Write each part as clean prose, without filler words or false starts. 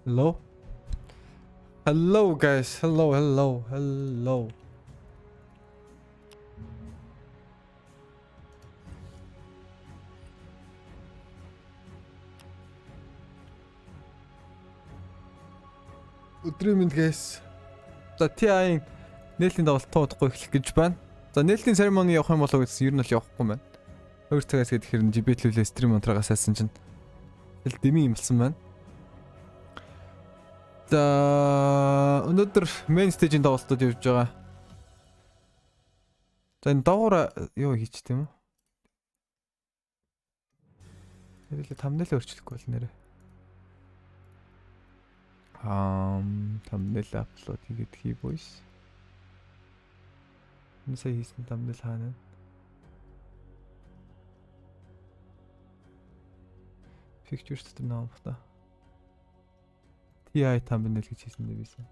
Hello? Hello guys. Hello. Өдрийн мэнд guys. За TI-ийн нээлтийн тоглолтоо удахгүй эхлэх гэж байна. За нээлтийн церемони явах юм болов гэсэн ер нь л явахгүй байна. 2 цагаас гээд хэрэг жибэтлүүлээ стрим монтрагаас хайсан чинь тэл дэмий юм болсон байна. За өнөөдөр main stage-ийн тоглолтууд явж байгаа. За энэ доогуур юу хийч тийм үү? Тэрэлээ thumbnail өөрчлөхгүй бол нэрээ. Thumbnail upload хийгээд хий boys. Нээсээ хийсэн thumbnail хаана? Pictures дотор наам бата. TI thumbnail гэж хийсэн дээ бийсэн.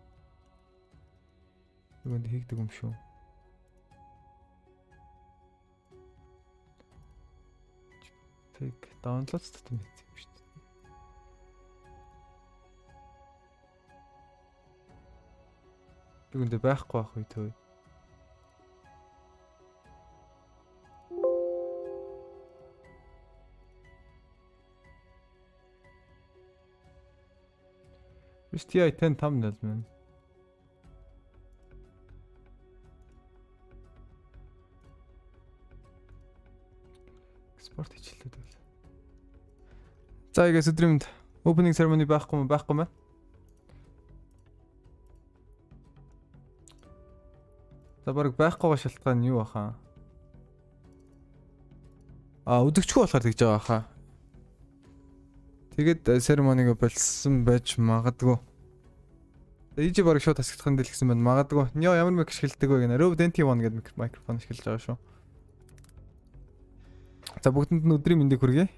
Үгэнд хийгдэг юм шүү. Тэг download дотор хийсэн юм шүү. Үгэнд байхгүй байх үе төө. TI 10 thumbnail man. Export хийчихлээ тэгэл. За игээ өдрөмд opening ceremony байхгүй маа. За баг байхгүйга шалтгаан нь юу баха? Үзэгчгүй болохоор тэгж байгаа хаа. Тэгээд церемониг болсон байж магадгүй. Ийж баг шууд тасгдахын дэлгэсэн байна. Магадгүй. Нё ямар микрофон шилдэг вэ гэнэ. Rode NT1 гэдэг микрофон шилж байгаа шүү. За бүгдэнд нь өдрийн мэндийг хүргэе.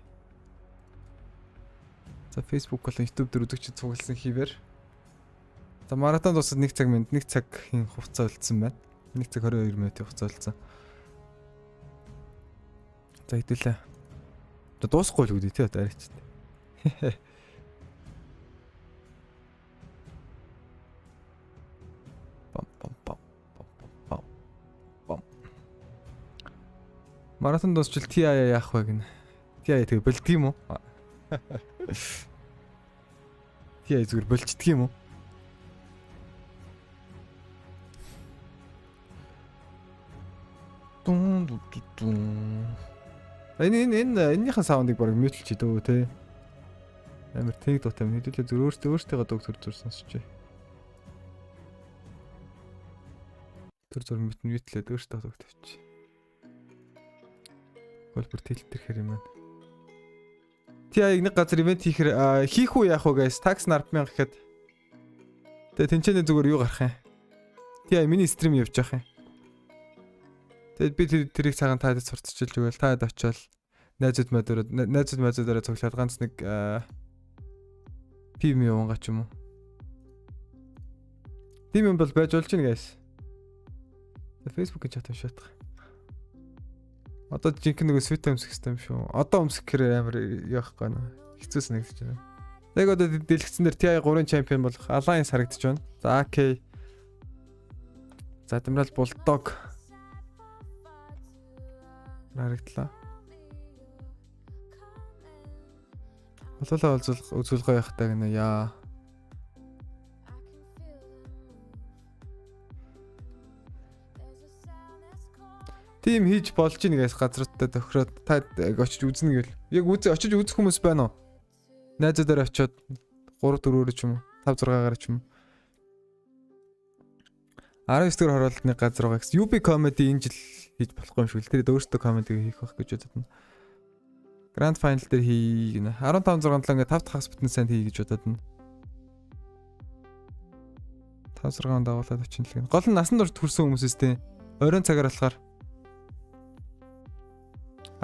За Facebook болон YouTube дээр үзэгчид цугласан хийвэр. За маратон дуусаад 1 цагийн хугацаа үлдсэн байна. 1 цаг 22 минутын хугацаа үлдсэн. За хэдүүлээ. Дуусахгүй л үгүй тий одоо арайч. Маратон дуусчил TI яах вэ гэнэ. TI тэгээ болдг юм уу? TI зүгээр болчдөг юм уу? Энийхэн саундыг баг мьютлж идөө те. Амар тэг дуутай юм. Хэдүүлээ зүр өөртөө дууг төр сонсч. Зүр мьютлээд өөртөө дууг тавьчих. Голбор тэлтэрхэр юм байна. TI нэг газар ивент хийх үү яах вэ guys? Tax 10,000 гэхэд. Тэгээ тэнцэнэ зүгээр юу гарах юм? TI миний стрим явж явах юм. Тэгээд би тэрийг цагаан таад сурталчилж өгөөл таад очиод найзууд мадуудаараа цуглаад ганц нэг PM явангаа ч юм уу. PM бол байж болж байна guys. Facebook-ийн чат уншаадах. Одоо жинхэнэ нэг свит өмсөх систем шүү. Одоо өмсөх хэрэг амар яахгүй нэ. Хэцүүс нэгж байна. Яг одоо дэлгэцэн дээр TI 3 чемпион болох Alliance харагдаж байна. За AK. За Admiral Bulldog харагдлаа. Болоолаа үзүүлгээ явахтаа гэнэ яа. Тим хийж болж ийн гээс газруудтай тохироод та очиж үзнэ гэвэл яг очиж үзэх хүмүүс байна уу? Найзуудаар очиод 3-4-өөр ч юм уу 5-6-гаар ч юм уу 19 дэх хороолтны газар байгаа гэсэн. UB comedy энэ жил хийж болохгүй юм шиг л тэр өөртөө comedy хийх байх гэж бодод нь. Grand final дээр хийнэ. 15-6 ингээ 5 дахь спотны санд хий гэж бодод нь. 5-6 дагуулад очин л гэн. Гол нь насан турш төрсэн хүмүүстэй оройн цагаар болохоор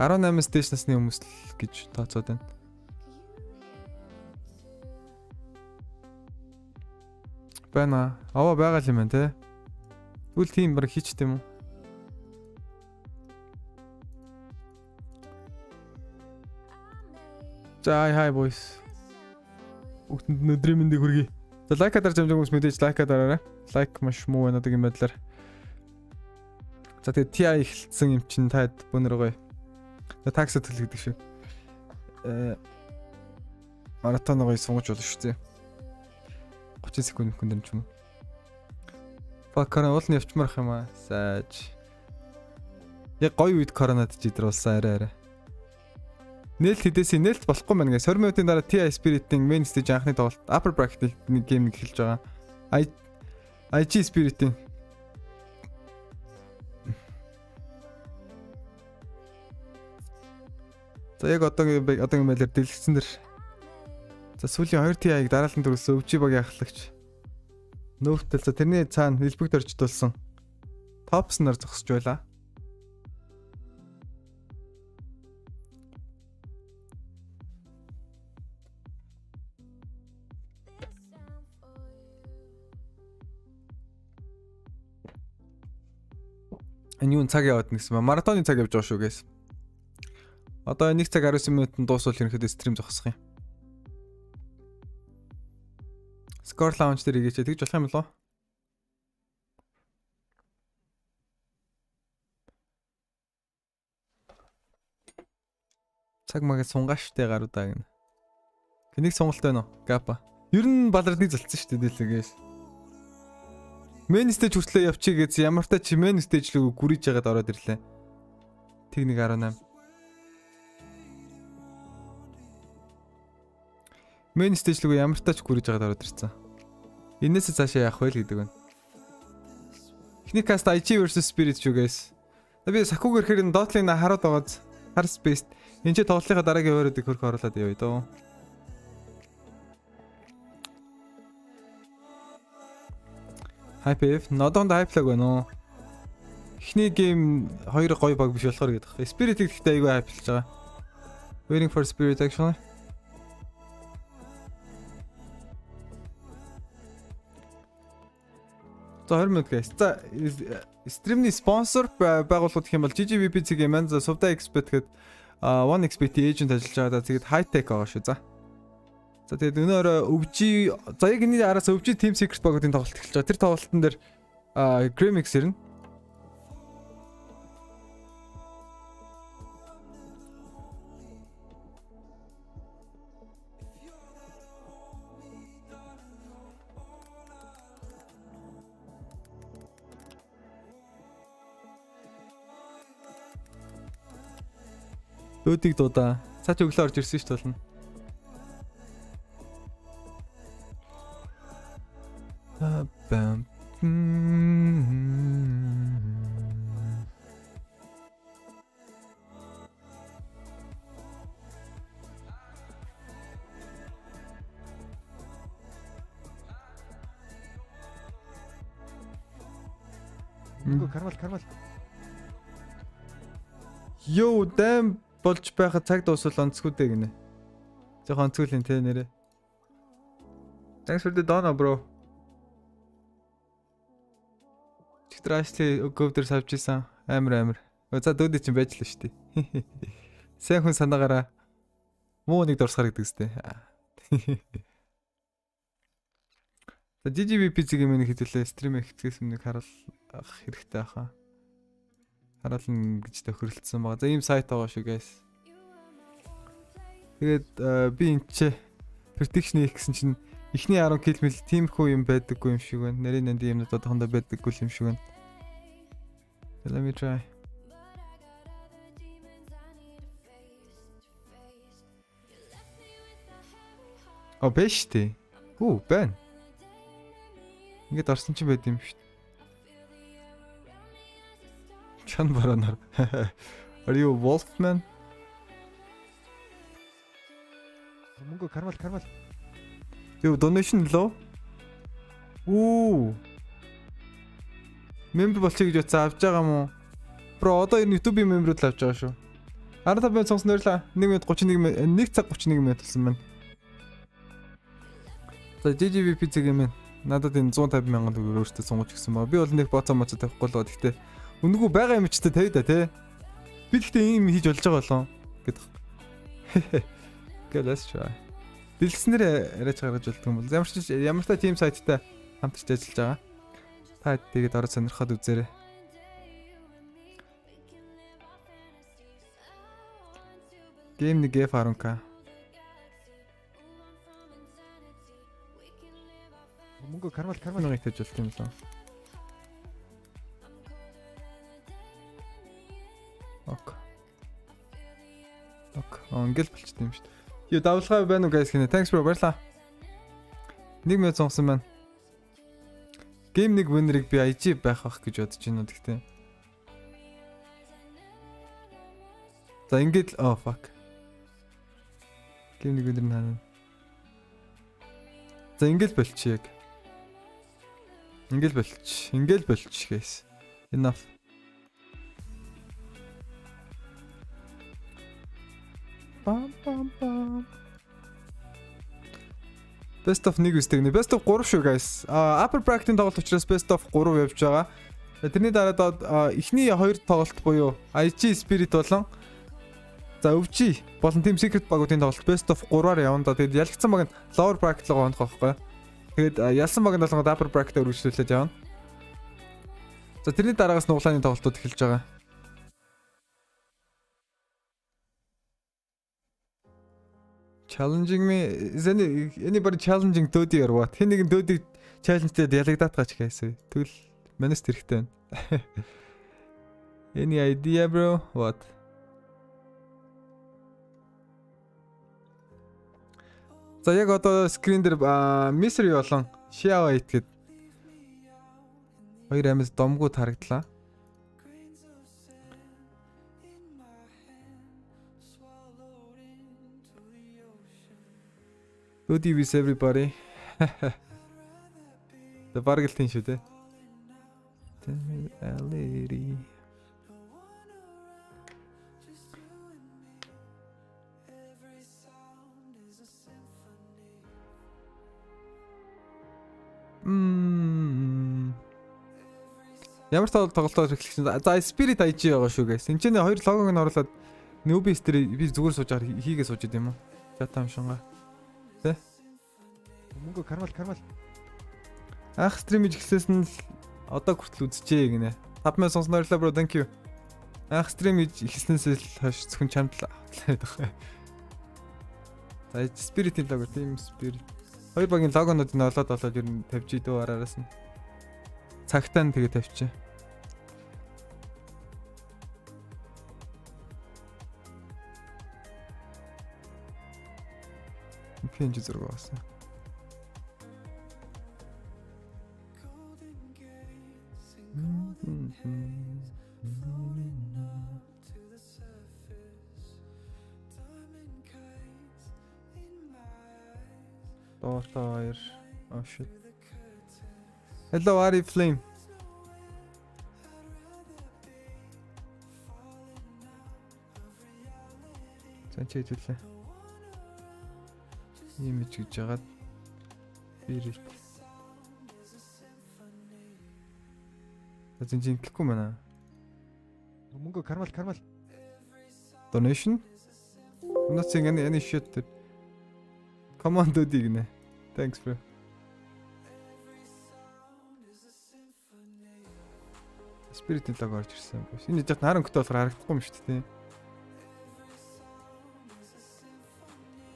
18-аас дээш насны хүмүүс л гэж тооцоод байна. Байна. Аваа байгаа юм байна те. Тэгвэл тийм баг хийчтэй юм уу? За hi boys. Бүгдэнд нь өдрийн мэндийг хүргэе. За лайк дарж амжаагүй хүмүүс мэдээж лайк дараарай. Лайк маш муу байна одоогийн байдлаар. За тэгээд TI эхэлсэн юм чинь таад бөөнөр гоё. Такс төлөх гэдэг шиг. Маратон гоё сунгаж болно шүү дээ. 30 секунд хүндэр ч юм уу. Корона уулын явчмарах юм аа. Сайж. Яг гоё үед коронад жидруулсан арай. Нээлт хэдээсээ нээлт болохгүй мэн гэ. 20 минутын дараа TSpirit-ийн main stage анхны тоглолт upper bracket нэг game эхэлж байгаа. IG Spirit-ийн За яг одоогийн байлэр дэлгэцэн дэр. За сүүлийн 2 TI-г дараалан төрүүлсэн өвчи багийн ахлагч. Нөөртэл за тэрний цаана хэлбэгт орчдуулсан. Топс нар зогсож байла. Энэ юу цаг яваад нэгсэн ба маратоны цаг явж байгаа шүү guys. Одоо 1 цаг 19 минутанд дуусвал ерөнхийдөө стрим зогсох юм. Score launch дээр игээч тэгж болох юм болоо. Цаг магаа сунгааштай гаруудаа гэнэ. Хэнийг сонголт байна уу? Гапа. Ер нь балардыг залцсан шүү дээ дэлгээс. Main stage хүртлээ явчих гэж ямар та чи main stage лөө гүрийж яагаад ороод ирлээ. Тэг 1.18. Main stage лөө ямар та ч гүрийж яагаад ороод ирсэн. Энээс цаашаа явах вэ гэдэг байна. Эхний каст IG versus Spirit шүү guys. Би сакуг ирэхээр энэ дотлын хараад байгааз хар space энэ ч тоглолтынхаа дараагийн ойруудыг хөрх оруулаад явъя дөө. Hype нодонд хайплаг байна уу? Эхний гейм хоёр гоё баг биш болохоор гэдэг. Spirit гэхдээ айгүй хайплж байгаа. Waiting for Spirit actually. За 20 минут guys. За стримний спонсор байгууллагууд гэх юм бол GGVP Gaming за Suvda Expert гээд One Expert agent ажиллаж байгаа. Тэгээд high tech байгаа шүү. За тэгээд өнөөр өвжи за яг энэ араас өвжи team secret баг-ын тоглолт эхэлж байгаа. Тэр тоглолтын дээр Grimix ирнэ. Өөдийг дуудаа. Цаач өглөө орж ирсэн шүү дээ. Бам. Кармал. Йоо, дэм болж байхад цаг дуусвал онцгүйдээ гинэ. Жохон онцгүйлийн тэ нэрэ. Thanks for the donor bro. Чигтрашли өгөвдөр савж исэн амар. За дөөдөө чинь байж л шүү дээ. Сайн хүн санаагаараа муу нэг дурсахар гэдэг үстэй. За GGVP Gaming хэдүүлээ стрим эхлэхээс өмнө харуулах хэрэгтэй хаа. Харуулна гэж тохиролцсон байгаа. За ийм сайт байгаа шүү guys. Тэгээд би энэ ч prediction хийсэн чинь эхний 10 kill мэл тиймэрхүү юм байдаггүй юм шиг байна. Нарийн нанд юмнууд одоохондоо байдаггүй юм шиг байна. Let me try. Бэштэй. Байна. Ингээд орсон ч байд юм шүү. Чан баранаар. Are you Wolfman? Мөнгө кармал. Юу donation лөө? Мембер болчих гэж утсаа авч байгаа мó. Бро одоо энэ YouTube-ийн мемберүүд л авч байгаа шүү. 15 минут сонсон нөрлөө. 1 минут 31 1 цаг 31 минут болсон байна. За GGVP Gaming надад энэ 150 мянган төгрөг өөртөө сунгаж гисэн ба. Би бол нэг боцоо моцоо тавихгүй л ба. Гэхдээ үнгүү байгаа юм ч тавь да тий. Би гэхдээ ийм хийж болж байгаа болоо гэдэг. Okay, let's try. Дэлгэснээр яриач гаргаж болдог юм бол ямар ч team сайттай хамтарч ажиллаж байгаа. Та тэгээд ороод сонирхоод үзээрэй. Game нэг F10k. Мөнгө кармал нэг хийж болт юм лээ. Ок. Ингээл болчтой юм шүү дээ. Юу давлгаа байна уу guys гинэ. Thanks bro баярлаа. 1000 сонгосон байна. Game нэг winner-ыг би IG байх гэж бодож байна гэхдээ. За ингээд fuck. Game нэг winner наа. За ингээд болчих яг. Ингээд болчих guys. Enough. Bam. Best of 1 үстэй гэнэ. Best of 3 шүү guys. Upper bracket-ийн тоглолт учраас best of 3 явж байгаа. Тэрний дараа эхний 2 тоглолт буюу IG Spirit болон за өвчи болон Team Secret багуудын тоглолт best of 3-аар явна да. Тэгээд ялгцсан баг нь lower bracket руу гонох байхгүй. Тэгээд ялсан баг нь болгоод upper bracket-аар үргэлжлүүлээд явна. За тэрний дараагаас нуглааны тоглолтууд эхэлж байгаа. Challenging me is anybody challenging Dodi or what? Хэн нэгэн Dodi challenge-тэй ялагдаад гаач гэсэн. Тэгвэл манайс хэрэгтэй байна. Any idea bro? What? За яг одоо скрин дээр Misery болон Xiao гэдэг хоёр амис домгууд харагдлаа. Good evening everybody. The Orgil тийм шүү дээ. LED. Ямар тоглолтоор эхлэх чинь за Spirit IG байгаа шүү guys. Энд чинь хоёр логог нь оруулаад Newbies дээр би зүгээр сууж байгаа хийгээ сууж идэм юм уу? Чатам шингаа. Тэ? Мөнгө кармал. Ах стрим ихлээс нь одоог хүртэл үзчихээ гинэ. 5000 сонсноор л bro thank you. Ах стрим ихлэснээс л хойш зөвхөн чамд л автлаа. За Spirit-ийн лого тийм Spirit. Хоёр багийн логонууд нь олоод ер нь тавьж идөө араараас нь. Цагтаа нь тэгээ тавьчих. Пинж зураг авсан. Door. Oh shit. Hello Ari Flame. Санчээдлээ. Имиж гэж жагаад бирэл. Зинжин гэхгүй мана. Мөнгө кармал. Donation? Nothing any shit. Command дигнэ. Thanks bro. Spirit-ийн лог орж ирсэн. Энэ жад харанхтай болохоор харагдахгүй юм шүү дээ.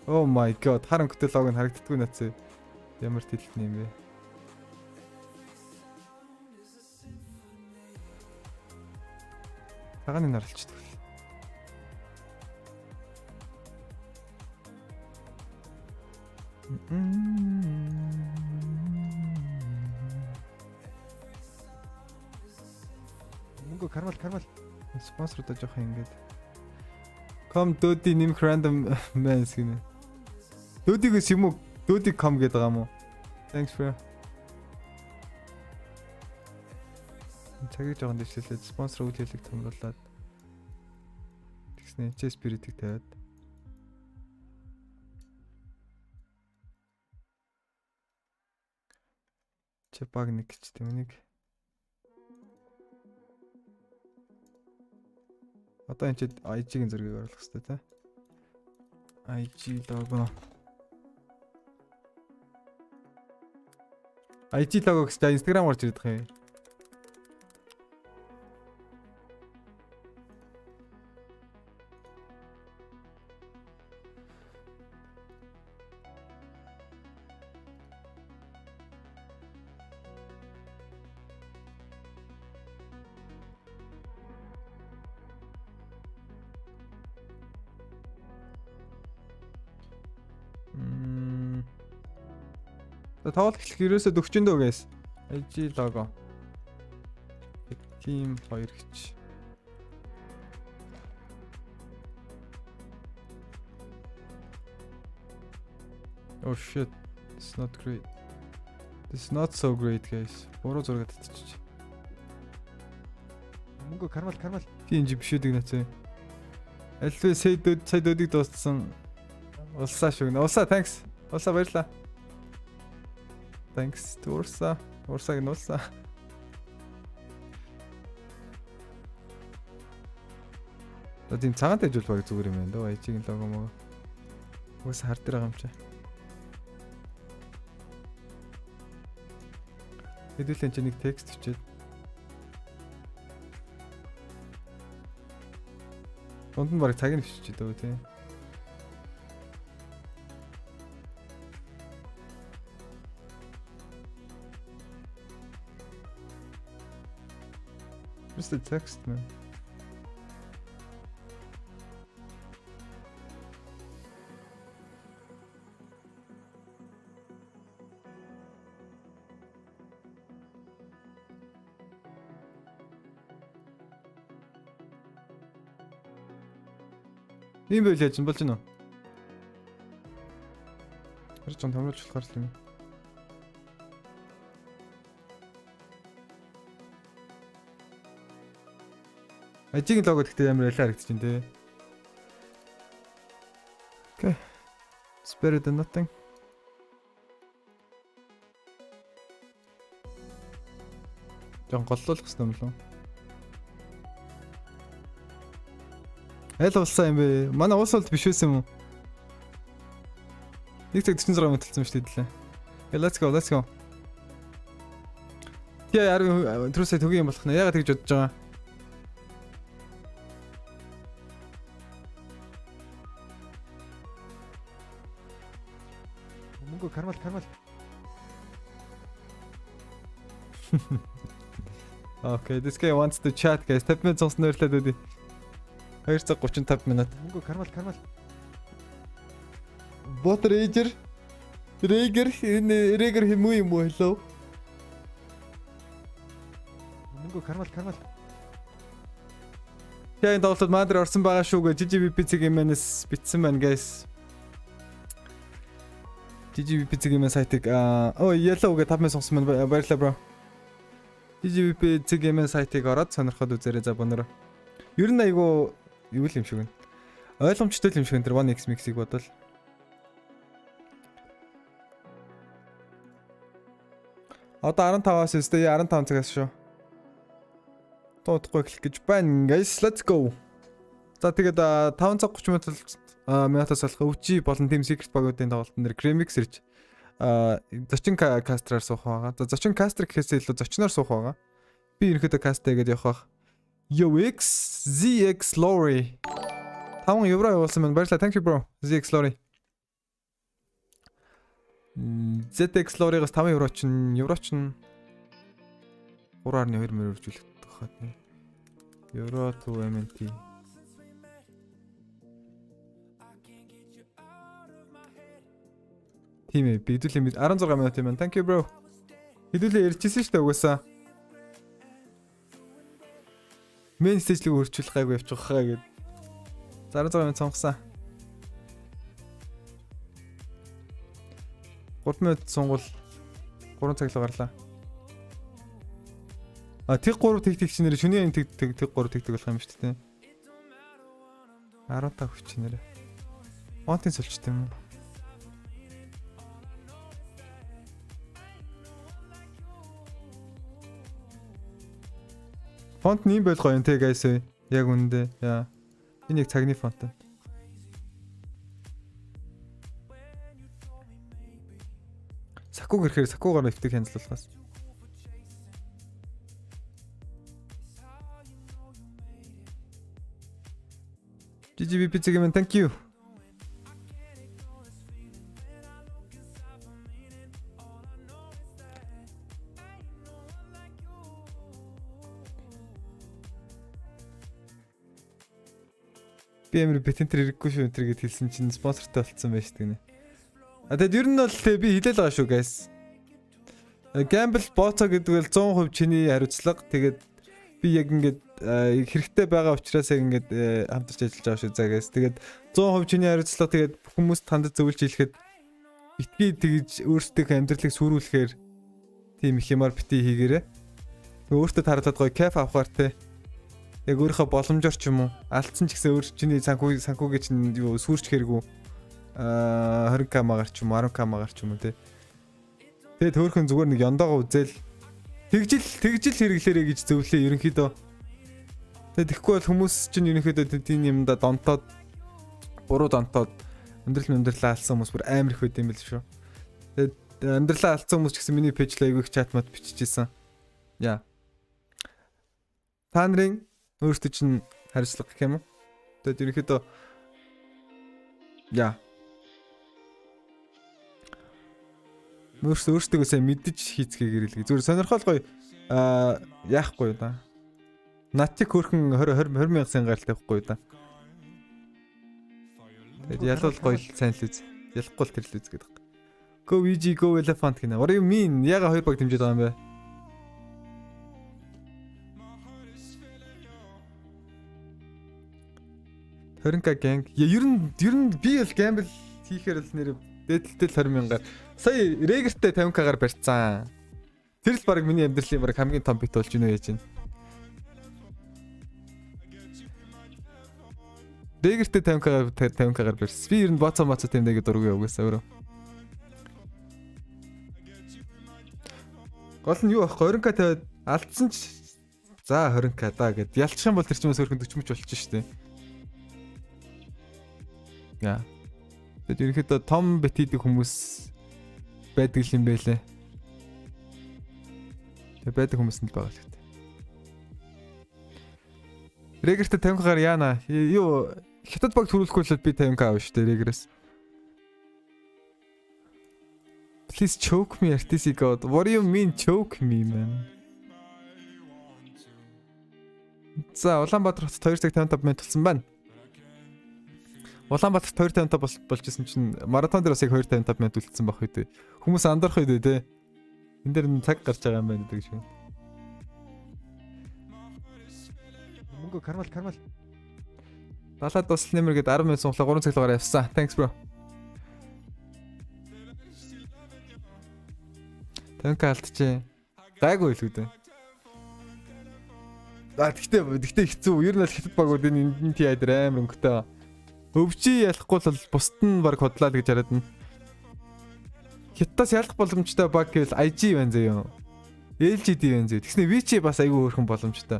Oh my god, харанхтай лог нь харагддаггүй нацээ. Ямар тэлтний юм бэ? Цагааны наралчдаг. Мөнгө кармал. Спонсорудаа жоох ингэж. Come Dodi нэмэх random mans гинэ. Dodi-гээс юм уу? Dodi.com гэдэг байгаа юм уу? Thanks bro. Цагийг жоохон дэвшлээд спонсор үйл хэлийг томруулаад тэгснэ TSpirit-ийг тавиад баг нэг гэж тийм нэг одоо энэ IG-ийн зургийг оруулах хэрэгтэй те IG лого IG лого гэж Instagram гарч ирээд байгаа юм. Тоглолт эхлэх ерөөсөө дөгчөндөө guys. IG logo. Team 2 гэж. Oh shit. It's not great. This is not so great guys. Буруу зураг татчих. Мөнгө кармал. PNG биш үү нэ. Альвэ сая дөөдийг дууссан. Улсаа шүгнэ. Улсаа thanks. Улсаа баярлаа. Thanks to Ursa. Урсаг нь улсаа. Тийм цагаан дайжуул баг зүгээр юм байна дөө. IG-ийн лого мөн. Уус хар дээр байгаа юм чи. Хэдүүлэн чи нэг текст бичээд. Дунд нь баг цаг нь бичиж дөө тийм. Where's the text, man? Ийм байл яаж болж байна уу? Харж байгаа томруулж болохоор л юм. IG-ийн лого гэхдээ амар ялаа харагдаж байна те. Okay. Spirit and nothing. Жон голлуулах гэсэн юм лөө. Айл болсон юм бэ? Манай уус болд биш байсан юм уу? 1 цаг 46 минут талсан шүү дээ. Okay, let's go. Яа яар түрүүсээ төгийн юм болох нэ. Яагаад тэгж бодож байгаа? Мөнгө кармал. Okay, this guy wants to chat guys. 50 минут сонсно өрлөөд үдээ. 235 минут. Мөнгө кармал. Бот рейгер хэмүү юм уу hello? Мөнгө кармал. Яа энэ тоглолтод мандр орсон байгаа шүү гэж GGVP Gaming-ээс битсэн байна guys. GGVP Gaming сайтыг yellow гэ 5 минут сонсон байна. Баярлалаа bro. GGVP Gaming сайтыг ороод сонирхоод үзээрэй за бонор. Ер нь айгу юу л юм шиг байна. Ойлгомжтой юм шиг энэ 1x mix-ийг бодвол. Одоо 15-аас өстэй 15 цагаас шүү. Тоодохгүй эхлэх гэж байна guys. Let's go. За тэгээд 5 цаг 30 минутаас болох өвчи болон team secret багуудын тоглолтын нэр Remix ирж зочин кастраар суух байгаа. За зочин кастер гэхээс илүү зочноор суух байгаа. Би ерөнхийдөө кастэ гэдэг явах. UX ZX Lorry 5 евро явуулсан байна. Баярлалаа. Thank you bro. ZX Lorry. ZX Lorry-гаас 5 евро чинь 3.2 мөр үржүүлэх тохиод. Евро to MNT. Тийм ээ. Бидүүлээ 16 минут юм байна. Thank you bro. Хэдүүлээ ярьчихсан шүү дээ угаасаа. Main stage-ийг өөрчилөх гайгүй явчих хаа гэд. 16 минут сонгосон. 3 минут сонгол 3 цаг л гарлаа. Тэг 3 тэг чинээр шөнийн тэг 3 тэг болох юм шүү дээ. 15 хүч чинээр. Фонтын солилцтой юм уу? Фонт нь юм байлгаа юм те guys. Яг үндэ. Яа. Энэ яг цагны фонт. Сакуг ирэхээр сакугаар нэвтийг хянзлуулахаас. GGB Pizza Game, thank you. Би амар патентэр хэрэггүй шүү энэ гэд хэлсэн чинь спонсортой болцсон байж тгийнэ. Тэгэд ер нь бол би хэлээл байгаа шүү guys. Gamble бооцоо гэдэг бол 100% чиний хариуцлага. Тэгээд би яг ингээд хэрэгтэй байгаа учраас яг ингээд хамтарч ажиллаж байгаа шүү заа guys. Тэгээд 100% чиний хариуцлага. Тэгээд хүмүүс танд зөвлөж хэлэхэд битгий тэгж өөрсдөө амьдралыг сүрүүлэхээр тийм их юмар бити хийгээрэй. Өөртөө тараалаад гоё кайф авахар те. Яг өөрийнхөө боломжоор ч юм уу алдсан ч гэсэн өөр чиний санхүүгийн чинь юу сүрч хэрэг үү 20к магаар ч юм уу 10к магаар ч юм уу те. Тэгээд хөөхөн зүгээр нэг яндаагаа үзэл тэгжил хэрэглээрэй гэж зөвлөө ерөнхийдөө. Тэгээд тэгэхгүй бол хүмүүс чинь ерөнхийдөө тийм юмда донтоод буруу донтоод амьдралаа алсан хүмүүс бүр амар их байд юм бэл шүү. Тэгээд амьдралаа алсан хүмүүс ч гэсэн миний пэйжлээ айгүй их чат мод биччихсэн. Яа. Та нарын өөртөө чинь хариуцлага гэх юм уу? Тэгээд ерөнхийдөө яа. Өөртөө сайн мэдж хийцгээгээр л зүгээр сонирхол гоё яахгүй да. Натик хөрхөн 20 мянган сая гаралтай байхгүй да. Тэгээд ялуул гоё сайн л үз. Ялахгүй л тэр л үз гэдэг. Go VG go elephant гэнэ. What do you mean? Яга 2 баг дэмжиж байгаа юм бэ? 20к gang. Ер нь би л gamble хийхээр л нэр дээдэлтэл 20 мянгаар. Сая регертэй 50к-гаар барьцсан. Тэр л баг миний амьдралын баг хамгийн том бит болж гинөө яаж юм. Регертэй 50к-гаар барьсан. Би ер нь боцоо тэмдээгээ дургүй угаасаа өөрөө. Гол нь юу аахгүй 20к тавиад алдсан ч за 20к да гэд ялчих юм бол тэр чимээс хөрхөн 40 мөч болчих штеп. Яа. Тэгээд ерөнхийдөө том бит хийдэг хүмүүс байдаг юм байлээ. Тэгээд байдаг хүмүүс нь л байгаа л гэдэг. Регертэй 50к-гаар яана. Юу хятад баг төрүүлэхгүй л би 50к авна шүү дээ регерээс. Please choke me RTC god. What do you mean choke me man? За Улаанбаатар хотод 2 цаг 55 минут болсон байна. Улаанбаатарт 2:55 болж исэн чинь маратон дээр бас яг 2:55 минут үлдсэн байх үү. Хүмүүс андарах үү те. Энд дээр цаг гарч байгаа юм байна гэдэг шиг. Мөнгө кармал. Далаад бас нэмэр гээд 10 минут сунглаа 3 цаглаагаар явсан. Thanks bro. Танка алдчихэ. Гайгүй л үү. Тэгтээ хэцүү. Ер нь л хятад багуудын энэ тий айдар амар өнгөтэй. Өвчий ялахгүй л бусд нь баг хотлаа л гэж хараад нь. Хятадаас ялах боломжтой баг гэвэл IG байна зөө. LGD байна зөө. Тэгснэ VC бас айгүй хөөрхөн боломжтой.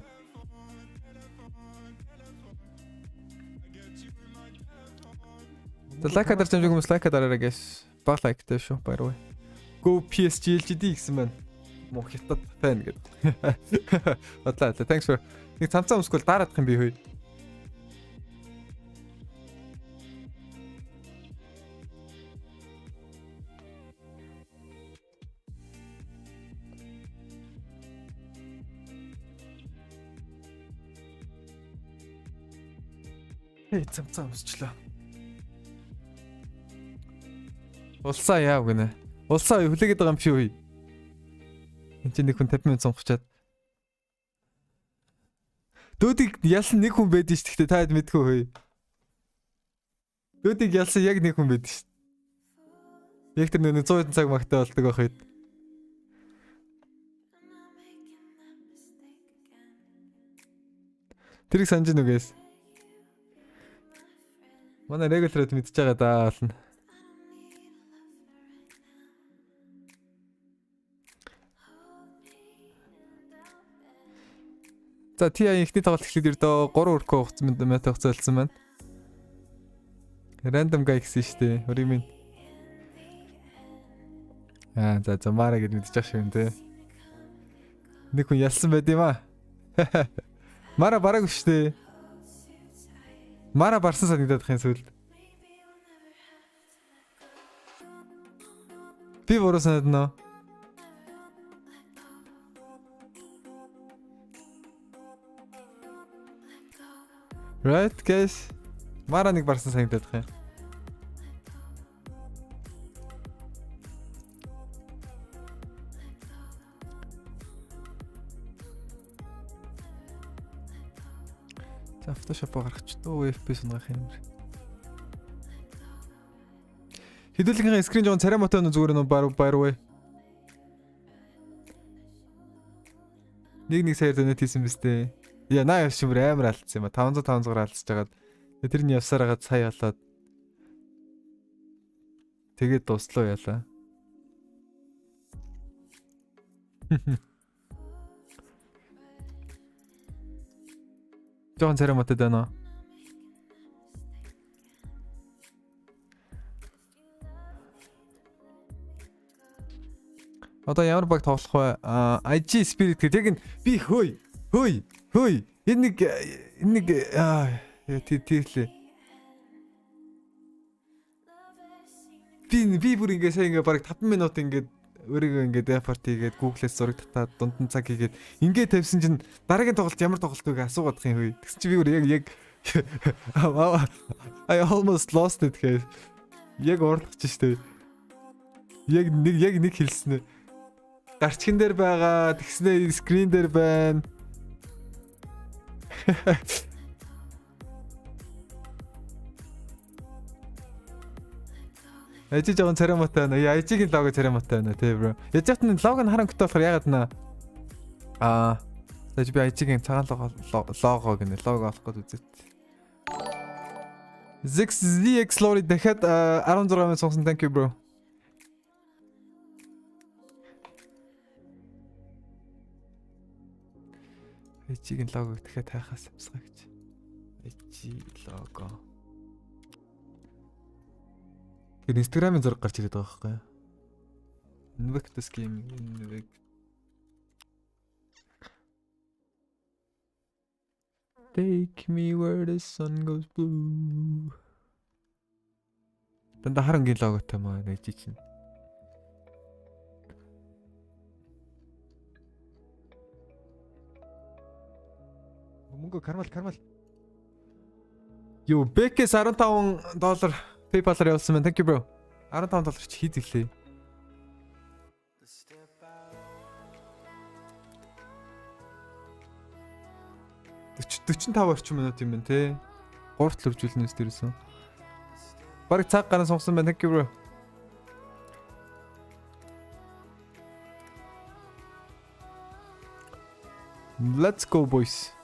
За лайк дарж байгаа хүмүүс лайк дараарай guys. Баг лайктай шүү. Баяр уу. Go PSG LGD гэсэн байна. Муу хятад фэн гэдэг. Бодлоо. Thanks for. Нэг цамцаа өмсгөл дараадах юм би хөөе. Цамцаа өмсчлээ. Улсаа яав гинэ. Улсаа хүлээгээд байгаа юм чи үе. Энд чинь нэг хүн 50 минут сонгочаад. Дүүдийг ялсан нэг хүн байдэн ш. Гэхдээ таад мэдгүй хөөе. Дүүдийг ялсан яг нэг хүн байдэн ш. Яг тэр нэг 100 цаг магтай болдог байх үед. Тэрийг санаж нүгээс. Манай регулярд мэдчихэж байгаа даа болно. За TI ихний тоглолт эхлээд ердөө 3 өркөө хугацаалсан байна. Random guy гэсэн шүү дээ. What do you mean? За Мара гэж мэдчих шиг юм те. Нэг хүн ялсан байд юм аа. Мара бараг өштэй. Мара барсан санагдаад хин сүлд. Би буруу санагдана. Right guys. Мара нэг барсан санагдаад хин. За Photoshop гаргач дөө FPS унгах юм. Хэдүүлгийнхээ скрин жоон царай мотон зүгээр нөө баруй. Нэг сая донет хийсэн биз дээ. Яа наа шимэр амар алдсан юм а. 500 алдсаж хагаад тэрний явсаар хагаад сая болоод тэгээд дуслаа яла. Жоон царай мотод байна. Одоо ямар баг тоглох вэ? TSpirit гэдэг яг би хөөй. Энэ нэг тийрлээ. Би бүр ингээ сая ингээ баг 5 минут ингээ өөрийгөө ингээ effort хийгээд Google-ээс зураг татаад дундан цаг хийгээд ингээ тавьсан чинь дараагийн тоглолт ямар тоглолт вэ асуугаад их юм хөөе. Тэгсэн чи би бүр яг I almost lost it guys. Яг уурлах ч штэ. Яг нэг хэлсэн. Гарчгин дээр байгаа, тэгснэ скрин дээр байна. Ажиж байгаа царай мотой байна. Яа ажигийн лого царай мотой байна тий бро. Яж хат нь лого нь харангуйтай болохоор ягаад наа тэгэж би ажигийн цагаан лого гэнэ лого олох гээд үзэж. ZX Lori дахиад 16 минут сонсон thank you bro. Ажигийн логог дахиад хайхаас амсгаа гэж. Ажи лого. Тэр Instagram-ын зураг гарч ирээд байгаа байхгүй юу? Invictus Gaming. Take me where the sun goes blue. Тэнда харангийн логотой маа нэж чинь. Мөнгө кармал. Юу, Бекэс $15 PayPal-аар явуулсан байна. Thank you bro. $15 чи хийд гэлээ. $45 орчим минут юм байна те. 3 тал үржүүлнээс дээрсэн. Бараг цаг гарan сонгосон байна. Thank you bro. Let's go boys.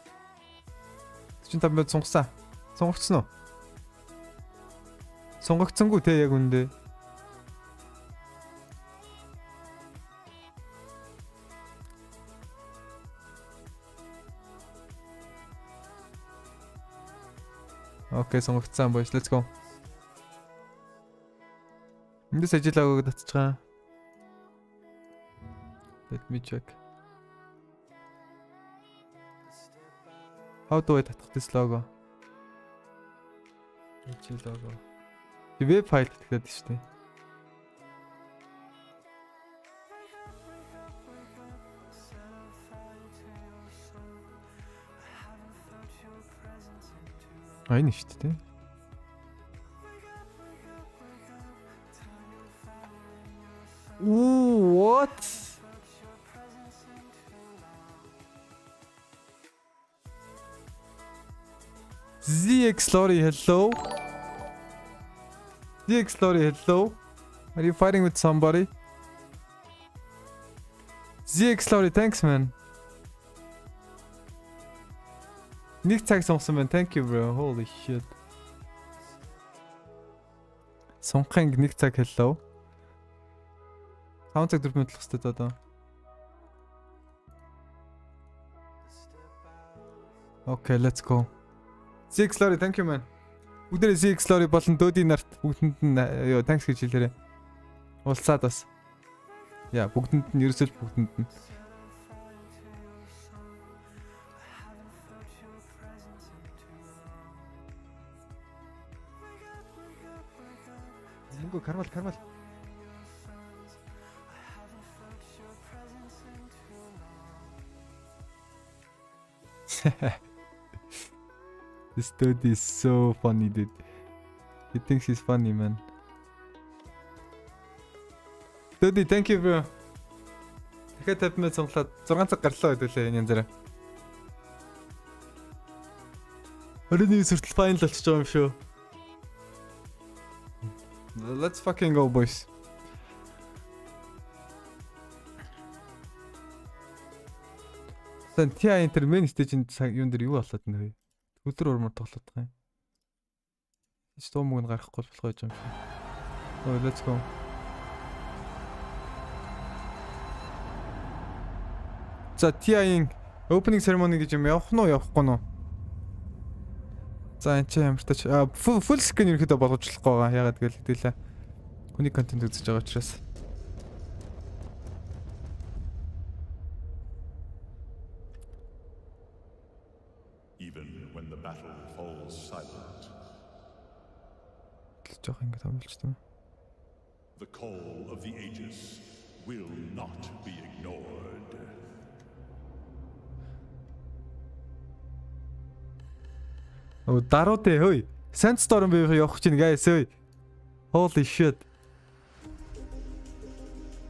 45 минут сонгосон. Сонгогдсон уу? Сонгогдсонгүй те яг үндэ. Окей, сонгогдсон boys. Let's go. Эндээс ажиллаагаа татчихаа. Let me check. How do I татах this logo? Эцэг logo. Веб файл татгээд штэ. Энэ штэ тэ. Ooh, what? ZX Lori, hello. ZX Lori, hello. Are you fighting with somebody? ZX Lori, thanks man. Нэг цаг сонгосон байна. Thank you bro. Holy shit. Сонгохын нэг цаг hello. 5 цаг 4 минут л хэвчээ одоо. Okay, let's go. ZX Lori, thank you man. Бүгдээ ZX Lori болон Дөдийн нарт бүгдэнд нь ёо thanks гэж хэлээрэй. Уулзаад бас. Яа, бүгдэнд нь ерөөсөө бүгдэнд нь. Мөнгө кармал. This dude is so funny, dude. He thinks he's funny, man. Dude, thank you, bro. Дахиад 50 минут цонглоод 6 цаг гарлаа хэдүүлээ энэ янзаараа. Орны сүртэл файнал болчихж байгаа юм шүү. Let's fucking go, boys. Сан TI интермен стейжинд юун дээр юу болоод нэ вэ? Өдөр урмаар тоглоод байгаа юм. Стом мөнгө гарахгүй болох байж юм шиг. Oh, let's go. За TI-ийн opening ceremony гэж юм явах нь уу явахгүй нь уу? За энэ ч ямар тач full screen ерөөдөө болгочлох байгаа. Ягаад гэвэл хэдүүлээ. Хүний контент үзэж байгаа учраас. Even when the battle falls silent. Жохоо ингэ томлчтой. The call of the ages will not be ignored. Oh, даруутай хөөе. Sandstorm би явах чинь guys хөөе. Holy shit.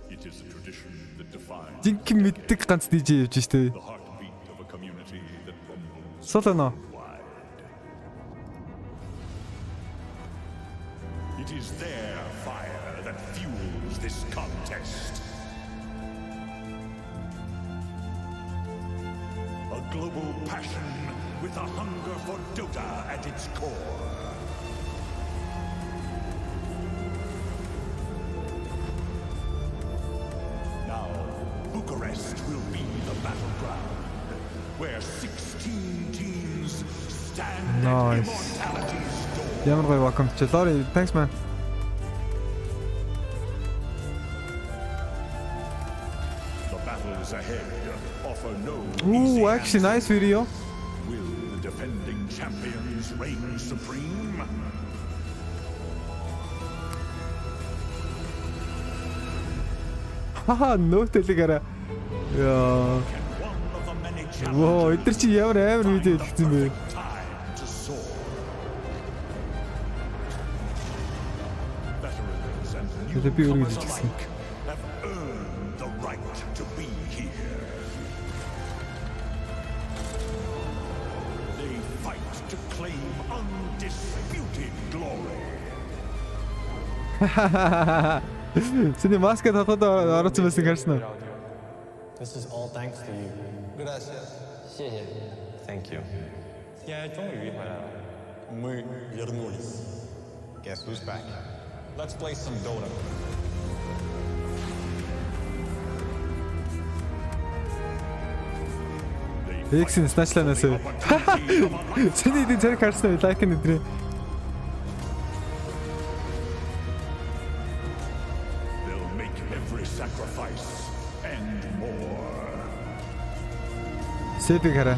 It is a tradition that defines Жинхэнэ мэддэг ганц DJ явж штэ. the heartbeat of a community that rumbles Солоно. wide. It is their fire that fuels this contest. A global passion with a hunger for Dota at its core. Now, Bucharest will be the battleground, where 16 teams stand at Nice. immortality's door. Ямар гоё welcome to Lori. Thanks man. The battles ahead offer no Ooh, easy actually nice video. Will the defending champions reign supreme? Haha, no тэлгээрээ. Яа. Can one of the many Воо, challenges эдгээр чи ямар амар видео хэлсэн бэ? time to soar? Veterans and Тэгээ би өөрөө newcomers хэлчихсэн. alike have earned the right to be here. They fight to claim undisputed glory. Синий маскад хатад орооцсон байсан харсан уу? This is all thanks to you. Gracias. 谢谢. Thank you. 现在终于回来了. Мы вернулись. Guess who's back? Let's play some Dota. Эксэн сначланаас. Синий эдийн зэрэг харсан уу? Лайк нь өдрөө. They'll make every sacrifice and more. Сэпиг хараа.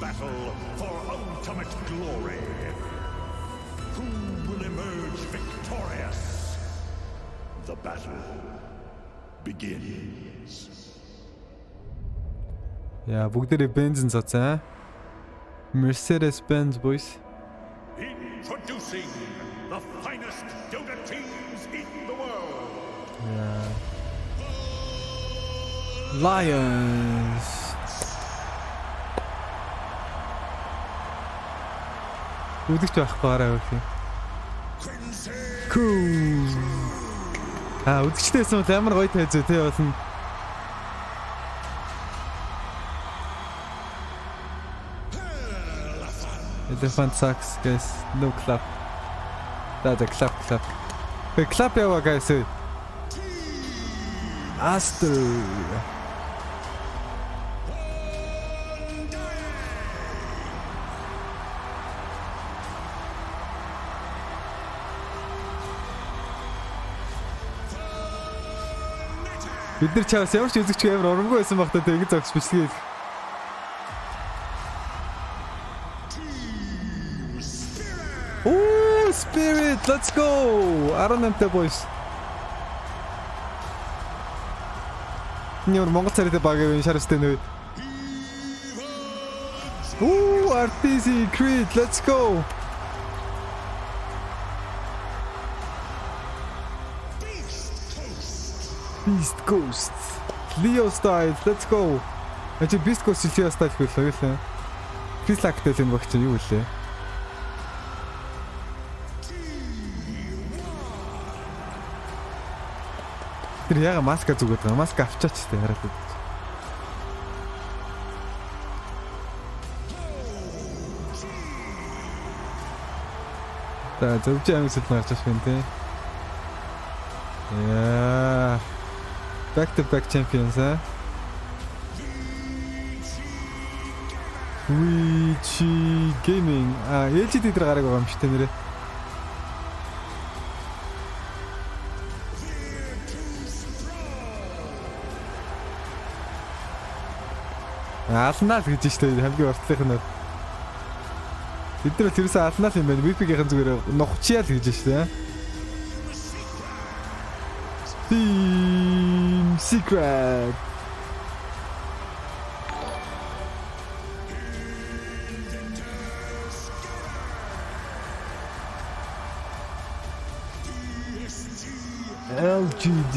Battle for ultimate glory. Who will emerge victorious? The battle begins. Яа, бүгдээрээ бензин цацсан. Mercedes Benz boys. Introducing the finest Dota teams in the world. Yeah. Lions. Үдэгч байхгүй арай үгүй. Cool. Үдэгчтэйсэн бол ямар гоё тайз үү те болно. Elephant sucks guys. No clap. За clap. Hey, clap яваа guys. Aster. Бид нар чаас ямар ч үзэгч амар урамгүй байсан багтаа тэг ингэ зогс бичлэгээ. Oh, Spirit, let's go. 18-тай boys. Нэр Монгол царайтай баг юм шарстай нөө. Oh, RTC Creed, let's go. Beast Coast. Leo style, let's go. Ачи Beast Coast Leo style хэлээ гэлээ. Chris Lackтэй л энэ багч юу вэ? Тэр яга маска зүгээд байгаа. Маска авчаач тээ хараад үү. За зөвж амьсэл гарч байна тий. Yeah. Back-to-back champions, huh? Үзэгчид Gaming. LGD дээр гараг байгаа юм шүү дээ нэрээ. Алнаа л гэж шүү дээ хамгийн уртлынх нь. Бид нар тэрээс алнаа л юм байна. VP-ийн зүгээр нухчиал гэж шүү дээ. TSpirit. LGD.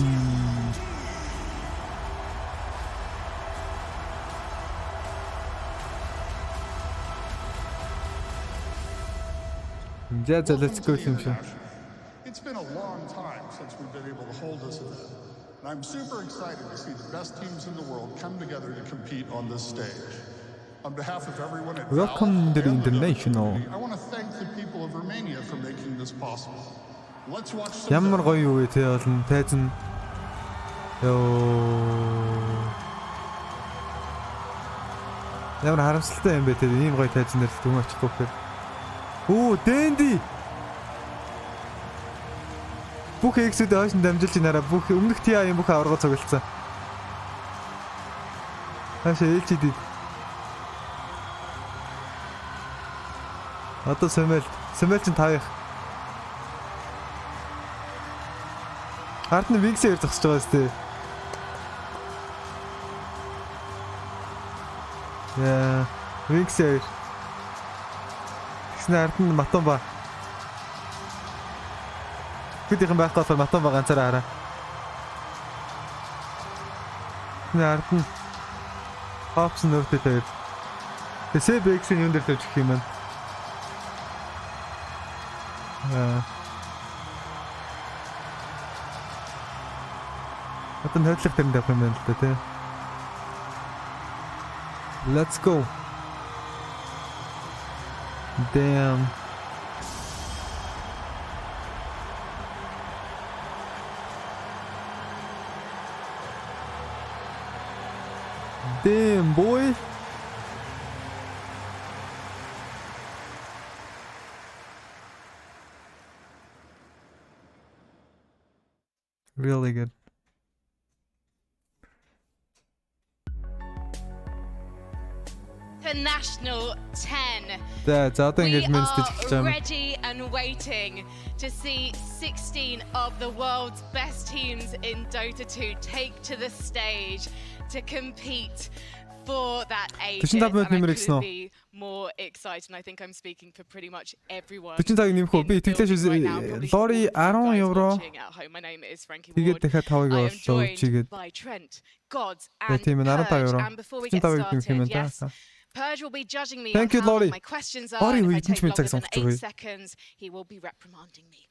Yeah, let's go, Simsha. It's been a long time since we've been able to hold this event, and I'm super excited to see the best teams in the world come together to compete on this stage. On behalf of everyone at Welcome to the International. I want to thank the people of Romania for making this possible. Let's watch some. Ямар гоё юу вэ те олон тайзан. Ямар харамсалтай юм бэ те ийм гоё тайзан дээр түн очихгүй гэхээр. Оо, Дэнди. Бүх X-үүд хойш дамжуулж инаараа бүх өмнөх TI юм бүх аварга цуглалцсан. Хаашаа LGD. Одоо Сэмэл чинь 5 их. Ард нь Wings-ээр зогсож байгаа сте. Яа, Wings-ээр. Тэгснэ ард нь Матомба. Бидийнхэн байхгүй болохоор Матомба ганцаараа хараа. Ард нь Хопс нөртэй тавьж. TSpirit-ийн юм дээр тавьж гэх юм байна. Атан хөдлөх тэрэнд авах юм байна л да тий. Let's go. Damn. Damn, boy. Really good. The National 10. За одоо ингэж менсдэж эхэлж байгаа юм. Ready and waiting to see 16 of the world's best teams in Dota 2 take to the stage to compete for that Aegis. And I couldn't be more excited. And I think I'm speaking for pretty much everyone. 45-ыг нэмэх үү? Би итгэлээ Lori 10 евро. My name is Frankie Тэгээд Ward. дахиад 5-ыг оллоо чигээд. By Trent, Gods and тийм 15 евро. And before we get 45-ыг нэмэх юм started, да. yes, Purge will be judging me Thank on you, how Lori. my questions are. Lori, And we if I didn't take mean to longer than 8 say seconds, he will be reprimanding me.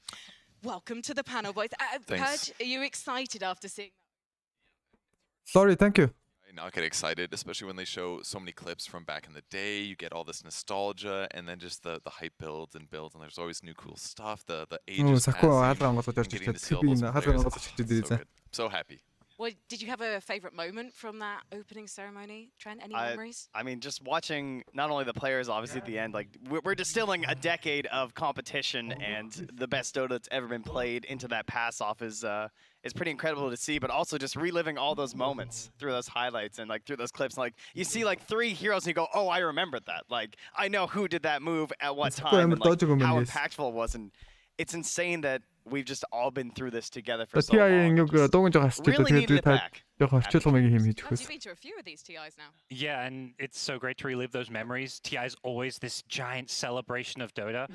Welcome to the panel, boys. Thanks. Purge, are you excited after seeing that? Lori, thank you. not get excited, especially when they show so many clips from back in the day. You get all this nostalgia, and then just the hype builds, and there's always new cool stuff. The ages passing, so happy. Well, did you have a favorite moment from that opening ceremony, Trent? Any memories? I mean, just watching not only the players, obviously at the end, like we're distilling a decade of competition and the best Dota that's ever been played into that pass-off is pretty incredible to see, but also just reliving all those moments through those highlights and like through those clips. Like you see like 3 heroes and you go, oh, I remembered that. Like I know who did that move at what time and like how impactful it was. And it's insane that we've just all been through this together for so long. Really needed it back. You've been to a few of these TIs now. Yeah, and it's so great to relive those memories. TI is always this giant celebration of Dota.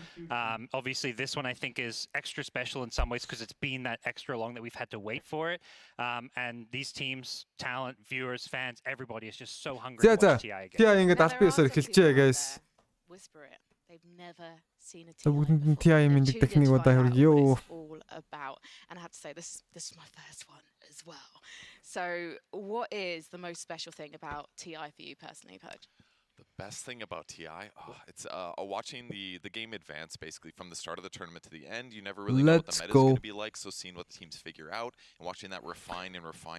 Obviously, this one I think is extra special in some ways because it's been that extra long that we've had to wait for it. And these teams, talent, viewers, fans, everybody is just so hungry to watch TI again. TI ингээд аль биесээр эхэлжээ guys. Whisper it. They've never seen a TI before. All about. And I have to say, this is my first one as well. So what is the most special thing about TI for you personally, Purge? The best thing about TI, it's watching the game advance basically from the start of the tournament to the end. You never really know what the meta is going to be like, so seeing what the teams figure out and watching that refine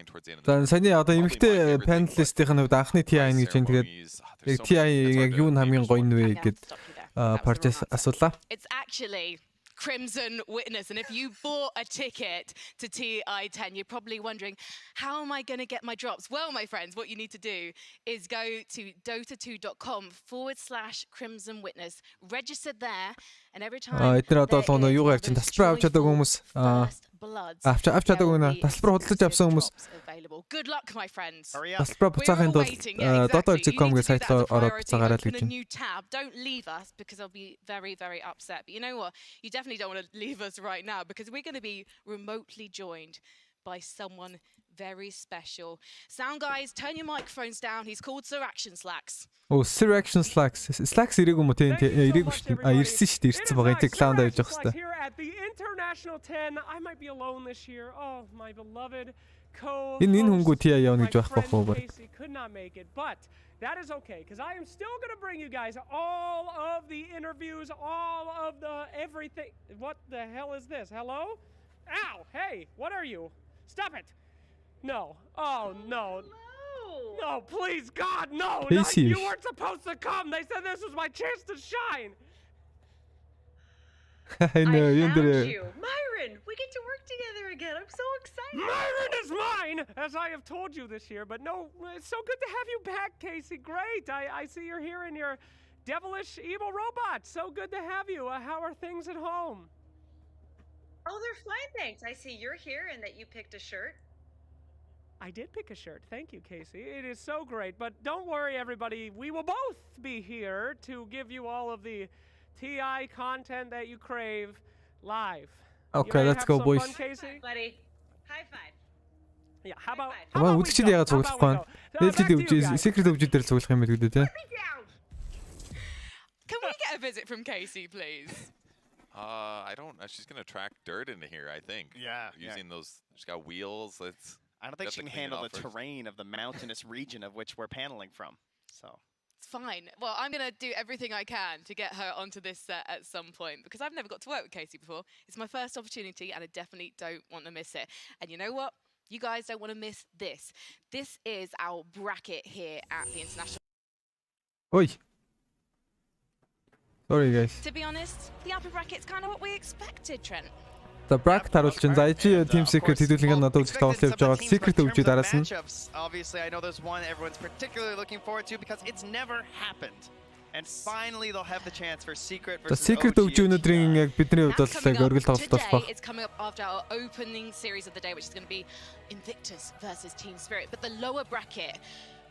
towards the end of the tournament. Саяны одоо эмэгтэй панелистийн хувьд анхны TI гэж байна. Тэгээд TI яг юу нь хамгийн гоё нвэ гэд purchase асуулаа. It's actually Crimson Witness, and if you bought a ticket to TI10, you're probably wondering, how am I going to get my drops? Well, my friends, what you need to do is go to dota2.com/Crimson Witness, register there, and every time эдгээр одоо болгоно юу ярьж чинь тасалбар авч чадаагүй хүмүүс авч чадаагүй нэ тасалбар худалдаж авсан хүмүүс good luck, my friends. тасалбар буцаахын тулд dota2.com-гийн сайтлаа ороод буцаагараа л гэж new tab. Don't leave us because I'll be very, very upset. But you know what? You definitely don't want to leave us right now because we're going to be remotely joined by someone very special. Sound guys, turn your microphones down. He's called Sir Action Slacks. Oh, Sir Action Slacks. Slacks ирээгүй юм уу те? Ирээгүй шүү дээ. Ирсэн шүү дээ. Ирсэн байгаа. Энд клаунд авч явах хэрэгтэй. Here at the International 10, I might be alone this year. Oh, my beloved энэ хүнгүү TI явна гэж байхгүй хөө баг. Could not make it, but that is okay because I am still going to bring you guys all of the interviews, all of the everything. What the hell is this? Hello? Ow! Hey, what are you? Stop it! No. Oh no. No, please, God, no! You weren't supposed to come. They said this was my chance to shine. I know, I found you. Myron, we get to work together again. I'm so excited. Myron is mine, as I have told you this year. But no, it's so good to have you back, Casey. Great. I see you're here in your devilish evil robot. So good to have you. How are things at home? Oh, they're fine, thanks. I see you're here and that you picked a shirt. I did pick a shirt. Thank you, Casey. It is so great. But don't worry, everybody. We will both be here to give you all of the TI content that you crave live. Okay, let's go, boys. Fun, Casey? Buddy, high five. Yeah, how about Үзэгчид яагаад цуглахгүй вэ? НЭЭЛТИЙН secret өвчид дээр цуглах юм байдаг дээ. Can we get a visit from Casey, please? I don't. She's gonna track dirt into here, I think. Yeah. Using those, she's got wheels. I don't think she can handle the terrain of the mountainous region of which we're paneling from. So. It's fine. Well, I'm going to do everything I can to get her onto this set at some point because I've never got to work with Casey before. It's my first opportunity and I definitely don't want to miss it. And you know what? You guys don't want to miss this. This is our bracket here at the International. Oi. Sorry, guys. To be honest, the upper bracket's kind of what we expected, Trent. The bracket харуулж байна. За ичи team secret хэдүүлгэн надад үзэх тоглолт явж байгаа. Secret өвчөө дараас нь. Obviously, I know there's one everyone's particularly looking forward to because it's never happened. And finally they'll have the chance for secret versus secret өвчөөнүүдийн яг бидний хувьд бол яг Orgil тоглолт болох баг. It's coming up after our opening series of the day, which is going to be Invictus versus TSpirit. But the lower bracket,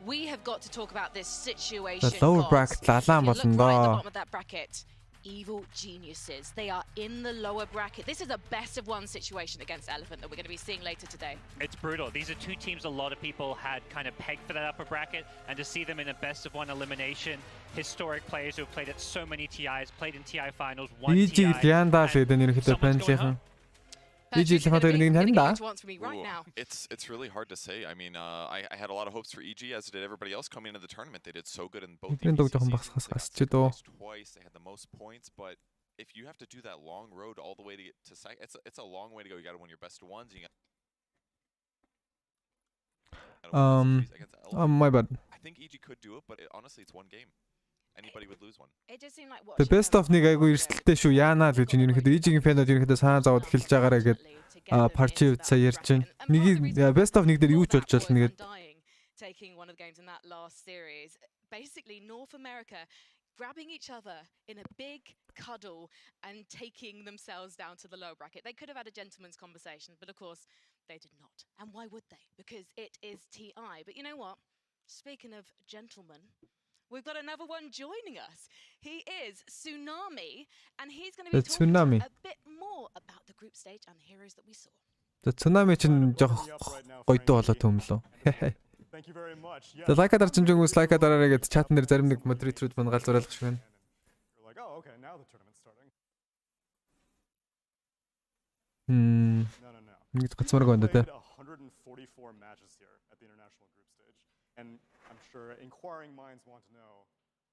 we have got to talk about this situation. The lower bracket лалаан болно доо. At the bottom of that bracket. Evil geniuses. They are in the lower bracket. This is a best of one situation against Elephant that we're going to be seeing later today. It's brutal. These are two teams a lot of people had kind of pegged for that upper bracket, and to see them in a best of one elimination, historic players who have played at so many TIs, played in TI finals, won TI. EG хамаатай нэг нь харин да. It's really hard to say. I mean, I had a lot of hopes for EG, as did everybody else coming into the tournament. They did so good in both. They twice. They had the most points, but if you have to do that long road all the way to get to site, it's a long way to go. You got to win your best ones. You My bad. I think EG could do it, but honestly, it's one game. Anybody would lose one. It just seemed like The best of нэг айгу эрсдэлтэй шүү. Яана л гэж ерөнхийдөө EG-ийн фэнүүд ерөнхийдөө санаа зовоод эхэлж байгаарэ гэд парчи сая ярьж байна. Нэг best of нэг дээр юу ч болж болно нэгэд. Taking one of the games in that last series, basically North America grabbing each other in a big cuddle and taking themselves down to the lower bracket. They could have had a gentleman's conversation, but of course they did not. And why would they? Because it is TI. But you know what? Speaking of gentlemen, we've got another one joining us. He is Tsunami, and he's going to be talking a bit more about the group stage and the heroes that we saw. The Tsunami чинь жоох гойдоо болоод төмлөө. Thank you very much. The like дарчин жингүүс like дараараа гэд чат нэр зарим нэг модераторууд мань галзууруулах шиг байна. You're like, "Oh, okay, now the tournament's starting." No. Нэг гацмарг байна тэ. 144 matches here at the international group stage. And I'm sure inquiring minds want to know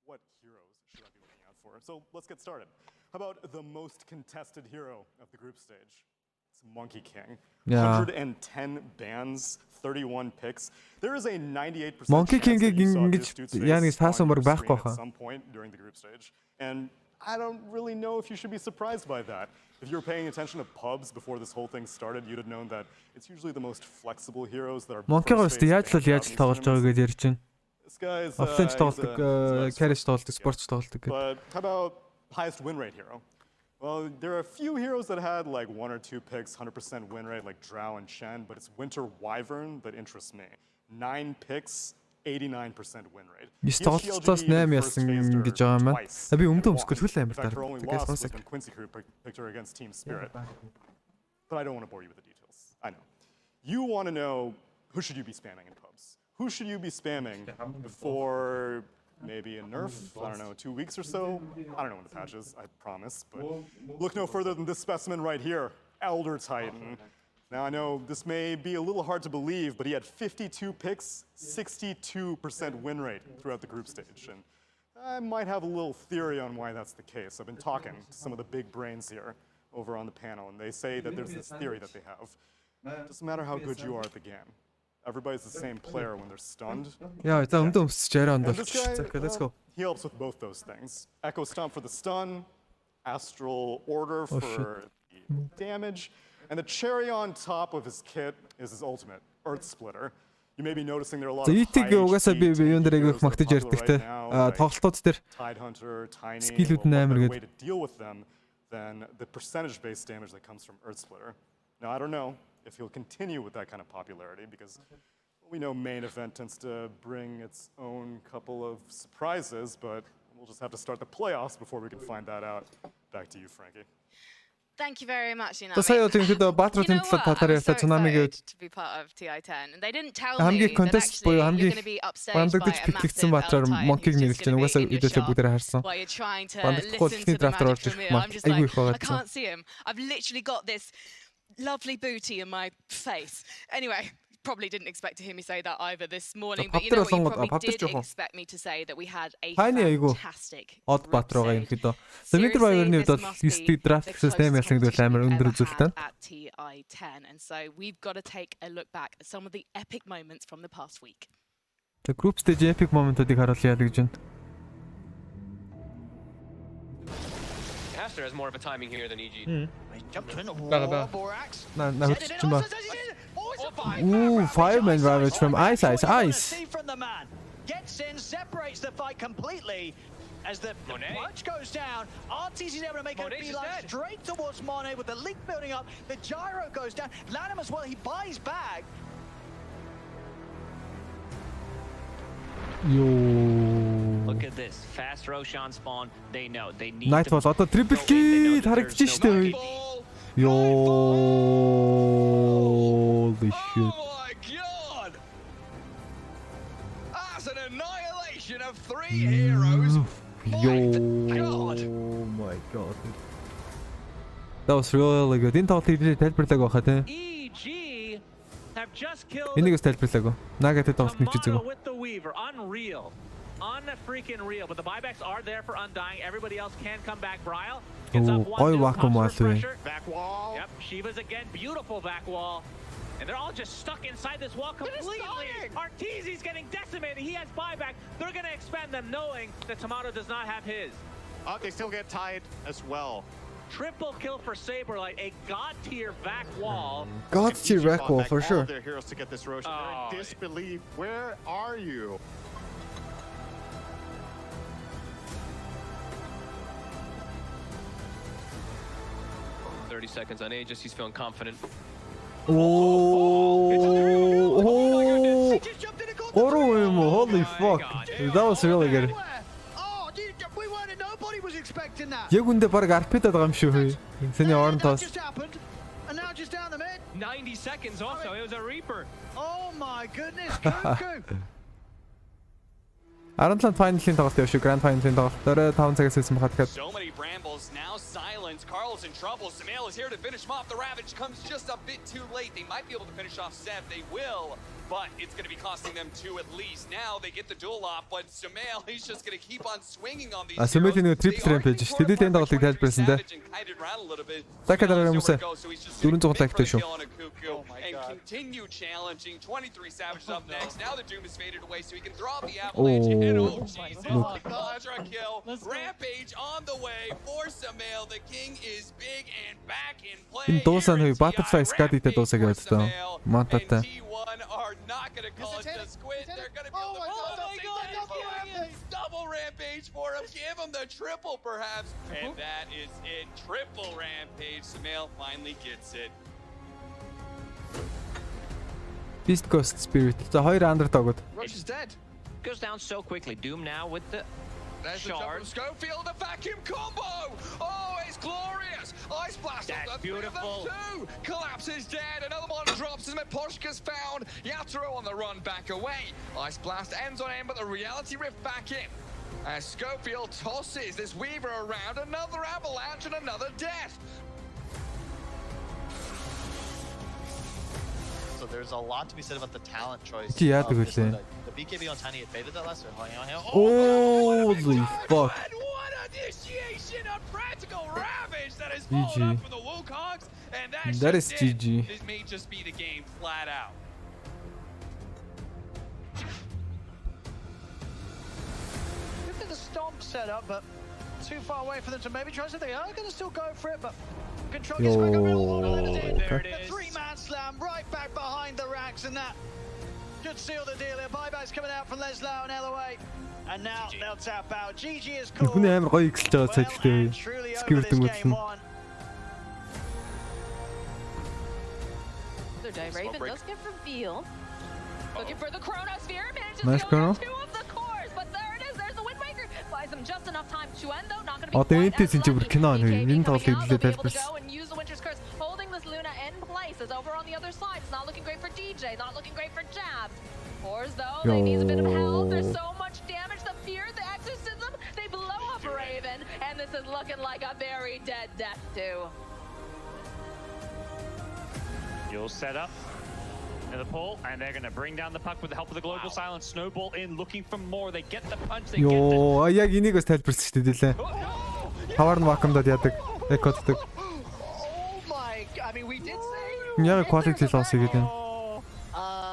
what heroes should I be looking out for. So let's get started. How about the most contested hero of the group stage? It's Monkey King. 110 bans, 31 picks. There is a 98% Monkey chance that you saw King this dude's face at some point during the group stage. And I don't really know if you should be surprised by that. If you were paying attention to pubs before this whole thing started, you'd have known that it's usually the most flexible heroes that are Monkey-гоос яаж тоглож байгаа гэж ярьж байна. This guy's Offense тоглодог, carry тоглодог, sports тоглодог. But how about highest win rate hero? Well, there are a few heroes that had like 1 or 2 picks, 100% win rate, like Drow and Shen, but it's Winter Wyvern that interests me. 9 picks, 89% win rate. Тоглолцоос 8 ясан гэж байгаа юм байна. Би өмнөд өмсгөл хөл амар tard. Guys, once again, Quincy Crew picked her against TSpirit. But I don't want to bore you with the details. I know. You want to know who should you be spamming in pubs? Who should you be spamming before maybe a nerf? I don't know, 2 weeks or so? I don't know when the patch is, I promise. But look no further than this specimen right here, Elder Titan. Now, I know this may be a little hard to believe, but he had 52 picks, 62% win rate throughout the group stage. And I might have a little theory on why that's the case. I've been talking to some of the big brains here over on the panel, and they say that there's this theory that they have. It doesn't matter how good you are at the game. Everybody's the same player when they're stunned. Yeah, it's and this guy, let's go. He helps with both those things. Echo Stomp for the stun, Astral Order for the damage, and the cherry on top of his kit is his ultimate, Earth Splitter. You may be noticing there are a lot of high HP players right now, Tidehunter, Tiny, a better way to deal with them than the percentage-based damage that comes from Earth Splitter. Now, I don't know if he'll continue with that kind of popularity, because we know main event tends to bring its own couple of surprises, but we'll just have to start the playoffs before we can find that out. Back to you, Frankie. Thank you very much, Tsunami. To be part of TI10, and they didn't tell me that actually you're going to be upstaged by a massive while you're trying to listen to the magic from here. I'm just like, I can't see him. I've literally got this lovely booty in my face. Anyway, probably didn't expect to hear me say that either this morning, but you know what, you probably did expect me to say that we had a fantastic group stage. Seriously, this must be the closest competition we've ever had at TI10, and so we've got to take a look back at some of the epic moments from the past week. The group stage epic moment-уудыг харуулъя гэж байна. Has more of a timing here than EG. Jumped in the wall, Borax. Ooh, fireman ravage from Ice. From the man. Gets in, separates the fight completely. As the punch goes down, RTC is able to make a beeline straight towards Monet with the link building up. The gyro goes down. Lanham as well, he buys back. Yo. Look at this. Fast Roshan spawn. They know. They need Night was auto triple kill. Харагдчих шүү дээ. Yo. Holy shit. Oh my god! That's an annihilation of 3 heroes. Yo. Oh my god. That was really good. Энэ тоглолтыг тайлбарлаг байхаа тийм. Энийг тайлбарлаг. Нагатай тоглолт нэг үзэг. Unreal. Unfreaking real. But the buybacks are there for Undying. Everybody else can come back. Bryle gets up one, pressure. Back wall. Yep, Shiva's again. Beautiful back wall. And they're all just stuck inside this wall completely. Arteezy's getting decimated. He has buyback. They're going to expand them knowing that Tomato does not have his. Oh, they still get tied as well. Triple kill for Saberlight, a god tier back wall. God tier back wall for sure. All their heroes to get this Roshan. They're in disbelief. Where are you? Seconds on Aegis, he's feeling confident. Holy fuck. That was really good. We weren't, nobody was expecting that. Яг үндэ баг арпитад байгаа юм шүү. Сэний орон тоос. And now just down the mid. 90 seconds also, it was a Reaper. Oh my goodness, Cuckoo. 17 final-ийн тоглолт явж шүү. Grand final-ийн тоглолт. Орой 5 цагаас хэлсэн бахад тэгэхээр. So many brambles now silence. Carl's in trouble. Sumail is here to finish him off. The Ravage comes just a bit too late. They might be able to finish off Sev. They will. But it's going to be costing them 2 at least. Now they get the duel off, but Sumail, he's just going to keep on swinging on these. Sumail нэг triple rampage шүү. Тэдэд энэ тоглолтыг тайлбарласан дээ. Така дараа юмсаа 400 лайктай шүү. And continue challenging. 23 Savages up next. Now the Doom is faded away, so he can throw out the avalanche. And oh Jesus, Contra kill. Rampage on the way for Sumail. The king is big and back in play. Энэ дуусан хөө Butterfly Scuddy-тэй дуусаа гэдэг тоо. Мантатай. Are not going to call it just quit. They're going to be able to pull something. Double rampage for him. Give him the triple, perhaps. And that is it. Triple rampage. Sumail finally gets it. Beast Ghost Spirit. За хоёр underdog-ууд. Rush is dead. Goes down so quickly. Doom now with the There's shard. the Schofield, the vacuum combo. Oh, it's glorious. Ice blast. That's beautiful. Two. Collapse is dead. Another one drops as Poshka's found. Yatoro on the run back away. Ice blast ends on end, but the reality rift back in. As Schofield tosses this Weaver around, another avalanche and another death. So there's a lot to be said about the talent choice. The BKB on Tiny had baited that last time. Holy fuck. What initiation of practical ravage that is followed up from the Wukongs, and that is GG. This may just be the game flat out. Look at the stomp setup, but too far away for them to maybe try something. They are going to still go for it, but control gets back up. There it is. The 3-man slam right back behind the racks, and that should seal the deal here. Buybacks coming out from Leslau and LOA. And now they'll tap out. GG is cool. Хүний амар гоё ихсэж байгаа цаашдээ. Skewed мөдлөн. So Raven does get revealed. Looking for the Chronosphere. Nice chrono. Two of the cores, but there it is. There's the Windmaker. Buys them just enough time to end though. Not going to be quite as lucky. Энэ тоглолтыг able to go and use the Winter's Curse, holding this Luna in place. Is over on the other side. It's not looking great for DJ. Not looking great for Jabs. Cores though, they need a bit of help. There's so much damage. The fear, the exorcism. They blow up Raven, and this is looking like a very dead death too. You'll set up in the pull, and they're going to bring down the puck with the help of the global silence. Snowball in, looking for more. They get the punch. They get Йоо, яг энийг бас тайлбарсан шүү дээ. Хавар нь вакуумдад яадаг. Экоддаг. Oh my, I mean we did say. Яг quality loss гэдэг юм.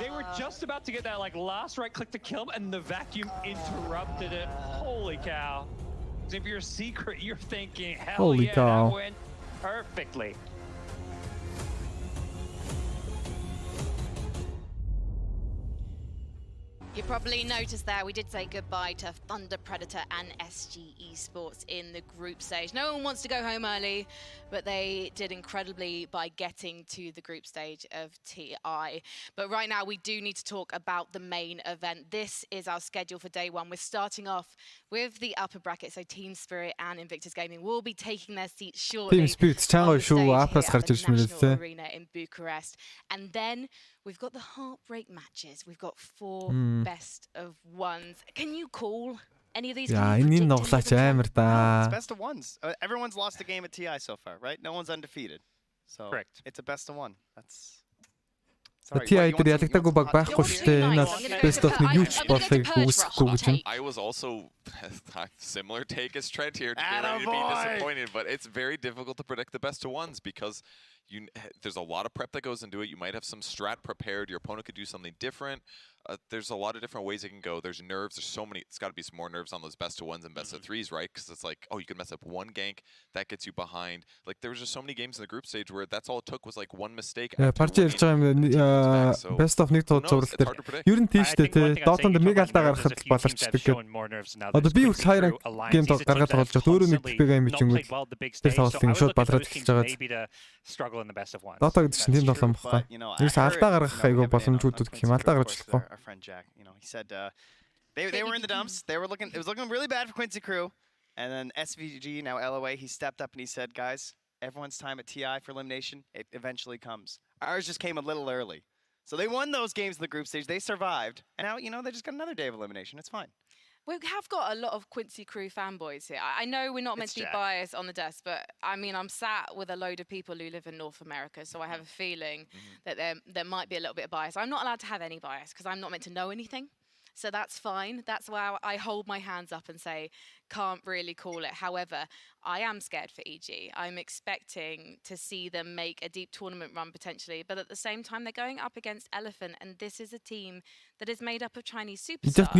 They were just about to get that like last right click to kill him, and the vacuum interrupted it. Holy cow. If you're a secret, you're thinking, hell Holy yeah, cow. that went perfectly. You probably noticed there we did say goodbye to Thunder Predator and SG Esports in the group stage. No one wants to go home early, but they did incredibly by getting to the group stage of TI. But right now we do need to talk about the main event. This is our schedule for day one. We're starting off with the upper bracket, so TSpirit and Invictus Gaming will be taking their seats shortly. TSpirit чанга шүү апас гарч ирж мэлээ. Arena in Bucharest. And then we've got the heartbreak matches. We've got 4 best of ones. Can you call any of these. Yeah, энэ нуглаач амар да. It's best of ones. Everyone's lost a game at TI so far, right? No one's undefeated. So correct. It's a best of one. That's TI дээр ялагдаагүй баг байхгүй шүү дээ. Энэ бол best of нэг юу ч болохыг үүсэхгүй гэж байна. I was also similar take as Trent here to be disappointed, but it's very difficult to predict the best of ones because there's a lot of prep that goes into it. You might have some strat prepared. Your opponent could do something different. There's a lot of different ways it can go. There's nerves. There's so many. It's got to be some more nerves on those best of ones and best of threes, right? Because it's like, oh, you can mess up one gank, that gets you behind. Like there was just so many games in the group stage where that's all it took was like one mistake. Парчи ярьж байгаа юм best of нэг зурвал дээр. Ер нь тийштэй те. Дотонд нэг алдаа гаргахад боловчдаг гэдэг. Одоо би их хайр гейм гаргаад тоглож байгаа. Өөрөө нэг биг гейм бичингүүд. Тэр тоглолтын шууд балраад эхэлж байгаа. Дата гэдэг чинь тийм тоглоом баггүй. Ерөөс алдаа гаргах айгүй боломжуудууд гэх юм алдаа гаргаж болохгүй. Our friend Jack, he said they were in the dumps. It was looking really bad for Quincy Crew, and then SVG, now LOA, he stepped up and he said, guys, everyone's time at TI for elimination, it eventually comes. Ours just came a little early. So they won those games in the group stage, they survived, and now they just got another day of elimination. It's fine. We have got a lot of Quincy Crew fanboys here. I know we're not meant to be biased on the desk, but I mean, I'm sat with a load of people who live in North America, so I have a feeling that there might be a little bit of bias. I'm not allowed to have any bias because I'm not meant to know anything. So that's fine. That's why I hold my hands up and say, can't really call it. However, I am scared for EG. I'm expecting to see them make a deep tournament run potentially, but at the same time, they're going up against Elephant, and this is a team that is made up of Chinese superstars.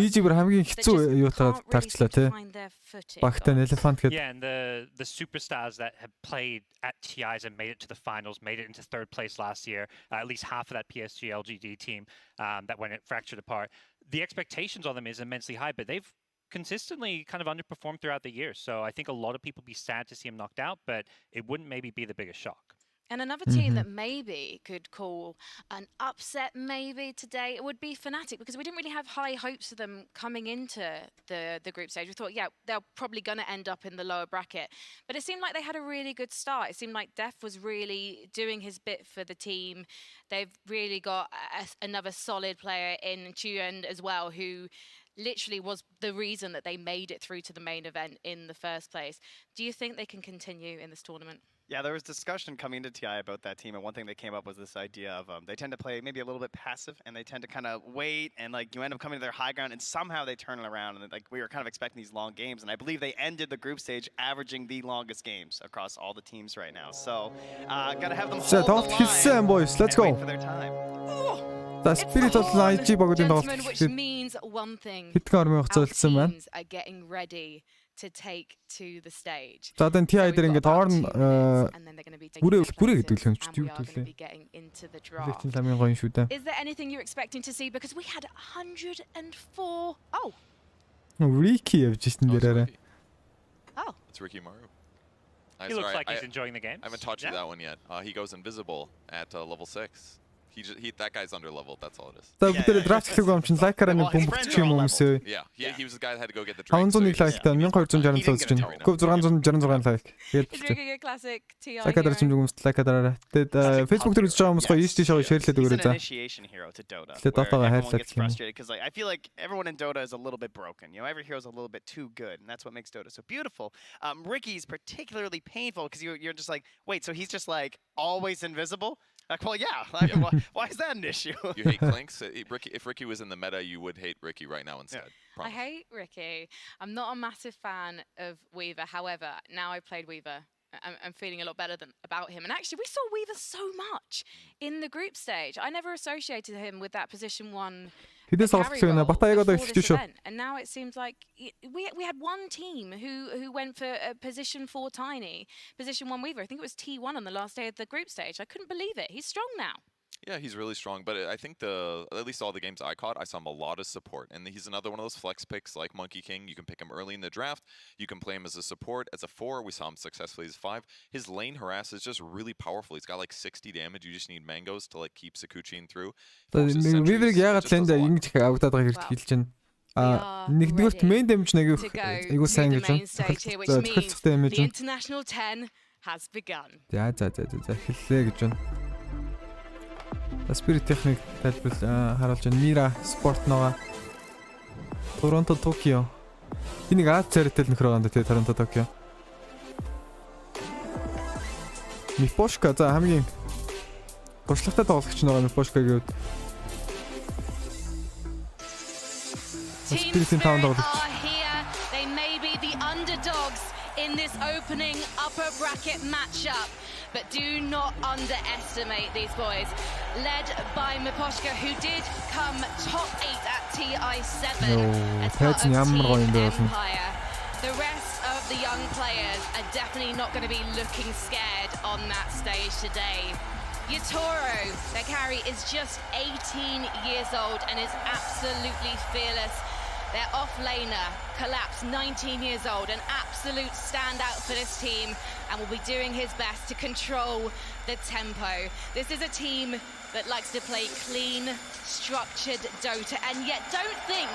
Yeah, and the superstars that have played at TIs and made it to the finals, made it into third place last year, at least half of that PSG LGD team that when it fractured apart. The expectations on them is immensely high, but they've consistently kind of underperformed throughout the year. So I think a lot of people be sad to see him knocked out, but it wouldn't maybe be the biggest shock. And another team that maybe could call an upset maybe today, it would be Fnatic, because we didn't really have high hopes for them coming into the group stage. We thought, yeah, they're probably going to end up in the lower bracket. But it seemed like they had a really good start. It seemed like Def was really doing his bit for the team. They've really got another solid player in Chuan as well, who literally was the reason that they made it through to the main event in the first place. Do you think they can continue in this tournament? Yeah, there was discussion coming into TI about that team, and one thing they came up was this idea of they tend to play maybe a little bit passive, and they tend to kind of wait, and like you end up coming to their high ground, and somehow they turn it around, and like we were kind of expecting these long games, and I believe they ended the group stage averaging the longest games across all the teams right now. So, gotta have them hold the line boys. Let's go. Wait for their time. TSpirit бол IG багуудын тоглолт. Which means one thing. Our teams are getting ready to take to the stage. За одоо TI дээр ингээд орн бүрээ гэдэг юм чи юу төлөө. Лектийн ламын гоё шүү дээ. Is there anything you're expecting to see, because we had 104. Oh. Ricky явж ирсэн дээрээ. Oh. It's Ricky Maru. He looks like he's enjoying the game. I haven't taught you that one yet. He goes invisible at level 6. That guy's under leveled, that's all it is. За бүгд драфт хийх юм чинь лайкараа нэг бомбч юм өмсөө. Yeah, he was the guy that had to go get the drink. 501 лайктай 1266 үзэж байна. Гов 666 лайк. Тэгээд classic TI. Лайкадаар чимж хүмүүс лайкадаараа. Тэгээд Facebook дээр үзэж байгаа хүмүүс гоё ийш тийшээ шеэрлээд өгөөрэй за. Initiation hero to Dota. Тэгээд Dota-га хайрлаад gets frustrated because like I feel like everyone in Dota is a little bit broken. Every hero is a little bit too good, and that's what makes Dota so beautiful. Ricky's particularly painful because you're just like, wait, so he's just like always invisible? Like, well, yeah. Like, why is that an issue? You hate Clinks? If Ricky was in the meta, you would hate Ricky right now instead. I hate Ricky. I'm not a massive fan of Weaver. However, now I've played Weaver, I'm feeling a lot better about him. And actually, we saw Weaver so much in the group stage. I never associated him with that position 1. And now it seems like we had one team who went for position 4 Tiny, position 1 Weaver. I think it was T1 on the last day of the group stage. I couldn't believe it. He's strong now. Yeah, he's really strong, but I think at least all the games I caught, I saw him a lot of support, and he's another one of those flex picks like Monkey King. You can pick him early in the draft. You can play him as a support, as a 4. We saw him successfully as 5. His lane harass is just really powerful. He's got like 60 damage. You just need mangoes to like keep Sakuchiing through. Weaver-ыг яагаад лэндэ ингэж авагдаад байгааг хэлж байна. Нэгдүгээрт main damage нэг айгуу сайн гэж байна. The international 10 has begun. За хэллээ гэж байна. TSpirit техник тайлбар харуулж байна. Mira спорт ногоо. Торонто, Токио. Энийг Аз царайтай л нөхөр байгаа тэгээ Торонто Токио. Мипошка за хамгийн туршлагатай тоглогч байгаа Мипошка гэвэл Team Spirit are here. They may be the underdogs in this opening upper bracket matchup, but do not underestimate these boys. Led by Miposhka, who did come top 8 at TI7 as part of Team Empire. The rest of the young players are definitely not going to be looking scared on that stage today. Yatoro, their carry, is just 18 years old and is absolutely fearless. Their off-laner, Collapse, 19 years old, an absolute standout for this team, and will be doing his best to control the tempo. This is a team that likes to play clean, structured Dota, and yet don't think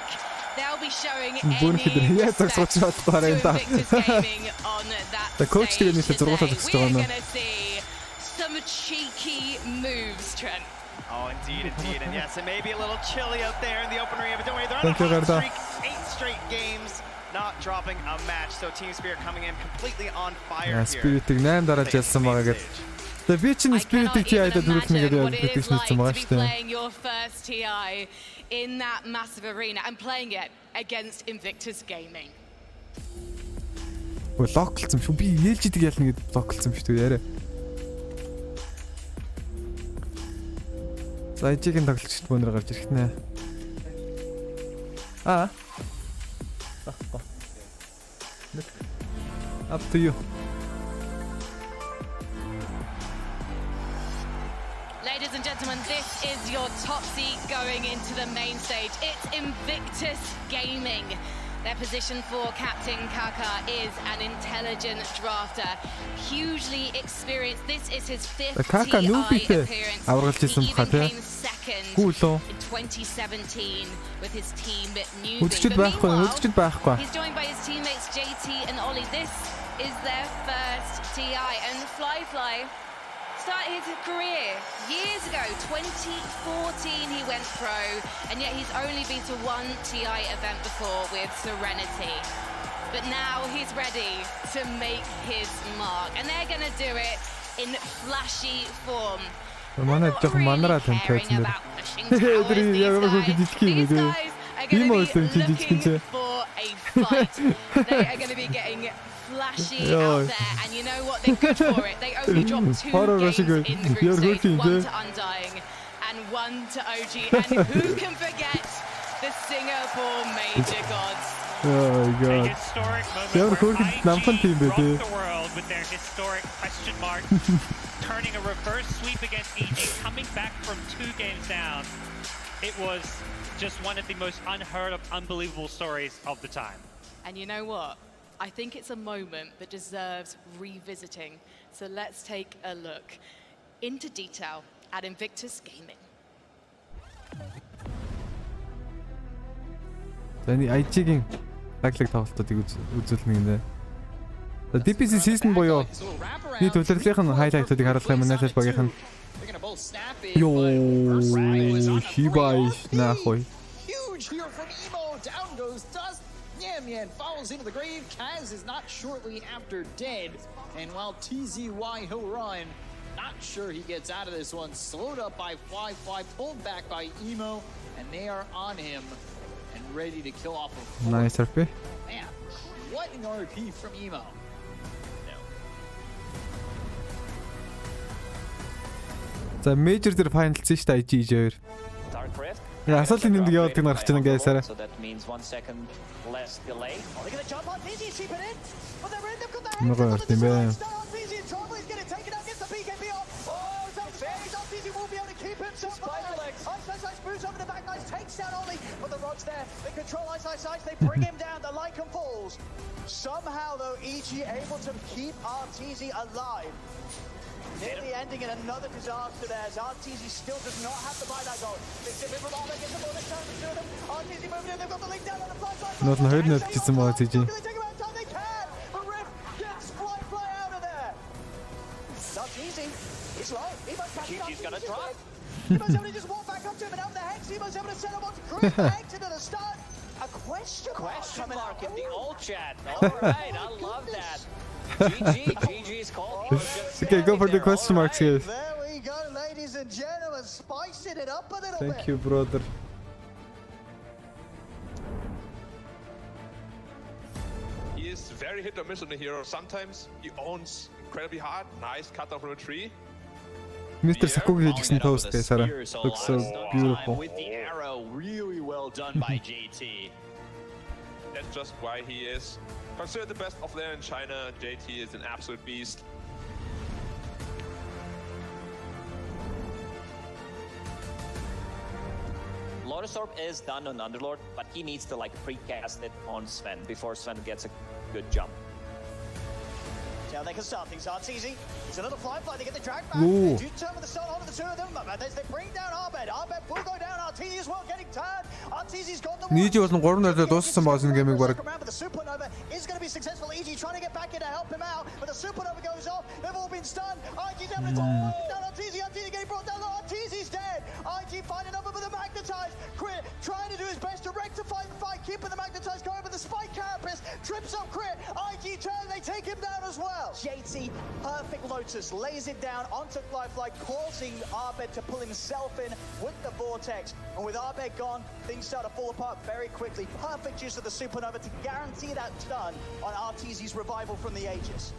they'll be showing any respect to Invictus Gaming on that stage today. We're going to see some cheeky moves, Trent. Oh, indeed. And yes, it may be a little chilly out there in the open arena, but don't worry, they're on a hot streak. 8 straight games, not dropping a match. So Team Spirit coming in completely on fire here. Spirit-ийг 8 дараач ялсан байгаа гэдэг. Тэгээ би чинь Spirit-ийг TI-даа дөрөвнө гэдэг prediction хийсэн байгаа шүү дээ. Playing your first TI in that massive arena and playing it against Invictus Gaming. Локлцсан шүү. Би ээлжидэг ялна гэдэг локлцсан шүү дээ яриа. За ижигийн тоглогчд мөнөр гарч ирэх нэ. Up to you. Ladies and gentlemen, this is your top seed going into the main stage. It's Invictus Gaming. Their position for Captain Kaka is an intelligent drafter, hugely experienced. This is his 5th TI appearance. He even came second in 2017 with his team Newsy. But meanwhile, he's joined by his teammates JT and Ollie. This is their first TI, and Fly started his career years ago. 2014 he went pro, and yet he's only been to one TI event before with Serenity. But now he's ready to make his mark, and they're gonna do it in flashy form. Манай жоохон манараа тэмцээсэн дээр. These guys are going to be looking for a fight. They are going to be getting flashy out there, and you know what? They're good for it. They only dropped 2 games in the group stage, 1 to Undying and 1 to OG. And who can forget the Singapore Major Gods? Oh my God! A historic moment where IG rocked the world with their historic question mark, turning a reverse sweep against EG, coming back from 2 games down. It was just one of the most unheard of, unbelievable stories of the time. And you know what? I think it's a moment that deserves revisiting. So let's take a look into detail at Invictus Gaming. Тэний IG-гийн лаглаг тоглолтуудыг үзүүлнэ гинэ. За DPC season буюу би төлөвлөлийнх нь хайлайтуудыг харуулах юм нэлээд багийнх нь. Ёо, хибайш нахой. Huge here from Emo. Down goes Dust. Yam falls into the grave. Kaz is not shortly after dead. And while TZY he'll run, not sure he gets out of this one. Slowed up by Fly, pulled back by Emo, and they are on him and ready to kill off of. Nice RP. Man, what an RP from Emo. За major дээр finalсан шүү дээ IG2. Я асуулын нэмдэг явуулдаг нь гарч байна гайсаараа. So that means 1 second less delay. They're going to jump on TZ, keep it in. But they're in, they've got the Много тийм бэ. He's going to take it out, gets the BKB off. Oh, so TZ will be able to keep himself alive. Ice moves over the back, Ice takes down Ollie. But the Rods there, they control Ice, they bring him down, the Lycan falls. Somehow though, EG able to keep RTZ alive. Nearly ending in another disaster there, as RTZ still does not have to buy that goal. They get the ball, they get the them. RTZ moving in, they've got the link down on the fly side. Нот нь 2 нөлтчихсэн байгаа TG. They can, but Rift gets Fly out of there. Not easy. He's low. Kiki's gonna drop. Emo's able to just walk back up to him and out the hex. Emo's able to set up onto Chris. Hex into the stun. A Question mark in the old chat. All right, I love that. GG's called. Okay, go for the question marks, guys. There we go, ladies and gentlemen, spicing it up a little bit. Thank you, brother. He is very hit or miss on the hero. Sometimes he owns incredibly hard. Nice cut down from a tree. Mr. Sakugi хийжсэн toast guys, Sarah. Looks so beautiful. With the arrow, really well done by JT. That's just why he is considered the best offlaner in China. JT is an absolute beast. Lotus Orb is done on Underlord, but he needs to like precast it on Sven before Sven gets a good jump. Now they can start things. Arteezy, it's a little fly. They get the drag back. Ooh. They do turn with the stone onto the two of them. As they bring down Arbed. Arbed will go down. Arteezy as well getting turned. Arteezy's got the Нийж болсон 3 найраа дууссан байгаа энэ геймийг бараг. But the Supernova is going to be successful. EG trying to get back in to help him out, but the Supernova goes off. They've all been stunned. IG's able to down Arteezy. Arteezy getting brought down. Arteezy's dead. IG finding over with the magnetize. Crit trying to do his best to rectify the fight, keeping the magnetize going, but the spike carapace trips up Crit. IG turn. They take him down as well. JT. Perfect Lotus lays it down onto Flyfly, causing Arbed to pull himself in with the Vortex. And with Arbed gone, things start to fall apart very quickly. Perfect use of the Supernova to guarantee that stun on Arteezy's revival from the Aegis.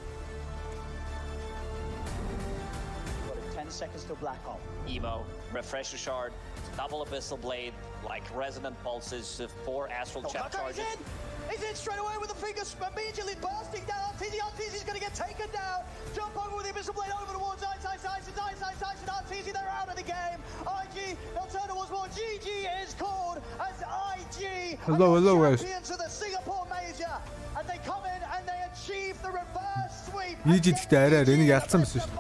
Got it, 10 seconds till Black Hole. Evo, Refresher Shard, double Abyssal Blade, like Resonant Pulses, 4 Astral Chat charges. He's in straight away with the fingers immediately bursting down. Arteezy's going to get taken down. Jump over with the Abyssal Blade over towards Ice. Arteezy, they're out of the game. IG, they'll turn towards more. GG is called as IG Hello, guys. champions of the Singapore Major. And they come in and they achieve the reverse sweep. Ийж идэлтэй арай энийг ялцсан байсан шүү.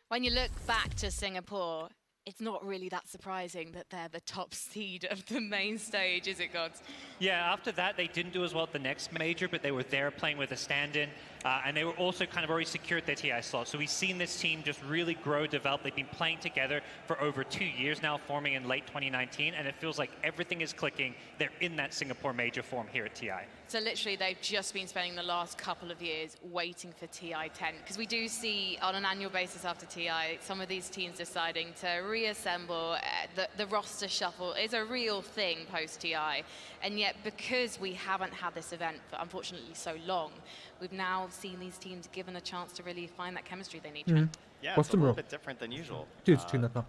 When you look back to Singapore, it's not really that surprising that they're the top seed of the main stage, is it, Gods? Yeah, after that, they didn't do as well at the next major, but they were there playing with a stand-in, and they were also kind of already secured their TI slot. So we've seen this team just really grow, develop. They've been playing together for over 2 years now, forming in late 2019, and it feels like everything is clicking. They're in that Singapore major form here at TI. So literally, they've just been spending the last couple of years waiting for TI 10, because we do see on an annual basis after TI, some of these teams deciding to reassemble. The roster shuffle is a real thing post-TI, and yet because we haven't had this event for unfortunately so long, we've now seen these teams given a chance to really find that chemistry they need. Yeah, it's a little bit different than usual.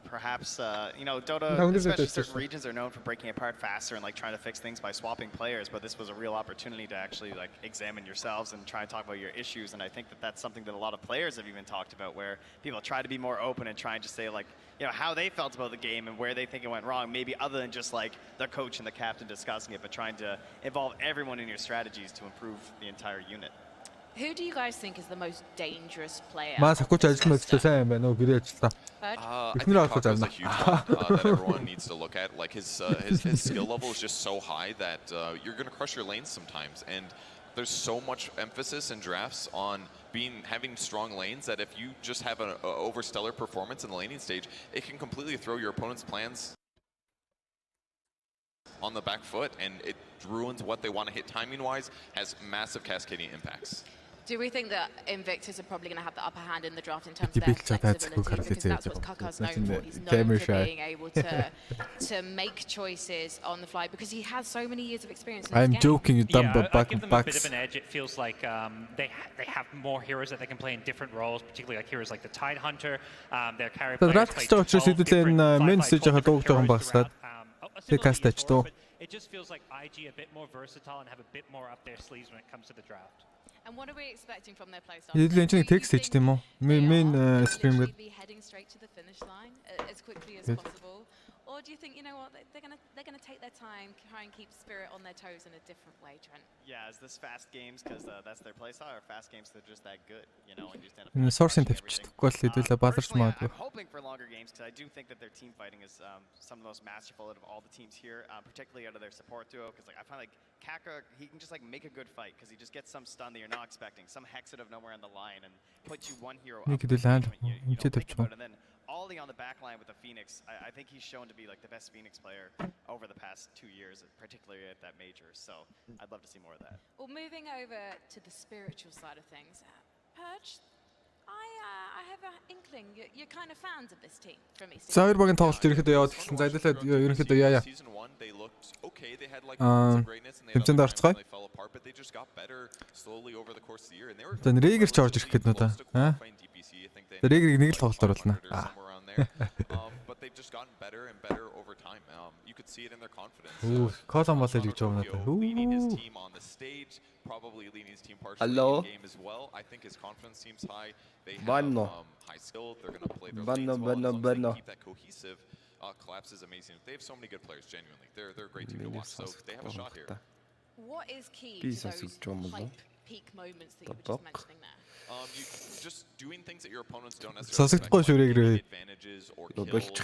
Perhaps, you know, Dota, especially certain regions, are known for breaking apart faster and like trying to fix things by swapping players, but this was a real opportunity to actually like examine yourselves and try and talk about your issues, and I think that that's something that a lot of players have even talked about, where people try to be more open and try and just say like, you know, how they felt about the game and where they think it went wrong, maybe other than just like the coach and the captain discussing it, but trying to involve everyone in your strategies to improve the entire unit. Who do you guys think is the most dangerous player? Маа сакууч ажиллах мэт сайн байна уу гэрээ ажиллаа. I think Kaka's a huge one that everyone needs to look at. Like his skill level is just so high that you're going to crush your lanes sometimes. And there's so much emphasis in drafts on having strong lanes that if you just have an overstellar performance in the laning stage, it can completely throw your opponent's plans on the back foot, and it ruins what they want to hit timing-wise, has massive cascading impacts. Do we think that Invictus are probably going to have the upper hand in the draft in terms of their flexibility? Because that's what Kaka's known for. He's known for being able to make choices on the fly because he has so many years of experience in this game. I'm joking, you dumb I back give them and a bit of an edge. It feels like they have more heroes that they can play in different roles, particularly like heroes like the Tide Hunter. Their carry players play 12 different It just feels like IG a bit more versatile and have a bit more up their sleeves when it comes to the draft. And what are we expecting from their playstyle? Эдгээр энэ текст хийж тийм үү? Main stream гэдэг. Be heading straight to the finish line as quickly as possible. Or do you think, you know what, they're gonna take their time, try and keep Spirit on their toes in a different way, Trent? Yeah, is this fast games because that's their playstyle, or fast games they're just that good, you know, and you stand up. Source-ын тавьчихдаггүй л хэдүүлээ бадарч магадгүй. I'm hoping for longer games because I do think that their team fighting is some of the most masterful out of all the teams here, particularly out of their support duo. Because like I find like Kaka, he can just like make a good fight because he just gets some stun that you're not expecting, some hex out of nowhere on the line, and put you one hero up. And then Ollie on the back line with the Phoenix, I think he's shown to be like the best Phoenix player over the past 2 years, particularly at that major. So I'd love to see more of that. Well, moving over to the spiritual side of things, Purge, I have an inkling you're kind of fans of this team from East. За хоёр багийн тоглолт ерөнхийдөө яваад эхэлсэн. За илээлээ ерөнхийдөө яа. Тэмцээнд орцгоё. За Регер ч орж ирэх гээд нөө та. Регерийг нэг л тоглолт оруулна. But they've just gotten better and better over time. You could see it in their confidence. Колон болоо гэж байгаа надад. Leading his team on the stage, probably leading his team partially in the game as well. I think his confidence seems high. They have high skill. They're going to play their lanes well. As long as they keep that cohesive, Collapse is amazing. They have so many good players, genuinely. They're a great team to watch, so they have a shot here. What is key to those hype peak moments that you were just mentioning there? You just doing things that your opponents don't necessarily expect, advantages or kills,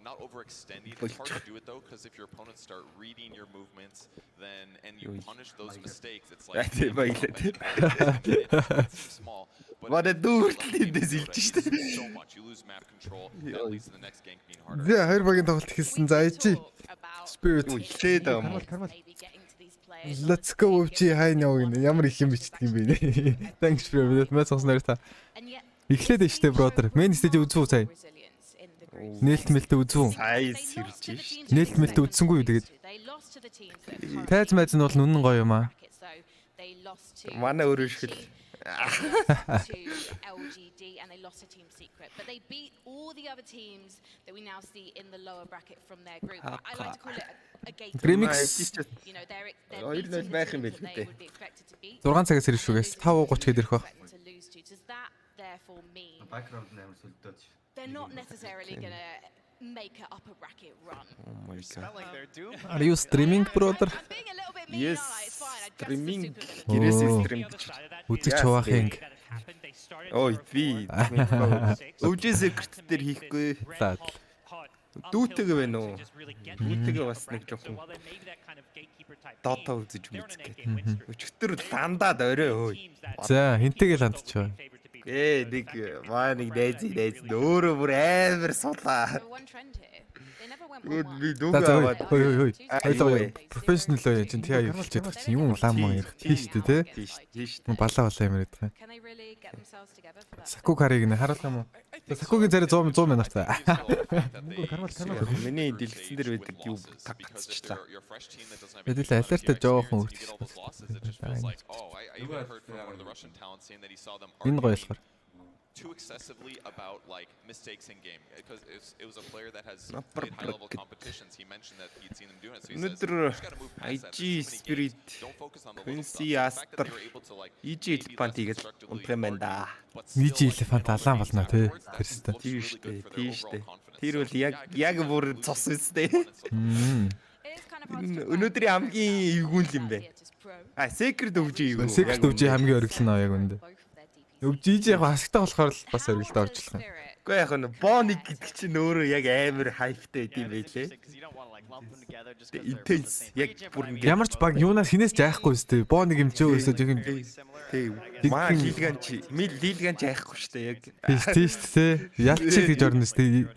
not overextending. It's hard to do it though, because if your opponents start reading your movements, then and you punish those mistakes, it's like it's small. But so much. You lose map control. That leads to the next gank being harder. За хоёр багийн тоглолт эхэлсэн. За ичи. Spirit. Let's go чи хай нөө гэнэ. Ямар их юм бичдэг юм бэ нэ. Thanks for that. Мэс сонсноор та. Эхлээд нь штэ brother. Main stage үзүү сая. Нээлт мэлтэ үзүү. Сая сэрж штэ. Нээлт мэлтэ үзсэнгүй юу тэгээд. Тайз майз нь бол нүнэн гоё юм аа. Манай өөрөө шил. To LGD and they lost to Team Secret, but they beat all the other teams that we now see in the lower bracket from their group. I like to call it a gate. Remix. You know, they're beating the teams that they would be expected to beat. 6 цагаас ирэх шүүгээс 5:30 хэд ирэх вэ? Does that therefore mean they're not necessarily going to make an upper bracket run? Oh my god. Are you streaming, brother? Yes. Streaming. Гэрээсээ стрим. Үзэгч хуваахын. Ой, би өвжээ секрет дээр хийхгүй. Дүүтэйг байна уу? Дүүтэйг бас нэг жоохон дота үзэж мэддэг. Өчтөр ландаад орой өөй. За, хинтэйгээ ландчихваа. Нэг нэг дайз өөрөө бүр амар сулаа. Би дүүгээ аваад хой профешнл юм чинь тиа хэлчихэд баг чинь юм лам маа ярих тийш дээ тий. Балаа юм яриад байгаа. Саку кариг нэ харуулах юм уу? Сакугийн царай 100 мянга таа. Миний дэлгэцэн дээр байдаг юу тагцчихлаа. Эдэл алерта жоохон үргэлж. Энэ гоё болохоор. Too excessively about like mistakes in game because it was a player that has played high level competitions. He mentioned that he'd seen them doing it. So he says, TSpirit, Quincy Aster, Elephant гэж унтгамэнда. Elephant алаан болно тий. Тэрстэй. Тийш дээ. Тэр бол яг бүр цус үстэй. Өнөөдрийн хамгийн эвгүүн юм бэ. Secret өвжээ юу? Secret өвжээ хамгийн оргил нөө яг үндэ. Өвжиж яг хасагтай болохоор л бас оргилд оржлох юм. Үгүй яг нь Боник гэдэг чинь өөрөө яг амар хайптай байд юм байлээ. Intense яг бүр ингэ ямар ч баг юунаас хинээс жаахгүй өстэй. Боник юмчөө өсөө жиг юм. Маа лилган жаахгүй штэ яг. Тийш тий. Ялчих гэж орно өстэй.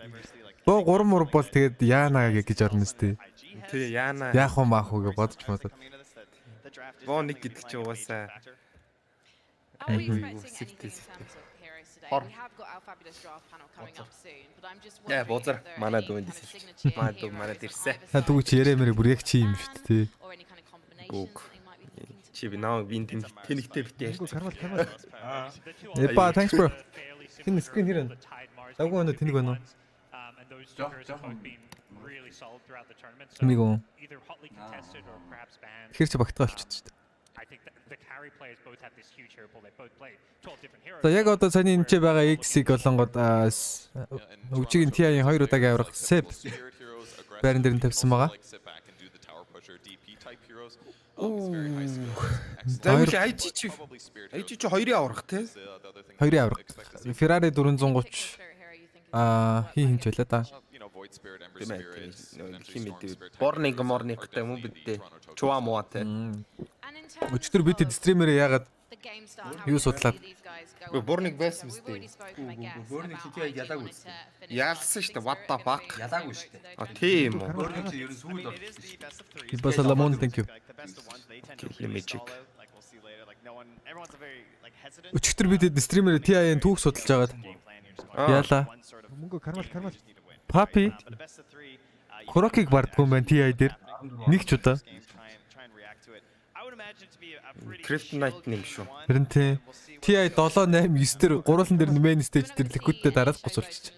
Боо 3 мөр бол тэгээд яана гэж орно өстэй. Тий яана. Яах вэ маах вэ гэж бодож бодоод. Боник гэдэг чинь уусаа. Are we expecting anything in terms of heroes today? We have got our fabulous draft panel coming up soon, but I'm just wondering if there are any kind of signature heroes Та дүү чи ярэмэр бүр яг чи юм шүү дээ. or any kind of combinations that they might be looking to. Чи бинаа вин тэнэгтэй битээ. Эпа thanks bro. Тэн скрин хэрэг. Дагуу өнө тэнэг байна уу? Нэг үү. Хэр чи багтаа болчихсон шүү дээ. За яг одоо саний энэ ч байгаа X-ийг олонгод өвжигийн TI-ийн 2 удаагийн аврах Seb байран дээр нь тавьсан байгаа. IG чи 2-ын аврах тий? 2-ын аврах. Ferrari 430 хин ч байлаа да. Борник морниктай юм уу бидээ. Чуа муутай. Өчтөр бид стримерээ яагаад Юу судлаад. Борник байсан мэт. Борник TI ялаагүй. Яалсан шүү дээ. What the fuck? Ялаагүй шүү дээ. А тийм үү. Борник ер нь сүүл болчихсон. Ибо Соломон thank you. Magic. Өчигдөр бид стримээр TI-ийн түүх судалж агаад. Яла. Мөнгө кармал. Папи. Корокиг бардгүй юм байна TI дээр. Нэг ч удаа. Kryptonite юм шүү. Харин тий. TI 7 8 9 дээр гурван дээр main stage дээр liquidтэй дараад гусуулчих.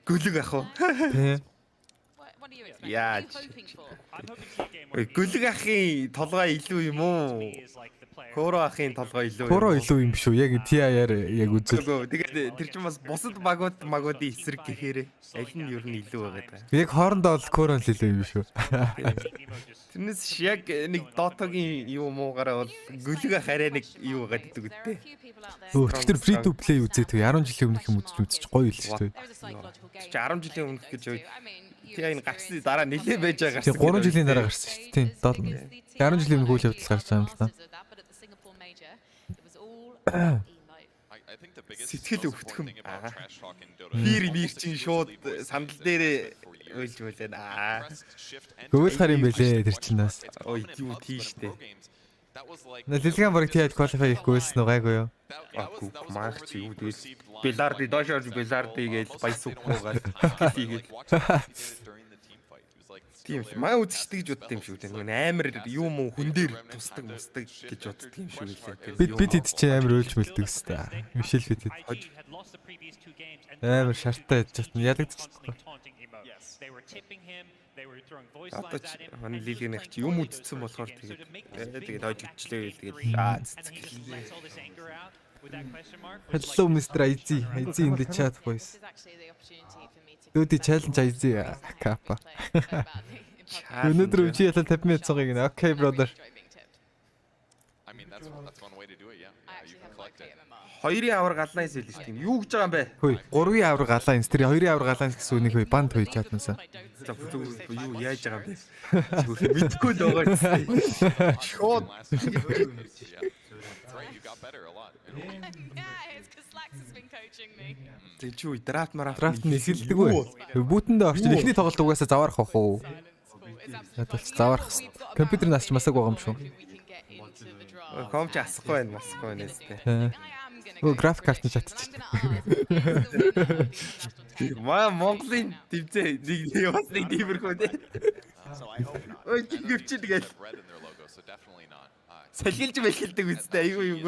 Гүлэг ах уу? Тий. Яаж? Гүлэг ахын толгой илүү юм уу? Коро ахын толгой илүү. Коро илүү юм шүү. Яг TI-аар яг үзэл. Тэгээд тэр чинь бас бусад магуудын эсрэг гэхээр аль нь ер нь илүү байгаа даа. Яг хоорондоо бол Коро л илүү юм шүү. Тэрнээс яг нэг Dota-гийн юу муугаараа бол гүлэг ах арай нэг юу байгаа гэдэг үгтэй. Өчигдөр free to play үзээ тэг 10 жилийн өмнөх юм үзэж гоё л шүү дээ. Чи 10 жилийн өмнөх гэж TI-ийн гарсны дараа нэлээд байж байгаа. Тэг 3 жилийн дараа гарсан шүү дээ. Тийм. 10 жилийн өмнөх үйл явдал гарч байгаа юм л да. Сэтгэл өвтгөн. Мир чинь шууд сандал дээр уйлж байлаа. Гүйл хар юм бэлээ тэр чинь бас. Ой юу тийштэй. Нэлгэн бараг TI qualify хийхгүйсэн үү гайгүй юу? Агүй мах чи юу дээс. Беларди доошоор Беларди гэж баясуугаа хийгээд. Тийм л маа үзчихдэг гэж боддог юм шүү дээ. Нөгөө амар юм уу хүн дээр тусдаг мусдаг гэж боддог юм шүү лээ. Бид хэд чи амар өөлж мэлдэг хэвээр. Мишэл бид хэд. Амар шартаа яж чад ялагдчихсан. Одоо ч манай лилийнх чи юм үдцсэн болохоор тэгээд хожигчлээ тэгээд цэцэг. Hello Mr. IZ in the chat boys. Do the challenge IZ Kappa. Өнөөдөр үчи ялал 50 минут цогыг нэ. Okay brother. I mean that's one way to do it, yeah. You can collect it. 2-ын авар галаан хэлсэн шүү дээ. Юу гэж байгаа юм бэ? Хөөе, 3-ын авар галаан, тэр 2-ын авар галаан гэсэн үнийг хөөе банд хөөж чаднасаа. Юу яаж байгаа юм бэ? Мэдгүй л байгаа юм. Шууд. You got better a lot. Yeah, it's because Slax has been coaching me. Тэг чи драфт нь эхэлдэг үү? Бүтэндээ орчин эхний тоглолт угаасаа заваарах ах уу? Ядалч заваарах. Компьютер нас ч масаг байгаа юм шүү. Комч асахгүй байна, масахгүй байна нэстэй. Оо график карт нь чатчих. Монголын төвцөө нэг бас нэг тиймэрхүү дээ. Ой гівчи тэгэл. Салхилж бэлхэлдэг үстэй айгүй юм.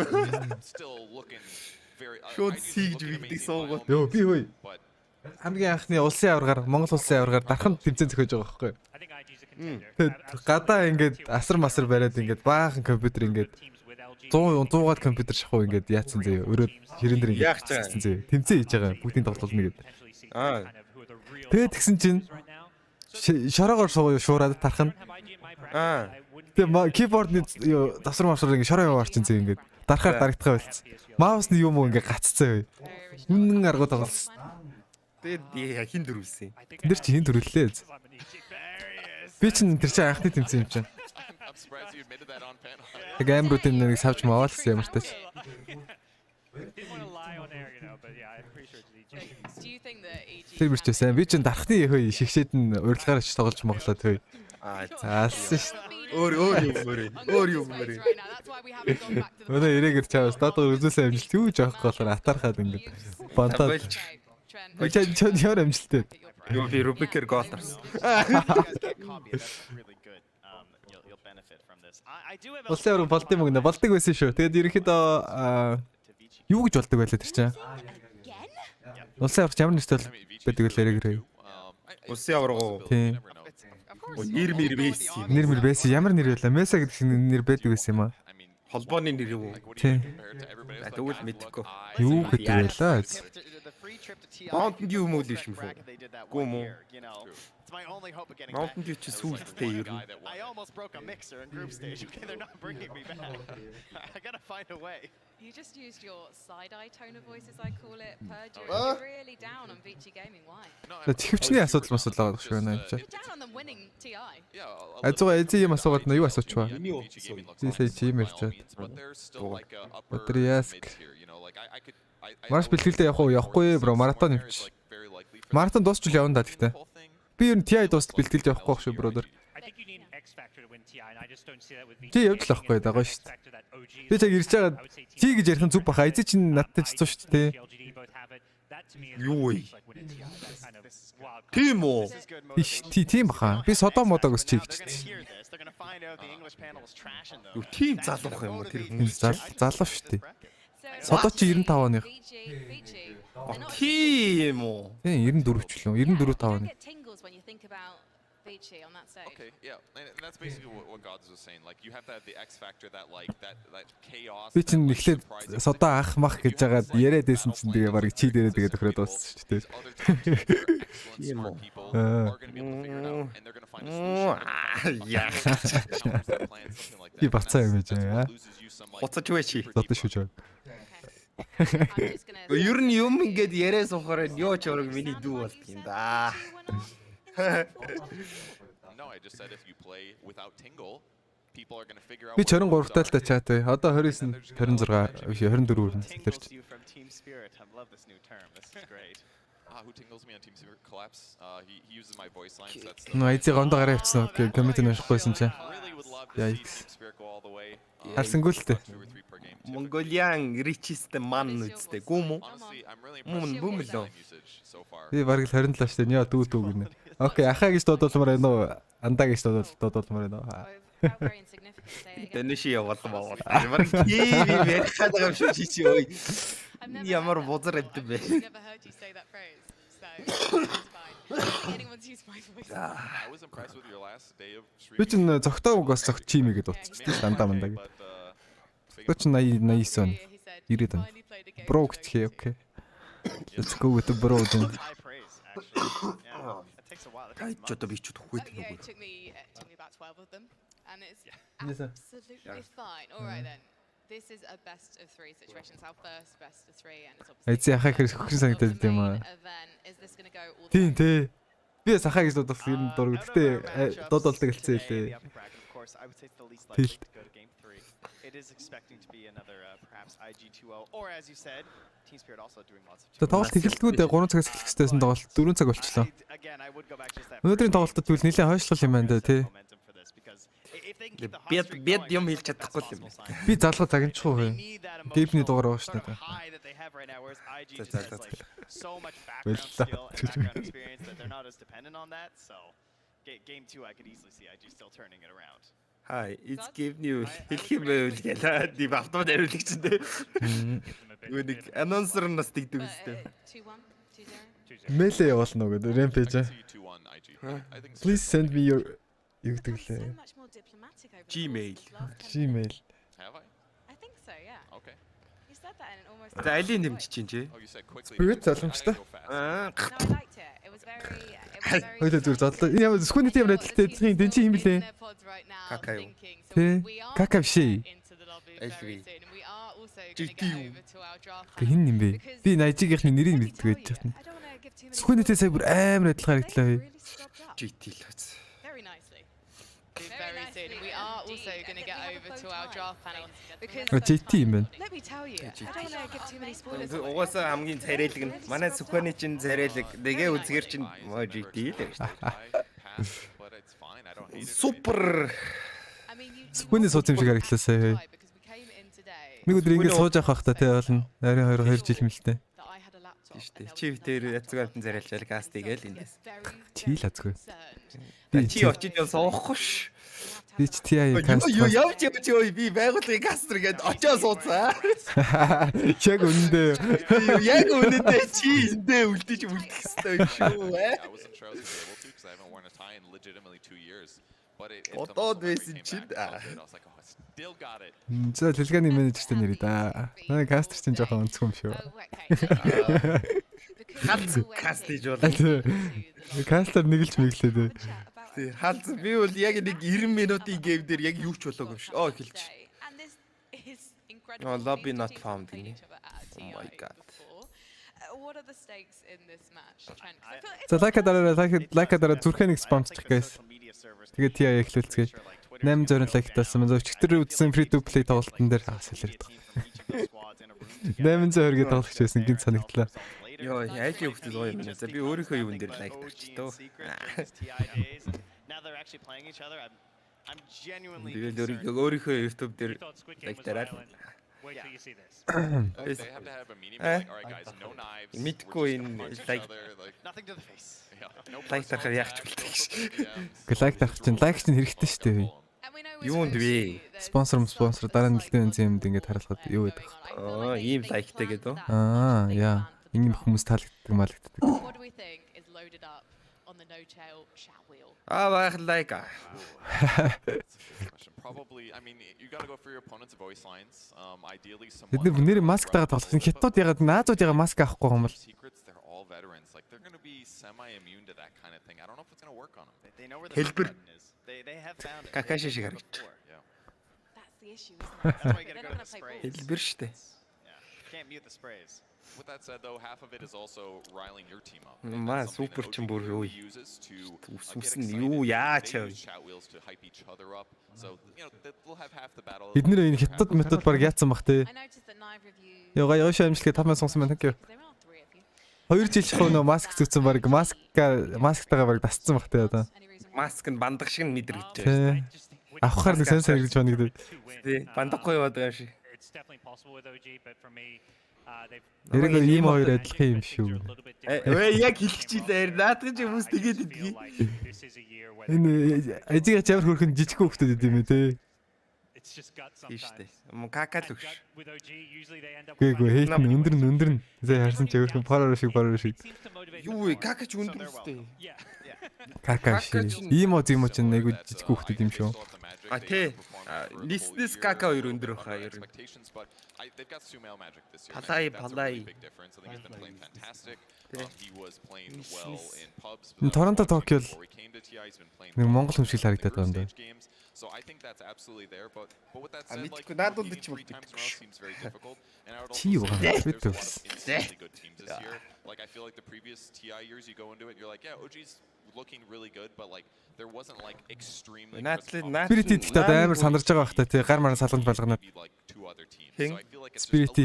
Шууд сийгж бигдэг суугаад. Йоо би хөөе. Хамгийн анхны улсын аваргаар, Монгол улсын аваргаар дархан тэмцээн зөхөж байгаа байхгүй юу? Тэгээд гадаа ингээд асар масар бариад ингээд баахан компьютер ингээд 100-аад компьютер шахуу ингээд яатсан зөө. Өрөөд хэрэн дээр ингээд яатсан зөө. Тэмцээн хийж байгаа бүгдийн тоглолт нэгэд. Тэгээд тэгсэн чинь шороогоор шуураад тархан. Тэгээд keyboard-ны завсар машраар ингээд шороо яваарчин зөө ингээд дарахаар дарагдгаа байлцсан. Маусны юм уу ингээд гаццсан. Үнэн аргуу тоглолсон. Тэгээд хин дөрвөлсөн. Тэр чи хин дөрвөллээ. Би чинь тэр чинь анхны тэмцээн юм чинь. Яг амруудын нэг савж маавалсан ямар тач. Тэр бэрчээсэн. Би чинь дарахны хөөе шигшээд нь урилгаарч тоглож моглоо төө. Аалсан ш. Өөр юм. Өнөө ирээгэр чаавс дадгаар үзүүлсэн амжилт юу жоох болохоор атархаад ингээд бантаад. Чад яар амжилттай. Юу би Рубикер гол тарсан. Улсын авраг болд юм уу нэ? Болдог байсан шүү. Тэгээд ерөнхийдөө юу гэж болдог байлаа тэр чинь? Улсын аврагч ямар нэртэй байдаг вэ яригрээ? Улсын авраг уу? Тийм. Нэр байсан. Нэр байсан. Ямар нэр байлаа? Меса гэдэг нэр байдаг байсан юм аа. Холбооны нэр юу? Тийм. Тэгвэл мэдэхгүй. Юу гэдэг байлаа? Mountain Dew мөөл биш юм шүү. Bracket they did that Гүм one үү? year, you know. It's my only hope of getting Mountain back. Dew ч сүулттэй ер нь. I almost broke a mixer in group stage. Okay, they're not bringing me back. I gotta find a way. You just used your side-eye tone of voice, as I call it, purge. You're really down on Invictus Gaming. Why? Тэхвчний асуудал масуулаа байгаа шүү байна энэ. You're down on them winning TI. Азууга эзэн юм асуугаад нөө юу асууч ба? Сэй чимэр чад. Патриаск. Марш бэлтгэлдээ явах уу? Явахгүй бро, маратон явчих. Маратон дуусчул явна да гэхдээ. Би ер нь TI дуустал бэлтгэлд явахгүй байх шүү бродер. Чи явж л ахгүй даа шүү дээ. Би чаг ирж байгаа чи гэж ярих нь зүг баха. Эзэн чинь надтай ч 100 шүү дээ. Юу вэ? Тийм үү? Тийм баха. Би содоо модоог өсч гэж. Юу тийм залуух юм уу тэр хүн? Залуу шүү дээ. Содоо чи 95 оны. Тийм үү? Тийм 94 ч лөө. 94 5 оны. Okay, yeah, and that's basically what Gods was saying. Like you have to have the X factor, that chaos. Би чинь эхлээд содоо ах мах гэж яагаад яриад байсан чинь тэгээ барыг чи дээрээ тэгээ тохироод дууссан шүү дээ. Тийм үү? Яа. Би бацаа юм гэж яа. Хоцож вэ чи? Содоо шүүж байгаа. Ер нь юм ингээд яриа суухаар ёо ч орог миний дүү болт юм да. No, I just said if you play without tingle, people are going to figure out. Би 23 тал та чат бай. Одоо 29 26 биш 24 хүрнэ. From TSpirit. I love this new term. This is great. Who tingles me on TSpirit collapse? He uses my voice line, so that's. Ну айзыг ондоо гараа явчихсан. Окей, коммент уншихгүйсэн чинь. Яйкс. Харсангүй л дээ. Mongolian richest man үстэй. Гүм үү? Мөн лөө. Би бараг л 27 штэ. Яа дүү дүү гинэ. Окей, ахаа гэж дуудуулмаар байна уу? Андаа гэж дуудуулмаар байна уу? Тэний ши явуулмаа. Ямар тийм юм яриад байгаа юм шүү чи чи ой. Ямар бузар эд бэ? Би чинь зогтоогоос зогт чимээ гэдэг утсан. Дандаа мандаа. Би чинь 89 он. 90 он. Бро гэх окей. Let's go with the bro then. Что-то би ч тохуйт нэг. Took me about 12 of them and it's absolutely fine. All right then. This is a best of 3 situation. It's our first best of 3 and it's obviously. Эцэг ахаа хэрэг хөрсөн санагдаад юм аа. Is this going to go all the Тийм тий. Би сахаа гэж дуудах юм дург. Гэтэ дуудуулдаг хэлцээ лээ. Тэгэл. It is expecting to be another perhaps IG2O or as you said TSpirit also doing lots of. Тоглолт эхэлдэггүй 3 цагаас эхлэх гэжтэйсэн тоглолт 4 цаг болчихлоо. Өнөөдрийн тоглолтод тэгвэл нэлээд хойшлол юм байна да тий. Би юм хэлж чадахгүй юм. Би залгуу загинчихгүй хөө. Геймний дугаар байгаа шүү дээ. So much background skill and background experience that they're not as dependent on that. So game 2 I could easily see IG still turning it around. Hi, it's game new. Хэлэх юм байвал гэлээ. Ди автомат хариулах чинь дээ. Үнийг анонсер нас тэгдэг үстэй. 2-1 2-0. Мэлээ явуулна уу гэдэг Rampage. Please send me your юу гэдэг лээ. Gmail. Have I? I think so, yeah. Okay. You said that in almost. За айлын дэмжиж чинь чи. Spirit залгамжтай. No, I liked it. It was very Хоёул зүр задлаа. Энэ ямар скүнэт юм байдалтай тийм дэн чи юм блэ? Кака юу? Тэ. Кака биш. Эльви. Хин юм бэ? Би Найжигийнхны нэрийг мэддэг байж байна. Скүнэтээ сая бүр амар адилхан харагдлаа. GT л үз. very nicely. Very soon. We are also going to get over to our draft panel because GT юм байна. let me tell you, I don't want to give too many spoilers. Угаасаа хамгийн царайлаг нь манай Сүхбааны чинь царайлаг. Нэгэ үзгэр чинь GT л гэж. Супер. Сүхбааны сууц юм шиг харагдлаа сая. Нэг өдөр ингэ сууж авах та тий болно. Нарийн 2 жил мэлтэй. Штэ. Чи тэр язгууртан царайлал кастиг гээл эндээс. Чи л азгүй. Чи очиж ял суухгүй ш. Би ч TI каст. Юу явж би байгууллагын кастер гээд очоо суудсан. Яг үнэндээ. Яг үнэндээ чи эндээ үлдэж үлдэх хэрэгтэй шүү. Одоод байсан чинь. За дэлгэний менежертэй нэрээ да. Манай кастер чинь жоохон онцгой юм шүү. Халз каст хийж болно. Кастер нэгэлж мэглээд. Тий, халз би бол яг нэг 90 минутын гейм дээр яг юу ч болоогүй юм шиг. Эхэлж. Lobby not found гинэ. Oh my god. What are the stakes in this match? За лайкадаараа зүрхэнийг спамчих guys. Тэгээд TI эхлүүлцгээе. 800 лайктаасан мөн зөвчгтөр үзсэн free to play тоглолтын дээр хасалраад байна. 800 гээд тоглож байсан гинт санагдлаа. Йоо, яаж явахд гоё юм бэ? За би өөрийнхөө юун дээр лайк тарч тоо. Тэгээд өөрийнхөө YouTube дээр лайк тараад. Wait till you see this. They have to have a meaning. Like, all right, guys, no knives. Мэдгүй энэ лайк nothing to the face. Лайк тарахаар яах ч болтой гэж. Лайк тарах чинь хэрэгтэй шүү дээ. Юунд вэ? Спонсор дараа нь нэлээд үнэн юмд ингэж харалхад юу гэдэг. Ийм лайктай гэдэг үү? Яа. Ийм хүмүүс таалагддаг маалагддаг. What do we think is loaded up on the no-tail chat wheel? Баах лайк. Probably, I mean, you got to go for your opponent's voice lines. Ideally someone. Бид нэр маск тагаад тоглосон. Хятад ягаад наазууд ягаад маск авахгүй юм бол. They're all veterans. Like they're going to be semi-immune to that kind of thing. I don't know if it's going to work on them. They know where the Helper. They have found it. Какаши шиг харагч. That's the issue, isn't it? That's why you got to go to the sprays. Хэлбэр штэ. Can't mute the sprays. With that said, though, half of it is also riling your team up. Маа супер ч юм бүр юу. Усүсэн юу яач вэ? Бид нэр энэ хятад метод баг яатсан бах те. Яга яошаа амжилтгээ 5 сонсон байна тhank you. 2 жил шахав нөө маск зүтсэн баг масктайгаа баг дасцсан бах те одоо. Маск нь бандах шиг мэдрэгдэж байна. Авахаар нэг сэн хэрэгж байна гэдэг. Тий, бандахгүй яваад байгаа шиг. It's definitely possible with OG, but for me, Эрэг ийм хоёр адилхан юм шүү. Яг хэлчих чилээ. Наадах ч хүмүүс тэгээд идэгий. Энэ ажиг чамар хөрхөн жижиг хөвгтөд идэв юм те. Тийштэй. Какал өгш. Гээгүй хейт өндөр. Зэ харсан ч хөрхөн параар шиг. Юу вэ? Какач өндөр үстэй. Какаш. Ийм оз юм чинь айгу жижиг хөвгтөд юм шүү. Тий. Лиснес кака хоёр өндөр баха ер нь. They've got Sumail magic this year. Palai. Big difference. I think he's been playing fantastic. He was playing well in pubs. Торонто Токио нэг Монгол хүн шиг харагдаад байна даа. So I think that's absolutely there, but with that said, like надад ч three times in a row seems very difficult. And I would Чи юу also say гэдэг вэ? there's a lot of insanely good teams this year. Like I feel like the previous TI years, you go into it, you're like, yeah, OG's looking really good, but like there wasn't like extremely. Spirit идэлтэй амар сандарч байгаа бах та тий гар маран салганд болгоно. Spirit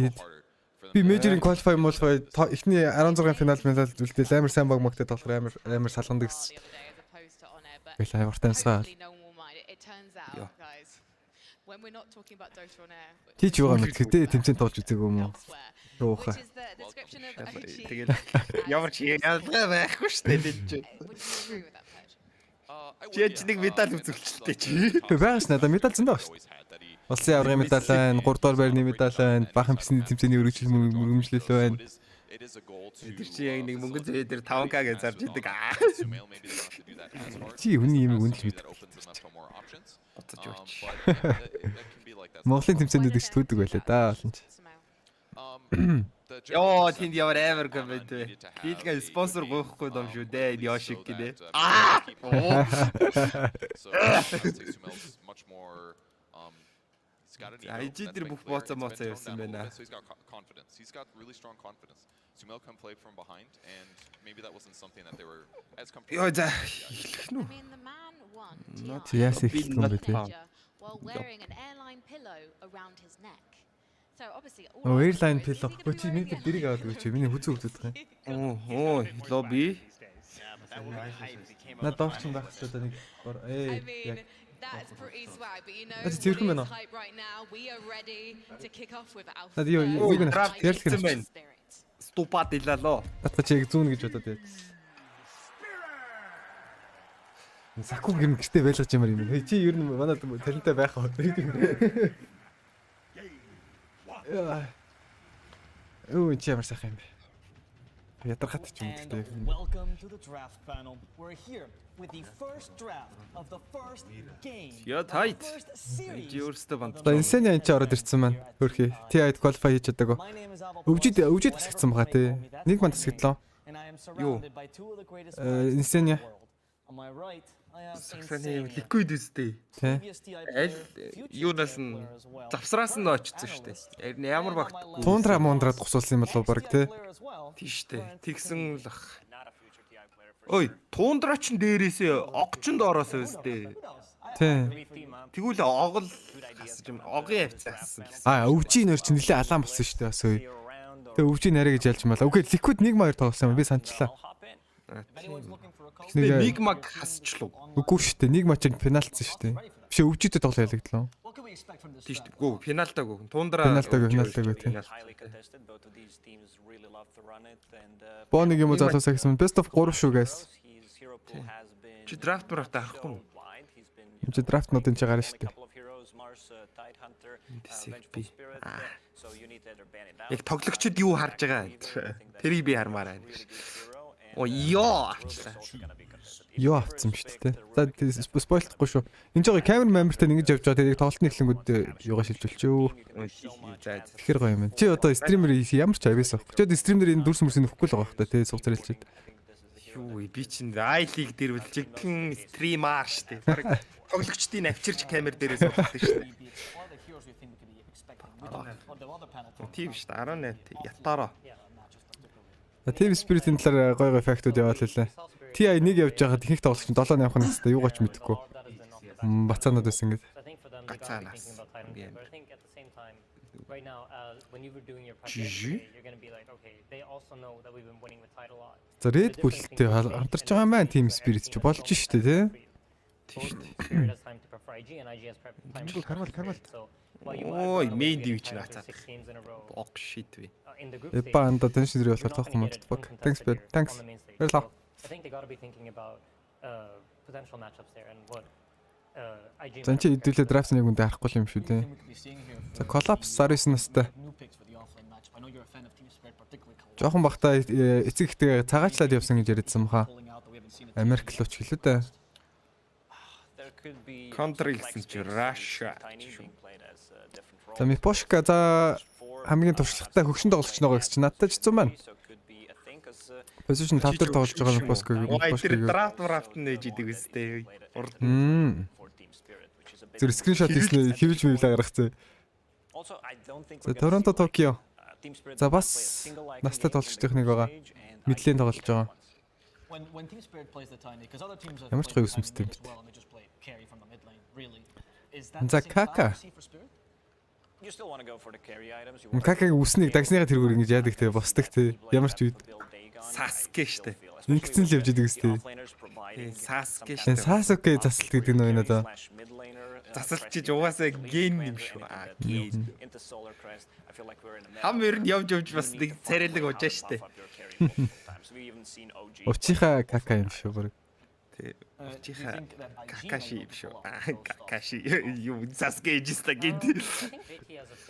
би мейжерийн qualify муулах эхний 16-ын финал үлдээл амар сайн баг магтаад болохоор амар салганд гэсэн. Гэл авартаансаа. Чи ч байгаа мэт гэдэг тэмцээн тоолж үзег юм уу? Йооха. Тэгэл ямар ч ялгаа байхгүй шүү дээ. Чи нэг медаль үзүүлчихтэй чи. Байгаас надаа медаль зөндөө байна шүү. Улсын аврагын медаль байна, 3 дугаар байрны медаль байна, баахан бисний тэмцээний өргөжлөл байна. Тэр чи яг нэг мөнгө зөө дээр 5k гэж зарж идэг. Чи хүний юм үнэлж мэд. Боцож өгч. Монголын тэмцээнд дэвч түүдэг байлаа да олон ч. Йоо, тэнд ямар амар комент вэ? Бийлгээ спонсор гоохгүй дом шүү дээ. Яошиг гинэ. Айжидэр бүх боцоо явсан байна. He's got really strong confidence. Sumail can play from behind, and maybe that wasn't something that they were as comfortable. Йоо за. Not yes while wearing an airline pillow around his neck. So obviously all airline pillow. Чи миний дэрийг аваад өгч миний хүзүү өгдөг юм. Оо, лобби. На доорч байх хэрэгтэй нэг яг that's pretty swag, but you know we're hype right now. We are ready to kick off with Alpha. Над юу ярьсан байна. Ступат илалоо. Татга чиг зүүн гэж бодоод яа. Саку гэм гэртээ байлгаж юмар юм. Чи ер нь манад талентай байх аа. Оо чи ямар сайхан юм бэ? Ядархат ч юм гэдэг. Welcome to the draft panel. We're here with the first draft of the first game. Яа тайт. Чи өөрсдөө банд. Инсэний анч ороод ирсэн маань. Хөрхий. TI-д qualify хийж чадаагүй. Өвжид тасгдсан байгаа тий. Нэг манд тасгдлаа. Юу? Инсэня. Саксаны ликвид үстэй. Тэ. Аль юунаас нь завсраас нь очсон шүү дээ. Ямар багт. Тундра мондраад гусуулсан юм болов баг тий. Тийш дээ. Тэгсэн л ах. Ой, тундра ч дээрээсээ огчонд ороосоо үстэй. Тий. Тэгвэл огол хасж юм. Огийн авцсан. Өвчийн нөр чинь нэлээ алаан болсон шүү дээ бас үй. Тэгээ өвчийн нарэ гэж ялж мала. Үгүй ликвид 1-2 тоглосон юм би санчлаа. Нэг маг хасчлуу. Үгүй шүү дээ. 1 матчд пенальтсан шүү дээ. Биш өвчөдөө тоглоо ялагдлаа. Тийш дээ. Гүү пенальтаагүй. Тундра пенальтаагүй тий. Боныг юм уу залуусаа гэсэн best of 3 шүү guys. Чи драфт мартаа харахгүй. Чи драфтнуудын чи гарна шүү дээ. Яг тоглогчид юу харж байгаа? Тэрийг би хармаар байна. Оо ёо авчлаа. Ёо авцсан шүү дээ. За спойлдохгүй шүү. Энд жоо камер мамертай ингэж явж байгаа. Тэгээд тоглолтын эхлэнгүүд юугаа шилжүүлчихөө. Тэгэхээр гоё юм байна. Чи одоо стример ямар ч авьяас авах. Чи одоо стример энэ дүрс мөрсөнд нөхгүй л байгаа хта тий сугцар хэлчихэд. Юу би чинь I-League дээр бол жигхэн стримаар шүү дээ. Бараг тоглогчдын авчирч камер дээрээ суулгдаг шүү дээ. Тийм шүү дээ. 18 ятаараа. TSpirit энэ талаар гой фактууд яваал хэлээ. TI нэг явж байгаа техник тоглогч 7 явах нь хэвээр юугаач мэдэхгүй. Бацаанууд байсан ингээд. Гацаанаас. За Red Bull-тэй хамтарч байгаа юм байна TSpirit ч болж штэ тий. Тийм шүү дээ. Карвал. Ой, main div ч наацаа. Ок shit вэ. Эпа анда тэнш зэрэг болохоор тоохгүй мод баг. Thanks. Баярлалаа. Зан чи хэдүүлээ драфт нэг үндэ харахгүй юм шүү дээ. За collapse Saris настай. Жохон бахта эцэг ихтэй цагаачлаад явсан гэж яриадсан баха. Америк л уч гэлээ дээ. Country гэсэн чи Russia. За Мипошка за хамгийн туршлагатай хөгшин тоглогч нөгөө гэж чи надтай ч хэцүү байна. Position 5 дээр тоглож байгаа Мипошка. Тэр драфт нээж идэг үстэй. Зүр скриншот хийснэ хэвж мэйлээ гаргацээ. За Торонто Токио. За бас настай тоглогчдын нэг байгаа. Мэдлэн тоглож байгаа. Ямар ч гоё үсмэстэй юм бэ. За Кака. Какагийн үснийг дагсныхаа тэргүүр ингэж яадаг те босдог те ямар ч үед. Саске штэ. Ингэсэн л явж идэг үстэй. Саске штэ. Саске засалт гэдэг нь надаа. Засалчиж угаасаа ген юм шүү. Ген. Хам ер нь явж бас нэг царайлаг уужаа штэ. Учиха кака юм шүү бүр. Учиха какаши юм шүү. Какаши юу саске ижста ген.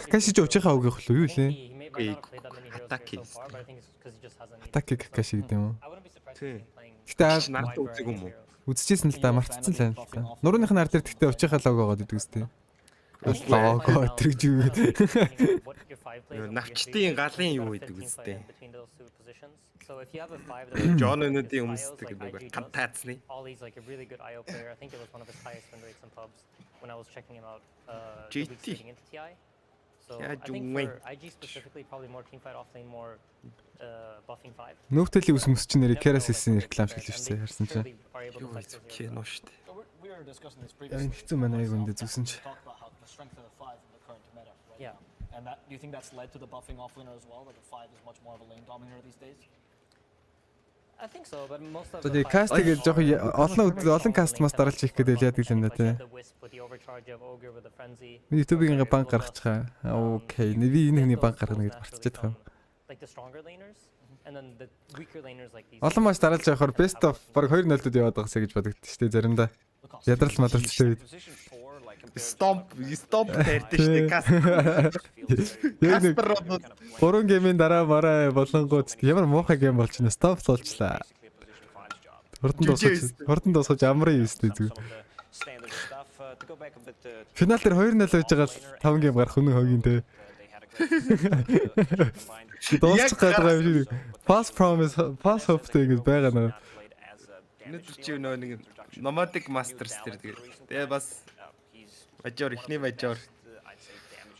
Какаши ч учиха өгөх л юу лээ. Атаки. Атаки какаши гэдэг юм уу? Тий. Гэтэ нарт үзэг юм уу? Үзчихсэн л да мартцсан л байна л да. Нурууных нар дээр тэгтээ учиха логогоо гэдэг үстэй. Лого тэрж юу гэдэг. Навчтын галын юу гэдэг үстэй. John өнөдийн өмсдөг нэг гантайцны. GT. Нөвтөлийн ус мөс чинь нэрийг Keras хийсэн реклам шиг л шүү харсан чинь. Юу вэ? Кино шүү дээ. Энэ хэцүү манай аяг үндэ зүсэн чи. Yeah. And that do you think that's led to the buffing offlaner as well? That the 5 is much more of a lane dominator these days? I think so, but most of the cast гэж жоох олон кастмас дараалж хийх гэдэг яадаг юм да тий. YouTube-ийн банк гаргачихаа. Окей. Нэви энэ хүний банк гаргана гэж мартчихад байгаа юм. Like the stronger laners and then the weaker laners like these. Олон маш дараалж явахаар best of баг 2-0-д яваад байгаасаа гэж бодогдсон шүү дээ заримдаа. Ядрал мадралцтай үед. Stop таардаг шүү дээ Каспер. 3 геймийн дараа мараа болонгууд ямар муухай гейм болж байна. Stop суулчлаа. Хурдан дуусгаж амрын юм шүү дээ. Финал дээр 2-0 байж байгаа л 5 гейм гарах үнэн хогийн те. Дуусах гэдэг юм шиг. Pass promise, pass hope гэж байгаа нэг. Өнөөдөр чи нэг nomadic masters дээр тэгээ бас мажор ихний мажор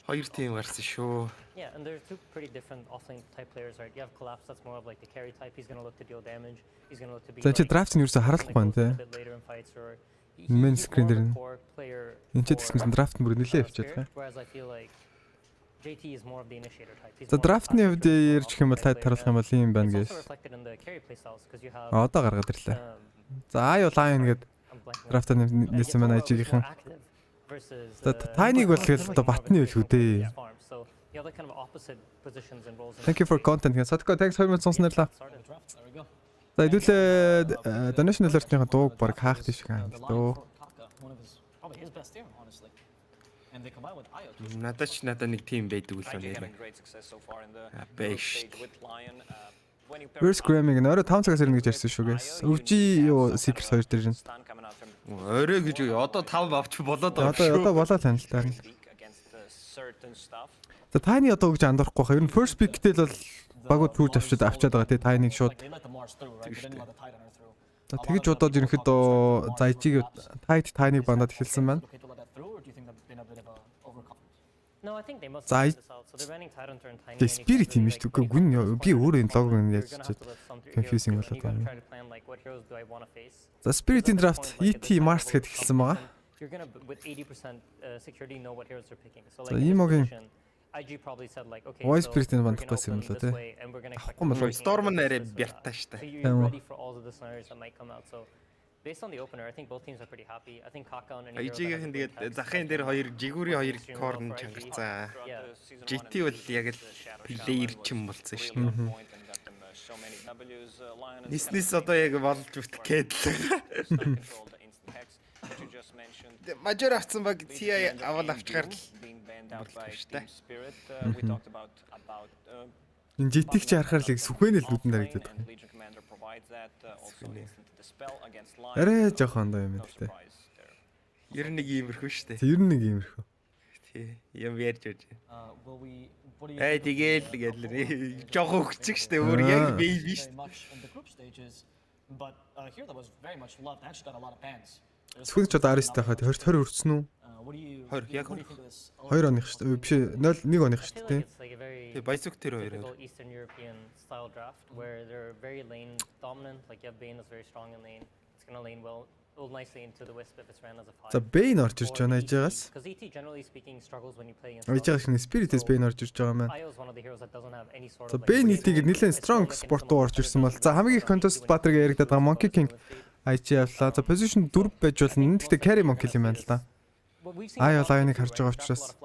хоёр тим гарсан шүү. Yeah, and they're two pretty different offlane type players, right? You have Collapse, that's more of like the carry type. He's going to look to deal damage. He's going to look to be За чи драфт нь ерөөсө харахгүй байна те. Main screen дээр. Энд ч гэсэн драфт бүр нэлээ явчихад байгаа. Whereas I feel like JT is more of the initiator type. За драфтны хувьд ярьчих юм бол таад харуулах юм бол юм байна гэж. Одоо гаргаад ирлээ. За ай бол айн гээд драфтаа нээсэн маань ажигийнхан. За тайныг бол тэгэл одоо батны үл хүү дээ. Thank you for content. Садко thanks 2000 сонснерлаа. За хэдүүлээ donation alert-ийн дууг баг хаах тийш гэн дөө. Надад нэг тим байдаг үл байна. Бэш. First Gaming нөрө 5 цагаас ирнэ гэж ярьсан шүү guys. Өвжи юу Secret 2 дээр байна. Орой гэж юу одоо 5 авч болоод байгаа шүү. Одоо болоо тань л таа. За тайны одоо гэж андуурахгүй хаа. Ер нь first pick-тэл бол багууд түүж авчаад байгаа тий тайныг шууд. За тэгэж бодоод ерөнхийдөө за ижиг тайныг бандаад эхэлсэн байна. За TSpirit юм шүү дээ. Гүн би өөрөө энэ логог нь яаж чад confusing болоод байна. За Spirit-ийн draft ET Mars гэд эхэлсэн байгаа. За иймогийн Voice Spirit-ийн бандах байсан юм лөө те. Авахгүй мөн Storm нь арай бяртаа штэ. Based on the opener, I think both teams are pretty happy. I think Kaka and Ижигийн тэгээд захын дээр хоёр жигүүрийн хоёр корн чангарцаа. GT бол яг л плеер чим болцсон шүү дээ. Ниснис одоо яг болж үт гэдэл. Мажор авсан баг TI авал авчгаар л болчих шүү дээ. Энэ GT-г чи харахаар л сүхэнэл нүдэн харагдаад байна. Арай жоохон доо юм л дээ. 91 иймэрхүү шүү дээ. 91 иймэрхүү. Тий, юм ярьж байж. Тэгэл гээл жоохон өгчих шүү дээ. Өөр яг бейби шүү дээ. But here that was very much loved. Actually got a lot of fans. Сүхэнч одоо Аристтай хаад 20 өрцөн үү? 20 яг 2 оных шүү дээ. Биш 0 1 оных шүү дээ. Тий, Байсук тэр хоёр. Eastern European style draft where they're very lane dominant. Like you have Bane is very strong in lane. It's going to lane well nicely into the wisp if it's ran as a 5. За Bane орж ирж байна ажигаас. Because ET generally speaking struggles when you play against. Ажигаас шинэ Spirit-с Bane орж ирж байгаа маань. IO is one of the heroes that doesn't have any sort of. За Bane ET-г нэлээд strong sport руу орж ирсэн бол за хамгийн их contest батрыг яригдаад байгаа Monkey King IG авлаа. За position 4 байж болно. Гэхдээ carry Monkey юм байна л да. IO line-ыг харж байгаа учраас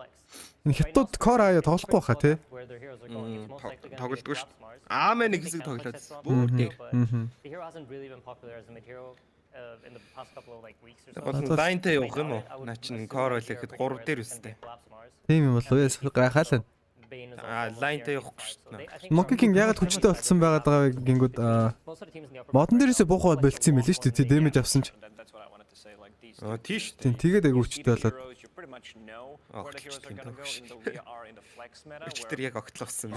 энэ хятад core IO тоглохгүй хаа тий. Тоглодгүй шүү. Аамаа нэг хэсэг тоглоод. Бүр дээр. The hero hasn't really been popular as a mid hero in the past couple of like weeks or so. Болон line-тай явах юм уу? Наа чин core байлахад 3 дээр үстэй. Тийм юм болов яа гайхаалаа. Line-тай явахгүй шүү. Monkey King ягаад хүчтэй болцсон байгаад байгаа гингүүд модон дээрээсээ буухаад болцсон юм билээ шүү дээ. Дэмэж авсан ч. Тийш. Тийм тэгээд айгу хүчтэй болоод. Өчтөр яг огтлуулсан.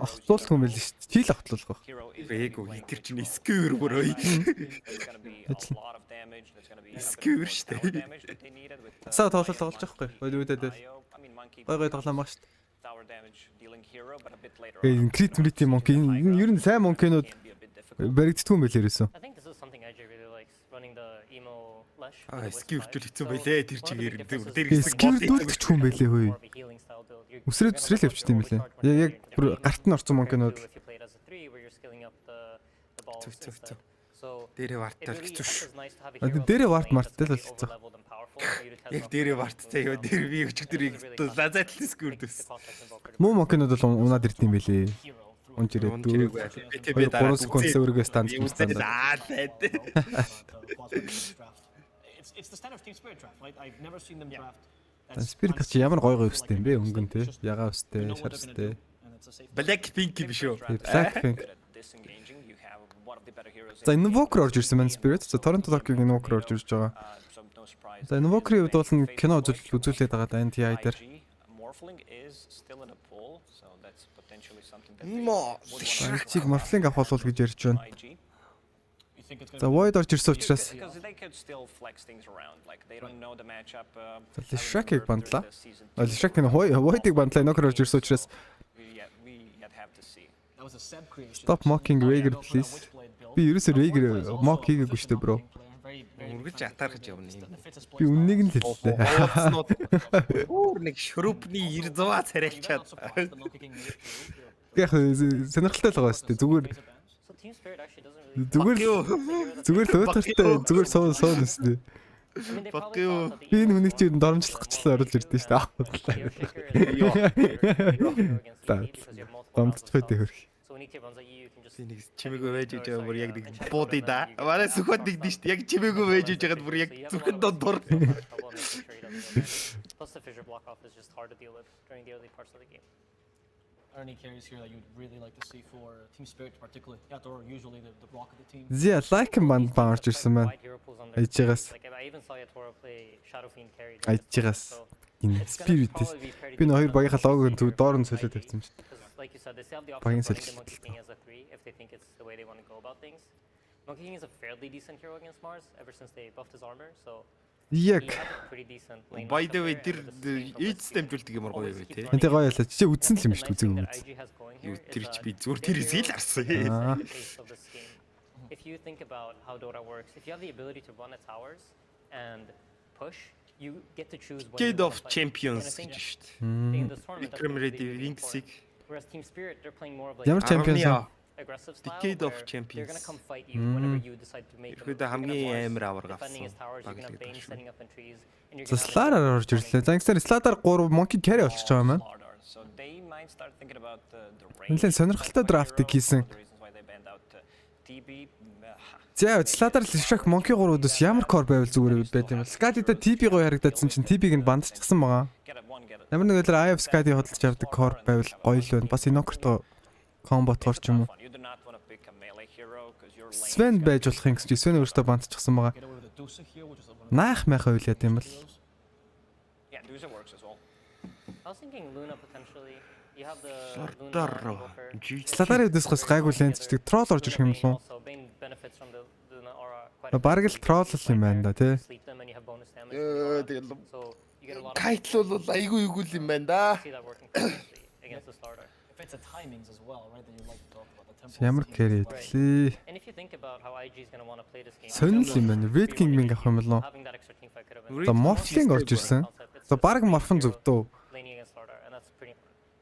Огтлуулах юм билээ шүү дээ. Хил огтлуулах. Ээгүү хитэр чинь сквер бүр ой. Сквер шүү дээ. Саа тоглож байхгүй. Өөдөөд гой тоглоомаа шүү дээ. Крит Monkey ер нь сайн Monkey-нууд баригддаг юм байлээ ерөөсөө. Сквэрчүүл хэцүү байлээ тэр чигээр дээр сквэрдүүлдэг ч хүн байлээ хөөе. Үсрэл явчихд юм билээ. Яг бүр гарт нь орсон Monkey-нууд. Дээрээ варттай хэцүү шүү. Дээрээ варт марттай л хэцүү. Яг дээрээ варттай ёо дээр би өчигдөр лазатлын сквэрдээс. Муу Monkey-нууд бол унаад ирд юм билээ. Унжирээ дүү. Би 3 секунд өөргөө стандарт. It's the standard TSpirit draft, right? I've never seen them draft. Spirit чи ямар гой өвстэй юм бэ? Өнгөн те. Ягаа өвстэй, шар өвстэй. Blackpink биш үү? Blackpink. За Invoker орж ирсэн байна Spirit. За Toronto Tokyo Invoker орж ирж байгаа. За Invoker-ийн хувьд бол кино үзүүлээд байгаа даа TI дээр. still in a pool, so that's potentially something that Чиг морфлинг авах болов гэж ярьж байна. За void орж ирсэн учраас Лишакийг бандлаа. Лишак энэ void-ыг бандлаа нөхөр орж ирсэн учраас Stop mocking Rager please. Би ерөөсөө Rager mock хийгээгүй шүү дээ bro. Үргэж атаархаж явна юм. Би үннийг нь хэллээ. Өөр нэг шүрүпний 900 царайлчаад. Яг сонирхолтой л байгаа шүү дээ. Зүгээр л уйтартай зүгээр суун өсдөө. Fuck you. Би энэ хүнийг чинь доромжлох гэчлээ оруулж ирдэ шүү дээ. Домцтой хөрх. Нэг чимээгүй байж байгаа бүр яг нэг буудий да. Мараа сүхөд нэгдэн шүү дээ. Яг чимээгүй байж байгаад бүр яг зүрхэн дондор. Plus the fissure block off is just hard to deal with during the early parts of the game. Are any carries here that you'd really like to see for TSpirit particularly? Yeah, or usually the block of the team. Зя like банд баарч ирсэн маань. Айжгаас. I even saw Yatoro play Shadow Fiend carry. Айжгаас. Энэ Spirit. Би нэг хоёр багийнхаа логог доор нь солиод тавьсан чинь. Like you said, they still have the option to play Monkey King as a 3 if they think it's the way they want to go about things. Monkey King is a fairly decent hero against Mars ever since they buffed his armor, so яг by the way тэр эйдс дамжуулдаг юм гоё байв те. Энтэй гоё ялаа. Чи үзсэн л юм шүү дээ. Үзэг юм. Юу тэр чи би зүгээр тэрээс л харсан. If you think about how Dota works, if you have the ability to run at towers and push, you get to choose when Decade of Champions гэж шүү дээ. Commemorative Inksig. Whereas TSpirit, they're playing more of like Ямар champions aggressive style. Decade of Champions. They're going to come fight you whenever you decide to make them. хамгийн амар авар Defending his гавсан. towers, you're going to have Bane setting up in trees. And you're За Slar-аар орж ирлээ. За ингэсээр Slar-аар 3 monkey carry болчихж байгаа маань. So they might start thinking about the Нэлээд сонирхолтой драфтыг хийсэн. За Slar-аар Lishak monkey 3-өөс ямар core байвал зүгээр байд юм бэ? Skadi-та TP гоё харагдадсан чинь TP-г нь бандчихсан байгаа. Ямар нэг өдөр IF Skadi хөдөлж авдаг core байвал гоё л байна. Бас Inokert комботоор ч юм уу. Sven байж болох юм гэж Sven өөртөө бандчихсан байгаа. Наах майхаа үйл яд юм бол. Yeah, Dusa works as well. I was thinking Luna potentially. You have the Slar-аар дэс гас гайгүй лэнцдэг тролл орж ирэх юм болов уу? Бараг л тролл юм байна да тий. Тэгээд тайтл бол айгүй игүүл юм байна да. Ямар carry хэлээ. Сонирхол юм байна. Red King авах юм болов уу? За Morphling орж ирсэн. За бараг Morphin зөвдөө.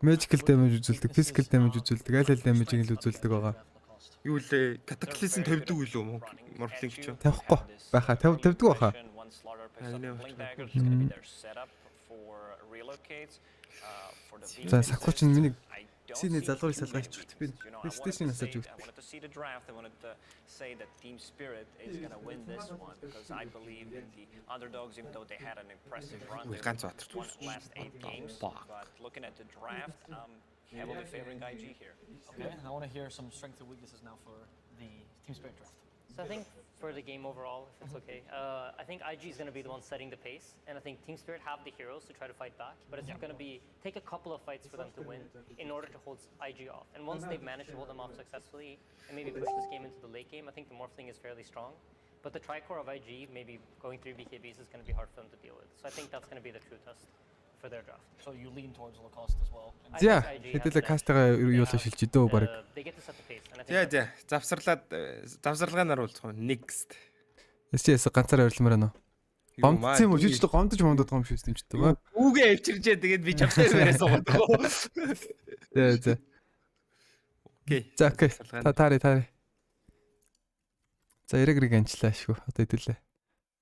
Magical damage үзүүлдэг, physical damage үзүүлдэг, аль damage-ийг л үзүүлдэг байгаа. Юу лээ? Cataclysm тавьдаг үү лөө Morphling ч юм. Тавихгүй байхаа, тавьдаг байхаа. За Сакуч нь миний синий залгуурыг салгаач чигт би PlayStation асаж өгт. Say that TSpirit is going to win this one because I believe in the underdogs, even though they had an impressive run the last 8 games. But looking at the draft, heavily favoring IG here. Okay, I want to hear some strengths and weaknesses now for the TSpirit draft. So I think for the game overall, if it's okay, I think IG is going to be the one setting the pace, and I think TSpirit have the heroes to try to fight back, but it's going to be take a couple of fights for them to win in order to hold IG off. And once they've managed to hold them off successfully and maybe push this game into the late game, I think the Morphling is fairly strong. But the tricore of IG, maybe going through BKBs is going to be hard for them to deal with. So I think that's going to be the true test for their draft. So you lean towards Lacoste as well. За хэдүүлээ кастага юу л шилжиж дөө баг. За завсарлагаанаар уулзах уу next. Эсээс ганцаараа орилмаар байна уу? Гомдсон юм уу? Жижиг гомдож мондод юм шүү дээ юм чи. Үгээ авчирчээ тэгээд би чавсаар бараас суугаад. За. Окей. За окей. Тари. За эрэг анчлаа шүү. Одоо хэдүүлээ.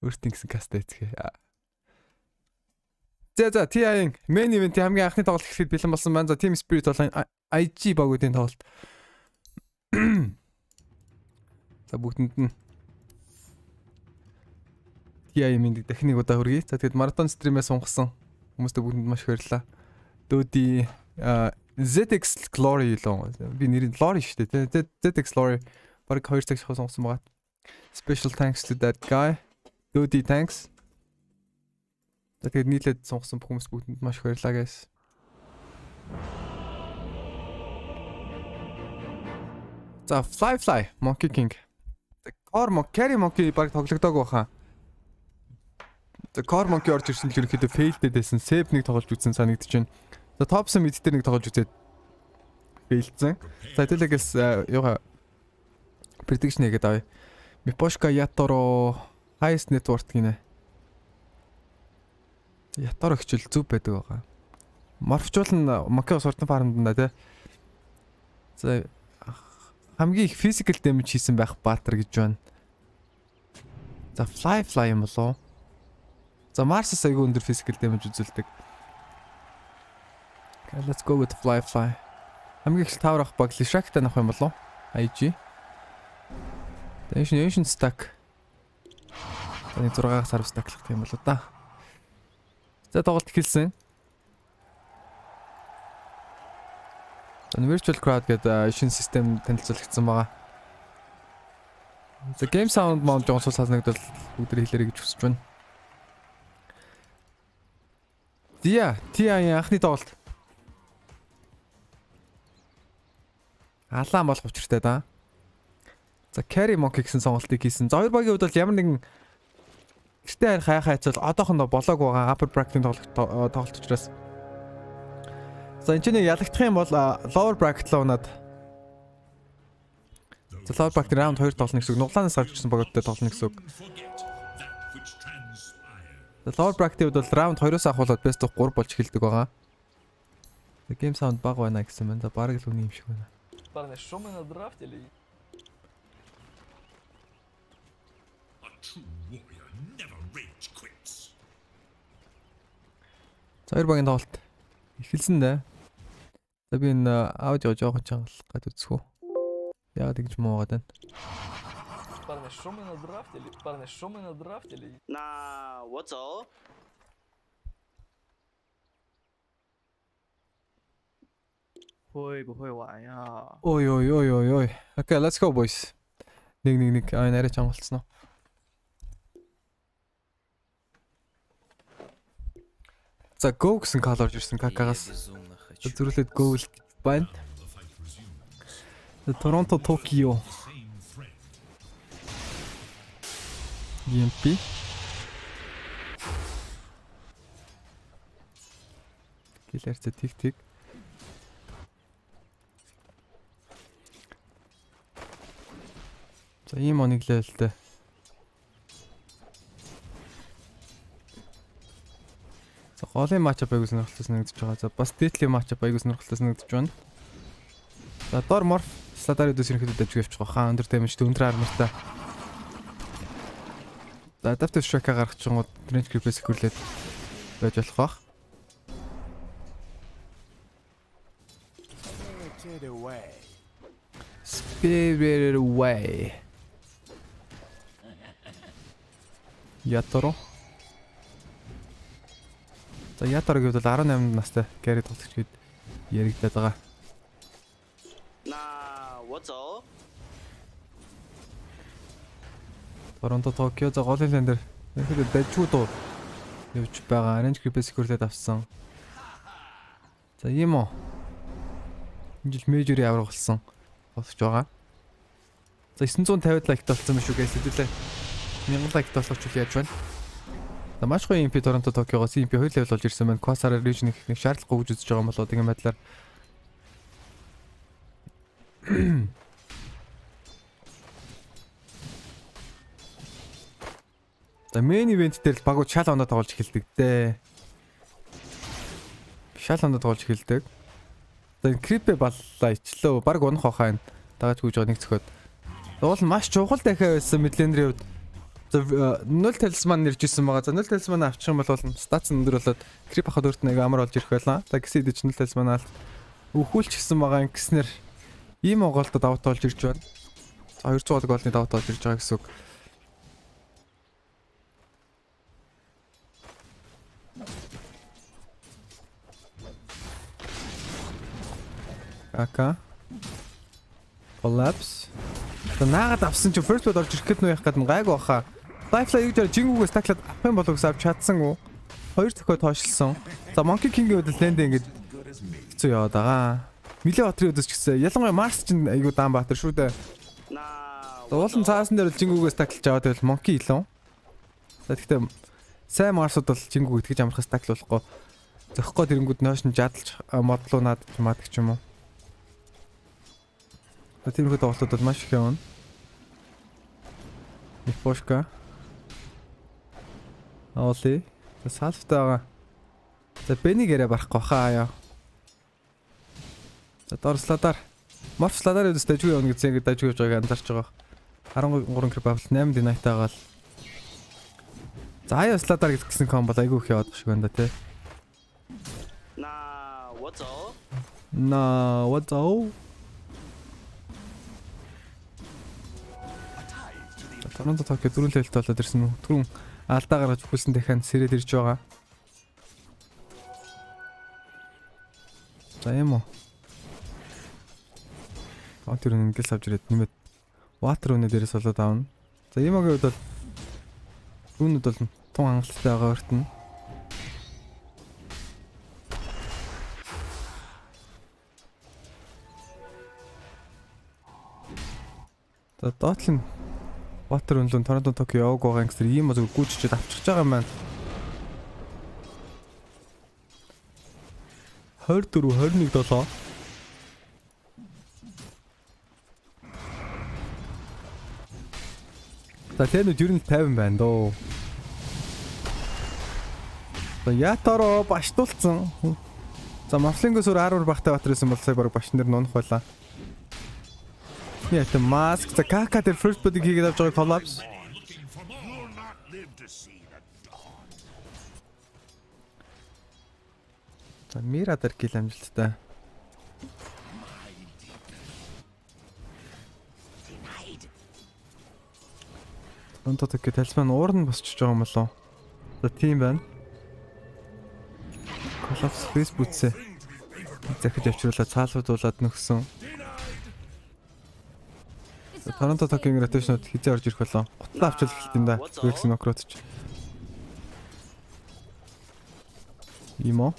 Өөртөө гисэн каста эцгээ. За TI-ийн main event-ийн хамгийн анхны тоглолт гэхэд бэлэн болсон байна. За TSpirit болон IG багуудын тоглолт. За бүгдэнд нь TI минь дахин нэг удаа хүргэе. За тэгэд маратон стримээс сунгасан хүмүүстээ бүгдэнд маш их баярлалаа. Дөөди ZX Glory лөө. Би нэр нь Glory шүү дээ. ZX Glory баг 2 цаг шахсан сунгасан байгаа. Special thanks to that guy. Дөөди thanks. За тэгэд нийлээд сунгасан бүх хүмүүст бүгдэнд маш их баярлалаа guys. За fly Monkey King. Carry Monkey баг тоглогдоогүй хаа. За Core Monkey орж ирсэн л ерөнхийдөө failed дэсэн. Save нэг тоглож үзсэн санагдаж байна. За Topson mid дээр нэг тоглож үзээд failдсэн. За тэлэгээс яга prediction хийгээд авъя. Miposhka Yatoro highest net worth гинэ. Yatoro хичээл зүв байдаг байгаа. Морфчуулна Monkey суртан фармд тий. За хамгийн их physical damage хийсэн байх Баатар гэж байна. За fly юм болоо. За Mars айгүй өндөр physical damage үзүүлдэг. Okay, let's go with fly. Хамгийн их тавар ах баг Lishak-тай нах юм болоо. IG. Tension stack. Таны 6-аас 10 стаклах юм болоо да. За тоглолт эхэлсэн. Virtual crowd гэдэг шинэ систем танилцуулагдсан байгаа. За game sound mount жоон сул санагдвал бүгд хэлээрэй гэж хүсэж байна. TI анхны тоглолт. Алаан болох учиртай да. За carry monkey гэсэн сонголтыг хийсэн. За хоёр багийн хувьд бол ямар нэгэн гэртээ харих хайцал одоохондоо болоог байгаа upper bracket-ийн тоглолт учраас. За энэ нэг ялагдах юм бол lower bracket руу унаад. За lower bracket round 2 тоглоно гэсэн үг. Нуглаанаас гарч ирсэн богдтой тоглоно гэсэн үг. За lower bracket-ийн хувьд бол round 2-оос ахуулаад best of 3 болж эхэлдэг байгаа. За game sound бага байна гэсэн байна. За бараг л үний юм шиг байна. Парни, что мы надрафтили? За хоёр багийн тоглолт эхэлсэн дээ. За би энэ аудио жоохон чангалах гад үзэх үү. Яагаад ингэж муу байгаа даа. Парни, что мы надрафтили? Nah, what's all? Ой, вая. Ой. Okay, let's go boys. Нэг нарай чангалцсан уу? За go гэсэн кал орж ирсэн какагаас. Зүрлээд go л байна. Торонто Токио. EMP. Гэлэрцээ тик. За ийм ониглээ л дээ. За голын матчап аягүй сонирхолтой санагдаж байгаа. За бас дээдлийн матчап аягүй сонирхолтой санагдаж байна. За дор морф стадари дэс ерөнхийдөө дажиг явчих واخа. Өндөр дэмжтэй өндөр армортай. За adaptive shock гаргах чингууд range creep-с хөрлөөд байж болох бах. Spirit away. Яторо. За Яторогийн хувьд 18 настай carry тоглогч гээд яригдаад байгаа. Nah, what's all? Торонто Токио за голын лайн дээр ихэд дажгууд явж байгаа. Range creep-с хөрлөөд авсан. За ийм үү. Энэ жил major-ийн авраг болсон болчихж байгаа. За 950 лайкт болсон юм шүү guys. Хэдүүлээ 1000 лайкт болох ч яаж байна. За маш гоё MP Торонто Токиогоос MP 2 level болж ирсэн байна. Quasar region их шаардлагагүй гэж үзэж байгаа юм болоо тийм байдлаар. За main event дээр л багууд шал ондоо тоглож эхэлдэг дээ. Шал ондоо тоглож эхэлдэг. За creep баллаа ичлөө. Бараг унах бахаа энэ. Дааж гүйж байгаа нэг цохоод. Уул маш чухал дахиад байсан Midlander-ийн хувьд 0 талисман нэрж исэн байгаа. За 0 талисман авчих юм бол стац өндөр болоод creep хахад өөрт нэг амар болж ирэх байлаа. За гэсэн дэд 0 талисман алт өвхүүлч гисэн байгаа ингэснэр ийм оголтод давт болж ирж байна. 200 голны давт болж ирж байгаа гэсэн үг. Ака. Collapse. За наагаад авсан чи first blood орж ирэх гээд нөх гээд гайгүй баха. Lifeline гэж жингүүгээс таклаад авах юм болов гэж авч чадсан уу? Хоёр зөхөө тоошлсон. За Monkey King-ийн хувьд лэндээ ингэж хэцүү хэцүү яваад байгаа. Нилээ Батрын өдөс ч гэсэн ялангуяа Марс чинь айгуу даан Баатар шүү дээ. Уулын цаасан дээр жингүүгээс таклж аваад байвал Монки илүү. Тэгэхдээ сайн Марсууд бол жингүү итгэж амархаас таклуулахгүй. Зөхгүй тэрэнгүүд нөөш нь жадалж модлуунаад маадаг ч юм уу. Тиймэрхүү тоглолтууд бол маш их явна. Ипошка. Оли. Салфтаа. За Бэнийг яриа барахгүй хаа яа. За дорсладар. Морсладар өдөс дажгүй явна гэсэн ингэ дажгүй явж байгааг анзаарч байгаа. 13 кэр бавл 8 динайтаагаал. За аясладар гэсэн комбо айгүй их яваад шиг байна да тий. What's all? Торонто Токио 4 левелт болоод ирсэн үү? Түрүүн алдаа гаргаж өгүүлсэн дахиад сэрээд ирж байгаа. За юм уу? Тэр ингээл авч ирээд нэмээд ватер үнэ дээрээс болоод аавна. За юмагийн хувьд бол үүнүүд бол тун хангалттай байгаа өртөн. За доотлын ватер үнэлэн Торонто Токио яваг байгаа гэсэн ийм зөв гүйччихэд авчирч байгаа юм байна. 24-21-7. За тэнүүд ер нь 50 байна дөө. За ятаро баштуулсан. За Мавлингос өөр 10 багтай батар байсан бол сая баг башин дээр нунах байлаа. Яа тэ маск за кака дээр first body хийгээд авч байгаа collapse. За Мира дээр гил амжилттай. Онтот их талбай нь уурн босчж байгаа юм болоо. За тийм байна. Collapse Facebook-ээ захиж авчруулаад цаалбуулаад нөхсөн. Торонто Токиогийн ротейшнууд хизээ орж ирэх болоо. Гутлаа авчил эхэлт юм да. Векс нокротч. Имо.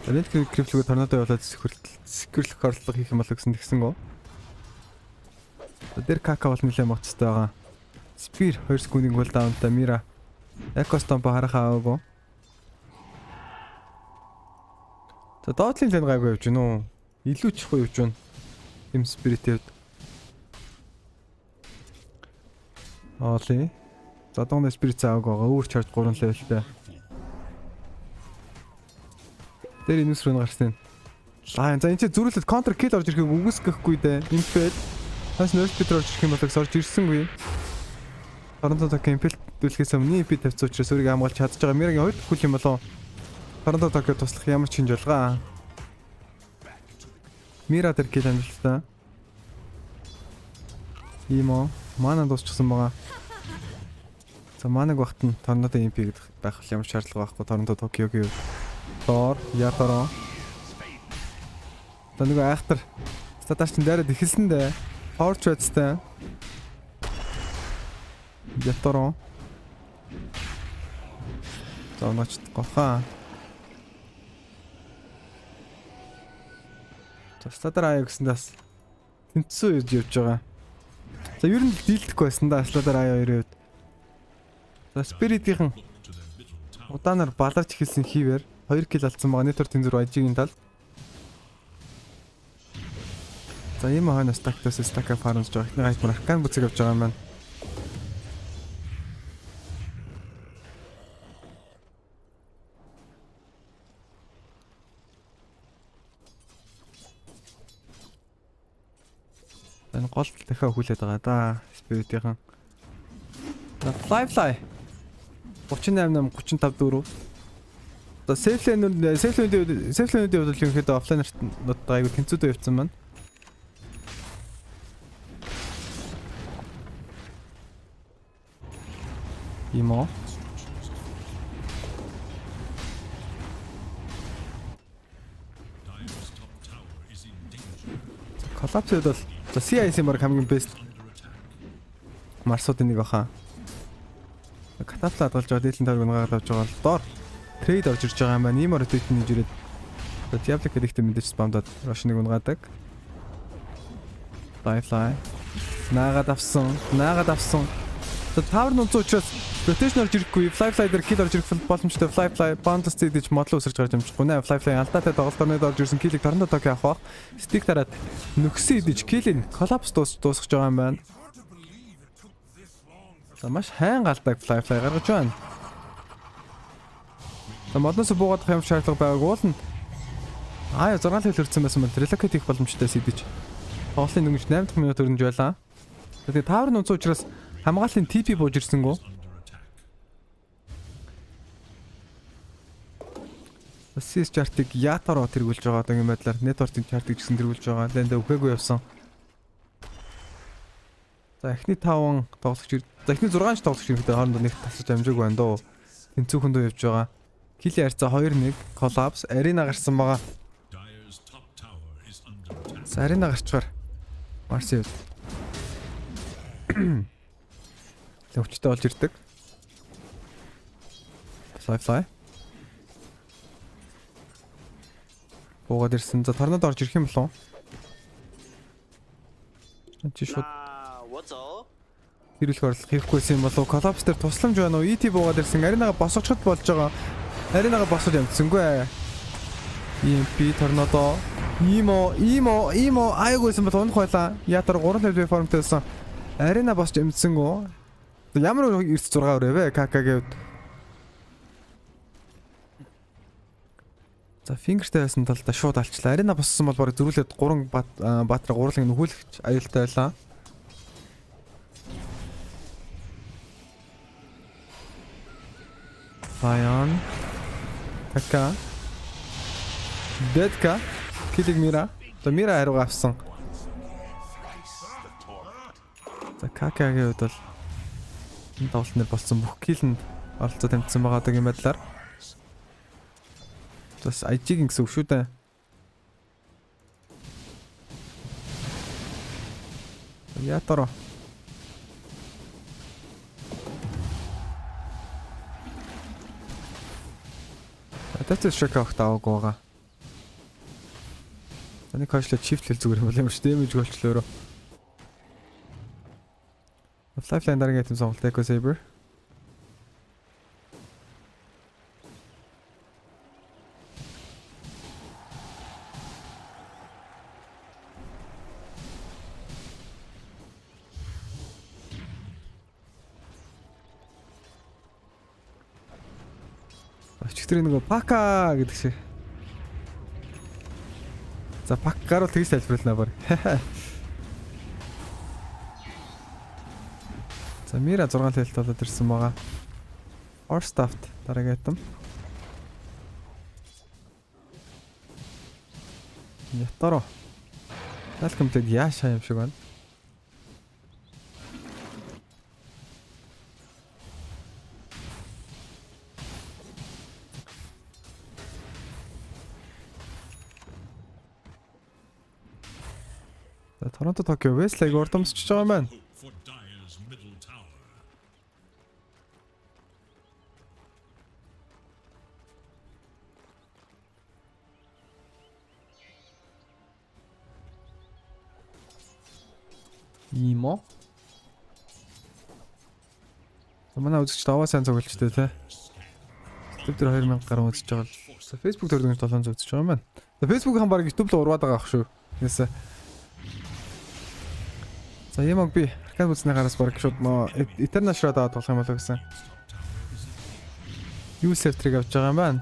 Электрик криптыг торнадо явуулаад секюрлэх орлого хийх юм болоо гэсэн тэгсэн гоо. Тэр кака бол нэлээд моцтой байгаа. Спир 2 секундын гол даунтай Мира. Экостомпо харахаа аваагүй. За доотлын лайн гайгүй явж гинэ үү? Илүү чихгүй явж байна. Team Spirit-д. Оли. За дооны Spirit аваагүй байгаа. Өөр чарж 3 левелтэй. Тэр инус руу гарсан. Лайн за энэ ч зүрүүлээд контр кил орж ирэхийг үгүйсгэхгүй дээ. Импэд. Хас нөрс битэр орж ирэх юм бол орж ирсэнгүй. Торонто Токио импэлт дүүлэхээс өмнө импэд тавьсан учраас өөрийгөө хамгаалж чадж байгаа. Мирагийн хоёр хөл юм болоо. Торонто Токио туслах ямар ч хинж болгаа. Мира тэр кил амжилттай. Имо мана дуусчихсан байгаа. За манаг багт нь Торонто импэд байх ямар шаардлага байхгүй. Торонто Токиогийн Тор ятаро. Та нэг айхтар статач чинь дайраад эхэлсэн дээ. Портрetsтэй. Ятаро. За наач гоха. За статар аяа гэсэндээс тэнцүү явж байгаа. За ер нь дийлдэхгүй байсан да статар аяа ирээд. За Spirit-ийн удаанаар баларч эхэлсэн хийвэр 2 кил алдсан байгаа. Нэтор тэнзүр ажигийн тал. За ийм хойно стактаас стака фармж байгаа. Эхний гайд маркан бүцэг авч байгаа юм байна. Энэ гол дахиад хүлээд байгаа да. Spirit-ийн. За fly 38 35 4. За сейфлэнүүдийн хувьд ерөнхийдөө офлайнерт нутгаа аягүй тэнцүүдөө явцсан байна. Имо. Collapse-д бол за CIC-мөр хамгийн best маршрутын нэг баха. Катапла хадгалж байгаа дээдлэн тойрог унгаад авч байгаа бол доор трейд орж ирж байгаа юм байна. Ийм rotation хийж ирээд Diablo хэрэгтэй мэдээж спамдаад Rush-ыг унгаадаг. Fly. Наагаад авсан. За Tower нь унцсан учраас rotation орж ирэхгүй. Fly дээр kill орж ирэх боломжтой. Fly bounce хийж модлоо үсэрч гарч амжихгүй нэ. Fly алдаатай тоглолтоор орж ирсэн kill-ийг торно токи авах бах. Stick дараад нөхсөн идэж kill-ийн collapse дуусгаж байгаа юм байна. За маш хайн галдаг Fly гаргаж байна. За модноос буугаад юм шаардлага байгааг уулна. 6 левел хүрсэн байсан бол relocate хийх боломжтой сэдэж. Тоглолтын дөнгөж 8 дахь минут өрнөж байлаа. Тэгээд Tower нь унцсан учраас хамгааллын TP бууж ирсэнгүү. CS chart-ыг ятароо тэргүүлж байгаа гэдэг байдлаар network-ийн chart-ыг гэсэн тэргүүлж байгаа. Лэндэ үхээгүй явсан. За эхний 5 тоглогч за эхний 6 тоглогч хэрэгтэй хоорондоо нэг тасч амжаагүй байна дөө. Тэнцүүхэн дөө явж байгаа. Килли харьцаа 2-1 collapse arena гарсан байгаа. За arena гарчгаар Марси өвчтэй болж ирдэг. Fly. Буугаад ирсэн. За торнадо орж ирэх юм болов уу? Чи шууд Хэрүүлэх орлого хийхгүйсэн юм болов уу? Collapse дээр тусламж байна уу? ET буугаад ирсэн. Аринага босгочход болж байгаа. Аринага босгож амтсангүй. EMP торнадо. Имо айгүйсэн бол унах байлаа. Ятар 3 level формтойсон. Арина босч амтсангөө. Ямар 96 өрөө вэ? КК-г. За фингертэй байсан талдаа шууд алчлаа. Арина боссон бол барыг зөрүүлээд 3 баатраа гурлыг нөхүүлэх аюултай байлаа. Баян. Така. Дедка. Килиг Мира. За Мира хариугаа авсан. За КК-гийн хувьд бол энэ тоглолтнэр болсон бүх килэнд оролцоод амжсан байгаа гэдэг юм байдлаар. Бас IG-ийн гэсэн үг шүү дээ. Ятаро. Тэтэл шокох тааваагүй байгаа. Таны коучлаа чифтлэл зүгээр юм биш дэмэж голчлоо. Lifeline дараагийн хэм сонголт Echo Saber. Чигтрийн нөгөө пака гэдэг шиг. За пак гаруул тэгж тайлбарлана баг. За Мира 6 левелт болоод ирсэн байгаа. Orstaft дараагийн айтем. Ятаро. Талкомплект яашаа юм шиг байна. Торонто Токио Вестлейг урдамсч байгаа юм байна. Имо. Манай үзэгчд аваа сайн цуглжтэй те. Twitter 2000 гаруй үзэж байгаа л. Facebook дээр 700 үзэж байгаа юм байна. Facebook-ын баг YouTube руу урваад байгаа ах шүү. Ясаа. За ямаг би аркад үзснээ гараас баг шууд Eternal Shroud аваад болох юм болоо гэсэн. User триг авч байгаа юм байна.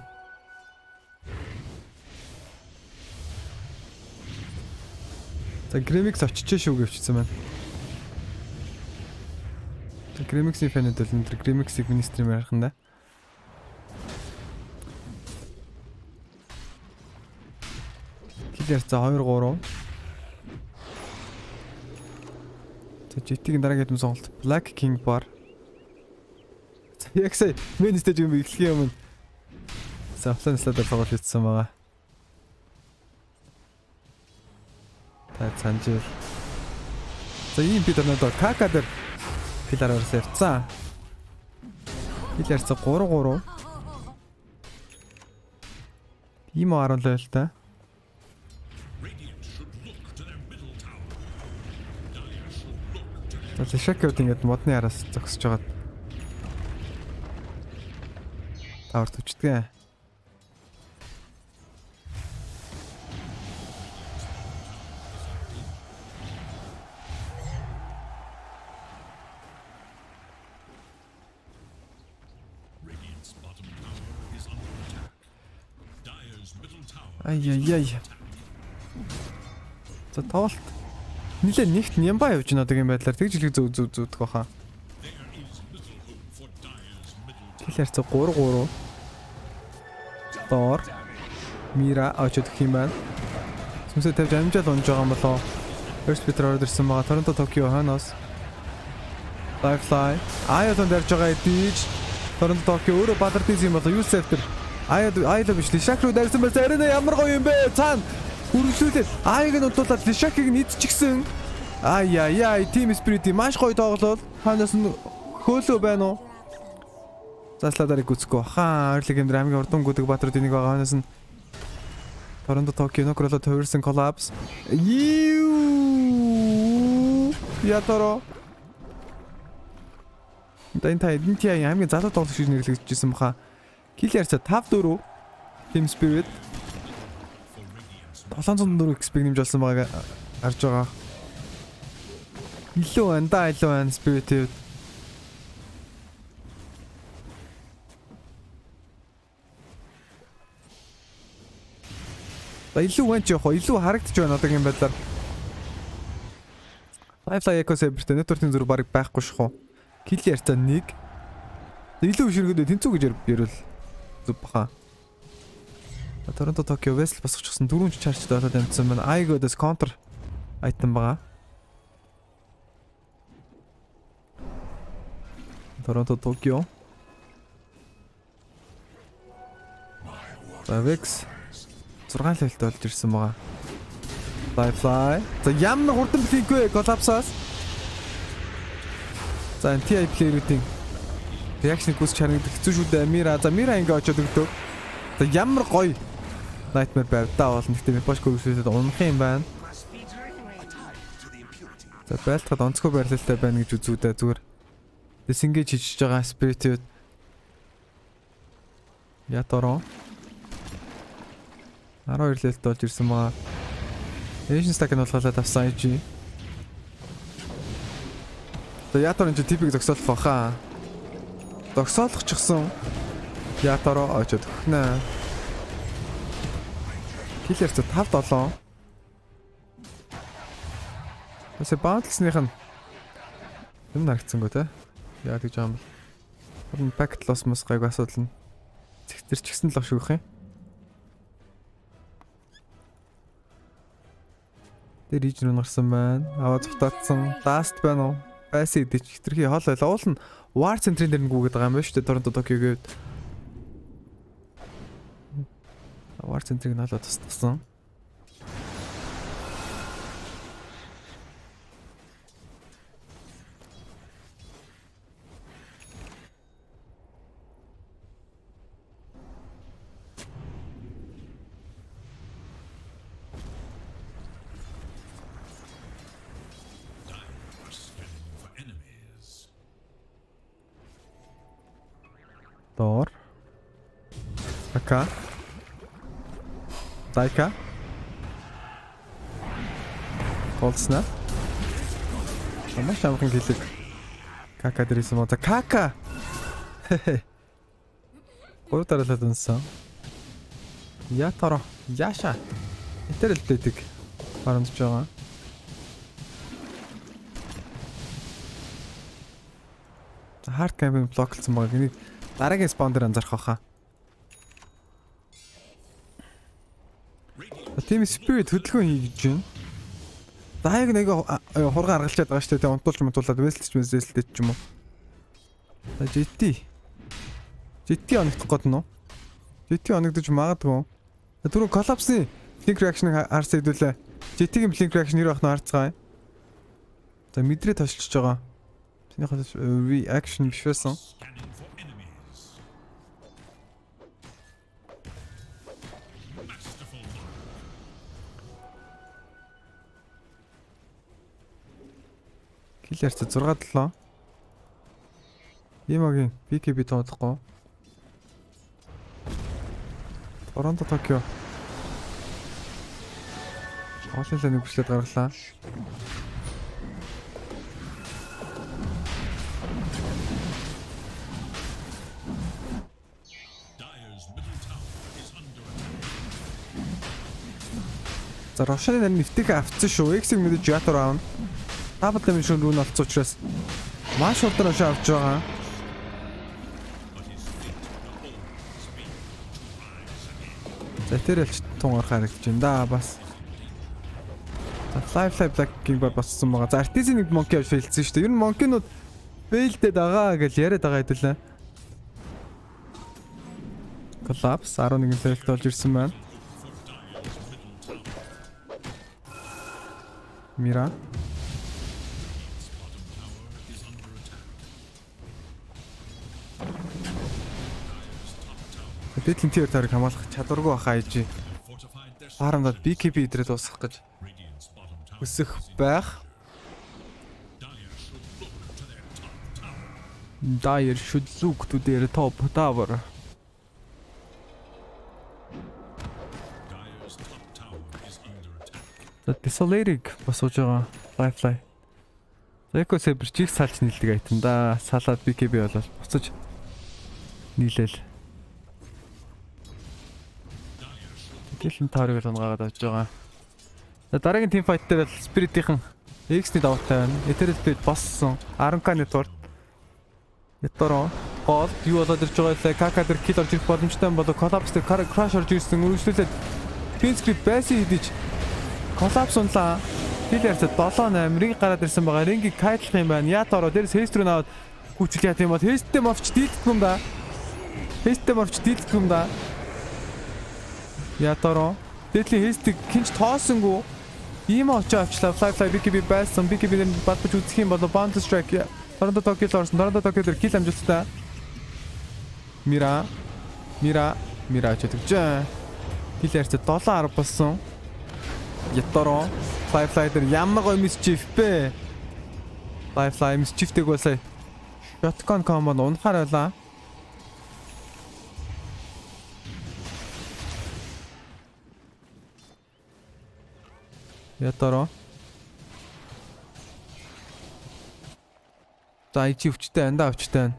За Grimix очиж шүү гэвчсэн байна. Grimix-ийн фэнэд бол энэ Grimix-ийг миний стримээр харах нь да. Киллер за 2 3. За GT-ийн дараагийн хэм сонголт Black King Bar. За яг сая мен стэйж юм эхлэх юм. За offline slot-аар тоглож ирсэн байгаа. Санжил. За ийм бид өнөөдөр Кака дээр киллерээс ярьцсан. Киллерээс 3-3. Ийм харуулъя л та. За шакууд ингээд модны араас зогсож байгаа. Тавар төвчдгээ. Ай. За тоолт. Нилээ нэгт нямба явж байна одоо юм байдлаар тэгж илэг зүудэх баха. Киллер 3-3. Доор. Мира очод гэх юм байна. Сүнсээ тавьж амжаал унж байгаа юм болоо. First Peter ордерсэн байгаа. Торонто Токио ханаас. Firefly. Аяадан дэрж байгаа эдийж. Торонто Токио өөрөө балардис юм болоо. Юу сефтер. Аяла биш Лишак руу дайрсан байсан. Арина ямар гоё юм бэ? Цаана хүргэлүүлээд Аяг нь удуулаад Лишакийг нь идчихсэн. Ай, TSpirit маш гоё тоглол. Ханаас нь хөөлөө байна уу? Заслаадарыг үзэхгүй. Orgil гэмдэр хамгийн урдан гүдэг баатрууд энийг байгаа. Ханаас нь Торонто Токио нокролоо төвөрсөн коллапс. Ятаро. Дэнтэй хамгийн залуу тоглох шиг нэрлэгдэжсэн баха. Киллерс 5-4 TSpirit 704 XP нэмж олсон байгааг харж байгаа. Илүү байна Spirit. Та илүү ванч явах уу? Илүү харагдаж байна одоо юм байдлаар. Firefly Eco-Saber network-ийн зүрх барыг байхгүй шахуу. Killers 1. Илүү ширгэдэ тэнцүү гэж ярил. Зүбха. Торонто Токио Весл босчихсон 4 чарчд болоод амжсан байна. Айгодос контр айтан байгаа. Торонто Токио. Vex 6 левелт болж ирсэн байгаа. Firefly. За ямар хурдан блинквэ коллапсаас. За TI плеерүүдийн реакшн гүйс чарагдах хэцүү шүү дээ. Мира ингээ очоод өгдөг. За ямар гоё Nightmare байвтаа болно. Гэтэ Бошко үсээсэд унах юм байна. За байлтахад онцгой байрлалтай байна гэж үзүүдээ зүгээр. Disengage хийж байгаа Spirit. Ятаро. 12 левелт болж ирсэн маа. Asian stack нь болохоо авсан IG. За Ятаро энэ типийг зогсоолох баха. Зогсоолчихсон. Ятаро очоод өгнө. Killers 5-7. Тэсээ баунтлсных нь юм наргцсангүй те. Яа гэж байгаа юм бол. Pact loss мос гайг асуудал нь. Зэгтэр ч гэсэн л шүүх юм. Тэр region гарсан байна. Аваа зутаадсан. Last байна уу? Байсаа идэж хитрхи хоол байлаа. Уул нь War Center-ын дээр гүгээд байгаа юм байна шүү дээ. Торонто Токио гээд. War Center-ыг нь халаад туссан. Дор. Ака. Дайка. Холснаа. Маш амхан гэлэг. Кака дээрээс юм уу? За кака. Гурав дараалал унсан. Ятаро. Яша. Итэл дэдэг. Барамдж байгаа. Hard camping блоклсон байгаа. Энийг дараагийн spawn дээр анзаарах байхаа. TSpirit хөдөлгөөн хийж байна. Дааяг нэг хурган аргалчаад байгаа шүү дээ. Унтуулж мутуулаад вэслэлтэй ч юм уу. GT оногдох гээд нөө. GT оногдож магадгүй. Түрүү коллапсны link reaction-ыг харсан хэдүүлээ. JT-ийн blink reaction нэр ахна харцгаая. За мэдрээ ташилж байгаа. Тэнийхээ reaction биш байсан. Киллерс 6-7. Имагийн BKB тооцохгүй. Торонто Токио. Олон нэг бичлээд гаргалаа. За Рошны нэвтэх авцсан шүү. X-ийг мэдэж ятор аавна. Double damage рүү олцсон учраас маш хурдан авч байгаа. За тэрэлч тунгаар харагдаж байна да бас. За live black-ийг бассан байгаа. За Artisan нэг monkey авч фейлдсэн шүү дээ. Ер нь monkey-нууд фейлдэд байгаа гэж яриад байгаа хэдүүлээ. Collapse 11 level болж ирсэн байна. Мира. Дэдлийн тэр тарыг хамгаалах чадваргүй баха ээж. Харамдаад BKB идрээ дуусгах гэж хүсэх байх. Dire should look to their top tower. За Desolated босож байгаа. Lifeline. Эко Saber чиг салж нийлдэг айтан да. Салаад BKB болол буцаж нийлээл. Гэлэн таарыг хангаагаад авч байгаа. За дараагийн team fight дээр бол Spirit-ийн X-ний даваатай байна. Ethereal Blade боссон. 10k network. Ятороо гол юу болоод ирж байгаа вэ? Кака дээр kill орж ирэх боломжтой болоо Collapse дээр crash орж ирсэн. Үргэлжлүүлээд Pinscript байсан хийдэж Collapse унлаа. Killer-д 7-8 ринг гараад ирсэн байгаа. Рингийг кайтлах юм байна. Ятороо дээрс Haste руу наваад хүчил яа тийм бол Haste-тэй мовч дийлдэх юм да. Haste-тэй мовч дийлдэх юм да. Ятороо Дэдлийн Haste-ийг хинч тоосонгүй ийм очоо авчлаа. Fly BKB байсан. BKB-ээр батбаж үзэх юм бол Bounty Strike Торонто Токио орсон. Торонто Токио дээр kill амжилттай. Мира ч өгч. Killer-д 7-10 болсон. Ятороо Fly дээр ямар гоё mischief бэ? Fly mischief-тэй гоосай. Shotgun combo унахаар байлаа. Ятороо. За ичи өвчтэй байна да өвчтэй байна.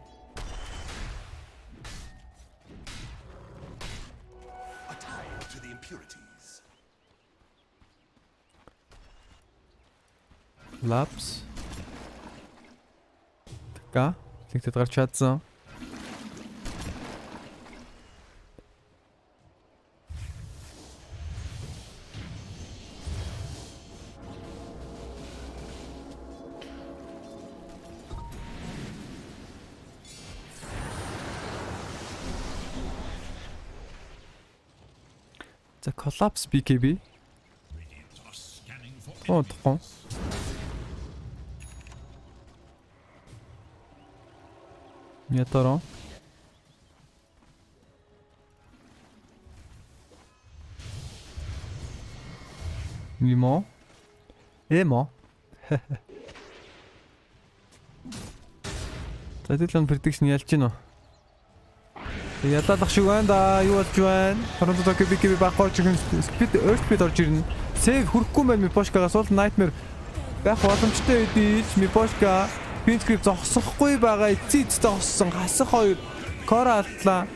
Laps. Така. Тэгтээ гарч чадсан. За Collapse BKB. Оо тохоо. Ятороо. Эмо. Тэдэлэн prediction ялж гинөө. Ялаадах шиг байна да. Юу болж байна? Торонто Токио BKB багаар чигэн speed орж ирнэ. Save хүрхгүй мэн Мипошкагаас бол Nightmare байх боломжтой үдийж Мипошка Pinscript зогсохгүй байгаа. Эцэд зогссон. Хасах хоёр Кора алдлаа.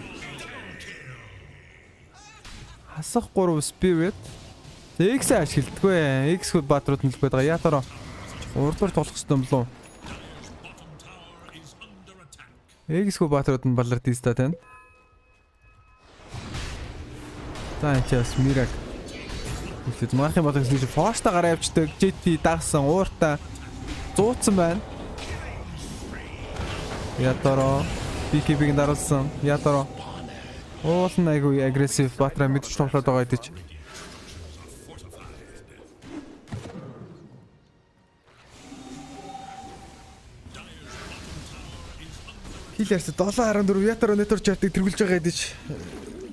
Хасах 3 Spirit. X ашигладгүй. X хүүд баатрууд нэлэх байдаг. Ятороо урдуур тоглох хэрэгтэй юм болов. X хүүд баатрууд нь балар диста тань. Таачаас Мирак. Үсэд маахын бодох гэж форста гараа явчдаг. JT дагсан ууртаа зууцсан байна. Ятороо BKB-г даруулсан. Ятороо уулын айгүй агрессив батра мэдж тоглоод байгаа гэж. Хилэрс 7.14 ятар өнөтөр чартыг тэргүүлж байгаа гэдэг.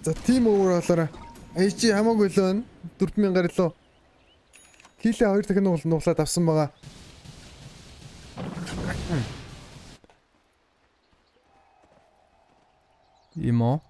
За team overall-аараа AG хамаагүй л байна. 4000 илүү. Хилээ 2 дахин нуглаад авсан байгаа. Имо.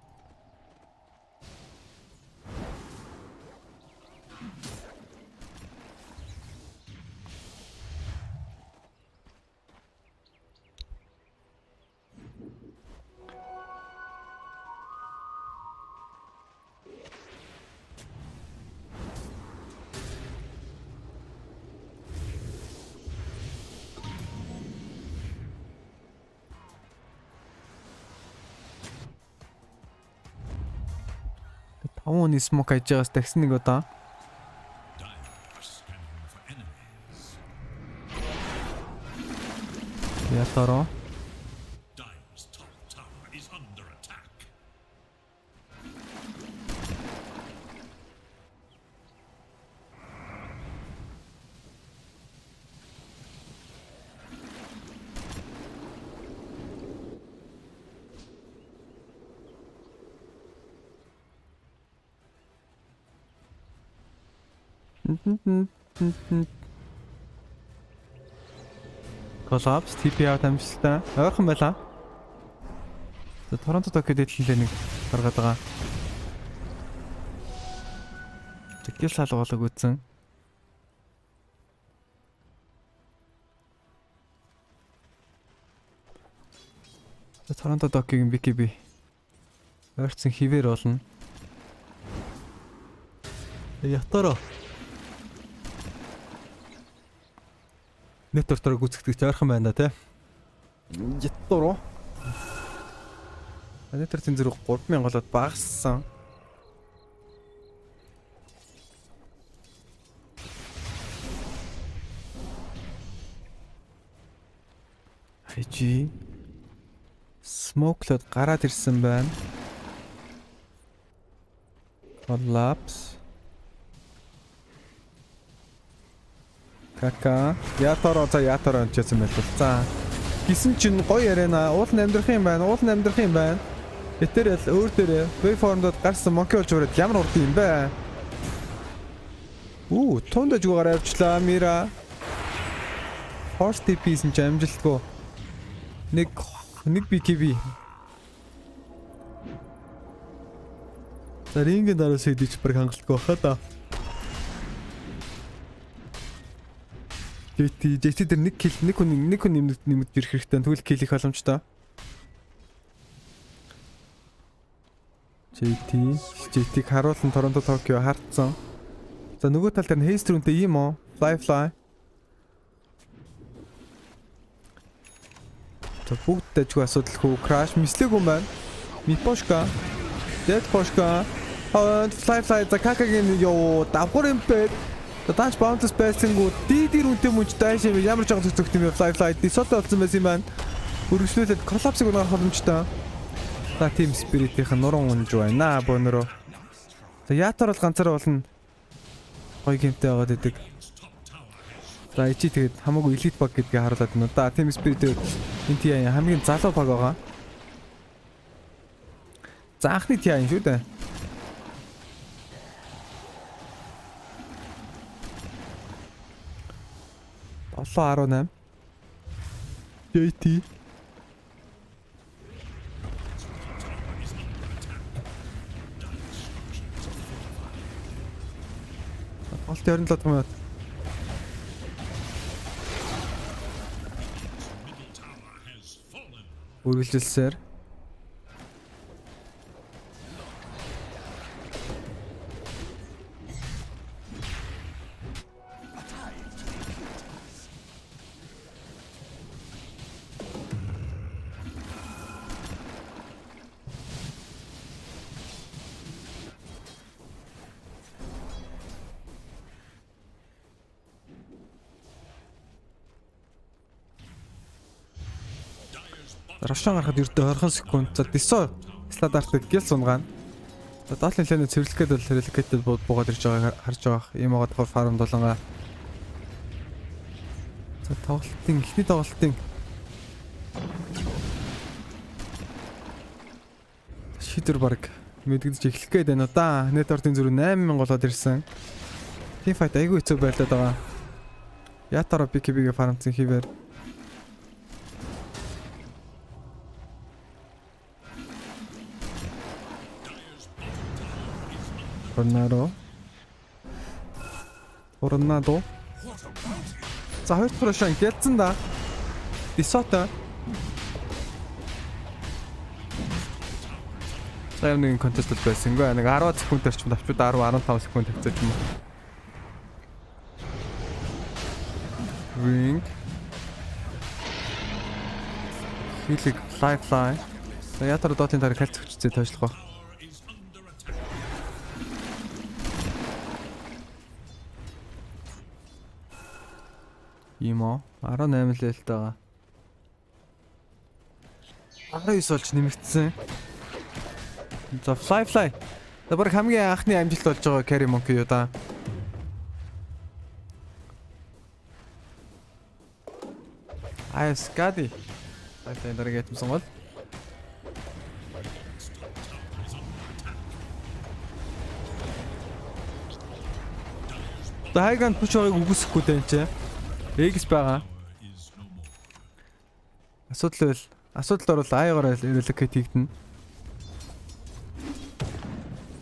Тавууны смок хийж байгаас тагсан нэг удаа. Ятаро. Collapse TP out амжилттай. Ойрхон байлаа. За Торонто Токиод хэллээ нэг гаргаад байгаа. Тэгэл салгуулаг үтсэн. За Торонто Токигийн BKB ойрцсон хിവэр болно. Ятаро. Нэтвэртээр гүцэгдэж ойрхон байна да тий. Ятаро. Нэтвэртийн зэрэг 3000 болоод багассан. IG Smokeled гараад ирсэн байна. Collapse. Кака. Ятаро за ятаро анчсан байл. За. Гисэн чинь гоё яриана. Уул амьдрах юм байна. Уул амьдрах юм байна. Гэтэр л өөр дээрээ вейформдод гарсан монки болж өрөөд ямар урд юм бэ? Тундаж гугаар авчлаа Мира. Horse TP-сэн ч амжилтгүй. Нэг BKB. За рингийн дараа сэдэж баг хангалтгүй баха да. JT дээр нэг кил нэг хүн нэмэгд ирэх хэрэгтэй. Тэгвэл кил их боломжтой. JT-г харуулсан Торонто Токио хартсан. За нөгөө тал дээр Хейстрүүнтэй ийм оо fly. За бүгд дажгүй асуудалгүй crash мислэг юм байна. Мипошка. Dead Poshka. Fly за какагийн ёо давхар юм бэ. Тааш bounce байсан-гүү дидэр үнтэй мөнч дайш юм ямар ч жоо зөвхөн юм fly дисот болсон байсан юм байна. Үргэлжлүүлээд collapse-ыг унах боломжтой. За TSpirit-ийн нуран унж байна бөөнөрөө. За ятар бол ганцаараа болно. Гоё геймтэй байгаад идэг. За ичи тэгээд хамаагүй elite баг гэдгийг харуулад байна. Да TSpirit энэ TI хамгийн залуу баг байгаа. За анхны TI шүү дээ. Олоо 18. JT. Олт ярилаад байгаа юм. Үргэлжилсээр. Рошон гарахад ердөө 20 секунд. За Дисо Сладартыг гэл сунгаана. За даалын лэнэ цэвэрлэхэд бол реликэтэд буугаад ирж байгааг харж байгаа. Ийм байгаа тохор фарм долонгаа. За тоглолтын эхний тоглолтын Шийдвэр баг мэдгдэж эхлэх гээд байна уу да. Network-ийн зүрх 8000 болоод ирсэн. Team fight айгүй хэцүү байлдаад байгаа. Ятараа BKB-гээ фармцсан хийвэр. Tornado. За хоёр дахь шан гэлцэн да. Дисота. Сая нэг контест байсангүй. Нэг 10 секунд төрчмөд авчууд 10-15 секунд хэвцэж юм. Ring. Хилэг fly. За ятар дотын дараа калц хүчтэй тоошлох ба. Имо 18 левелтэй байгаа. 19 болж нэмэгдсэн. За fly. За баг хамгийн анхны амжилт болж байгаа carry monkey юу да. Скади. Сайтай дараагийн айтмсан бол. Дайган пушогийг үгүйсэхгүй дээ энэ. X байгаа. Асуудал орвол аягаар relocate хийгдэнэ.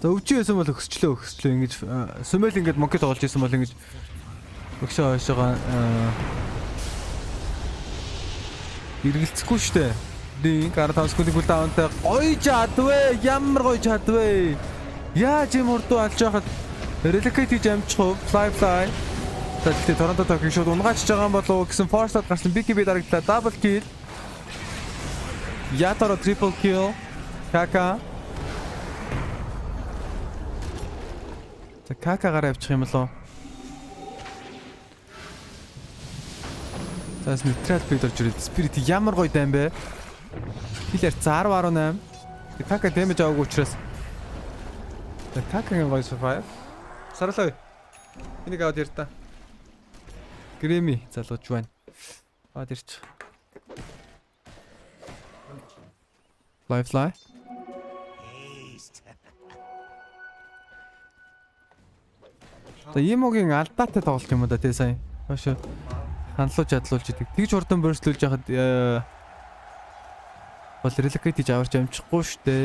За өвчин байсан бол өгсчлөө ингэж сүмэл ингэж монки тоглож исэн бол ингэж өгшөө хойшоогоо эргэлцэхгүй штэ. Дин 15 секундын кулдаунтай гоё чадвэ. Ямар гоё чадвэ. Яаж юм урдуу алж яхад relocate хийж амжих уу? Fly. За тэгтээ Торонто токийг шууд унгаач байгаа юм болов уу гэсэн force-д гарсан BKB дарагдлаа double kill. Ятаро triple kill. Кака. За какагаар авчих юм болов. Зас нейтрал бит орж ирээд Spirit ямар гоё дайм бэ? Хилээр 10-18. Кака damage аваагүй учраас. За какагийн гоё survive. Сарлаа. Энийг аваад яар та. Грэми залууж байна. Аваад ирч. Fly. За Имогийн алдаатай тоглолт юм да тий сайн. Хашаа хандлуулж чадлуулж идэг. Тэгж хурдан борслуулж яхад бол relocate хийж аварч амжихгүй штэ.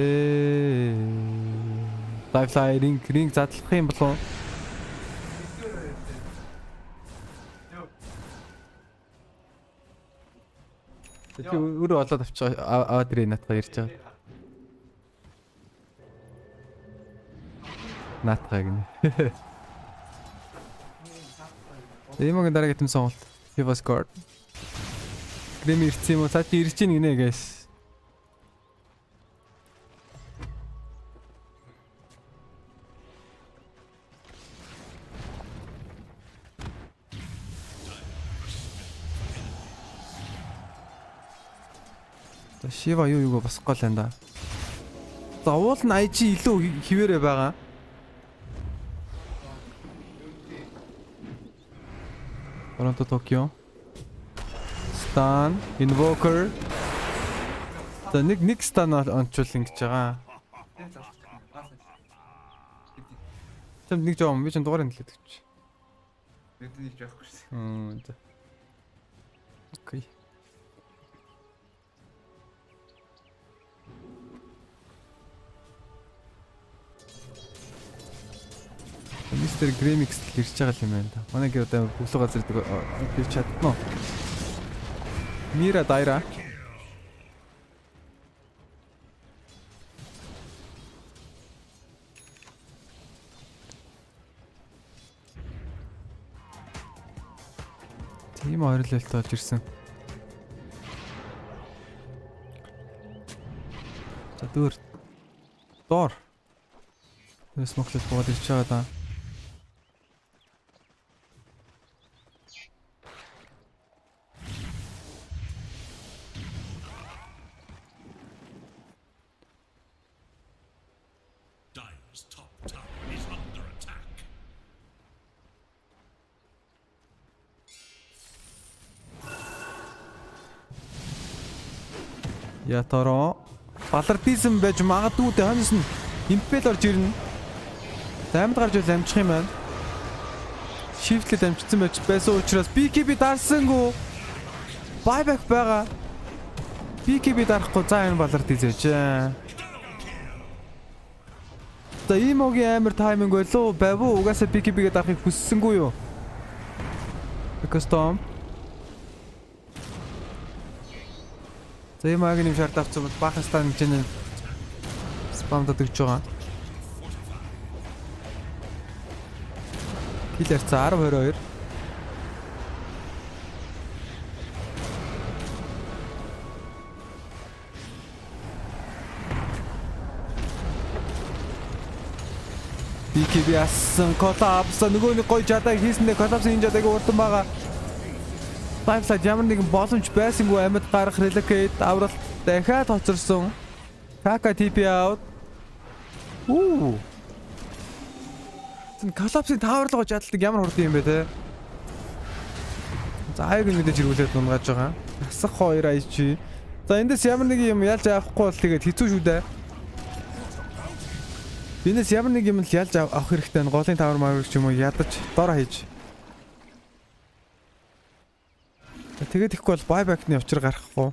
Fly ring задлах юм болов. Тэг өөрөө олоод авчих аваад ирээ натгаа ирж байгаа. Натгаа гинэ. Эмогийн дараагийн тэм сонголт. He was guard. Грэми ирсэн юм уу? Цаа чи ирж гин гинэ guys. За Шива юу босох гол энэ да. За уул нь IG илүү хിവэрэ байгаа. Toronto Tokyo. Stan, Invoker. За нэг стан ончул ингэж байгаа. Тэм нэг жоо би ч дугаарыг нэлээд өгч. Нэг жоохгүй шээ. За. Окей. Мистер Грэмикс ирж байгаа юм байна да. Манай гэр одоо бүглэг газар ирж чадна уу? Мира Дайра. Тийм ойрлолт болж ирсэн. За доор. Тэс моклет бод ирж байгаа да. Ятаро Балардизм байж магадгүй хонос нь импел орж ирнэ. Амьд гарч ил амжих юм байна. Shift-лэд амжицсан байж байсан учраас BKB дарсангүй. Buyback байгаа. BKB дарахгүй за энэ балардиз ээж. За имогийн амар тайминг байлуу байв уу? Угаасаа BKB-гээ дарахыг хүссэнгүй юу? Custom. За имогийн юм шаард авсан бол бахастан хэмжээний спамдад өгч байгаа. Киллер за 10-22. BKB асан коллапс нөгөө нэг гой жадаг хийсэндээ коллапс энэ жадаг урдан байгаа. Five-side ямар нэгэн боломж байсангүй амьд гарах relocate авралт дахиад хоцорсон. Така TP out. Зэн коллапсын тааварлага жадалдаг ямар хурдан юм бэ те. За аяг мэдээж ирүүлээд нунгааж байгаа. Асах 2 IG. За эндээс ямар нэг юм ялж авахгүй бол тэгээд хэцүү шүү дээ. Энэс ямар нэг юм л ялж авах хэрэгтэй нь голын тавар маяг ч юм уу ядаж дор хийж. Тэгээд ихгүй бол buyback-ны учир гарахгүй.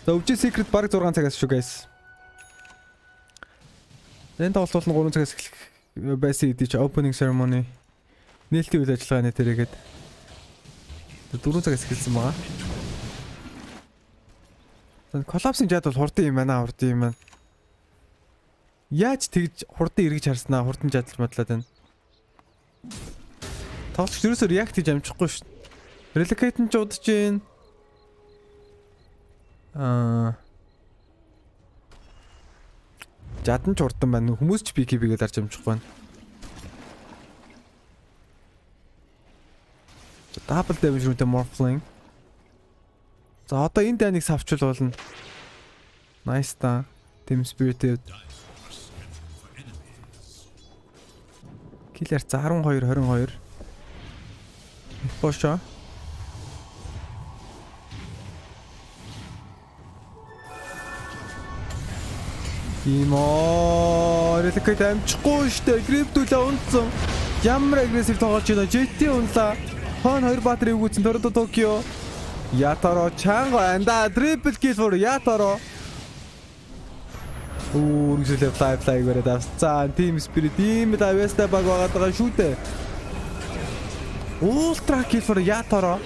За өвчи secret баг 6 цагаас шүү guys. Энэ тоглолт нь 3 цагаас эхлэх байсан гэдэг чи opening ceremony нээлтийн үйл ажиллагаа нэтэрээгээд 4 цагаас эхэлсэн байгаа. Коллапсын жад бол хурдан юм байна, хурдан юм байна. Яаж тэгж хурдан эргэж харснаа, хурдан жадалж бодлоод байна. Тоглогч ерөөсөө react хийж амжихгүй шүү. Relocate нь ч удаж гин. Жад нь ч хурдан байна. Хүмүүс ч BKB-гээ дарж амжихгүй байна. Double damage рүүтэй morphling. За одоо энэ даныг савчул болно. Nice та. TSpirit. Killer 12-22. Пошо. Имо relocate амжихгүй штэ. Crypto-лээ унтсан. Ямар aggressive тоглож байна. JT унлаа. Хон 2 батарей өгүүлсэн Торонто Токио. Ятаро чанга анда triple kill for Ятаро. Үргэлжлээ fly гөрөөд авсан. TSpirit ийм давьяастай баг байгаа шүү дээ. Ultra kill for Ятаро.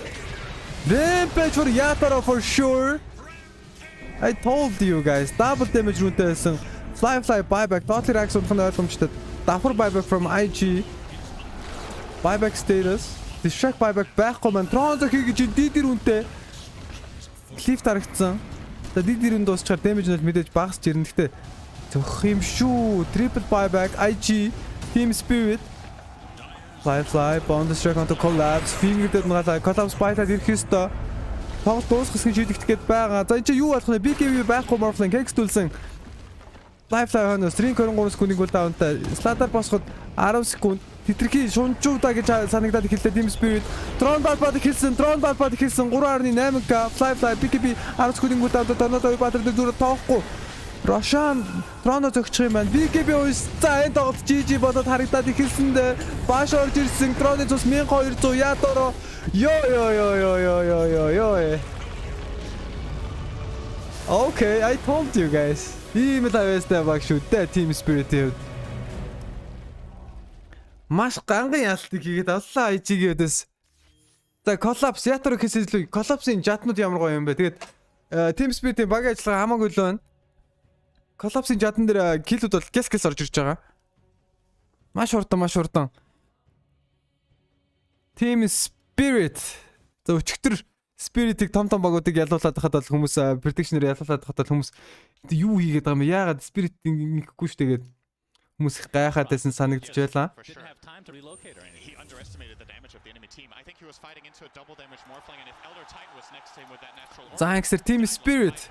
Rampage for Ятаро for sure. I told you guys. Double damage рүүтэй байсан. Fly buyback total reaction нь ойлгомжтой. Давхар buyback from IG. Buyback status. Distract buyback байхгүй маань Tron хийж дидэр үнтэй cliff тарагдсан. За дидэр үн дуусчаар damage нь мэдээж багасч ирнэ. Гэхдээ зөх юм шүү. Triple buyback IG TSpirit fly bond distract onto collapse fingerдэд нгалаа collapse байлаад ирэх ёстой. Тоглолт дуусгах гэж шийдэгдэхэд байгаа. За энэ чи юу болох вэ? BKB байхгүй morphling хэгстүүлсэн. Fly хонос Sтрийм 23 секундын cooldownтай Slater босоход 10 секунд Тэтрхи шунчуудаа гэж санагдаад эхэллээ TSpirit. Drone бат хэлсэн 3.8k fly BKB 10 секундын гүйлдээд тоноод баатар дээр зүрх тоохгүй. Рошан Drone зөгчих юм байна. BKB уус за энэ тоглолт GG бодоод харагдаад эхэлсэндээ бааш орж ирсэн Drone-ийн цус 1200 яторо ёо. Okay, I told you guys. Ийм л авьяастай баг шүү дээ TSpirit. Маш ганган ялтыг хийгээд авлаа IG-ийн өдөөс. За collapse ятар гэхээс илүү collapse-ийн жаднууд ямар гоё юм бэ. Тэгээд TSpirit-ийн баг ажиллагаа хамаагүй л байна. Collapse-ийн жадан дээр киллүүд бол гэс орж ирж байгаа. Маш хурдан. TSpirit. За өчигдөр Spirit-ийг том багуудыг ялуулаад хахад бол хүмүүс prediction-ээр ялуулаад хахад бол хүмүүс юу хийгээд байгаа юм бэ? Яагаад Spirit-ийг ингэхгүй шүү тэгээд хүмүүс их гайхаад байсан санагдаж байлаа. За ангсэр TSpirit.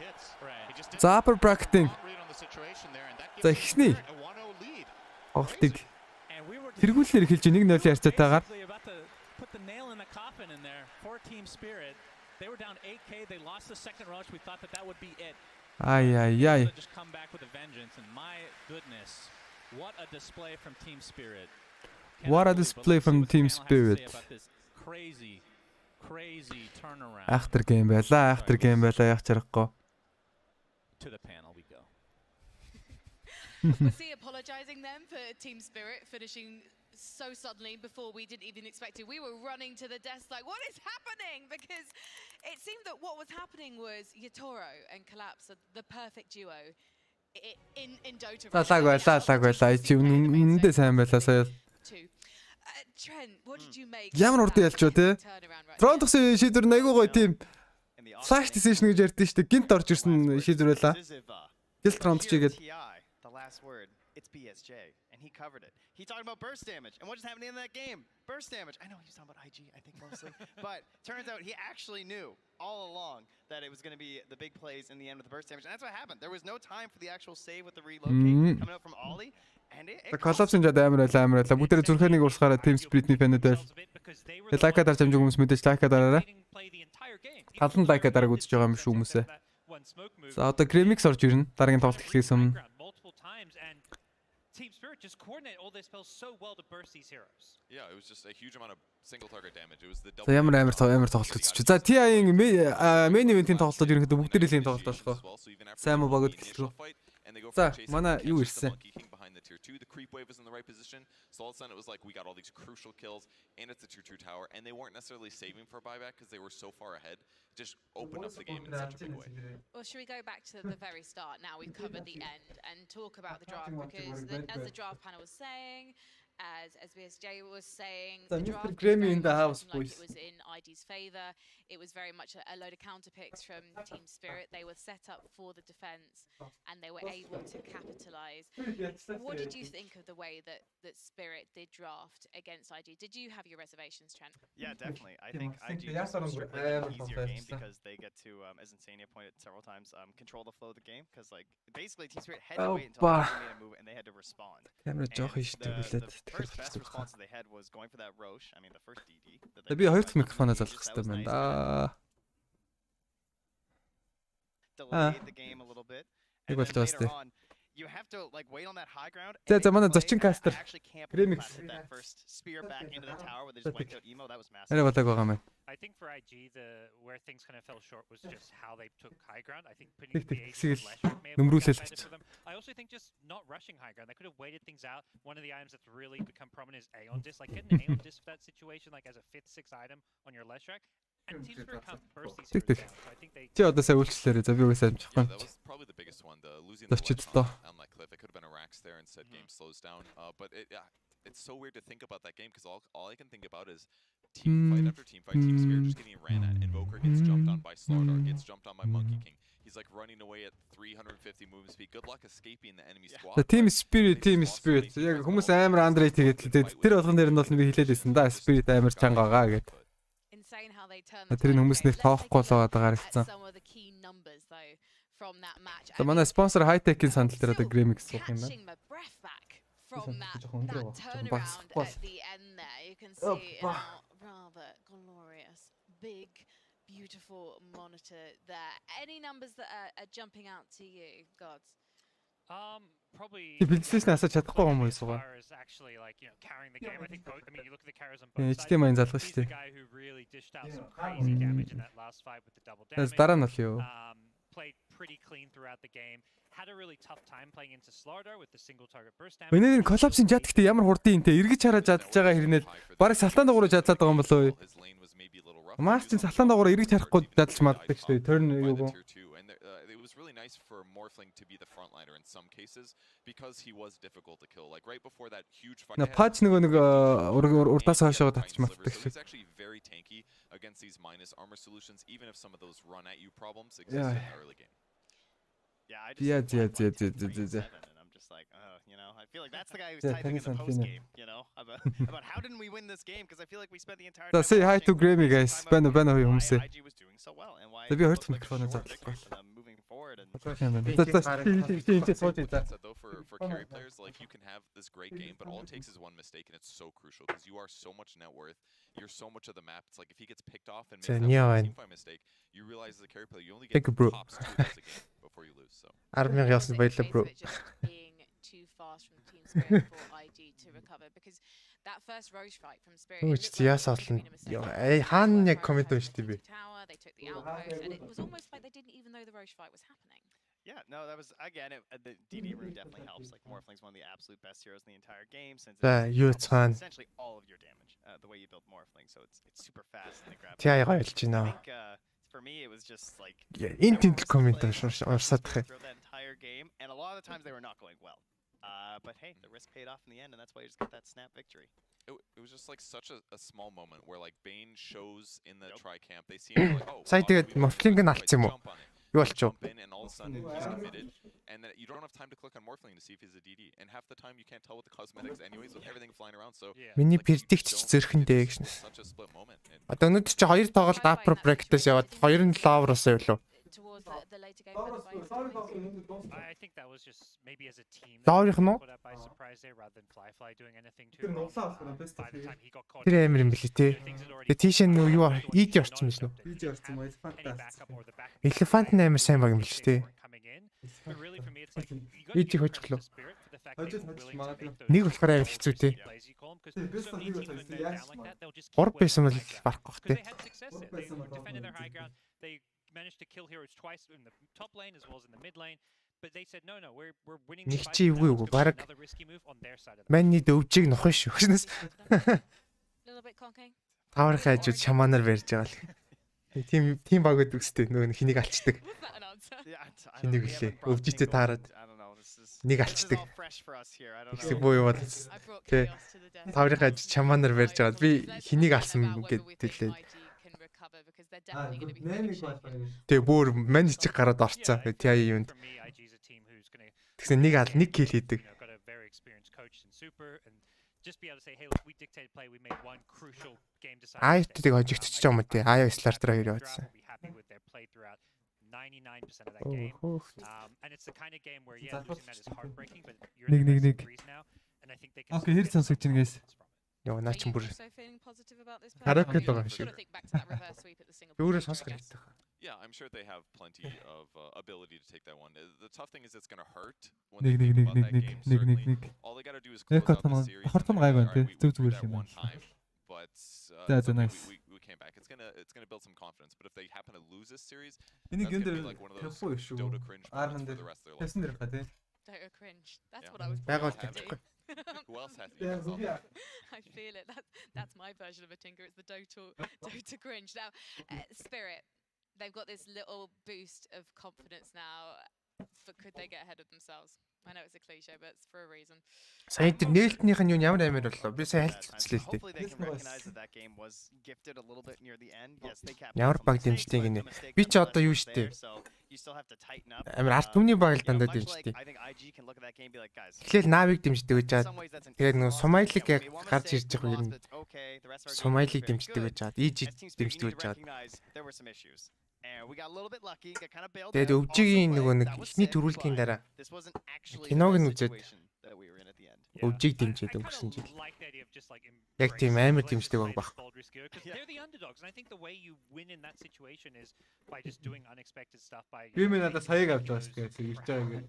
За upper bracketing. За ихний. Оолтыг тэргүүлэлээр хэлж 1-0 ярцаатайгаар they lost the second rush, we thought that would be it. Ай. Just come back with a vengeance, and my goodness, what a display from Team Spirit. What a display from Team Spirit. Crazy turnaround. Ахтар гейм байлаа яах чарахгүй. To the panel we go. Was he apologizing then for Team Spirit finishing so suddenly before we didn't even expect it? We were running to the desk like, what is happening? Because it seemed that what was happening was Yatoro and Collapse are the perfect duo in Dota. Лаг байлаа. Чи үнэндээ сайн байлаа сая. Trent, what did you make? Ямар урд ялчоо те. Трон тгсэн шийдвэр айгуу гоё тийм. Flash decision гэж ярьдэн штэ. Гинт орж ирсэн шийдвэр байлаа. Гэл Трон чигээд. The last word, it's BSJ, and he covered it. He talked about burst damage, and what just happened in that game? Burst damage. I know he was talking about IG, I think mostly, but turns out he actually knew all along that it was going to be the big plays in the end with the burst damage, and that's what happened. There was no time for the actual save with the relocate coming out from Ollie. Collapse-ын жад амар байлаа. Бүгдээ зүрхэнийг урсгаараа Team Spirit-ний фэнүүд байл. Лайка дарж амжиг хүмүүс мэдээж лайка дараарай. Талан лайка дарааг үзэж байгаа юм шүү хүмүүсээ. За одоо Grimix орж ирнэ. Дараагийн тоглолт эхлэхээс өмнө. Team Spirit just coordinate all their spells so well to burst these heroes. Yeah, it was just a huge amount of single target damage. It was the double. За ямар тоглолт үзчих. За TI-ийн main event-ийн тоглолтод ерөнхийдөө бүгд нэлийн тоглолт болохоо. Сайн муу богод гэлрүү. За манай юу ирсэн? The creep wave was in the right position, so all of a sudden it was like we got all these crucial kills, and it's a 2-2 tower, and they weren't necessarily saving for a buyback because they were so far ahead. Just opened up the game in such a big way. Well, should we go back to the very start now? We've covered the end and talk about the draft because as the draft panel was saying, as BSJ was saying, the draft in the house, like it was in ID's favour. It was very much a load of counter picks from Team Spirit. They were set up for the defence and they were able to capitalise. What did you think of the way that Spirit did draft against IG? Did you have your reservations, Trent? Yeah, definitely. I think IG is an easier game because they get to, as Insania pointed several times, control the flow of the game. Because like basically Team Spirit had to wait until they made a move and they had to respond. And the first best response they had was going for that Roche. I mean, the first DD. Би хоёр дахь микрофоноо залгах хэрэгтэй байна да. Delayed the game a little bit. And then later on, you have to like wait on that high ground. За манай зочин кастер Remix. That first spear back into the tower where they just wiped out emo. That was massive. Арай болоог байгаа мэн. I think for IG, where things kind of fell short was just how they took high ground. I think putting the Ace on Leshrac may have been better for them. I also think just not rushing high ground. They could have waited things out. One of the items that's really become prominent is Aeon Disc. Like getting an Aeon Disc for that situation, like as a 5th, 6th item on your Leshrac. And Team Spirit can't burst these heroes down. So I think they... Чи одоо сайн үйлчлээрээ за би угаасаа амжихгүй. That was probably the biggest one. The losing the ledge on that cliff. It could have been a Rax there and said game slows down. But it's so weird to think about that game because all I can think about is team fight after team fight. Team Spirit just getting ran at. Invoker gets jumped on by Slardar, gets jumped on by Monkey King. He's like running away at 350 movement speed. Good luck escaping the enemy squad. The Team Spirit. Яг хүмүүс амар андерейт хийгээд тэр болгон дээр нь бол би хэлээд байсан да. Spirit амар чанга байгаа гэдэг. Тэр хүмүүс нэг тоохгүй л байгаа харагдсан. За манай спонсор Hightech-ийн сандал дээр одоо Grimix суух юм байна. From that turnaround at the end there, you can see a rather glorious, big, beautiful monitor there. Any numbers that are jumping out to you, gods? Probably. Бизнес насаа чадахгүй юм уу суугаа. Actually, like carrying the game. I think both. I mean, you look at the carriers on both sides. HDMI-ын залгах шүү дээ. The guy who really dished out some crazy damage in that last fight with the double damage. Дараа нь л юу. Played pretty clean throughout the game. Had a really tough time playing into Slardar with the single target burst damage. Өнөөдөр Collapse-ын жад гэхдээ ямар хурдын те эргэж хараад жадж байгаа хэрнээл бараг салтаан дагуур жадлаад байгаа юм болоо. Маш ч салтаан дагуур эргэж харахгүй жадалж маддаг шүү дээ. Turn юу. It was really nice for Morphling to be the frontliner in some cases because he was difficult to kill. Like right before that huge fight. Patch нэг урдаас хаашаа татчих маддаг. He was actually very tanky against these minus armor solutions, even if some of those run at you problems exist in the early game. Yeah, I just and I'm just like, I feel like that's the guy who's typing in the post game, about how didn't we win this game? Because I feel like we spent the entire time. Say hi to Grammy guys. Бана хүмүүсээ. IG was doing so well and why би хоёр дахь микрофоноо задлаа. Moving forward. forward. And Though for carry players, like you can have this great game, but all it takes is one mistake, and it's so crucial because you are so much net worth. You're so much of the map. It's like if he gets picked off and makes that one team fight mistake, you realize as a carry player you only get tops 2 kills a game before you lose. So. Армийн яасан баялаа bro. Too fast from Team Spirit for IG to recover because that first Roche fight from Spirit. Хаан яг комент уншдээ би. They took the outpost and it was almost like they didn't even know the Roche fight was happening. Yeah, no, that was again the DD room definitely helps. Like Morphling's one of the absolute best heroes in the entire game since it's essentially all of your damage. The way you build Morphling, so it's super fast and they grab. TI ойлгож байна. For me, it was just like энэ тэмдэг комент уншсаад тах. Through that entire game, and a lot of the times they were not going well. But hey, the risk paid off in the end, and that's why you just got that snap victory. It was just like such a small moment where like Bane shows in the tri camp. They seem like Сая тэгээд Morphling нь алдсан юм уу? Юу болчих вэ? And all of a sudden he's committed, and you don't have time to click on Morphling to see if he's a DD. And half the time you can't tell with the cosmetics anyways with everything flying around. So Миний предикт ч зөрхөндөө гэж. Одоо өнөөдөр чи 2 тоглолт апро бректэс яваад 2 нь лавр усаа юу? The later game. I think that was just maybe as a team. Лаврих нь Caught up by surprise there rather than Flyfly doing anything too wrong. By the time he got caught. Тэр амир юм билээ те. Тэгээ тийш нь юу ийд орсон юм шүү. Ийд орсон мó фантастик. Элефант нь амир сайн баг юм биш те. But really for me it's like Ийд хожглоо. Нэг болохоор амир хэцүү те. 3 байсан бол барахгүй бах те. Managed to kill heroes twice in the top lane as well as in the mid lane, but they said no, we're winning. Нэг чи юу баг манний дөвжиг нохно шүү. Little bit conking. Тавар хайжууд шаманаар барьж байгаа л. Тим баг гэдэг үстэй нөгөө хэнийг алчдаг. Хэнийг үлээ. Өвжитэй таарад. Нэг алчдаг. Ихсэг буу яваад. Тэ. Таврын хайж шаманаар барьж байгаа. Би хэнийг алсан гэдэлээ. Тэгээ бүр мань чиг гараад орцсон. TI юунд. Тэгсэн нэг кил хийдэг. Аяттыг хожигдчихж байгаа юм тий. Аяа слартер 2 явуулсан. 99% of that game. And it's the kind of game where losing that is heartbreaking, but you're in the best series now, and I think they can. Okay, here's some section guys. Yo, наа чин бүр. Хараг гэдэг байгаа шиг. Өөрөөс сонсох хэрэгтэй. Yeah, I'm sure they have plenty of ability to take that one. The tough thing is it's going to hurt when they think about that game. Certainly, all they got to do is close out the series. But we came back. It's gonna build some confidence. But if they happen to lose this series, that's gonna be like one of those Dota cringe moments for the rest of their life. Dota cringe. That's what I was. Who else has it? I feel it. That's my version of a tinker. It's the Dota cringe. Now, Spirit, they've got this little boost of confidence now. But could they get ahead of themselves? I know it's a cliche, but it's for a reason. Сая тэр нээлтнийх нь юу ямар амир боллоо. Би сая хэлчихлээ л дээ. Ямар баг дэмждэг гинэ. Би ч одоо юу штэ. Амир арт түмний баг л дандаа дэмждэг. Эхлээл Навиг дэмждэг гэж чад. Тэгээд нөгөө Сумайлиг яг гарч ирж байгаа юм. Сумайлиг дэмждэг гэж чад. Иж дэмждэг гэж чад. Тэгээд өвжигийн нөгөө нэг ихний төрүүлгийн дараа киног нь үзээд өвжиг дэмжиж өнгөрсөн жил. Яг тийм амар дэмждэг баг баг. Би минь надад саяг авч байгаа шүү дээ. Ирж байгаа гэж.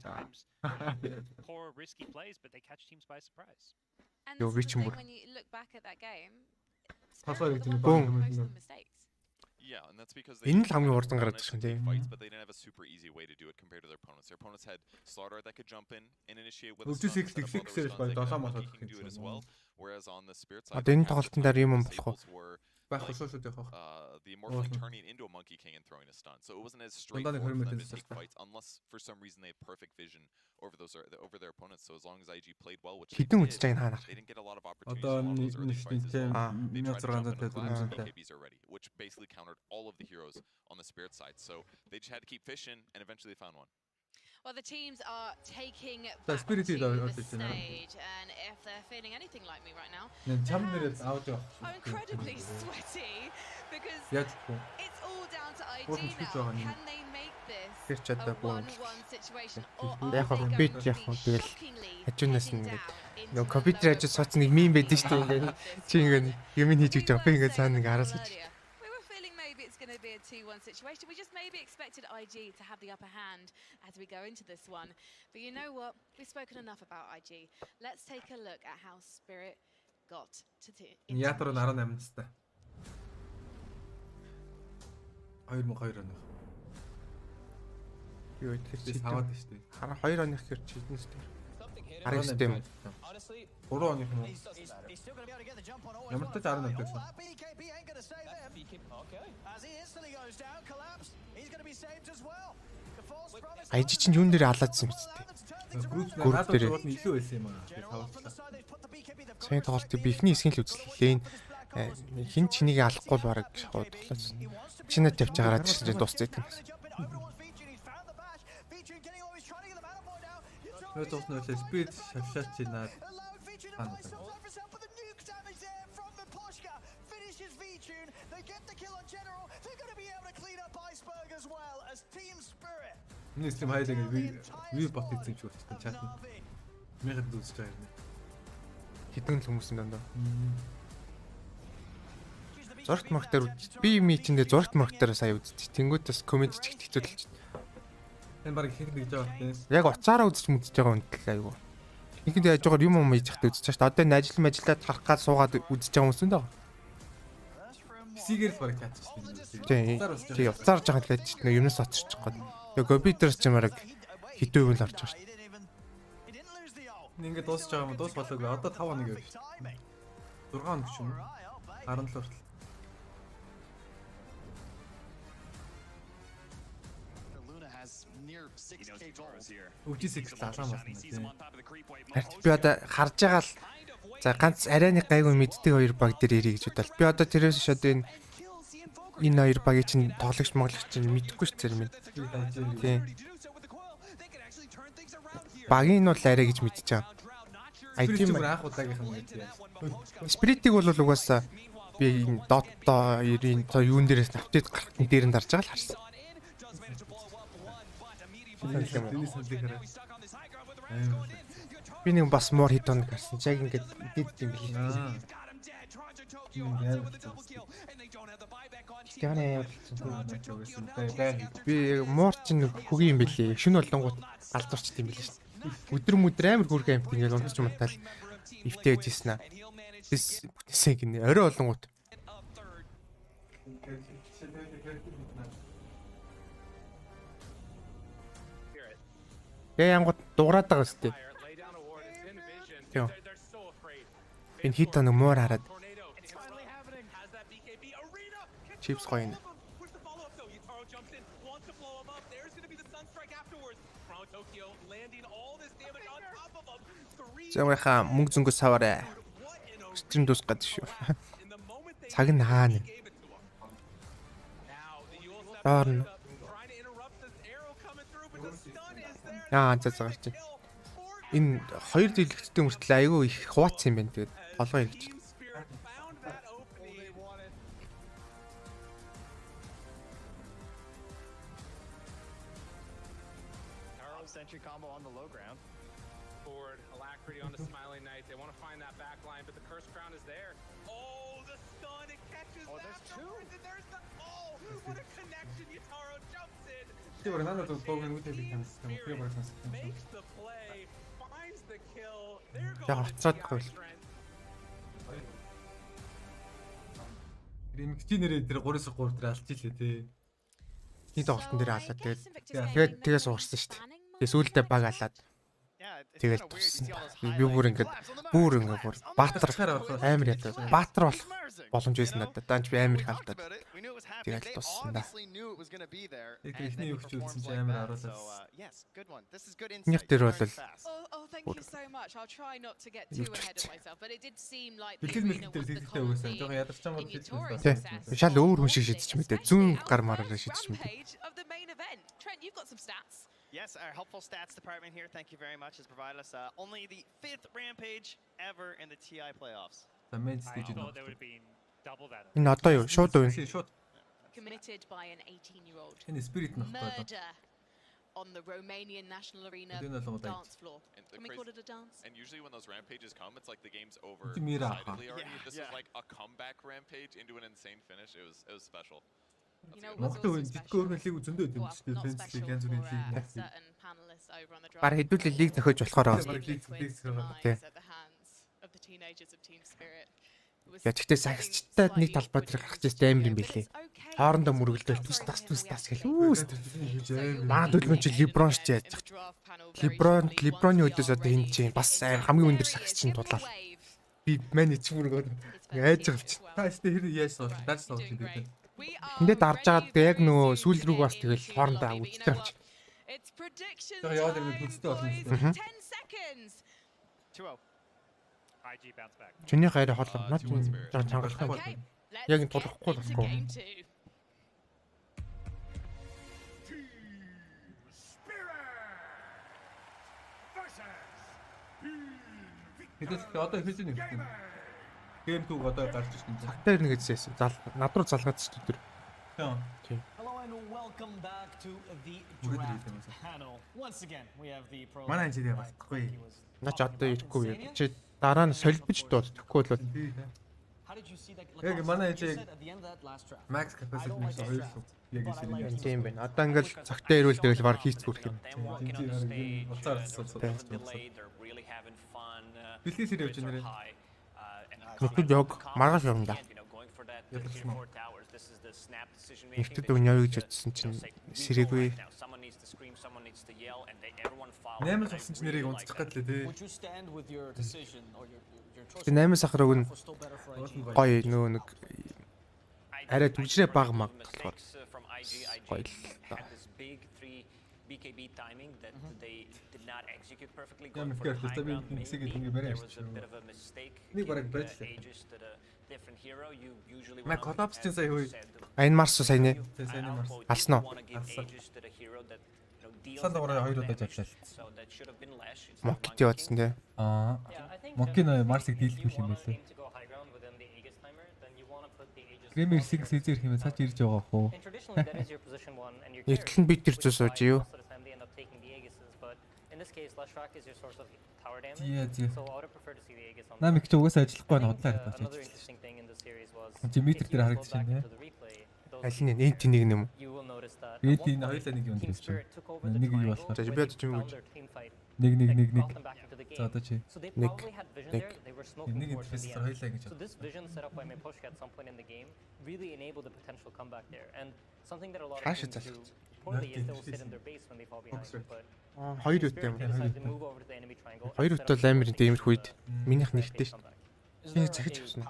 Yo, би ч юм бүр. Тасаар гэдэг нь бөөн. Yeah, and that's because they энэ л хамгийн хурдан гараад ирсэн тийм. But they didn't have a super easy way to do it compared to their opponents. Their opponents had Slaughter that could jump in and initiate with a stun. Whereas on the Spirit side, энэ тоглолтын дээр юм болох уу? Байх шүү дээ яах. The Morphling turning into a Monkey King and throwing a stun. So it wasn't as straightforward for them to take fights unless for some reason they had perfect vision over their opponents. So as long as IG played well, which they didn't get a lot of opportunities on those early fights. They tried to jump in the BKBs already, which basically countered all of the heroes on the Spirit side. So they just had to keep fishing, and eventually they found one. Well, the teams are taking back to the stage, and if they're feeling anything like me right now, I'm incredibly sweaty because it's all down to IG now. Can they make this Тэгэхээр ч одоо бүр яг компьютер яг тэгэл хажуунаас ингээд нөгөө компьютер хажууд сууц нэг мим байдаг шүү дээ ингээд чи ингээд юм хийж өгч байгаа би ингээд цаана ингээд араас гэж. Going to be a 2-1 situation. We just maybe expected IG to have the upper hand as we go into this one. But you know what? We've spoken enough about IG. Let's take a look at how Spirit got to Ятар 18 настай. 2002 он. Юу тэр чи таваад шүү дээ. Хараа 2 оных хэр чи хэдэн шүү дээ. Хараа шүү дээ. 3 оных юм уу? Ямар ч 18 гэсэн. Айжи чинь юун дээр алаадсан юм бэ? Групп дээр илүү байсан юм аа. Сайн тоглолт би ихний хэсгийн л үзлээ. Хин чинийг алахгүй л бараг шууд тоглосон. Чиний тавьж гараад ирсэн дуусчих юм. Нөө дуусна үлээ спид шавшаач чинаад хаана. Нийслэм хайлаг ви бот хийсэн ч үстэй чат. Мэгд үзэж байгаа юм. Хитэн хүмүүс юм даа. Зургт марктаар би митиндээ зургт марктаар сая үзтий. Тэнгүүтээс комент ч ихтэй хэцүүлж. Энэ баг их нэг жоо тийм. Яг уцаараа үзэж мэдчихэж байгаа үнэхээр айгу. Ихэнд яаж байгаа юм хийж захтай үзэж чааш. Одоо энэ ажиллаад харах гал суугаад үзэж байгаа хүмүүс юм даа. Сигэр л баг чатчихсан. Тийм. Уцаарж байгаа л байж нэг юмнаас оцорчих гээд. Тэгээ компьютерс ч мараг хитүү юм л орж байгаа шүү дээ. Ингээд дуусч байгаа юм дуус болоогүй. Одоо 5 хоног явж шүү дээ. 6 хоног ч юм уу? 17 хүртэл. Үжисэх залаан байна тийм. Би одоо харж байгаа л за ганц арайны гайгүй мэддэг хоёр баг дээр ирээ гэж бодвол би одоо тэрээс шууд энэ хоёр багийн чинь тоглогч монголч чинь мэдэхгүй ш зэрэг минь. Тийм. Багийн нь бол арай гэж мэдчихэж байгаа. IT анх удаагийнх нь гэж. Спиритиг бол угаасаа би энэ Dota 90-ийн юун дээрээс апдейт гарахын дээр нь дарж байгаа л харсан. Би нэг бас мор хит оног гарсан. Яг ингээд идэд юм билээ. Би мор чинь хөгийн юм билээ. Шүн болонгууд алдарчт юм билээ шүү дээ. Өдөр мөдөр амар хүрх амт ингээд унтж мантал ивтэж ийсэн аа. Бис бүтээсэн гинэ. Орой болонгууд. Янгууд дуурайд байгаа шүү дээ. Тийм. Энэ хит оног муур хараад. Чипс гоё юм. Зэмэха мөнгө зөнгөө саваарэ. Стрим дуусгаад шүү. Цаг нь хаана. Орно. За гарч. Энэ хоёр дэлгэцтэй мөртлөө айгүй их хувац юм байна. Тэгээд толгой хэрэгж. Sentry combo on the low ground. Forward, Alacrity on the Smiling Knight. They want to find that back line, but the Curse Crown is there. Oh, the stun, it catches that. And there's the what a connection. Yutaro jumps in. Makes the play, finds the kill. There goes Ремикс нэрээ дээр 3-3 дээр алж илээ тий. Энд тоглолтын дээр алаад тэгээд суурсан шүү дээ. Тэгээ сүүлдээ баг алаад тэгэл туссан. Би бүр ингээд баатар амар ядаа. Баатар болох боломж байсан надад. Даанч би амар их алдаад. Тэгэл туссан да. Ихний өгч үзсэн чи амар аруулаад. Них дээр бол thank you so much. I'll try not to get too ahead of myself, but it did seem like Бэлтгэл дээр тэгтэй өгөөсөн. Жоо ядарч байгаа юм тийм. Шал өөр хүн шиг шидэж мэдээ. Зүүн гар мараар шидэж мэдээ. Trent, you've got some stats. Yes, our helpful stats department here, thank you very much, has provided us only the 5th rampage ever in the TI playoffs. Энэ одоо юу? Шууд уу? Committed by an 18-year-old. Энэ Spirit нөх murder on the Romanian National Arena dance floor. Can we call it a dance? And usually when those rampages come, it's like the game's over Mira. decidedly already. This is like a comeback rampage into an insane finish. It was special. You know what's also special? Well, not special for certain panelists over on the draft. Бар хэдүүлээ лиг зөхөж болохоор байгаа. At the hands of the teenagers of Team Spirit. Яа гэхдээ сагсчтай нэг талбай дээр гарч ирсэн амар юм билий. Хоорондоо мөргөлдөөл түс тас гэл үүс. Манай төлөвч чи Леброн ч яаж ч. Леброны өдөөс одоо энэ чинь бас хамгийн өндөр сагсч чинь тулаа. Би менеж мөргөө яаж байгаа чи. Та ихтэй хэр яаж сууж даж сууж гэдэг. Тэндээ дарж агаад яг нөгөө сүүл рүү бас тэгэл хоорондоо үздэг юм чи. Тэгээ яваад ирэх үзтэй болно. 10 seconds. 2-0. IG bounce back. Чиний хайр хоолоо над чангалах юм. Яг энэ тулахгүй болохгүй. Хэдээс одоо хэзээ нэг юм. Game 2 одоо гарч ирсэн. Цагтаа ирнэ гэжсэн. Над руу залгаадч тэр. Тийм. Hello and welcome back to the draft panel. Once again, we have the pro. Манай энэ зэвэ болохгүй. Наач одоо ирэхгүй яг. Чи дараа нь солбиж дуудахгүй бол. Яг манай энэ max capacity нь 2 л яг ийм. Тийм байна. Одоо ингээл цагтаа ирвэл тэгэл баг хийц хүрэх юм. Уцаар бэлгээс ирээ явж нэрээ. Нүхтэй яг маргааш юм да. Нэгтэд өнөө гэж утсан чинь сэрээгүй. 8 сахсан чинь нэрийг унцчих гэдэг лээ тий. 8 сахар өгн гоё нөө нэг арай түвшрээ баг маг болохоор гоё л та. BKB timing that they did not execute perfectly. Going for the high ground, maybe that's a bit of a mistake. Ages to the different hero. You usually want to энэ марс сайн нэ. Алсан уу? Сан дагаараа 2 удаа жавлаа. Монкит яваадсан тий. Монкин марсыг дийлдэх юм байлээ. Грэмэр 6 эзэр хэмээн цааш ирж байгаа хөө. Эртэл нь бид тэр зөө сууж юу? Намик ч угаасаа ажиллахгүй байна худлаа гэдэг байна. Димитр дээр харагдаж байна. Аль нь энэ тнийг юм? Эд энэ хоёулаа нэг юм дэрс чинь. Нэг юу болохоор. За би одоо ч юм уу. Нэг. За одоо чи. Нэг. Нэг интерфейсээр хоёулаа ингэж. So this vision set up by Meposhka at some point in the game really enabled a potential comeback there. And something that a lot of teams do poorly is they will sit in their base when they fall behind. But хоёр үт юм. Хоёр үт бол амар дэмэр хүйд. Минийх нэгтэй шүү дээ. Би захиж авсан.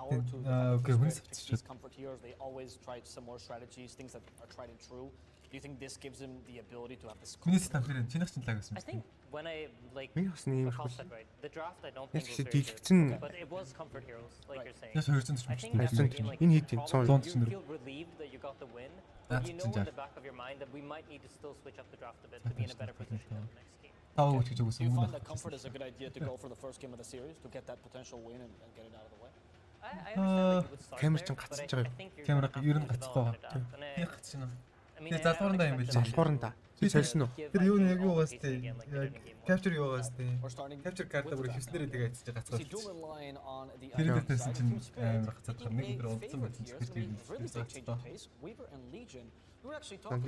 Окей, хүнс авчихсан. They always tried similar strategies, things that are tried and true. Do you think this gives him the ability to have this? Хүнс тамхирын чинийх чинь лаг гэсэн. I think when I like the draft I don't think was very good, but it was comfort heroes like you're saying. I think энэ хэд юм 100 you feel relieved that you got the win, but you know in the back of your mind that we might need to still switch up the draft a bit to be in a better position in the next game. Do you find that comfort is a good idea to go for the first game of the series to get that potential win and get it out of the way? I understand that you would start камер there, чинь but гацж I байгаа. think you're Камера gonna ер нь have to гацхгүй go байгаа. after that. Би гацчихна. Тэгээ залхуурандаа юм билээ. Залхууранда. Би сольсон уу? Тэр юу нэг юу гаас тээ. Capture юу гаас тээ. Capture карта бүр хэвснэрээ тэгээ айцж гацгаа. Тэр дэсэн чинь амар гацаад байгаа. Нэг өдөр унтсан байсан чинь тэр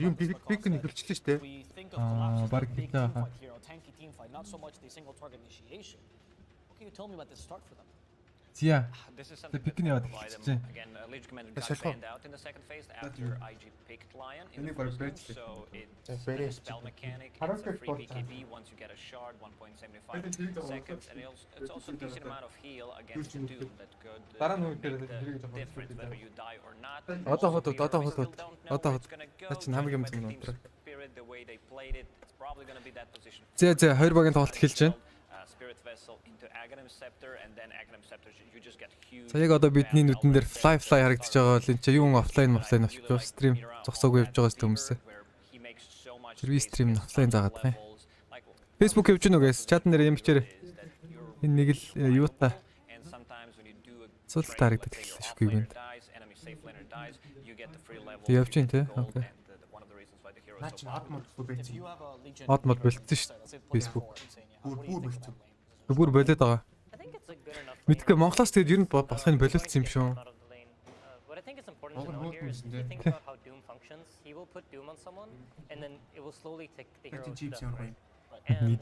юм пик нь хөлчлээ шүү дээ. Баг гэдэг хаа. Okay, you tell me about this start for them. Зя. This is The something pick that out. again, Legion Commander got banned out in the second phase after IG picked Lion in the first phase, so it's a spell mechanic, it's a free BKB once you get a shard, 1.75 seconds, and it's also a decent amount of heal against the Doom that could make the difference whether you die or not. Наач хамгийн юм зүг нөтрөө. Spirit, the way they played it, it's probably going to be that position. Зя хоёр багийн тоглолт эхэлж байна. Spirit vessel into Aghanim Scepter and then Aghanim Scepter you just get huge. За яг одоо бидний нүдэн дээр fly харагдаж байгаа бол энэ чи юу офлайн авч байгаа стрим зогсоогүй явж байгаа төмөсөө. Тэр стрим офлайн заагаад байгаа юм. Facebook явж гэнэ үгээс чат нэр юм бичээр энэ нэг л юу та цолт харагдаж эхэлсэн шүү дээ. Явж гин тий. Окей. Наач од модгүй байсан. Од мод болцсон шүү дээ. Facebook. Бүр болцсон. Бүр болоод байгаа. Мэдгүй Монголоос тэгээд ер нь болохыг болиулсан юм шүү. What I think is important to know here is to think about how Doom functions. He will put Doom on someone, and then it will slowly take the hero to death. And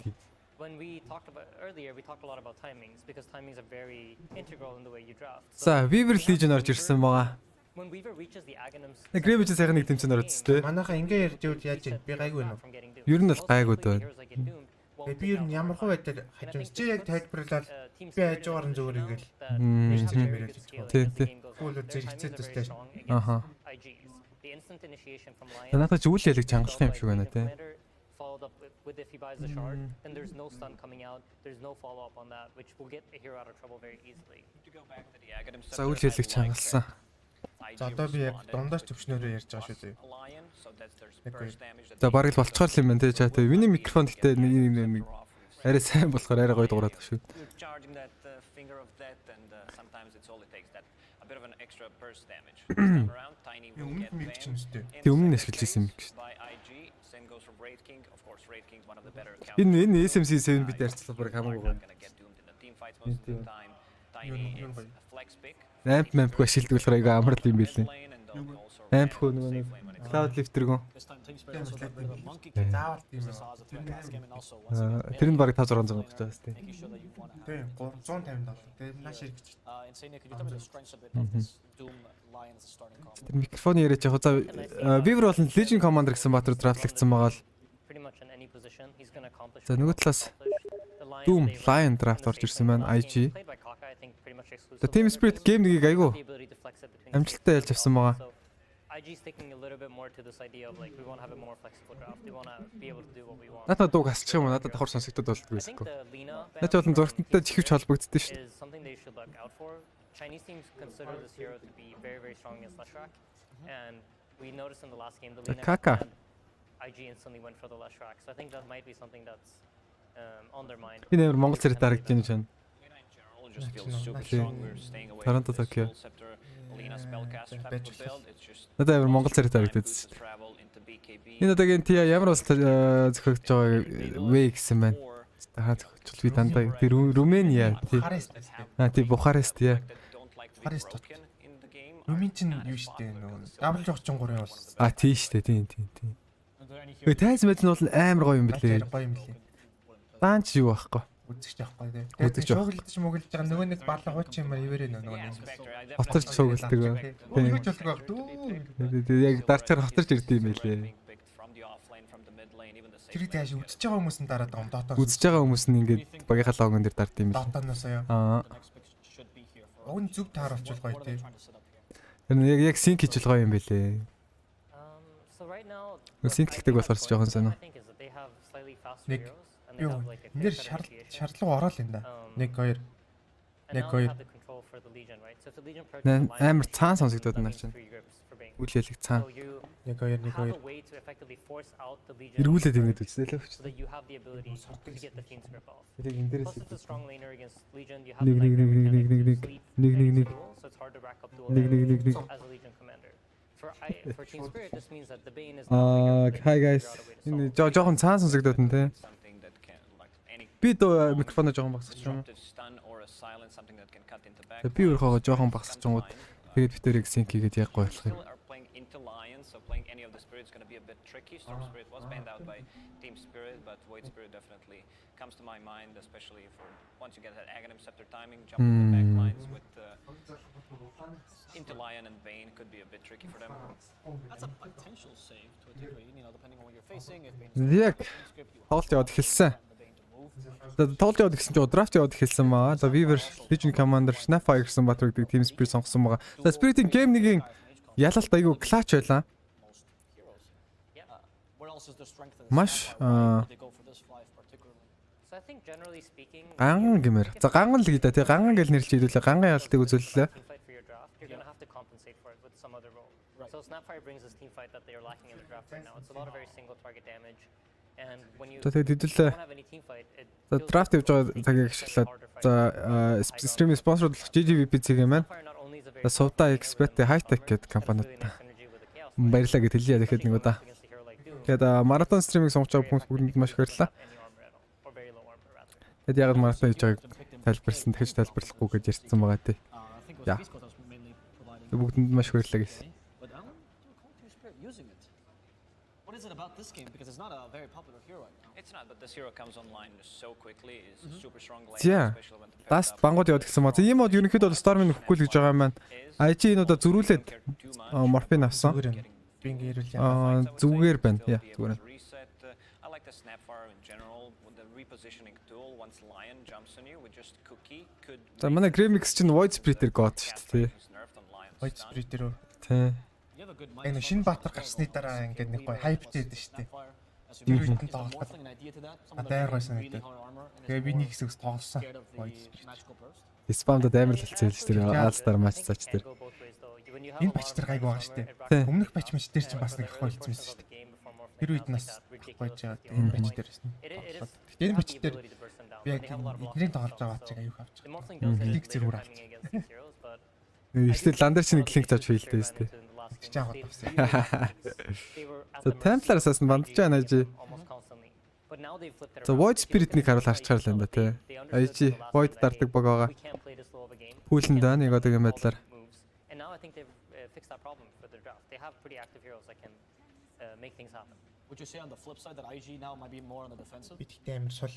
when we talked about earlier, we talked a lot about timings because timings are very integral in the way you draft. За, Weaver Legion орж ирсэн байгаа. When Weaver reaches the Aghanim's, Грэвэж сайхан нэг тэмцээн орж тээ. Манайха ингээ ярьж явж яаж би гайгүй нөө. Ер нь бол гайгүй дээ. Би ер нь ямар хөө байдлаар хажуун чи яг тайлбарлаад би хажуугаар нь зүгээр ингээл тий. Фул зэрэгцээд тустай. Аха. Надад ч үйл ялэг чангалах юм шиг байна тий. Followed up with if he buys the shard, then there's no stun coming out, there's no follow up on that, which will get a hero out of trouble very easily. За үйл ялэг чангалсан. За одоо би яг дундаас төвчнөрөө ярьж байгаа шүү дээ. За бараг л болцохоор л юм байна тий. Чаа тий. Миний микрофон гэхдээ нэг арай сайн болохоор арай гоё дуурайдаг шүү. Charging that finger of death, and sometimes it's all it takes, that a bit of an extra burst damage. Around tiny will get banned. Тэг өмнө нэсгэлжсэн юм гэж. By IG, same goes for Raid King. Of course, Raid King is one of the better accounts. Энэ SMC 7 bit арцлал бараг хамаагүй байна. Team fights most of the time. Tiny is a flex pick. Амп ашигладаг болохоор айгаа амарл юм билээ. Амп хөө нөгөө cloud lifter гоо. Заавал тийм ээ. Тэр нь бараг 500 гэж байгаа сте. Тийм 350 $. Тэр нааш ирэх гэж. Тэр микрофоны яриач яг за Weaver болон Legion Commander гэсэн баатар драфтлагдсан байгаа л. За нөгөө талаас Doom Lion draft орж ирсэн байна IG. The TSpirit Gaming-ийг айгу амжилттай ялж авсан байгаа. IG sticking a little bit more to this idea of like we want to have a more flexible draft. We want to be able to do what we want. Надад дууг хасчих юм уу? Надад давхар сонсогдоод болдгоо эсвэл. Наач болон зургатантай чихвч холбогдсон шүү дээ. Something they should look out for. Chinese teams consider this hero to be very very strong against Leshrac, and we noticed in the last game the Lina IG instantly went for the Leshrac. So I think that might be something that's on their mind. Би нээр Монгол царайтай харагдаж байна шин. Just feels super strong. We're staying away from the full scepter Lina spellcaster type of build. It's just надад Монгол царайтай харагдаж байна. Энэ одоогийн TI ямар ус зохиогдож байгаа вэ гэсэн байна. Хаа зохиолч би дандаа тэр Румыния тий. Тий Бухарест яа. Бухарест. Румын чинь юу штэ нөгөө W33 бол. Тий штэ тий. Өө тайз мэдэн бол амар гоё юм блээ. Гоё юм блээ. Даанч юу байхгүй. Үзэгч явахгүй тий. Тэгээд шуугилдаж мөглөж байгаа нөгөө нэг барлаа хуучин юмар ивэрээ нөгөө нэг. Хотарч шуугилдаг ба. Юу ч болдог баг дүү. Яг дарчаар хотарч ирдэг юм байлээ. Тэр тааш үзэж байгаа хүмүүс нь дараад байгаа юм дотоо. Үзэж байгаа хүмүүс нь ингээд багийнхаа логон дээр дардсан юм байна. Дотооноос аа. Уг нь зөв тааруулж гоё тий. Тэр яг синк хийж гоё юм байлээ. Синклэгдэг болохоор ч жоохон сонио. Нэг юу нэр шаардлага ороод юм да. 1 2 амар цаан сонсогдоод байна чинь. Үйл ялэг цаан. 1 2 эргүүлээд ингэж үзлээ л өвч. нэг For TSpirit, this means that the Bane is hi guys. Энэ жоохон цаан сонсогдоод байна те. Би дөө микрофоноо жоохон багсчих юм. Би өөрхөө жоохон багсчих гоо. Тэгээд битэрийг синк хийгээд яг гоё болох юм. Playing any of the spirits is going to be a bit tricky. Storm Spirit was banned out by TSpirit, but Void Spirit definitely comes to my mind, especially for once you get that Aghanim Scepter timing, jumping the back lines with into Lion and Bane could be a bit tricky for them. That's a potential save to a degree, you know, depending on what you're facing. If Яг тоглолт яваад эхэлсэн. Тоглолт яваад гэсэн чинь драфт яваад эхэлсэн маа. За Weaver, Legion Commander, Snapfire гэсэн бат гэдэг TSpirit сонгосон байгаа. За Spirit-ийн Game-ийн ялалт айгүй клач байлаа. Маш ганган гэмээр. За ганган л гэдэг. Тэгээ ганган гэл нэрлэж хэлүүлээ. Ганган ялалтыг үзүүллээ. So Snapfire brings this team fight that they are lacking in the draft right now. It's a lot of very single target damage. And when you don't have any team fight, за драфт явж байгаа цагийг ашиглаад за Стрийм спонсорлох GGVP-ийг маань Sovta Expert High Tech гэдэг компанид баярлалаа гэж хэлье дахиад нэг удаа. Тэгээд маратон стриминг сонгож байгаа хүмүүс бүгдэнд маш их баярлалаа. Тэгээд яг маратон хийж байгааг тайлбарлсан, дахиж тайлбарлахгүй гэж ярьсан байгаа тий. Яа. Бүгдэнд маш их баярлалаа гэсэн. What is it about this game? Because it's not a very popular hero right now. It's not, but this hero comes online so quickly. It's super strong lane, Yeah. especially when the Last бангууд яваад гисэн маа. Энэ мод ерөнхийдөө Storm-ыг нөхгүй л гэж байгаа юм байна. IG энүүдэ зөрүүлээд морфин авсан. Зүгээр байна. Яа, зүгээр. I like the snapfire in general with the repositioning tool. Once lion jumps on you with just cookie could. За манай Gremix чинь Void Spirit-ээр гоод шүү дээ. Void Spirit-ээр үү? Тий. Энэ шинэ баатар гарсны дараа ингээд нэг гоё хайптэй байдаг шүү дээ. Тэр үед нь тоглоход адаар байсан гэдэг. Тэгээ би нэг хэсэгс тоглосон. Спамд амар л хэлцээ шүү дээ. Аалстар матч цаач дээр. Энэ бач дээр гайг байгаа шүү дээ. Өмнөх бач матч дээр ч бас нэг ах болцсон шүү дээ. Тэр үед нас гойж байгаа. Энэ бач дээр байсан. Гэтэ энэ бач дээр би яг эднэрийн тоглож байгаа бач аюух авч байгаа. Лиг зэрэг авч. Эсвэл ландер чинь линк тавьж хийлтэй шүү дээ. За Templar-аас нь бандж байна жи. За Void Spirit-ийг харуул харчаар л юм да тий. IG Void дардаг баг байгаа. Пүүлэнд байна нэг одоо юм байдлаар. Would you say on the flip side that IG now might be more on the defensive? Бидтэй амар сул.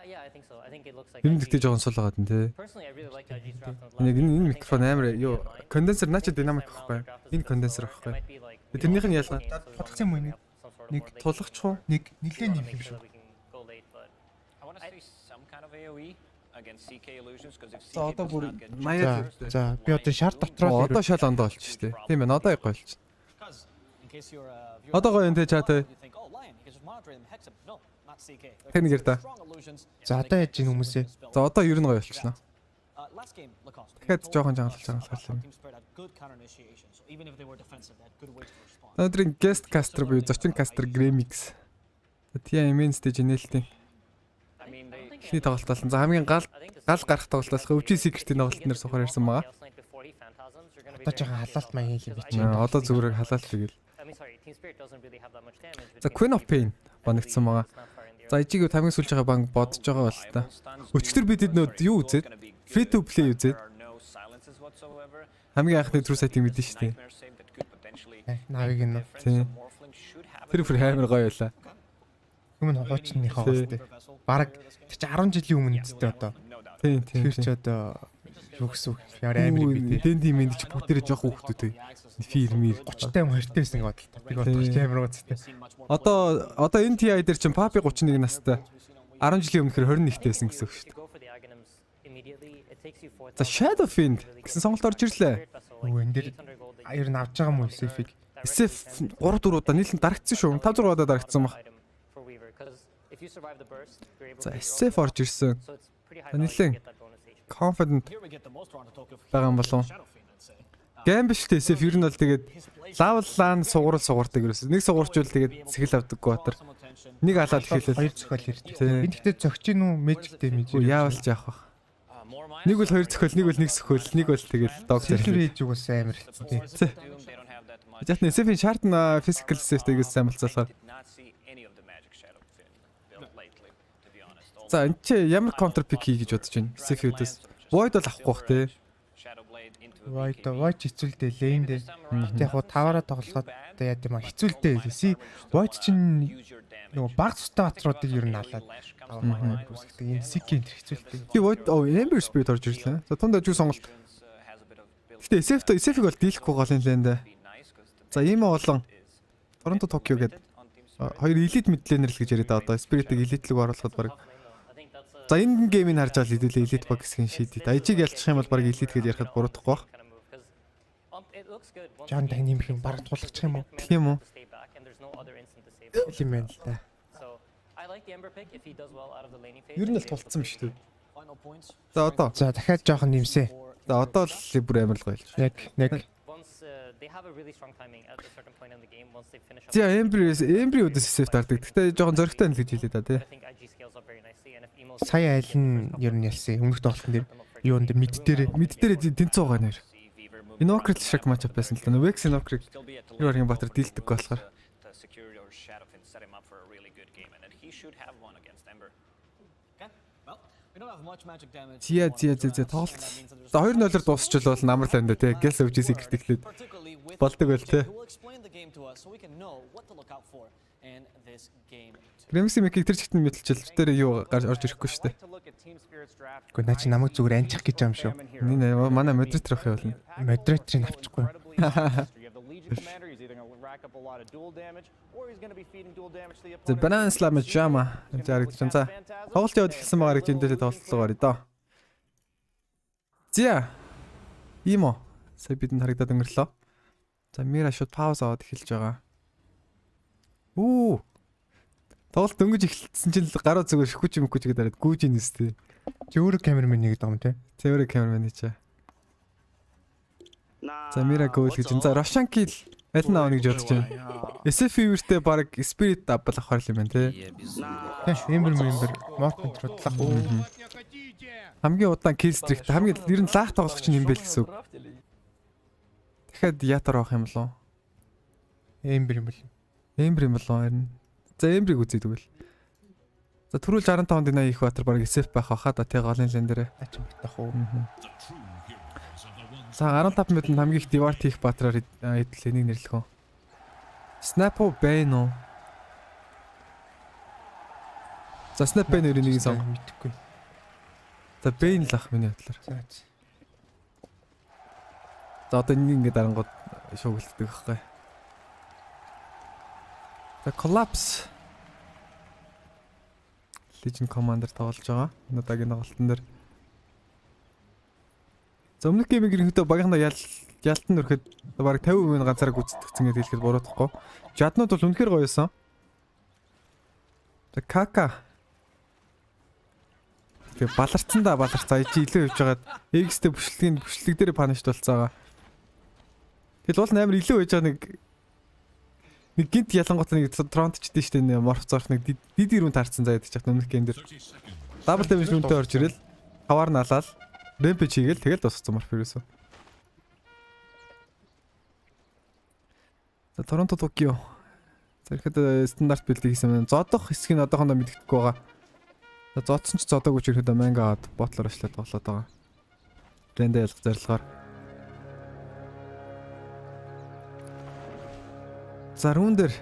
Yeah, I think so. I think it looks like. Энэ дэхтэй жоохон сул байгаа дээ. Personally, I really like IG's draft. Энэ микрофон амар юу конденсер наача динамик байхгүй. Энэ конденсер байхгүй. Тэрнийх нь ялгаа. Тулгцсан юм уу нэг тулгач уу? Нэг нилээн юм шүү. I want to see some kind of AOE against CK illusions because if CK. За одоо бүр маяг. За би одоо шар дотроо одоо шал ондоо болчих шүү дээ. Тийм ээ, одоо яг гойлч. Одоо гоё энэ чатай. Хэн гэр та? За одоо яаж ийн хүмүүсээ? За одоо ер нь гоё болчихно. Тэгэхэд жоохон жангалж юм. Өнөөдрийн guest caster буюу зочин caster Gremix. Тийм main stage нээлтийн. Эхний тоглолт болсон. За хамгийн гал гарах тоглолт болох өвчийн secret-ийн тоглолт нэр сухаар ярьсан байгаа. Одоо жоохон халаалт маяг юм би чинь. Одоо зүгээр халаалт тэгэл. За Queen of Pain банагдсан байгаа. За ижиг хамгийн сүүлж байгаа банк бодож байгаа бол та. Өчтөр бид эднүүд юу үзээд? Free to play үзээд. Хамгийн анхны true site-ийг мэдэн шүү дээ. Навиг нь. Тийм. Тэр амар гоё байлаа. Өмнө хуучныхоо бастай. Бараг тэр чи 10 жилийн өмнө үстэй одоо. Тийм. Тэр чи одоо юу гэсэн үг амар бид. Дэнди мэд чи бүгдээрээ жоох хүүхдүүд. Фирмэр 30-тай 2-тай байсан гэдэг. Би бодож амар гоцтой. Одоо энэ TI дээр чинь Papi 31 настай 10 жилийн өмнөхөр 21-тэй байсан гэсэн үг шүү дээ. За Shadow Fiend гэсэн сонголт орж ирлээ. Өө энэ дээр ер нь авч байгаа юм уу SF-ийг? SF 3-4 удаа нийлэн дарагдсан шүү. 5-6 удаа дарагдсан баг. За SF орж ирсэн. Нийлэн confident байгаа юм болов. Гейм биш үү SF ер нь бол тэгээд лан сугуурдаг ерөөс. Нэг сугуурчвал тэгээд сэхэл авдаггүй батар. Нэг алаад хэлээ. Хоёр зохиол хэрэгтэй. Энд гэхдээ зөгч гин үү magic damage. Яавалж яах вэ? Нэг бол хоёр зохиол, нэг бол нэг зохиол, нэг бол тэгээд доктор хийж угаас амар хэцүү. Жахны SF-ийн шаардна physical safety-гээс сайн болцоолохоор. За энэ чи ямар counter pick хий гэж бодож байна? SF-үүдээс void бол авахгүй бах те. Void хэцүүлдэ лейндээ. Гэтэ яг таваараа тоглоход яа гэм хэцүүлдэ. Void чинь нөгөө баг цустай батруудыг ер нь алаад. Энэ сикийн хэцүүлдэ. Би void Ember Spirit орж ирлээ. За тунд ажиг сонголт. Гэтэ SF-ийг бол дийлэхгүй гол юм лээ нэ. За ийм олон Торонто Токио гэдэг хоёр elite mid laner л гэж яриад байгаа одоо Spirit-ийг elite лиг оруулахад баг. За энэ геймийг харж байгаа хэдүүлээ elite баг хэсгийн шийдэд. Ажиг ялчих юм бол баг elite гэж ярихад буруудахгүй баг. Жан дай нэмэх юм баг тулгачих юм уу? Тийм үү? Тийм байна л да. Ер нь л тулцсан биш үү? За одоо. За дахиад жоохон нэмсэ. За одоо л бүр амар л гоё л. Яг. За Ember-өөс SF дардаг. Гэхдээ жоохон зөрөгтэй л гэж хэлээ да тий. Сая айл нь ер нь ялсан. Өмнөх тоглолтын дээр юу энэ мид дээр тэнцүү байгаа нэр. Inokrit шиг матч ап байсан л да. Vex Inokrit юу аргын батар дийлдэг болохоор. should have one against Ember. Okay. Well, we don't have much magic damage. Зя тоглолт. За 2-0-оор дуусчихвол намарлаа энэ тий. Гэл өвчи секрет эхлээд болдог байл тий. Грэмси мекийг тэр чигт мэдэлчил тэр юу гарч орж ирэхгүй шүү дээ. Гэхдээ наа чи намайг зүгээр анчих гэж юм шүү. Нэ манай модератор ах явуулна. Модераторыг авчихгүй. The banana slam jama зарагдчихсан. За тоглолт яваад эхэлсэн байгаа гэж эндээ тоглолцоо гарыг доо. Зя. Имо. Сая бидэнд харагдаад өнгөрлөө. За Мира шууд пауз аваад эхэлж байгаа. Оо. Тоглолт дөнгөж эхэлсэн чинь гараа зүгээр шүхүүч юм гүйж гэдэг гүйж инэс тээ. Чи өөрөө камермен нэг дом те. Чи өөрөө камермен чи. За Мира гол гэж. За Рошан кил аль нь авах гэж бодож байна. SF-тэй баг Spirit дабл авах юм байна те. Эмбер мод контротлах. Хамгийн удаан kill streak хамгийн ер нь лах тоглох чинь юм бэл гэсэн үг. Дахиад ятар авах юм болов. Эмбер юм бэл. Эмбер юм болов харин. За Эмбрийг үзье тэгвэл. За түрүүл 65 динаа их баатар баг SF байх хаа да тэг голын лен дээр. Ач битах уу. За 15 минутанд хамгийн их divart хийх баатраар энийг нэрлэх үү. Snap-о байна уу? За Snap байна уу нэг сон мэдхгүй. За Bane л ах миний бодлоор. За одоо нэг ингэ дарангууд шуугилддаг байхгүй. За Collapse Legion Commander тоглож байгаа. Надаагийн тоглолтын дээр. За өмнөх геймийг ерөнхийдөө багийнхаа ялтан өрөхөд бараг 50% ганцаараа гүйцэтгэсэн гэж хэлэхэд буруудахгүй. Жаднууд бол үнэхээр гоё байсан. За Кака. Тэг баларцсан да баларцаа ичи илүү явж байгаад X-тэй бүшлэг дээр панишд болцоогоо. Тэгэл уул амар илүү байж байгаа нэг гинт ялангуйтай нэг тронтчдээ штэ морф зорх нэг дид ирүүн таарсан заяад ч яг өмнөх гейм дээр. Дабл damage үнтэй орж ирэл хаваар налаад Rampage хийгээл тэгэл дууссан морф ерөөсөө. За Торонто Токио. За ихэд стандарт билдийг хийсэн байна. Зодох хэсгийг одоохондоо мэддэхгүй байгаа. За зодсон ч зодоогүй ч ихэд манга аваад ботлоор ашлаад тоглоод байгаа. Рэндэ ялах зорилгоор. За рүүн дээр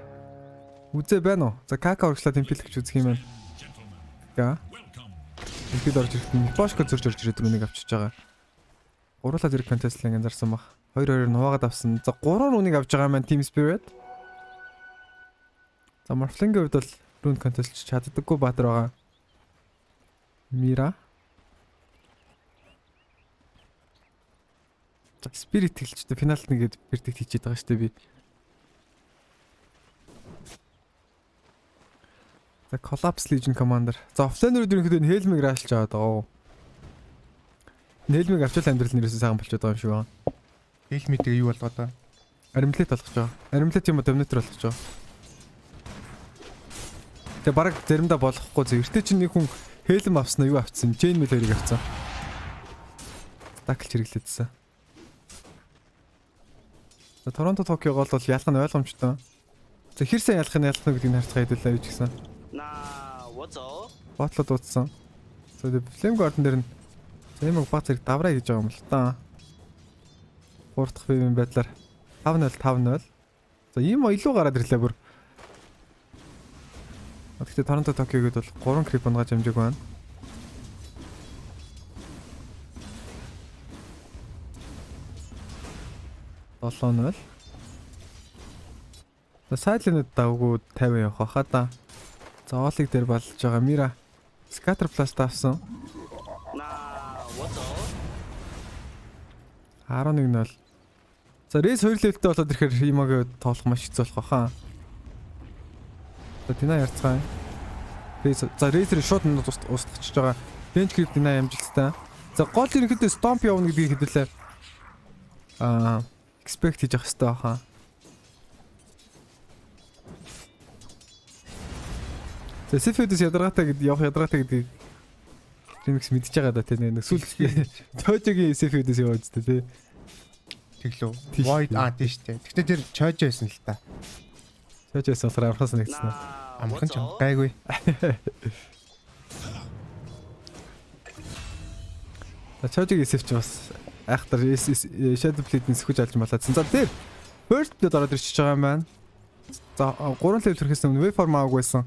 үзээ байна уу? За Кака урагшлаа темпл гэж үзэх юм байна. За. Ихэд орж ирэхэд Бошко зөрж орж ирээд рүүнийг авчиж байгаа. Гурлаа зэрэг контестлинг анзаарсан баг. 2-2 нуваагаад авсан. За 3 рүүнийг авч байгаа маань TSpirit. За Morphling-ийн хувьд бол рүүн контестлж чаддаггүй баатар байгаа. Мира. За Spirit хэлчихдээ финалд нэгэд predict хийчихэд байгаа шүү дээ би. За Collapse Legion Commander. За офлайнерууд ерөнхийдөө Helmig раашилж аваад байгаа. Helmig авчвал амьдрал нэрээс сайхан болчиход байгаа юм шиг байна. Helmig-ийг юу болгоод байгаа? Arimlet болгож байгаа. Arimlet юм уу Dominator болгож байгаа. Тэгээ бараг заримдаа болохгүй зэрэгтэй чинь нэг хүн Helm авснаа юу авцсан? Chainmail хоёрыг авцсан. Tackle хэрэглээдсэн. За Торонто Токио гол бол ялах нь ойлгомжтой. За хэр сайн ялах нь гэдгийг харцгаа хэдүүлээ гэж гисэн. Ботлоо дуудсан. За Flame Garden дээр нь Эмэг баг зэрэг давраа хийж байгаа юм л та. 3 дахь бивийн байдлаар 5-0. За ийм илүү гараад ирлээ бүр. Гэхдээ Торонто Токиогод бол 3 крип унгаж амжиг байна. Долоо 0. За сайдлинууд давгүй 50 явах хаа да. За оолыг дээр балж байгаа Мира Scatter Blast авсан. 11-0. За рейс 2 левелтэй болоод ирэхээр Имагийн тоглох маш хэцүү болох баха. За Дина ярцгаая. За рейсэр шууд устгахж байгаа. Bench creep Дина амжилттай. За гол ерөнхийдөө stomp явна гэдгийг хэдүүлээ. Expect хийж явах хэрэгтэй баха. За Sifidus ядаргаатай гэдгийг Remix мэдчихэж байгаа да тийм нэг сүүл Чожогийн Sifidus яваад зү тий. Тэглөө. Void тийм шүү дээ. Тэгтээ тэр Чожо байсан л та. Чожо байсан болохоор архаас нэгсэн. Амхан ч гайгүй. Чожиг эсэвч бас айхтар Shadow Blade-ийн сөхөж алж малаад. За дээр first blood ороод ирчихэж байгаа юм байна. За 3 level төрөхөөс өмнө waveform авах байсан.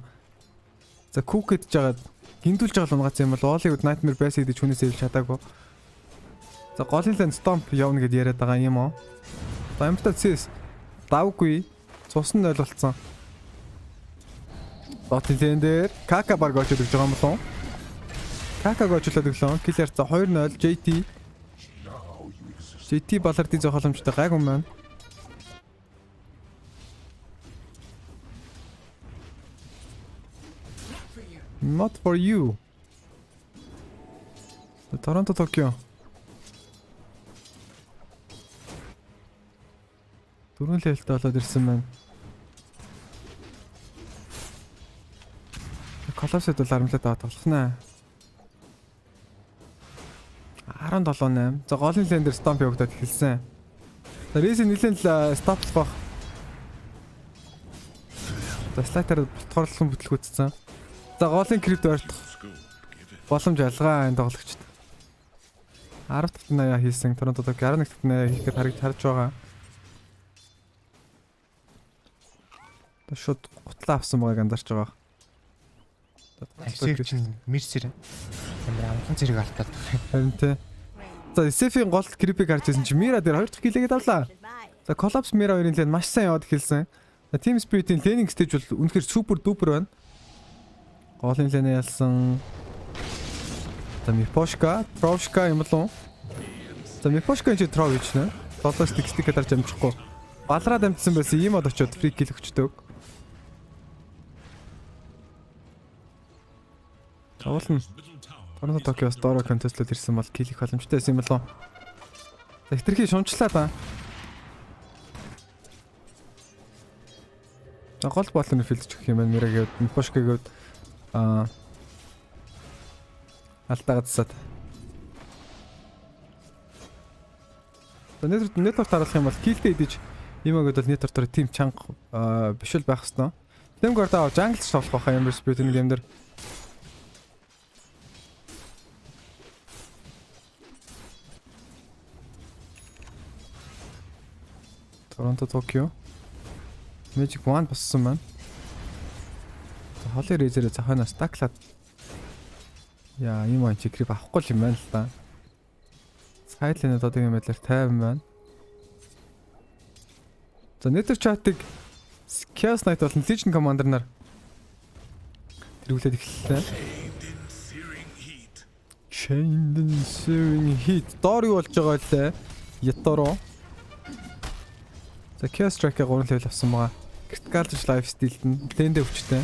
За cook гэж жагаад гинтүүлж байгаа л унгац юм бол Ollie-д Nightmare Base гэж хүнээс эвлж чадаагүй. За голын лэн stomp явна гэд яриад байгаа юм уу? За амтац давгүй цусн 0 болцсон. Ботын дээр Кака баг очиж өгч байгаа юм болов уу? Какаг очлоод өглөө. Киллер за 2-0 JT. JT балардын зөх боломжтой гайгүй маань. Not for you. Торонто Токио. 4 левелтэй болоод ирсэн маань. Колосэд бол арамлаад аваад болох нэ. 17-8. За голын лэн дээр stomp явагдаад эхэлсэн. За Рейс нэлээд л стоплох баг. За слайтер ботхорлон бүтлгүүцсэн. За голын крипт ойртох боломж алгаа энэ тоглогчд. 10 дахь 80 хийсэн. Торонто Токио 11 дахь 80 хийхэд харж байгаа. Шууд гутлаа авсан байгааг анзаарч байгаа. Сэв чинь Мерсер амар амхан зэрэг алтаад. Харин тэ. За Сефийн гол крипийг харж байсан чинь Мира дээр 2 дахь килэгээд авлаа. За Collapse Mira 2-ын лэн маш сайн яваад эхэлсэн. За TSpirit-ийн лэning stage бол үнэхээр супер дупер байна. Голын лэнэ ялсан. За Мипошка, Трошка юм болов уу? За Мипошка энэ тров гэж нэ. Долоо стик дарж амжихгүй. Балраад амжсан байсан ийм од очиод фри кил өгчдөг. Тавлан Торонто Токио Store contest-лд ирсэн бол кил их боломжтой байсан юм болов. За хитрхи шунчлаа да. За гол болон филдж гэх юм байна. Мирагээд Мипошкагээд алдаагадсаад. За network харуулах юм бол килтэй идэж имэгд бол network-оор team чанга биш л байх хэвээр. Тэмгээр даа jungle тоглох байхаа юм Spirit нэг юм дээр. Торонто Токио Magic Wand боссон маань. Холын рейзерээ цаханаас таклаад. Яа, ийм анч крип авахгүй юм байна л да. Сайдлын одоо тийм байдлаар 50 байна. За network chat-ыг Chaos Knight болон Legion Commander нар тэргүүлээд эхэллээ. Chained in Searing Heat. Доор юу болж байгаа лээ? Яторо. За Chaos Strike-ийг 3 level авсан байгаа. Critical life steal-д нь лэндээ хүчтэй.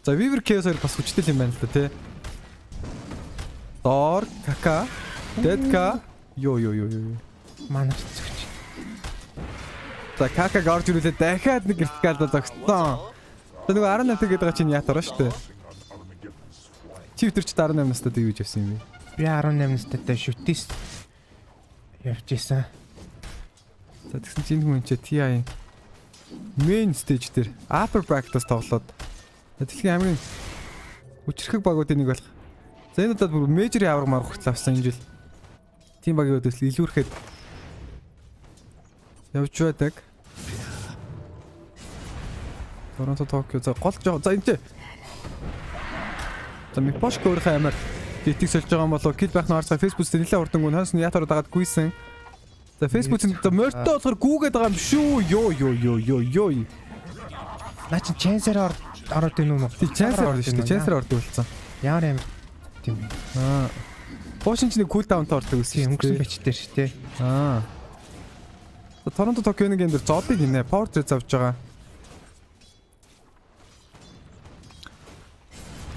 За Weaver Chaos-оор бас хүчтэй юм байна л да тий. Доор Кака, Deadka, ёо. Манай цогч. За Какаг орж ирүүлээ дахиад нэг Critical зогссон. За нөгөө 18 гэдэг байгаа чинь ятараа шүү дээ. Чи өдөр чи 18 настай юу гэж авсан юм бэ? Би 18 настай шүтээс явж исэн. За тэгсэн чинь хүн чи TI main stage дээр upper bracket-аас тоглоод дэлхийн амрын хүчрхэг багуудын нэг болох. За энэ удаад бүр major авраг марах хүртэл авсан энэ жил. Тим багуудаас илүүрхэд явж байдаг. Торонто Токио за гол жоо за энэ. За Мипошка өөрийнхөө амар гитиг сольж байгаа юм болоо кил байх нь харцгаа Facebook-д нэлээд хурдан гүн ханс ятаар дагаад гүйсэн. За Facebook-д морьтой болохоор гүүгээд байгаа юм шүү. Ёо. Наа чи Chancellor ороод ийн үү? Тий Chancellor шүү дээ. Chancellor ордог болсон. Ямар юм тийм. Potion ч нэг cooldown-тай ордог гэсэн өнгөрсөн бич дээр шүү дээ. За Торонто Токионыг энэ дэр зоодыг гинэ. Power trade авч байгаа.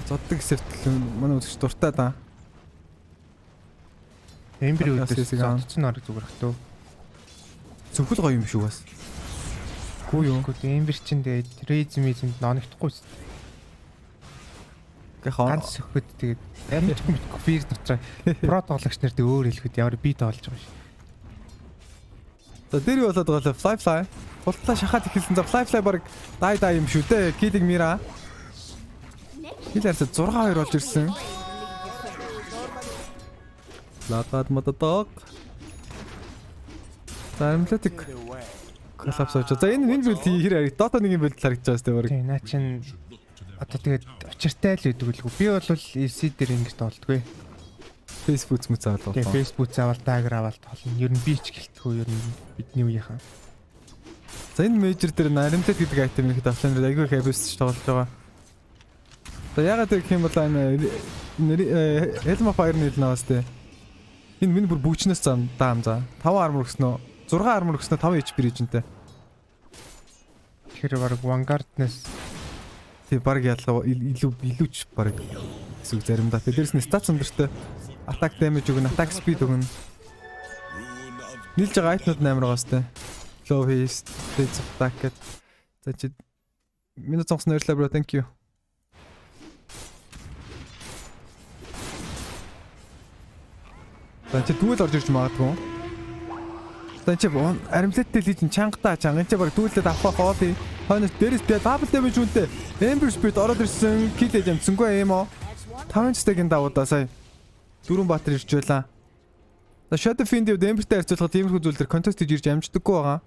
Зоддаг сэвтэл манай үзэгч дуртай да. Эмбер үүдээс зодсон орог зүгээр хтөө. Зөвхөл гоё юм шүү бас. Гүү юу? Гэхдээ эмбер чин тэгээд рейзмизэнд ноногдохгүй шүү. Ганц сөхөд тэгээд амжихгүй фир дотроо про тоглогч нарт өөр хэлэхэд ямар би тоолж байгаа шүү. За дээр юу болоод байгаа вэ? Fly. Хултлаа шахаад ихэлсэн. За Fly баг дай юм шүү дээ. Killing Mira. Хилээрс 6-2 болж ирсэн. Ладад одоог. За эмлэтик коллапс очоо. За энэ билд хэр харагд Dota 1-ийн билд харагдаж байгаа сте баг. Тийм наа чин одоо тэгээд очиртай л байдаг үлгүй. Би бол EC дээр ингэж тоолдгүй. Facebook зүмц аваад. Тийм Facebook заавал дагер аваад тоолно. Ер нь би ч гэлтгүй ер нь бидний үеийнхэн. За энэ мейжер дээр наримтад гэдэг айтем ихэд авсан дээр айгүй их абьюс тоглож байгаа. За ягаад гэх юм бол энэ Helm of Iron хэлнээс тэ. Энэ миний бүр бүчнээс даам за. 5 армор өгснөө. 6 армор өгснөө 5 HP regionтэй. Тэр баг Vanguard-наас тий баг ялгаа илүүч баг эсвэл заримдаа. Дээрээс нь стат өндөртэй attack damage өгнө, attack speed өгнө. Нийлж байгаа айтнууд 8 байгаас тэ. Low haste, speed attack гэд. За чи минут цонхны баярлалаа bro, thank you. За чи дүүл орж ирж магадгүй. За чи аримлеттэй лижин чангата чанган чи баг дүүлээд авах хоолой. Хойноос дээрээс тэгээ double damage үнтэй. Ember Spirit ороод ирсэн. Kill ээж амцсангүй юм уу? 5 стегийн давуудаа сая 4 баатар ирж байлаа. За Shadow Fiend-ийг Ember-тэй харьцуулахад иймэрхүү зүйл төр контекст ирж амждаггүй байгаа.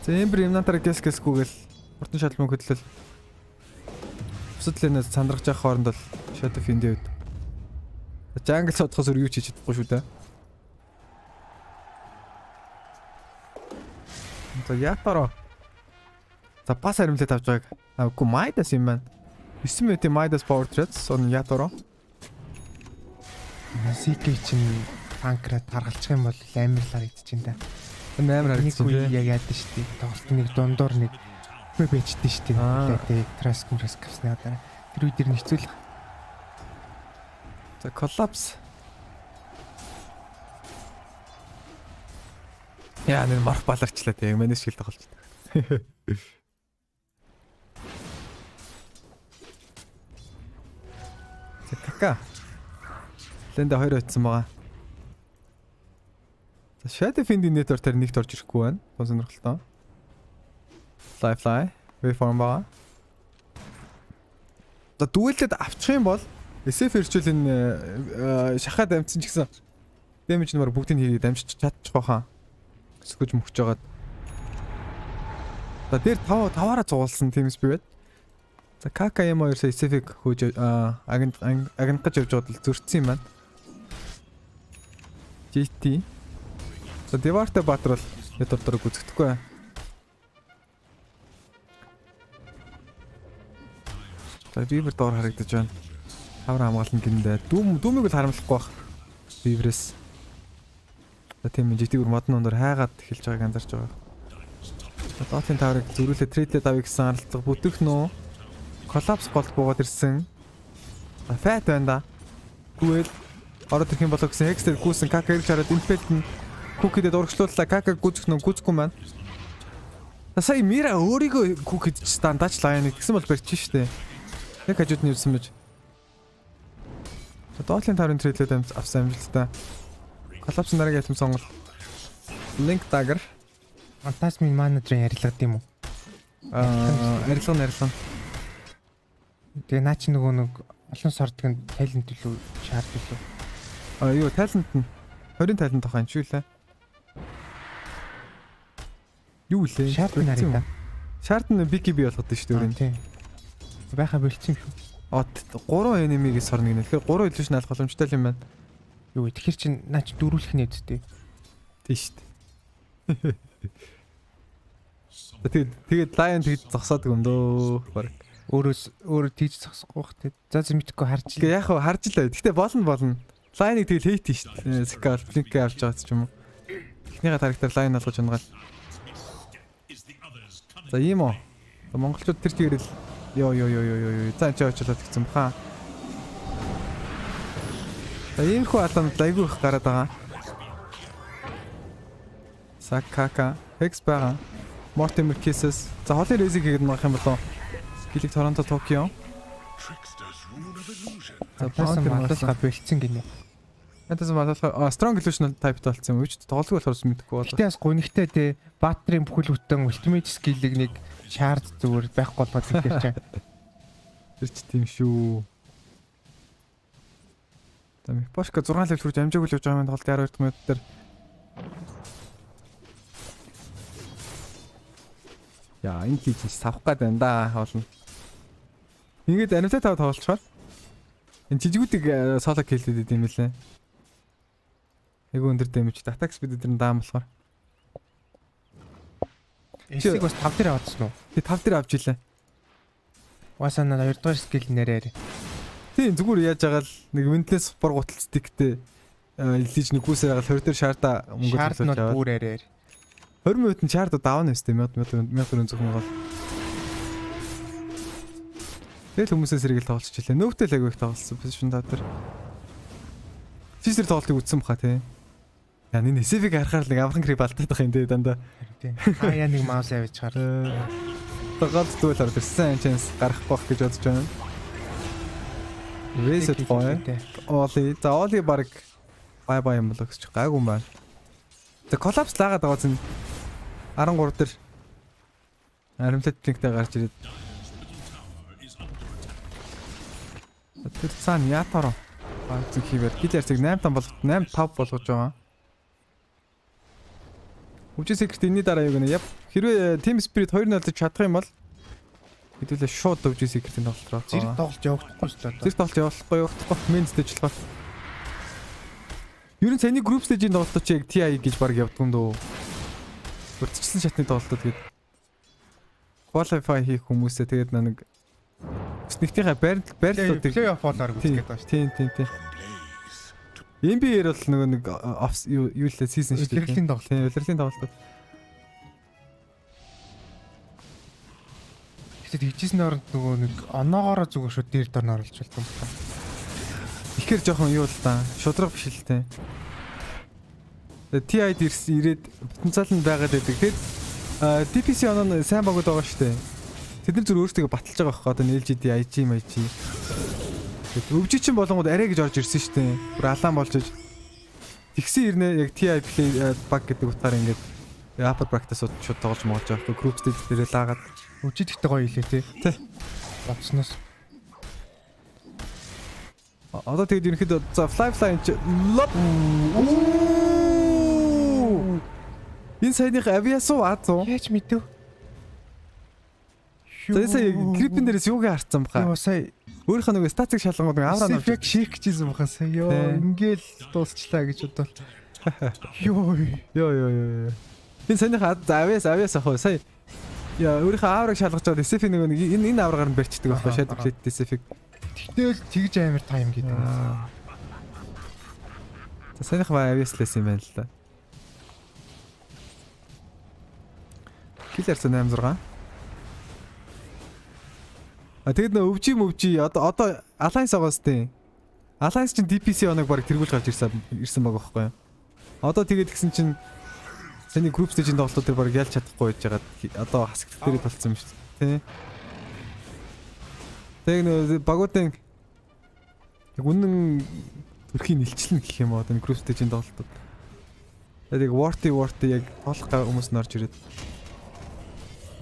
За Ember юмнатаар гэсгүйгээл хурдан шалмын хөдлөл. Бусад лэнээс сандрагч явах хооронд бол Shadow Fiend-ийн үед Jungle содхос юу ч хийж чадахгүй шүү дээ. За ятараа. За бас харимлаад авч байгааг. Үгүй Midas юм байна. 9 минутын Midas Power Threads он ятараа. CK чинь танкрад таргалчих юм бол амар л харагдчих юм да. Амар харагдчих юм. Яг яадаг шүү дээ. Тоглолт нэг дундуур нэг бэжтэй шүү дээ. Trask авсны дараа. Тэр үед нь хэцүүлэх. За collapse. Яа нэг марх баларчлаа тийм манайс шил тоглож байна. За кака. Лэнда 2 очсон байгаа. За Shadow Fiend-ийн network дээр нэгт орж ирэхгүй байна. Тун сонирхолтой. Fly waveform байгаа. За дүүлээд авчих юм бол SF ирчүүл энэ шахаад амтсан ч гэсэн damage нэмэр бүгдийг хийгээд амжиж чадчих واخа. Өсгөж мөхж жагаад. За дээр 5-аараа цугуулсан TSpirit. За KK-2 SF-ийг хөөж агентгаж явж байгаад л зөрчсөн юм байна. GT. За Devarte Batter бол network-оор үзэгдэхгүй. За Beaver доор харагдаж байна. Хавар хамгаална гиндээ. Дүүмийг л харамлахгүй бах. Beaver-с. За тийм GT-гүр модон өндөр хайгаад эхэлж байгааг анзарч байгаа. Dota-ын таврыг зөрүүлээ трейдлээ давыг гэсэн аралцлага бүтэх нөө. Collapse голд буугаад ирсэн. За Fat байна да. Гүйл ороод ирэх юм болоо гэсэн Hexter гүйсэн KK-ийг хараад Impel нь Cookie-дэд урагшлууллаа. KK гүцэх нөө гүцэхгүй маань. За сая Mira өөрийгөө Cookie-д ч дандаач лайн гэсэн бол барьчих штэ. Яг хажууд нь ирсэн мэж. Dota-ын таврын трейдлээ авсан амжилттай. Collapse нарыг ятам сонгол. Link Dagger. Фантасмын менежерийн ярилцлага тийм үү? Ярилцлага. Тэгээ наа чи нөгөө нэг олон сордг нь талент илүү шаард илүү. Юу талент нь 20 талент тохоо юм шүү лээ. Юу лээ? Шаард нарыг та. Шаард нь BKB болгоод шүү дээ өөрөө. Тийм. Байха болчихсон юм От шүү. 3 enemy-г сорно гэнэ. Тэгэхээр 3 illusion алах боломжтой юм байна. Юу тэгэхээр чи наа чи дөрүүлэх нь үсттэй. Тийм шүү дээ. Тэгээд Lion тэгж зогсоодог юм дөө. Бараг. Өөрөө тийж зогсохгүй бах тий. За мэдхгүй харж л. Гэхдээ яг хаа харж л бай. Гэхдээ болно. Lion-ыг тэгэл хейт шүү дээ. Скал блинк авч байгаа ч юм уу. Эхнийгээ характер Lion алгаж унгаал. За ийм үү. Монголчууд тэр чигээрэл ёо. За энэ очиолоод гисэн баха. За иймэрхүү алаанд айгүй их гараад байгаа. Сакака, Hex байгаа. Mortimer Kisses. За холын рейзиг хийгээд нөх юм болоо. Гэлэг Торонто, Токио. За пласан малсгаа бэлдсэн гинэ. Ятас болохоор strong illusion type талцсан юм. Үуч тоглоог болохоор мэдхгүй болоо. Гэтэ бас гонигтай те батрын бүхэл бүтэн ultimate skill-ийг нэг shard зүгээр байхгүй болоод тэгэхээр чаа. Тэр ч тийм шүү. Тэмээ Пошка 6 level хүрч амжаагүй л явж байгаа юм тоглолт 12 минут дээр. Яа, энэ хийж савх гээд байна да хоолно. Ингээд анимтай тав тоглолцохоор энэ жижигүүдийг соло киллээд идэм билээ. Айгу өндөр дэмэж attack speed дээр даам болохоор. Эсийг бас 5 дээр авчихсан уу? Тий 5 дээр авч илээ. Угаасаа 2 дугаар skill нэрээр. Тийм зүгээр яаж байгаа л нэг windless бор гутал stickтэй илж нэггүйсээр байгаа 20 дээр шарда мөнгө төлж аваад. Шард бүр арээр. 20 минут нь шард даун нэстэй 1000 зөвхөн гол. Тэгэл хүмүүсээс сэргийл тоглолцчихлээ. Нөвтэй л агай их тоглолцсон position та дээр. Систер тоглолтыг үзсэн баха тий. Яа энэ SF-ийг харахаар нэг амхан крип алдаад байгаа юм дээ дандаа. Тийм. Хаяа нэг маус авч чаар. Тоглолт дүүлэр тэрсэн chance гарахгүй бах гэж бодож байна. Reset бай. Оли за оли баг бай юм болоо гэж гайгүй юм байна. Тэг collapse лагаад байгаа зэн 13 дээр аримлат линктэй гарч ирээд. Тэр цаана ятараа баг хийвэр гилэрсэг 8-5 болгож байгаа. Үжис секрет энэний дараа юу гэнэ? Хэрвээ TSpirit 2-0 дэж чадах юм бол хэдүүлээ шууд үжис секретийн тоглолт руу. Зэрэг тоглож явахгүй шүү дээ. Зэрэг тоглож явахгүй. Main stage л бол. Ер нь саний group stage-ийн тоглолтод чи яг TI гэж баг явдаг юм дөө. Урдчлсан шатны тоглолтод гээд qualify хийх хүмүүсээ тэгээд нэг нэгтийнхээ байрлалуудыг play-off болоор үзгээд байна шүү. Тийм. NBA-ээр бол нэг юу лээ season шүү дээ. Улирлын тоглолт. Тийм, улирлын тоглолтод. Тэгэхэд хийжсэн оронд нөгөө нэг оноогоороо зүгээр шууд дээр дор нь оруулж болтон байна. Ихэр жоохон юу л та шудраг биш л те. TI-д ирээд потенциал нь байгаад байдаг. Тэгэхэд DPC оноо сайн багууд байгаа шүү дээ. Тэд нар зүр өөрсдөө баталж байгаа байхгүй одоо LGD, IG, MG. Өвжичин болонгууд арай гэж орж ирсэн шүү дээ. Бүр алаан болж иж. Тэгсэн ирнэ яг TI play баг гэдэг утгаар ингээд upper practice-ууд шууд тоглож моолж байгаа байхгүй. Group stage дээр лаагаад өвжид ихтэй гоё илээ тий. Бодсноос. Одоо тэгээд ерөнхийдөө за fly лоп. Энэ сайдын авиасуу аазуу. Яаж мэдв? Сая крипэн дээрээс юуг харцсан баха. Йоо сая өөрийнхөө нэг статик шалгангууд авраа навч шийх гэжсэн баха сая. Йоо ингээл дуусчлаа гэж бодвол. Йоо. Энэ саяныхаа авиас ах сая. Яа өөрийнхөө авраг шалгаж байгаа SF нэг энэ аврагаар нь барьчдаг байхгүй shadow plate SF-ийг. Тэгтэл тэгж амар тайм гэдэг юм. За саяныхаа авиас лээс юм байна л да. Killer 86. Тэгээд нөө өвжи одоо Alliance агаас тээ. Alliance чинь DPC оног баг тэргүүл гарч ирсэн байгаа байхгүй юу? Одоо тэгээд гисэн чинь саний group stage-ийн тоглолтууд дээр баг ялж чадахгүй байж байгаа. Одоо хасагт дээр болцсон юм шүү дээ. Тэгээд нөө багуудын яг үнэн төрхийн илчлэн гэх юм уу одоо group stage-ийн тоглолтууд. Тэгээд worthy яг тоглох хүмүүс нь орж ирээд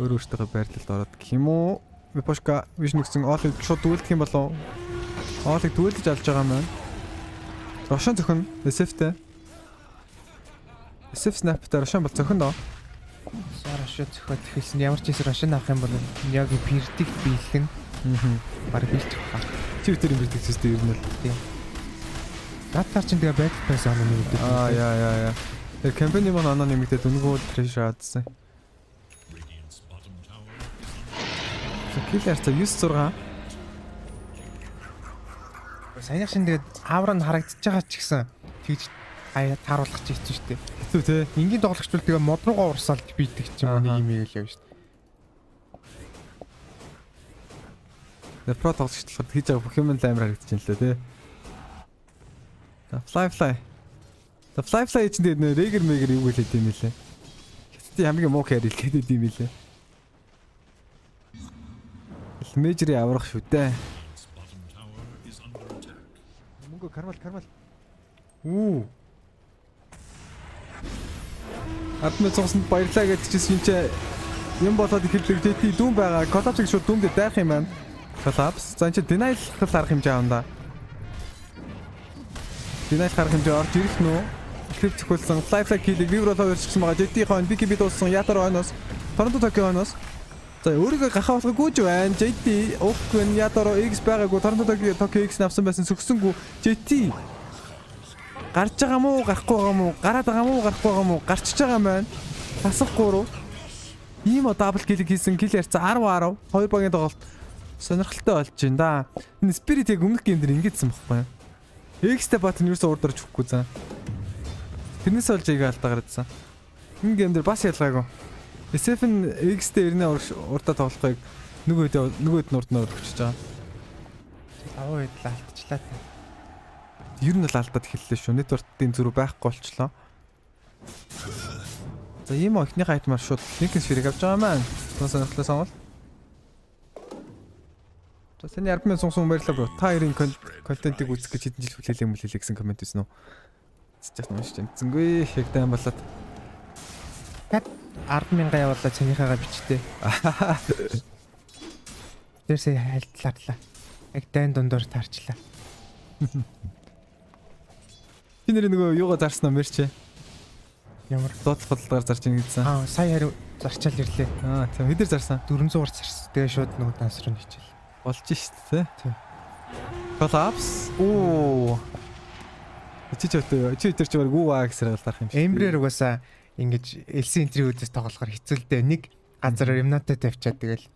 өөрөөсөө байрлалд ороод гэх юм уу? Пошка биш нэгсэн оолыг шууд дүүлдэх юм болов. Оолыг дүүлдэж алж байгаа юм байна. Рошон зөхөн SF-тэй. SF snap-тай Рошон бол зөхөн доо. Рошон зөхөд хэлсэн ямар ч хэсэг Рошон авах юм бол яг прedict биелгэн. Бараг биелчих ба. Тэр predict system юм л тийм. Датар чинь тэгээ back pass оноо нэмэгдээ. Яа. Тэр компани маань оноо нэмэгдээд өнгөө pressure аадсан. Killer за 96. Саяхан шин тэгээд авра нь харагдчихж байгаа ч гэсэн тэгж тааруулах ч хэцүү шүү дээ. Хэцүү тий. Энгийн тоглогч бол тэгээ мод руугаа урсаал бийдэг ч юм уу нэг юм яа л явж шүү дээ. Pro тоглогч болохоор хийж байгаа бүх юм л амар харагдаж байна лээ тий. Fly. The fly чинь тэгээд Raiger юу гэлээд юм лээ. Хэцүү хамгийн муу carry гэлээд юм лээ. Мэжри аврах шүү дээ. Мөнгө кармал. Адмын цогсонд баярлаа гэж хэлсэн чинь юм болоод ихэвчлэн JT дүүн байгаа. Collapse шууд дүүндээ дайх юм байна. Collapse. За энэ чинь denial хэл арга хэмжээ авна да. Denial арга хэмжээ орж ирэх нүү. Clip зөвхөлсөн lifelike kill-ийг viewer болоод ирчихсэн байгаа. JT-ийн BKB дууссан Ятар хойноос. Торонто Токио хойноос. За өөрийгөө гахаа болгох гүйж байна. JT Oakwen Ятар X байгаагүй. Торонто Токио X авсан байсан сөксөнгүү. JT гарч байгаа мó гарахгүй байгаа мó гараад байгаа мó гарахгүй байгаа мó гарчиж байгаа юм байна. Тасах 3. Ийм дабл кил хийсэн кил ярьцаа 10 2 багийн тоглолт сонирхолтой болж байна да. Энэ Spirit яг өмнөх гейм дээр ингэдсэн байхгүй юу? X-тэй бат нь юусэн урдарч өгөхгүй заа. Тэрнээс болж аяга алдаа гарадсан. Энэ гейм дээр бас ялгаагүй. SF-н X-тэй ирнэ урдаа тоглохыг нөгөөд нь урд нь өгчөж байгаа. Аваа идлээ алдчихлаа. Ер нь л алдаад эхэллээ шүү. Network-ийн зүрх байхгүй болчлоо. За ийм ихнийхээ айтмаар шууд Invictus Gaming авч байгаа маань. Сонирхолтой сонголт. За саний 10,000 сунсан баярлалаа бро. Та хоёрын контентыг үзэх гэж хэдэн жил хүлээлээ гэсэн комент хийсэн үү? Цэцэж уншиж тэнцэнгүй. Яг тайм болоод. 10,000 явуулаад цанийхаагаа бичтээ. Тэрсээ хайлтлаарлаа. Яг дайн дундор таарчлаа. Би нэр нөгөө юугаа зарснаа мэрчээ. Ямар доотлох бодлогоор зарж ийн гэсэн. Сая харин зарчаал ирлээ. Тийм хэдэр зарсан? 400 гарч зарсан. Тэгээ шууд нөгөө данс руу хичээл. Болж шít те. Тийм. Collapse. Чи тэр чигээр гүүваа гэсээр галдарх юм шиг. Эмбрээр угаасаа ингэж LC энтри үүдээс тоглохоор хэцүү л дээ. Нэг газараар эмнатаа тавьчаад тэгэл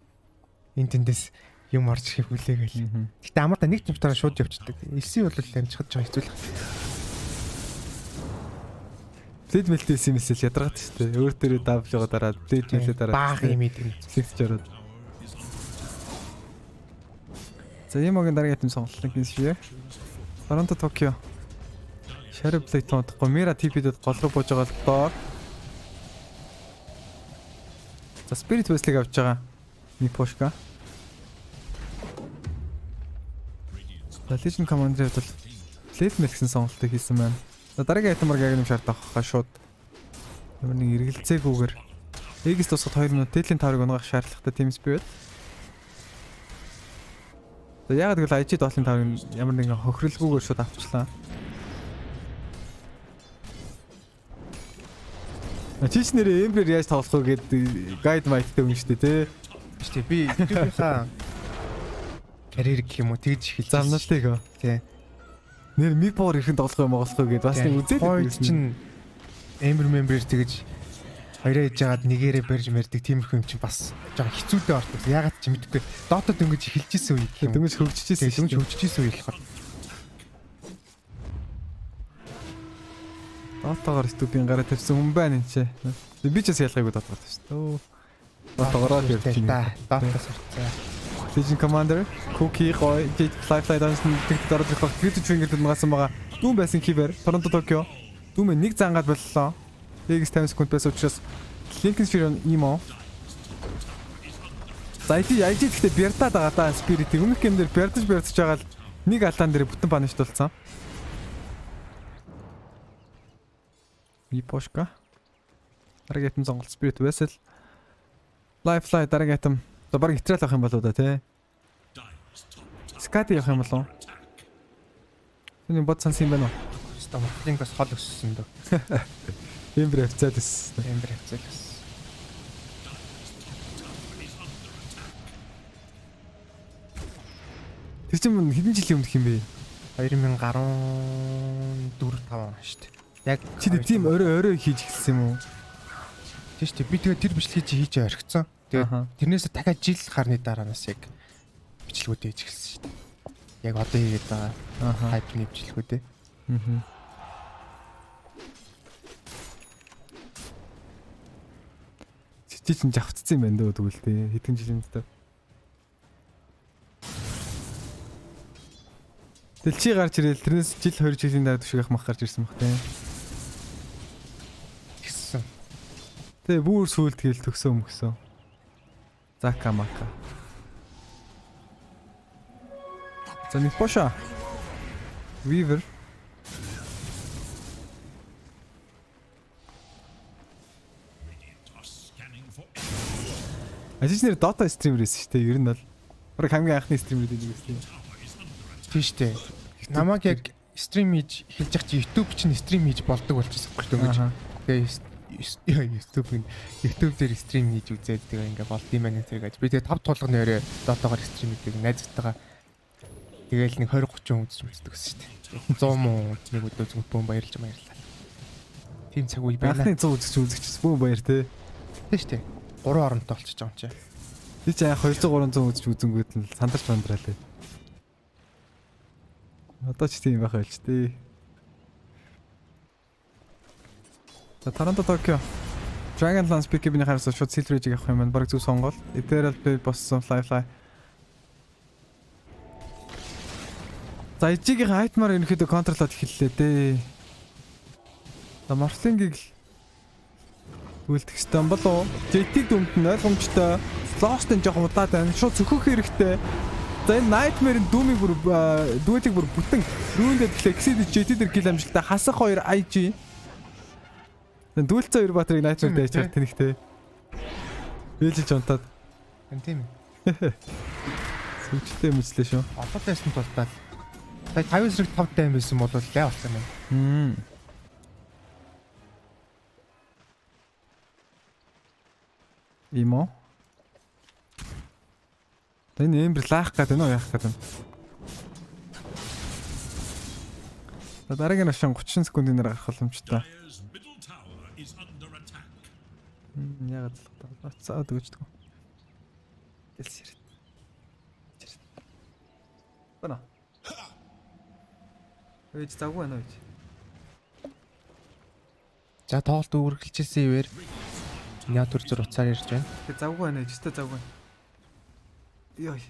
энэ тэндээс юм орж ирэх хүлээгээл. Гэтэ амарта нэг төвтөрөө шууд явчихдаг. LC бол амжихад жоо хэцүү л. Плед мэлтэйс юм эсвэл ядаргаад шүү дээ. Өөр төрөө W-го дараад плед мэлтэй дараад баах юм идэг. Сэгтж ороод. За ямагийн дараагийн хэм сонголтыг хийшээ. Торонто Токио. Shadow Blade тоохгүй Mira TP-дэд гол руу бууж байгаа л доор. За Spirit West-ийг авч байгаа. Мипошка. За Legion Commander-д бол Plate Mel гэсэн сонголтыг хийсэн байна. За дараагийн айтмаар яг юм шаардах хаа шууд. Ямар нэг эргэлзээгүйгээр X тусгад 2 минут дээдлийн таврыг унгах шаардлагатай TSpirit. За яагаад гэвэл IG доотлын таврыг ямар нэгэн хохирлгүйгээр шууд авчлаа. Чич нэрээ Ember яаж тоглох вэ гэдэг гайд майттай юм шүү дээ тий. Шүү дээ би YouTuber-ийнхаа карьер гэх юм уу тэгж эхэлсэн. Замнаалтайг тий. Нэр мипор ихэн тоглох юм оголох гэдээ бас нэг үзээд байсан чинь member тэгэж хоёроо хийж яагаад нэгээрээ барьж мэрдэг тиймэрхүү юм чинь бас жоо хэцүүтэй ортос. Яагаад ч мэдгүй. Дотод дөнгөж эхэлж исэн үе гэх юм. Дөнгөж хөгжиж исэн үе болохоор. Дотоогоор студийн гараа тавьсан хүн байна энэ ч. Би ч бас ялгаагүй дотоод шүү дээ. Дотоогоор явчихна. Дотоос орцоо. Legion Commander, Cookie, Goy, Fly Dance-ын дөрөв дэх Critical Finger-д нугасан байгаа. Дүүн байсан Kiber, Toronto Tokyo. Дүүмээ нэг зангаад боллоо. X 50 секунд байсан учраас Invictus Gaming имо. За IT гэхдээ бярдаад байгаа та Spirit өмнөх геймдэр бярдаж байгаа л нэг алдаан дээр бүтэн баништуулсан. Мипошка. Дараагийн хэм сонголт Spirit Vessel. Lifeline дараагийн хэм за баг итрал авах юм болоо да тий. Скати явах юм болоо. Тэний бод санс юм байна уу? Стамплингаас хол өссөн дөө. Эмбэр хвцаад өссөн. Эмбэр хвцаад өссөн. Тэр чинь хэдэн жилийн өмнөх юм бэ? 2014 5 он шүү дээ. Яг чи тийм орой хийж эхэлсэн юм уу? Тийм шүү дээ. Би тэгээ тэр бичлэгийг хийж орхицсан. Тэгээд тэрнээс дахиад жил гарны дараанаас яг бичлэгүүд хийж эхэлсэн шүү дээ. Яг одоо хийгээд байгаа хайпны бичлэгүүд ээ. Чи чинь жавцсан юм байна дөө тэгвэл тээ. Хэдэн жилийн дотор. Тэл чи гарч ирэл тэрнээс жил 2 жилийн дараа түшигэх мах гарч ирсэн баг тээ. Тэгсэн. Тэгээ бүр сүулт хэл төгсөө мөксөө. Закамака. За Мипоша. Weaver. Ажиж нэр Dota стримерээс шүү дээ. Ер нь бол баг хамгийн анхны стримерүүд гэдэг юм. Тийм шүү дээ. Намайг яг стрим хийж эхэлж байгаа чи YouTube чинь стрим хийж болдог болчихсон байхгүй тэгээ YouTube дээр стрим хийж үзээд тэгээ ингээ болд юм байна гэж. Би тэгээ 5 тулганы өрөө Dota-гоор стрим хийдэг найзтайгаа тэгээл нэг 20-30 хүн үздэг гэсэн шүү дээ. 100 муу нэг өдөө зүг бөөм баярлаа. Тийм цаг үе байна. Анхны 100 үзэгч бөөм баяр те. Тийм шүү дээ. 3 оронтой болчихж байгаа юм чи. Би ч яг 200 300 үзэж үзэнгүүд нь сандарч бандраал те. Одоо ч тийм байх байлч тий. Торонто Токио. Dragonlance BKB-ний хараас шууд Silver-ийг авах юм байна. Бараг зөв сонгол. Ethereal Play боссон Fly. За ижигийн хайтмаар ерөнхийдөө контролоод эхэллээ дээ. За Morphling-ийг үлдэх ёстой болов уу? JT-г дүмтэн ойлгомжтой. Lost-ын жоох удаад байна. Шууд цөхөх хэрэгтэй. За энэ Nightmare-ийн дүүмийг бүр дүүлийг бүр бүтэн рүүндээ тэгэхээр Exceed JT дээр гил амжилттай хасах 2 IG. Then дүүлцээ 2 батрыг Nightmare дэж чад тэнхтэй. Ээлж унтаад. Тийм ээ. Сүнчтэй мэдлээ шүү. Одоо байсан тултаа. Сая 5 зэрэг 5 тайм байсан бол яа болсон юм. Имо. Энэ эмбер лаах гэдэг нөө яах гэдэг. За дараагийн машин 30 секундын дараа гарах боломжтой. Яагаад л бацаад өгчдөг. Дэлсэрэт. Бана. Ээж завгүй байна уу? За тоолт үргэлжилсэн ивэр. Яа төр зур уцаар ирж байна. Тэг завгүй байна ээж, өстой завгүй. Йой.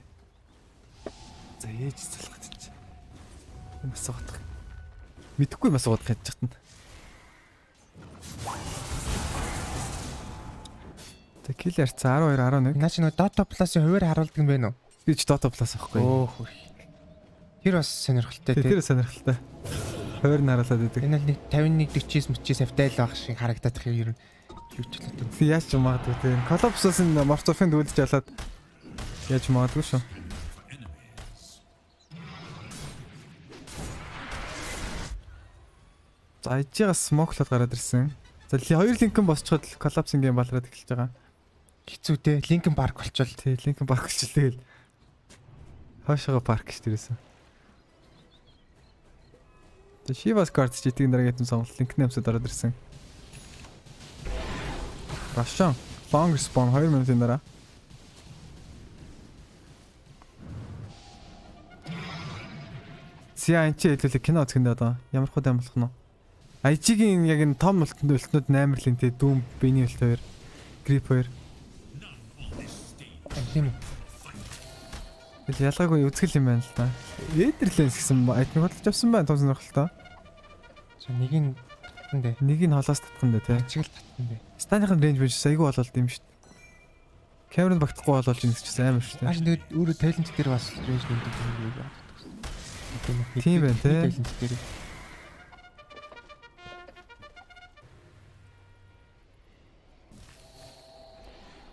За ээж залхад чи. Энэ асуух. Мэдхгүй юм асуух гэж чатна. Тэг киллер 12 11. Наа чи нэг Dota Plus-ийн хуваар харуулдаг юм байна уу? Би ч Dota Plus авахгүй. Өөх. Тэр бас сонирхолтой тийм. Тэр сонирхолтой. Хуваар нь харуулад байдаг. Энэ л нэг 51 49 30 автай л байх шиг харагдаад их юм. Юу ч л үү. Яаж ч магадгүй тийм. Collapse-ын Morphing дүүлж ялаад яаж магадгүй шүү. За ижигээс смоклоод гараад ирсэн. За 2 линкэн босчоод Collapse-ын гейм балраад эхэлж байгаа. Хэцүү те. Linkin Park болчихвол. Тий, Linkin Park болчихвол тэгэл. Хашаага парк гэж тэрсэн. Тэ Shivas Cards житгийн дараагийн сонголт линкний амсад ороод ирсэн. Russian long respawn 2 минутын дараа. Сиан чи хэлүүлээ кино үзэхэд одоо ямар хөө дэм болох нь. IG-ийн яг энэ том өлтнүүд 8 линтэй дүүм биений өлт 2 grip 2. Тийм. Тэгэл ялгаагүй үзгэл юм байна л да. Эдерленс гэсэн айтмыг хөдөлж авсан байна том сонирхолтой. Нэг нь татсан дээ. Нэг нь холоос татсан дээ тий. Чиг л татсан дээ. Станийхын рейнж биш айгүй болоод юм шүү дээ. Камерын багтахгүй болоод юм гэсэн амар шүү дээ. Маш тэгээд өөрөө талент дээр бас рейнж нэмдэг юм байна. Тийм байна тий. Талент дээр.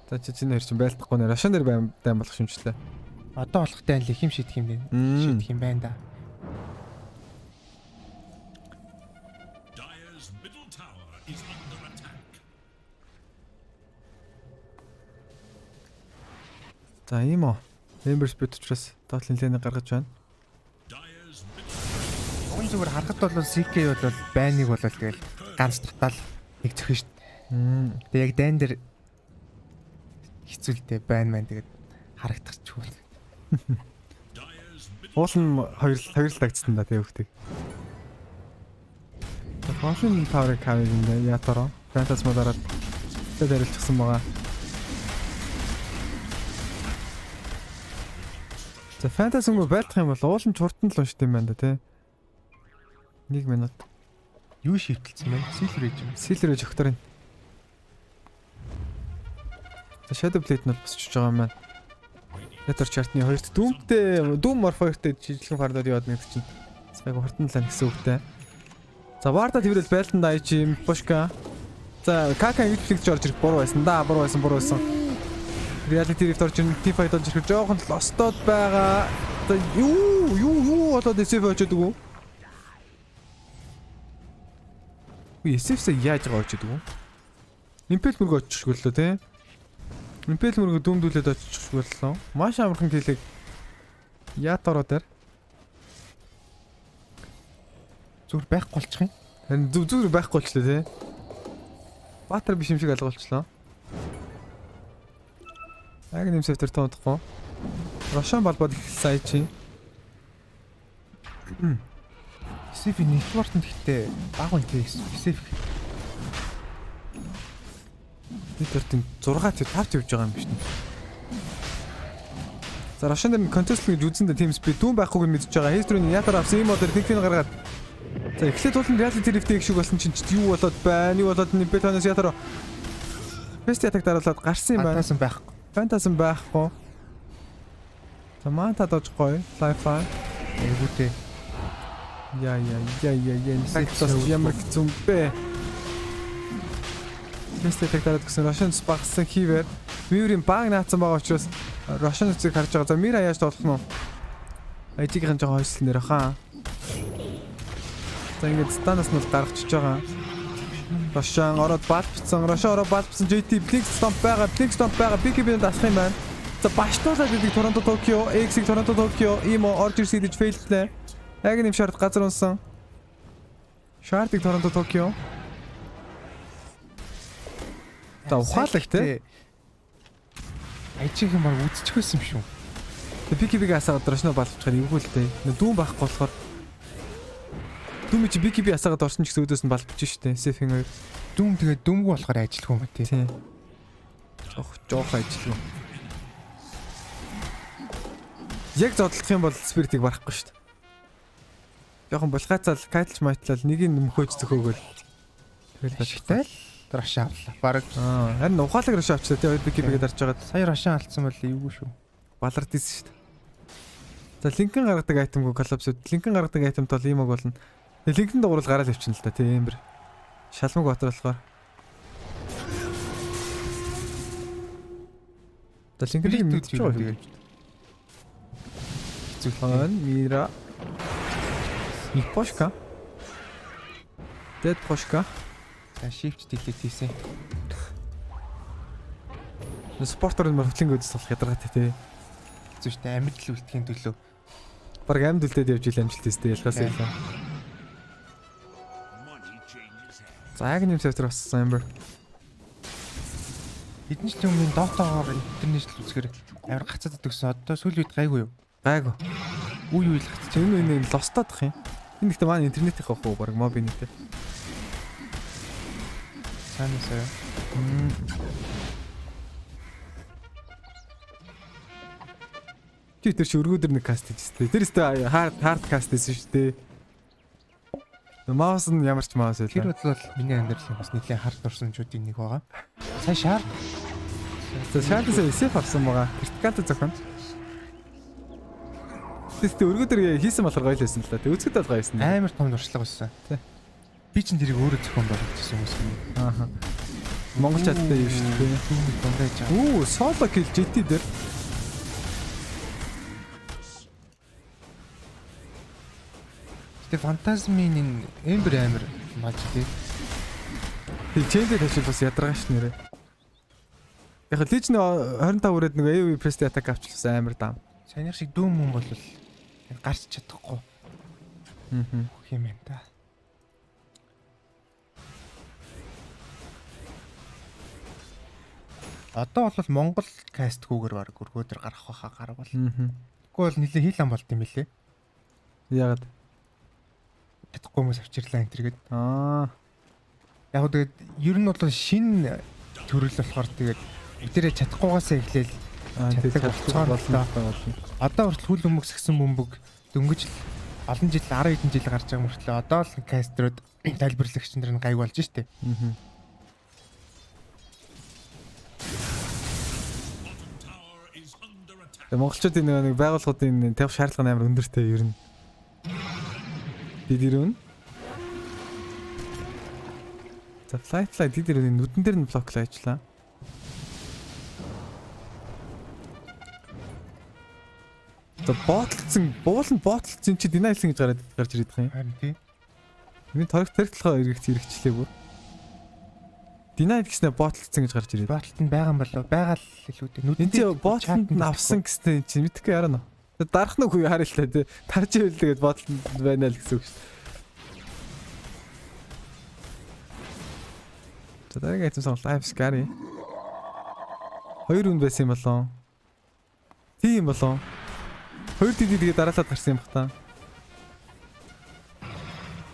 За чи чинь нэр чинь байлдахгүй нэр ашаан дээр байн болох шимжлээ. Одоо болох тань л хэм шийдэх юм бэ? Шийдэх юм байна да. За ийм оо. Members bit учраас тоотл нэлээд гаргаж байна. Хүн зүгээр харахад бол CK бол байныг бол тэгэл ганц татаал нэг зөхөн шүү дээ. Тэг яг дайн дээр хэцүүлтэй байна маань тэгээд харагдах ч үгүй. Уул нь хоёр л тагцсан да тэг хөхтэй. Фашин таврыг хавьяа ятараа фантазма дараад тэрэлчихсэн байгаа. За фантазмгүй байлдах юм бол уул нь чуртан л уншд юм байна да тий. 1 минут. Юу шивтэлсэн бэ? Silver-эж өгтөр энэ. За Shadow Blade нь босчиж байгаа юм байна. Letter chart-ны 2-т дүүм морфоёртэй жижигхэн фардад яваад нэг чинь. Цаг хурдан лаа гэсэн үгтэй. За Варда тэрэл байлдан даа чи Пушка. За Кака юутлэгч орж ирэх буруу байсан да буруу байсан. Reality Rift орж ирэн team fight болж ирэх жоохон лостоод байгаа. Юу болоод SF очоод өгөө. SF-сээ яаж байгаа очоод өгөө. Impel мөргө очихгүй лөө те. Impel мөргө дүмдүүлээд очихгүй лөө. Маш амархан хэлэг. Яат ороо дээр. Зүгээр байхгүй болчих юм. Харин зүгээр байхгүй болчлоо те. Баатар биш юм шиг алга болчлоо. Яг нэм сефтер тоодохгүй. Рошан балбад сая чи. Сефи нэтворкт гэхдээ баг үнтэй сеф. Нэтворкт 6 5 явж байгаа юм биш үү? За Рошан дээр контест гэж үзсэндээ TSpirit дүүн байхгүйг мэдчихэж байгаа. History-ний ятар авсан юм одоо тэнхлийг гаргаад. За эхлээд бол reality rift-ийг шиг болсон чинь юу болоод байна? Юу болоод Нипетоноос ятар Best attack дараалаад гарсан юм байна. Фантазм байхгүй. За манта дожгүй. Life-а. Эвгүүтэй. Я. Инсектос ямар зүмбэ. Best attack дараад гэсэн Russian багсан хийвэр. Миврийн баг наацсан байгаа учраас Russian үсгийг харж байгаа. За Мира яаж тоглох нь вэ? Ажигын жоо хойслол нэр хаа. За ингээд станаас нь гаргачихж байгаа. Рошан ороод балбцсан. JT Blink Stomp байгаа. BKB-д асах юм байна. За баштуулаад идэг Торонто Токио, X-ийг Торонто Токио, Имо Orgil сидэж фейлдлээ. Яг нэм шарт газар унсан. Шартыг Торонто Токио. За ухаалаг те. Ажиг юм баг үзчихсэн юм шүү. BKB-г асаад Рошноо балбчихаар эвгүй л те. Дүүн байхгүй болохоор Дүм чи BKB асаагаад орсон ч гэсэн өөдөөс нь балбаж штэ. Сефин 2. Дүм тэгээд дүмгүй болохоор ажиллах юм ба тий. Жоох ажиллах юм. Яг зодлох юм бол Spirit-ийг барахгүй штэ. Жохон булгацаал кайтлж майтлал нэг юм нөмхөөж зөхөөгөл. Тэгэл башигтай л Рошан авлаа. Бараг харин ухаалаг Рошан авчлаа тий. BKB-гээ дарж байгаад сая Рошан алдсан бол эвгүй шүү. Балард ийсэн штэ. За линкэн гаргадаг айтемгүй коллапсууд. Линкэн гаргадаг айтемт бол иймэг болно. Линкэн дуурал гараад явчихна л да тийм бэр. Шалмаг батар болохоор. За линкэн мэдчихэж байгаа тэгээд. Зүлхан Мира. Нипошка. Дэд пошка. За shift delete хийсэн. Спортер маркетинг үзэж болох ядаргатай тий. Зүгтээ амьд л үлдэхийн төлөө. Бараг амьд үлдээд явж ил амжилт тест ялгаас ялаа. За яг нэм сектор бассан юм бэр. Хэдэн жилийн өмнө Dota-гаар интернэшнл үзэхээр амар гацаад өгсөн. Одоо сүүлийн үед гайгүй юу? Гайгүй. Үе л гацчих. Энэ лостодох юм. Энэ ихтэй маань интернетийн хавах баг моб инэтэй. Санасаа. Тэр чи өргөдөр нэг каст хийжтэй. Тэр өстэй хард каст хийсэн шүү дээ. Маус нь ямар ч маус байлаа. Тэр бол миний амьдралын бас нэлээд хард орсончуудын нэг байгаа. Сайн шаар. Шаардсан SF авсан байгаа. Вертикалтай зохион. Тэст өргөдөр хийсэн болохоор гоё л байсан л да. Тэг үзэхэд бол гоё байсан. Амар том дуршлаг байсан. Тий. Би ч тэрийг өөрөө зохион байгуулсан хүмүүс юм. Ааха. Монгол чадтай юм шүү дээ. Дундаж байгаа. Оо, соло kill GT дээр. Тэгээ фантазмын эмбер амир маж тий. Тэгээ чэндээ ташил бас ядаргааш нэрэ. Яг лич нэг 25 үрээд нэг AOE press attack авчлаа амир даам. Санийх шиг дүүм юм бол гарч чадахгүй. Хэмээн та. Одоо бол Монгол кастгүйгээр баг өргөөдөр гарах байхаа гаргавал. Тэгэхгүй бол нэлээ хил ам болд юм билээ. Яагаад? Чадахгүй хүмүүс авчирлаа энэ төргээд. Яг уу тэгээд ер нь бол шинэ төрөл болохоор тэгээд бүгдээрээ чадахгүйгаас эхлээл чаддаг болцоо болно. Одоо хүртэл хүл өмгсгсэн бөмбөг дөнгөж олон жил 10 хэдэн жил гарч байгаа мөртлөө одоо л каструуд тайлбарлагч нар нь гайг болж штэ. Монголчуудын нэг байгууллагуудын тавих шаардлага амар өндөртэй ер нь. Дидэрүүн. За flight дидэрүүний нүдэн дээр нь блоклаа ажиллаа. За ботолцсон, ботолцсон чи динайлсан гэж гарч ирээд байгаа юм. Харин тий. Миний тархитлахаа хэрэгчлээ бүр. Denied гэснээр ботолцсон гэж гарч ирээд. Ботолт нь байгаа юм болов? Байгаа л илүү дээ. Нүдэн ботолт нь авсан гэсэн чи мэдхгүй ярана. Дарах нь үгүй харилтаа тий. Тарж ивэл тэгээд ботолт байна л гэсэн үг шүү. За дараагийн хэсэг сонголт live scary. 2 үн байсан юм болоо. Тийм болоо. 2 тэгээд дараалаад гарсан юм бах та.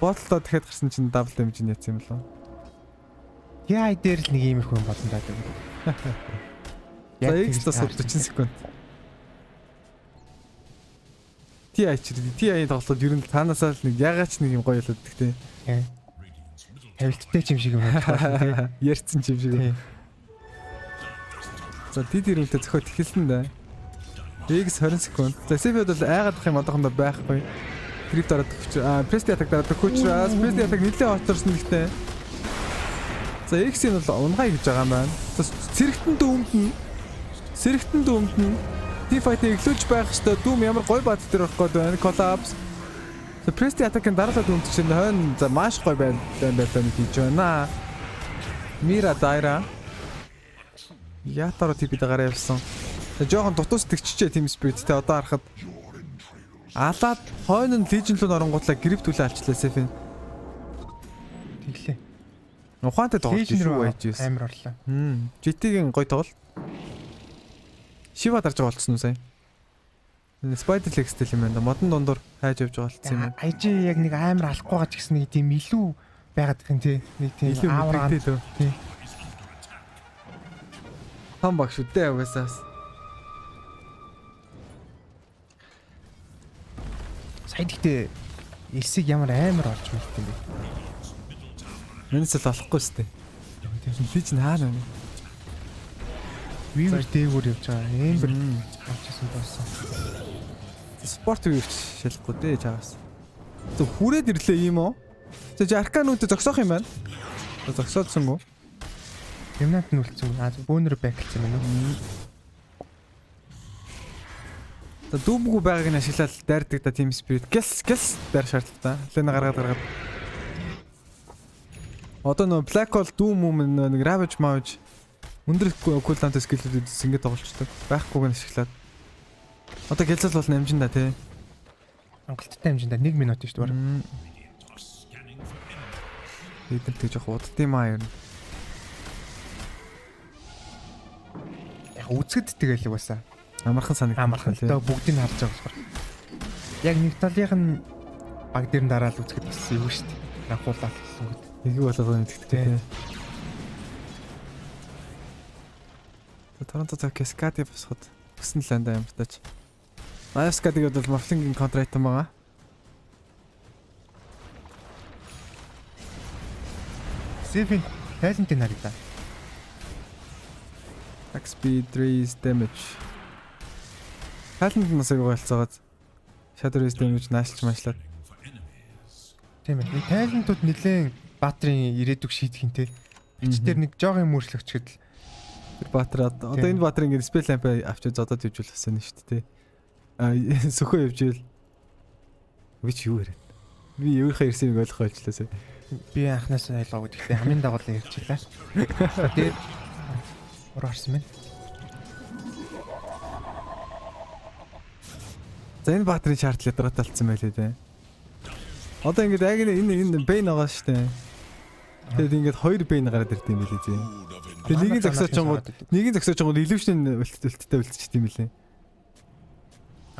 Ботолтоо дахиад гарсан чинь double damage яатсан юм болоо. Яа дээр л нэг иймэрхүү юм болно даа. За X-тас 40 секунд. TI-ийн тоглолтод ер нь таанасаа л нэг ягаач нэг юм гоё болоод гэдэг тийм. Тавилттай юм шиг юм байна. Ярьцсан юм шиг. За дидэрүүнтэй зөхөд эхэлсэн да. X 20 секунд. За Сефид бол айгаад ах юм одоохондоо байхгүй. Крип дараад өгч. Прести атак дараад өгчрээс прести атак нэлээд оторсон нэгтэй. За X-ийн бол унгай гэж байгаа юм байна. Сэрэгтэн дүүмдэн T-fight-ийг эхлүүлж байх хэвээр дүүм ямар гой бат дээр орох гээд байна. Collapse. За Presti attack-ын дараалал дүүмд чинь хойно за маш гой байна гэж байна. Mira Daira. Ятаруу типэд гараа явсан. За жоохон дутуус төгччээ TSpirit-тэй одоо харахад алаад хойно нь Legion руу оронгуудлаа грипт үлээ алчлаа Сефин. Тэглээ. Ухаантай тоглож шүү байж. Амар орлоо. GT-гийн гой тоглолт. Шива дарж байгаа болцсон уу сая? Spider Lex-тэй юм байна. Модон дундуур хайж явж байгаа болцсон юм. IG яг нэг амар алахгүй байгаа ч гэсэн нэг тийм илүү байгаад гэн тий. Нэг тийм аавраа тий. Khanbank шүү дээ угаасаа. Сая гэхдээ элсийг ямар амар олж мэдтэн бэ? Минийс л олохгүй сте. Би ч хаана вэ? Вивер дээгүүр явж байгаа. Эмбер авчихсан болсон. Спорт вивч шалахгүй дээ чаас. Зөв хүрээд ирлээ юм уу? За Аркануудад зогсоох юм байна. Зогсоодсон уу? Юмнат нь үлдсэн. Бөөнөр бэклсэн юм уу? За дүүмгүй байгааг нь ашиглаад дайрдаг да TSpirit. Гэл дайр шаардлагатай. Лена гаргаад. Одоо нөө Black Hole Doom нэг Ravage Mage өндөр кулдаунтай скиллүүд ингэж тоглолцдог. Байхгүйг нь ашиглаад. Одоо гэлцэл бол амжинда тий. Хангалттай амжинда 1 минут шүү дээ. Эдгээр тэг жоох удд юм аа юу. Яг үзэд тэгэл угаасаа. Амархан санагдав. Амархан л бүгдийг харж байгаа болохоор. Яг нэг талынх нь баг дээр нь дараал үзэхэд бас юу шүү дээ. Ранхуулаад гэсэн үг. Нэг болоод нэгтгэдэг. Торонто цаг Cascade босоход өсөн л андаа ямартаач. Cascade бол Morphling-ийн контракт юм байгаа. Сефин талентын харагдаа. Attack speed, raise damage. Талент нь насыг угаалцаагаад Shadow raise damage наашилж машлаад. Тийм ээ. Талентууд нэлээд баатрын ирээдүг шийдэх юм те. Эцгээр нэг жоох юм өөрчлөгчөд л тэр баатар одоо энэ баатар ингээд спел ламп авчиж зодод явж болсон нь шүү дээ. Сөхөө явж ивэл би ч юу яриад. Би өөрийнхөө ирснийг ойлгох ажилласаа. Би анхнаас ойлгоогүй гэхдээ хамгийн дагуу л ярьчихлаа. Тэгээд орсон байна. За энэ баатрын шаард литерат талцсан байлээ дээ. Одоо ингээд яг энэ бэйн байгаа шүү дээ. Тэгээд ингээд 2 бэйн гараад ирд юм билээ зэ. Тэгээд нэгийг зогсоочонгод illusion үлтэлттэй үлдчихт юм билээ.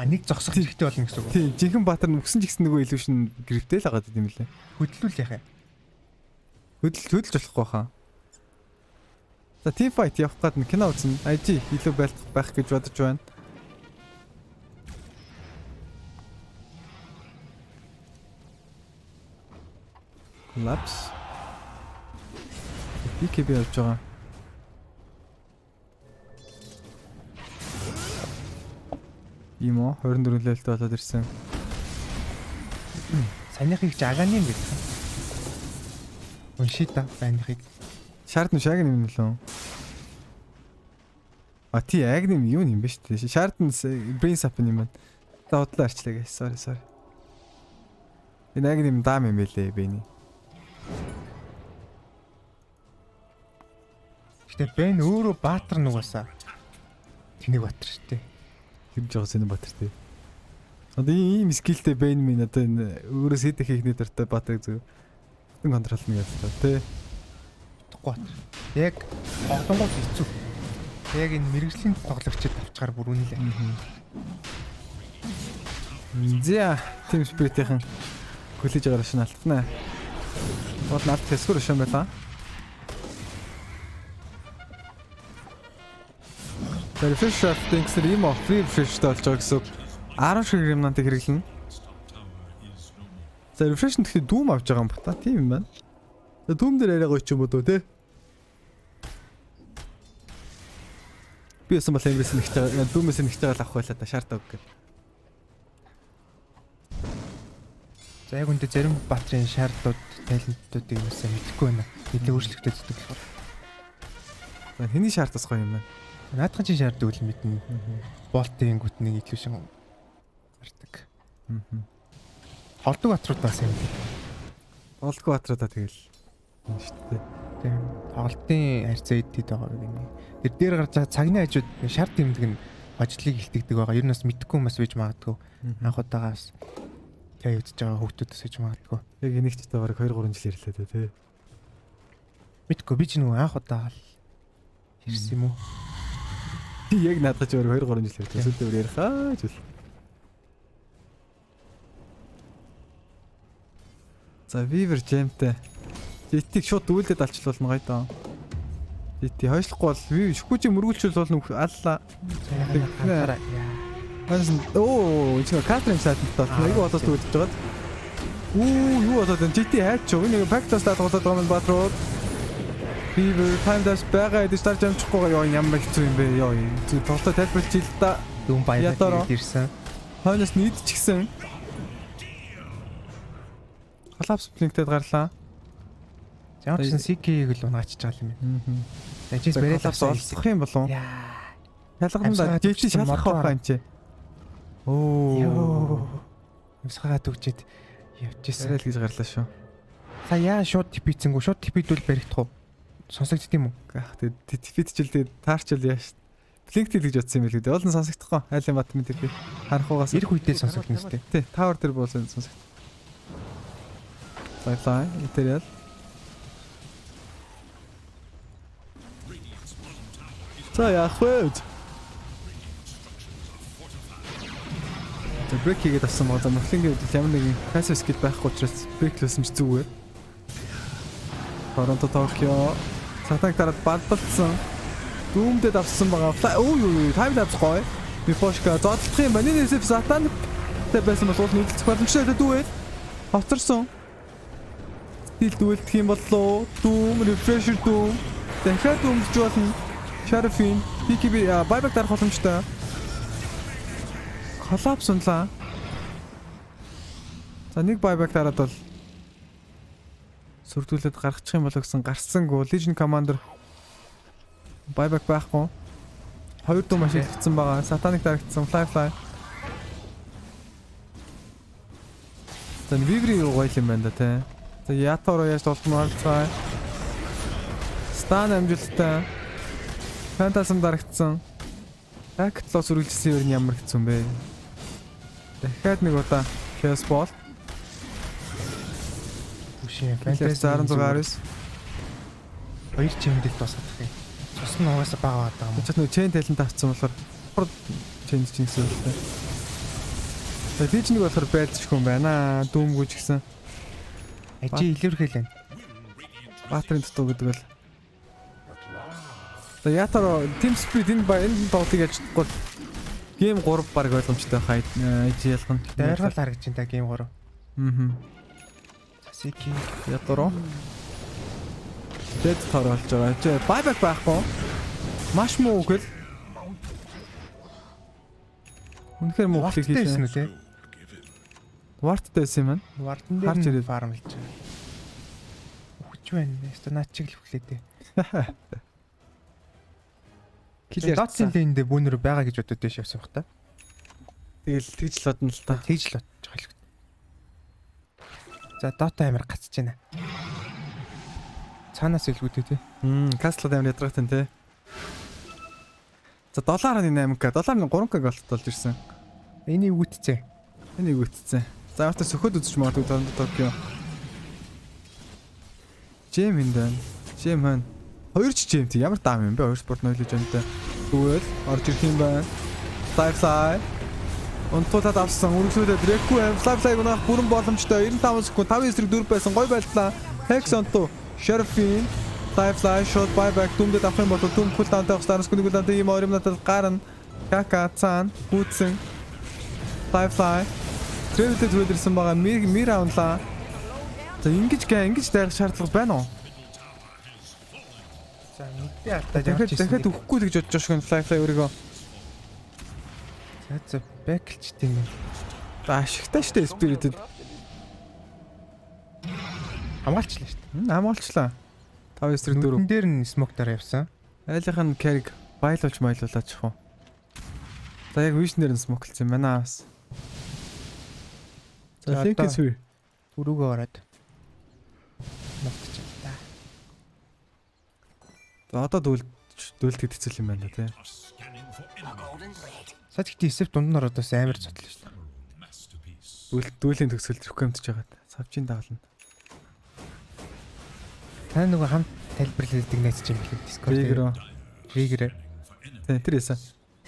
Нэг зогсох хэрэгтэй болно гэсэн үг. Тийм, жинхэнэ баатар нүгсэн ч гэсэн нөгөө illusion грифтэй л агаад идэм билээ. Хөдлөл яхаа. Хөдөлж болохгүй хаа. За team fight явах гээд кино үзэн. IG илүү байх гэж бодож байна. Collapse. BKB явж байгаа. Имо 24 левелтэй болоод ирсэн. Санийхыг ч агааны юм гэдэг. Уншита байнахыг. Шаард нь шаг юм лөө. А тий агни юм бэ шүү дээ. Шаард нь brain sap юм байна. За удлаа арчлаа guys. Sorry. Энэ яг юм даам юм байлээ бэний. Гэтэ Бэн өөрөө баатар нугасаа. Тэнийг баатар штэ. Хэмж байгаа сэний баатар тий. Одоо ийм скиллтэй Бэн минь одоо энэ өөрөө сэт хийхний дуртай баатарыг зөв контролно гэсэн тий. Утгагүй баатар. Яг оглонгууд хэцүү. Яг энэ мэрэгжлийн тоглогчид авчгаар бүр үнэлээ. За TSpirit-ийн коллеж гараа шинэ алтнаа. Вот над тэсгэр шин байла. Refresh гэсээр ийм free refresh болж байгаа гэсэн 10 шиг юмнантай хэрэглэнэ. За refresh нь тэгэхээр дүүм авч байгаа юм бата. Тийм юм байна. Дүүм дээр яриа гоё ч юм уу те. Би ясан бол эмрэс нэгтэй дүүмээс нэгтэй авах байлаа да шаарддаг гэдэг. За яг үндэ зарим батрын шаардлагууд талентуудыг юусаа мэдэхгүй байна. Нэлээд өөрчлөгдөж байгаа болохоор. Хэний шаардлагаас гоё юм байна. Наадхан чинь шаарддаг үл мэднэ. Болтын гүтнийг илүүшин гардаг. Холдог батрууд бас юм. Холдог батруудаа тэгэл юм шүү дээ. Тийм. Тоглолтын харьцаа идэд байгаа гэнэ. Тэр дээр гарч байгаа цагны хажууд шарт тэмдэг нь ажлыг илтгэдэг байгаа. Ер нь бас мэдэхгүй хүмүүс байж магадгүй. Анх удаагаас яа үзэж байгаа хүүхдүүдээс гэж магадгүй. Яг энийг ч та бараг 2-3 жил ярьлаа дээ тий. Мэдгүй би ч нөгөө анх удаа л ирсэн юм уу? Би яг наадах ч өөр 2-3 жил ярьсан. Сүлдээ өөр ярих аа жил. За Weaver Jam-тэй GT-г шууд дүүлдээд алчлуулна гоё доо. GT хойшлохгүй бол шүхүүжийг мөргүүлчихвэл болно аллаа. Оо энэ катрим сайттай байна. Айгу болоод дүүлдэж байгаа. Юу болоод энэ GT хайч юу нэг пактаас татгалаад байгаа юм батрууд. Weaver time dash байгаа эдэж тарж амжихгүй ёо ямар хэцүү юм бэ ёо. Зүг тоглолтоо тайлбарлаж ил да. Дүн баялаг ирсэн. Хойноос нийдчихсэн. Collapse blink-тэй гарлаа. Ямар ч CK-ийг л унаачиж байгаа юм байна. Эцэс барилаас олох юм болов уу? Ялгандаа дэвчи шалах байх юм чи. Оо. Усгаа төгчээд явчихсан л гэж гарлаа шүү. Са яа шууд типицэнгүү шууд типидүүл баригдах уу? Сонсогдд юм уу? Тэгээд типидчил тэгээд таарчил яаш. Блинктэй л гэж бодсон юм билүү. Олон сонсогдохгүй. Айлын бат мэд би харах угаас ирэх үедээ сонсогдно сте. Тий, тавар дээр буулсан сонсогд. Бай интерьер. За яах вэ? За брейк хийгээд авсан модо Мөфлингийн ямар нэгэн пассив скил байхгүй учраас брейк лсэн ч зүгөө. Торонто Токио сатанг тараад бадбалцсан. Дүүмдэд авсан байгаа. Өө тайм лапс гоё. Мифошка зодлох юм байна. Нээсээ сатанг тэ байсан бол нийлцэх боломжтой дүүвэл хоцорсон. Стил дүүлдэх юм боллоо. Дүүм refresher дүүм. Дахиад дүүмж болно. Шарфин PKB байбак дарах боломжтой. Collapse унлаа. За нэг байбак дараад бол сүрдүүлээд гаргачих юм болоо гэсэн гарсангүй Legion Commander байбак байхгүй. Хоёр дуу машин хийгдсэн байгаа. Satanic дарагдсан Fly. За Weaver юу гоё юм байна да те. За Yator яаж толтмоор цаа. Stan амжилттай. Phantasm дарагдсан. Racketloo сүргэлжсэн юу ямар хэцүү юм бэ? Дахиад нэг удаа Chaos Ball. Үшээ Phantasm 16-аас хоёр чимдэл тусах юм. Цус нь угаасаа бага байгаа юм. Чад нэг chain talent авсан болохоор change гэсэн үг тийм. Тэгээд нэг болохоор байлцчих юм байна. Дүүмгүйч гэсэн. Ажи илэрхийлэн. Баатрын дутуу гэдэг бол. За ятар TSpirit энэ тоглолтыг яаж чадахгүй гейм 3 баг ойлгомжтой хай ажи ялгана. Дайргал харагдаж байна гейм 3. Сики ятар. Дэд таруулж байгаа. Чи байбак байхгүй. Маш муу үгэл. Үнэхээр муу клик хийсэн үү те? Варттай байсан юм байна. Вартан дээр нь фармлж байгаа. Өгч байна. Яста наад чиг л өглөөдөө. Киллер Дотсын лейндээ бүүнөр байгаа гэж бодоод дэш явсан баг та. Тэгэл тэгж л бодно л та. Тэгж л бодож байгаа л. За Dota амар гацж байна. Цаанаас илгүүтэй тий. Каслад амар ядрагтай тий. За 7.8k, 3k голт болж ирсэн. Энийг үтцээ. За автаа сөхөд үзэж магадгүй Токио. Джем энэ байна. Джем маань 2 ч джем тий. Ямар даам юм бэ? 2 спорт нойлож önтэй. Тэгвэл орж ирэх юм байна. Fly. Унтуудад авсан үргэлжлүүлээд Реку Fly гунах бүрэн боломжтой 95 секунд 5 эсрэг 4 байсан гой байлтлаа. Hex онтуу Sheriff-ийн Fly shot buyback дүмдэд авах юм бол дүм кулдаунтай хстаранс күнийг үлдээ юм оримнатал гарна. Кака цаан хүүцэн Fly Тревэдэд үлдэрсэн байгаа Мира унлаа. За ингэж дайрах шаардлага байна уу? За мэдээ алтаа дахиад өгөхгүй л гэж бодож байгаа шүү Fly өөрийгөө. За бэклчтэй юм. Ашигтай штэ Spirited. Хамгаалчлаа штэ. Хамгаалчлаа. 5-4. Нүдэн дээр нь смоктаар явсан. Айлынх нь carry байлуулж маялуулаач хуу. За яг вишнээр нь смоклцсан байна бас. За линкс хүү. Түрүүгөө ороод. Смоктч та. За одоо дүүлдэг хэцэл юм байна тий. Саж ихтэй эсэв дунд нь ороод бас амар цотлоо шүү дээ. Дүүлийн төгсгөл рекомендж байгаа. Савчийн даална. Та нөгөө хамт тайлбарлалдаг найз чинь билээ Discord. Триггер. Тэр эсэ.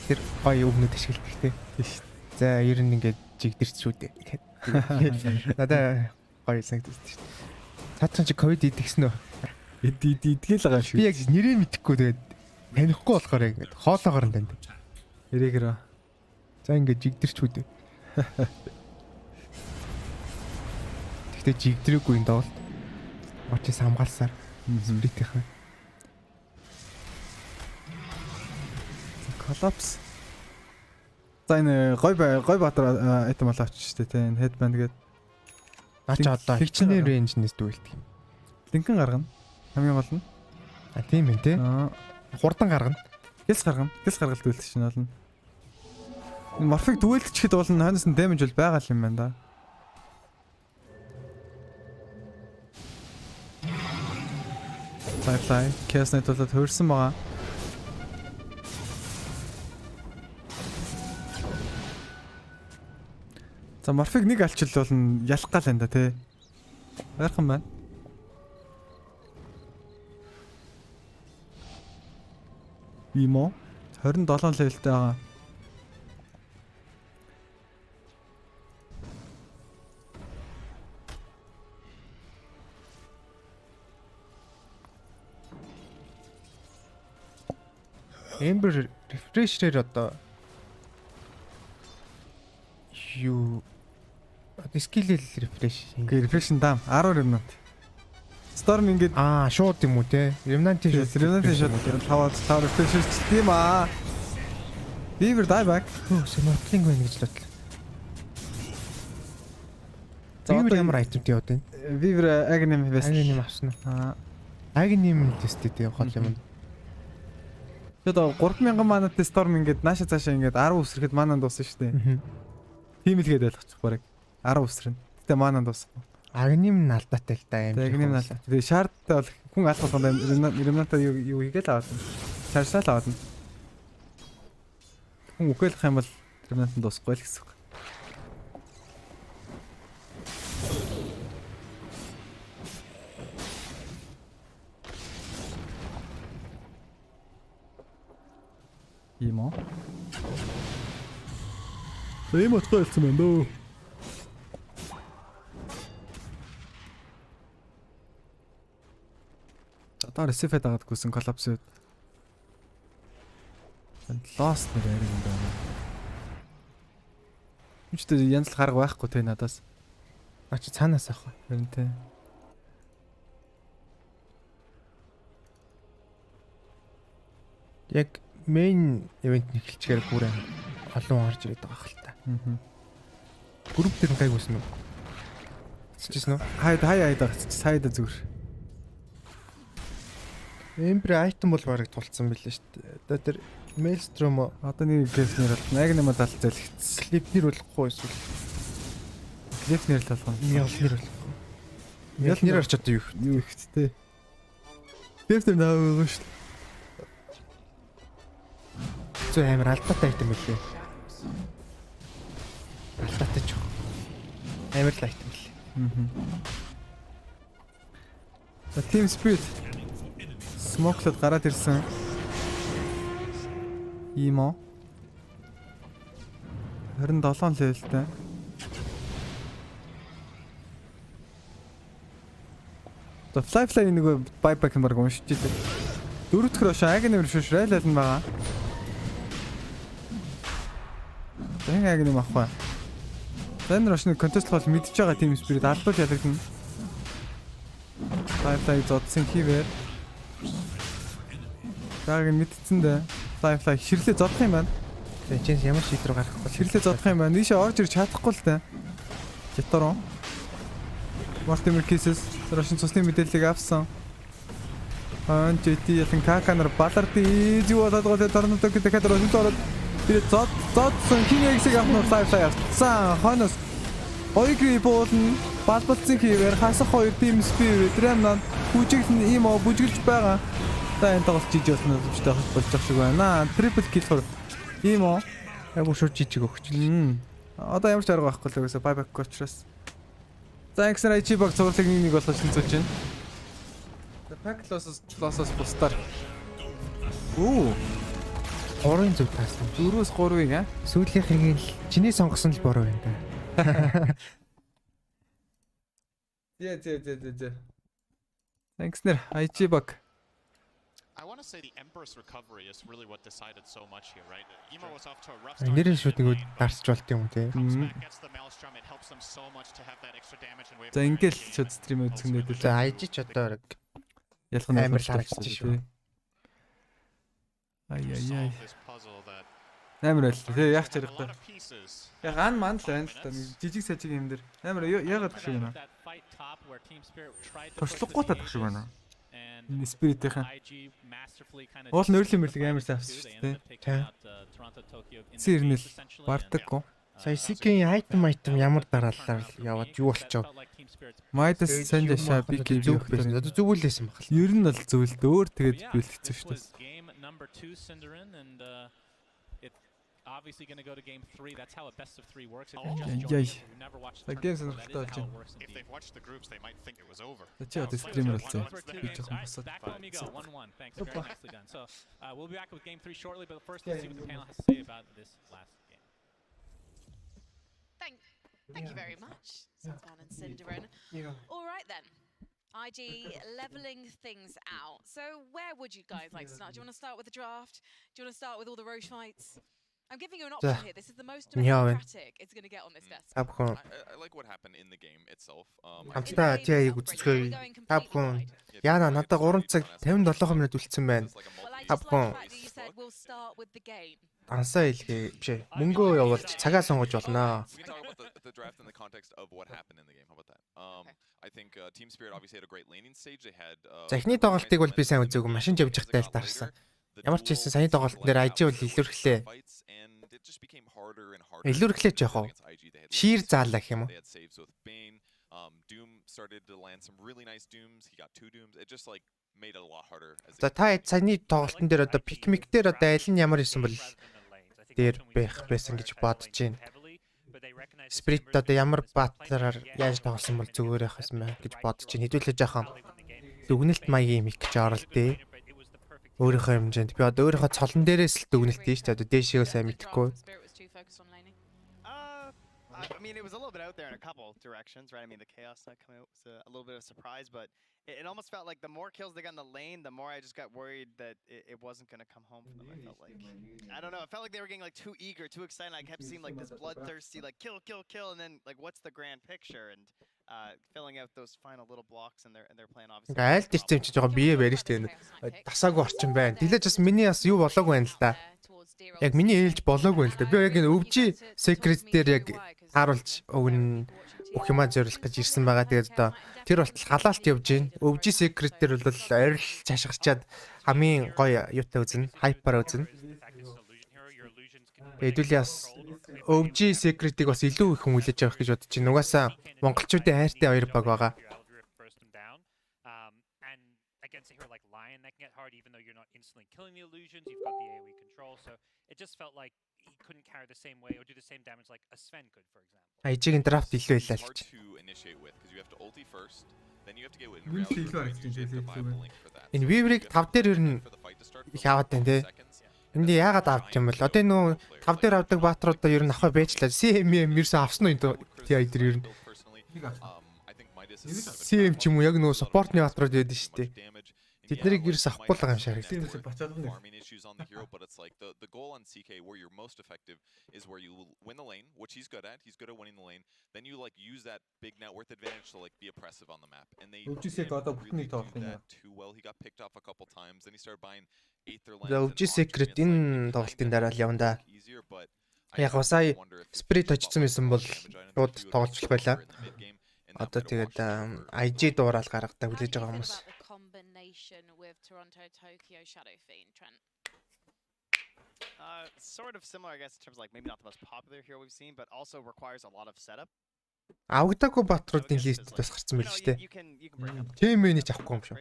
Тэр гоё өгнөд ашигладаг тий. Тийш. За ер нь ингээд жигдэрч шүү дээ. Надаа гоё санагдаж шүү дээ. Цаатхан чи ковид идэгсэн үү? Идгээл байгаа шүү. Би яг нэрээ мэдэхгүй тэгээд танихгүй болохоор ингээд хоолоогоор нь танд. Эрэгэр. За ингээд жигдэрч шүү дээ. Тэгтээ жигдрээгүй энэ доолт. Очис хамгаалсаар Spirit-ийн. Collapse. За энэ гой баатар айтем болооч шүү дээ тий. Энэ headband гээд. Наач одоо хичнээн range-нээс дүүлдэг юм. Линкэн гаргана. Хамгийн гол нь. Тийм ээ тий. Хурдан гаргана. Гэлс гаргалт дүүлдэг чинь болно. Энэ морфиг дүүлдэчихэд бол ханаас нь damage бол байгаа юм байна да. Fly Chaos-ны тулд хөрсөн байгаа. За морфиг нэг алчил бол ялах гал энэ да тий. Байрхан байна. Имо 27 левелтэй байгаа. Ember refresh-рээр одоо юу skill refresh. Refresh даам 10 remnant. Storm ингээд шууд юм уу те? Remnant шууд 5 refresh тийм аа. Beaver die back. Snorkeling байна гэж бодлоо. Beaver ямар айтемтэй яваад байна? Beaver Aghanim vest. Aghanim авсан уу? Aghanim тесттэй гол юм. Тэгээд 3000 манатай Storm ингээд нааша цаашаа ингээд 10 үсрэхэд манаа дуусна шүү дээ. Тийм л гээд ойлгочих барыг 10 үсрэн. Гэтэ манаа дуусахгүй. Агним алдаатай л да юм. Агним алдаа. Тэгээд шаардтай бол хүн алах болгонд ремнатаа юу хийгээл аваад. Чарсаал аваад. Хүн үхэлэх юм бол ремнатанд дуусахгүй л гэсэн үг. Имо. Имо тойлцсон байна дөө. Одоо ресифэд агаад гүйсэн коллапсууд. Lost нэр яриг юм байна. Үчтэй янз л харга байхгүй те надаас. Ачи цаанаас авах. Харин те. Яг main event эхэлчихээр бүр олон орж ирээд байгаа хэл та. Групп дээр гайг үснэ үү? Цэжсэн үү? Хайда сайда зүгээр. Ember item бол барыг тулцсан билээ шүү дээ. Одоо тэр Maelstrom одоо нэг клифнер бол Agnem дал залхицсан. Клифнер болохгүй эсвэл клифнер л болгоно. Мялнер болохгүй. Мялнер орч одоо юу ихтэй. Клифнер наагаа шүү дээ. Зөө амар алдаатай айтем билээ. Алдаатай ч юм. Амар л айтем билээ. За TSpirit смоклод гараад ирсэн. Имо 27 левелтэй. За Fly нэг байбак юм баг уншиж идэв. Дөрөвдөх рүү Agnem шүү Rail нь байгаа. Тэн Agnem авах. Зэн Рошны контест бол мэдж байгаа TSpirit алдуулж ялагдана. Fly зодсон хивээр. Дааг мэдсэн дээ. Fly ширлээ зодох юм байна. Тэгээ чинь ямар шийдвэр гаргахгүй. Ширлээ зодох юм байна. Нийшээ орж ирж чадахгүй л дээ. Житорон. Multimer cases Рошин цусны мэдээллийг авсан. JT ялан Каканар балард ийж болоод гол торнодоо гэдэг хадаар Рошин ороод тэр зодсон King-X-ийг авах Fly авсан. Хонос Orgil болон балбалцын хивээр хасах хоёр TSpirit Remnant бүжиглэн Имо бүжиглж байгаа. За энэ тоглолт жижиг болно гэж болж байгаа шиг байна. Triple kill for Имо яг шууд жижиг өгч. Одоо ямар ч арга байхгүй л үгүйсэ байбак учраас. За XR IG баг цогцлог нэг болгож шинцүүлж байна. The pack losses бустаар. Оо. 3-ын зөв таасан. 4-өөс 3-ыг аа. Сүүлийнхийг л чиний сонгосон л бороо байна да. Зэ. Thanks нэр IG баг. I want to say the Empress recovery is really what decided so much here, right? Emo was off to a rough Нэрийн шүтгүүд дарсч болт юм те. За ингээл шууд стрим үзгэнээд л. За IG ч одоо ялах нь амар харагдаж шүү. Ай. Амар л тий яг чаргатай. Яг ан ман л байна л та жижиг сажиг юм дээр. Амар яагаад гэх шиг байна. Туршлахгүй тадах шиг байна. Энэ Spirit-ийн. Уул нөөрлөм мэрлэг амар сайн авсан шүү дээ. Цэрнэл бардаггүй. Сая Сикийн айтем ямар дараалалаар яваад юу болчихоо. Майдас сайн дэшаа би гэж юу гэсэн. Одоо зүгүүлсэн баг. Ер нь бол зөвлөд өөр тэгээд биэл хэцүү шүү дээ. Obviously going to go to game 3. That's how a best of 3 works. If you've never watched the games, if they've watched the groups, they might think it was over. That's the streamer also. Back when we go 1-1. Thanks, very nicely done. So we'll be back with game 3 shortly, but first let's see what the panel has to say about this last game. Thank you very much, Sultan and Cinderin. All right then. IG leveling things out. So where would you guys like to start? Do you want to start with the draft? Do you want to start with all the Roche fights? I'm giving you an option here. This is the most democratic it's going to get on this desk. I like what happened in the game itself. Хамтдаа TI-г үзчихээ. Табхун. Яна надад 3 цаг 57 минут үлдсэн байна. Табхун. Ансаа хэлгээ бишээ. Мөнгөө явуулж цагаа сонгож болно. The draft in the context of what happened in the game. How about that? I think TSpirit obviously had a great laning stage. They had За эхний тоглолтыг бол би сайн үзээгүй. Машин явж байхдаа л дарсан. Ямар ч хэлсэн саяны тоглолт дээр IG бол илүүрхлээ. Илүүрхлээч яах вэ? Шир заалаа гэх юм уу? Doom started to land some really nice dooms. He got 2 dooms. It just like made it a lot harder. За та саяны тоглолтын дээр одоо пикмик дээр одоо аль нь ямар исэн бол дээр байх байсан гэж бодож байна. Spirit одоо ямар батлаар яаж тоглосон бол зүгээр байх юм бэ гэж бодож байна. Хэдүүлээ жаахан дүгнэлт маягийн мик гэж оролдъё. Өөрийнхөө хэмжээнд би одоо өөрийнхөө цолон дээрээс л дүгнэлт дээ шүү дээ. Одоо дээшээ сайн мэдэхгүй. I mean, it was a little bit out there in a couple directions, right? I mean, the chaos not coming out was a little bit of a surprise, but it almost felt like the more kills they got in the lane, the more I just got worried that it wasn't going to come home for them. I felt like, I don't know, it felt like they were getting like too eager, too excited. I kept seeing like this bloodthirsty, like kill, and then like what's the grand picture? And filling out those final little blocks and they're playing obviously. Айл тийм ч жоохон бие барьж штэ. Тасаагүй орчин байна. Дэлэж бас миний бас юу болоог байна л да. Яг миний ээлж болоог байна л да. Би яг энэ өвжи secret дээр яг харуулж өгнө бүх юмаа зориулах гэж ирсэн байгаа. Тэгээд одоо тэр болтол халаалт явж гин. Өвжи secret дээр бол ойрол чашгирчаад хамгийн гоё юутай үзнэ, хайпаар үзнэ. Хэдүүлээ бас OG Secret-ийг бас илүү их хүн хүлээж авах гэж бодож байна. Угаасаа монголчуудын хайртай хоёр баг байгаа. Against a hero like Lion, that can get hard even though you're not instantly killing the illusions. You've got the AoE control, so it just felt like he couldn't carry the same way or do the same damage like a Sven could, for example. Айжигийн драфт илүү байлаа л чи. Энэ Weaver-ыг 5 дээр ер нь их аваад байна те. Энд яагаад авч юм бол одоо нөө 5 дээр авдаг баатруудаа ер нь авах байжлаа. CM ерөөсөө авсан уу тий айдэр ер нь. CM ч юм уу яг нөө суппортны баатрууд байдаг шүү дээ. Тэд нарыг ерөөс авахгүй л байгаа юм шиг харагдав. Farming issues on the hero, but it's like the goal on CK where you're most effective is where you win the lane, which he's good at. He's good at winning the lane. Then you like use that big net worth advantage to like be oppressive on the map. And they didn't really do that too well. He got picked off a couple times. Then he started buying Aether lands. OG Secret энэ тоглолтын дараа л явна да. Яг сая Spirit очсон байсан бол шууд тоглолцох байлаа. Одоо тэгээд IG дуурал гаргадаг хүлээж байгаа хүмүүс. With Toronto, Tokyo, Shadow Fiend, Trent. Sort of similar, I guess, in terms of like maybe not the most popular hero we've seen, but also requires a lot of setup. Авагдаагүй баатруудын лист бас гарсан байл шүү дээ. Team manage авахгүй юм шүү.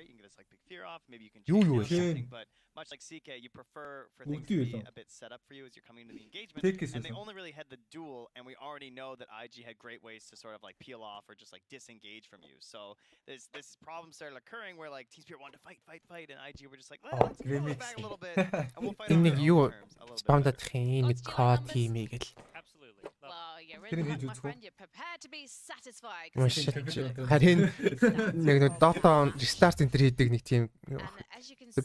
Юу but much like CK, you prefer for things to be a bit set up for you as you're coming into the engagement. And they only really had the duel, and we already know that IG had great ways to sort of like peel off or just like disengage from you. So there's this problem started occurring where like TSpirit wanted to fight, and IG were just like, well, let's pull it back a little bit, and we'll fight on our own terms a little bit. Спамдах юм нэг ко тим гэл. Well, you're really my friend. You're prepared to be satisfied. Харин яг нэг Dota restart энэ хийдэг нэг тийм.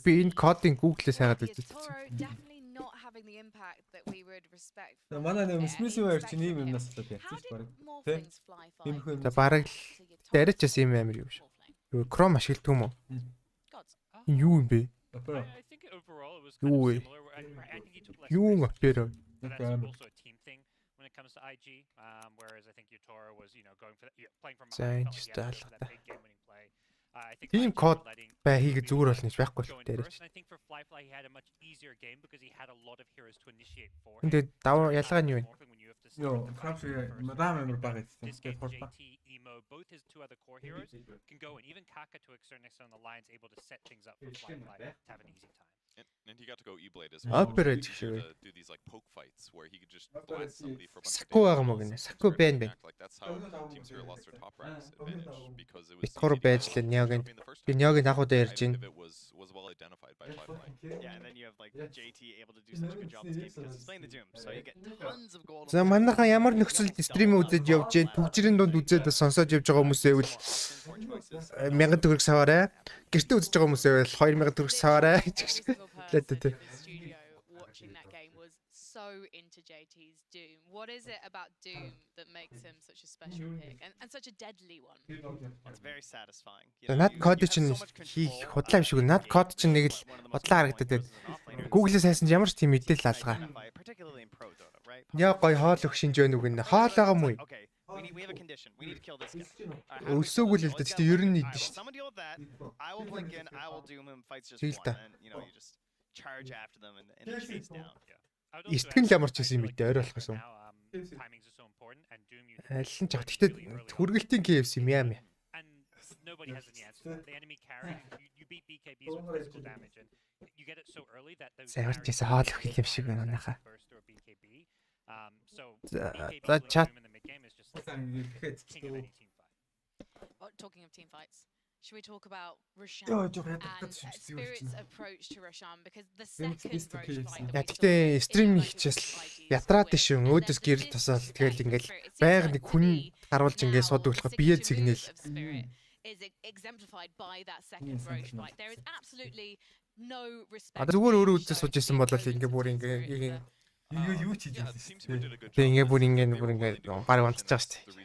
Би энэ кодын Google-ээс хайгаад үзсэн. Definitely not having the impact that we would respect. Манай нэг Smith Wire чинь ийм юмнаас л яцчих баг. Тэ бараг л яриач бас ийм амир юм шиг. Юу Chrome ашигладаг юм уу? Энэ юу юм бэ? Юу вэ? Юу апер? When it comes to IG, whereas I think Utora was, going for playing from behind, that big game-winning play. I think team code хийгээ зүгээр болно гэж байхгүй л дээр. I think for Flyfly he had a much easier game because he had a lot of heroes to initiate for. 근데 даваа ялгаа нь юу вэ? Yo, perhaps Madame баг JT, Emo, both his two other core heroes can go, and even Kaka to a certain extent on the line's able to set things up for Flyfly to have an easy time. And he got to go E-Blade as well. To do these like poke fights where he could just blast somebody for a bunch of damage. Like that's how Team Spirit lost their top ranks advantage because it was was well identified by Flyfly. Yeah, and then you have like JT able to do such a good job this game because he's playing the Doom, so you get tons of gold. За манайхан ямар нөхцөлд стрим үзэж явж гэн төгжрийн дунд үзээд сонсоод явж байгаа хүмүүс байвал 1000 төгрөг саваарай. Гэртээ үзэж байгаа хүмүүс байвал 2000 төгрөг саваарай гэж. Watching that game was so into JT's Doom. What is it about Doom that makes him such a special pick and such a deadly one? It's very satisfying. Над код чинь хийх худлаа юм шиг. Над код чинь нэг л худлаа харагдаад байна. Google-ээс хайсан ямар ч тийм мэдээлэл алгаа. Яа гой хоол өх шинж байна үг нэ. Хоол байгаа мүү? We have a condition. We need to kill this guy. Өсөөгүй л дээ. Тэгтээ ер нь нийт шүү. Someone deal with that. I will blink in. I will doom him. Fights just one. And you just charge after them and chase down. Истгэн л ямар ч юм мэдээ ойр болох гэсэн. Аль нь ч яг тэгтээ хүргэлтийн KFC юм яа. Nobody has any answer. The enemy carry. You beat BKBs with physical damage, and you get it so early that those. Саварчээс хоол өх юм шиг байна нахаа. So the chat. Talking of team fights, should we talk about Roshan and Spirit's approach to Roshan because the second Roche fight. Тэгтээ стрим хийчихээс ятраад шин өөдөөс гэрэл тасаал тэгэл ингээл байг нэг хүн харуулж ингээд суудаг болохоор бие цэгнэл. Is exemplified by that second Roche fight. There is absolutely no respect. Зүгээр өөрөө үзэж сууж исэн бол ингээ бүр ингээ юу ч хийж байсан. Тэгээ бүр ингээ баг онцож байгаа шүү дээ.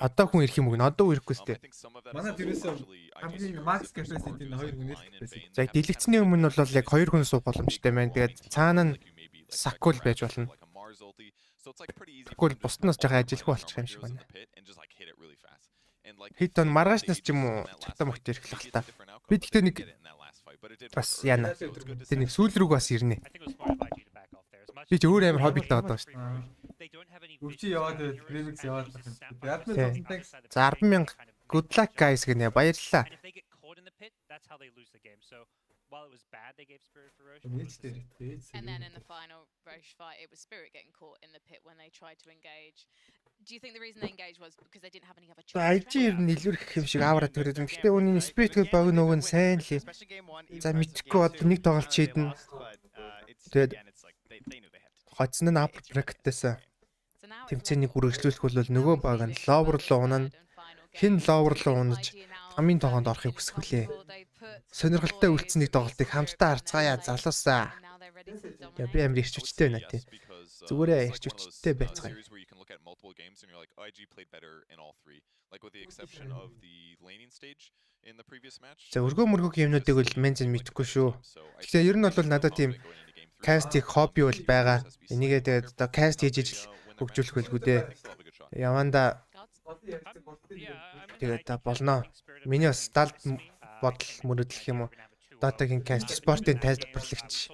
Одоо хүн ирэх юм уу? Одоо ирэхгүй шүү дээ. Манай тэрээс хамгийн max capacity-ийн 2 хүн ирсэн. За дэлгэцний өмнө бол яг 2 хүн суух боломжтой байна. Тэгээд цаана нь сакул байж болно. Сакул бусднаас жаахан ажилгүй болчих юм шиг байна. Хитон маргаашнаас ч юм уу чатам өгт ирэх л та. Би тэгтээ нэг бас яана. Тэр нэг сүүл рүү бас ирнэ. Би ч өөр амар хоббитэй одоо шүү They don't have any Өвчи яваад remix яваад байх юм. Admin сонтойг За 10,000 good luck guys гэнэ баярлалаа. And if they get caught in the pit, that's how they lose the game. So while it was bad, they gave Spirit for Roche. And then in the final Roche fight, it was Spirit getting caught in the pit when they tried to engage. Do you think the reason they engaged was because they didn't have any other choice? IG ер нь илүүрх юм шиг аваад төрөөд юм. Гэтэ үүний Spirit гээд баг нөгөө нь сайн л. За мэдхгүй одоо нэг тоглолт шийднэ. Тэгээд хоцсон нь upper bracket-ээс тэмцээнийг үргэлжлүүлэх бол нөгөө баг нь lower руу унана. Хин lower руу унаж амын тогоонд орохыг хүсэх үлээ. Сонирхолтой үлдсэн нэг тоглолтыг хамтдаа харцгаая залуусаа. Я би амар ирч хүчтэй байна тий. Зүгээрээ ирч хүчтэй байцгаая. За өргөө мөргөг юмнуудыг бол менж мэдхгүй шүү. Тэгэхээр ер нь бол надад тийм кастик хобби бол байгаа. Энийгээ тэгээд одоо каст хийж ижил хөгжүүлэх байлгүй дээ. Яванда тэгээд та болно. Миний бас далд бодол мөрөдлөх юм уу? Дотагийн каст спортын тайлбарлагч,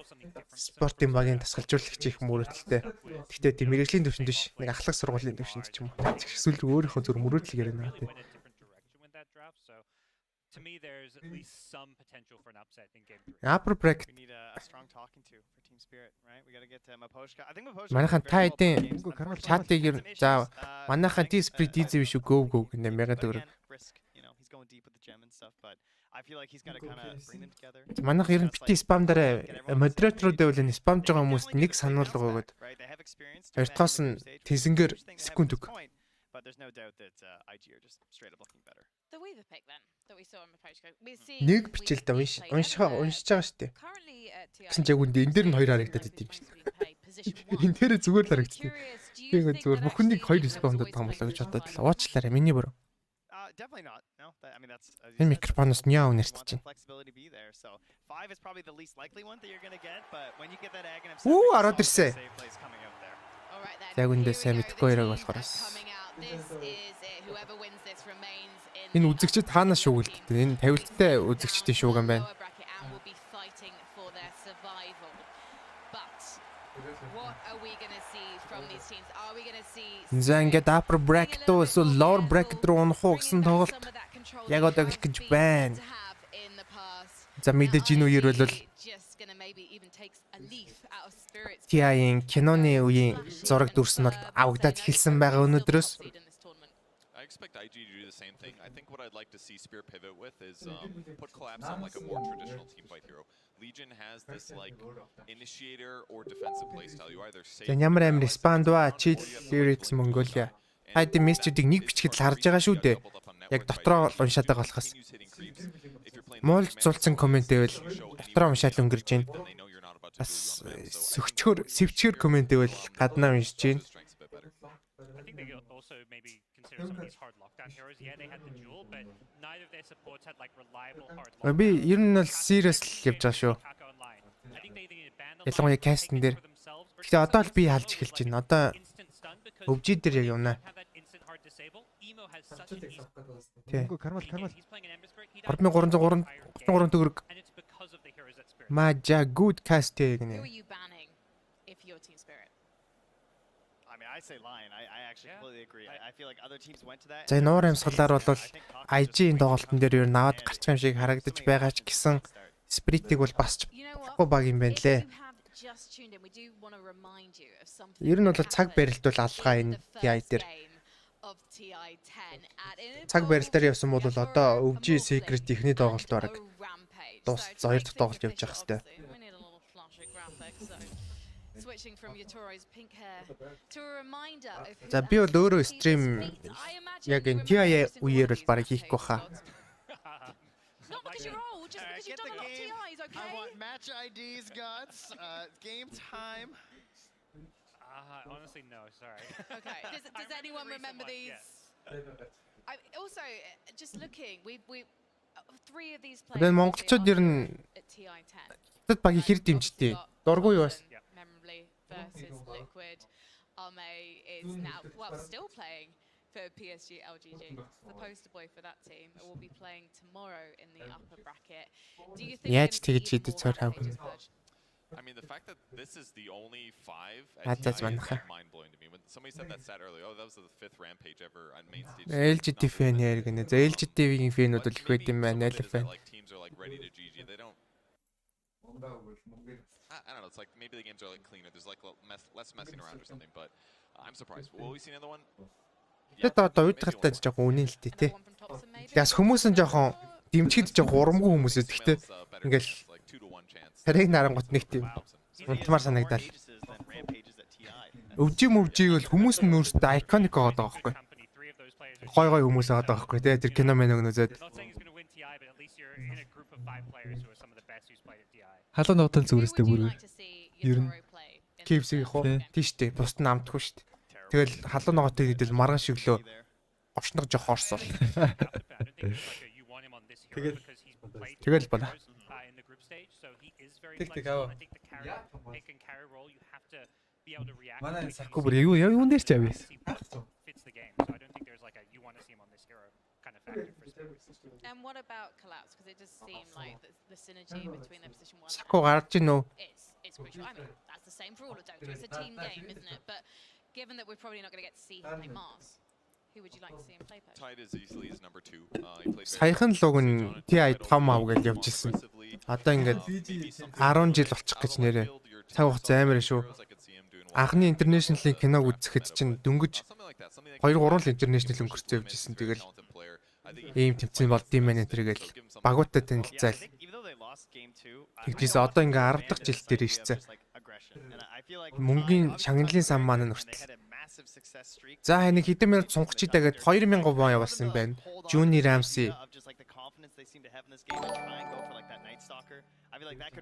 спортын багийн тасгалжуулагч их мөрөдөлтэй. Гэхдээ тийм мэрэгжлийн төвшөнд биш, нэг ахлах сургуулийн төвшөнд ч юм уу. Эсвэл өөрийнхөө зүр мөрөдлөг яриана тий. To me, there's at least some potential for an upset in game 3. Upper bracket. We need a strong talking to for Team Spirit, right? We got to get to Maposhka. I think Maposhka. Манайхан та хэдийн чатыг ер за манайхан TSpirit easy биш үү go гэнэ мяга төгрөг. He's going deep with the gem and stuff, but I feel like he's got to kind of bring them together. Манайх ер нь бити спам дараа модераторууд байвал спамж байгаа хүмүүст нэг сануулга өгөөд. Хоёртоос нь тэсэнгээр секунд өг. But there's no doubt that IG are just straight up looking better. The Weaver pick then that we saw on Maposhka. Нэг бичил даа уншиж байгаа шүү дээ. Гэсэн ч яг үндэ энэ дээр нь хоёр харагдаад идэв юм шиг. Энэ дээр зүгээр л харагдсан. Тэгээд зүгээр бүхнийг хоёр спамд байгаа юм болоо гэж бодоод л уучлаарай миний бүр. Definitely not. No, I mean that's. Энэ микрофоноос няа үнэрч чинь. Flexibility be there. So 5 is probably the least likely one that you're going to get, but when you get that egg and Оо ороод ирсэн. Яг үндэ сайн мэдхгүй яриаг болохоор. Энэ үзэгчид хаанаас шуугилддаг? Энэ тавилттай үзэгчдийн шууган байна. За ингээд upper bracket уу эсвэл lower bracket руу унах уу гэсэн тоглолт яг одоо эхлэх гэж байна. За мэдээж энэ үеэр бол TI-ийн киноны үеийн зураг дүрс нь бол авагдаад эхэлсэн байгаа өнөөдрөөс. I expect IG to do the same thing. I think what I'd like to see Spirit pivot with is put Collapse on like a more traditional teamfight hero. Legion has this like initiator or defensive playstyle. You either save. Ямар амар Spandwa, Chill Lyrics Mongolia. Хайд мессежүүдийг нэг бичгэд л харж байгаа шүү дээ. Яг дотроо уншаад байгаа болохоос. Муулж зулцсан комент байвал дотроо уншаад өнгөрж байна. Бас сөвчгөр, сэвчгэр комент байвал гаднаа уншиж байна. Also maybe consider some of these hard lockdown heroes. Yeah, they had the jewel, but neither of their supports had like reliable hard lockdown. Би ер нь бол serious л явж байгаа шүү. Ялангуяа кастн дээр. Гэхдээ одоо л би халж эхэлж байна. Одоо өвжид дээр яг явна. Тий. Кармал. 33 төгрөг. Мажа good cast гэнэ. I say Lion. I actually completely agree. I feel like other teams went to that. За нуур амьсгалаар бол IG-ийн тоглолтын дээр ер нь аваад гарч байгаа юм шиг харагдаж байгаа ч гэсэн Spirit-ийг бол басч болохгүй баг юм байна лээ. Ер нь бол цаг барилт бол алгаа энэ TI дээр. Цаг барилт дээр явсан бол одоо өвжи Secret ихний тоглолт бараг дууссан 2 дахь тоглолт явж байгаа хэвээр. Switching from Yatoro's pink hair to a reminder of За би бол өөрөө стрим яг энэ TI үеэр бол бараг хийхгүй хаа. Not because you're old, just because you've done a lot of TIs, okay? I want match IDs, guts, game time. Honestly, no, sorry. Okay. Does anyone remember these? I also just looking, we 3 of these players. Тэгээд монголчууд ер нь тэд баг хэр дэмжтэй. Дургүй юу бас. Versus Liquid. Ame is now still playing for PSG LGG. The poster boy for that team will be playing tomorrow in the upper bracket. Do you think яаж тэгж хийдэг цаар хав. I mean, the fact that this is the only 5 That's is manха. mind blowing to me. When somebody said that stat earlier, oh, that was the 5th rampage ever on main stage. LGT fan яар гэнэ. За LGT-ийн фэнүүд бол их байт юм байна. L fan. Like teams are like ready to GG. They don't. I don't know. It's like maybe the games are like cleaner. There's like less messing around or something. But I'm surprised. Will we see another one? Тэд одоо уйдгартай жоохон үнэн л дээ, тий. Тэгээс хүмүүс нь жоохон дэмжихэд жоохон урамгүй хүмүүс үү. Гэхдээ ингээл хэрэг нарангууд нэг тийм унтмаар санагдал. Өвжиг бол хүмүүс нь өөрсдөө iconic байгаа байхгүй. Гой хүмүүс байгаа байхгүй. Тэгээ тэр кино мэн өгнөзөөд. Халуун ногтол зүрээстэй бүр ер нь KFC-ийн хоо тийштэй бусд нь амтгүй шүү дээ. Тэгэл халуун ногоотой гэдэл маргаан шиглөө орчног жоох орсол. Тэгэл бана. Тэг аваа. Манай сакку бүр юун дээр ч авъя. And what about collapse? Because it does seem like the synergy between their position 1 Сакку гарч ийнө. It's crucial. I mean, that's the same for all of Dota. It's a team game, isn't it? But given that we're probably not going to get to see him play Mars, who would you like to see him play? Tide is easily his number 2. He played Саяхан луг нь TI том ав гэж явж исэн. Одоо ингээд 10 жил болчих гэж нэрээ. Цаг хугацаа амар шүү. Анхны интернэшнлийн киног үзэхэд чинь дөнгөж 2-3 л интернэшнл өнгөрцөө явж исэн. Тэгэл ийм тэмцээн болдсон мэн тэргээл багуудтай танилцаал. Тэгжээс одоо ингээ 10 дахь жил дээр ирсэн. Мөнгөний шагналын сан маань нүртэл. За нэг хэдэн минут сунгачидаа гээд 2000 вон явуулсан юм байна. Juni Ramsey.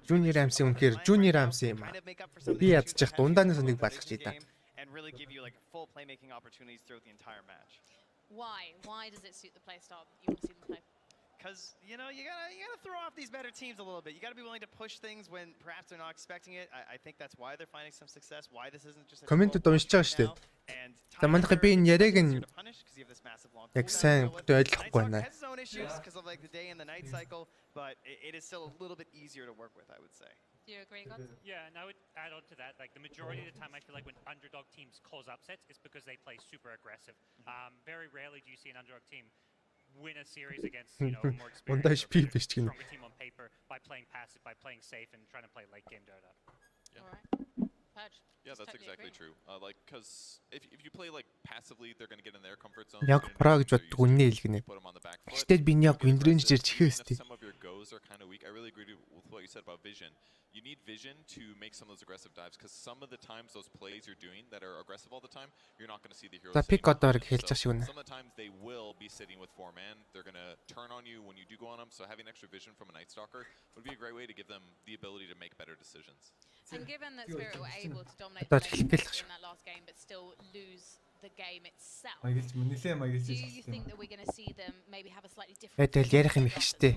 Juni Ramsey үнэхээр Juni Ramsey юм аа. Би ядчих дундаанаас нэг балгах чи да. Why does it suit the play style you want to see them play? Because you gotta throw off these better teams a little bit. You gotta be willing to push things when perhaps they're not expecting it. I think that's why they're finding some success. Why this isn't just. Коммент уншиж байгаа шүү дээ. За манайхаа би энэ яриаг нь яг сайн бүтэн ойлгохгүй байна. Because of like the day and the night cycle, but it is still a little bit easier to work with, I would say. Do you agree, God? Yeah, and I would add on to that, like the majority of the time I feel like when underdog teams cause upsets, it's because they play super aggressive. Very rarely do you see an underdog team win a series against, a more experienced stronger team on paper by playing passive, by playing safe and trying to play late game Dota. Yeah. Yeah, that's exactly true. Like, because if you play like passively, they're going to get in their comfort zone. Яг про гэж боддог үнэ хэлгэнэ. Гэтэл би яг виндрэнж ирж ихэвчтэй. Some of your goes are kind of weak. I really agree with what you said about vision. You need vision to make some of those aggressive dives because some of the times those plays you're doing that are aggressive all the time, you're not going to see the heroes. За пик одоог хэлж байгаа шүү нэ. Some of the times they will be sitting with 4-man. They're going to turn on you when you do go on them. So having extra vision from a Night Stalker would be a great way to give them the ability to make better decisions. And given that Spirit were able to dominate the in that last game but still lose the game itself, do you think that we're going to see them maybe have a slightly different? Тэгэл ярих юм их штэ.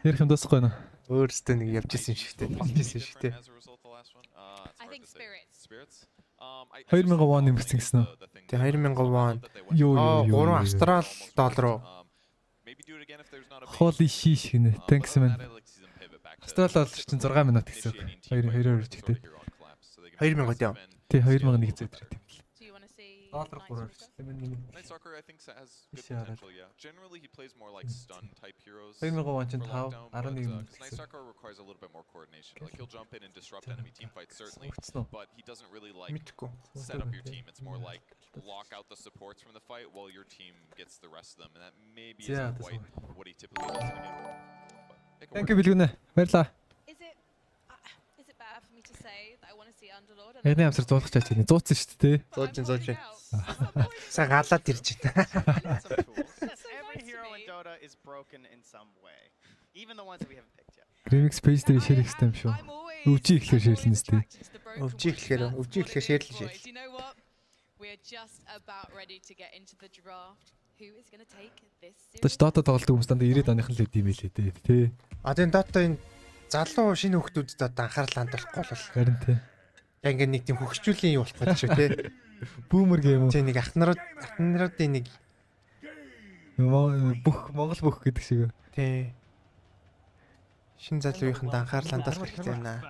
Ярих юм дуусахгүй нэ. Өөрөөсөө нэг явж исэн шигтэй. Болжсэн шигтэй. I think Spirits. 2000 вон нэмэгдсэн гэсэн үү? Тэг 2000 вон. Юу 3 австрал доллар уу? Holy sheesh гинэ. Thanks man. Австрал доллар чинь 6 минут гэсэн үг. 2-2 жигтэй. 2000 яа. Тий 2000 1 зэтрээ. Night Stalker, I think, has good potential. Yeah, generally he plays more like stun type heroes. Night Stalker requires a little bit more coordination. Like he'll jump in and disrupt enemy team fights certainly, but he doesn't really like set up your team. It's more like lock out the supports from the fight while your team gets the rest of them, and that maybe isn't quite what he typically does in the game. Thank you Билгүнэ. Баярлаа. Is it bad for me to say that I want to see Underlord? Яг нэг амсар зуулах чаач байна. Зууцсан шүү дээ. Зууж. Саа галаад ирж байна. Every hero in Dota is broken in some way. Even the ones that we haven't picked yet. Remix page дээр share хийх юм шүү. Өвжи ихлээр шеэрлэн үстэй. Өвжи ихлээр шеэрлэн шээ. You know what? We're just about ready to get into the draft. Who is going to take this series? Тэс Dota тоглолт хүмүүс дандаа 90-аад оныхан л үт юм байлээ дээ, тий. Одоо энэ Dota энэ залуу шинэ хүмүүсд одоо анхаарал хандуулахгүй бол. Харин тий. Яг ингээ нэг тийм хөгжүүлэн юу болох гэдэг шүү, тий. Бүүмер гэм үү? Тий нэг ахнаруудын нэг бүх Монгол бүх гэдэг шиг. Тий. Шин залуугийнханд анхаарлаа хандуулах хэрэгтэй байна.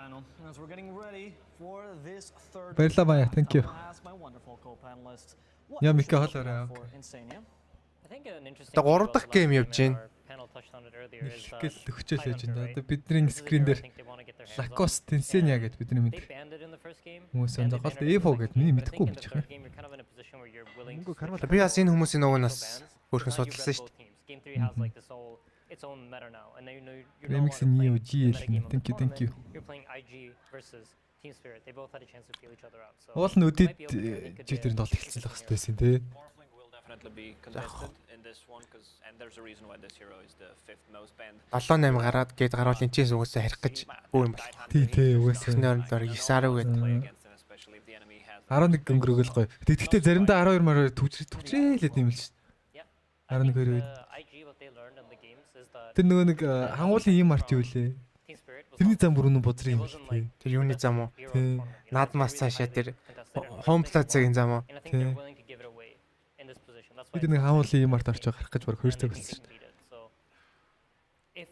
Баярлалаа баяа. Thank you. Яа микэ хоолоорой. Одоо 3 дахь гейм явж байна. Гэл өгчөөл яж байна. Одоо бидний скрин дээр Лакос Тенсеня гэдэг бидний мэд. Хүмүүс энэ гол Эфо гэдэг миний мэдэхгүй юм чих. Би бас энэ хүмүүсийн нөгөө нас өөрхөн судалсан шүү дээ. Remix Neo GL. Thank you. TSpirit. They both had a chance to feel each other out. So Уул нь үдэд читерэнд бол хэлцэл байх хэрэгтэйсэн тий. Definitely be contested in this one because and there's a reason why this hero is the 5th most banned. 7-8 гараад гээд гаруул энэ чээс угаасаа харих гэж бүү юм бол. Тий угаасаа. Нөрөөр 9-10 гээд 11 өнгөрөөгөл гоё. Тэгэхдээ заримдаа 12 маар төвчрээлээд нэмэлж шүү дээ. 11 2. Тэр нөгөө нэг хангуулын юм арт юу лээ? Тэрний зам бүр үнэн бузар юм л тий. Тэр юуны зам уу? Тий. Наадмаас цаашаа тэр Home Plaza-гийн зам уу? Тий. Бид нэг хангуулын юм арт орч гарах гэж баг 2 цаг болсон шүү дээ.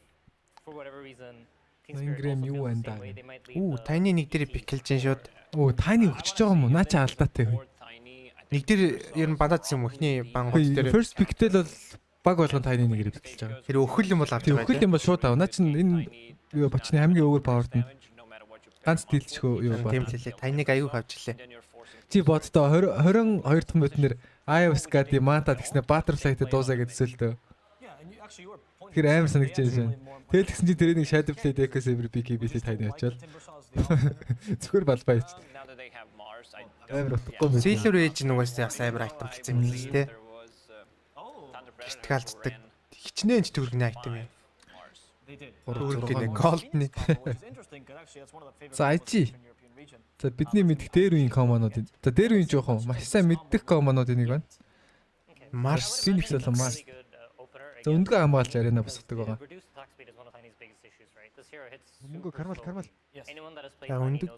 Ингрэм юу байна даа? Тайны нэг дээр пиклж जैन шууд. Тайны өгчөж байгаа юм уу? Наа чи алдаатай. Нэг дээр ер нь бадаадсан юм ихний бангууд дээр. First pick-тэл бол баг болгон тайны нэгээр пиклж байгаа. Тэр өхөл юм бол авч байгаа. Өхөл юм бол шууд авна. Наа чи энэ бочны хамгийн өвөр паверд нь ганц дийлчгөө юу ба. Тийм л лээ. Тайныг аягүй авчлаа. Чи боддоо 22 дахь мөтнөр Ioscadi Manta гэснээр Butterfly-тэй дуусаа гэдсэл дөө. Тэр амар санагдаж байна. Тэгэл тэгсэн чи тэрийг Shadow Play Deck-ээс every BKB-тэй тайны очоод зүгээр балбаа ич. Амар утгагүй. Sailor Age нугасаа бас амар айтем болсон юм л тий. Вертикалцдаг хичнээн ч төгрөгний айтем юм. Төгрөгний голдны. За IG. За бидний мэдих дээр үеийн комануудын. За дээр үеийн жоохон маш сайн мэддэг комануудын нэг байна. Mars Phoenix болон Mars. За өндгөө хамгаалж арена босгодог байгаа. Мөнгө кармал. За өндөг.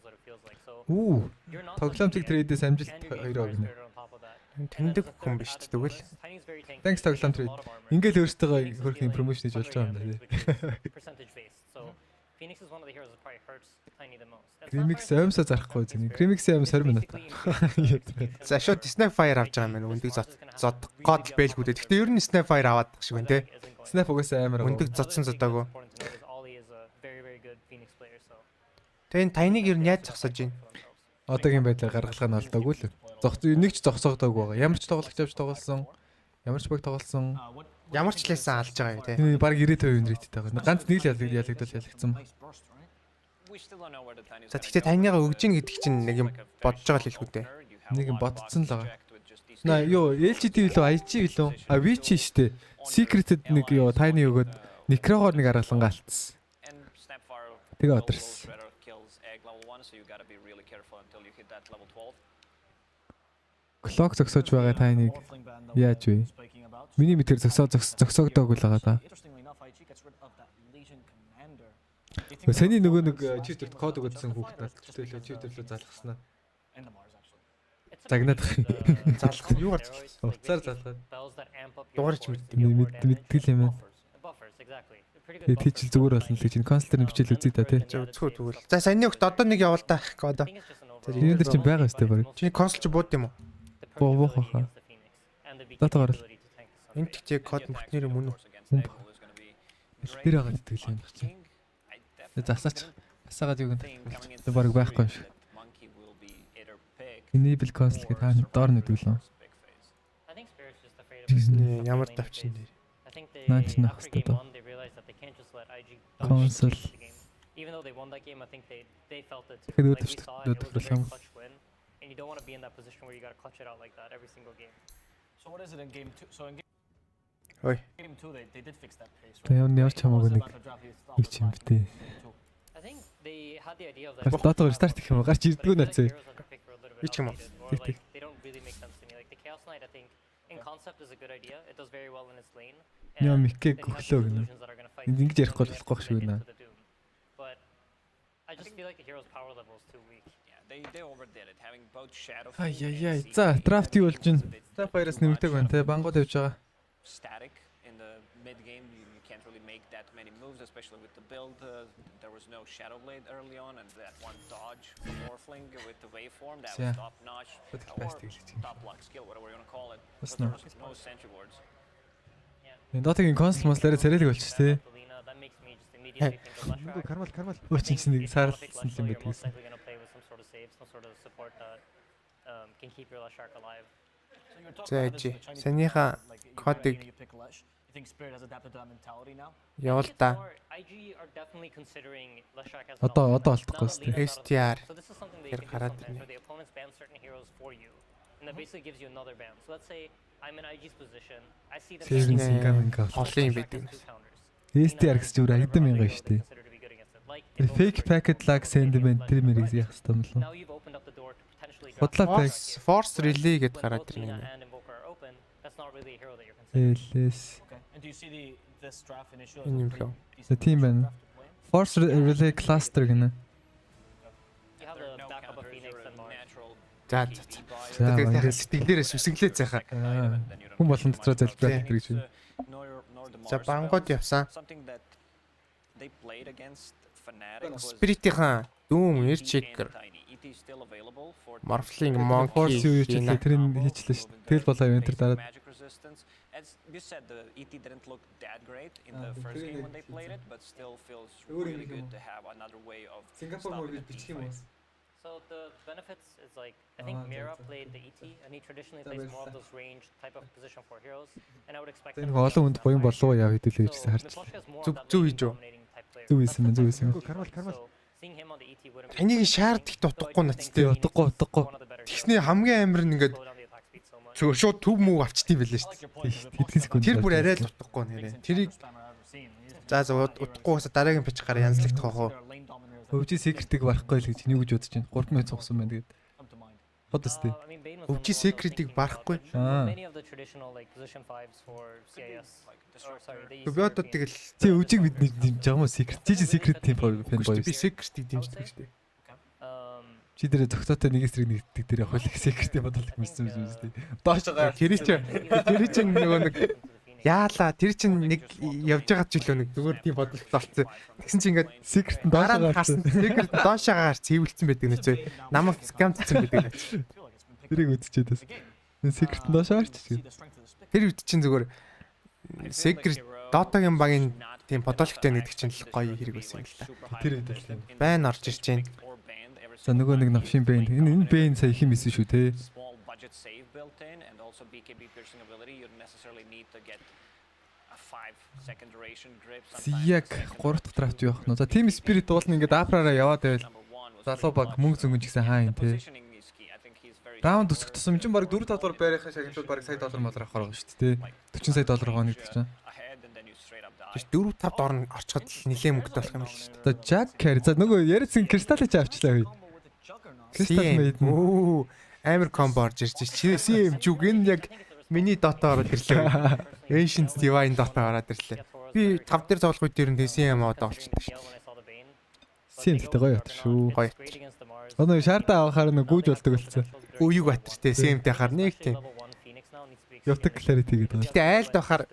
Тоглоомчиг трейдээс амжилт 2 өгнө. Тэндэг хүн биш тэгвэл. Thanks тоглоом трейд. Ингээл өөртөө хөрх промошн хийж болж байгаа юм байна тий. Phoenix is one of the heroes that probably hurts Tiny the most. Remix амсаа зарахгүй зэний. Remix амс 20 минут. За шууд Snapfire авч байгаа юм байна. Өндөг зод гол бэлгүүдээ. Гэхдээ ер нь Snapfire аваад тах шиг байна те. Snap угаасаа амар. Өндөг зодсон зодоогүй. Тэгээ Tiny-г ер нь яаж зогсоож байна? Одоогийн байдлаар гаргалгаа нь олдоогүй л. Нэг ч зогсоогдоог байгаа. Ямар ч тоглогч авч тоглосон. Ямар ч баг тоглосон. Ямар ч лээсэн алж байгаа юм те. Бараг 90% рейтэйтэй байгаа. Ганц нэг л ялагдвал ялагдсан. За тэгтээ Tiny-га өгж ийн гэдэг чинь нэг юм бодож байгаа л хэлгүй дээ. Нэг юм бодцсон л байгаа. Наа ёо LGD билүү IG билүү? Witch штэ. Secret-д нэг ёо Tiny өгөөд Necro-гоор нэг аргалангаа алдсан. Тэгээ одорс. Clock зогсоож байгаа Tiny-г яаж вэ? Миний мэдээр зогсоогдоог л байгаа да. Сэний нөгөө нэг читерт код өгсөн хүүхд надтай читерлөө залгахснаа. Загнаад залгах юугаар залгах? Уцаар залгаад. Дугаарч мэдтгэл юм байна. Тэгээ тийчл зүгээр болно л гэж энэ консултын бичээл үзье та тий. Зүгээр. За саяны өгт одоо нэг явал та кодо. Энэ дээр чинь байгаа өстэй баг. Чиний консул чи бууд юм уу? Боо хаа. Датагаар л. Энд тэгчээ код бүтнээр мөн үү? Тэр байгаа гэдэг юм байна чинь. Засаач. Асаагаад юу гэнэ. Бараг байхгүй юм шиг. Enable console гэдэг хаана доор нэдүүлээ. Ямар давчин дээр. Наач нах хэвээр доо. Console. Тэгэхээр өөдөө шүү дээ. And you don't want to be in that position where you got to clutch it out like that every single game. So what is it in game 2? So in Ой. game 2 they did fix that pace, right? Тэгээ ямар ч хамаагүй нэг юу ч юм битээ. I think they had the idea of that. Датаг рестарт гэх юм уу? Гарч ирдгүү нацээ. Би ч юм уу? They don't really make sense to me. Like the Chaos Knight I think in concept is a good idea. It does very well in its lane. Яа микэг өглөө гэнэ. Энд ингэж ярихгүй болохгүй шүү гэнэ. But I just feel like the hero's power level is too weak. They overdid it having both shadow. Ай. За, драфт юу болж байна? Snapfire-аас нэмэгдэг байна те. Бангууд явж байгаа. Static in the mid game you can't really make that many moves, especially with the build. There was no Shadow Blade early on, and that one dodge morphling with the waveform, that was top notch, or top block skill, whatever you want to call it. But there was no sentry wards. Дотогийн консол монслаараа царайлаг болчих тээ. Кармал уучин чинь нэг саарлсан юм байдаг гэсэн. Зээжи. Санийха кодыг явал та. Одоо олдохгүй шүү дээ. STR хэр гараад ирнэ. And that basically gives you another ban. So let's say I'm in IG's position. I see them олон юм байдаг. STR гэж зүгээр айдан мянга шүү дээ. Fake packet lag sentiment тэр мэрийг яах хэрэгтэй юм бол. Худлаа pack force relay гэд гараад ирнэ. Элэс. And do you see this draft initial? The team ban. Force relay cluster гэнэ. За. Тэгэхээр сэтгэлээрээ сүсгэлээ зайхаа. Хүн болон дотроо залбираад гэж байна. За бангууд явсан. Spirit-ийн дүүн ирчиг. Morphling Monkey юу ч тэрийг хийчлээ шүү дээ. Тэгэл болоо ивент дараа. As you said, the ET didn't look that great in the first game when they played it, but still feels really good to have another way of stopping it. So the benefits is like, I think Mira played the ET and he traditionally plays more of those range type of position for heroes, and I would expect him to олон хүнд боён болов яа хэдүүлээ гэж харчихлаа. Зүг хийж үү? Зүг ийсэн. Кармал. Таныг шаарддаг дутахгүй нацтай. Утгагүй. Тэгснээ хамгийн амар нь ингээд зөв шууд төв мөв авчдсан байлээ шүү дээ. Хэдхэн секунд. Тэр бүр арай л утгагүй нэрээ. Тэрийг за утгахгүйс дараагийн пич гараа янзлагдах аа. Өвчи секретийг барахгүй л гэж нэг гэж бодож байна. 3 минут цугсан байна тэгээд. Хот өстэй. Өвчи секретийг барахгүй. Бөөдөө тэгэл чи өвчиг бидний дэмж байгаа мó секрет. Чи секрет тийм фэн боё. Би секретийг дэмждэг шүү дээ. Чи дээр зөгтөөтэй нэг эсрэг нэгдэг дээр явах секретийг бодлох юмсан юм шүү дээ. Доош байгаа. Тэр чинь нөгөө нэг яалаа тэр чинь нэг явж байгаа ч үлээ нэг зүгээр тийм бодлогот олцсон. Тэгсэн чинь ингээд секрет доош гарсан. Секрет доошоо гарч цэвэлсэн байдаг нэ. Намайг скамцсан байдаг. Тэрийг үдчихэд бас. Секрет доошоо гарч чи. Тэр үд чинь зүгээр секрет дотогийн багийн тийм бодлоготой нэгдэг чинь л гоё хэрэг байсан юм л та. Тэр үед л байн орж ирж байна. За нөгөө нэг навшин байн. Энэ байн сая их юм исэн шүү те. Save built in, and also BKB piercing ability. You don't necessarily need to get a 5-second duration grip. Яг 3 дахь драфт юу явах нь. За TSpirit уулна ингээд апраараа яваад байвал залуу баг мөнгө зөнгөн ч гэсэн хаа юм те. Раунд өсөх тусам чинь баг 4-5 доллар байрахаа шагналууд баг $100 авах байгаа шүү дээ. $40 байгаа нэг чинь. Тэс 4-5 доор нь орчход л нэлээ мөнгөтэй болох юм л шүү дээ. За Jack Carry. За нөгөө яриадсан кристаллыг авчлаа хөөе. Кристалл мэйд. Оо амар комбо орж ирж чи CM зүг энэ яг миний дота ороод ирлээ. Ancient Divine дота ороод ирлээ. Би 5 дээр тоглох үед дээр нь CM одоо олчихсон шүү дээ. CM гэдэг гоё батар шүү. Гоё. Одоо шаардаа авахаар нэг гүйж болдог болсон. Үеиг батар те CM-тэй хахаар нэг тийм. Явдаг clarity гэдэг. Гэтэ айлд байхаар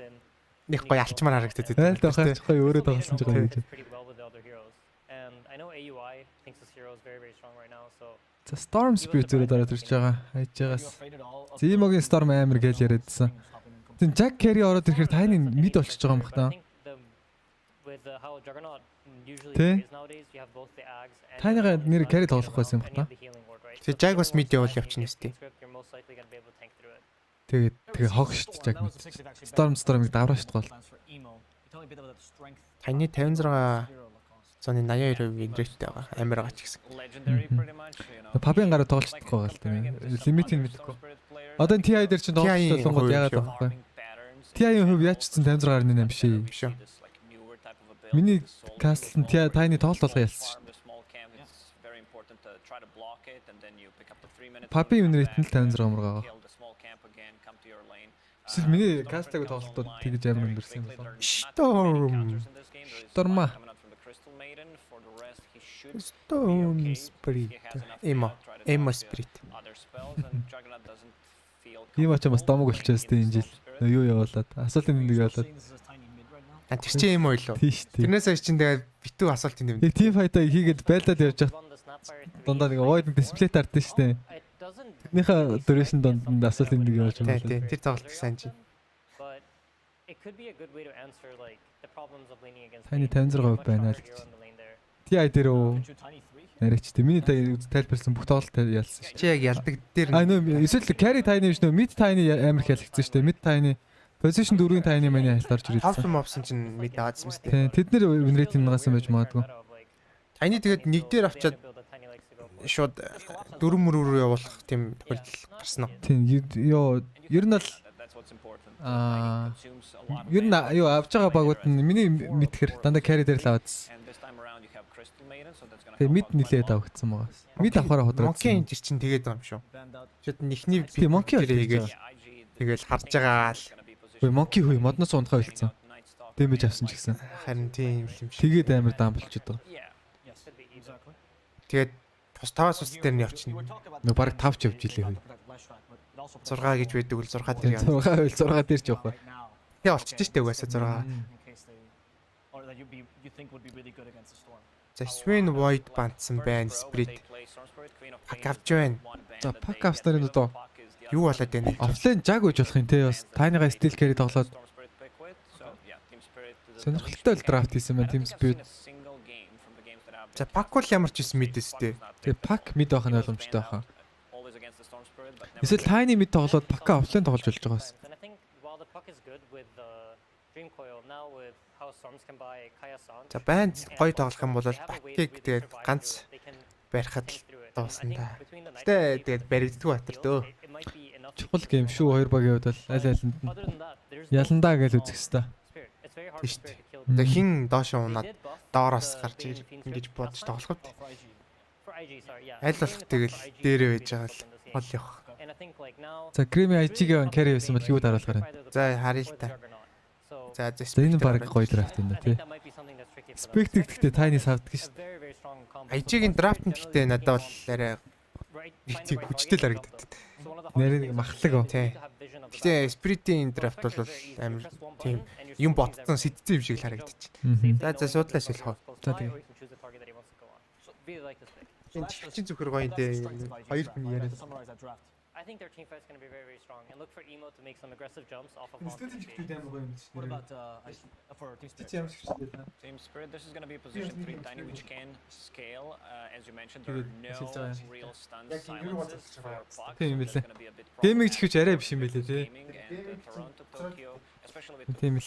нэг гоё алчмаар харагддаг. Айлд байхаар ч гоё өөрөө тоглосон ч гоё гэж. За Storm Spirit зэрэг ороод ирж байгаа. Хайж байгаас. Zimoгийн Storm амар гэж яриадсан. Тин Jack Carry ороод ирэхээр тайны мид болчихж байгаа юм бах та. Тэ? Тайныгаа нэр carry тоглохгүйсэн юм бах та. Тэг Jack бас мид явуул явчихна үстэй. Тэгээ хог шít Jack мид. Storm-ыг давраа шít гол. Таны 56 зоны 82% рейтэй байгаа. Амар байгаа ч гэсэн. Пабын гараа тоглохгүй байгаа л тийм. Лимитинг мэдэхгүй. Одоо энэ TI дээр чинь тоглолцсон гол яагаад байгаа вэ? TI-ийн хувь яачсан 56.8 биш ээ. Миний кастл нь TI тайны тоглолт болгоо ялсан шүү. Пабын рейт нь л 56 мөр байгаа. Эсвэл миний кастлыг тоглолтод тэгж амар өндөрсөн юм байна. Шторма. Storm Spirit. Emo Spirit. Ийм ч бас домог болчихсон тийм энэ жил. Юу явуулаад. Асуултын нэг явуулаад. Тэр чинь юм уу илүү. Тэрнээс хойш чинь тэгээд битүү асуулт юм. Яг team fight-а хийгээд байлдаад явж байгаа. Дундаа нэг void display тардсан шүү дээ. Тэрнийхээ duration донд асуулт нэг явж байгаа. Тийм. Тэр тоглолт сайн чинь. Таны 56% байна л гэж. TI дээр үү? Нарийч тийм. Миний тайлбарласан бүх тоглолт ялсан шүү. Чи яг ялдаг дээр. Нөө эсвэл carry tiny биш нөө mid tiny амар их ялгцсан шүү дээ. Mid tiny position 4-ийн tiny манай хайлт орж ирээд. Option чинь mid аадсан мэт. Тийм. Тэд нэр win rate нагасан байж магадгүй. Tiny тэгээд нэг дээр авчаад шууд 4-4 рүү явуулах тийм тохиолдол гарсан уу? Тийм. Ёо, ер нь л ер нь юу авч байгаа багууд нь миний мэдхэр дандаа carry дээр л аваадсан. Тэгээ мид нилээд авагдсан байгаас. Мид авахаараа ходроод. Monkey энэ чинь тэгээд байгаа юм шүү. Чод нэхний Monkey тэгэл харж байгаа л. Хөөе Monkey хөөе модноос унтахаа хэлсэн. Дэмэж авсан ч гэсэн. Харин тийм юм шиг. Тэгээд амар даан болчиход байгаа. Тэгээд тус таваас ус дээр нь явчихна. Нөө баг 5 ч явж илээ хөөе. 6 гэж байдаг бол 6 дээр явна. 6 дээр ч явах бай. Тэгээ болчихж штэ угаасаа 6. За Swin Void бандсан байна Spirit. Пак авч байна. За пак авснаар нь одоо юу болоод байна? Offline jag үж болох юм те бас тааныгаа steel carry тоглоод. Сонирхолтой л драфт хийсэн байна Team Spirit. За пак бол ямар ч юм мэдээс те. Тэгээ пак мид байх нь ойлгомжтой байхаа. Эсвэл tiny mid тоглоод пака offline тоглож болж байгаа бас. За банд гоё тоглох юм бол пакийг тэгээд ганц барихад л дуусна да. Гэтэ тэгээд баригддгүй батар дөө. Чухал гейм шүү хоёр багийн хувьд бол аль алинд нь яландаа гэж үзэх хэвээр. Тийм шүү дээ. Тэгээд хин доош унаад доороос гарч ингэж бодож тоглох үү? Аль болох тэгэл дээрээ байж байгаа л гол явах. За Creamy IG-ийн carry байсан бол юу дараалгаар байна? За харъя л та. За энэ баг гоё драфт юм да тий. Spectre гэхдээ tiny савдаг шүү дээ. IG-ийн драфт нь гэхдээ надад бол арай нэг хүчтэй л харагдаад. Нэрээ нэг махлаг оо. Тий. Гэхдээ Spirit-ийн драфт бол амар тийм юм ботцсон сэтцэн юм шиг л харагдаж байна. За суудлаас хэлэх. За тэгээ. Энэ чинь зөвхөр гоё юм дээ. Хоёр хүн яриад. I think their team fight is going to be very, very strong, and look for Emo to make some aggressive jumps off of. What about for Team Spirit? Team Spirit, this is going to be a position 3 tiny, which can scale. As you mentioned, there are no real stun silences for Fox. Тийм билээ. Геймийг ч ихвч арай биш юм билээ тий. Тийм л.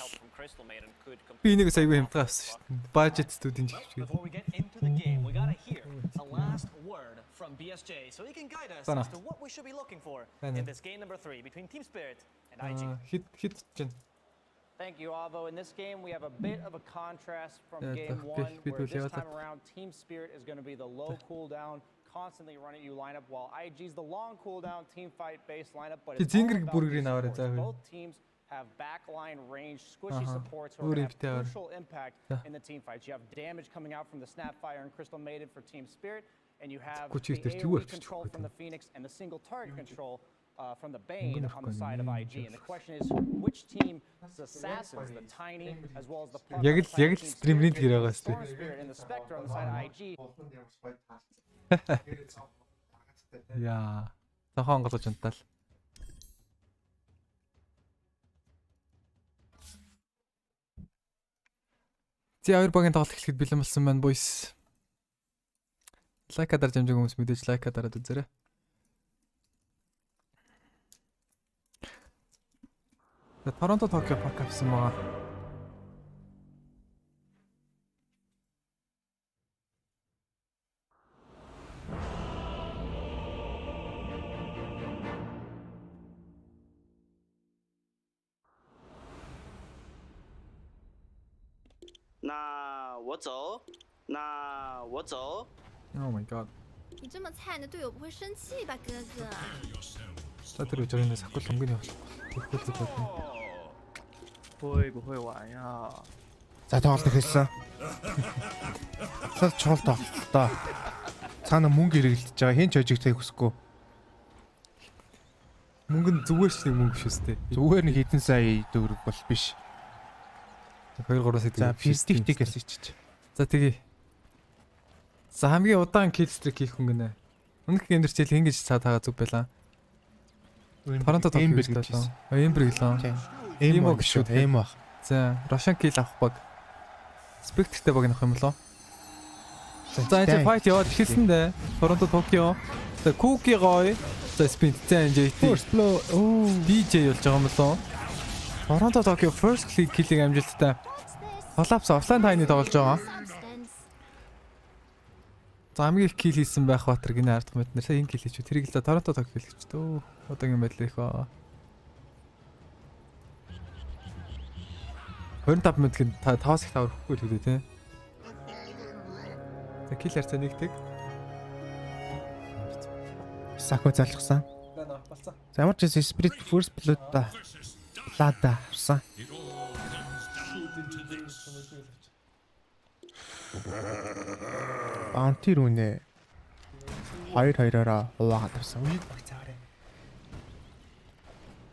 Би энийг саягүй хямдгаа авсан шүү дээ. Budget студийн ч ихвч. From BSJ, so he can guide us as to what we should be looking for in this game number 3 between Team Spirit and IG. Thank you, Avo. In this game, we have a bit of a contrast from game 1, where this time around, Team Spirit is going to be the low cooldown, constantly running you lineup, while IG's the long cooldown, team fight-based lineup. But it's all about both teams have backline range, squishy supports who have crucial impact in the team fights. You have damage coming out from the Snapfire and Crystal Maiden for Team Spirit, and you have the AoE control from the Phoenix and the single target control from the Bane on the side of IG. And the question is, which team's assassins, the Tiny, as well as the Storm Spirit and the Spectre on the side of IG. Yeah. Захан голож унтаал. За хоёр багийн тоглолт эхлэхэд бэлэн болсон байна boys. Лайк дарж амжиг хүмүүс мэдээж лайк дараад үзээрэй. Торонто Токио пак авсан байгаа. What's all? What's all? Oh my god. 你这么菜，你的队友不会生气吧，哥哥？ 스타트로 저기는 자꾸 동근이 왔어.不会玩呀. За тоглолт эхэлсэн. Цааш чухал тоглолтоо. Цаана мөнгө хэрэглэж байгаа. Хэн ч хожигдохыг хүсэхгүй. Мөнгө нь зүгээр ч нэг мөнгө биш үстэй. Зүгээр нэг хэдэн сая төгрөг бол биш. 2-3 сэдв. За фистик-тикээс ичиж. За тэгээ. За хамгийн удаан kill streak хийх хүн гинэ. Өмнөх геймдэр чийл ингэж цаатаага зүг байлаа. Торонто Эмбер гэж хэлсэн. Эмбер гэлээ. Эмо гэж шүү. Эмо. За Russian kill авах баг. Spectre-тэй баг нөх юм болоо. За энэ fight яваад эхэлсэн дээ. Торонто Токио. За Cookie гоё. За Spin за JT. First blow. Оо DJ болж байгаа юм болоо. Торонто Токио first kill-ийг амжилттай. Collapse offline тайны тоглож байгаа. За хамгийн их kill хийсэн байх баатар гинэ ардх мэднэр. Сая энэ kill хийчих. Тэрийг л Торонто Токио хийчих дөө. Одоогийн байдлаа их баа. 25 минут гэн 5-аас их тавар хөхгүй л үү те. За kill харцаа нэгдэг. Сако залгсан. За ямар ч Spirit first blood-та лада авсан. Bounty рүүнээ 2-2-ороо хуваагаад авсан. Үеиг багцаарай.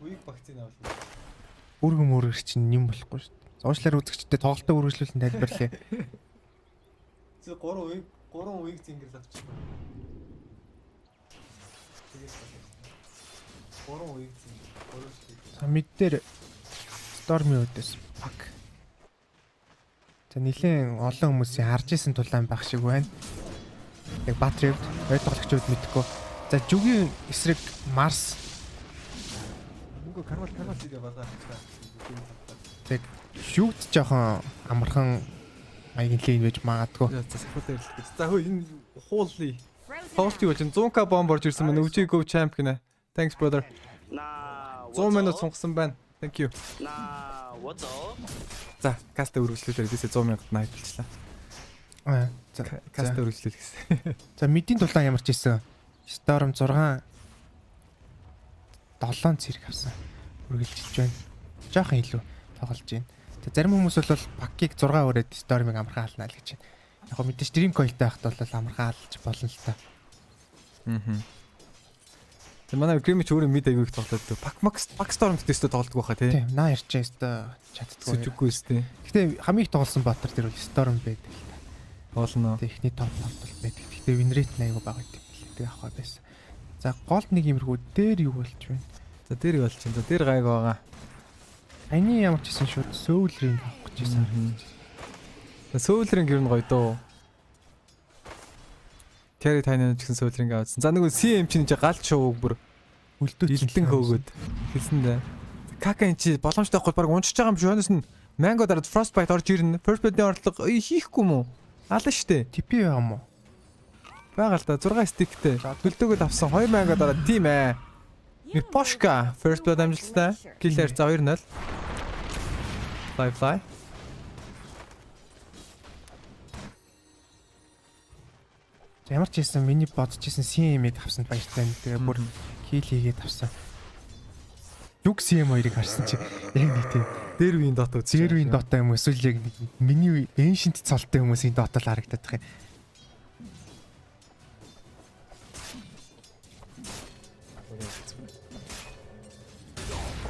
Үеиг багцыг авлаа. Үргэн мөргөр чинь нэм болохгүй шүү дээ. Зоочлаар үзэгчтэй тоглолтоо үргэлжлүүлэн тайлбарлая. Зөв 3 үеиг зингэрл авчихсан. Тэгээд 3 үеиг зингэр. За мид дээр Stormy өдөөс баг. За нэлээд олон хүмүүсийн харж исэн тулаан байх шиг байна. Яг Батревд ойлгогчуд мэдхгүй. За Жүгийн эсрэг Марс. Мөнгө карвал ирээ болоо. Тэг шүүгд жоохон амархан маягийн лейн байж магадгүй. За сахиутай ирлээ гэж. За хөө энэ хууллий. Тоглолтыг болж 100k бомб орж ирсэн байна. Өвжиг go champ гинэ. Thanks brother. 100 минут сунгасан байна. Thank you. За, каста үргэлжлүүлээ. Дээсээ 100 мянгад найдалчлаа. За, каста үргэлжлүүлээ гэсэн. За, мэдийн тулаан ямар ч ийсэн. Storm 6 7 зэрэг авсан. Үргэлжилж байна. Жохон илүү тоглож байна. За, зарим хүмүүс бол пакийг 6 өрөөд Storm-ыг амархан хаална л гэж байна. Яг гоо мэдээж Dream Coil-тай байхад бол амархан хаалж болно л та. За манай Grimich өөрөө мид аягүй их тоглоод Pack Storm дэстэ тоглодог байхаа тий. Тийм, наа ярьж яста чаддгүй. Сүжиггүй өстэй. Гэтэ хамгийн их тоглосон баатар дээр бол Storm байдаг л та. Болно. Техник топ бол байдаг. Гэтэ win rate нь аягүй бага гэдэг юм л. Тэг авах байсан. За голд нэг юмрхүү дээр юу болж байна? За дээр юу болж байна? За дээр гайг байгаа. Аны ямар ч гэсэн шууд сөүлрийн авах гэж байсан. За сөүлрийн гэр нь гоё доо. Carry тайнаа ч гэсэн сөүлринг авсан. За нөгөө CM чинь галт шууг бүр үлдээчлэн хөөгөөд хэлсэн дээ. Кака эн чи боломжтой байхгүй баг уншиж байгаа юм шиг өнөөс нь Mango дараад Frostbite орж ирнэ. First blood-ийн орлого хийхгүй мүү? Алан штэ. TP байгаа мó? Бага л да 6 стиктэй. Төлдөөгөл авсан 2 Mango дараад тийм ээ. Мипошка First blood амжилттай. Killer за 2-0. Fly. Ямар ч байсан миний бодож исэн CM-ийг авсанд баяртай. Тэгээ бүр kill хийгээд авсан. Юг CM2-ыг харсан чи яг нэг тийм дээр үеийн дот үзсэн. Дээр үеийн дота юм эсвэл яг нэг миний ancient цолтой хүмүүсийн дота л харагдаад байгаа юм.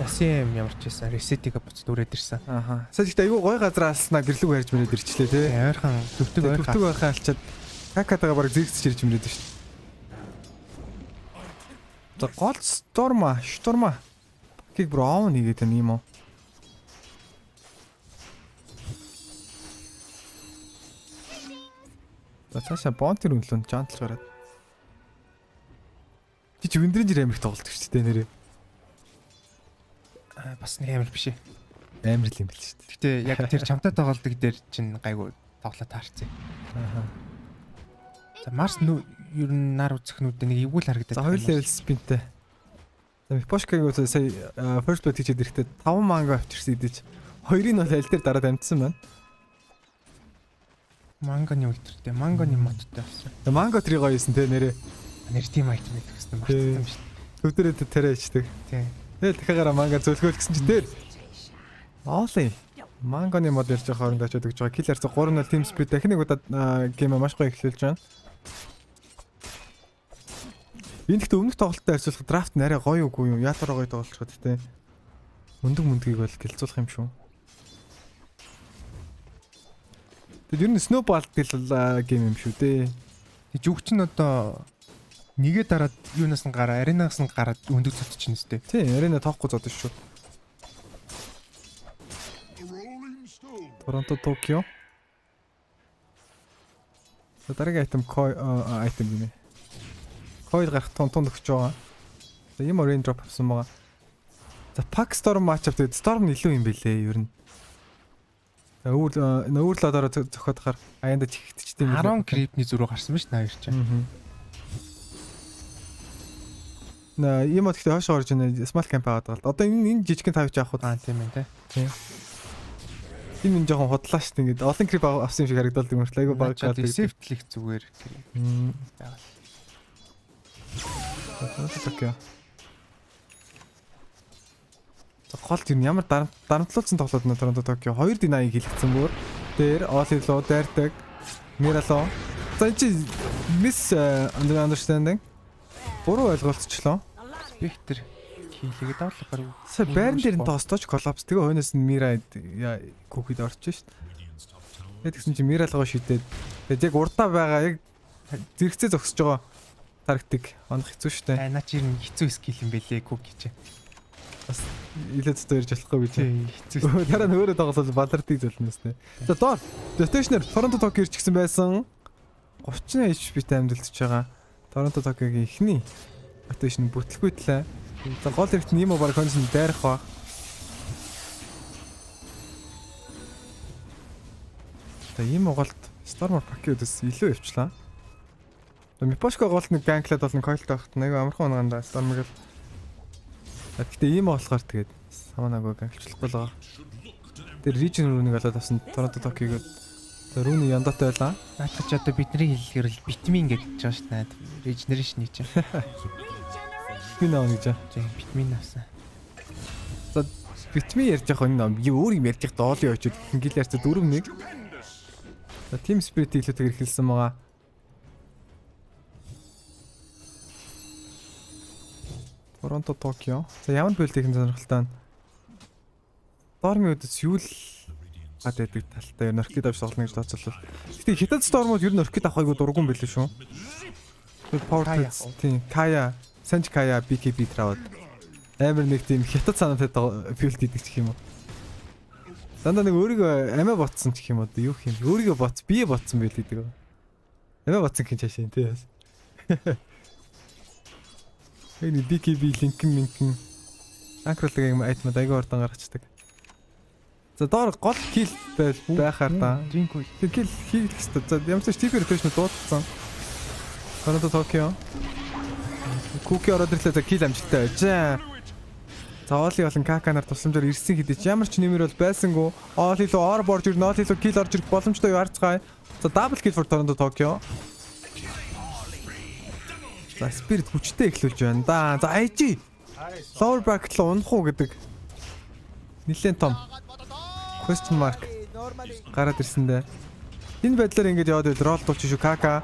CM ямар ч байсан reset-ийг буцаад үрээд ирсэн. Ааха. Сая ихтэй аюу гой газар алснаа гэрлэг барьж мөрөд ирчлээ тий. Ойрхон төвтөг байхаа алчаад какатага баг зэгцэж ирж мөрөд шүү дээ. За гол шторма. Кик браун нэгээд байна юм уу? За цаашаа бонтер үнэлэн жанталж гараад. Чи виндринжер амирх тоглолт шүү дээ нэрээ. Бас нэг амир биш ээ. Амир л юм бэл шүү дээ. Гэтэ яг тэр чамтай тоглолтог дээр чинь гайгүй тоглоо таарцээ. Ааха. За Марс ер нь нар үзэхнүүд нэг эвгүй л харагдаад. За 2 level spinтэй. За Мипошкагийн үсээ сая first blood хийчихэд ирэхдээ 5 манго авчирсан идэж 2-ыг бол аль дээр дараад амжсан байна. Мангоны ультратэй, мангоны модтой авсан. Манго три гоё юусэн те нэрээ. Нэр тийм айтм байдаг гэсэн мартсан шүү дээ. Төвдөрөд тариачдаг. Тийм. Тэгэл дахиагараа манго зөөлгөөл гэсэн чи дээр. Оолын. Мангоны мод ярьж байгаа хооронд очиод өгч байгаа. Killer 3-0 TSpirit дахин нэг удаа гейм маш гоё эхлүүлж байна. Энэ гэхдээ өмнөх тоглолттой харьцуулахад драфт нэрээ гоё үгүй юу? Яатараа гоё тоглолцоход те. Мөндөг мөндгийг бол гэлцүүлэх юм шүү. Тэгэд ер нь snowball гэл гейм юм шүү дээ. Тэг жүг чинь одоо нэгээ дараад юунаас нь гараа, аренаас нь гараад өндөг цоцчихно үстэй. Тийм, арена тоохгүй зодсон шүү. Торонто, Токио. Дараагийн айтем айтем гинэ. Coil гарах тун өгч байгаа. За юм rain drop авсан байгаа. За Pack Storm matchup тэгээд Storm нь илүү юм бэлээ ер нь. Өөрлөдөрөө зөхөд хахаар аяанда чихэгдчихдээ 10 крипний зүрх гарсан биз наа ирч. На юм гэхдээ хойш орж байна. Small camp аваад байгаа л. Одоо энэ жижигхэн тавьж авах уу? Тийм ээ тий. Энэ жоохон худлаа шүү дээ. Ингээд олон крип авсан юм шиг харагдаад юм шиг айгу баг гал. Safety-лих зүгээр. Окей. Гол тийм ямар дарамтлуулсан тоглоод нэ Торонто Токио 2-8 хэлэгдсэн бүр. Дээр Олило дайрдаг. Мирало. За энэ чи miss understanding. Буруу ойлголцчлоо. Спектр хийлгээд авлахаар. Сая байран дээр нь тоостооч коллапс. Тэгээ хойноос нь Мира кукид орчих шүү дээ. Тэгээд тэгсэн чи Миралгоо шидэд. Тэгээд яг урдаа байгаа яг зэрэгцээ зогсож байгаа таргтыг онох хэцүү шүү дээ. Наа чи ер нь хэцүү скил юм бэлээ куки чи. Бас илээд зөтөө ирж болохгүй би хэцүү. Дараа нь өөрөө тоглол балардыг зөлнөөс нэ. За доор Stationer Торонто Токио ирчихсэн байсан. 30 HP-тэй амжилтж байгаа. Торонто Токиогийн эхний rotation бүтлгүйтлээ. За гол хэрэгт Нимо баг консен дайрах ба. За ийм голд Stormer Pack-уудаас илүү явчлаа. Мипошко голд нэг ганклаад болно койлт авахт нэг амархан унганда Stormer гэл. Гэхдээ ийм болохоор тэгээд самаанааг ганклчлахгүй л байгаа. Тэр region рүүнийг олоод авсан Торонто Токиог рүүний яндатай байлаа. Наадах ч одоо бидний хэллэгээр л витамин гэж хэлж байгаа шүү дээ. Regeneration хийж байгаа. Витамин авах гэж. Тийм, витамин авсан. За витамин ярьж байгаа энэ өөр юм ярьж байгаа доолын очоод ингээл ярьцаа 4-1. За TSpirit илүүтэйгээр эхэлсэн байгаа. Торонто Токио. За ямар билдийн сонирхолтой. Storm үдэс юу л гад байдаг талтай ер нь оркид авч тоглоно гэж тооцоолол. Гэтэ хятад Storm-ууд ер нь оркид авахайгуу дургуун билээ шүү. Power тийм Kaya, Sanj Kaya BKB траваад амар нэг тийм хятад санаатай билд хийдэг ч юм уу. Дандаа нэг өөрийгөө амиа ботсон ч юм уу юу юм. Өөрийгөө боц, бие ботсон билд хийдэг. Амиа ботсон хин чашаа тийм. Энэ BKB линкэн анкролог юм айтмад аяга ордон гаргацдаг. За доор гол кил байхаар да. Кил хийх хэрэгтэй. За ямар ч TSpirit rotation дуудсан. Торонто Токио. Куки ороод ирлээ за кил амжилттай байж. За Оли болон Каканаар тусламжаар ирсэн хэдий ч ямар ч нэмэр бол байсангүй. Оли лөө ор борж ирнэ. Оли лөө кил орж ирэх боломжтой юу харцгаая. За double kill for Торонто Токио. За Spirit хүчтэй эхлүүлж байна да. За IG. Lower back л унах уу гэдэг. Нилээн том. Question mark. Гараад ирсэндээ. Энэ байдлаар ингэж яваад байл рол дуулчих шүү Кака.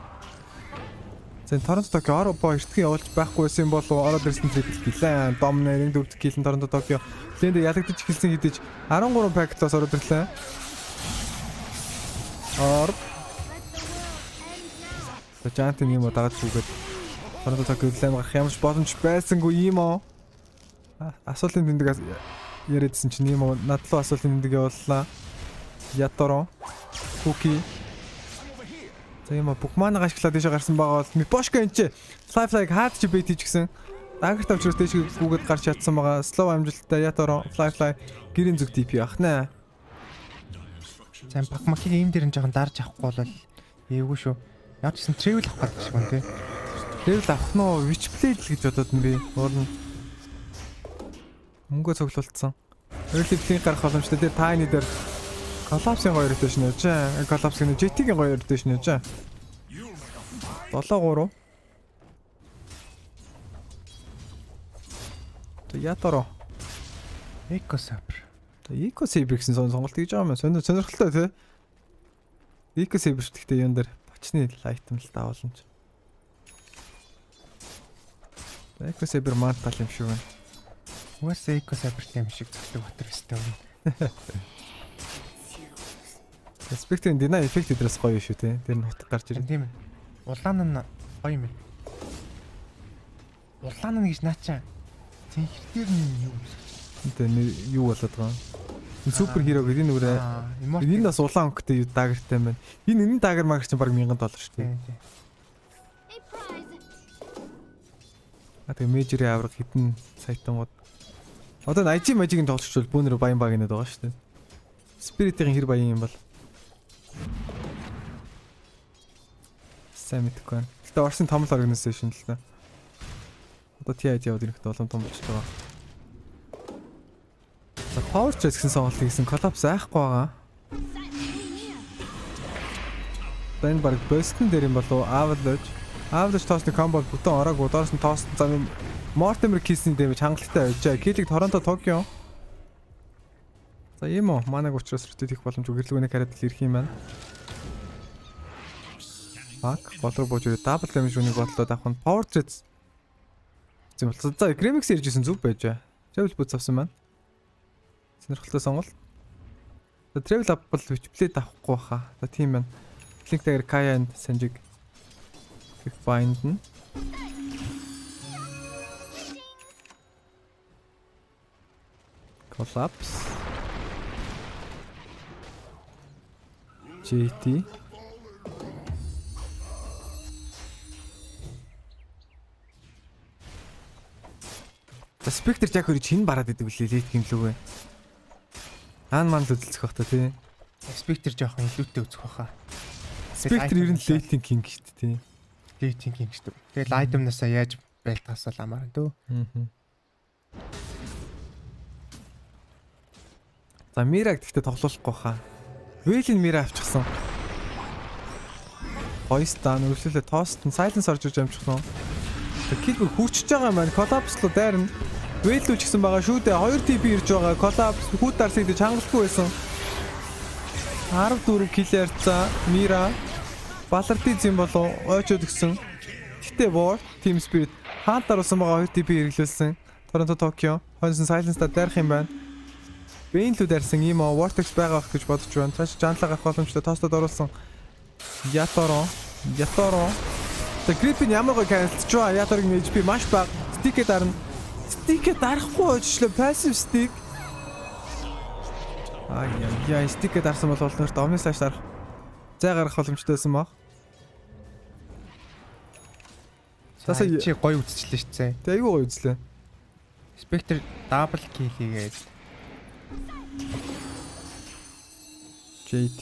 Зэн Торонто Токио Оробо эртхэн явуулж байхгүйсэн болов ороод ирсэн triple kill. Домнер 4 kill Торонто Токио. Лэнд ялагдаж эхэлсэн хэдиж 13 пактаас ороод ирлээ. Жант юм уу дагаад зүгээд Торонто Токио лэм гарах ямар ч боломж байсангүй юм уу? Асуулын тэмдэг яриадсэн чинь юм уу? Надлуу асуулын тэмдэг явууллаа. Яторо, Куки. За юм уу? Букманаг ашиглаад дэше гарсан байгаа бол Мипошко энэ чи Fly хаад чи бэт хийчихсэн. Дагагт авчраад дэше гүгэд гарч чадсан байгаа. Slow амжилттай Яторо, Fly гэрийн зүг TP ах нэ. За Бакмакийг ийм дээр нь жоохон дарж авахгүй бол эвгүй шүү. Яг ч гэсэн travel авах гэдэг шиг байна тий. Travel авах нь уу? Which play л гэж бодоод нь би. Уурна. Мөнгө цуглуулсан. Early play гарах боломжтой. Тэр тайны дээр Collapse-ийн гоё rotation яаж аа. Collapse-ийн JT-ийн гоё rotation яаж аа. 7-3. Яторо. Eco-Saber. Eco-Saber гэсэн сонголт хийж байгаа юм. Сонирхолтой тий. Eco-Saber гэхдээ юун дээр бочны лайтм л даавална. Eco-Saber мантал юм шиг байна. Уус Eco-Saber юм шиг зөвлөг батар өстэй байна. Spectre-ийн deny effect эдрээс гоё шүү те. Тэр нь хутг гарч ирэн. Тийм ээ. Улаан нь гоё юм. Улаан нь гэж наачаа. Зинхэр нь юу? Тэр юу болоод байгаа юм? Супер хиро гэдэг энэ үрээ. Энэ бас улаан өнгөтэй дагертай байна. Энэ дагер мага чинь баг $1000 шүү дээ. Тэгээ мейжерийн авраг хитэн сайтангууд. Одоо IG Magic-ийн тоглогч бол бүүнээр баян баг нэдэг байгаа шүү дээ. Spirit-ийн хэр баян юм бол. Сайн мэдгүй байна. Гэтэ Орсын том л organization л та. Одоо TID яваад ирэхэд олон том болж байгаа. За Power Chase гэсэн сонголт хийсэн collapse айхгүй байгаа. Энэ баг Boston дээр юм болов Avalanche тоосны combo бүтэн ороогүй доороос нь тоос зам Mortimer Kiss-ийн дэмэж хангалттай байжээ. Килиг Торонто Токио. За ийм үү манайг учраас rotate хийх боломж гэрлэгүний карат л ирэх юм байна. Баг болроо бууж ирээ double damage үнийг бодлоод авах нь Power Chase. За Grimix иржсэн зүг байжээ. Travel boots авсан байна. Сонирхолтой сонголт. За travel up бол Witchblade авахгүй баха. За тийм байна. Link дээр Kaya and Sanjig bind нь. Collapse. JT. За Spectre яг хөрөж хин бараад идэг үлээ лейт гимлүүгээ. Ман төдөлцөх бах та тий. Spectre жоохон илүүтэй үзэх баха. Spectre ер нь лейтинг кинг шүү дээ тий. Лейтинг кинг шүү дээ. Тэгэл item-насаа яаж байлтахаас бол амар дөө. За Мираг гэхдээ тоглоулахгүй хаа. Вэлин Мира авчихсан. Ойстан өрсөлөө тоостон silence орж иж амжчихсан. Килб хүүчж байгаа маань collapse-луу дайрна. Вэлүү ч гэсэн байгаа шүү дээ. 2 TP ирж байгаа. Collapse хүүтар сэгдэж хангалтгүй байсан. 14 киллер за Мира Балардиз юм болов ойчод гисэн. Гэтэ War Team Spirit хаалтар усан байгаа 2 TP хэрэглүүлсэн. Торонто Токио хонсон silence-та дайрах юм байна. Бэйнлүү дайрсан юм аа Vortex байгаа байх гэж бодож байна. Цааш жанлаа гарах боломжтой тоостод оруулсан. Яторо. За Grip-ийн ямар гой cancelж байгаа. Яторогийн HP маш бага. Stick-ээ дарна. Stick-ээ дарахгүй очлоо passive stick. Яа, stick-ээ дарсан бол нэрт Omni Slash дарах. Зай гарах боломжтойсэн баг. Тасаа чи гоё үзчихлээ шүү дээ. Тэ айгүй гоё үзлээ. Spectre double kill хийгээд. JT.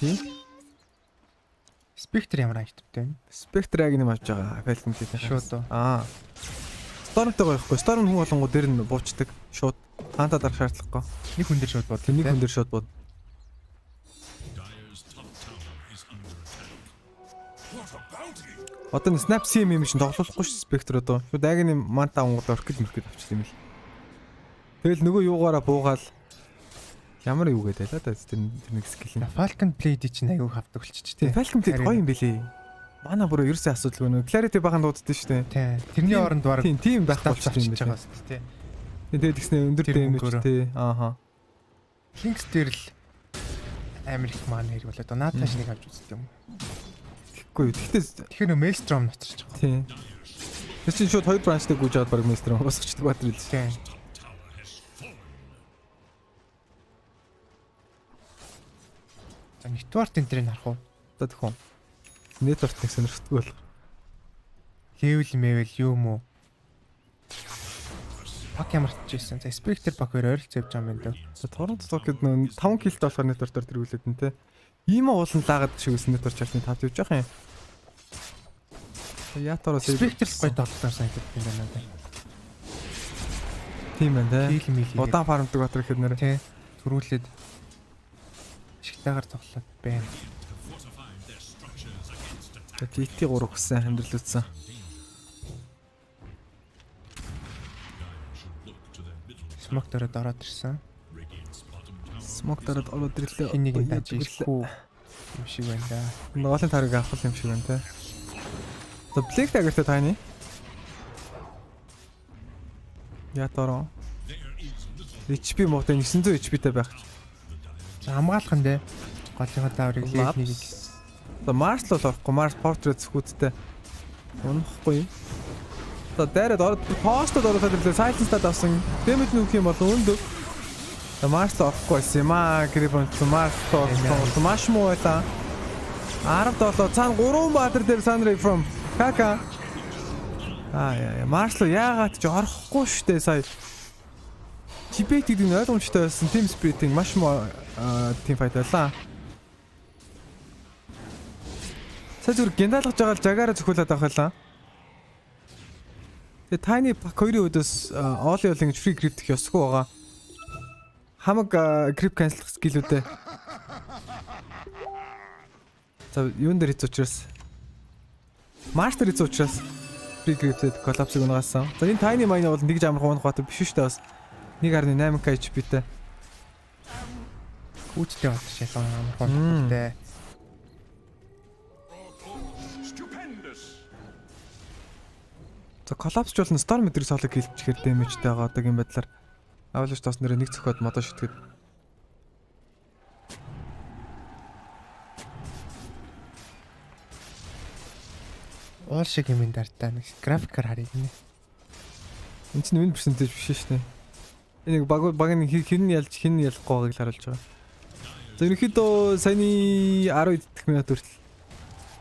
Spectre ямар айттай вэ? Spectre яг юм авч байгаа. Falcon гэдэг шууд. Storm-тэй гоёхгүй. Storm хүн болонгоо дээр нь буучдаг. Шууд хаантаа дарах шаардлагагүй. Нэг хүн дээр шууд бод. Нэг хүн дээр шууд бод. Одоо н Snap CM юм шин тоглохгүй ш Spectre одоо. Шууд агны манта онгод Orgil мөрөд авчих юм л. Тэгэл нөгөө юугаараа буугаал ямар юу гэдэг байлаа да тэр нэг скил юм. Falcon Blade чинь аягүй хавдаг болчих тийм. Falcon Blade гоё юм бэлээ. Манай бүрөө ерөөсөө асуудалгүй нөө. Clarity бахан дууддаг шүү дээ. Тийм. Тэрний оронд баг тийм байх болчих юм байна. Тийм. Тэгээд тэгснэ өндөр дэмэж тий. Ааха. Links дээр л Америк маань хэрэг болоод нааташ нэг авч үзтээ юм. Тэгэхгүй. Тэгэхээр нөө Maelstrom нотарч байгаа. Тийм. Тэр чинь шууд хоёр бранчтай гүйж аваад баг Maelstrom босгочдөг баатар л. Тийм. За network энэ тэрийг харах уу? Одоо тэхүн. Network-ийг сонирхтгүй бол. Level юу юм уу? Пак ямар чижсэн. За Spectre пак хоёр ойролцоо явж байгаа юм байна даа. За Торонто Токиод нөө 5 киллтэй болохоор network-оор тэргүүлээд нь те. Ийм уулан лагад шигсэн network чалны тавд явж байгаа юм. Ятороо Spectre гой тоглолтоор санагддаг юм байна даа. Тийм байна те. Удаан фармдаг батар ихэд нэр. Тий. Төрүүлээд шигтаагаар тоглоод байна. TT 3 гэсэн хэмдэрлүүлсэн. Smoke дөрөд ороод ирсэн. Smoke дөрөд ороод ирлээ. Энийг даж ирэхгүй юм шиг байна да. Ноолын тариг авах юм шиг байна те. За Black Dagger-тэй таны. Ятороо. HP муутай 900 HP-тэй байх. За хамгаалах нь дээ. Голынхоо дааврыг лээд нэг. За Mars л болохгүй. Mars portrait зүгттэй. Унахгүй. За дайраад ороод постод ороход ирлээ. Silence-тад авсан. Damage нүүх юм бол өндөр. За Mars л орохгүй байсан юм аа. Грибон Mars то маш муу байлаа. 17 цаана 3 баатар дээр Sunray from Kaka. Яа Mars л яагаад ч орохгүй штэ сая. TSpirit гэдэг нь ойлгомжтой байсан. TSpirit-ийн маш муу team fight байлаа. Сая зүр гендаалгаж байгаа л жагаараа зөвхүүлээд авах байлаа. Тэгээ Tiny Pack 2-ын өдөөс Orgil ингэж free grip гэх ёсгүй байгаа. Хамаг grip cancel скиллүүдээ. За юун дээр хийц учраас Master хийц учраас free grip-тэй collapse-ыг унагаасан. За энэ Tiny Mine бол нэг жамрах уунах бат биш шүү дээ бас. 1.8k HP-тэй. Үүчтэй бат шалган амархан. За collapse ч болно Storm өдрийг солог хэлчихээр damage-тэй байгаа одоогийн байдлаар. Авлаж тас нэрээ нэг цохоод модоо шитгээд. Ол шиг юм дартаа нэг графикаар харъя гинэ. Энд чинь win percentage биш шүү дээ. Энийг баг нь хэн ялж хэн ялахгүй байгааг харуулж байгаа. За ерөнхийдөө саяны 10 дэх минут хүртэл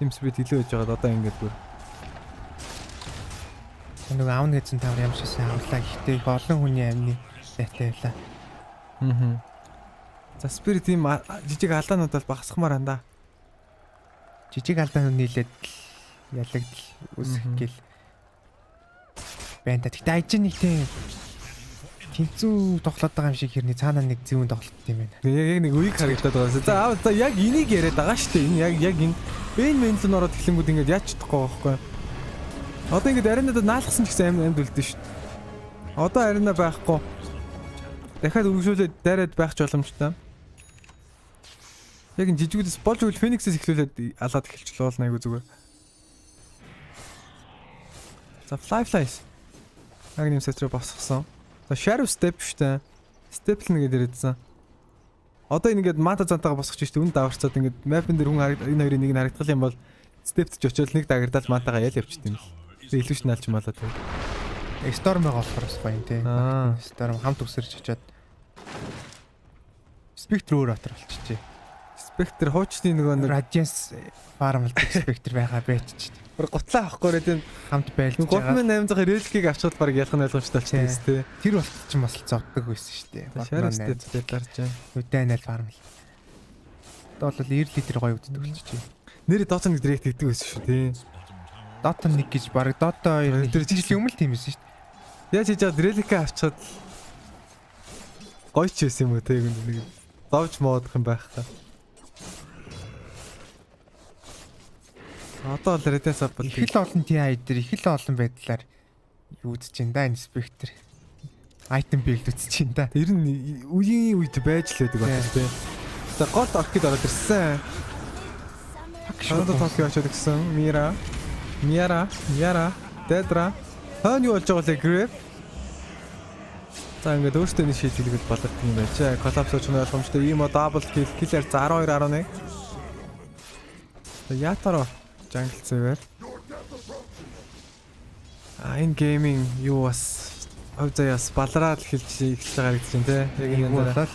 TSpirit илүү байж байгаад одоо ингэж бүр нэг аавны эзэн тавар ямшигсан авлаа гэхдээ их олон хүний амны сайтай байлаа. За Spirit ийм жижиг алдаанууд бол багасхмаар андаа. Жижиг алдаанууд нийлээд ялагдал үсэх гэл байна. Тэгтээ ажин нэг тийм тэнцүү тоглоод байгаа юм шиг хэрний цаанаа нэг зүүн тоглолт юм байна. Яг нэг үеиг харагдаад байгаа. За яг энийг яриад байгаа шүү дээ. Энэ яг энэ мэнлэн ороод эхлэнгүүд ингэж яаж чадахгүй байхгүй. Одоо ингэж аренадад наалгасан ч гэсэн амьд үлдэн шүү дээ. Одоо арена байхгүй. Дахиад үргэлжлүүлээд дайраад байх ч боломжтой. Яг энэ жижигүүдээс болж үл Phoenix-ээс эхлүүлээд алаад эхэлчихлээ бол айгу зүгээр. За Flies. Яг нэм сетрэ босгосон. За Shadow Step штэ. Step л нэгээд ирээдсэн. Одоо ингээд мата зантайгаа босгож штэ үн даварцаад ингээд map-ын дээр хүн энэ хоёрын нэг нь харагдах юм бол Step-т ч очиод нэг дагардал матагаа ял явчихд юм. Илүүш наалж малаад байна. Storm-ыг болохоор бас гоё юм тий. Storm хамт үсэрч очиод Spectre өөр атар болчихжээ. Spectre хуучны нөгөө Radiance farm л Spectre байгаа байчиж. Бүр гутлаа авахгүй тийм хамт байлж байгаа. 3800 реликийг авчихвал баг ялах нь ойлгомжтой болчихсон тий. Тэр болт ч бас зовдөг байсан шүү дээ. Шарстэд дарж байна. Үдэнэл farm л. Одоо бол 90 литр гоё үддэг болчихжээ. Нэр Dota 1 direct хийдэг байсан шүү тий. Dota 1 гэж баг Dota 2 тэр жилийн өмнө тийм байсан шүү дээ. Яаж хийж аваад реликээ авчихад гоё ч байсан юм уу те нэг зовж моодох юм байх та. Одоо л Radiance бол их л олон TI дээр их л олон байдлаар үзэж ин да энэ Spectre item build үзэж ин да. Ер нь үеийн үед байж л байдаг байна те. За гол Orgil ороод ирсэн. Шондо Tokyo очоод ирсэн. Mira, Dedra. Хань юу болж байгаа вэ Grip? За ингээд өөртөө нэг шийдвэрлэж болдог юм байж. Collapse ч ойлгомжтой. Ийм double kill killer за 12.1. Ятаро jungle server. Энэ gaming юу бас хөвзөөс балраад эхэлж байгаа гэж байна те. Яг энэ дээр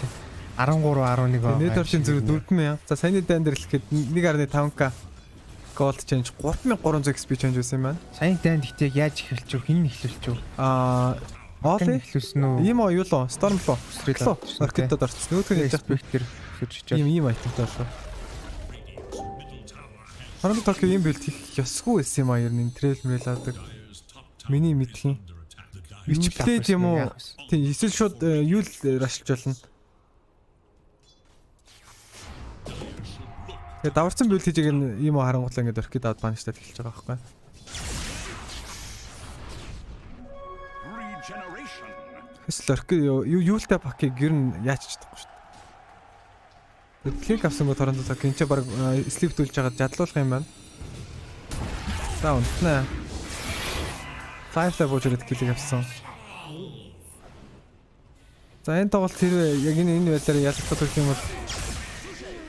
13.11 байгаа. Network-ийн зүрх 4000. За саяны дан дээр хэлэхэд 1.5k gold change 3300 XP change байсан юм байна. Саяны дан гэхдээ яаж эхэлж вэ? Хин эхлүүлж вэ? Orgil эхлүүлсэн үү? Ийм юу лөө? Storm лөө? Orgil-дод орчихсон. Нөөдгөө хийж Spectre хийж чад. Ийм айтемтай болоо. Харин Tokyo ийм билд хийх ёсгүй байсан юм аа ер нь трейл мэрэл авдаг. Миний мэдхийн. Вичплейд юм уу? Тийм эсвэл шууд юу л рашилж болно. Тэгээ даварцсан билд хийж байгаа юм уу харангуйтлаа ингээд Orgil аваад банштад эхэлж байгаа байхгүй. Эсвэл Orgil юултай пакийг ер нь яаж чадахгүй шүү дээ. Клик авсан гоо Торонто Tokyo энэ ч баг слип дүүлж байгаа жадлуулах юм байна. За унтнаа. 5 level жирэд клик авсан. За энэ тоглолт хэрвээ яг энэ байдлаар ялгах гэх юм бол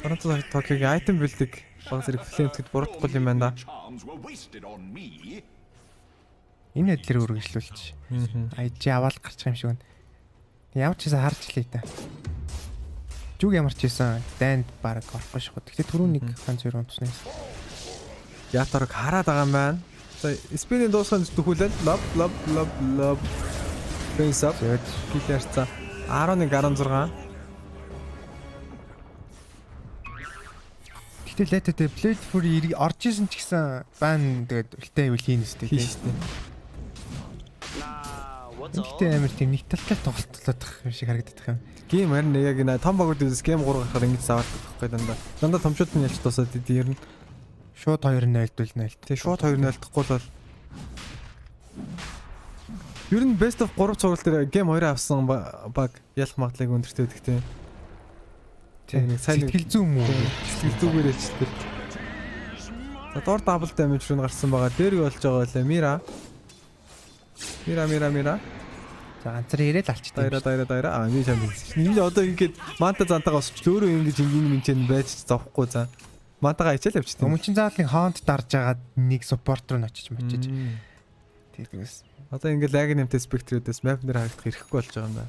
Торонто Токиогийн айтем билдэг баг зэрэг флемтэд буруудахгүй юм байна да. Энэ хэдлэр үргэлжлүүлчих. IG аваад гарчих юм шиг байна. Ямар ч хэсэ харж лээ та. Зүг ямар ч хэсэн дайнд баг орохгүй шүү. Гэхдээ түрүүн нэг ганц хоёр унтсны. Ятарыг хараад байгаа юм байна. За спинийн дуусганд дөхүүлээд лоб. Фейс ап. Киллерца 11-16. Гэхдээ лайтад плейт фур орж исэн ч гэсэн бан тэгээд үлтэй ивл хийнэстэй тийм шүү дээ. Гэхдээ амар тийм нэг талтай тоглолтлоод байгаа юм шиг харагддаг юм. Гейм харин яг энэ том багуудаас гейм 3 гарахаар ингэж заавардаг байхгүй дандаа. Дандаа томчууд нь ялч тусаад идэв ер нь. Шууд 2-0 дүүлнэ. Тэг шууд 2-0 дахгүй л бол ер нь best of 3 цуврал дээр гейм 2 авсан баг ялах магадлалыг өндөртэй байдаг тийм. Тэг нэг сайн сэтгэл зүй юм уу? Сэтгэл зүгээрээ ч тэр. За дор дабл damage руу гарсан байгаа. Дээр юу болж байгаа вэ? Мира. За ганцаар ирээл алчтай. Дайра. Би сайн мэдсэн. Энэ одоо ингээд манта зантайгаа осч өөрөө ингэж ингэ минчэн байж зовхгүй за. Мантагаа ичээл явчихсан. Өмнө заалын хонд дарж агаад нэг суппорт руу очиж мочиж. Тэгээс одоо ингээд lag нэмтэй спектрүүдээс map нэр харагдах ирэхгүй болж байгаа юм да.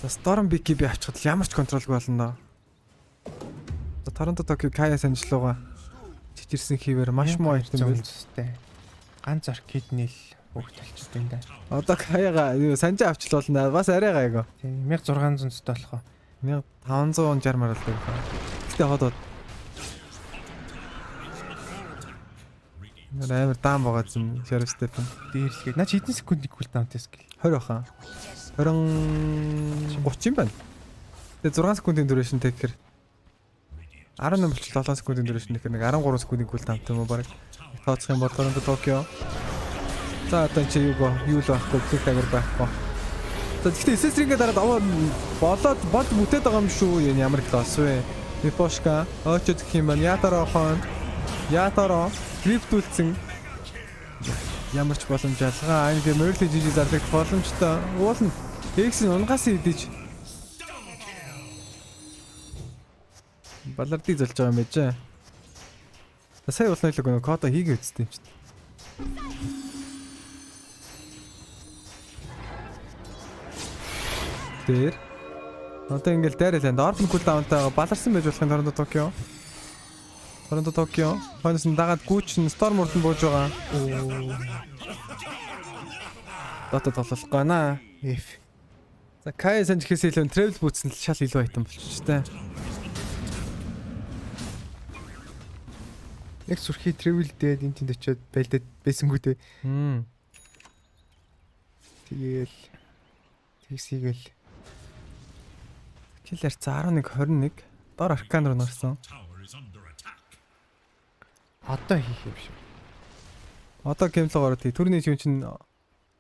За Storm BKB авчихад ямар ч контролгүй болно доо. За Торонто Токио Кая санжлууга чичирсэн хийвэр маш муу айтем байлстэй. Ганц оркидний л бүгд талчтай юм да. Одоо Каяга санжаа авчлуулна бас арай гайгүй. Тийм 1600 тэй болох. 1560 маралтай. Гэтэ ходоод. Амар даам байгаа юм Shadow Step. Дээрлэгээд. Наа хэдэн секундын кулдаунтай скил? 20 баха. 30 юм байна. Тэгээ 6 секундын duration тэгэхээр 18 болчих 7 секундын duration тэгэхээр нэг 13 секундын кулдаунтай юм уу баг. Тооцох юм бол Торонто Токио. За одоо чи юу л байхгүй click dagger байхгүй. За гэхдээ SSR-ийн дараа болоод бод бүтээд байгаа юм шүү. Ямар класс вэ? Мипошка очиж гэх юм байна. Ятаро криптүүлсэн. Ямар ч боломж ялгаа анги мөрли жижиг зарлах боломжтой. Уулна. X-ийн унгаас идэж балардыг золж байгаа юм байж. Сая уулна л гоо кодо хийгээ үсттэй юм чи. Тэр одоо ингээл дайралаа. Орден кулдаунтайгаа баларсан байж болох юм Торонто Токио. Хонос нь дагаад гүүч нь Storm урд нь бууж байгаа. Дата тоглох гана. F. За Кай санжихээс илүү travel boots нь шал илүү айтан болчих тээ. Яг сүрхий travel дээд энэ тэнд очиод байлдаад байсангүй дээ. Тэгээл тэгсийгээл киллер 11-21 дор аркан руу нарсан. Одоо хийх юм шиг. Одоо геймлогоор тий төрний юм чинь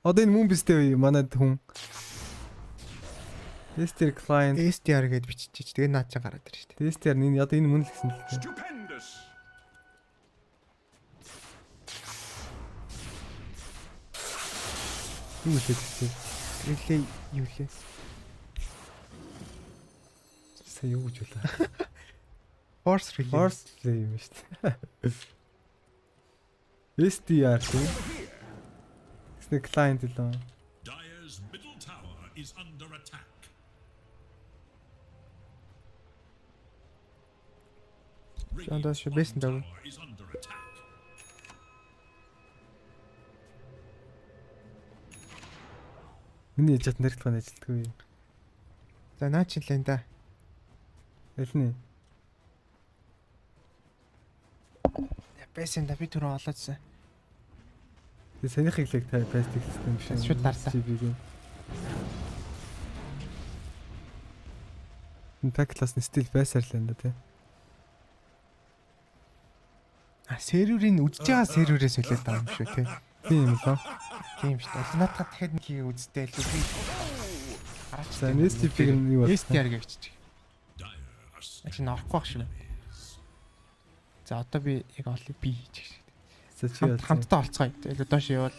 одоо энэ мөн бистэй манад хүн STR client STR гэж биччихэж тэгээ наад чинь гараад ирж штэ. STR энэ одоо энэ мөн л гэсэн л. Юу лээ? Юу лээ? Сая юу гэж байлаа? Force relay юм шүү дээ. STR тийм. Snake client л аа. Dyer's middle tower is under attack. Жандаа шибэсэн даа. Миний ээжэд нэрт гань ажилтгүй. За наа чи л энэ да. Элний. Бэсэн да би түрүү олоодсан. Тэгээ санийхыг л тай пастик систем биш. Шууд дарлаа. Энэ классны стил байсаар л энэ тий. Серверийн үдж байгаа серверээс үлээд байгаа юм шүү тий. Тийм юм лөө. Тийм шүү дээ. Наатаа дахиад нэг хийгээ үздэй л би. За STP-г нь юу болов? STR гэж чиг. Ачи норохгүй байх шүү. За одоо би яг олыг би хийж гэж. За чи хамтдаа олцгоё. Тэгээд доош явал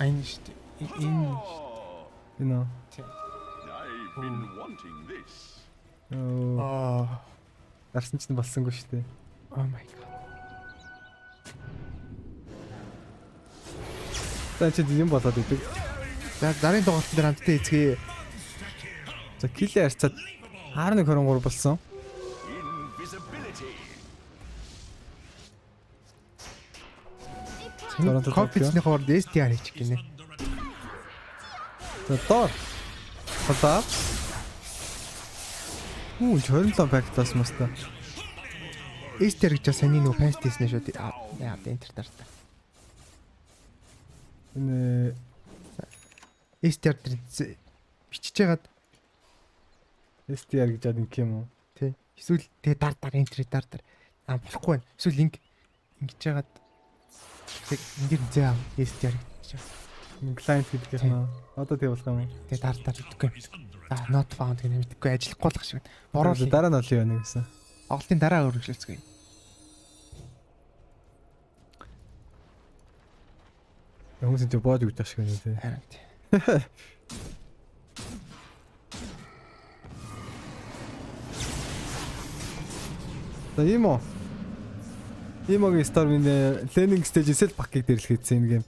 Айн шүү дээ. Энэ. I've been wanting this. Дарсан ч болсонгүй шүү дээ. Oh my god. За чи юм болоод идэг. За дараагийн тоглолт дээр хамтдаа эзгээ. За килээ харьцаад 11-23 болсон. Компьютерний хооронд STR хийчих гинэ. За доор. Хатаа. 27 пактаас маста. STR гэж саний нөө паст хийснэ шүү дээ. Яа, энтер тартаа. Энэ STR дээр бичиж яагаад STR гэж яд ингэх юм уу? Тий. Эсвэл тэгээ дар энтри дар. Болохгүй байна. Эсвэл ингэж яагаад тэг ингэж заа STR гэж. Client гэдэг юм аа. Одоо тэг болох юм уу? Тэгээ дар гэдэггүй. За not found гэх юм мэдгүй ажиллахгүй болох шиг. Бороо дараа нь олё яана гэсэн. Оголтын дараа өргөжлөлцгөө. Хүмүүс энэ бод өгдөг шиг байна тий. Харин тий. За Имогийн Storm-ийн Landing Stage-ээс л пакийг дэрлэх гэсэн юм.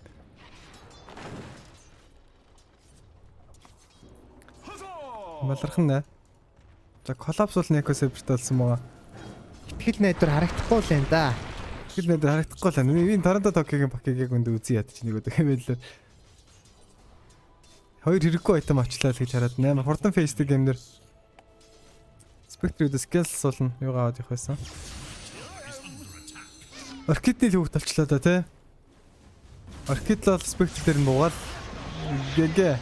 Малархан нэ. За коллапс бол Некосепт болсон байгаа. Итгэл найдвар харагдахгүй л энэ да. Итгэл найдвар харагдахгүй л энэ. Энэ Торонто Токиогийн пакийг яг өндө үзье яд чи нэг өдөр хэмээллээ. Хоёр хэрэггүй айтем авчлаа л гэж хараад 8 хурдан фейстэй геймнэр Spectre-д skills суулна. Юугаа аваад явах байсан. Orchid-ний л хөвгт олчлоо да тий. Orchid л Spectre дээр нь буугаад гээ.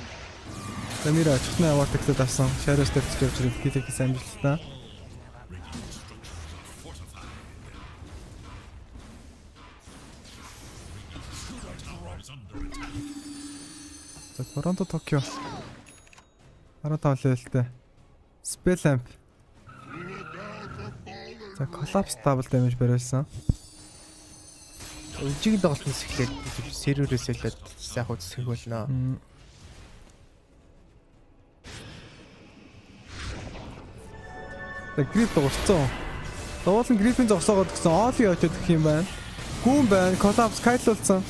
Тамира ачхна аваатагтад авсан. Шараш тавьчих явж байгаа килээс амжилттай. За Торонто Токио. 15 левелтэй. Spell Amp. За collapse double damage бариулсан. Үжиг тоглолтоос эхлээд серверээс хэлээд сайхан үзэх болно. За грип дууссан. Дуулан грипийн зогсоогоод гэсэн оли очоод гэх юм байна. Гүн байна. Collapse кайтлуулсан.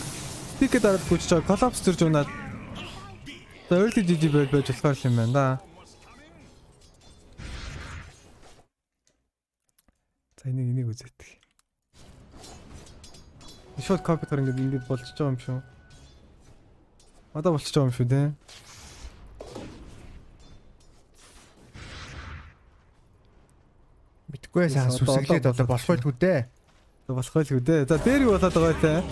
Тикет дараад гүйж байгаа. Collapse зурж унаад. За early GG байж болохоор юм байна да. За энийг үзээдэг. Шууд компьютер ингэж болчихж байгаа юм шүү. Одоо болчихж байгаа юм шүү дээ. Мэдгүй сайн сүсэглээд одоо болохгүй л үү дээ. Болохгүй л үү дээ. За дээр юу болоод байгаа те?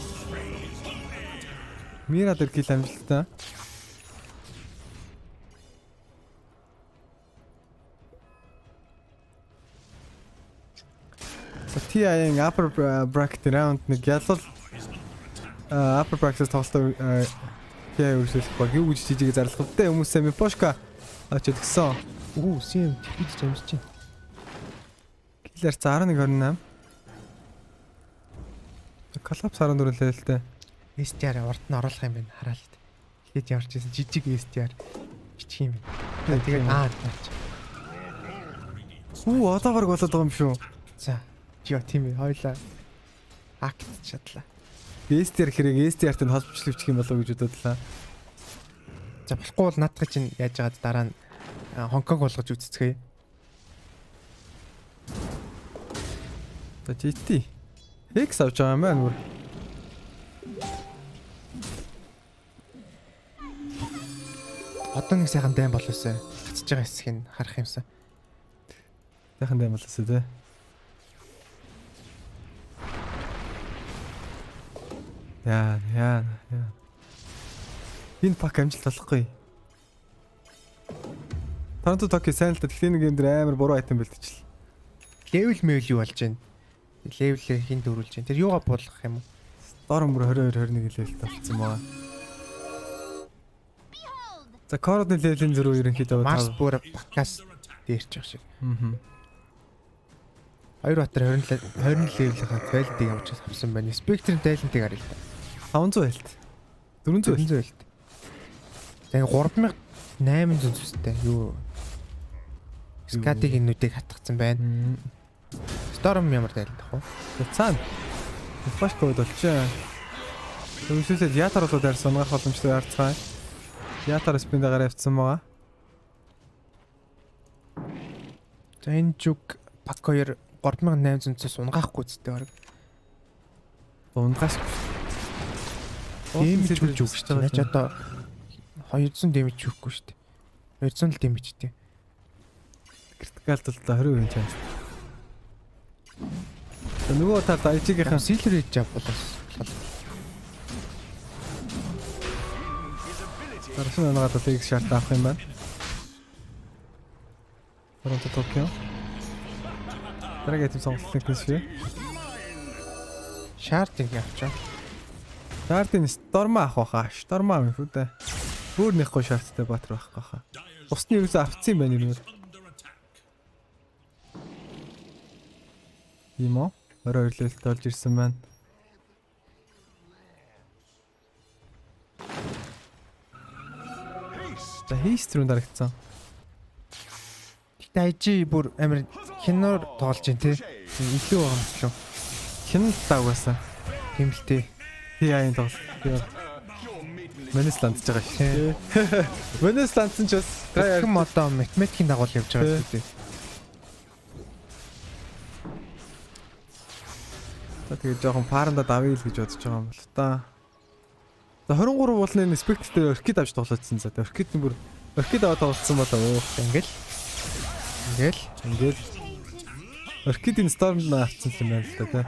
Мира дээр кил амжилттай. TI-ийн upper bracket round нэг ялал upper bracket тоглолтоо TI үргэлжлүүлэх баг юу гэж жижиг зарлах вэ? Хүмүүсээ Мипошка очоод гисэн. Сим тэгж амжиж чинь. Киллер 11-28. Collapse 14 левелтэй. STR урд нь оруулах юм байна хараалт. Тэгэхэд явж ирсэн жижиг STR бичих юм байна. Тэгээд таарч. Одоогоор болоод байгаа юм шүү. За яа тийм ээ хоёлаа акт чадлаа. STR хэрэг STR-т нь холбоочлол бичих юм болов гэж бодлоо. За болохгүй бол наадах чинь яаж яагаад дараа нь Хонконг болгож үзцгээе. За GT X авч байгаа юм байна бүр. Одоо нэг сайхан дайм болоосаа гацж байгаа хэсгийг харах юмсан. Сайхан дайм болоосаа тий. Яа. Энэ пак амжилт болохгүй. Торонто Токио сайн л да тэгэхээр нэг юм дээр амар буруу айтем бэлтчихлээ. Левел мэйл юу болж байна? Левелээ хин дөрүүлж байна. Тэр юугаа буулгах юм уу? Дорн бүр 22 21 левелтэй болсон байгаа. За кородны левелийн зөрүү ерөнхийдөө Марс бүр пакас дээрч байгаа шиг. Хоёр батар 20 левелийнхаа тайлтыг авч авсан байна. Spectre тайлтыг харъя л да. 500 хэлт. 400 хэлт. Тэгээ 3800 зүстэй юу. Скатигийн нүдийг хатгацсан байна. Storm ямар дайлдах вэ? Цаана. Флаш код болчихоо. Үүсэлээ ятар болоод арьс унгах боломжтой арцгаа. Ятар спиндээр авцсан байгаа. За энэ жүг пак 2 3800-аас унгаахгүй зүтэй баг. Унгаас. Дэмж үж өгч байгаа. Яаж одоо 200 дэмж өгөхгүй шүү дээ. 200 л дэмжтэй. Критикал толтой 20% чанс. Нөгөө талд IG-ийн Silver Edge авбалаас. Тарсан нагаад л X шарт авах юм байна. Торонто Токио. Тэрэг тийм сонголтын хэсвэ. Шартыг авчаа. Шартын Storm авах байхаа. Storm авах үү дээ. Бүр нэхгүй шарттай баатар байх байхаа. Усны юусаа авцсан юм байна юм. Ийм үү? Орой ирлэлт олж ирсэн байна. За хийстрүүн дарагдсан. Гэтэ IG бүр амар киноор тоглож байна те. Илүү байгаа юм шүү. Кино тагвасан. Тийм л те. TI-ийн тоглолт. Манайс ландж байгаа шүү. Манайс ландсан ч бас хэм одоо математикийн дагуул явж байгаа шүү дээ. Тэгээд жоохон паранда давъя л гэж бодож байгаа юм бол та. За 23 болны энэ спект дээр Orgil авч тоглоодсон. За Orgil-ийн бүр Orgil аваад тоглосон болоо. Ингээл Orgil-ийн Storm авцсан юм байна л да тий.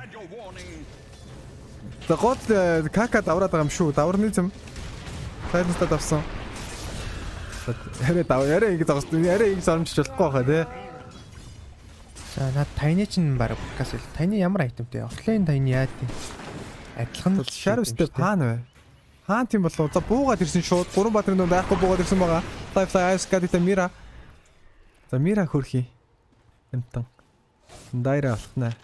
За гол кака давраад байгаа юм шүү. Даврны зам. Сайнстад авсан. Арай ингэ зогссон. Арай ингэ сормч болохгүй хаа тий. За над тайны чинь баг газ л. Тайны ямар айтемтэй? Офлайн тайны яад тийм. Адилхан Shadow-стэй паан бай. Хаан тийм болов. За буугаад ирсэн шууд. Гурван баатрын донд байхгүй буугаад ирсэн байгаа. Life Ice гадита Мира. За Мира хөрхий. Энтэн. Дайра алтнаа.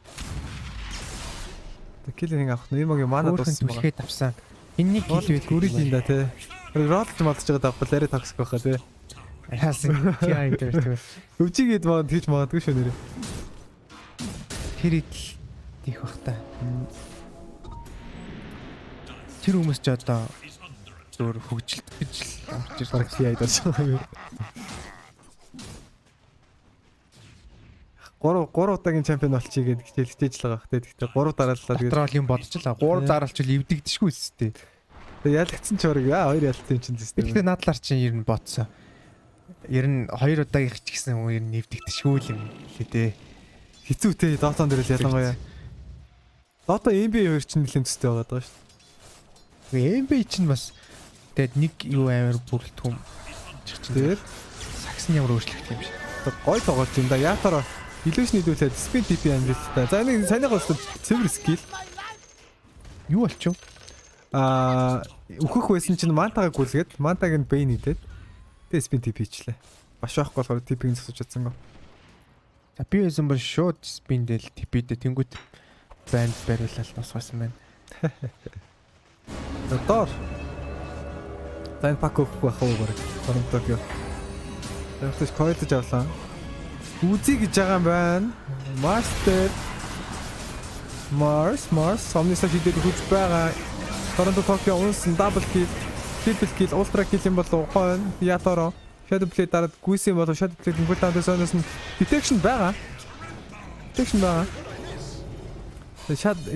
Киллинг авах нь юмгийн мана дууссан байгаа. Түлхээд авсан. Энэний килл гүрэл юм да тий. Ролж модж байгаа давхал арай токсик байхаа тий. Яасан TI дээр тий. Өвчигээд мод хийж магадгүй шүү нэрээ. Тэр идэл тийх бах та. Тэр хүмүүс ч одоо зөөр хөгжилт гэж амж ирсэн TI дээр шүү. 3 удаагийн чемпион болчихъя гэдэг хэлчихэж л байгаа хэ. Тэгтээ 3 дарааллаа тэгээд контрол юм бодчихлаа. 3 дараалчвал эвдэгдэшгүй үстэй. Тэгээд ялагдсан ч орог 2 ялтсан юм чинь тест. Тэгтээ надлаар чинь ер нь бодсон. Ер нь 2 удаагийн ч гэсэн ер нь эвдэгдэшгүй юм лээ дээ. Хэцүүтэй Dota дээр л ялангуяа. Dota NBA 2 чинь нэлээд төстэй байгаа даа шүү. Тэгээ NBA чинь бас тэгээд нэг юу амар бүрэлдэхүүн тэгээд сакс нь ямар өөрчлөгдөх юм шиг. Гой тоглолт юм да. Яатаар illusion нийлүүлээд spin TP амжилттай. За энэ санийхаа өстөд цэвэр skill. Юу болчих вэ? Өөхөх байсан чинь мантагаа гүйлгээд мантаг нь бэйн хийдээд тэгээ spin TP хийчлээ. Баш байхгүй болохоор TP-ийг зогсож чадсан гоо. За би байсан бол шууд spin дээр TP-д тэнгүүт банд бариулаад тусгасан байна. Доор. За энэ пак өгөхгүй байх уу баг. Торонтог юу. Тэгвэл койдож авлаа. Үзий гэж байгаа юм байна. Mars сомнисаа хийдэг хүч байгаа. Торонто Токио унсан дабл килл, трипл килл, ультра килл юм болов уу? Ятаро Shadow Blade дараад гүйсэн болов Shadow Blade гүйл таандаас өнөөс нь detection байгаа.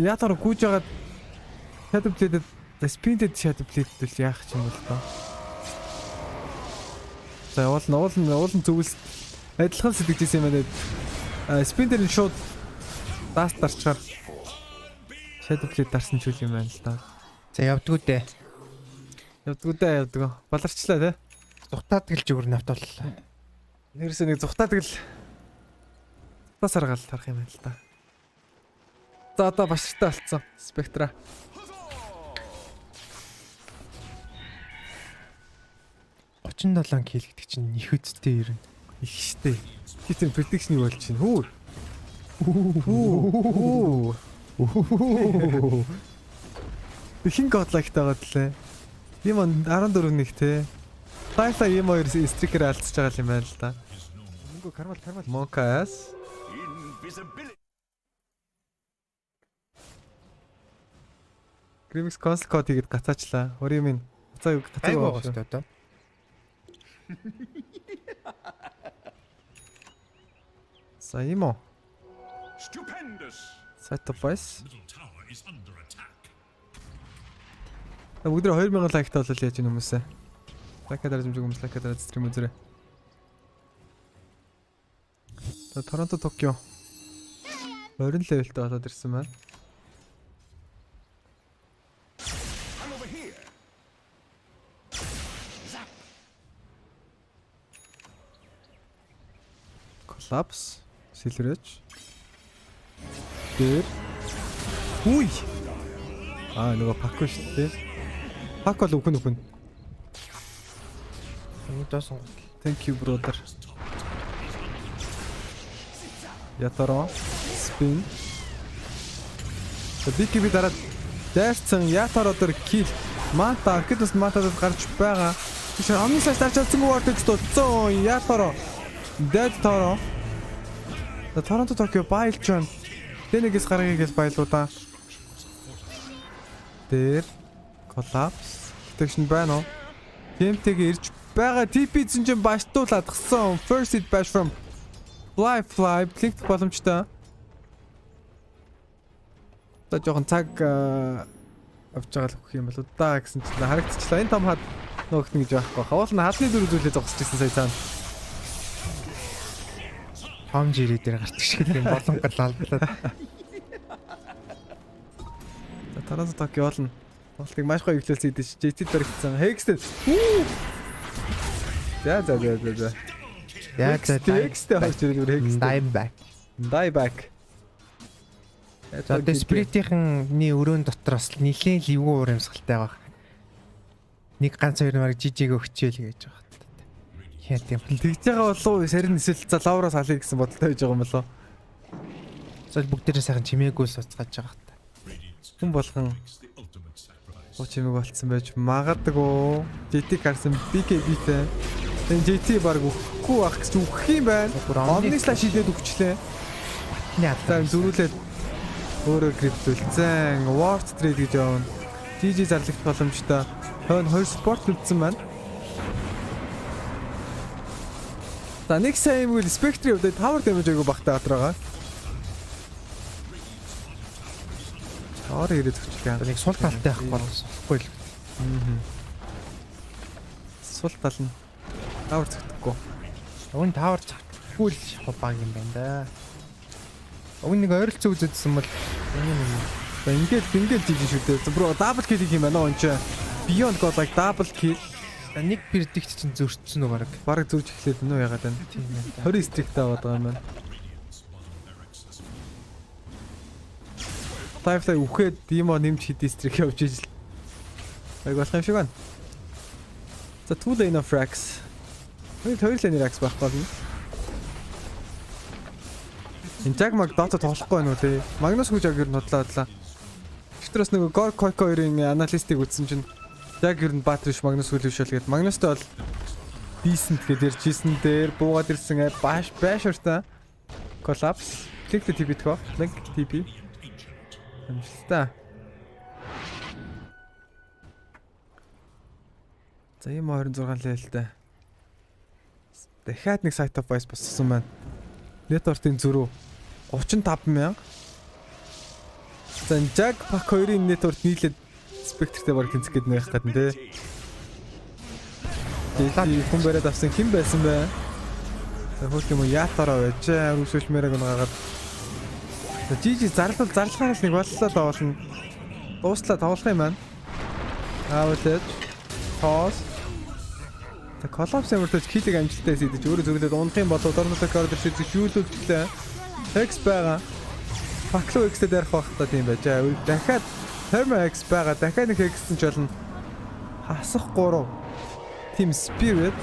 Ятаро гүйж байгаа Shadow Blade спинтэд Shadow Blade л яах юм бол тоо. За уулын зүгээс адилхан сэтгэжсэн юм байна. Спин дээр нь шууд даас дарчгаар Shadow Blade дарсан ч үл юм байна л да. За явдгүү дээ. Баларчлаа те. Зүхтаад гэл зүгээр навтууллаа. Нэрсээ нэг зүхтаад гэл тасаргаал тарах юм байна л да. За одоо баштай болцсон. Spectra. $37 килл гэдэг чинь их үсттэй ирнэ. Их штэ. Тэр prediction юу болж чинь хүү. Хин годлайгтай байгаа длээ. Ийм 14 нэг те. Тайса ийм хоёр стрикер алдчихж байгаа юм байна л да. Мөнгө кармал. Монкас. Grimix console code хийгээд гацаачлаа. Өөр юм гацааг байгаа шүү дээ. Саимо. Sacrifice. Бүгд 2000 лайктай болол яаж юм хүмүүсээ. Лайкад арзамж хүмүүс лайкад арз стрим үзэрэй. Торонто Токио 20 левелтэй болоод ирсэн байна. Collapse Silverage. Дээр. Үгүй. Нөгөө пак шүү дээ. Пак бол үхэн. Thank you brother. Ятаро спин. BKB дараад дайрцсан Ятаро дээр кил. Манта аркидус мантад гарч байгаа. Тэр амнисаас дарж чадсан Vortex тулцсан Ятаро. Dead Toro. Торонто Токио байлжон. Тэнэгээс гаргаагаас байлуудаа. Дээр collapse. Protection байна уу? Гэмтэйг ирж байгаа TP зэн чинь баштуулаад гсэн. First hit bash from Fly клик боломжтой. Та жоохон цаг авч байгаа л өгөх юм болоо да гэсэн чинь харагдчихлаа. Энэ том хад нөгөөт нь гэж байхгүй. Хаваал нь хадны дөрөв зүйлээ зогсож ирсэн сая цаана. Том жирий дээр гарч шиг юм болонгол алдлаа. Торонто Токио олно. Болтыг маш гоё эвлэлсэн идэж JT дээр хийсэн. Хекстэй. За. Яг тексттэй харж ирэл Khanbank. За TSpirit-ийн өрөөнд дотор бас нэлээд ливгүй уур юмсгалтай байгаа. Нэг ганц хоёр марыг жижиг өгчээл гэж байгаа. Яа тийм. Тэгж байгаа болов сарин эсвэл за лавраас алъя гэсэн бодолтой байж байгаа юм болоо. Зөв бүгдээрээ сайхан чимээгүй л уцгааж байгаа. Хүн болгон чимээг болцсон байж магадгүй. JT гарсан BKB-тэй. Энэ JT баг өгөхгүй байх гэж үгэх юм байна. Omnislaa шийдээд өгчлээ. За зөрүүлээд өөрөө криптүүлсэн. Ward trade гэж явна. GG зарлах боломжтой. Хойно 2 спорт үлдсэн байна. За нэг сайн юм үл Spectre өвдөд tower damage айгу багтаа гатар байгаа. Оор ирээд өгчлээ. Нэг сул талтай байхгүй л. Сул тал нь тавар цогтөхгүй. Өвн тавар цогтгүй л баг юм байна да. Өвн нэг ойролцоо үзэдсэн бол ингээд жижиг шүү дээ. Бро дабл kill хийх юм байна он ч. Beyond God like double kill. Нэг predict чинь зөрчсөн үү баг. Бараг зөрж эхлээд нөө ягаад байна. 20 streak таваад байгаа юм байна. Тайфтай үхээд димо нэмж хит streak явж ижил. Баг болох юм шиг байна. За 2 lane of frags. Хоёр лайн ракс байх болно. Энэ Jagmag Dota тоглохгүй байна уу те? Magnus хүж яг ер нь бодлоодлаа. Өчтөрөөс нөгөө Gork Koiko 2-ын аналистик үзсэн чинь яг ер нь Batrish Magnus хүлээвшэл гээд Magnusтай бол decent гээд иржсэн дээр буугаад ирсэн башуртаа collapse click the TP тгоо link TP амжилттай. За юм 26 лээлтэй. Дахиад нэг site of voice боссон байна. Network-ийн зөрүү 35,000. За Jag Pack 2-ын network нийлээд Spectre-тэй баг тэнцэх гээд нэг хатан тий. Тэгээд хүн бариад авсан хэн байсан бэ? За хөөс юм яатараа байж рүүсэлж мэрэг унагаад. За GG зарлахаар л нэг боллоо л болно. Дууслаа тоглох юм байна. Аавлаж тоос. За collapse амартаж килийг амжилттай хийдэж өөрөө зөвлөд унах юм болоо дорнотоо коридор шийдэж юулуулчлаа. X байгаа. Пакло X-тэй дээрх багтаа тийм байж. Дахиад Therma X байгаа. Дахиад нэг X-эн ч болно. Хасах 3. TSpirit.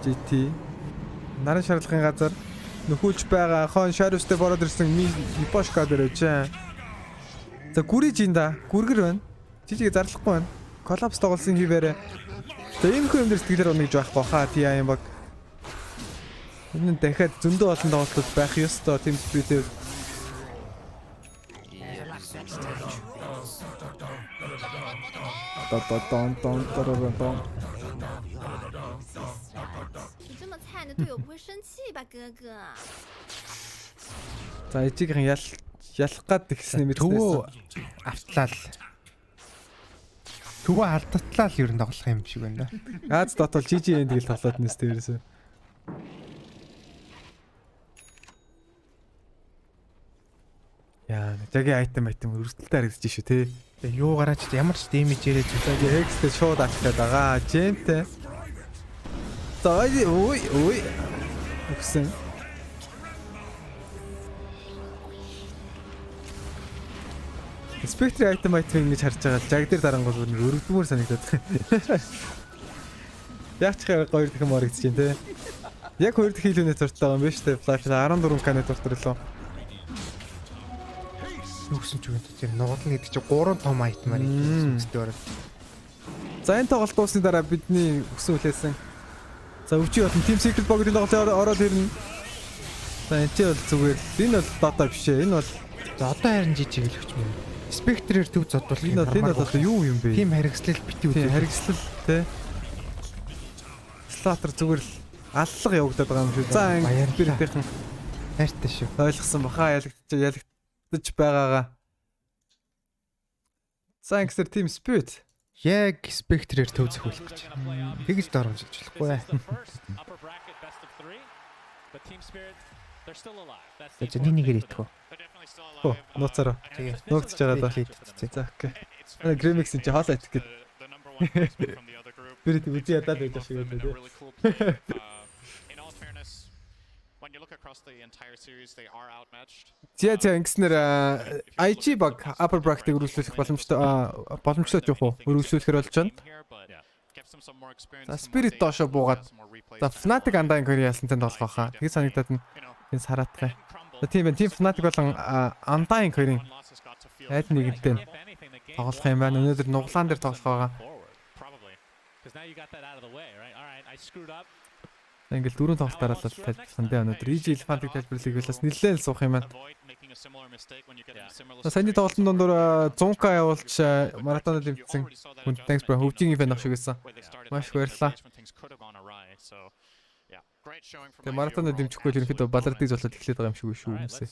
GT. Наран шаардлагын газар нөхүүлж байгаа. Хон Shadows-тэй бороод ирсэн Мипошка дээр байж. За гүрэж ин да. Гүргэр байна. Жижиг зарлахгүй байна. Collapse тоглосон хивээрээ За энэ хүн дээр сэтгэлээр унаж байхгүй хаа тий юм баг. Энэ дахиад зөндөө олон тоглолтууд байх ёстой TSpirit. Дон. 你这么菜，你的队友不会生气吧，哥哥？ За ижигхэн ялах гад тэгснэ мэднээс. Төвөө автлаа л. Төвөө алдтлаа л ер нь тоглох юм шиг байна да. Аз дотол GG end гэл тоглоод нэс тэрээс. Яа, тагийн айтем өрсөлдөлтэй харагдаж шүү те. Тэгээ юу гараач ямар ч дэмэж ирээд тагийн X-тэй шууд авчихад байгаа. Жемтэй. За ой. Өгсөн. Spectre item ингэж харж байгаа л жаг дээр дарангуул өргөдмөр санагдаад. Яг ч хоёр дахин морэгдэж байна те. Яг хоёр дахин хилүүнээ зуртаа байгаа юм байна шүү дээ. Flash 14k net зуртарлоо. Нүгсэн ч үгүй тийм нугална гэдэг чинь 3 том айтмаар үздэг ороод. За энэ тоглолт дуусны дараа бидний өгсөн хүлээсэн. За өвчий болон TSpirit богдын тоглолт ороод ирнэ. За энэ бол зүгээр энэ бол дата биш ээ. Энэ бол за одоо харин жижиг л өгч мөн. Spectre-ээр төв зодвол энэ бол одоо юу юм бэ? Тим харгислал бити үзээ. Харгислал те. Slaughter зүгээр л аллага явагдаад байгаа юм шүү. За Spirit-ийнхэн хайртай шүү. Ойлгосон баха ялагдаж байгаагаа. За ингэсээр TSpirit яг Spectre-ээр төв зөхүүлэх гэж. Тэгж дөрөмжилж болохгүй. За нэгээр итгэв. Оо, нууцаараа. Нуугдж байгаа да. За окей. Grimix-ийн чи хоолой идэх гээд. Spirit үзий ядаад байж шиг юм дээ. За ингэснээр IG баг upper bracket-ийг өргөжлүүлэх боломжтой жоох уу? Өргөжлүүлэхэр болж байна. За Spirit доошо буугаад. За Fnatic Undying хоёрын ялсантай тоглох хаа. Тэгээ санагдаад энэ сараатгай. Тийм байна. Team Fnatic болон Undying хоёрын айд нэгэнтэй тоглох юм байна. Өнөөдөр нуглаан дээр тоглох байгаа. Ингээл дөрөв тоглолт дараалал тайлбарласан дээ өнөөдөр. EG Elephant-ыг тайлбарлахыг бас нэлээд суух юм байна. Саяны тоглолтын дундуур 100k явуулж маратонод лимтсэн хүнд thanks bro хөвжийн ивент авах шиг байсан. Маш их баярлалаа. Тэгээ маратонод дэмжихгүй л ерөнхийдөө балардыг золоод эхлээд байгаа юм шиг шүү хүмүүсээ.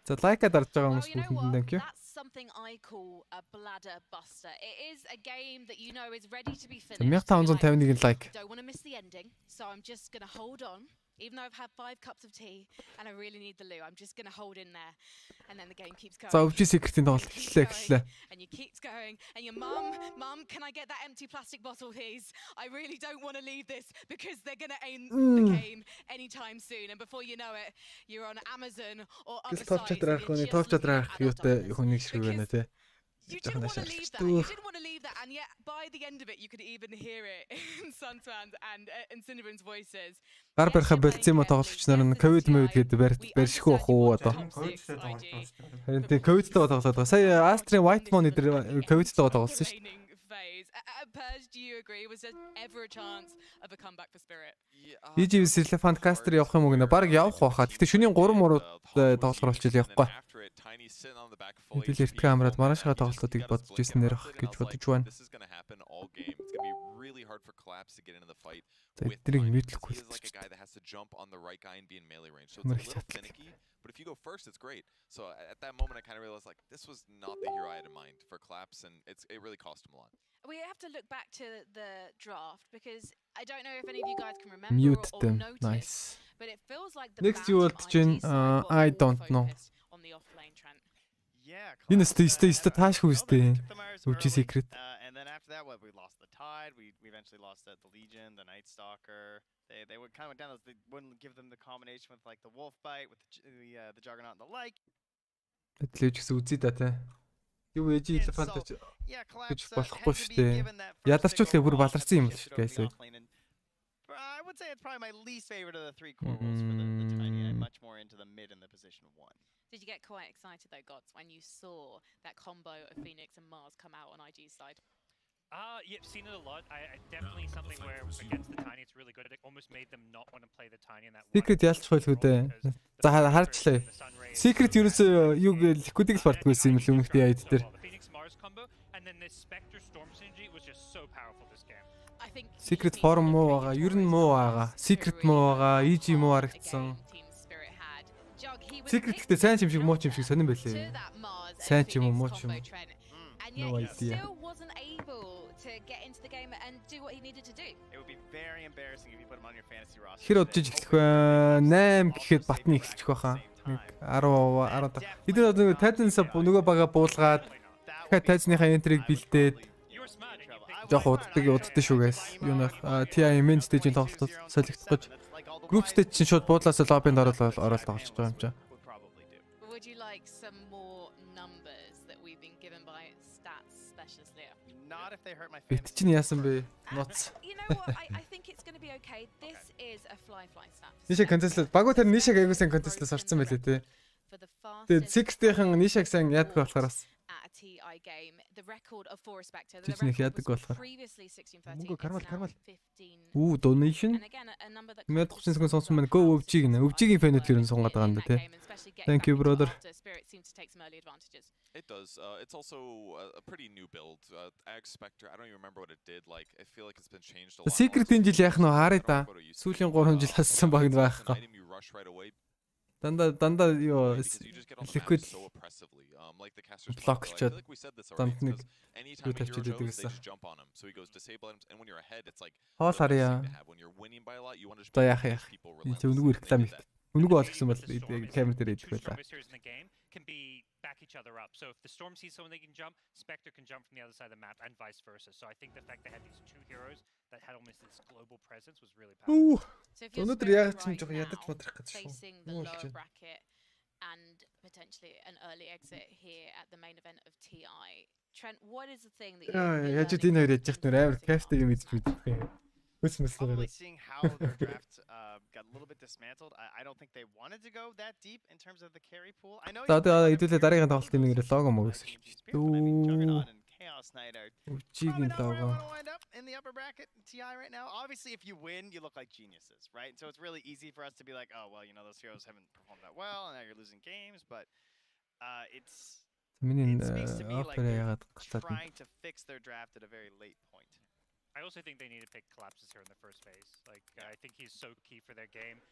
За лайка дарж байгаа хүмүүс бүхэнд thank you. Something I call a bladder buster. It is a game that you know is ready to be finished. 1551 like. Don't want to miss the ending, so I'm just going to hold on. Even though I've had 5 cups of tea and I really need the loo, I'm just going to hold in there. And then the game keeps going. За өвчий secret-ийн тоглолт эхэллээ. And you keeps going. And your mum, can I get that empty plastic bottle please? I really don't want to leave this because they're going to end the game anytime soon. And before you know it, you're on Amazon or other sites. Топ чадрах юутай хүнийг шиг байна те. You didn't want to leave that. You didn't want to leave that, and yet by the end of it, you could even hear it in Suntan's and Cinnamon's voices. Гар барих бэлдсэн юм тоглогч нар нь ковид мөвд гээд барьшгүй бах уу одоо. Харин тийм ковидтэй тоглоод байгаа. Сая Astra White Moon дээр ковидтэй тоглосон шүү дээ. Do you agree? Was there ever a chance of a comeback for Spirit? EG Elephant Caster явах юм уу гэнэ? Бараг явах байхаа. Гэтэ шөнийн 3 мурууд тоглохоор болчихвол явахгүй. Бид эртгэ амраад марашгаа тоглолтуудыг бодож ирсэн нэр ах гэж бодож байна. За эднийг мэдлэхгүй л ч. But if you go first, it's great. So at that moment, I kind of realized like this was not the hero I had in mind for Collapse, and it really cost him a lot. We have to look back to the draft because I don't know if any of you guys can remember or notice. Nice. But it feels like the Next you will I don't know. On the offlane Trent. Yeah. Энэ сте таашгүй сте. Өвчий secret. And then after that, we lost the Tide. We eventually lost the Legion, the Night Stalker. They would kind of went down those. They wouldn't give them the combination with like the Wolf Bite, with the Juggernaut and the like. Тэтлэж гэсэн үзий да те. Юу ээж Elephant гэж болохгүй шүү дээ. Ядарчуулах бүр баларсан юм л шүү guys. I would say it's probably my least favorite of the 3 core roles for the Tiny. I'm much more into the mid and the position 1. Did you get quite excited though, Gods, when you saw that combo of Phoenix and Mars come out on IG's side? Yep, seen it a lot. I definitely something where against the Tiny, it's really good. It almost made them not want to play the Tiny in that. Secret ялч байлгүй дээ. За харчлаа. Secret ерөөсөө юу Liquid-ийг л бардгүй юм л өмнөх яйд дээр. And then this Spectre Storm synergy was just so powerful this game. Secret form муу байгаа. Ер нь муу байгаа. Secret муу байгаа. EG муу харагдсан. Secret гэхдээ сайн ч юм шиг муу ч юм шиг сонирн байлээ. Сайн ч юм уу муу ч юм. No idea. Хэр удаж эхлэх вэ? 8 гэхэд батны эхэлчих байхаа. 10 Эдгээр нөгөө тайзнаас нөгөө бага буулгаад дахиад тайзныхаа энтрийг бэлдээд жоох уддаг шүү guys. Юу нөх TI main stage-ийн тоглолтод солигдох гэж group stage чинь шууд буудлаас лоббинд ороод тоглож байгаа юм чаа. Would you like some more numbers that we've been given by stats specialist Leo? Not if they hurt my Бит чинь яасан бэ? Ноц. You know what? I think it's going to be okay. This is a fly stat. Нишэ контестлээ багуу тэр нишэг аягуулсан контестлээс орсон байлээ те. Тэгээд Six-ийн нишэг сайн яадаг болохоороос. TI game, the record of 4 Spectre. Previously 1613. Ooh, donation. Мэд 30 секунд сонсон байна. Go өвжиг нэ. Өвжигийн фэнүүд л ерөн сунгаад байгаа юм да тий. Thank you brother. It does. It's also a pretty new build. Ag Spectre, I don't even remember what it did. Like I feel like it's been changed a lot. Secret-ийн жил яах нь харъя да. Сүүлийн 3 жил хассан баг байх гоо. Дандаа юу Liquid блоклчод данд нэг юу тавьчихдаг гэсэн. Хоол харъя. Одоо яах яах. Энд үнэгүй реклам их. Үнэгүй бол гэсэн бол камер дээр идэх байлаа. Can be back each other up. So if the Storm sees someone they can jump, Spectre can jump from the other side of the map and vice versa. So I think the fact they had these two heroes that had almost this global presence was really powerful. So if you're facing the lower bracket and potentially an early exit here at the main event of TI, Trent, what is the thing that яаж энэ хоёр яж яхад нөр амар кафтыг юм идэж мэдэх юм. Probably seeing how their draft got a little bit dismantled. I don't think they wanted to go that deep in terms of the carry pool. I know. Хэдүүлээ дараагийн тоглолтын нэг лого мөн гэсэн шүү. Үчигийн лого. In the upper bracket TI right now. Obviously if you win, you look like geniuses, right? So it's really easy for us to be like, "Oh, well, you know, those heroes haven't performed that well and now you're losing games," but it speaks to me like they're trying to fix their draft at a very late point. I also think they need to pick Collapses here in the first phase. Like, I think he's so key for their game.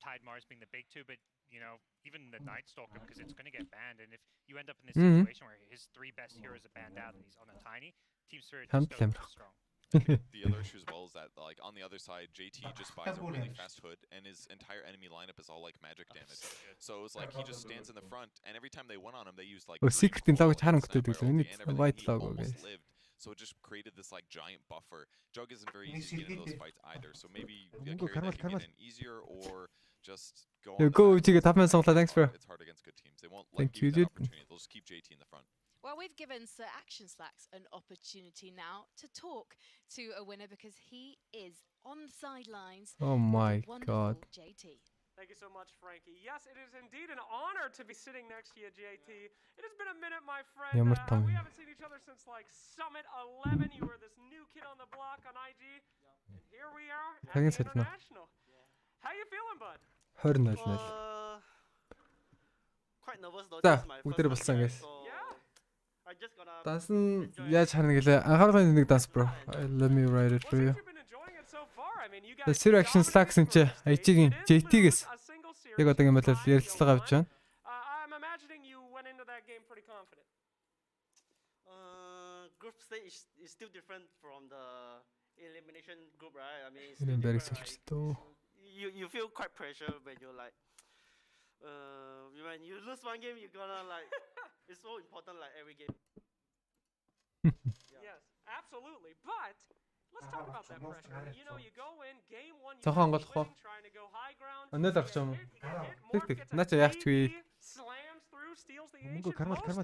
Tide Mars being the big two, but, you know, even the Night Stalker, because it's going to get banned. And if you end up in this situation where his 3 best heroes are banned out and he's on a Tiny, TSpirit is so strong. The other issue as well is that, like, on the other side, JT just buys a really fast hood, and his entire enemy lineup is all, like, magic damage. So it's like he just stands in the front, and every time they went on him, they used, like, Secret-ийн лого харамгтай гэдэг л энэ white logo guys. So it just created this like giant buffer. Jug isn't very easy to get into those fights either. So maybe making it easier or just go on. Go to get thanks bro. It's hard against good teams. They won't let you that opportunity. They'll just keep JT in the front. Well, we've given Sir Action Slacks an opportunity now to talk to a winner because he is on the sidelines. Oh my god. JT. Thank you so much, Frankie. Yes, it is indeed an honor to be sitting next to you, JT. It has been a minute, my friend. We haven't seen each other since like Summit 11. You were this new kid on the block on IG. And here we are at the International. How you feeling, bud? 20-0. Quite nervous though. За, бүгдээр болсон guys. Данс нь яаж харна гэлээ. Анхаарал нэг данс bro. Let me write it for you. The Sir Action Slacks энэ чи IG-ийн JT-гээс яг одоогийн байдлаар ярилцлага авч байна. I'm imagining you went into that game pretty confident. Group stage is still different from the elimination group, right? I mean, it's still different, you feel quite pressure when you're like when you lose one game, you're gonna like it's so important like every game. Yes, absolutely. But let's talk about that pressure. You know, you go in game 1, you're trying to go high ground. Өнөөдөр авч юм. Тэг. Наач яах ч вэ? Slams through, steals the Most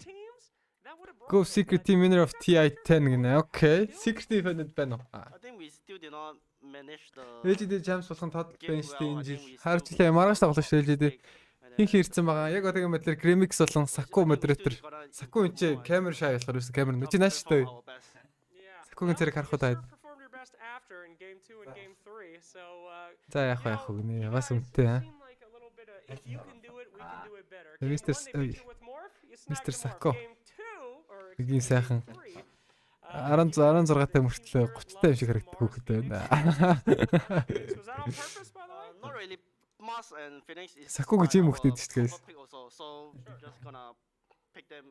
teams that would have Go Secret Team winner of TI10 гэнэ. Okay. Secret Team фэнд байна уу? I think we still did not manage the LGD Jams болгон тод байна шүү дээ энэ жил. Харж илээ маргааш тоглож шүү LGD. Хин хэрцэн байгаа. Яг одоогийн байдлаар Grimix болон Saku moderator. Saku энэ камер шаа ялахаар юусэн камер нүч нааш шүү дээ. Саккугийн зэрэг харах удаа. За яах гинэ. Бас үнэтэй. Мистер Сакко. Бигийн сайхан 16-тай мөртлөө 30-тай юм шиг харагддаг хүүхэд байна. Сакко гэж юм хүүхэд дээ шүү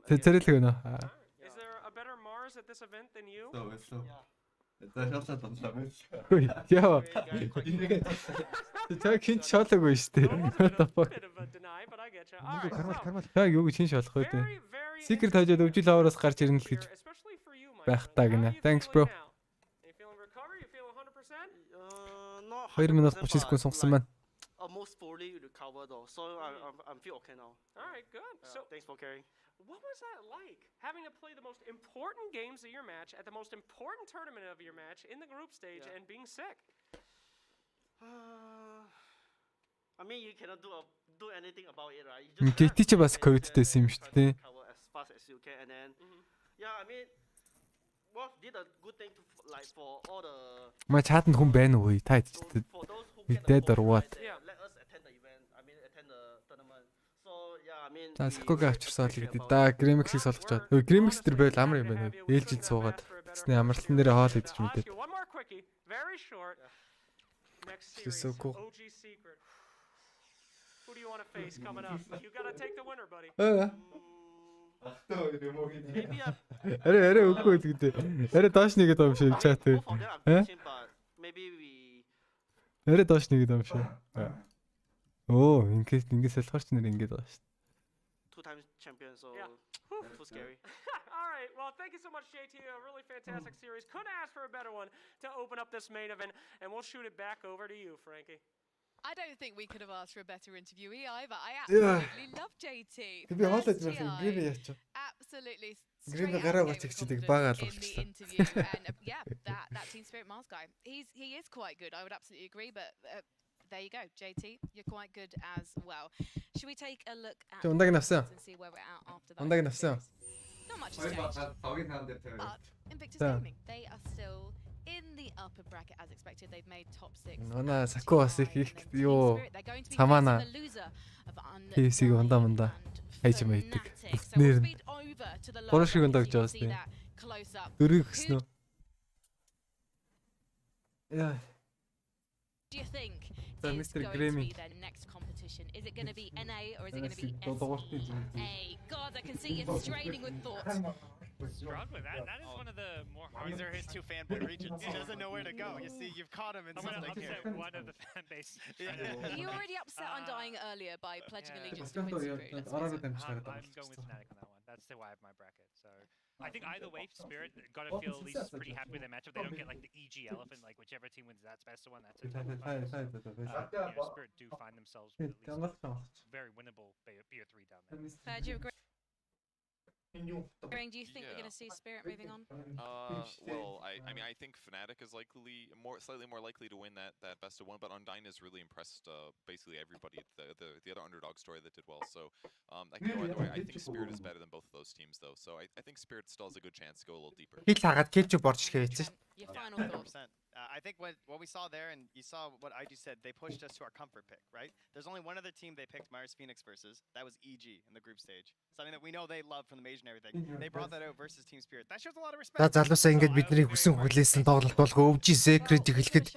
дээ. Тэрэлэг өнөө. Яа. Тэр хин шоолоогүй шүү дээ. Кармал юу гэж хин шоолох вэ? Secret хажууд өвжил аваараас гарч ирнэ л гэж байх таа гинэ. Thanks bro. 2 минут 30 секунд сунгасан байна. Almost fully recovered though, so I'm feel okay now. All right, good. So thanks for caring. What was that like? Having to play the most important games of your match at the most important tournament of your match in the group stage and being sick? I mean, you cannot do anything about it, right? Гэти ч бас ковидтэйсэн юм шүү дээ. As fast as you can, and then yeah, I mean, well, did a good thing to like for all the. Ма чатанд хүн байна уу? Та хэд dead or what? Let us attend the event. I mean, attend the tournament. So yeah, I mean. За Саккугийн авчирсан л гэдэг. Да Grimix-ийг солих чад. Grimix тэр байл амар юм байна. Ээлжид суугаад тэсний амралтан дээр хоол идэж мэдээд. One more quickie, very short. Next series. OG Secret. Who do you want to face coming up? You got to take the winner, buddy. Аре үгүй гэдэг. Аре доош нэгэд юм шиг чат. Maybe we. Аре доош нэгэд юм шиг. Оо, ингээд салхаарч нэр ингээд байгаа шүү. 2 times champion, so too scary. All right, well, thank you so much, JT. A really fantastic series. Couldn't ask for a better one to open up this main event, and we'll shoot it back over to you, Frankie. I don't think we could have asked for a better interviewee either. I absolutely love JT. Absolutely. Грим гараа бацчихдаг бага алгуулчихлаа. And yeah, that TSpirit mask guy. He is quite good. I would absolutely agree, but there you go, JT. You're quite good as well. Should we take a look at and see where we're at after that? Not much has changed. But Invictus Gaming, they are still in the upper bracket as expected. They've made top 6. Нона Сакко бас их юу цамаана. TSиг ундаа хайж мэддэг. Нэр нь. Гурав шиг ундаа гэж байгаа сте. Дөрөв гэснэ. Яа. Do you think it's going to be their next competition? Is it going to be NA or is it going to be SA? God, I can see you straining with thought. Strong with that. That is one of the more hard. These are his two fanboy regions. He doesn't know where to go. You see, you've caught him in something here. One of the fan base. You already upset Undying earlier by pledging allegiance to Winter. I'm going with Fnatic on that one. That's the why I have my bracket. So I think either way, Spirit gotta feel at least pretty happy with their matchup. They don't get like the EG elephant, like whichever team wins that's best one. That's it. Spirit do find themselves with at least very winnable BO3 down there. Fair, do you agree? Do you think we're going to see Spirit moving on? Well, I mean, I think Fnatic is slightly more likely to win that best of one, but Undying has really impressed basically everybody. The other underdog story that did well. So I can go either way. I think Spirit is better than both of those teams, though. So I think Spirit still has a good chance to go a little deeper. Your final thoughts. I think what we saw there, and you saw what IG said, they pushed us to our comfort pick, right? There's only one other team they picked Myers Phoenix versus. That was EG in the group stage. Something that we know they love from the Mage and everything. They brought that out versus TSpirit. That shows a lot of respect. Залуусаа ингэж бидний хүсэн хүлээсэн тоглолт болох өвж Secret эхлэхэд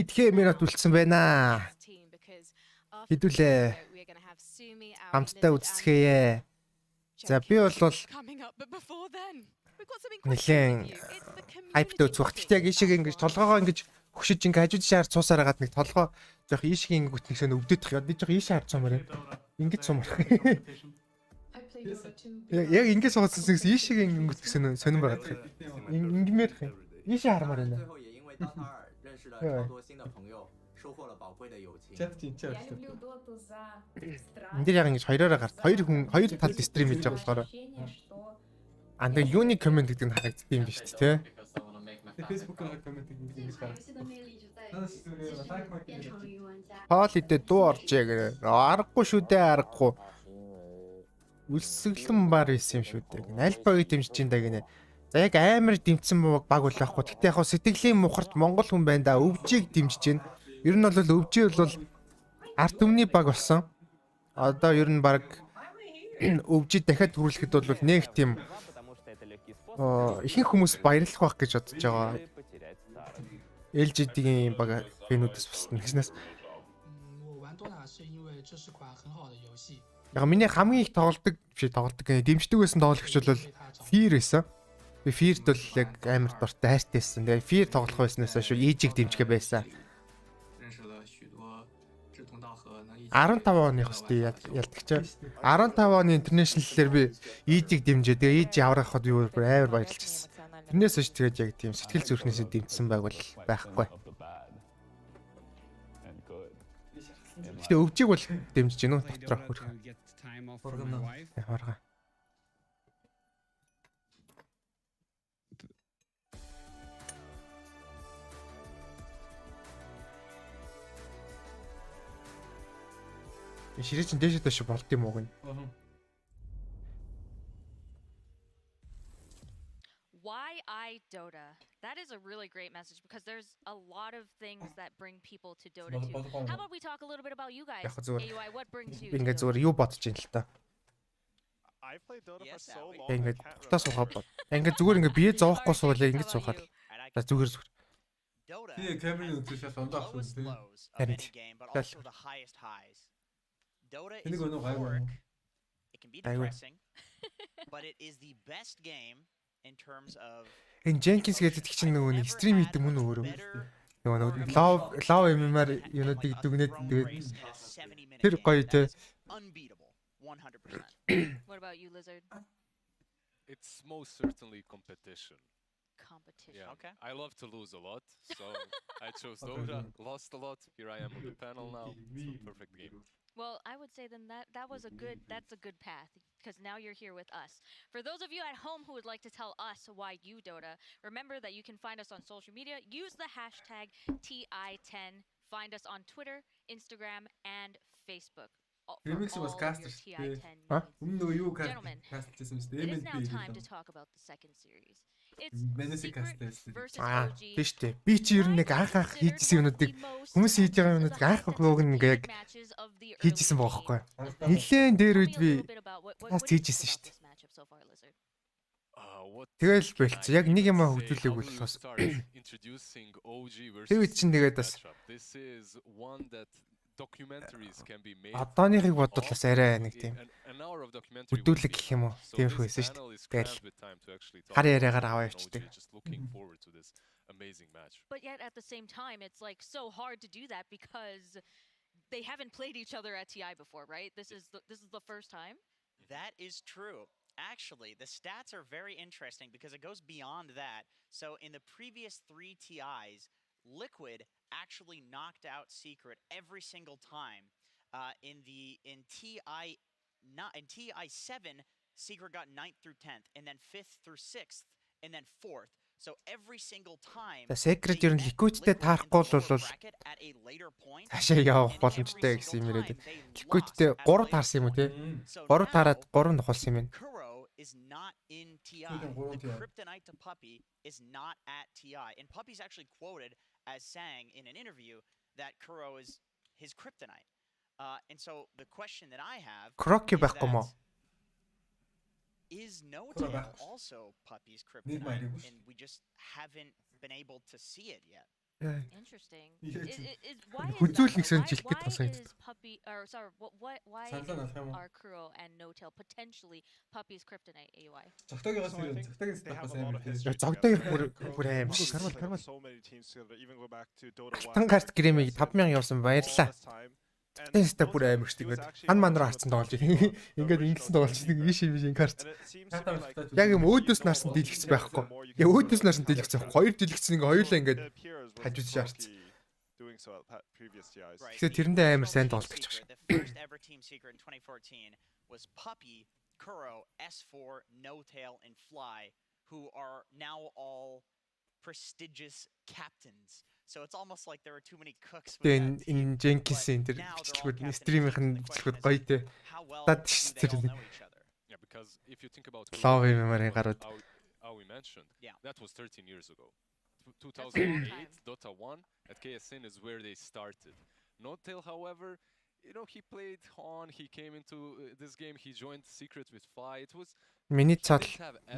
хэдхэн минут үлдсэн байна. Хэдүүлээ. Хамтдаа үзцгээе. За би бол нэлээд хайптай үзэх. Гэхдээ яг ийшээ ингэж толгоогоо ингэж хөшиж ингэ хажууд шаар цуусаар хагаад нэг толгоо жоох ийшээ ингэ гүтнэх сөн өвдөдөх. Би жоох ийшээ харцсан мөрөө. Ингэж сумрах. Яг ингэ сууцсан ийшээ ингэ гүтнэх сөн сонирн байгаад. Ингэмээр их. Ийшээ хармаар байна. Энд яг ингэж хоёроо гарт. Хоёр талд стрим хийж байгаа болохоор анда юуны комент гэдэг нь харагддаг юм биш үү те. Facebook-ийн комент ингэж харагддаг. Хоолидээ дуу оржээ гэрээ. Аргагүй шүү дээ аргагүй. Үлсгэлэн бар исэн юм шүү дээ. Альбагийг дэмжиж ин да гинэ. За яг амар дэмцсэн баг бол байхгүй. Гэтэ яг сэтгэлийн мухарт Монгол хүн байна да. Өвжийг дэмжиж байна. Ер нь бол өвжий бол арт түмний баг болсон. Одоо ер нь баг өвжид дахиад төрүүлэхэд бол нэг тийм ихэнх хүмүүс баярлах байх гэж бодож байгаа. LGD-ийн баг фэнүүдээс босдно гэснээс. Яг миний хамгийн их тоглодог дэмждэг байсан тоглогч бол Fear байсан. Би Fear-д бол яг амар дуртай хайртай байсан. Тэгээ Fear тоглох байснаас шүү EG-г дэмжгээ байсан. 15 оны хөстэй ялдагчаа. 15 оны интернэшнлээр би EG-г дэмжээ. Тэгээ EG аврахад юу амар баярлж байсан. Тэрнээс ч тэгээд яг тийм сэтгэл зүрхнээсээ дэмжсэн байг бол байхгүй. Гэтэ өвжийг бол дэмжиж гинөө дотроо хөрх. Харгаа. Ширээ чин дээшээ дэше болд юм уу гэн. Why I Dota? That is a really great message because there's a lot of things that bring people to Dota 2. How about we talk a little bit about you guys? AUI, what brings you to Ингээд зүгээр юу бодож ин л та. I played Dota for so long. Ингээд тутаа суугаад бод. Ингээд зүгээр ингээд бие зоохгүй суулаа ингээд суухад. За зүгээр. Тэгээ камерын үтсээс ондоо авах юм тийм. Харин. Dota is work. It can be depressing, but it is the best game in terms of Энэ Jenkins гэдэг чинь нөгөө нэг стрим хийдэг мөн өөрөө. Нөгөө love MMR юунуудыг дүгнээд тэгээд тэр гоё те. Unbeatable 100%. What about you, Lizard? It's most certainly competition. Competition. Yeah. Okay. I love to lose a lot, so I chose Dota, lost a lot. Here I am on the panel now. It's a perfect game. Well, I would say then that's a good path because now you're here with us. For those of you at home who would like to tell us why you Dota, remember that you can find us on social media. Use the hashtag TI10. Find us on Twitter, Instagram, and Facebook. Remix was cast. Gentlemen, it is now time to talk about the second series. It's Secret versus OG. Тийш үү. Би чи ер нь нэг анх хийжсэн юмнуудыг хүмүүс хийж байгаа юмнуудыг анх уг нэг яг хийжсэн бохоггүй. Нилээн дээр үед би бас хийжсэн шүү дээ. Тэгэл болцсон. Яг нэг юм хөгжүүлээг болохоос. Тэр үед чинь тэгээд бас одооныхыг бодвол бас арай нэг тийм хөдөлгөг гэх юм уу тиймэрхүү байсан шүү дээ. Тэгэл хар яриагаар аваа явчихдаг. But yet at the same time it's like so hard to do that because they haven't played each other at TI before, right? This is the first time. That is true. Actually, the stats are very interesting because it goes beyond that. So in the previous 3 TIs, Liquid actually knocked out Secret every single time. In TI 7, Secret got 9th through 10th, and then 5th through 6th, and then 4th. So every single time. The Secret ер нь Liquidтэй таарахгүй бол цаашаа явах боломжтой гэсэн юм яриад. Liquidтэй 3 таарсан юм уу те? 3 таарад 3 нухалсан юм байна. Is not in TI. The kryptonite to Puppy is not at TI. And Puppy's actually quoted as saying in an interview that Kuro is his kryptonite. And so the question that I have is No-Tail also Puppy's kryptonite? And we just haven't been able to see it yet. Interesting. Why are Kuro and No-Tail potentially Puppy's kryptonite, AUI? Тангарт грэмийг 5000 явуулсан баярлаа. Тэстэ бүр амар шүү дээ. Хан ман руу харцсан тоглож байна. Ингээд ингэсэн тоглож байна. Ийш ийм карт. Яг юм өөдөөс нарсан дийлэгц байхгүй. Яг өөдөөс нарсан дийлэгц байхгүй. Хоёр дийлэгц ингээ хоёулаа ингээд хажууд шаарцсан. Тэгэхээр тэрэндээ амар сайн тоглож байгаа шүү. The first ever team secret in 2014 was Puppy, Kuro, S4, No-Tail, and Fly, who are now all prestigious captains. So it's almost like there are too many cooks with that team. In Jenkins энэ бичлэгүүд стримийнхэн бичлэгүүд гоё те. Тад шүү дээ. Yeah, because if you think about Love MMR-ийн гарууд. how we mentioned, that was 13 years ago. 2008, Dota 1 at KSN is where they started. NOTEL, however, you know, he played on, he came into this game, he joined Secret with Fly. It was Миний цал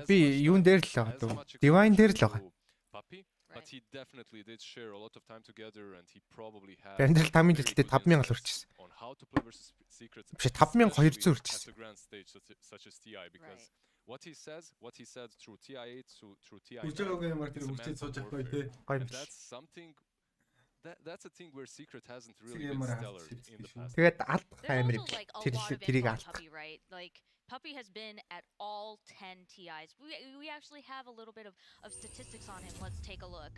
би юун дээр л байгаа. Divine дээр л байгаа. But he definitely did share a lot of time together and he probably had Амьдрал 5,000 дэлтэй 5,000 л үрчсэн. on how to play versus Secret. Биш 5,200 үрчсэн. Grand stage such as TI because what he said through TI8 through TI. That's something that's a thing where Secret hasn't really been stellar in the past. Тэгээд алдах амир юм. Тэрийг алдах. Like Puppy has been at all 10 TIs. We actually have a little bit of statistics on him. Let's take a look.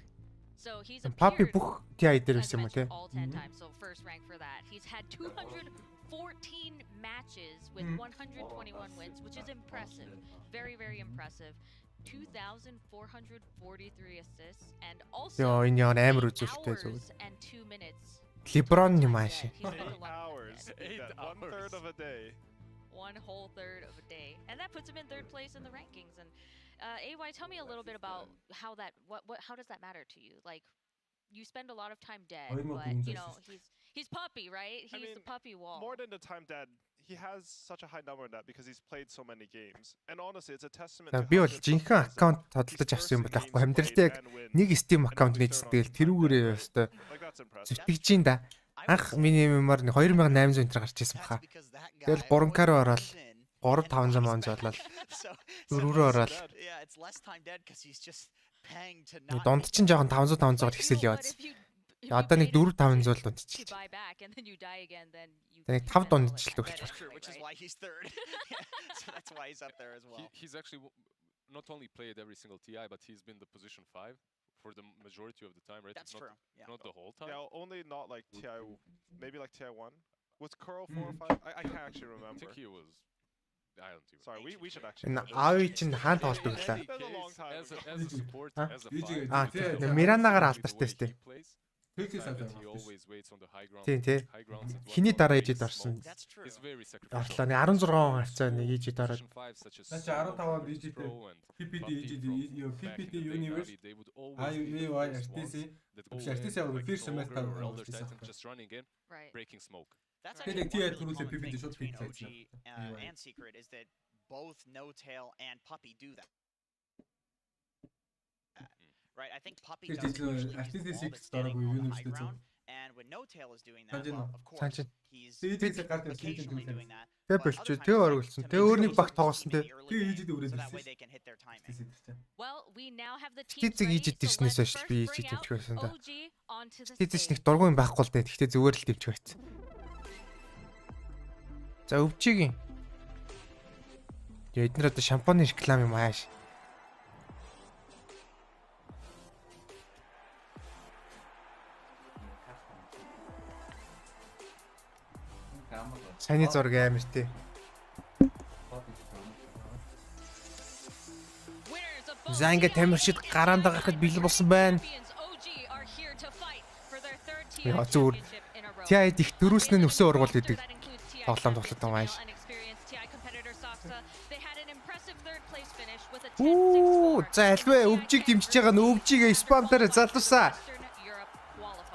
So he's Puppy бүх TI дээр байсан юм уу те? All 10 times. So first rank for that. He's had 214 matches with 121 wins, which is impressive. Very, very impressive. 2,443 assists and also Ёо энэ яа амар үзүүлэлттэй зүгээр. LeBron юм ааши. 8 hours. 1/3 of a day. 1/3 of a day. And that puts him in 3rd place in the rankings. And AY, tell me a little bit about how that how does that matter to you? Like you spend a lot of time dead, but you know, he's Puppy, right? He's the Puppy wall. More than the time dead, he has such a high number in that because he's played so many games. And honestly, it's a testament to би бол жинхэнэ аккаунт тодолдож авсан юм бол ахгүй амьдралдаа яг нэг Steam аккаунт нээсэн. Тэгэл тэрүүгээрээ өстой зүтгэж ин да. Анх миний мемор 2800 энэ гарч ирсэн баха. Тэгэл 3K руу ороод 3500 монз болол. Дөрвөрөө ороод. Донд чинь жоохон 500 ихсэл яваад. Одоо нэг 4-500 л дундчихлээ. Тэгээ 5 дундчлээ өгч байна. Which is why he's 3rd. So that's why he's up there as well. He's actually not only played every single TI, but he's been the position 5 for the majority of the time, right? That's true. Not the whole time. Yeah, only not like TI, maybe like TI1. Was Curl 4 or 5? I can't actually remember. I think he was. I don't even. Sorry, we should actually. Энэ ави чинь хаан тоглож өглөө. As a support, as a 5. Аа, Миранагаар алдартай сте. Тийм тий. Хиний дараа ижид орсон. Орлоо нэг 16 хавцаа нэг ижид ороод. Начи 15-нд ижид PPT ижид PPT Universe IUI RTC биш RTC яг first semester just running in breaking smoke. That's actually PPT shot and Secret is that both NOTEL and Puppy do that. Right, I think Puppy doesn't usually do all the standing on the high ground, and when NOTEL is doing that, well, of course, he's occasionally doing that. Тэгээ болчих. Тэгээ оргилсан. Тэгээ өөрний баг тоглосон те. Тэгээ ижид өрөөд So that way they can hit their timing. Well, we now have the team Тизэг ижид дэрснээс хойш би ижид тэмчих байсан да. onto the Тизэж нэг дургүй юм байхгүй л дээ. Гэхдээ зүгээр л тэмчих байсан. За өвчигийн. Тэгээ эднэр одоо шампуны реклам юм ааш. Саний зураг амар тий. За ингээд тамирчид гараандаа гарахд бэлэн болсон байна. Яа зүгээр. TI-д их дөрүүснээ өсөө ургуул гэдэг тоглоом тоглоод байгаа юм ааш. За альвэ өвжиг дэмжиж байгаа нь өвжигээ спам дээр залуусаа.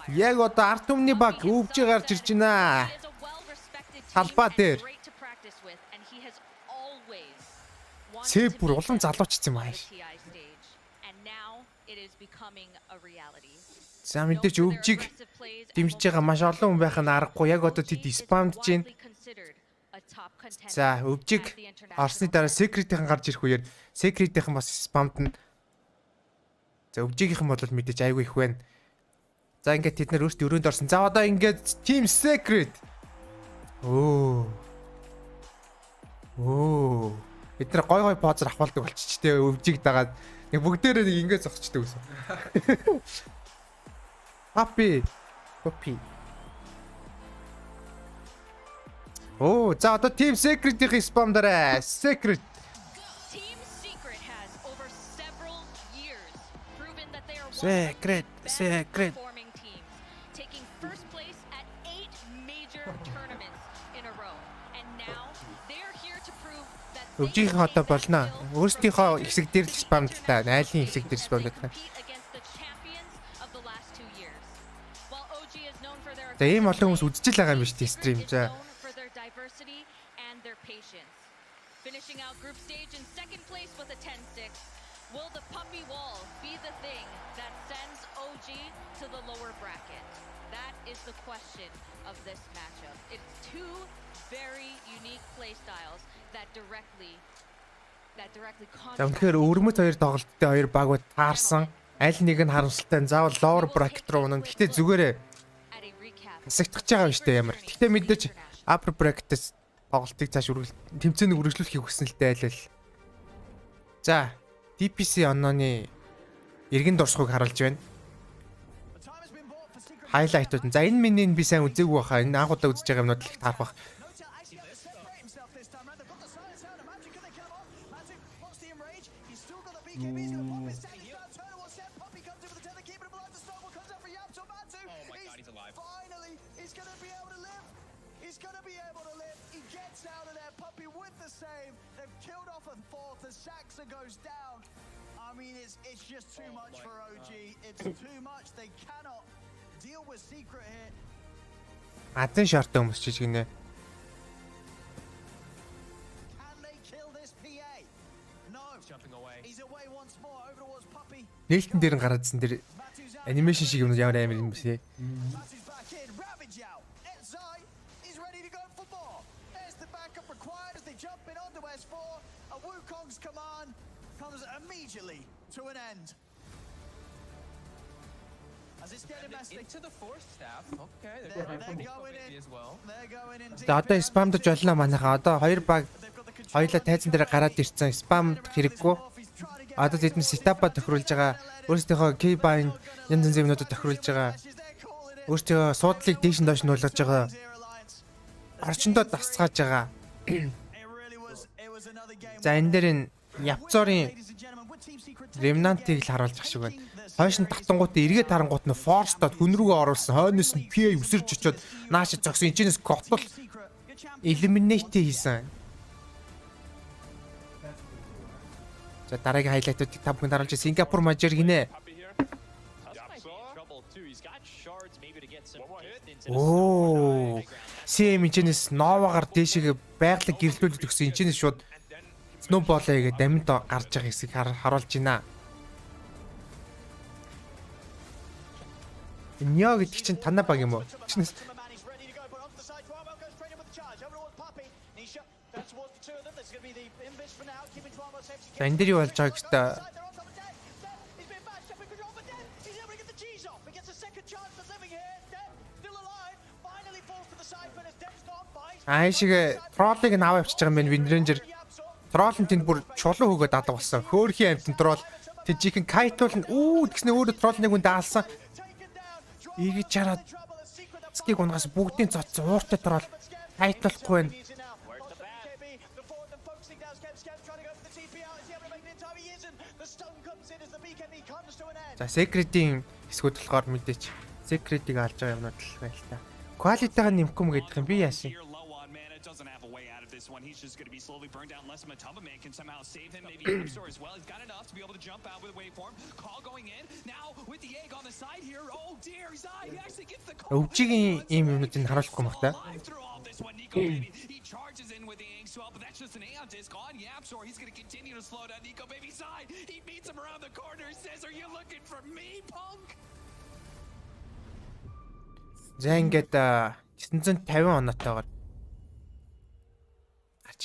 Яг одоо арт түмний баг өвжиг гарч ирж байна. Талбай дээр. Цэв бүр улам залуучсан юм ааш. За мэдээч өвжиг дэмжиж байгаа маш олон хүн байх нь аргагүй. Яг одоо тэд спамдж байна. За өвжиг орсны дараа секретийнхэн гарч ирэх үеэр секретийнхэн бас спамдна. За өвжигийнхэн бол мэдээж айгүй их байна. За ингээд тэд нар өөрсдөө өрөөнд орсон. За одоо ингээд Team Secret. Оо. Бид нар гой позор авахулдаг болчих ч тэ өвжиг дагаад нэг бүгдээрээ нэг ингээд зогсчдаг гэсэн. Puppy. Оо, за одоо Team Secret-ийн спам дараа. Secret. Team Secret has over several years proven that they are Secret. performing teams, taking first place at 8 major tournaments in a row. And now they're here to prove that Өвжийн одоо болно. Өөрсдийнхөө хэсэг дээр л спамдлаа. Найлын хэсэг дээр спамдлаа. За ийм олон хүмүүс үзэж л байгаа юм биш үү стрим. За. Finishing out group stage in second place with a 10-6. Will the puppy wall be the thing that sends OG to the lower bracket? That is the question of this matchup. It's two very unique play styles that directly За үнэхээр өрмөц хоёр тоглолттой хоёр багууд таарсан. Аль нэг нь харамсалтай. Заавал lower bracket руу унана. Гэхдээ зүгээрээ хэсэгтэж байгаа юм шүү дээ ямар. Гэхдээ мэдээж upper bracket-с тоглолтыг цааш тэмцээнийг үргэлжлүүлэхийг хүснэ л дээ аль. За, DPC онооны эргэн дурсахыг харуулж байна. Хайлайтууд. За энэ минийг би сайн үзээгүй байхаа. Энэ анхудаа үзэж байгаа юмнууд л их таарах байх. I mean, it's just too much for OG. It's too much. They cannot deal with secret here. Адын шартаа өмсчиж гинэ. Can they kill this PA? No. Jumping away. He's away once more over towards Puppy. Нээлтэн дээр нь гараадсан тэр анимашн шиг юм ямар амар юм бэ? Batu's back in. Ravage out. Enzai is ready to go for more. There's the backup required as they jump in onto S4. A Wukong's command comes immediately to an end. As it's getting messy. Into the fourth staff. Okay, they're going in as well. They're going in. За одоо спамдж болно манайха. Одоо хоёр баг хоёулаа тайзан дээр гараад ирсэн. Спам хэрэггүй. Одоо тэдний сетапа тохируулж байгаа. Өөрсдийнхөө кейбайн янз янзын юмнуудад тохируулж байгаа. Өөрсдийнхөө суудлыг дээш нь доош нь болгож байгаа. Орчиндөө дасцгааж байгаа. За энэ дээр энэ Явцорын ремнантыг л харуулж ах шиг байна. Хойш нь татангуудаа эргээд харангууд нь форстод хүн рүүгээ оруулсан. Хойноос нь PA өсөрж очоод нааш зогсон. Энэчнээс готл eliminate хийсэн. За дараагийн хайлайтуудыг та бүхэнд харуулж Сингапур мажор гинэ. Оо. CM энэчнээс новагаар дээшээ байгалыг гэрлүүлээд өгсөн. Энэчнээс шууд Snowball-ыг дамд гарч байгаа хэсгийг харуулж байна. Нё гэдэг чинь танаа баг юм уу? За энэ дээр юу болж байгааг гэхдээ Аашиг троллыг нь аваа явчихж байгаа юм байна Windranger. Тролл нь тэнд бүр чулуу хөгөөд алга болсон. Хөөрхийн амтэн тролл тэжихэн кайтуул нь тэгснэ өөрөө тролл нэг хүн даалсан. Ийгэж чараад скиг унгаас бүгдийн цоцсон ууртай тролл кайтуулахгүй байна. За secret-ийн хэсгүүд болохоор мэдээч secret-ийг алж байгаа юмнууд л байл та. Quality-га нэмэхгүй юм гэдэг юм би яасан. One. He's just going to be slowly burned down unless Matamba-man can somehow save him. Maybe Upstore as well. He's got enough to be able to jump out with a waveform. Call going in. Now with the egg on the side here. Oh dear, he's he actually gets the call. Өвчгийн ийм юмнуудыг харуулахгүй мах та. He charges in with the egg swell, but that's just an A on disc on Yapsor. He's going to continue to slow down Nico Baby side. He beats him around the corner. Says, "Are you looking for me, punk?" За ингээд 950 оноотойгоор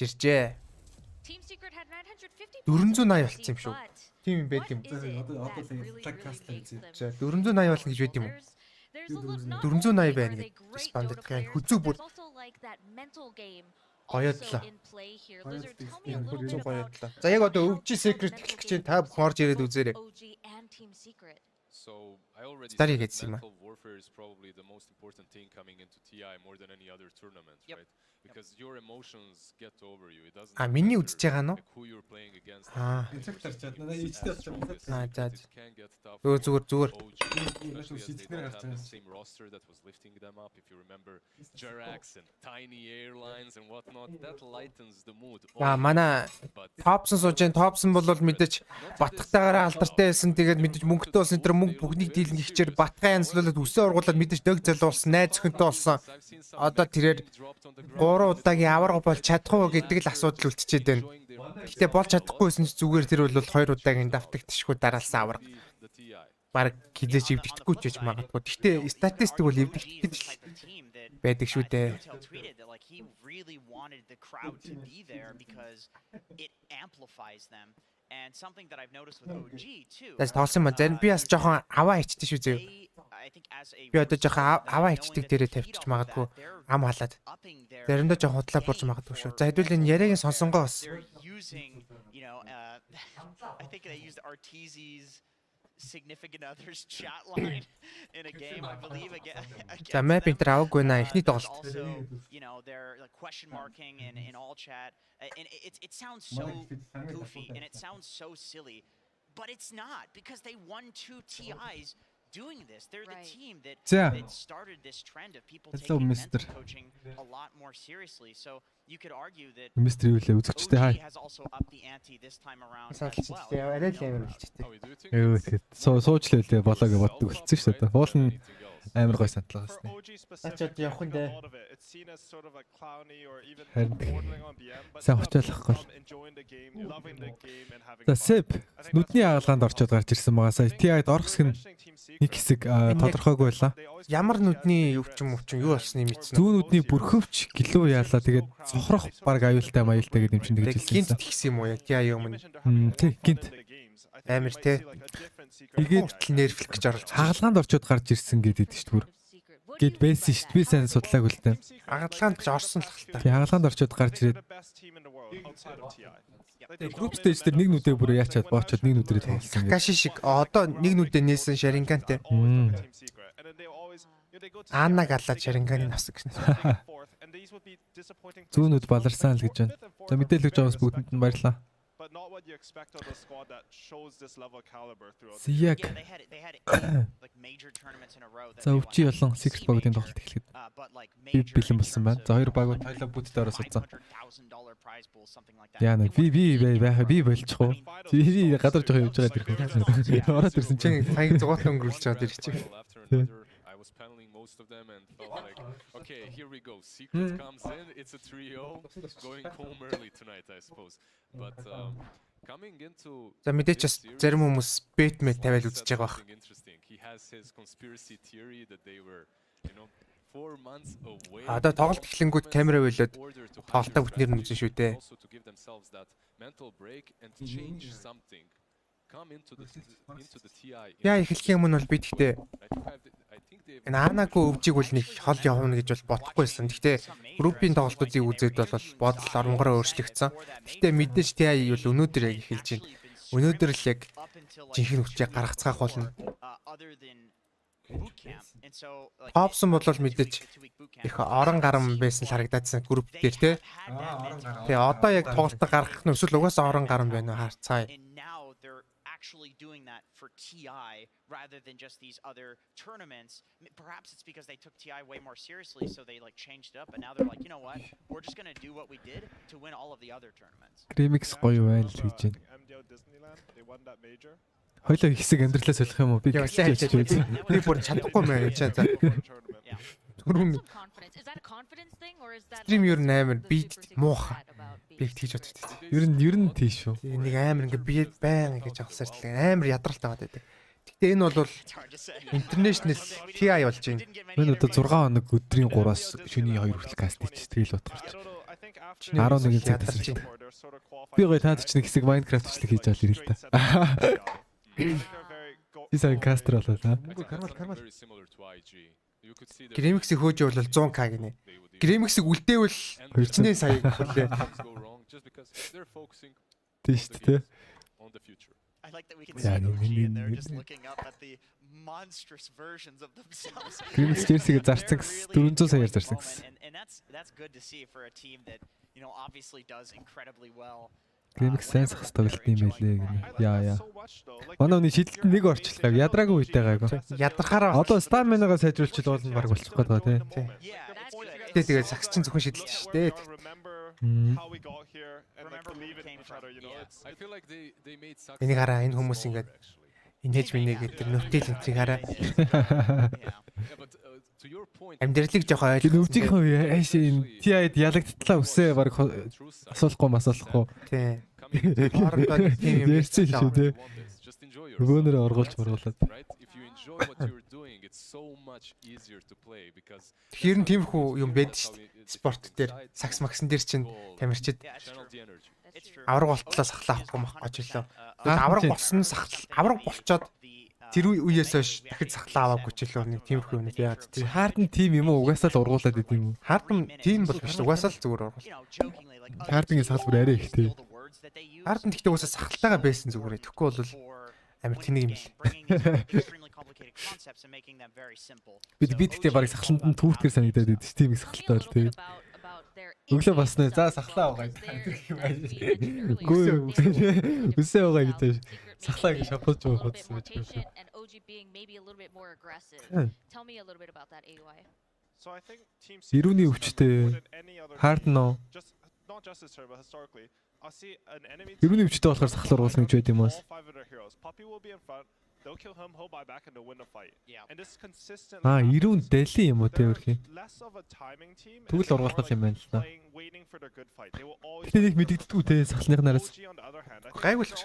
иржээ. 480 болсон юм шүү. Тийм юм байд юм. Одоо флаг кастлаа үзье. За 480 болно гэж байд юм уу? 480 байна гэж спандад гэн хүзүү бүр гоёдлоо. За яг одоо өвчи secret эхлэх гэж та бүхэн орж ирээд үзээрэй. So I already Старий said гэсэн юм аа. mental warfare is probably the most important thing coming into TI more than any other tournament, right? Because your emotions get over you. It doesn't миний matter үзэж байгаа нь уу? like who you're playing against. Эцэг тарчаад надаа ичтэй болчихсон. За. It can get tough. Зүгээр. Especially as they don't have the same roster that was lifting them up. If you remember Jerax and Tiny Airlines and whatnot, that lightens the mood. За манай Топсон сууж जैन Топсон бол мэдээж батгатаагаараа алдартай байсан. Тэгээд мэдээж мөнгөтэй болсон тэр мөнгө бүгнийг дийлэн гихчээр батгаа янзлуулаад үсээ ургуулад мэдээж дөг залуулсан, найз өхөнтэй болсон. Одоо тэрээр 3 удаагийн аварга болж чадахгүй гэдэг л асуудал үлдчихэд байна. Гэхдээ болж чадахгүйсэн ч зүгээр тэр бол 2 удаагийн давтагдчихгүй дараалсан аварга. Бараг хизээч эвдэгдэхгүй ч гэж магадгүй. Гэхдээ статистик бол эвдэгдэхэд л байдаг шүү дээ. He really wanted the crowd to be there because it amplifies them. And something that I've noticed with OG too. That's тоосон юм. Зарим би бас жоохон аваа ичдэг шүү зөө. Би одоо жоохон аваа ичдэг дээрээ тавьчих магадгүй ам халаад. Заримдаа жоохон худлаа бурж магадгүй шүү. За хэдүүл энэ яриагийн сонсонгоо бас. I think they used RTZ's significant others chat line in a game, I believe, again. За map интер аваагүй наа эхний тоглолт. Also, they're like question marking in all chat, and it sounds so goofy and it sounds so silly, but it's not because they won 2 TIs doing this. They're the team that started this trend of people taking mental coaching a lot more seriously. So you could argue that OG has also upped the ante this time around as well. Суучлаа болоо гэж боддог болчихсон шүү дээ. Уул нь амар гой сандлага басна. Ачаад явах нь дээ. Сайн очиолохгүй. За Сэп нүдний хаалгаанд орчод гарч ирсэн байгаа. Сая TI-д орох хэсэг нь нэг хэсэг тодорхойгүй байлаа. Ямар нүдний өвчин юу болсныг мэдсэн. Зүүн нүдний бүрхөвч гэлөө яалаа. Тэгээд цохрох баг аюултай гэдэг юм чинь тэгж хэлсэн. Гинт тэгсэн юм уу яа TI өмнө. Тий гинт. Амар те. Тэгээд нервлэх гэж оролцсон. Хаалгаанд орчод гарч ирсэн гэдэг шүү дээ. Гэт байсан шүү дээ. Би сайн судлаагүй л дээ. Хаалгаанд ч орсон л хальтаа. Тий хаалгаанд орчод гарч ирээд. Group stage дээр нэг нүдээ бүр яачаад боочоод нэг нүдэрээ тоглосон. Какаши шиг одоо нэг нүдээ нээсэн Шарингантай. Аанаг алаад Шаринганыг авсан гэж. Зүүнүүд баларсан л гэж байна. За мэдээлэл өгч байгаас бүгдэнд нь баярлалаа. But not what you expect of a squad that shows this level of caliber throughout. Сияг. They had like major tournaments in a row. За өвчи болон Secret Bug-ийн тоглолт эхлэхэд би бэлэн болсон байна. За хоёр багууд хоёлоо бүтдээ ороод суудсан. Яа нэ би болчих уу? Би гадар жоох явж байгаа дэрхүү. Ороод ирсэн чинь сая зугаалт өнгөрүүлж байгаа дэр чинь. Paneling most of them and felt like, okay, here we go. Secret comes in. It's a trio going home early tonight, I suppose. But coming into за мэдээч зарим хүмүүс Batman тавиал үзэж байгаа бах. He has his conspiracy theory that they were, 4 months away. Одоо тоглолт эхлэнгүүт камера байлаад тоглолтоо бүтнээр нь үзэн шүү дээ. Also to give themselves that mental break and change something. Come into the TI. Яа эхлэх юм бол би тэгтээ энэ Аанагүй өвжиг бол нэг хол явна гэж бол бодохгүйсэн. Гэхдээ группийн тоглолтуудыг үзээд бол бодол оронгороо өөрчлөгдсөн. Гэхдээ мэдээж TI бол өнөөдөр яг эхэлж байна. Өнөөдөр л яг жинхэнэ хүчийг гаргацгаах болно. Топсон бол мэдээж их орон гарам байсан л харагдаадсан групп дээр те. Тэгээ одоо яг тоглолтоо гаргах нь эсвэл угаасаа орон гарам байна уу харцгаая. Actually doing that for TI rather than just these other tournaments. Perhaps it's because they took TI way more seriously, so they like changed it up, and now they're like, you know what, we're just gonna do what we did to win all of the other tournaments. Remix гоё байл гэж байна. Хоёлоо хэсэг амьдралаа солих юм уу? Би би бүр чадахгүй мэн яа за. Стрим юу нээр бит мууха. Би тэгж боддог. Ер нь тийш шүү. Нэг амар ингээ би байн гэж авахсаар л амар ядралтай байдаг. Гэхдээ энэ бол international TI болж байна. Мөн одоо 6 хоног өдрийн 3-аас шөнийн 2 хүртэл каст хийж стрил бодгорч. 11 цаг тасарч. Би гоё таад ч нэг хэсэг Minecraft члэг хийж авал ирэл та. Би сайн кастер болоо та. Кармал. Гремиксийг хөөж бол 100k гинэ. Гремиксийг үлдээвэл 200 сая хүлээ. Тийш тээ. I like that we can see OG and they're just looking up at the monstrous versions of themselves. Jersey-г зарцсан гэсэн 400 саяар зарсан гэсэн. And that's good to see for a team that, you know, obviously does incredibly well. Гэмик сайн сахс тоглолт юм байлээ гэнэ. Яа. Манай хүний шидэлт нэг орчлоо. Ядраагүй үйтэй гайгүй. Ядрахаараа одоо стаминагаа сайжруулчихвал бол баг болчих гээд байгаа тий. Тэгээд сакс чинь зөвхөн шидэлт шүү дээ. How we got here and like believe in each other, you know. I feel like they made success. Энийг хараа энэ хүмүүс ингээд инээж минийгээ тэр нүтэл энтрийг хараа. Амьдралыг жоохон ойлгох. Өвжийнхөө яашийн TI-д ялагдтлаа үсээ баг асуулахгүй масуулахгүй. Тий. Ярьсан шүү дээ. Өгөөнөр оргуулж мөргуулад. Тэгэхээр нь тиймэрхүү юм байдаг шүү дээ. Спорт дээр сакс максан дээр чинь тамирчид авраг болтлоо сахлаахгүй мах гэж лөө. Авраг болсон авраг болчоод тэр үеэс хойш дахиж сахлаа аваагүй ч лөө нэг тиймэрхүү юм яагаад тэр Хаардан тим юм уу угаасаа л ургуулад идэв юм уу? Хаардан тим бол биш угаасаа л зүгээр ургуул. Хаардан салбар арай ихтэй. Хаардан тэгтээ угаасаа сахалтайгаа байсан зүгээр. Тэгэхгүй бол амар тэнэг юм л. Бид тэгтээ барыг сахланд нь түүтгэр санагдаад байдаг тийм их сахалтай бол тий. Өглөө басна. За сахлаа байгаа. Гүү. Үсээ байгаа гэдэг. Сахлаа гэж шапуулж байгаа бодсон байж байна. So I think team Ирүүний өвчтэй хард нөө. Not just this turbo historically. I see an enemy. Ирүүний өвчтэй болохоор сахлаар уулна гэж байд юм уу? Poppy will be in front. They'll kill him, he'll buy back and they'll win the fight. And this consistently. Ирүүн дали юм уу те өрхий. Less of a timing team. Тэгвэл ургуулах юм байна л да. Waiting for the good fight. They will always. Тэнийг мэддэгдэггүй те сахлынх нараас. Гайвуулах.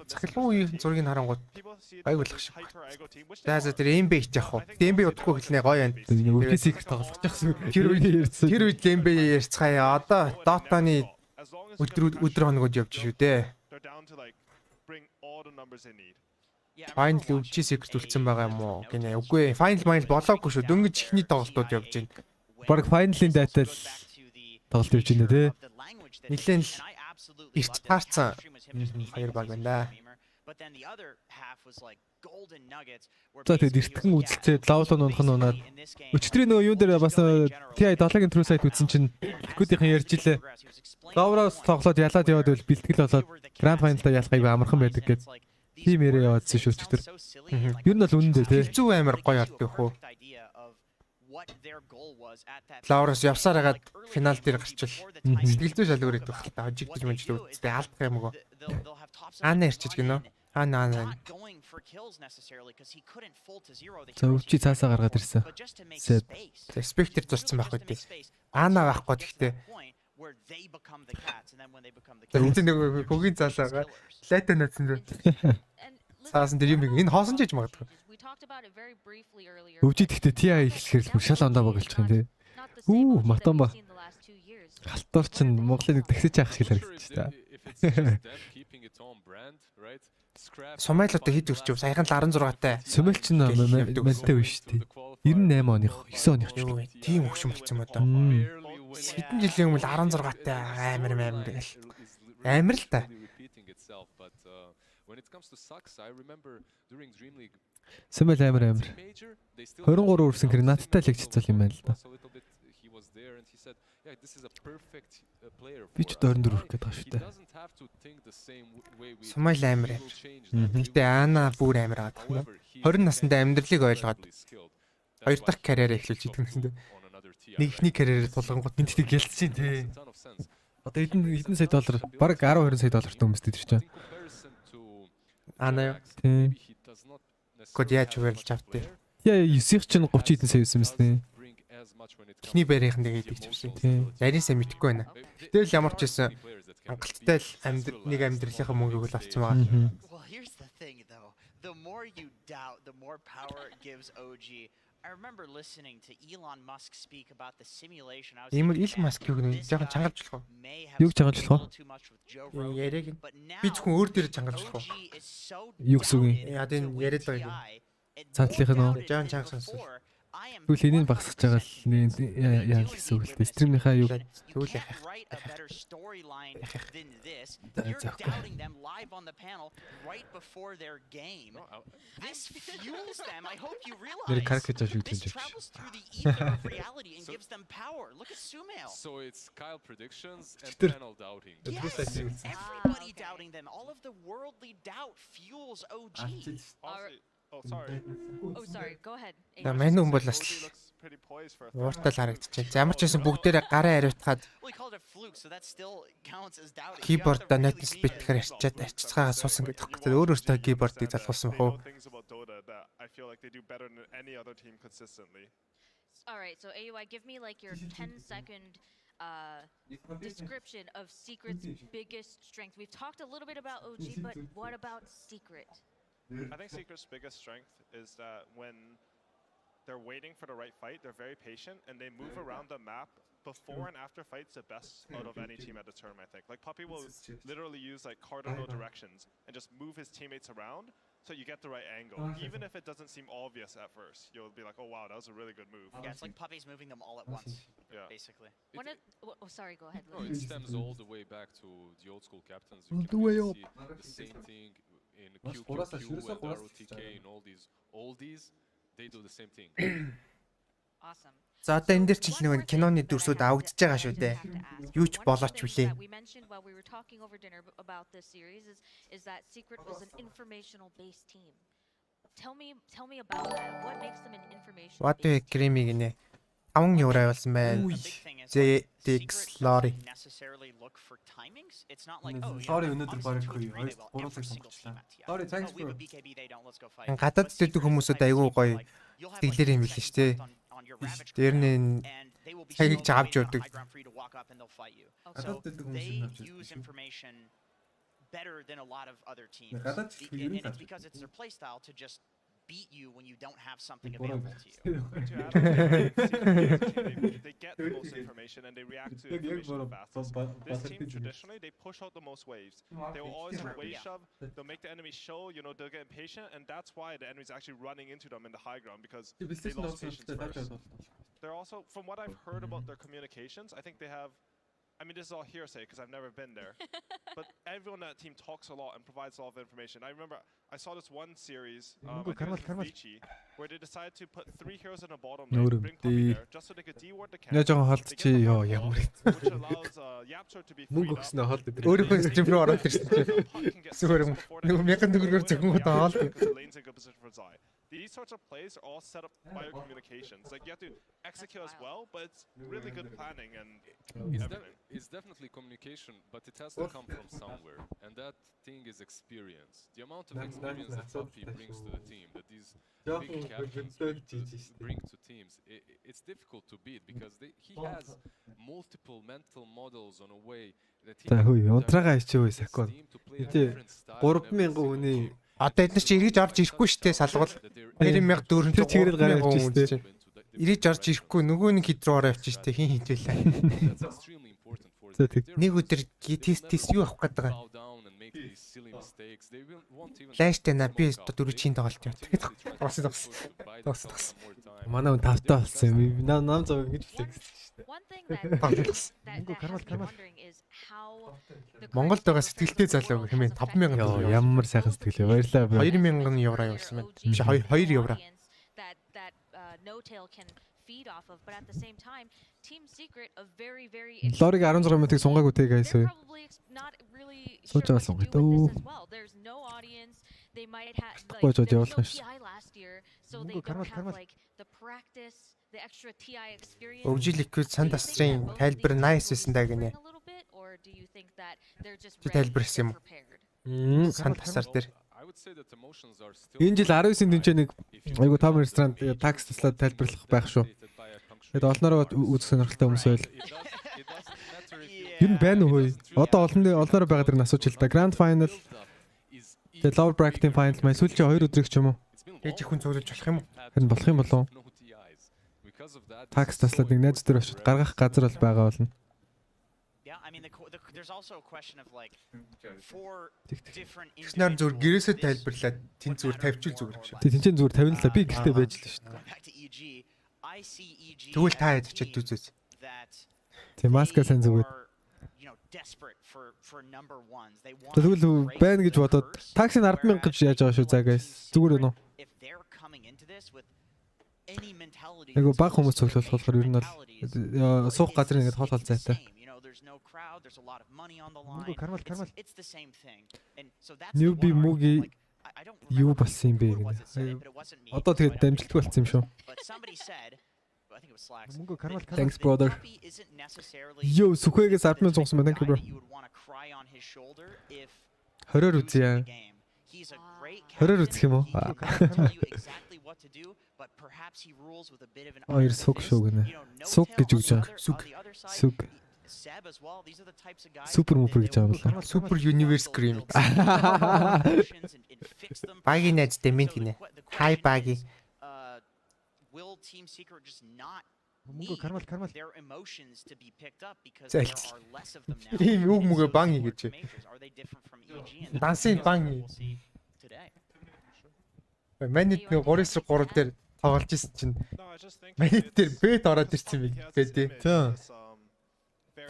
Захилгын үеийн зургийг харангууд гайвуулах шиг. За тэр MB хийж явах уу? MB удахгүй хэлнэ гоё байна. Өвчсийг тоглох гэсэн. Тэр үед MB ярьцгаая. Одоо Dota-ны өдөр хоногуд явж шүү дээ. Final өвчи secret үлдсэн байгаа юм уу гинэ. Үгүй final болоогүй шүү. Дөнгөж ихний тоглолтууд явж байна. Бараг final-ын дайтал тоглолт явж байна те. Нилээн л эрт таарсан хоёр баг байна. За тэгээд эртхэн үзэлцээд лавлын унах нь унаад өчтөрийн нөгөө юун дээр бас TI 7-гийн трүү сайт үзсэн чинь ликүүдийнхэн ярьж илээ. Лавраас тоглоод ялаад яваад байл бэлтгэл болоод гранд файналда ялах айгүй амархан байдаг гэж тийм яриа яваадсан шүү өчтөр. Ер нь бол үнэндээ тий. Зүү амар гоё арддаг хөө. Лавраас явсаар хагаад финал дээр гарчвал сэтгэлзүү шалгуур идэх хэл та хожигдож мөнчлөө үстэй алдах юм уу? Аана ярьчих гинөө. Аана. За өвчи цаасаа гаргаад ирсэн. Спектр зурцсан байх үү? Аана байхгүй гэхдээ тэр нэг хөгийн цаасаа лайта надсан дээр. Цаасан дээр юм энэ хоосон ч гэж магадгүй. Өвчи гэхдээ TI ихлэхээр л шал ондоо боголж байгаа юм тий. Матомба. Халтуур чин Монголын нэг таксиж яах шиг л харагдчих та. Сомайлуудаа хэд өрч өв саяхан л 16-тай. Сомайл чин мэлтэй үе шүү дээ. 98 оных 9 оных ч юу тийм хөвшин болцсон одоо. Хэдэн жилийн өмнө 16-тай амар тэгэл. Амар л та. Сомайл амар. 23 өрсөн гранаттай л игчцэл юм байна л да. Би ч 24 өрөх гэдэг шүү дээ. Сомайл амар. Гэтэ Аана бүр амар аа. 20 наснда амьдралыг ойлгоод 2 дахь карьераа эхлүүлж идэг юм дээ. Нэг ихний карьерээр тулгангууд мэддэг гэлцсэн тий. Одоо хэдэн сая доллар, бараг 10-20 сая доллартай хүмүүстэй тэр чинь. Аана юу? Тий. Код яаж вэрлж автыг. Яа 9-ийн чинь 30 хэдэн сая юусэн мэт. Ихний байрынхан тэгээд ичвсэн. Нарийн сайн мэдхгүй байна. Гэтэл ямар ч байсан хангалттай л нэг амьдралынхаа мөнгөг л авсан байгаа. Well, here's the thing though. The more you doubt, the more power it gives OG. I remember listening to Elon Musk speak about the simulation. I was Elon Musk юу гэнэ? Жаахан чангалж болох уу? Юу чангалж болох вэ? Яриаг би зөвхөн өөр дээр чангалж болох уу? Юу гэсэн үг юм? Яа энэ яриад байгаа юм. Цаатлынх нь Жаахан чангасан. Тэгвэл энийг багсаж байгаа л яа гэсэн үг л дээ. Стримийнхаа юу You're doubting them live on the panel right before their game. This fuels them. I hope you realize this travels through the ether of reality and gives them power. Look at Sumail. So it's Kyle predictions and panel doubting. Yes, everybody doubting them. All of the worldly doubt fuels OG. Oh, sorry. Oh, sorry. Go ahead. Мань хүн бол бас ууртал харагдчихэв. За ямар ч байсан бүгдээрээ гарын хариуцгаад keyboard-а notice битгэхээр арчицгаагаа суусан гэдэг юм. Тэгээд өөр өөртөө keyboard-ыг залгуулсан бах уу? I feel like they do better than any other team consistently. All right, so AUI, give me like your 10-second description of Secret's biggest strength. We've talked a little bit about OG, but what about Secret? I think Secret's biggest strength is that when they're waiting for the right fight, they're very patient and they move around the map before and after fights the best out of any team at the term, I think. Like Puppy will literally use like cardinal directions and just move his teammates around so you get the right angle. Even if it doesn't seem obvious at first, you'll be like, oh wow, that was a really good move. Yeah, it's like Puppy's moving them all at once, basically. Sorry, go ahead. No, it stems all the way back to the old school captains. All You the way can up. see the same thing in QQQ and ROTK and all these oldies. They do the same thing. Awesome. За одоо энэ дэр чил нэг киноны дүрсүүд авагдж байгаа шүү дээ. Юу ч болооч үлээ. We mentioned while we were talking over dinner about this series is that Secret was an informational based team. Tell me about that. What makes them an informational? What do you agree гинэ? 5 евро явуулсан байна. ZX Lori. Sorry өнөөдөр бараг 2 3 цаг сонголчлаа. Sorry thanks bro. Гадаад дэдэг хүмүүсүүд айгүй гоё сэтгэлээр юм билээ шүү дээ. Дээр нь цагийг авч явдаг. So they use information better than a lot of other teams. And it's because it's their play style to just beat you when you don't have something available to you. They get the most information and they react to information the fastest. This team traditionally they push out the most waves. They will always wave shove. They'll make the enemy show. You know they'll get impatient, and that's why the enemy's actually running into them in the high ground because they lost patience first. They're also, from what I've heard about their communications, I think they have. I mean, this is all hearsay because I've never been there. But everyone on that team talks a lot and provides a lot of information. I remember I saw this one series where they decided to put 3 heroes in the bottom lane, bring Puppy there, just so they could deward the camp. Which allows Yaptor to be freed up. Өөрийнхөө стрим рүү ороод ирсэн чинь. Зүгээр юм. Нэг 1000 төгрөгөөр зөвхөн таавал. These sorts of plays are all set up by your communications. Like you have to execute as well, but it's really good planning and everything. It's definitely communication, but it has to come from somewhere, and that thing is experience. The amount of experience that Puppy brings to the team, that these big captains bring to teams, it's difficult to beat because he has multiple mental models on a way that he can direct his team to play a different style. 3000 хүний Одоо эдгээр чи эргэж орж ирэхгүй штэ салгал 20400 чигээр гараад явчих штэ. Эргэж орж ирэхгүй нөгөө нэг хэд рүү ороо явчих штэ хин хинтвэлээ. Нэг өдөр тест юу авах гээд байгаа. Лааштай на би 4 чин тоглолт юм. Тэгэхээр тос. Манай хүн тавтаа болсон юм. Нам зав ингэж флекс штэ. Монголд байгаа сэтгэлтэй залуу хэмээн 5000 ямар сайхан сэтгэлээ баярлаа. 2000 евро явуулсан байна. Биш 2 евро. Лориг 16 минутыг сунгаагүй те guys. Сууж байгаа сунгай дөө. They might have like TI last year, so they don't have like the practice, the extra TI experience. Orgil Sandasтрийн тайлбар nice байсан даа гинэ. Or do you think that they're just тайлбарсан юм. Сандасар дээр. Энэ жил 19-ийн тэнцээ нэг айгу том ресторан такс туслаад тайлбарлах байх шүү. Тэгэд олноороо үзэх сонирхолтой хүмүүс байл. Юу байна уу? Одоо олноороо байгаа дэр нь асууж хэл та. Grand Final тэгээ lower bracket-ийн final май сүүлчээ 2 өдрийг ч юм уу? Ээж хүн зөвлөж болох юм уу? Харин болох юм болов уу? Такс таслаад нэг найз дээр очиж гаргах газар бол байгаа болно. Yeah, I mean there's also a question of like 4 different Тэгснээр зүгээр гэрээсээ тайлбарлаад тэн зүгээр тавьчихвал зүгээр юм шиг. Тэг тэнцэн зүгээр тавина л би гэртээ байж л шүү дээ. Тэгвэл та хэд ч үзүүс. Тийм маска сайн зүгээд. Тэгвэл байна гэж бодоод таксиг 10,000 гэж яаж байгаа шүү заа guys. Зүгээр үнэ. Айгу баг хүмүүс цуглуулах болохоор ер нь бол суух газрын ингээд хоол зайтай. Ньюби муги юу болсон юм бэ гэнэ. Одоо тэгээд дамжилтгүй болсон юм шүү. Thanks brother. Yo сүхвэгээс 10,000 зогсон байна бро. Хороор үзье. Хороор үзэх юм уу? Ой суг шүү гэнэ. Суг гэж үгж байгаа. Суг. Супер мупер гэж байгаа. Супер Universe Cream. Баги найз дэмэн гинэ. Хай баги. Will Team Secret just not кармал their emotions to be picked up because there are less of them now? Ийм үг мүгэ бан хийж. Are they different from EG? Дансын бан. Манайд нэг 3-3 дээр тоглож ирсэн чинь манайд дээр бет ороод ирсэн юм гэдэг.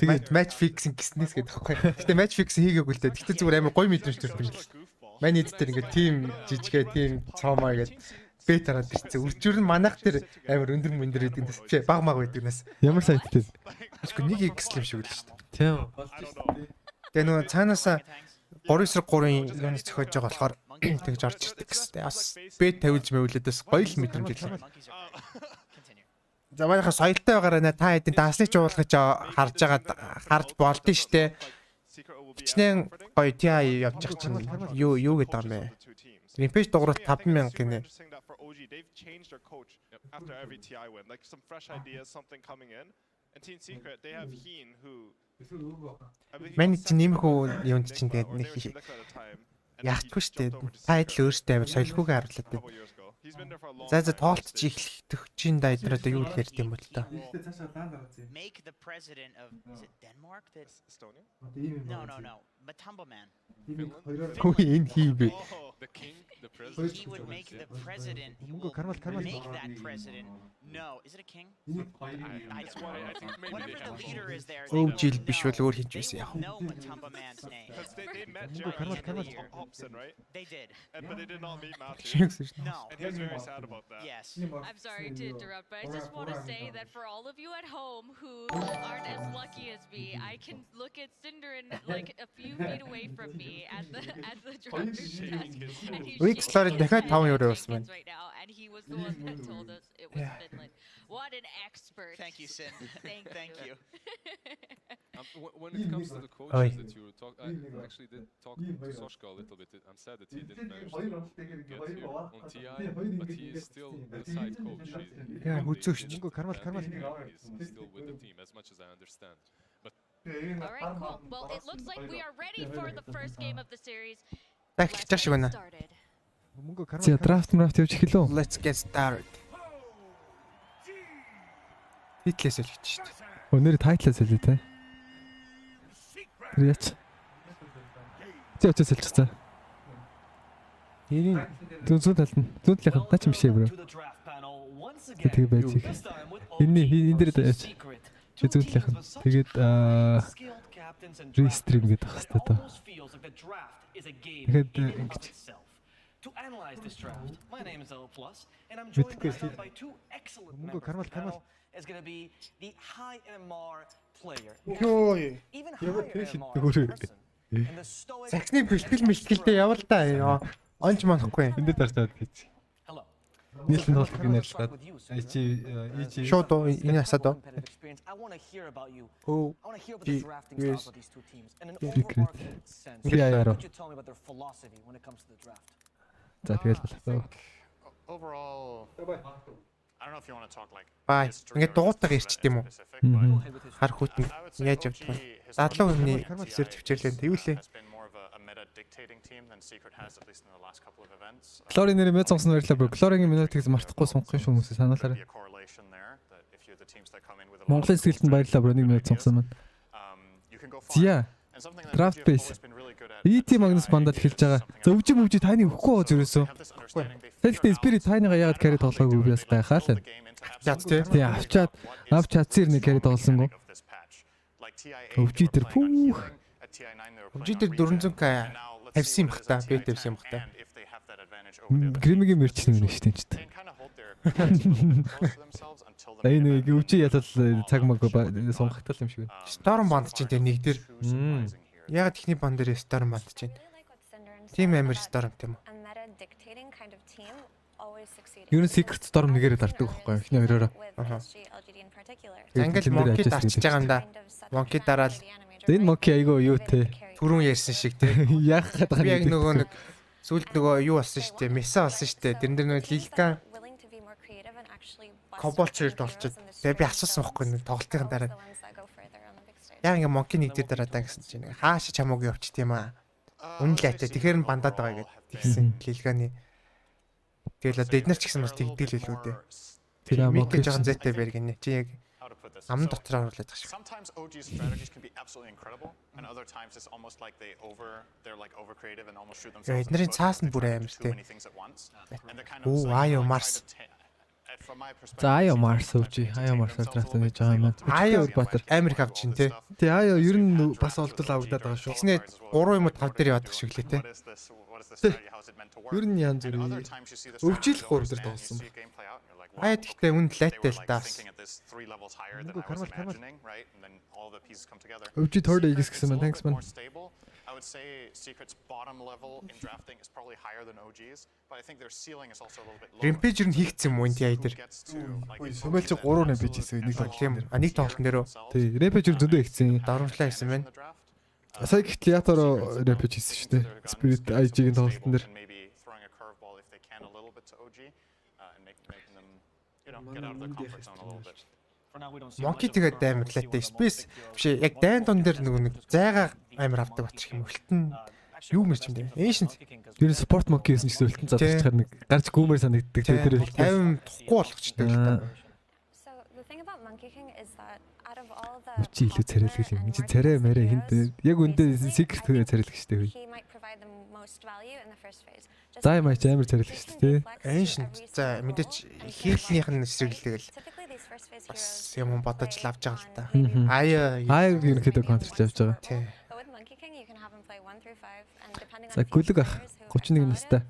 Тэгээд match fixing гэснээс гэдэг байхгүй. Гэтэ match fixing хийгээгүй л дээ. Гэтэ зүгээр амар гоё мэдрэмж төрсөн юм. Манайд дээр ингээд team жижигээ team цаамаа гэдэг бет ороод ирсэн. Үрчүр нь манайх дээр амар өндөр мөндөр гэдэг нь ч баг маг байдаг нас. Ямар сайттэй. Ашгүй нэг x-л юм шиг л шүү дээ. Тийм. Тэгээ нөгөө цаанаасаа 3-3-ын юунаас зөхөж байгаа болохоор тэгж орж ирдэг гэстэй. Бас бет тавилж мөвлөдөөс гоё л мэдрэмж илээ. За манайхаа соёлтой байгаараа та хэдийн даасныг жуулгаж харж болдсон штэ. Хичнээн гоё TI явж байгаа чинь юу гэдэг юм бэ? Римпэж дуурал 5,000 гинэ. They've changed their coach after every TI win. Like some fresh ideas, something coming in. And Team Secret, they have Heen who Мэн чинь нэмэхүү юунд чинь тэгээд нэг яахгүй штэ. Та хэд л өөртөө амар соёлгүйгээр харуулдаг. За тоолт чи эхлэх чинь дайдраад юу л ярьд юм бол та. Make the president of is it Denmark that Estonia? No. Matumbaman. Хөө энэ хийвэ. He would make the president. Make that president. No, is it a king? Whatever the leader is there. Orgil биш бол өөр хийж байсан яах вэ? No Matumbaman's name. They met Hobson, right? They did. But they did not meet Matthew. No. And he was very sad about that. Yes. I'm sorry to interrupt, but I just want to say that for all of you at home who aren't as lucky as me, I can look at Cinderin like a few feet away from me at the driver's desk, and he's X-Lord дахиад 5 евро болсон байна. right now, and he was the one that told us it was Finland. What an expert! Thank you, Sin. Thank you. When it comes to the coaches that you were talking, I actually did talk to Soshka a little bit. I'm sad that he didn't manage to get here on TI, but he is still the side coach. He's still with the team, as much as I understand. But all right, cool. Well, it looks like we are ready for the first game of the series. Дахиж чааш байна. За драфт явж эхэлв. Let's get started. Хитлээс л гэж шүү дээ. Өнөр тайтлаас хэлээ те. Тэр яач. Тэ очиж хэлчихсэн. Ярийн зүүн талд нь. Зүүн талынхаа тач юм шээ бро. Тэгээ байж их. Энэ дээр яач. Зүүн талынхаа. Тэгээд рестрим гэдэг ах хэвээр та. Тэгээд ингэж To analyze this draft, my name is L+, and I'm joined by two excellent members of the panel. Is going to be the high MMR player. Even higher MMR person. And the stoic... Саксны бэлтгэл явал та. Онч манахгүй. Энд дээр гэж. Hello. Нийлэн тоглох гэнэрлээд. Ичи шууд энэ асаад. I want to hear about you. Oh. I want to hear about the drafting style of these two teams. And an overarching sense. Could you tell me about their philosophy when it comes to the draft? За тэгэл болоо. Overall, I don't know if you want to talk like ингээд дугуйтайгаа ирчт юм уу? Хар хүтэн яаж явдаг вэ? Залуу хүний зэрэг төвчрлээ тэвүүлээ. Клорийн нэр мэд сонсон баярлалаа бро. Клорийн минутыг мартахгүй сунгах юм шүү хүмүүсээ сануулаарай. Монголын сэтгэлд баярлалаа бро. 1 минут сонсон маань. Зя. Draft base. ET Magnus бандад хэлж байгаа. За өвжи таны өгөхгүй байгаа зүрээсөө. Тэгэхдээ Spirit таныгаа яагаад carry тоглоогүй би бас гайхаалаа. Тий авчаад зэр нэг carry тоглосонгүй. Өвжи тэр пүүх. Өвжи тэр 400к тавьсан юм бах та. Би тавьсан юм бах та. Гримигийн мэрч нэг штэ ч та. Энэ өвжи ятал цаг маг сунгахтал юм шиг байна. Storm банд чинь тэр нэг дээр. Ягаад ихний банд дээр Storm банд чинь. Team амир Storm тийм үү? Юу н Secret Storm нэгээрээ дарддаг байхгүй ихний хоёроо. Англи Monkey дарчиж байгаа юм да. Monkey дараал. Энэ Monkey айгаа юу те. Түрүүн ярьсан шиг те. Яах гээд байгаа юм. Би яг нөгөө нэг сүлд нөгөө юу болсон шүү дээ. Меса болсон шүү дээ. Тэрэн дээр нөгөө Lilka Cobalt-ээр толчод. Тэгээ би асуусан байхгүй нэг тоглолтын дараа. Яа ингээ Monkey нэг дээр дараад гэсэн чинь хааш чамууг явчих тийм аа. Үнэлээтэй. Тэгэхээр нь бандаад байгаа гэдэг тэгсэн Lilka-ны. Тэгэл одоо эднэр ч гэсэн бас тэгдэл илүү дээ. Тэр Monkey жоохон зэтэй бэр гинэ. Чи яг ам дотор оруулаад байгаа шүү. Sometimes OG strategies can be absolutely incredible and other times it's almost like they're over creative and almost shoot themselves. Эднэрийн цаас нь бүр амар тий. Оо Io Mars. За Io Mars өвчи. Io Mars-аар драфт хийж байгаа юм байна. Io Баатар Америк авч чинь тий. Тий Io ер нь бас олдол авагдаад байгаа шүү. Тэгснэ 3 юм уу 5 дээр яваад шиг лээ тий. Ер нь янз бүр. Өвчил 3 дээр тоглосон. Аа тэгтээ үн лайттай л таас. Өвчи third eggs гэсэн мэн thanks man. I would say Secret's bottom level in drafting is probably higher than OG's, but I think their ceiling is also a little bit lower. Rampage нь хийгдсэн юм уу энэ дээр? Сумэлч 3 Rampage хийсэн нэг тийм. А нэг тоглолтын дээр үү? Тий, Rampage зөндөө хийгдсэн. Дарамжлаа хийсэн байна. Сая театр Rampage хийсэн шүү дээ. Spirit IG-ийн тоглолтын дээр. Monkey тэгээд амар лайтай space биш яг дайн дон дээр нөгөө нэг зайгаа амар авдаг батчих юм өлтөн юу мэрч юм бэ? Ancient. Юу спорт Monkey гэсэн чинь өлтөн задчихаар нэг гарч гүүмээр санагддаг тэр 50 тухгүй болгочтой л та. Чи илүү царайлгал юм. Чи царай мэрэ хинт яг үндэ secret царайлагчтай хүй. За юм амар царайлагчтай тий. Ancient. За мэдээч хийлнийх нь эсрэглэдэг л бас юм бодож л авч байгаа л та. Аяг ерөнхийдөө контрол авч байгаа. Тий. За гүлэг ах 31 настай.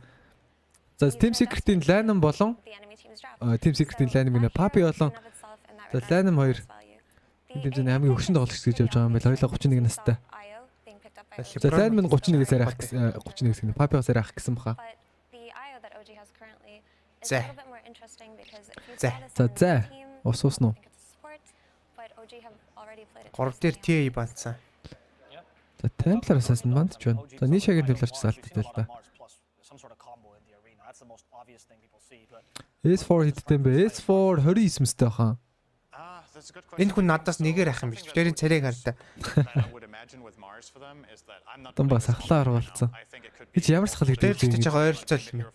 За Team Secret-ийн Lanham болон Team Secret-ийн Lanham нэ Papi болон за Lanham 2 энэ дэмжлэг хамгийн өгшин тоглогч гэж явж байгаа юм байл. Хоёулаа 31 настай. За Lanham 31-ээс арай ах 31-ээс гэнэ Papi-аас арай ах гэсэн баха. За Ус нуу. 3 дээр TI бандсан. За Templar-аас нь бандж байна. За Nisha-гийн Templar ч алдтай л да. S4 хиттэй юм бэ? S4 29 мэстэй баха. Энэ хүн надаас нэгээр ах юм биш. Тэрийн царайг хардаа. Томба сахлаа оруулсан. Би ч ямар сахал гэдэг юм бэ? Жоо ойролцоо л юм.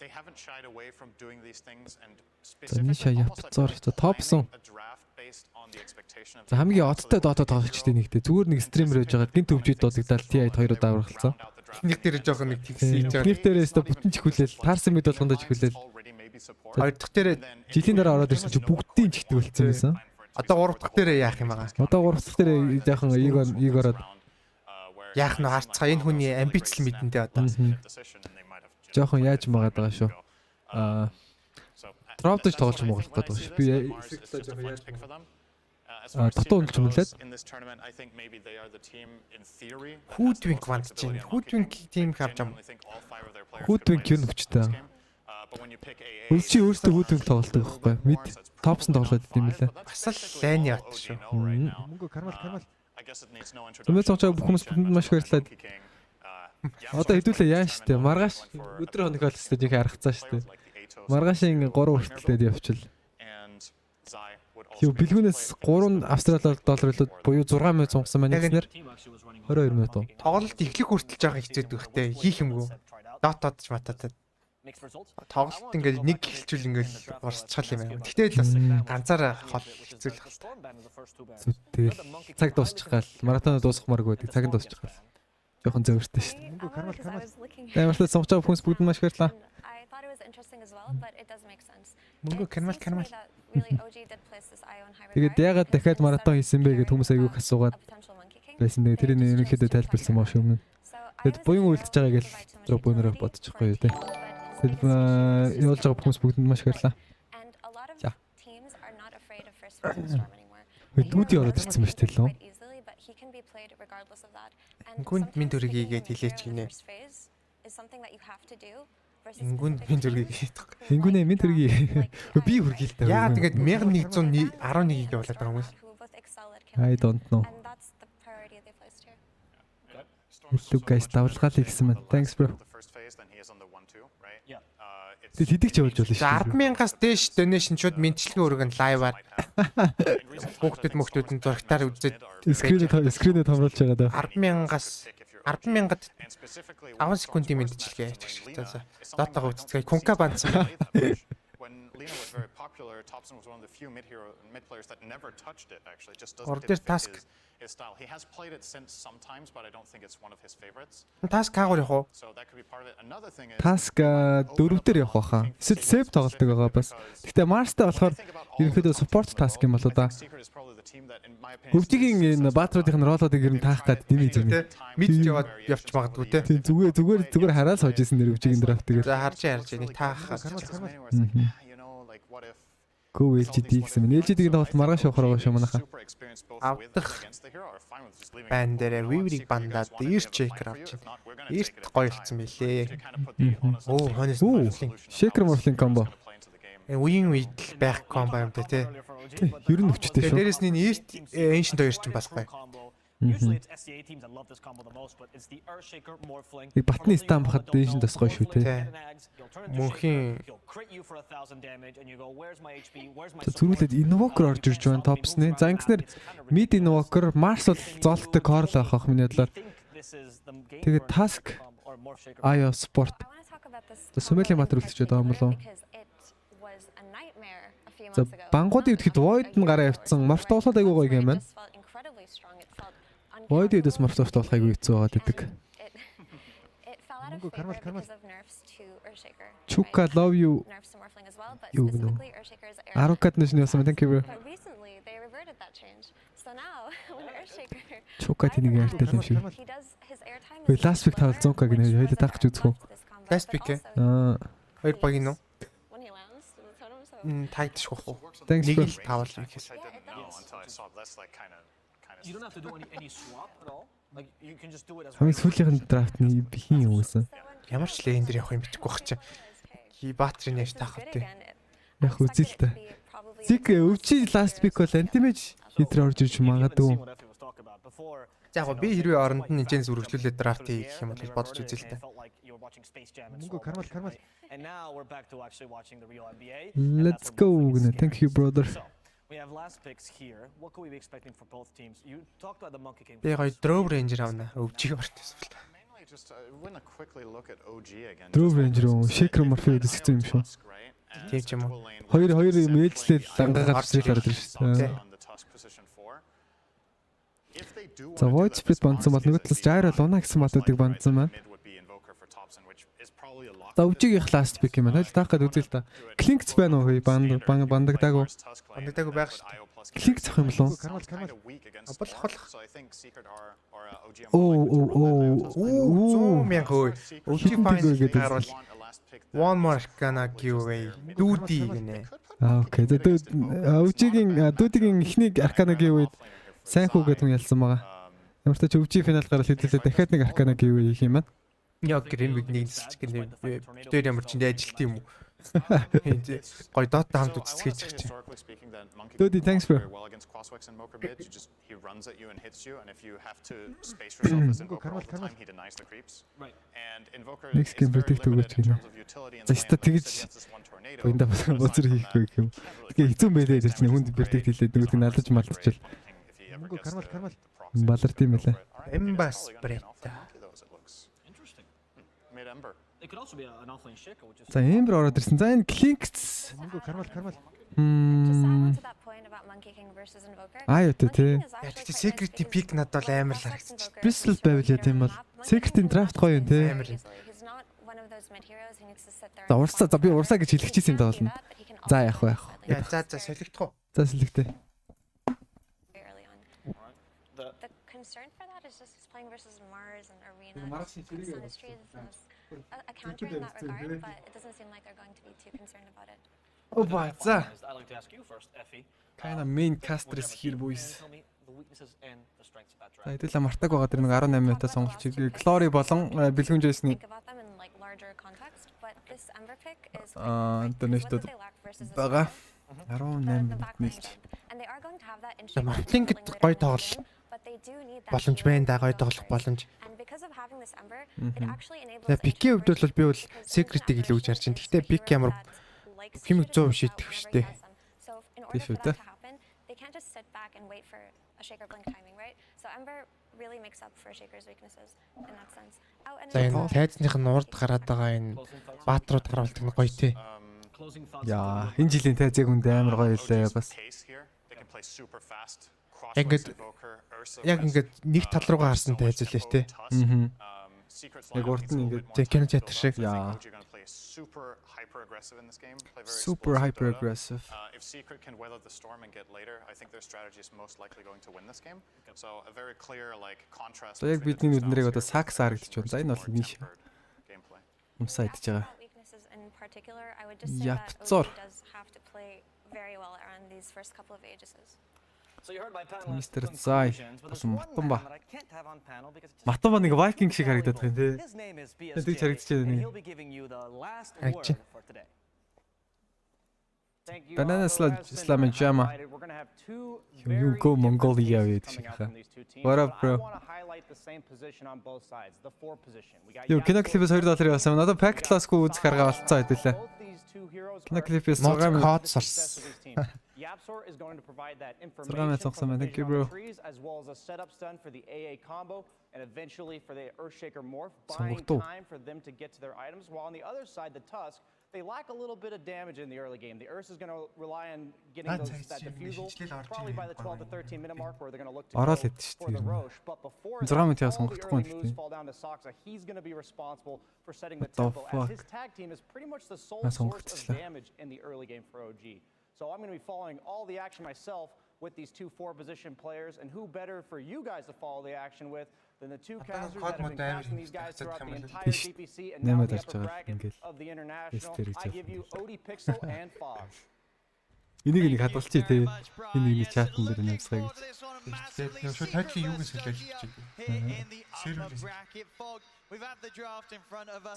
They haven't shied away from doing these things and specifically топсон. За хамгийн одтой дотоод тоглогчтой нэгтэй зүгээр нэг стример байж байгаа гинт өвжид дуудагдал TI-д хоёроо даваргалцсан. Нэг дээр жоохон нэг тэгсэж байгаа. Нэг дээрээс та бүтэн чихүүлэл таарсан мэд болгондоо чихүүлэл. Хоёр дахь дээр жилийн дараа ороод ирсэн чи бүгдийн чихдэг болцсон байсан. Одоо гурав дахь дээр яах юм байгаа? Одоо гурав дахь дээр жоохон ийг ороод яах нь харцгаа энэ хүний амбицл мэдэндээ одоо. Жохон яаж магаад байгаа шүү. Дропдж тоглож мөглөх гэдэг шүү. Би татуу унж мөлээд. Hoodwink ванд чинь. Hoodwink team харж ам. Hoodwink юу нөхчтэй. Өвчи өөртөө Hoodwink тоглолдог байхгүй. Мид топсон тоглоод идэм билээ. Бас л лайн яат шүү. Мөнгө кармал. Өмнө цогцоо бүх хүмүүс бүхэнд маш их баярлалаа. Одоо хэдүүлээ яа штэ маргааш өдөр хоног болстой жинхэнэ харгацаа штэ. Маргаашийн 3 хүртэлтэд явчихвал. Юу бэлгүүнээс 3 австрали доллар буюу 6 минут сунгасан маань гэснээр 22 минут. Тоглолт эхлэх хүртэлж байгаа хэцүү дөхтэй хийх юмгүй. Дотоод ч мататад. тоглолт ингээд нэг эхэлчихвэл ингээд урсчихал юм байна. Тэгтээ л бас ганцаараа хол хэцүү л байна. Тэгэл цаг дуусчих гал маратон дуусгахмааргүй цаг дуусчих гал. Жохон зөөртэй шүү дээ. Амарлаа сонгож байгаа хүмүүс бүгд маш их баярлалаа. Мөнгө кармал. Тэгээд ягаад дахиад маратон хийсэн бэ гэд хүмүүс айгүйх асуугаад байсан. Тэгээд тэрийг ерөнхийдөө тайлбарласан маш өмнө. Тэгэд буян үлдчихэж байгааг л дропонороо бодчихгүй юу те. Тэгэд явуулж байгаа хүмүүс бүгдэнд маш их баярлалаа. За. Дүүди ороод ирсэн ба шүү дээ лөө. Гүнд минь төргийгээд хилээч гинэ. Гүнд минь төргийгээд. Гүнээ минь төргий. Би хүргээлтэй. Яа тэгээд 1111-ийг явуулаад байгаа хүмүүс. I don't know. Look guys, давлгаалыг гэсэн мэн. Thanks bro. Тэг хэдийг ч явуулж болно шүү. 10,000-аас дээш donation шууд мэдчилгээ өргөн лайваар хүүхдүүд зурагтаар үзээд скринээ томруулж байгаа даа. 10,000-аас 10,000-д 5 секундын мэдчилгээ хийчих. Дотоогоо үзцгээе. Кунка банцсан. Lena was very popular. Thompson was one of the few mid players that never touched it. Actually, just doesn't fit his style. He has played it since sometimes, but I don't think it's one of his favorites. Task каагаар явах уу? So that could be part of it. Another thing is Task дөрөвдөр явах байхаа. Эсвэл save тоглолдог байгаа бас. Гэхдээ Mars-тай болохоор ерөнхийдөө support task юм болоо да. Хөвчгийн энэ баатруудын ролуудыг ер нь таах гад дими зүг. Мид яваад явж магадгүй те. Тийм зүгээр хараад сууж исэн нэр хөвчгийн драфт тэгээд. За харж нэг таах. Go LGD гэсэн мэн. LGD-ийн тоглолт маргааш явахаар байгаа шүү манайха. Авдах байн дээр виврийг бандаад ирч шейкер авч байна. Ирт гоё хэлсэн билээ. Оо хонес шейкер морфлинг комбо. Үеийн үед байх комбо юм да те. Ер нь өвчтэй шүү. Дээрээс нь ирт эншинт хоёр ч бас гоё. Usually it's SCA teams that love this combo the most, but it's the Earthshaker Morphling. И батны стам бахад дэншин тас гоё шүү те. Мөнхийн зүрүүлээд Invoker орж ирж байна топсны. За ингэснээр Mid Invoker Mars бол золттой Corl авах миний бодлоор. Тэгээд Task Io Sport. Сумэлийн матер үлдчихэж байгаа юм болов. За бангуудын идэхэд Void нь гараа явцсан. Morph тоглоод айгүй гоё юм байна. Void эдэс Morph тоглох айгүй хэцүү байгаад идэг. Chuka love you. You know. Арукат нэшний ясам thank you. Chuka тэнийг ярьтай юм шиг. Last week тавал 100к гэнэ хоёул таах гэж үзэх үү? Last week ээ. Хоёр багийн уу? Тайтчих واخ уу? Нэг л тавал юм гэсэн. You don't have to do any swap at all. Like you can just do it as Хамгийн сүүлийн драфтны бихийн юм uuсан. Ямар ч лендер явах юм бичихгүй бах чи. Хи баатрын яаж таах вэ? Яг үзэл та. Зик өвчи last week бол антимэж хитрэ орж ирж магадгүй. За яг би хэрвээ оронд нь энэ зүрхлүүлээд драфт хийх юм бол бодож үзэл та. Кармал. And now we're back to actually watching the real NBA. Let's go. Thank you brother. We have last picks here. What could we be expecting for both teams? You talked about the Monkey King. Би гоё Drove Ranger авна. Өвчиг бартайс. Drove Ranger уу? Shaker Morphe үсгсэн юм шүү. Тийм ч юм уу. Хоёр юм ээлжлээд дангаа гарч ирээд шүү дээ. За Void Spirit бандсан бол нөгөө талаас Gyro Luna гэсэн матуудыг бандсан байна. За өвчигийнх last pick юм байна. Хойл таах гээд үзэл та. Clinks байна уу? Бандагдаагүй. Бандагдаагүй байх шүү дээ. Clinks авах юм болов уу? Абал холох. Оо. Мянга хөөе. Өвчиг файн гарвал One more Arcana giveaway. Дүүди гинэ. Окей. Өвчигийн дүүдийн эхний Arcana giveaway сайн хүү гэдэг нь ялсан байгаа. Ямар ч өвчиг финал гараад хэдүүлээ дахиад нэг Arcana giveaway хийх юм байна. Яг грэмиг нэг нэлж гэнэ. Битээр ямар ч ажилт юм уу? Гой Dota хамт үзсгийж чи. Дүүди thanks bro. He runs at you and hits you, and if you have to space yourself as Invoker all the time, he denies the creeps. Right. And Invoker is very good in terms of utility and against this one tornado. Бинда боцор хийхгүй юм. Тэгээ хэцүү байлээ тэр чинь хүнд протект хийлээд нөгөөд нь алдаж малтчихвал. Кармал. Баларт юм байлаа. Эмбас брет. За Эмбер ороод ирсэн. За энэ Клинкс. Кармал. Аа юу тий. Яг чи Secret pick надад бол амар л харагдчих. Bristol байвал яа тийм бол. Secret-ийн draft гоё юм тий. Амар. За урсаа за би урсаа гэж хэлчихсэн юм даа болно. За яах вэ? За солигдох уу? За солигдъя. The concern for that is just playing versus Mars and Arena. A counter in that regard, but it doesn't seem like they're going to be too concerned about it. Oh, but I'd like to ask you first, Effie. Kind of main caster is here, boys. Tell me the weaknesses and the strengths of that За draft. хэдүүлээ мартаг байгаа тэр нэг 18 минутаа сонголчиг Glory болон бэлгүнжээсний донэштод байгаа 18 минут нийлж. Мартин гэдэг гоё тоглол боломж байна да, гоё тоглох боломж. За Пикийн хувьд бол би бол Secret-ийг илүү гэж харж байна. Гэхдээ Пик ямар хэмэг 100% шийдэх шүү дээ. Тийм шүү дээ. За энэ тайзных нь урд гараад байгаа энэ баатрууд харуулдаг нь гоё тий. Яа, энэ жилийн тайзыг үндэ амар гоё илээ бас. Яг ингээд нэг тал руугаа харсан тайз үлээ тий. Яг урд нь ингээд кино театр шиг. Яа. Super hyper aggressive. If Secret can weather the storm and get later, I think their strategy is most likely going to win this game. So a very clear like contrast. За яг бидний нүднэрийг одоо сакс харагдчих байна. За энэ бол ниш. Умсаа идэж байгаа. Япцор. Мистер Зай бас Матумба. Матумба нэг Viking шиг харагдаад байна тий. Тэг харагдчихэв нэг. Banana Slam and Jama. You go Mongolia with Shika. What up, bro? You cannot clip $2 явсан. Надад pack class-гүй үзэх арга болцоо хэдүүлээ. Cannot clip-с Yapsor is going to provide that Thank you, bro. as well as a setup stun for the AA combo and eventually for the Earthshaker morph, buying time for them to get to their items. While on the other side, the Tusk, they lack a little bit of damage in the early game. The Earth is going to rely on getting that defusal probably by the 12 to 13 minute mark where they're going to look to go for the Roche. But before that, all the early moves fall down to Soxa. He's going to be responsible for setting the tempo as his tag team is pretty much the sole source of damage in the early game for OG. So I'm going to be following all the action myself with these two 4-position players, and who better for you guys to follow the action with than the two casters that have been casting these guys throughout the entire DPC and now the upper bracket of the International. I give you Odie Pixel and Fog. Энийг нэг хадгалчих тий. Энийг нэг чатн дээр нэмсгэй гэж. Тэгээд шууд тайлхи юу гэж хэлж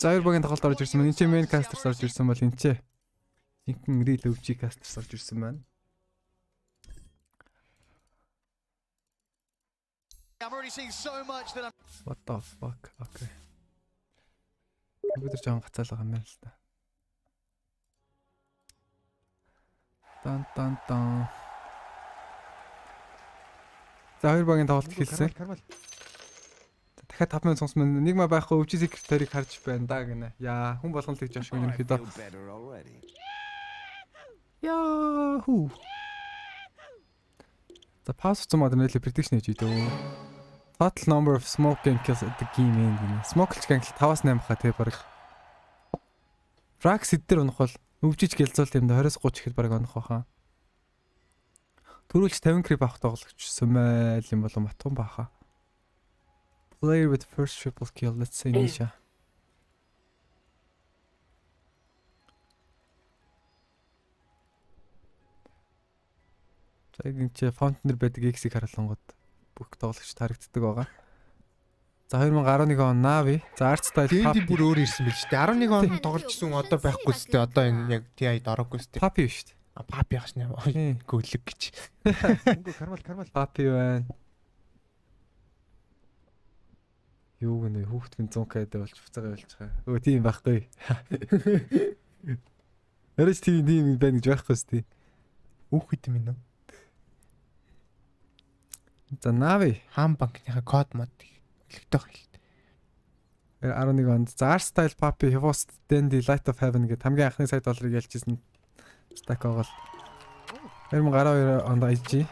За хоёр багийн тоглолт орж ирсэн байна. Энд чинь main caster орж ирсэн бол энд чинь Инхэн real OG caster орж ирсэн байна. I'm already seeing so much that I'm What the fuck? Okay. Компьютер жаан гацаалгаа юм байна л та. Тан. За хоёр багийн тоглолт эхэлсэн. Дахиад 5 минут сонсмон нэг ма байхгүй өвчи секретарийг харж байна да гинэ. Яа, хүн болгоно л гэж ашиг юм ихэд. Яху. За паус цум одоо нэлээ prediction хийж идэв. Total number of smoke kills at the game end гинэ. Smoke kill 5-8 хаа тий баг. Frax эдгээр унах бол өвчиж гэлзүүл юм да 20-30 ихэд баг унах баха. Төрүүлж 50 creep авах тоглогч Сүмэл юм болоо матхан баха. Player with first triple kill, let's say Nisha. За энэ чи фонтнер байдаг X-ийг харуулангууд бүх тоглогч тарагддаг байгаа. За 2011 он Navi. За Art Style Papi бүр өөр ирсэн биз дээ. 11 он тогложсэн одоо байхгүй шүү дээ. Одоо энэ яг TI-д ороогүй шүү дээ. Papi шүү дээ. Papi яах шнэ. Гөлөг гэж. Кармал Papi байна. Юу гэнэ хүүхдгэн 100k болж буцаага болж байгаа. Өө тийм байхгүй. Эрэж тийм байна гэж байхгүй шүү дээ. Хүүхэд минь нөө. За Navi Khanbank-ийнхаа код мод хэлэгдэх хэл. 11 онд. За Art Style Puppy Host Dandy Light of Heaven гэдэг хамгийн анхны сая $1 ялжсэн stack байгаа. 2012 онд IG.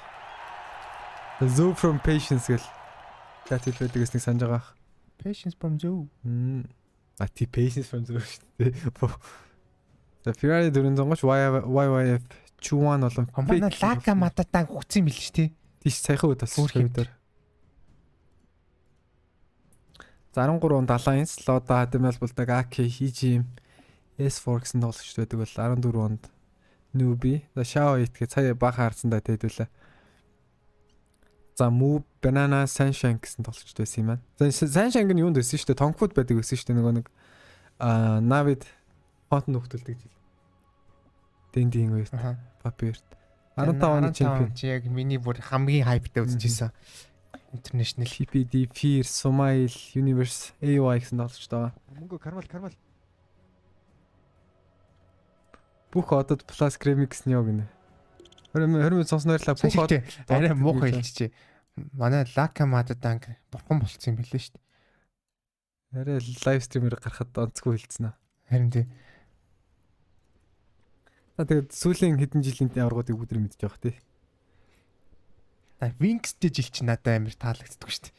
The Zoo from Patience гэл chat хийдэг гэснийг санаж байгаа. Patience from Zoo. Patience from Zoo шүү дээ. За Ferrari 400 YYF Chuan болон компани Laka Matatan хүчсэн мэл ш тий. Тийш саяхан үед бас хөдөр. За 13 онд Alliance, Loda, Admiral болдог AK, EGM, S4 гэсэн тоглогчд байдаг бол 14 онд Newbie, за Shao It гэж сая бахан харсандаа тэйдүүлээ. За Move, Banana, Sunshine гэсэн тоглогчд байсан юм байна. За Sunshine нь юунд байсан шүү дээ? Тонгфуд байдаг байсан шүү дээ. Нөгөө нэг Navid фонт нөхтөлдөг жил. Дэндийн үеэр. Papi үеэр. 15 оны чемпион. Яг миний бүр хамгийн хайптай үзчихсэн. International PPD, Fear, Smile, Universe, AY гэсэн тоглогчд байгаа. Мөнгө кармал. Бүх одод Plus Remix нь яа гинэ. 20 сонсно баярлаа. Бүх од арай муухай хэлчихэ. Манай Laka Matatan бурхан болцсон юм билээ шүү дээ. Арай лайв стримээр гарахад онцгүй хэлсэн аа. Харин тий. Тэгээд сүүлийн хэдэн жилийн аваргуудыг бүгд мэдж байгаа тий. Wings дэ жил чи надад амар таалагддаг шүү дээ.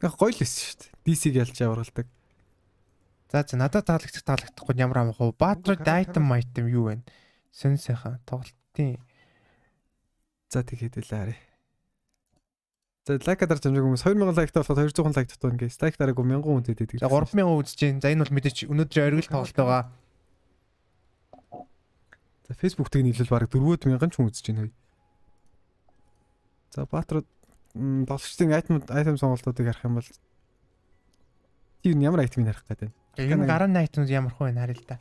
Яг гоё л эссэн шүү дээ. DC-г ялж аваргалдаг. За надад таалагдахгүй ямар амах вэ? Batroid item юу вэ? Сэн сайхан тоглолтын. За тэгээд хэлээ. За лайк дарж амжиг хүмүүс 2000 лайктай болоход 200 лайк татвал ингээд лайк дараагүй 1000 хүн үзээд байдаг. За 3000 үзэж जैन. За энэ бол мэдээч өнөөдөр Orgil тоглолт байгаа. За Facebook дээр нийлүүл бараг 4000 ч хүн үзэж байна. За Batroid тоглогчдын item сонголтуудыг харах юм бол тийм ямар item-ийг харах гэдэг. Энэ гарааны item ямар хөө байна харъя л да.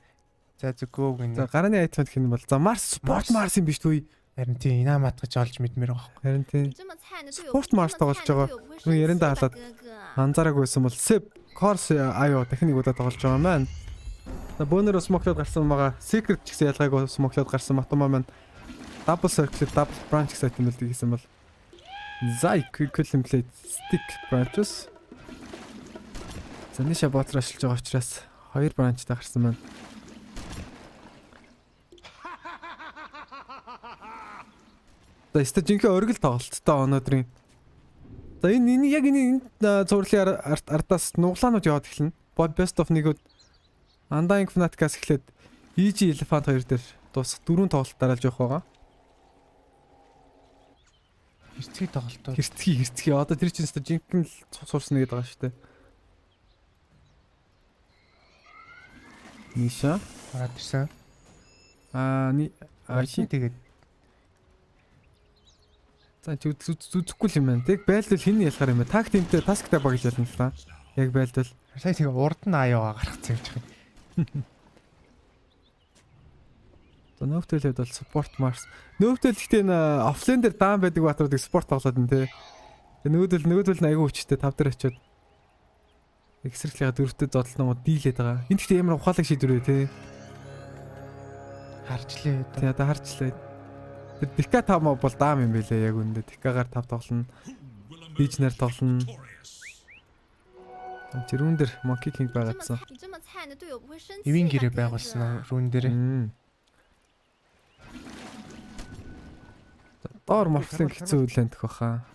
За зүгөө гэнэ. За гарааны item гэх юм бол за Mars Sport Mars юм биш түүй. Харин тийм инаа матгаж олж мэдмээр байгаа байхгүй. Харин тийм Sport Mars тоглож байгаа. Хүн яриандаа халаад анзаараагүйсэн бол Sep Course аюу техник удаа тоглож байгаа маань. За бөөнөр смоклоод гарсан байгаа. Secret ч гэсэн ялгаагүй смоклоод гарсан матума маань. Double circle, double branch гэсэн юм л гэсэн бол Zai Quicklimplate Stick Branches. За нэшэ ботор ашиглаж байгаа учраас 2 бранчтай гарсан байна. За өстө жинхэнэ Orgil тоглолттой өнөөдрийн. За энэ яг энэ зурлын ардаас нуглаанууд яваад эхэлнэ. Best of нэгүүд Undying Fnatic-аас эхлээд EG Elephant 2 дээр дуусах 4 тоглолт дараалж явах байгаа. Хэрцгий тоглолтоо. Хэрцгий. Одоо тэр чинь өстө жинхэнэ л сурсан гэдэг байгаа шүү дээ. Ниша хараад ирсэн. Шин тэгээд. За чи зүзэхгүй юм байна. Тэг байлдал хин ялахаар юм бэ? Таг тимтэй тасктай багж ялна л та. Яг байлдал. Сая тэгээ урд нь аяага гаргацсан гэж байна. За нөөвтөлөд бол Sport Mars. Нөөвтөл гэхдээ энэ офлайн дээр даан байдаг батруудыг спорт тоглоод байна те. Нөгөөдөл нь аягүй хүчтэй 5 дээр очиод эксэрхлийнхаа дөрөвтэй зодлонгууд дийлээд байгаа. Энд гэхдээ ямар ухаалаг шийдвэр вэ те. Харжлаа. Тий одоо харжлаа. Тэр Дика 5 бол даам юм байлээ яг үндэ. Дикагаар 5 тоглоно. Бижнер тоглоно. Тэрүүн дээр Monkey King байгаадсан. Ивэн гэрээ байгуулсан рүүн дээр. Доор морфлын хэцүү үлэндэх баха.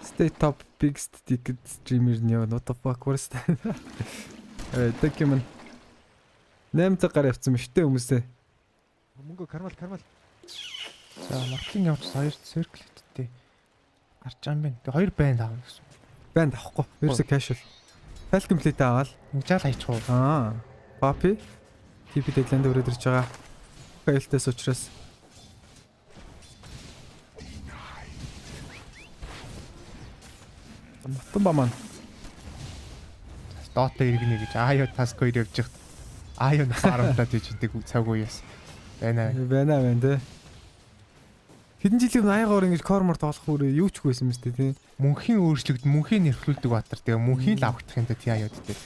Stay top biggest ticket streamer нь яа what the fuck worst. Тэкэм 8 цагаар явцсан мөштэй хүмүүсээ. Мөнгө кармал. За морфлын явц 2 circle-тэй гарч байгаа юм байна. Тэгээ 2 банд аавна гэсэн. Банд авахгүй. Ерөөсө casual. Falcon plate аваад жаал хайчих уу. Papi TP deadline өрөөд ирж байгаа. Файлтаас учраас Матумба маань Dota иргэнэ гэж Аю task 2 явж хат. Аю фармдаад иждэг цаг үеэс. Байна те. Хэдэн жилийн аягаар ингэж кормор тоглох үрээ юу ч хөөсөн мэт тий. Мөнхийн өөрчлөгд мөнхийн нэрхлүүлдэг батар тэгээ мөнхийн л авахдах юм да тий аюуд дээ.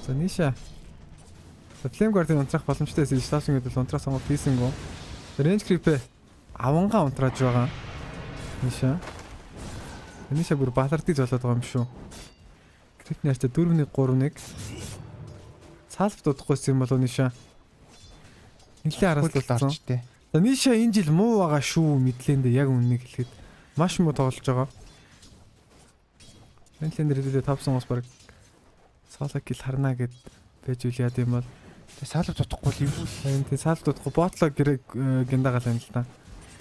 За ниша. Flame Guard-ын унтрах боломжтой эсвэл сташин гэдэг унтрах сонголт хийсэн гоо. Range creep авангаа унтрааж байгаа. Ниша. Ниша бүр балардыг золоод байгаа юм шүү. Крит нэртэй 4-1-3-1. Салф дуудахгүйсэн юм болов Ниша. Нилээ араас тээ. За Ниша энэ жил муу байгаа шүү мэдлээндээ яг үннийг хэлэхэд маш муу тоглож байгаа. Мэдлэн дээр тавсан ус баг салаг гэл харна гэд байж үл яа гэм бол салф дуудахгүй юм уу? Тийм салф дуудахгүй ботлоо гэрэг гиндагаал юм л та.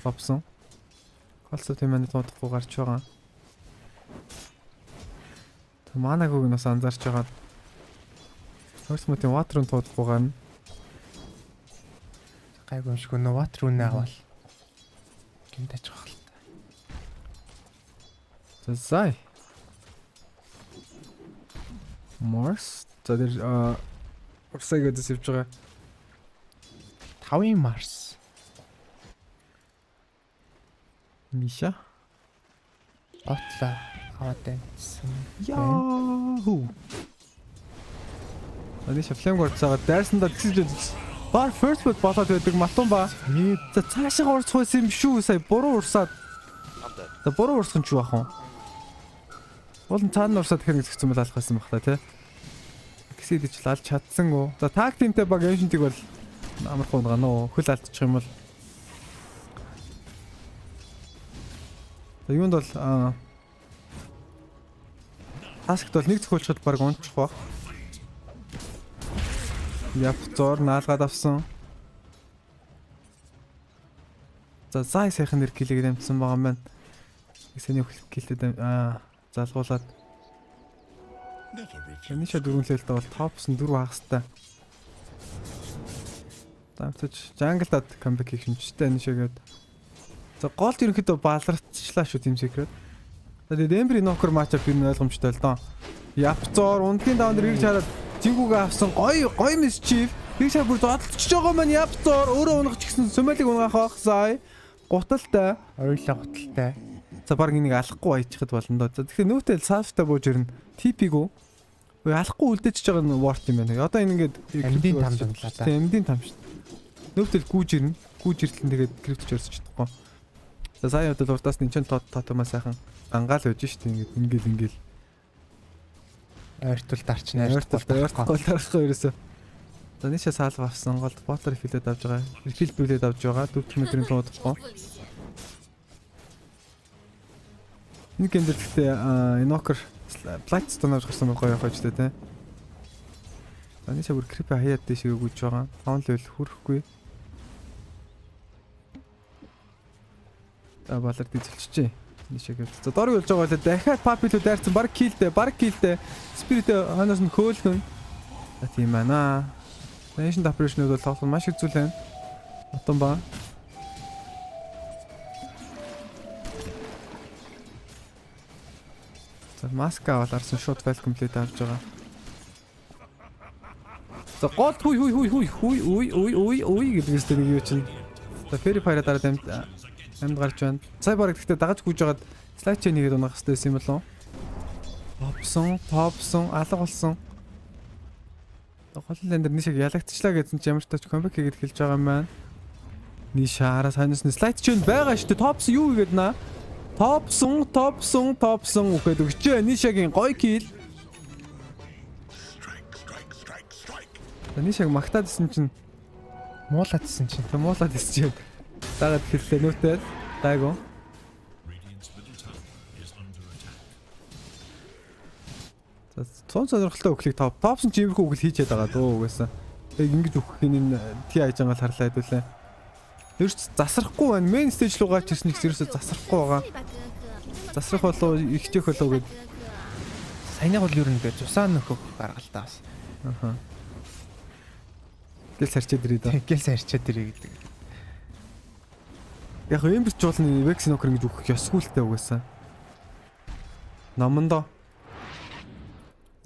Топсон. Колсо тийм манайд дуудахгүй гарч байгаа. Манагыг нь бас анзаарч байгаа. First mode water руу туудахгүй гарна. Гайгүй юм шиг нөө water руу нэ авал. Гинтэж байгаа л та. Зай. Mars. За тэр Урсаг гэдээс явж байгаа. 5-ын Mars. Миша. Батла аваад байсан. Яаху. Аниша флейм горцоод дайрсандаа тэгсэж бар first foot болоод байдаг матун ба. За цаашаа урс хойсон юм шүү сая буруу урсаад. За буруу урсах нь ч яах вэ? Болон цаана урсаад хэрэг згцсэн бол алах байсан бах та тий. Гэсэд ч алж чадсан уу. За таг тимтэй баг эйжентиг бол амархан гана уу. Хөл алдчих юм бол. За юунд бол таскт бол нэг зөвхөлчөд баг унчих баг. Явцор наалгаад авсан. За зай сайхан нэр гэлэг дамжсан байгаа юм байна. Эсэний хөлтгэлтэй залгуулад. Ниша дөрвөлөлтөө бол топс нь 4 хагастай. Тамтаж жанглдад камбэк хийх юмчтэй нишагээд. За голд ерөнхийдөө баларцчлаа шүү тимсэкрээд. За тэгээд Эмбри нокер матчап юу ойлгомжтой л доо. Явцор унтгийн даун дээр ирж хараад Жингүүгээ авсан гой мисчив. Би сая бүр зодтолчж байгаа маань явцор өөрөө унгах ч гэсэн Сомалиг унгаах байхсаа. Гуталтай, ойлоо гуталтай. За баг энийг алахгүй баячихад болно доо. За тэгэхээр нүүтэл салфтай бууж ирнэ. TP гоо. Ой алахгүй үлдээчихэж байгаа нь ворт юм байна. Одоо энэ ингээд амдын там замлаа та. Тийм амдын там шүү. Нүүтэл гүүж ирнэ. Гүүж ирлэн тэгээд криптч өрсөж чадахгүй. За сая удаа урдаас нь ч тотомаа сайхан ангаал байж шүү дээ. Ингээд ингээл ойртол дарчна ойртол дарахгүй ерөөсөө. За ниша салв авсан голд ботлер рефилээд авж байгаа. Рефил бүлээд авж байгаа. 4 метрийн туудахгүй. Нэг энэ дэхтэй инокер плайт стон авч гарсан гоё явах ч тийм. За ниша бүр крип хаяад дэшээ өгөж байгаа. Таун левел хүрэхгүй. За балар дизэлчихжээ. Нишэгээ. За дор юулж байгаа л дахиад папилүү дайрсан баг килдэ. Спирит ханаас нь хөөлнө. За тийм байна. Nation operation-ууд бол тоглох маш их зүйл байна. Отон ба. За маска аваларсан шууд файл комплит авч байгаа. За гол хүй гэдгээс тэр юу чинь. За фери файра дараа амьд гарч байна. Сая бараг гэхдээ дагаж гүйж байгаад слайд чейн хийгээд унах хэрэгтэй юм болов. Топсон, алга болсон. Голын лендер нишэг ялагдчихлаа гэсэн чи ямар ч тач комбек хийгээд хэлж байгаа юм байна. Ниша араас ханаас нь слайд чейн байгаа шүү дээ. Топсон юу хийгээд наа? Топсон үхэд өгчээ. Нишагийн гоё кил. Нишаг магтаадсэн чинь муулаадсэн чинь. Дагаад хэллээ нүтэл гайгүй. За цон сонирхолтой өглийг топсон ч иймэрхүү өгөл хийж байгаа дөө угаасаа. Яг ингэж өгөх энэ тий айж байгаа харлаа хэдүүлээ. Ерөөс засрахгүй байна. Main stage руу гарч ирсэн их ерөөсөө засрахгүй байгаа. Засрах болоо ихчих болоо гэд. Саяны бол юу нэг зусаа нөхөх гаргал таас. Аха. Гэл сарчаад ирээ дөө. Гэл сарчаад ирээ гэдэг. Яг юм бич уулны Vex нөхөр ингэж өгөх ёсгүйтэй угаасаа. Номондоо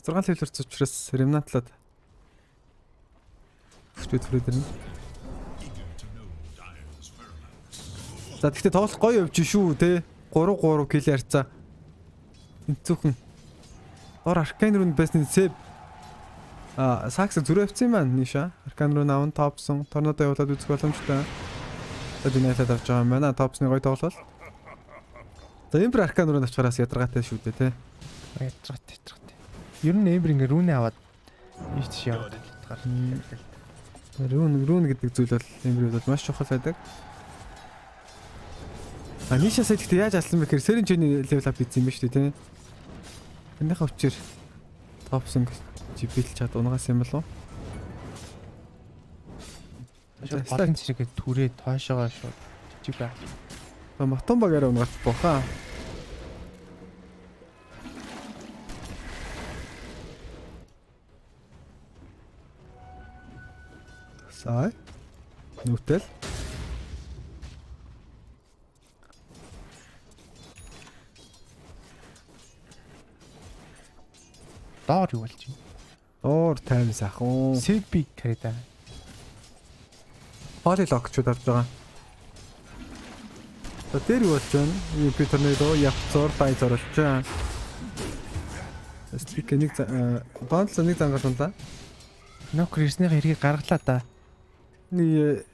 6 левел орц учраас ремнантлаад өчтөд фрэдэрнэ. За тэгтээ тоглох гоё явж шүү те. 3 кил харьцаа. Энцүүхэн. Дор аркан руу байсны сэв. Сакс зүрх авцсан маань ниша. Аркан руу наван топсон. Торнодоо явуулаад үзэх боломжтой. Одоо нэлээд авч байгаа юм байна. Топсны гоё тоглол. За Ember Arcane руу навчгараас ядаргаатай шүү дээ те. Ядаргаатай. Ер нь Ember ингээ рүүнээ аваад ийш яваад тахаар. Рүүн гэдэг зүйл бол Ember бол маш чухал байдаг. Ниша сайд гэхдээ яаж алсан бэ гэхээр Сэрийн чиний level up хийсэн юм ба шүү дээ те. Энийхээ хүчээр топсон жибэлж чад унгаас юм болов уу? Балан зэрэг түрээд тоошоогоо шууд жижиг байх. Матомбагаараа унгаад бохаа. Сай. Нүтэл. Доор юу болж байна? Доор тайван сахуу. Сэби кредаа. Холи логчуд авч байгаа. За дээр юу болж байна? Юпитернэдо явцор бай зоролж байгаа. Стик нэг баанц нэг зангаар дунда. Нокер ирснийхээ хэргийг гаргалаа да. Нэг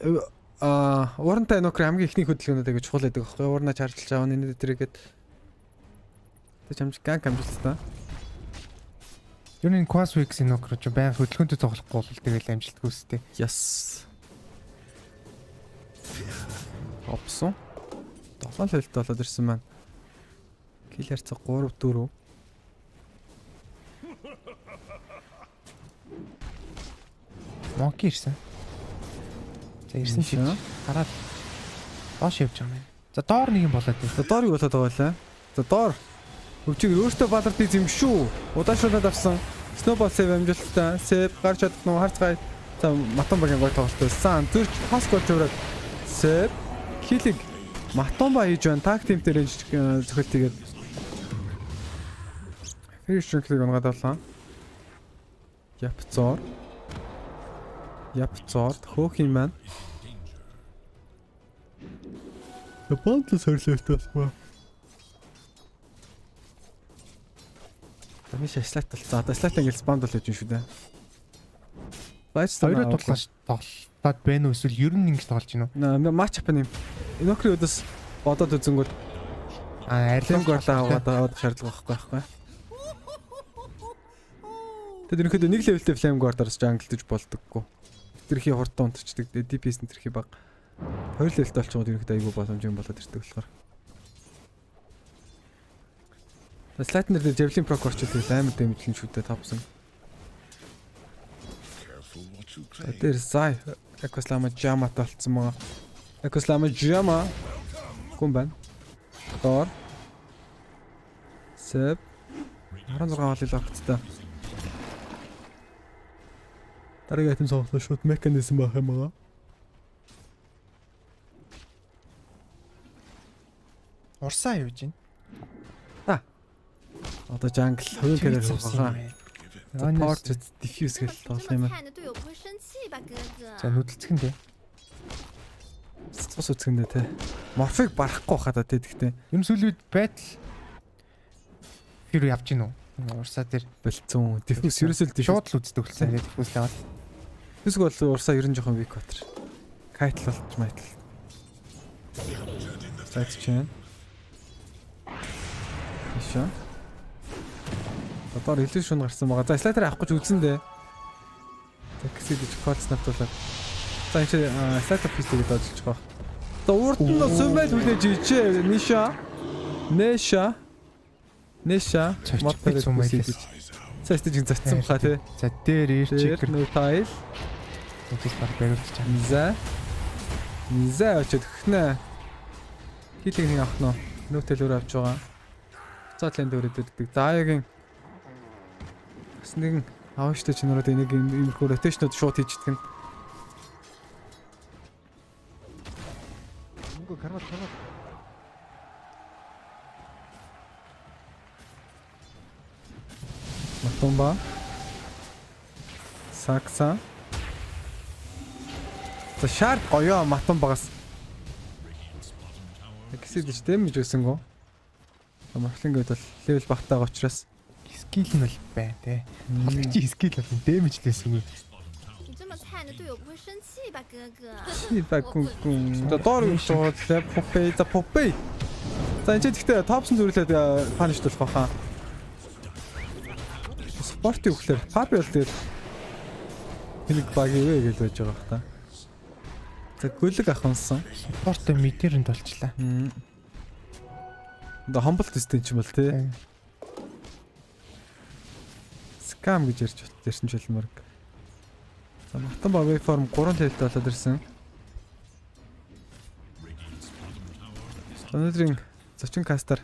уурантай нокер хамгийн ихний хөдөлгөөнөд гэж чухал байдаг аахгүй. Уурнаа чаржилж аваа нэ дээргээд тэг хамж ганг амжилттай. Юу нэг Quaswix-ийн нокер ч баян хөдөлгөөнтэй тоглохгүй бол тэгэл амжилтгүй үстэй. Yes. Опсон. 7 левелт болоод ирсэн маань. Кил харьцаа 3-4. Моки ирсэн. За ирсэн чи хараад доош явж байгаа юм. За доор нэг юм болоод байна. За доор юу болоод байгаа вэ? За доор өвчиг өөртөө балард юм шүү. Удаашруулаад авсан. Snowball save амжилттай. Save гарч чадсан уу? Харцгай. За Матомбагийн гой тоглолт байсан. Зүрч паскор төврөд save килиг Матомба хийж байна. Tag team дээр зөвхөлт тэгээд фиш килиг унгаад авлаа. Япцоор хөөх юм байна. Бонтлс хөрлөлтөөс ба. Таны шашлайт болцоо. Одоо слайт ангил спаунд болж байна шүү дээ. Хоёроо тоглож тоглоод байна уу эсвэл ер нь ингэж тоглож байна уу? Матч ап юм. Энокри өдөөс бодоод үзэнгүүт арилан гоолаа аваад шаардлага байхгүй. Тэд ерөнхийдөө нэг левелтэй flame guard-аас jungle-дж болдоггүй. Тэрхий хурдан унтарчдаг. DPS нь тэрхий баг. 2 левелтэй болчиход ерөнхийдөө айгүй боломж юм болоод ирдэг болохоор. Слайтнер дээр javelin proc орчуулдаг амар дэмжлэн шүү дээ топсон. Тэр сай Экослама жама талцсан маа. Экослама жама гүн байна. Доор. Сэп 16 хоолой логцтой. Дараагийн айтем сонгосон шууд механизм байх юм аа. Урсаа юу гэж байна? Одоо jungle хувийн кэрээр авсан. Portrait diffuse гэж тоглох юм аа. За нүдэлцгэн дээ. Цус үзгэндээ те. Морфиг барахгүй хахад те гэхдээ. Юм сүлүүд байтал хэр явж гин үү? Урсаа дээр болцсон. Diffuse ерөөсөө шууд л үздэг болсон. Diffuse л аваад. Фиск бол урсаа 90 жоохон weak water. Kite болж майтал. Сайт чинь. Ишаа. Одоо илүү шун гарсан байгаа. За слайдер авах гэж үзсэн дээ. Такси гэж код снапдуулаад. За энэ слайдер пистийг доожилж байгаа. За урд нь сумбай хүлээж ичээ. Нэша. Мотор сумбай. За стежин зацсан баха тий. За дээр ирчиг тайл. Тэгээс баг бариулж чам. За очоод хнэ. Хилийг нэг авах нь. Нөтөлөөр авч байгаа. Цаатлын дөрөд ирдэг. Заяагийн бас нэгэн авааштай чинарууд энийг иймэрхүү ротейшнууд шууд хийчихдэг нь. Мөнгө кармат. Матомба. Сакса. За шард гоёо Матомбагаас. Гэсэдэж дэмэж өгсөнгөө. Морфлингэд бол левел багтаага учраас скил нь бол бай тээ. Холбогчийн скил бол дэмэж лээсэн үү. За доор шууд попей. За энэ гэхдээ топсон зүрлээд паниsh болох баха. Спортыг өгөхлөөр Папи бол тэгэл хилэг баг ивэ гэж байж байгаа бах та. За гүлэг ахынсан. Спорт мэдэрэн толчлаа. Одоо humble тесттэй ч юм бол тий. Scam гэж ярьсан ч хэлмээр. За матан ба waveform 3 levelтэй болоод ирсэн. Өнөөдрийн зочин кастер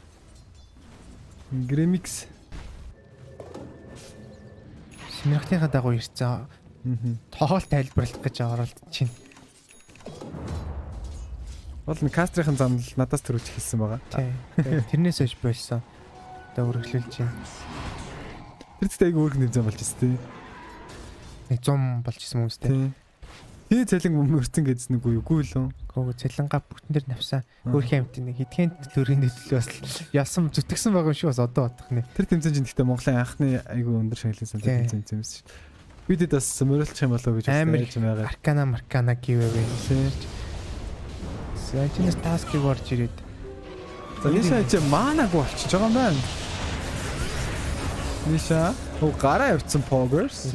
Grimix Синхронтынхаа дагуу ирсэн. Тоол тайлбарлах гэж оролдож чинь. Бол н кастрийн замнал надаас төрүүлж хэлсэн байгаа. Тэрнээс хойш болсон. Одоо үргэлжлүүлж байна. Тэр зэтэй айгүй өргөн зам болж байна тий. 100 болчихсон юм үстэй. Тий цалин мөрцөн гэдсэн үгүй юу лөө. Гоо цалингаа бүтэн дээр навсаа. Хөөрхөн амт нэг хэдхэн төрөний төлөө бас ясам зүтгэсэн байгаа юм шиг бас одоо бодох нэ. Тэр тэмцээн чинь гэхдээ Монголын анхны айгүй өндөр шагналын тэмцээн юм шиг. Бидэд бас мөрөлдөх юм болоо гэж байж байгаа. Маркана гівэвэ. Сэнчнэс таскыг орж ирээд. За Ниша чи маанаг болчихж байгаа юм байна. Ниша гараа явцсан Poggers.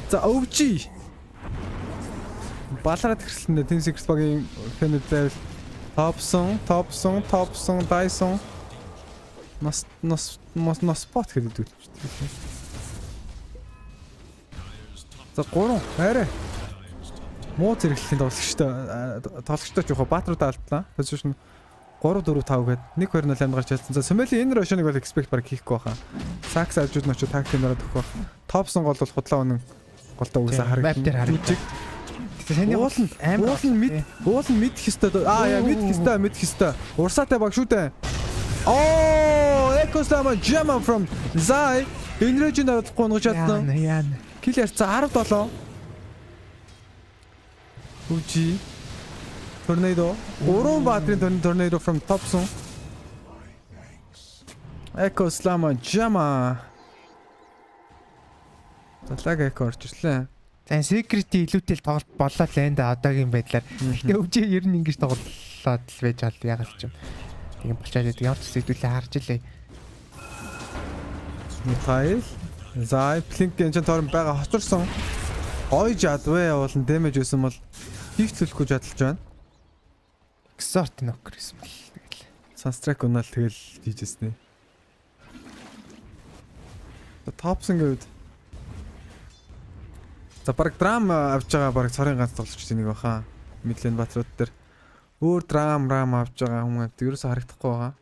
За OG. Балараад гэрчлэндээ Team Secret багийн фэнүүд байвал Топсон, Dyson. Нас спот гэдэг үү. За 3 арай. Муу зэрэглэлийн тоглогчтой жоохоо баатруудаа алдлаа. Position 3 4 5 гээд 1 2 0 амд гарч ялцсан. За Сомали энэ Рошоныг бол expect баг хийхгүй байхаа. Сакс авжууд нь очиж тактик нараад өгөх. Топсон гол бол худлаа өнөн голтой үсээ харагдчих. Тэний уулын мэдх хэвээр яа мэдх хэвээр. Урсаатай баг шүү дээ. Oh, Ecosama Jama from Zai. Энерги нараад гонгож чадсан. Киллер за 17. Үжи. Tornado. 3 баатрын tornado from Topson. Ecosama Jama. Талаг эко орж ирлээ. За Secret-ийн илүүтэл тоглолт боллоо л энэ да одоогийн байдлаар. Гэхдээ өвчөө ер нь ингэж тоглолоод л байж бол ягаад ч юм. Тийм болчаад байдаг. Ямар ч зүйлээ харж илээ. Митайл. За Blink энэ торн байгаа хоцорсон. Ойж адвэ явуулан дэмэж өсөн бол их төлөхгүй чадлж байна. Exort knocker гэсэн бол тэгэл. Sunstrike унаал тэгэл хийжсэн нэ. Топсон гэвэл за баг драм авч байгаа баг цорын ганц тоглож нэг баха. Midlane батрууд дээр өөр драм авч байгаа хүмүүс ерөөсө харагдахгүй байгаа.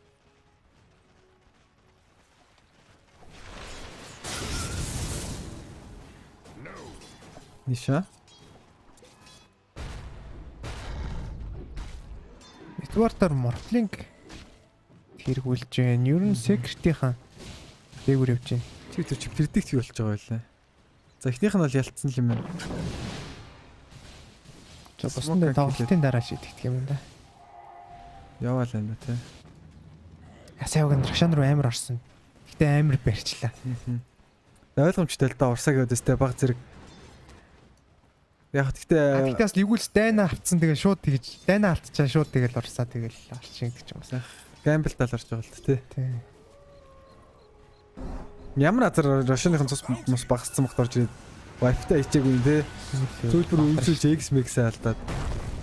Ниша. Network-оор Morphling хэрэгүүлж байна. Ер нь Secret-ийн дээгүүр явж байна. Тэр чи predict юу болж байгаа байлаа. За эхнийх нь бол ялцсан юм байна. За бусдын тоглолтын дараа шийдэгдэх юм да. Яваал энэ тий. Асааг нь Рашан руу амар орсон. Гэтэ амар барьчлаа. Ойлгомжтой л да урсаа гэдээстэй баг зэрэг. Яг гэхдээ бас нэгүүлс дайна авцсан тэгээ шууд тэгж дайна алдчихаа шууд тэгэл урсаа тэгэл орчин гэж юм байна. Гамбл таларч байгаа л тий. Ямар азар Рашаныхын цус мус багассан багт орж ирээд Wi-Fi-тай хичээгүй юм те. Зөвлөр үйлчилж X-Max алдаад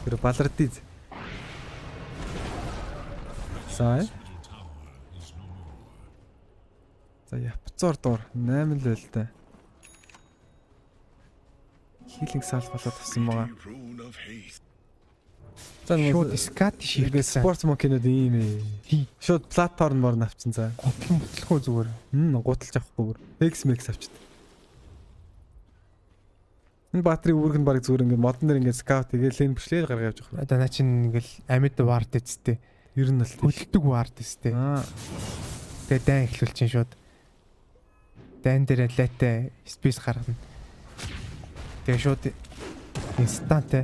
тэр балардий. Сай. За япцоор дуур 8 л байл та. Healing salve болоод авсан байгаа. За шууд скат ширгээ спорт мокинод ийм ээ. Шууд платформ мор навцсан за. Готлохгүй зүгээр. Гуталж авахгүй бүр. X-Max авчихдээ. Энэ батрын үүрэг нь баг зүгээр ингээд модон дээр ингээд скаут тэгээд лен бичлэл гаргаж явж байгаа. Одоо наа чинь ингээл амьд вард эцтэй. Ер нь л хөлдөг вард эцтэй. Тэгээд дан эхлүүл чинь шууд дан дээр латэ спейс гаргана. Тэгээд шууд инстант.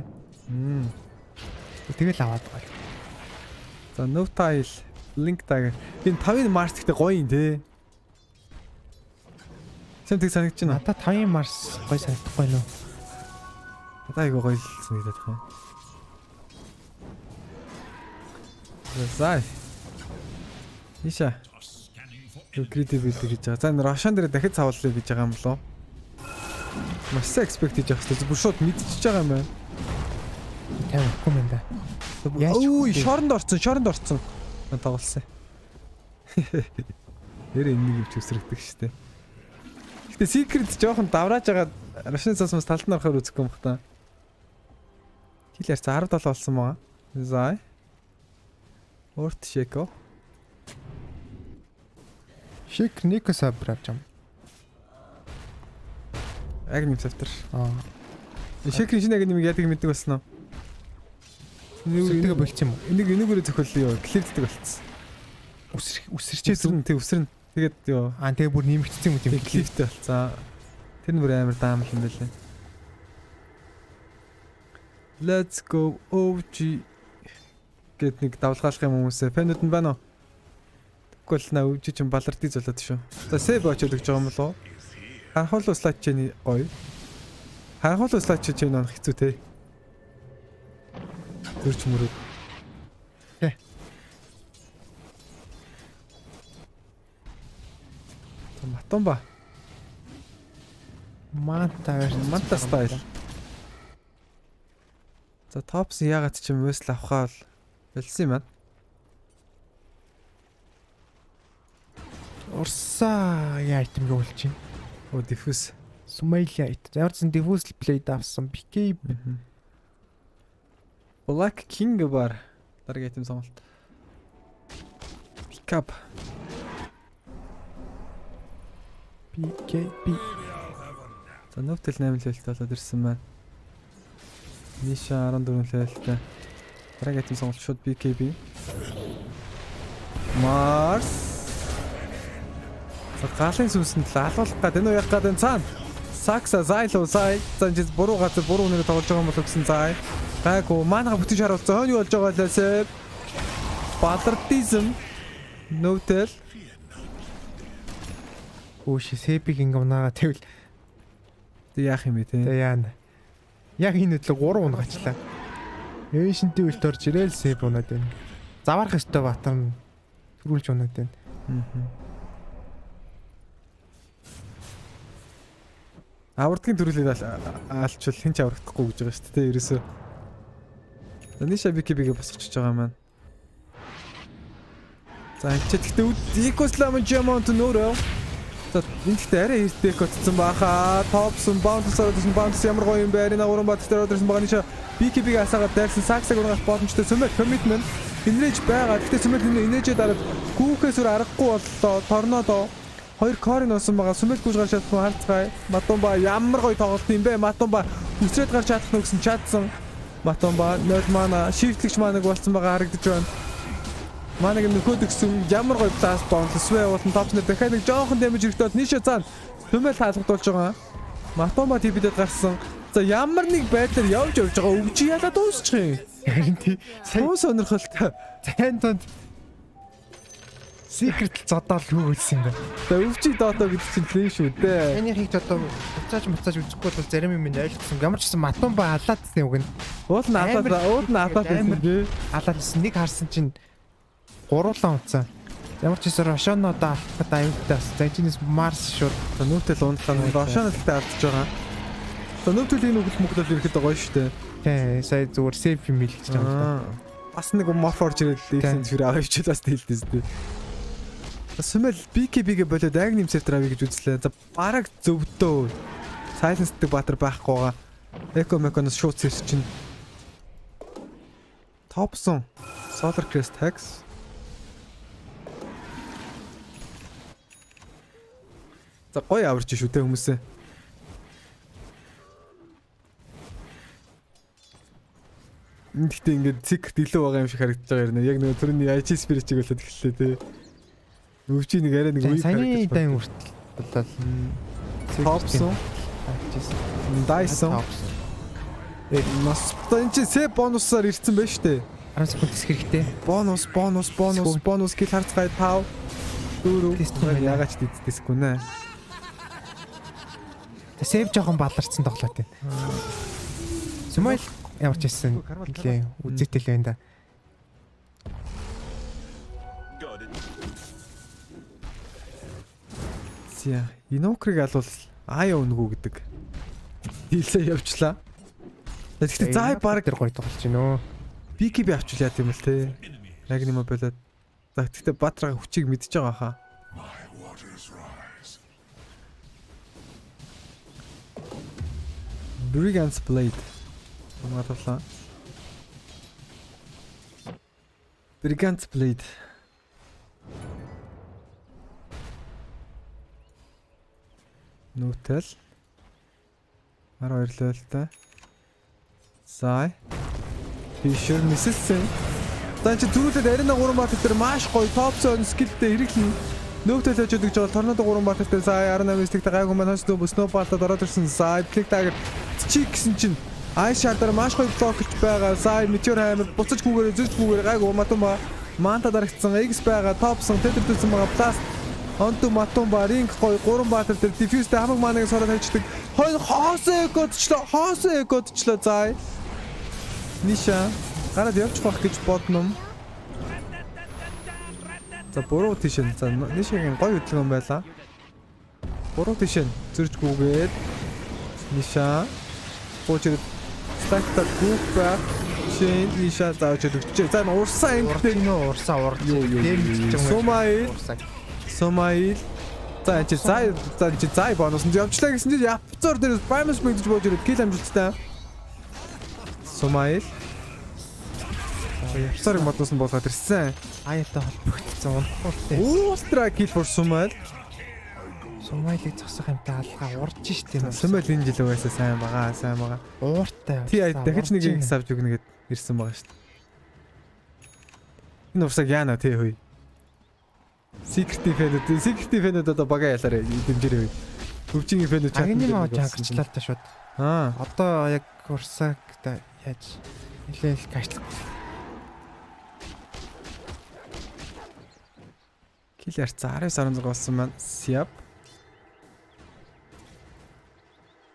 Тэгэл аваад байгаа. За Notile link таг. Энэ 5-ын Mars гэхдээ гоё юм те. Сэмтэг санагдаж байна. Надаа 5-ын Mars гоё санагдахгүй нөө. Айгу гоё хэлсэн гэдэг юм. Зай. Иша. Credibility гэж байгаа. За энэ Рошан дээр дахиж цавуулъя гэж байгаа юм болов. Маш сайн expect хийж явах хэрэгтэй. Бүр шууд мэдчихэж байгаа юм байна. Тавихгүй юм да. Үй, шоронд орцсон. Тоглосон. Нэр энийг юм чивсрэгдэг штэ. Гэтэ Secret жоохон даврааж байгаа. Рошан цаасмас талд нь орохоор үзэхгүй юм бах та. Киллер 17 болсон байгаа. За. Орт шеко. Шик Никос абрачам. Агним цавтар. Шик шинэ агним яадаг мэддэг болсон уу? Энийг болчих юм уу? Энийгээрээ зохиоллоо. Клипддэг болцсон. Үсэрчээсрэн тэг үсрэн. Тэгээд ёо. Тэгээ бүр нэмэгдсэн юм тийм клиптэй болцсон. Тэр нь бүр амар даам юм байлаа. Let's go OG гэт нэг давлгаалах юм хүмүүсээ фэнүүд нь байна уу? Тэгвэл наа OG чинь баларти золоод шүү. За сэв очоод өгч байгаа юм болов уу? Ханхуул слайд чинь гоё. Ханхуул слайд чинь нөх хэцүү те. Төрч мөрөд. Тэ. Матомба. Манта стайл. За топс ягаад ч юм вэсл авахаа л болсон юм байна. Урсаа яайтам гүйлж чинь. Оо диффюз. Сумайлайт. Ямарсан диффюз плейд авсан. PK. Black King бар. Дараагийн айтем сонголт. Pick up. PKB. За нөтөл 8 левелтэй болоод ирсэн байна. Ниша 14 левелтэй. Дараагийн айтем сонголт шууд PKB. Mars. За галын сүнсэнд л алуулах гэдэг энэ яг гадаа цаана. Сакса зайлуу зай. За энэ буруу газар буруу үнээр тоглож байгаа юм болов гэсэн зай. Гайгүй манайха бүтэж харуулсан хойно болж байгаа лээсээ. Патертизм. Нөтөл. Өөш сэпиг ингэвнаа тэгвэл яах юм бэ те? Тэ яана. Яг энэ хөдлөг 3 унгачлаа. Эйшнтэй үлт орж ирээл сэп унаад байна. Заварах өстой батар нь төрүүлж унаад байна. Авардгийн төрүүлээд алчвал хэн ч аврагдахгүй гэж байгаа шүү дээ ерөөсөө. Ниша бикибигээ босгочихж байгаа юм байна. За энэ ч гэхдээ Икослам Жамонт нөрөө. За энэ гэхдээ арай эрт декотсон баха. Топсон баунс ямар гоё юм бэ? Арина уран бат дээр одорсон байгаа ниша бикибигээ асаагаад дайрсан саксаг ургах боломжтой сүмэл commitment инээж байгаа. Гэхдээ сүмэл инээжээ дараад гүүхээс өөр аргагүй боллоо. Торнадо 2 корын уусан байгаа. Сүмэл гүйж гарч чадахгүй харцгаая. Матомба ямар гоё тоглолт юм бэ? Матомба үсрээд гарч чадах нь гэсэн чадсан. Матомба 0 мана шифтлэгч манаг болсон байгаа харагдаж байна. Манаг нөхөд өгсөн ямар гоё пласт баунс свэ болон топснер дахиад нэг жоохон дэмэж хэрэгтэй ниша цаана сүмэл хаалгадуулж байгаа. Матомба тибэдэд гарсан. За ямар нэг байдлаар явж байгаа өвж ялаа дуусчих юм. Харин тий. Сайн сонирхолтой. Сайн тонд Secret зодоол хөөсөн юм байна. За өвчиг доотоо гэдэг чинь лээ шүү дээ. Энийг хийх одоо буцааж үзэхгүй бол зарим юм ойлгосон. Ямар ч гэсэн Матомба алаадсан үг нь. Уул нь алаад байсан дээ. Алаадсан нэг харсан чинь гуруулаа унцсан. Ямар ч гэсэн Рошоно одоо авахад аюултай бас. За чинээс Марс шууд нүүтэл ундлаа. Рошонотой алдчихж байгаа. За нүүтлийн үгэл мөглөл ирэхэд байгаа шүү дээ. Тий, сая зүгээр сейф юм хэлчихэж байгаа юм да. Бас нэг морфорж ирээд дээсэн зүрх авчихвал бас хэлдээс дээ. Сүмэл BKB-гээ болоод агним сертер авъя гэж үзлээ. За бараг зөвдөө. Silence-тэй баатар байхгүй байгаа. Echo Mechanos шууд сэрч чинь. Topson Solar Crest Hex. За гоё аварч шүү дээ хүмүүсээ. Гэхдээ ингээд Secret илүү байгаа юм шиг харагдаж байгаа юм. Яг нөгөө түрүүний TSpirit-ийг болоод эхэллээ тий. Өвчиг нэг арай нэг үе харагдаж байна. Сайн хүртэл болол Topson Dyson нас энэ чи сэ бонусаар ирсэн байж тээ. 10 секунд тэсэх хэрэгтэй. Бонус кил харцгай 5 4 ягач дийдэсгүй нэ. Тэг сэв жоохон баларцсан тоглоод байна. Смайл ямар ч хэлсэн нэлээ үзэгтэй л байна да. Зя, Инокрыг алвал аяа өнгөө гэдэг. Дийлээ явчлаа. Тэгэхдээ зай баг тэр гоё тоглож байна. BKB авчул яа гэм л те. Рагнима болоод. За тэгэхдээ Батрага хүчийг мэдж байгаа хаа. Brigand's Blade. Хамгааллаа. Brigand's Blade. Нүтэл 12 левелтэй. Сай. Фишер миссэн. Тань ч зүрхлээд арина 3 бат дээр маш гоё топ зон скиллтэй хэрэглэн нөөхтөл хажууд гэж бол торнадо 3 бат дээр сай 18 стиктэй гайгүй маань хойш дөө сноубалтад ороод ирсэн сай клик тагэр чи гэсэн чинь ай шатар маш гоё блоклж байгаа. Сай метеор хаймар буцаж гүүгээр зөрж гүүгээр гайгүй матума манта дарагдсан X байгаа топсон тедэрдсэн байгаа пласт онто матумба ринг гоё 3 бат дээр диффьюзтэй хамаг маныг сороод хайчдаг. Хоосоо экодчлоо зай. Ниша гараад явчих байх гэж бодном. За буруу тишэн. За Нишагийн гоё хөдөлгөөн байлаа. Буруу тишэн зөрж гүгээд Ниша боочод стактад гүөх байх. Шин Ниша зааж өгчээ. За урсаа ингэхдээ нөө урсаа урд. Сомаил. За чи зай бонус нь явчлаа гэсэн чинь явцор дээр Primus мэдж бууж ирээд кил амжилттай. Сомаил. Явцорыг модоос нь болгоод ирсэн. Аяатай холбогдсон унтхуултай. Ультра кил for Сомаил. Сомаилыг зогсох юмтай алгаа урж штеп юм. Сомаил энэ жил угаасаа сайн байгаа. Ууртай. Тий дахиж нэг их авч өгнө гэд ирсэн байгаа шүү дээ. Энэ урсаг яана тий хөөе. Secret фэнүүд одоо багаа ялаарэ дэмжээрэй. Өвчингийн фэнүүд чат. Агны маа жангарчлаа та шууд. Одоо яг урсаг яаж нэлээл кашлах. Киллер 19-16 болсон маань Сяп.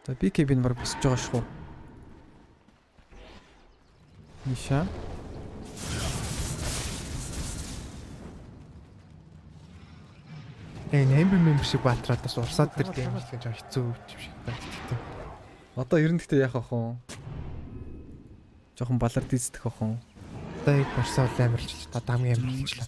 За BKB-н баг босч байгаа шүү. Ниша. Membership батраадаас урсаад тэр дэмжлэг жоо хэцүү юм шиг байна. Одоо ер нь гэхдээ яах вэ? Жохон балар дийцдэх вэ? Одоо яг урсаа амарлж та дамгийн амарлжлаа.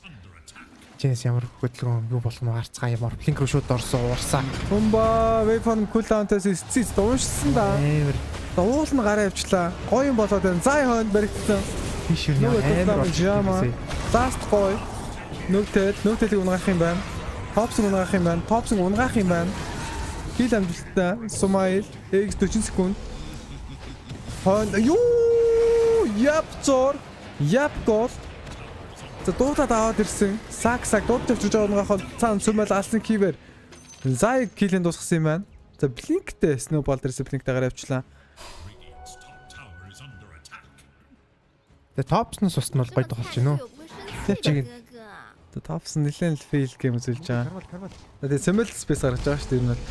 Чинээс ямар хөдөлгөөн юу болох нь гарцгаа ямар плинк руу шууд орсон урсаа. Тумба вейформ кулдаунтаас эцэс дуушсан да. Уул нь гараа явчлаа. Гоё юм болоод байна. Зай хойнд баригдсан. Биш юм амар. Заст гоё. Нүгтэлийг унгаах юм байна. Топсон унгаах юм байна. Кил амжилттай. Сумаил X 40 секунд. Хойнд Япцор. Япгол. За дуудаад аваад ирсэн. Сак дуудаж авчирж байгаа унгахад цаана Сумаил алсан кивэр. Зай килийн дуусгасан юм байна. За блинктэй сноубол дээрс блинктэй гараа явчлаа. Тэгээ топснос ус нь бол гоё тоглож байна уу? Чигээр. Тэгээ топс нэлээд фейл гэм үзүүлж байгаа. Тэгээ Сумаил спейс гаргаж байгаа шүү дээ энэ бол.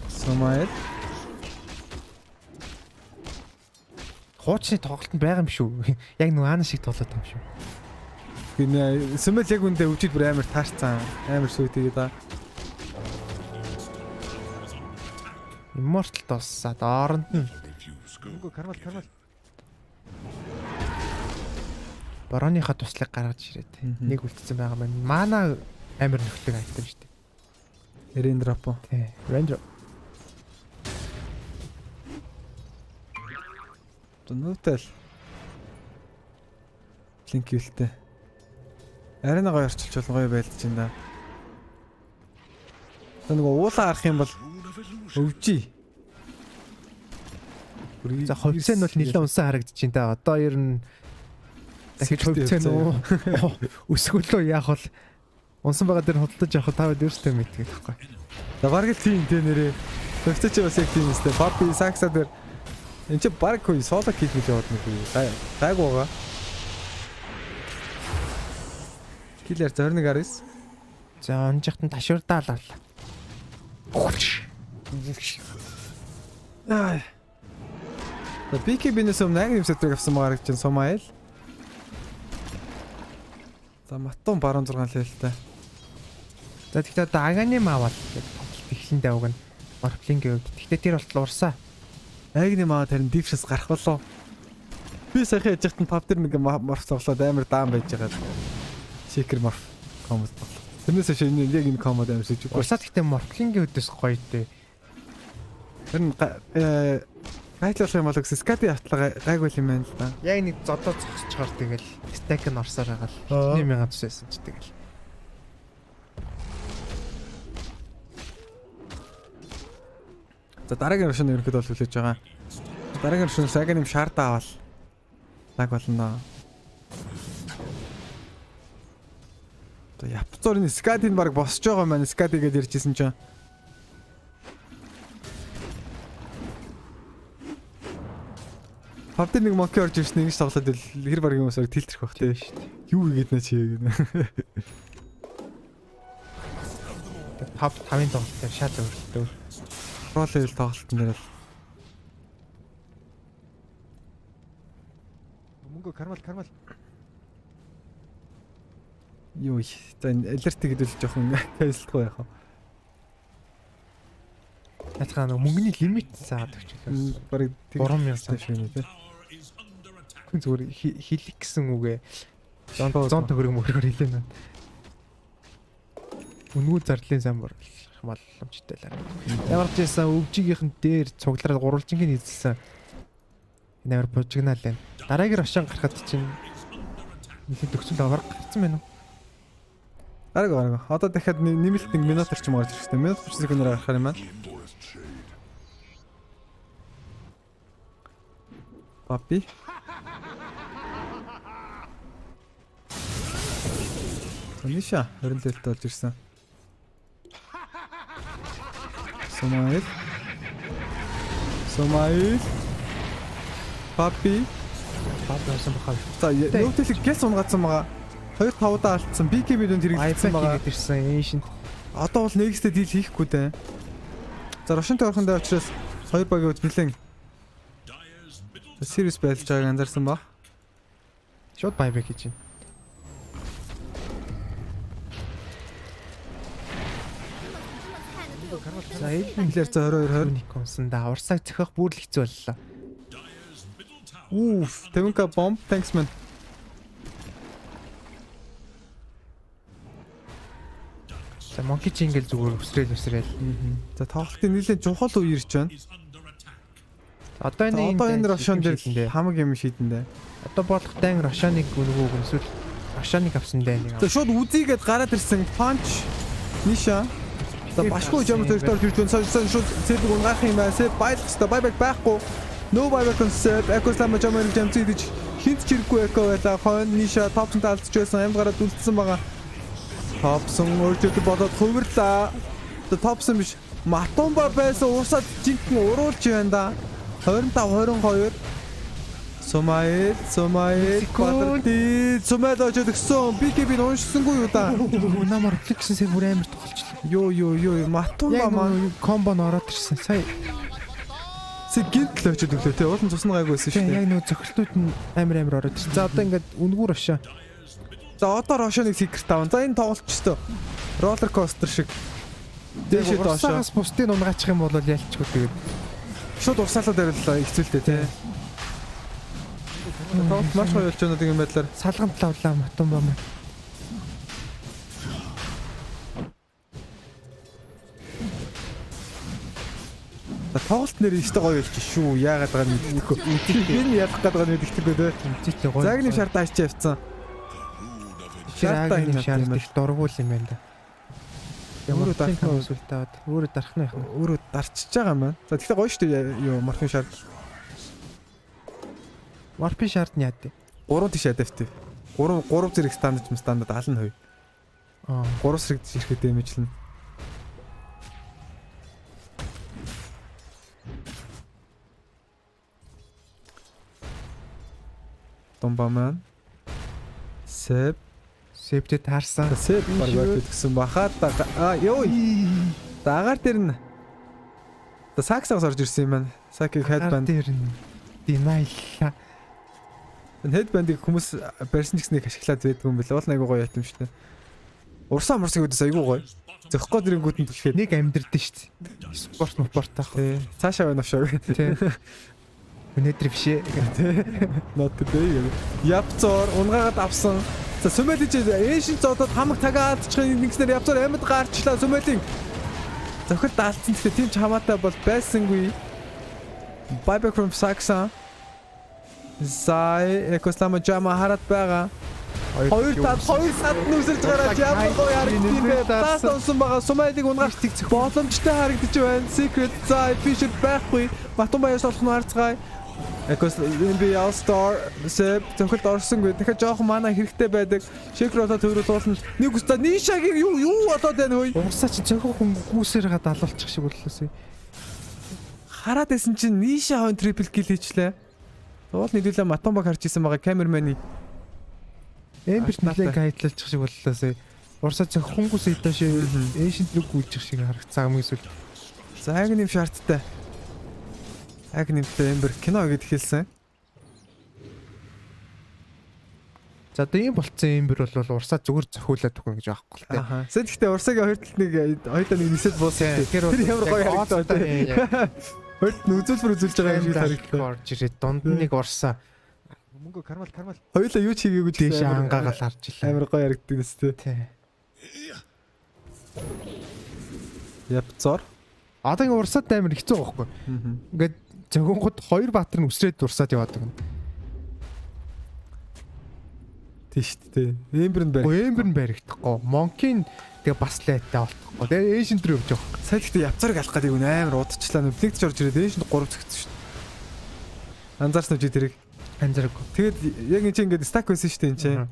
Сумаил хуучны тоглолтод байгаа юм шүү. Яг нэг аана шиг тоглоод юм шүү. Гинэ Сумаил яг үндэ өвчид бүр амар таарцсан. Амар сүйтэй да. Immortal тоссаад оронд нь. Үгүй кармал. Бароныхаа туслыг гаргаж ирээд нэг үлдсэн байгаа маань. Мана амар нөхлөг айтем шүү дээ. Рендроп. Тий, рендроп. Нүтэл линк хэлтэй. Арина гоё орчилж гоё байлдаж байна да. Нэг уулаа арах юм бол өвжий. За ховцэн бол нэлээд унсан харагдаж байна да. Одоо ер нь дахиж ховцэн уу? Өсгөлөө яах вэ? Унсан байгаа дээр хөдөлж явах тавд өөртөө мэдгээд байхгүй. За баг л тийм дээ нэрээ. Ховцэч бас яг тийм үстэй. Папи сакса дээр энэ чи баг хөө соло кит гэж яваад нэг гайг байгаа. Киллер 21 За онжихтан ташуурдаалаа. Аа. BKB-нээс өмнө агни сэтрэг авсан байгаа гэж Сомайл. За Матун баруун 6 левелтэй. За тэгэхээр одоо Аганим аваад эхлэн давг нь Орглингийн хувьд. Гэхдээ тэр болтол урсаа. Агним аваад харин дившээс гарах болоо. Би саяхан яж хатан пав дээр нэг морф цоглоод амар даан байж байгаа. Шикер морф комбо тоглоо. Тэрнээс шиг яг энэ комбод амар сэжиг. Урсаа гэхдээ Орглингийн өдөөс гоё дээ. Харин гайтлах юм бол скати автлага гайгүй юм байна л да. Яг нэг зодоо зогсчихоор тэгэл стек нь орсоор байгаа л 1000 тус байсан ч тэгэл. За дараагийн рушн ерөнхийдөө бол хүлээж байгаа. Дараагийн рушн сагийн юм шаардаа авал лаг болно. За Япцорын скатийн баг босч байгаа маань скати гэж ярьжсэн чинь. Хавтар нэг монки орж ирсэн ингэж тоглоод ил хэр баргийн хүмүүсээр тэлтрэх байх тийм шүү дээ. Юу хийгээд нэ чи гэнэ. Пав 5-ын тоглолтоор шал өөрлөлтөө. Pro level тоглолтын дээр л мөнгө кармал. Юу их. За алерт гэдэл жоохон кайслахгүй яах вэ? Яцгаа нэг мөнгөний лимит заагаад өгчлөө. Бараг 3000 тань шүү нэ. Хүн зүгээр хэлэх гэсэн үгээ 100 төгрөг мөрөөр хэлээ нэ. Үнгүү зарлын сан боломжтой л аа. Ямар ч байсан өвжигийнхэн дээр цуглараад гурвалжингийн эзэлсэн. Энэ амар бужигнал байна. Дараагийн рошон гарахад чинь нэлээд төгсөл аваар гарцсан байна уу? Арга. Одоо дахиад нэмэлт 1 минут орчим гарч ирэх хэрэгтэй. Минут 30 секундээр гарах юм байна. Папи. Ниша 20 левелтэй болж ирсэн. Сомайл. Папи. Папиасан бахаа. За нөтөлөг гэс унгацсан байгаа. 2-5 удаа алдсан. BKB-д хэрэгжсэн байгаа. Ирсэн Ancient. Одоо бол нэгстэй дийл хийхгүй дээ. За Рошинтэй орхондоо учраас 2 багийн үед нэлэн serious байлж байгааг анзаарсан ба. Шууд buyback хийж байна. За эдгээр за 22 консон да урсаг зөхөх бүр л хэцүү боллоо. Oof, Temunka bomb, thanks man. За Monkey Jingle зүгээр өсрөөл. За тоглолтын нэлээд чухал үе ирж байна. Одоо энэ Рошон дээр хамаг юм шийдэн дээ. Одоо болох дан Рошоныг өнгөг эсвэл Рошоныг авсан дээ нэг. За шууд үзийгээд гараад ирсэн punch Ниша. За башгүй жамд territory төрж байна. Шууд сэбэг унгаах юм байна. Сэб байлах хэвээр buyback байхгүй. No buyback on сэб. Экослама жамд жамцыг хинт ч хэрэггүй эко байла. Хон Ниша топсон талцж байсан. Амд гараад үлдсэн байгаа. Топсон өөртөө бодоод хувирлаа. Топсон биш. Матумба байсан уусаад жинхэнэ уруулж байна да. 25-22. Сомайл. Сомайл очоод гисэн. BKB уншсангүй юу да. Намар флекссэн сэ бүр амар тоглолчлаа. Юу. Матумба маань комбон ороод ирсэн. Сая гинт л очоод өглөө те. Уулын цусна гайгүйсэн шүү дээ. Яг нөө зохилтууд нь амар ороод ирсэн. За одоо ингээд үнгүүр ошоо. За одоо Рошоныг секрет таван. За энэ тоглолч өстөө. Роллер костер шиг. Дээшээ доошоо. Урсаагаас бусдыг унгаачих юм бол ялчгүй тэгээд. Шууд урсаалаад бариллаа хэцүүлтэй те. Тоглолт маш гоё болж байна гэдэг юм байдлаар салгамт лавлаа Матумба маань. Тоглолт нэр ихтэй гоё болж шүү. Яагаад байгаа нь мэдэхгүй. Энэ ялах гэдэг нь мэдчихгүй те. Тэмцээтэй гоё. Загны шарт аачаа явцсан. Шартаа шарт их дургуул юм байна да. Өөрөө дарах нь эсвэл таад өөрөө дарах нь яах вэ? Өөрөө дарчиж байгаа юм байна. За тэгэхээр гоё шүү дээ юу морфин шарт. Морфин шарт нь яа дээ? 3 тийш адаптив. 3 зэрэг стандарт ална хувь. 3 зэрэг ирэхэд дэмэжлэн. Томба маань Сэбтэй таарсан. Сэб баг гэсэн бахаад ёо. Дагаар дээр нь За Саксагаас орж ирсэн юм байна. Саки Khanbank дээр нь denial. Энэ headband-ыг хүмүүс барьсан ч гэснийг ашиглаад байдгүй юм бэл. Уул айгуу гоё ятам шүү дээ. Урсаа мурсыг өдөөс айгуу гоё. Зөхгүй дэрэнгүүд нь түлхээд нэг амьдрдэн шүү дээ. Спорт таах. Тий. Цаашаа байна авшаа. Тий. Өнөөдөр бишээ. Not today. Явцор унгаагаад авсан. За Сүмэлич Asian зодод хамаг тагаадчихын нэгснэр явцор амьд гарчлаа Сүмэлийн. Зөвхөн даалцсан гэхдээ тийм ч хамаатай бол байсангүй. Buyback from Saksa. Зай экослама жама хараад байгаа. Хоёр сад нүсэрж гараад ямар гоё харагдсан бэ? Таасан байгаа Сүмэлийг унгаах боломжтой харагдаж байна. Secret зай Fisher байхгүй. Матумбаяас болох нь харцгаая. Экос NBA All-Star сэп зөвхөлд орсонгүй. Дахиад жоохон мана хэрэгтэй байдаг. Шекрото төрөл уулна. Нэг үстэ Нишагийн юу болоод байна хөөе? Урсаа чи зөвхөн гүүсээр гадаалуулчих шиг боллоосэй. Хараад байсан чинь Ниша хон трипл кил хийчлээ. Уул нийлүүлээ Матумбаг харж исэн байгаа камерманы. Эмберт нэлээд хайтлалчих шиг боллоосэй. Урсаа зөвхөн гүүсээ дааш Asian руу гүйчих шиг харагцсан юм эсвэл. За агним шаардтай. Агнимтэй Эмбер кино гэд хэлсэн. За одоо ийм болцсон Эмбер бол урсаа зүгээр зохиулаад өгнө гэж аахгүй л дээ. Сэт гэхдээ урсаагийн хоёртолд нэг хоёулаа нэг нисэд буусан. Тэр ямар гоё харагдаад. Хоёрт нь үзүүлбэр үзүүлж байгаа юм шиг харагдлаа. Орж ирээд дунд нэг урсаа. Мөнгө кармал. Хоёулаа юу ч хийгээгүй ч дээш ангаагаал харж илээ. Амар гоё харагддаг нэс тээ. Тий. Явцор. Одоо ингэ урсаад амар хэцүү байхгүй. Ингээд зөвхөн хоёр баатар нь үсрээд урсаад яваад байна. Тийш дээ. Эмбер нь баригдахгүй. Монкийн тэгээ бас лайтай болтохгүй. Тэгээ Asian руу явж байгаа. Сайн гэхдээ явцарыг алах гэдэг нь амар удажчлаа. Бликч орж ирээд Asian 3 зөгцсөн шүү дээ. Анзаарсан уу чи тэрийг? Анзааргүй. Тэгээд яг энэ чинь ингээд стак байсан шүү дээ энэ чинь.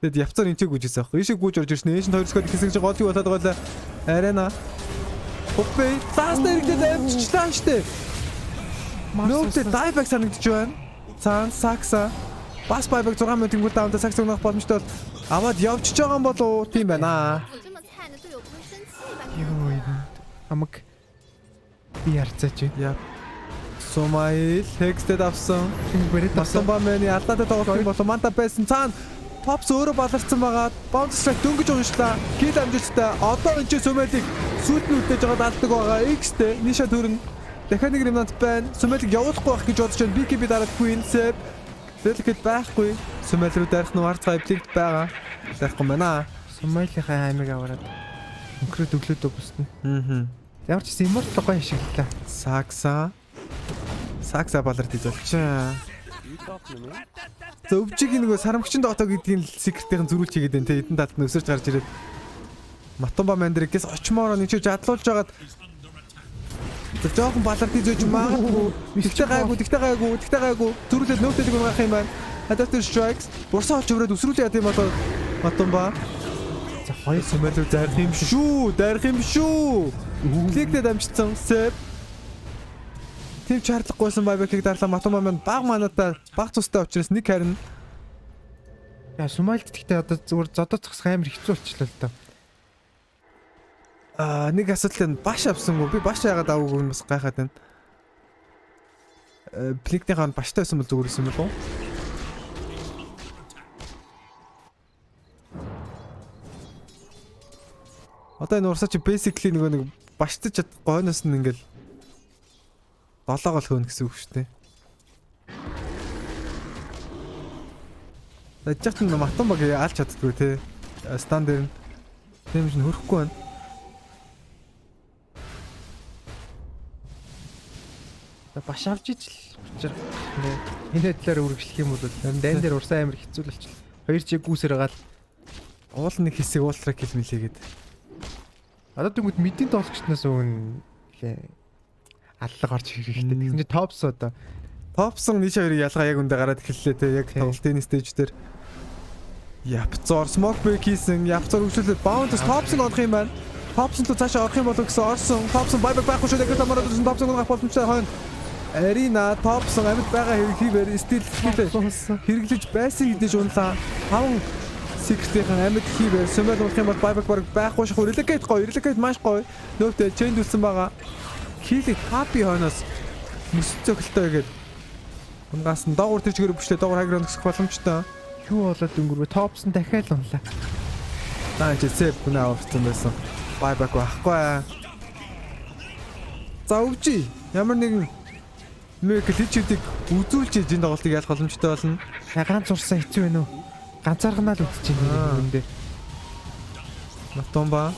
Тэгэд явцар энэ чинь гүйжсэн аахгүй. Ишиг гүйж орж ирсэн. Asian 2 зөгцөд хэсэг чинь гол юу болоод байгаа лээ. Арена. Хоппей. Цаастай хэрэглээд амжчихлаа шүү дээ. Нөөдөө дайбек санагдаж байна. Цаан Сакса. Бас байбек 6 минутын гүйл даунтаа Сакса унах боломжтой бол аваад явчихж байгаа юм болов уу? Тийм байна. Йоо юм. Амаг би харцаач. Яа. Сомайл хекстэд авсан. Масамбамны алдаатай тоглох юм болов манта байсан цаана Попс өөрөө баларцсан байгаа. Bounce strike дөнгөж уншлаа. Кил амжилттай. Одоо энэ Сүмэлийг сүйд нь үлдээж байгаа даалдаг байгаа. X-тэй Ниша төрн. Дахиад нэг ремнант байна. Сүмэлийг явуулахгүй байх гэж бодож байна. BKB дараад Queen Sep. Дэлгэд байхгүй. Сүмэл рүү дарах нь арцгай блигд байгаа. Дарахгүй байна. Сүмэлийнхаа аймаг аваад өнхрөө өглөөдөө бүснэ. Ямар ч гэсэн immortal гоё ашиглалаа. Сакса баларт идэлчээ. За өвчгийн нөгөө сарамгчин доотоо гэдгийг секретийн зөрүүлж хийгээд байна те эдэн талд нь өсөрж гарч ирээд Матумба мандрикээс очмоор нэг ч задлуулж байгаад жоохон баларт изөөж магадгүй тэгтэй гайгүй зөрүүлээд нөөтөлийг унгаах юм байна. Adapter strikes бурсаа олж өрөөд өсрүүл яд юм болоо Матумба за хоёр Сүмэлүү дарах юм шүү. Кликтэй дамжсан Sep тийм чарлахгүйсэн байбекийг дарлаа Матумба маань баг манатай баг цустай учраас нэг харин яа Сүмэлд гэхдээ одоо зүгээр зодод зогсох амар хэцүү болчихлоо л доо. Нэг асуудал нь баш авсангүй. Би баш яагаад аваагүй нь бас гайхаад байна. Бликний хаан баштай байсан бол зүгээр байсан юм болов уу? Одоо энэ урсаа чи basically нэг баштай чадахгүй хойноос нь ингээл долоогол хөөн гэсэн үг шүү дээ. Ажигт нь Матумбаг алж чаддгүй те. Стан дээр нь дэмж нь хөрөхгүй байна. Баш авч ижил учир энэ талаар үргэлжлэх юм бол дайн дээр урсаа амар хэцүү болчихлоо. Хоёр чиг гүүсээр гаал уул нэг хэсэг ультра кил мэлээгээд. Одоо тэгвэл мэдийн тоглогчноос өгн аллаг орж хэрэгтэй. Тэгсэн чинь топс одоо топсон Ниша хоёрыг ялгаа яг үндэ гараад эхэллээ те. Яг тоглолтын стейж дээр Япцор smoke break хийсэн. Япцор хөгжүүлээд bounce топсон олох юм байна. Топсон то цаашаа орох юм болов гэсэн орсон. Топсон байбек байхгүй шүү дээ. Тамараад ирсэн топсон гонх боломжтой хойно. Арина топсон амьд байгаа хэрэглээр стил хэрэглэж байсан гэдэж унлаа. 5 секретийн амьд хийвэр Сүмэл унах юм бол байбек баг байхгүй шахуу. Relegate гоё. Relegate маш гоё. Нөөтэй change үлсэн байгаа. Килийг капи хойноос мөс цогтолтой гэдэг. Унгаас нь доогуур тэр чигээр бүчлээ доогуур хайграа нөхөх боломжтой. Юу болоод өнгөрвөө топс нь дахиад унлаа. Наа чи сэп гүнээ авсан байсан. Бай байхгүй. За өвчи. Ямар нэгэн мэкличүүдийг үзүүлж энэ тоглолтыг ялах боломжтой болно. Ганц урсаа хэцүү байна уу? Ганцаарганаа л үтж байна юм дээр. Матомба.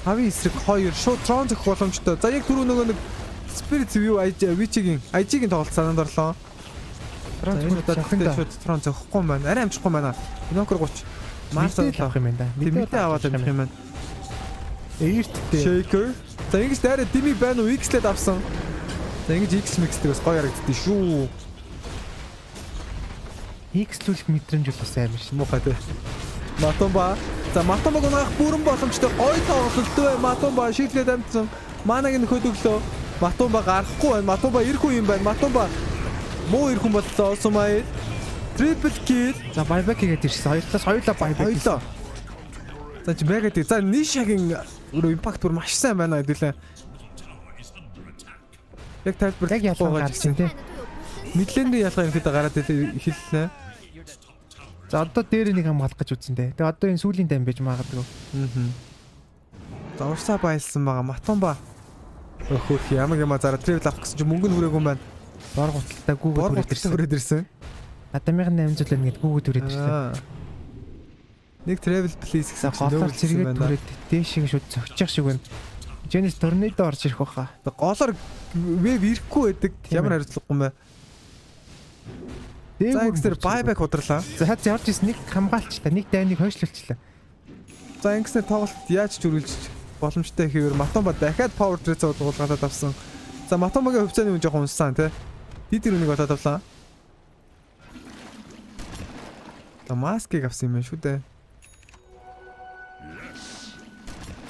Хави эсрэг 2 шууд трон зөх боломжтой. За яг түрүү нөгөө нэг Spirit view IG-ийн тоглолт санаанд орлоо. Энэ удаад шууд трон зөхгүй юм байна. Арай амжихгүй байна. Бинокер 30. Марсаа авах юм байна да. Мэдээ аваад амжих юм байна. Эйрттэй. Shaker. За ингэж дайраа дими байна уу? X-лээд авсан. За ингэж X mix-тэй бас гоё харагддээ шүү. X-лүүлэх мэдрэмж бол сайн биш. Муухай дээ. Матомба. За Матомбаг унаах бүрэн боломжтой гоё тоглолт бай. Матомба шифлээд амтсан. Манаг нөхөд өглөө. Матомба гарахгүй байна. Матомба ирэхгүй юм байна. Матомба муу ирэхгүй боллоо. Сумай. Triple kill. За байбек хийгээд ирсэн. Хоёулаа байбек. Хоёулаа. За чи мэгад. За Нишагийн импакт бүр маш сайн байна хэдүүлээ. Яг тайлбар яг ялгаа гарч ин тий. Мэдлэндээ ялгаа юм хэд гараад хэллээ. За одоо дээр нэг хамгаалах гэж үзсэн дээ. Тэгээ одоо энэ сүүлийн дан байж магадгүй. За урсаа байлсан байгаа. Матомба. Өхөх ямар юм зараа тревел авах гэсэн чинь мөнгө нүрээгүй юм байна. Бор гуталтаа гүүгээд хүрээд ирсэн. Адамын 800 л ингээд гүүгээд хүрээд ирсэн. Нэг travel please гэсэн голоор зэрэгэд түрээд дээшийг шууд зөгчих шиг байна. Жэнэс торнадо орж ирэх баха. Голоор вэв ирэхгүй байдаг. Ямар хариуцлагагүй юм бэ? За ингэсээр байбек ударлаа. За хаз явж ирсэн нэг хамгаалчлаа, нэг дайныг хойшлуулчлаа. За ингэснээр тоглолт яаж ч үргэлж боломжтой хэвээр Матомба дахиад power trade-ийг дуулгаад авсан. За Матомбагийн хувьцааны үн жоохон унссан тий. Дидэр үнийг болоод авлаа. За маскыг авсан юм байна шүү дээ.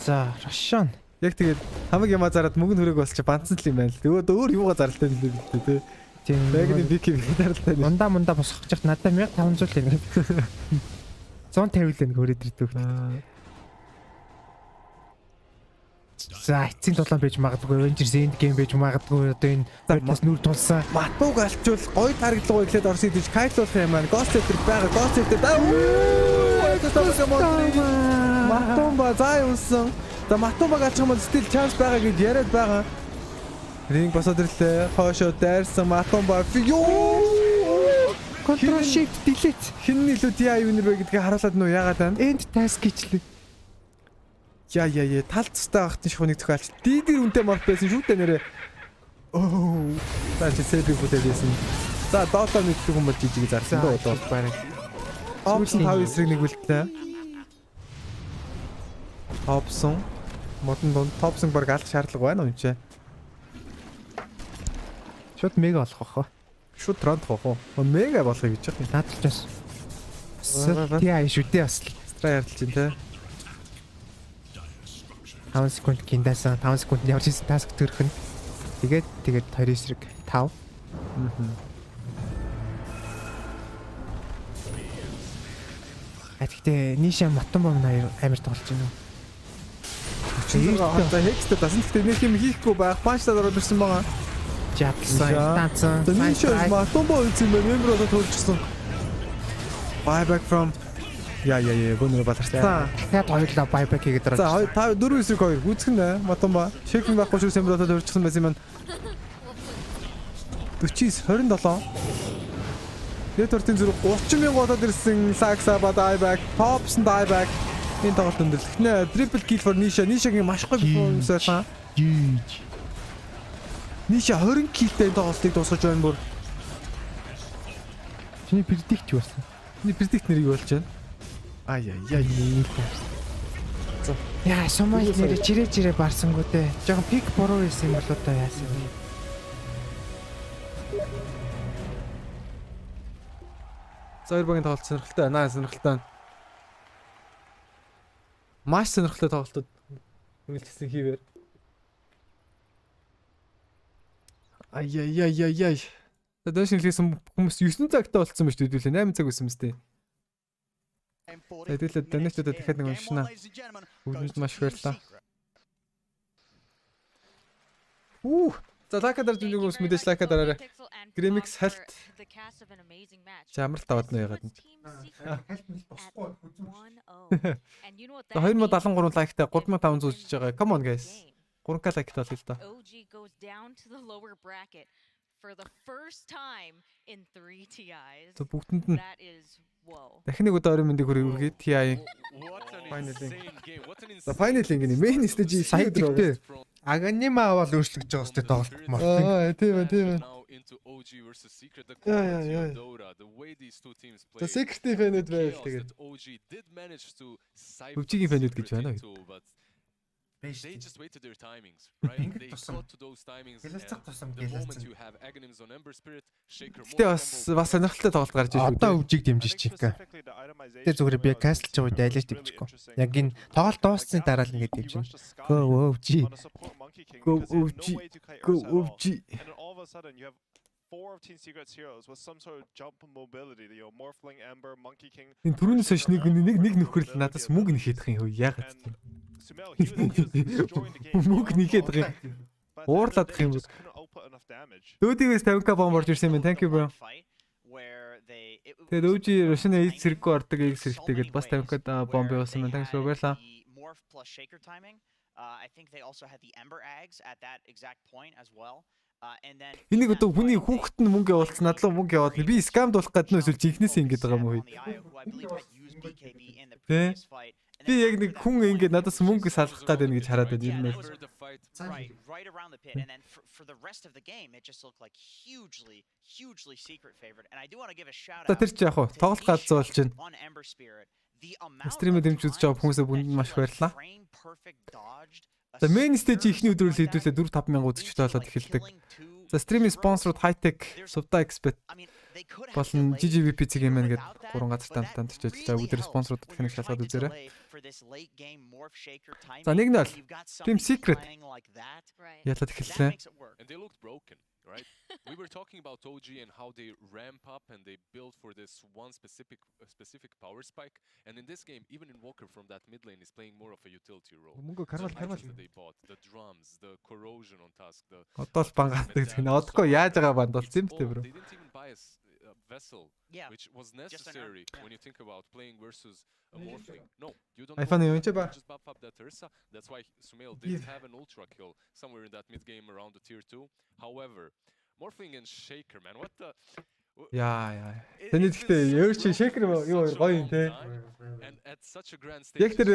За Рашон. Яг тэгээд хамаг ямаа зараад мөнгө хүрээгүй болчих бандсан л юм байна л. Өөд өөр юугаа зарлалтай юм дээ тий. Тийм багны бики зарлалтай. Мундаа босгох гэж надад 1500 л ингэ. 150 л ингэ хүрээд ирдэг. За эцсийн тулаан байж магадгүй, Avengers End game байж магадгүй. Одоо энэ бас нүр тулсан. Матууг алчвал гоё таргалгаа эхлээд орсон гэж кайлуулах юм байна. Ghost Rider байгаа. Ghost Rider. Матомба заа юусан. За Матомбаг алчих юм бол still chance байгаа гэж яриад байгаа. Ринг босоод ирлээ. Хоошоо дайрсан Матомба. Control shift delete. Хин илүү TI winner вэ гэдгийг харуулад нөө яагаад байна? End task гэчлээ. Яа тал цустай багтын шихууныг зөхиалч. Дидэр үнтэй морт байсан шүү дээ нэрээ. Оо. За чи сэбиг бүтээсэн. За Dota мэддэг юм бол жижиг зарсан доо одоо байна. Option 5 эсрэг нэг үлдлээ. Option модон донд Topson баг алах шаардлага байна уу юм чи? Шууд мега болох баха. Шууд тронд хоо. Мега болохыг гэж байна. Наадчаас. Тий шүү дээ бас. Стра ярдл чинь те. 5 секунд гиндасан 5 секунд явж ирсэн таск төрөх нь. Тэгээд 2 эсрэг 5. Гэхдээ Ниша Матомба хоёр амар тоглож байна уу? За хекстэй дасан гэхдээ нэг юм хийхгүй байх. Панчтад ороод ирсэн байгаа. Жадлсан станцсан. Ниша Матомба үзсэн байна. Эмбер болоод хөлжсөн. Buyback from гонор баларсан. Дахиад хоёулаа buyback хийгээд орсон. За 5 4 эсрэг 2 гүцгэн дээ. Матомба шейкинг байхгүй шүү Эмбер болоод хөлжсөн байсан юм. 49 27. Network-ийн зэрэг 30,000 болоод ирсэн Saxa buyback, Tops buyback. Энэ тоглолт өндөрлөх нэ. Triple kill for Nisha. Nisha-гийн маш гоё перформанс байсан. Nisha 20 killтэй тоглолтыг дуусгаж байна бүр. Чиний predict юу болсон? Чиний predict нэрийг болж байна. За. Яа, сумай нэрээ чирээ барсангуу дээ. Жохон пик буруу байсан юм болоо та яасан бэ? За 2 багийн тоглолт сонирхолтой байна. Сонирхолтой. Маш сонирхолтой тоглолтууд үнэлсэн хийвэр. Ай. Дэш хэлсэн хүмүүс 9 цагтаа болцсон байж хэдүүлээ 8 цаг байсан мэт. Хэдүүлээ донечтод дахиад нэг уншина. Бүгдэнд маш баярлалаа. За лайка дарж байгаа хүмүүс мэдээж лайка дараарай. Grimix халт. Ямар таваад нэ ягаад. За 2073 лайктай 3500 үзэж байгаа. Come on guys. 3k лайктай бол л да. OG goes down to the lower bracket for the first time in 3 TIs. За бүгдэнд нь That is whoa. дахин нэг удаа орой мэндийг хүргэе TI. За final гинэ main stage сая тэгтээ. Аганима аваад өөрчлөгдөж байгаа сте тоглолт морфинг. Тийм. Яа. За secret fan-ууд байвал тэгээд. Өвчигийн fan-ууд гэж байна уу? They just waited their timings, right? They got to those timings. The moment you have Aghanims on Ember Spirit, Shaker Тэ бас сонирхолтой тоглолт гарч ирж байна. Одоо өвжиг дэмжиж чийка. Тэ зүгээр би каслж байгаа үед айлж дэмжихгүй. Яг энэ тоглолт дуусны дараа л ингэ дэмжин. Go өвжи. And all of a sudden you have 4 of Team Secret's heroes with some sort of jump mobility. You know, Morphling, Ember, Monkey King. Энэ түрүүнээс хойш нэг нөхөрлөл надаас мөнгө нэхэх юм хөө яагаад тийм. Мөнгө нэхэд байгаа. Уурлаад их юм. Дүүдээс 50k бомб орж ирсэн юм. Thank you bro. Тэгээд өвжи Russian Ace зэрэггүй ордог Ace зэрэгтэйгээд бас 50k бомб явуулсан байна. Thanks bro баярлаа. Morph plus shaker timing. I think they also had the Ember eggs at that exact point as well. Энийг одоо хүний хүүхэд нь мөнгө явуулсан надлаа мөнгө яваад би скамд болох гэдэг нь эсвэл жинхнээс ингэж байгаа юм уу? Би яг нэг хүн ингэж надаас мөнгө салах гэдэг нь гэж хараад байна юм байна. Right around the pit and then for the rest of the game it just looked like hugely secret favorite and I do want to give a shout out. Тэр чи яг хуу тоглолт галзуулж байна. Стримэд дэмж үзэж байгаа хүмүүсээ бүхэнд маш баярлалаа. За main stage ихний өдрөөр л хэдүүлээ 4-5 мянга үзэгчтэй болоод эхэлдэг. За стримийн спонсорууд Hightech, Subta Expert болон GGVP Gaming гэдэг 3 газар тамтанд очиж байгаа. Өдөр спонсорууд дахин шалгаад үзээрэй. За нэг нь бол Team Secret ялаад эхэллээ. Right? We were talking about OG and how they ramp up and they build for this one specific power spike. And in this game, even Invoker from that mid lane is playing more of a utility role. The items that they bought, the drums, the corrosion on task, the... Одоол бангадаг зэн. Одохгүй яаж байгаа бандуулсан юм бэ бро? They didn't even buy a vessel, which was necessary when you think about playing versus a Morphling. No, you don't just buff up that Ursa. That's why Sumail did have an ultra kill somewhere in that mid game around the tier 2. However, Morphling and Shaker, man, what the... Яа. Тэний гэхдээ өөр чи Shaker юу гоё юм те. Яг тэр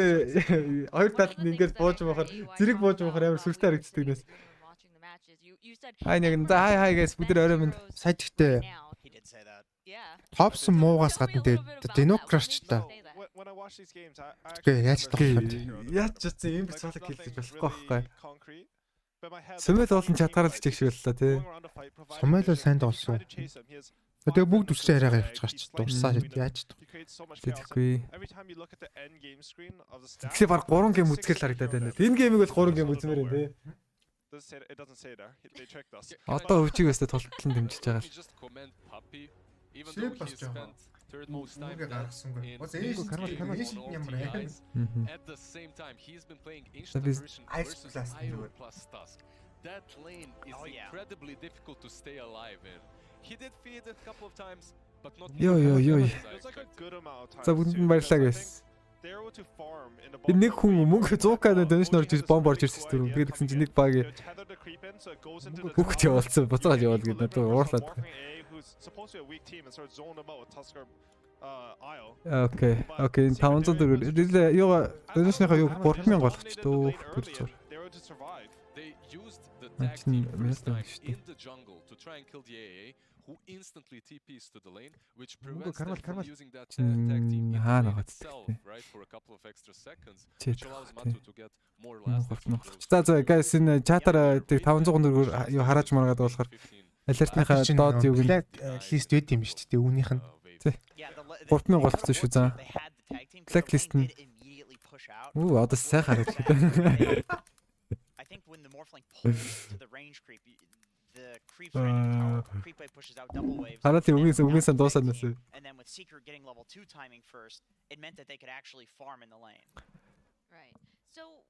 хоёр талд нь ингээд бууж байхаар зэрэг бууж байхаар амар сүртэй харагддаг нэс. Нэг хай guys бүгд орой минь сая гэхдээ Топсон муугаас гадна тэгээд Democracy та. Яаж тоглох вэ? Яаж ч юм бицаалаг хэлж болохгүй байхгүй. Сумэл болон чадгаараа л чиг шиг боллоо тий. Сумэл бол сайн тоглосон. Тэгээ бүгд үсрээ яриагаа явж гарч дурсаа яаж тэгэхгүй. Тэгэхээр баг 3 гейм үзгэл харагдаад байна. Энэ геймийг бол 3 гейм үзмээр юм тий. Одоо өвчиг өстө толтлон дэмжиж байгаа. Even though he spent third most time in at the same time he's been playing instant version versus Iron plus Tusk. That lane is incredibly difficult to stay alive in. He did feed it a couple of times, but not За бүгдэнд баярлалаа guys. Нэг хүн мөнгө 100k донешн орж бомб орж ирсэн зүрх. Тэгээд гэсэн чинь нэг баг хүүхд явуулсан буцааж явуул гэдэг надад уурлаад. Окей. 500 төгрөг. Юугаа донешныхаа юу 3000 болгоч дөө. They used the tag team first time in the jungle to try and kill the AA, who instantly TPs to the lane, which prevents them from using that tag team itself, right, for a couple of extra seconds, which allows Matu to get more last. За guys энэ чатаар 500 төгрөг юу харааж маргаад болохоор алертныхаа доод юуг нь лист байд юм шүү дээ. Үүнийх нь 3000 болгоцсон шүү за. Blacklist нь. Одоо сайн харагд шүү. I think when the Morphling pulls to the range creep, the creeps are really powerful. Creep wave pushes out double waves. And then with Seeker getting level 2 timing first, it meant that they could actually farm in the lane. Right. So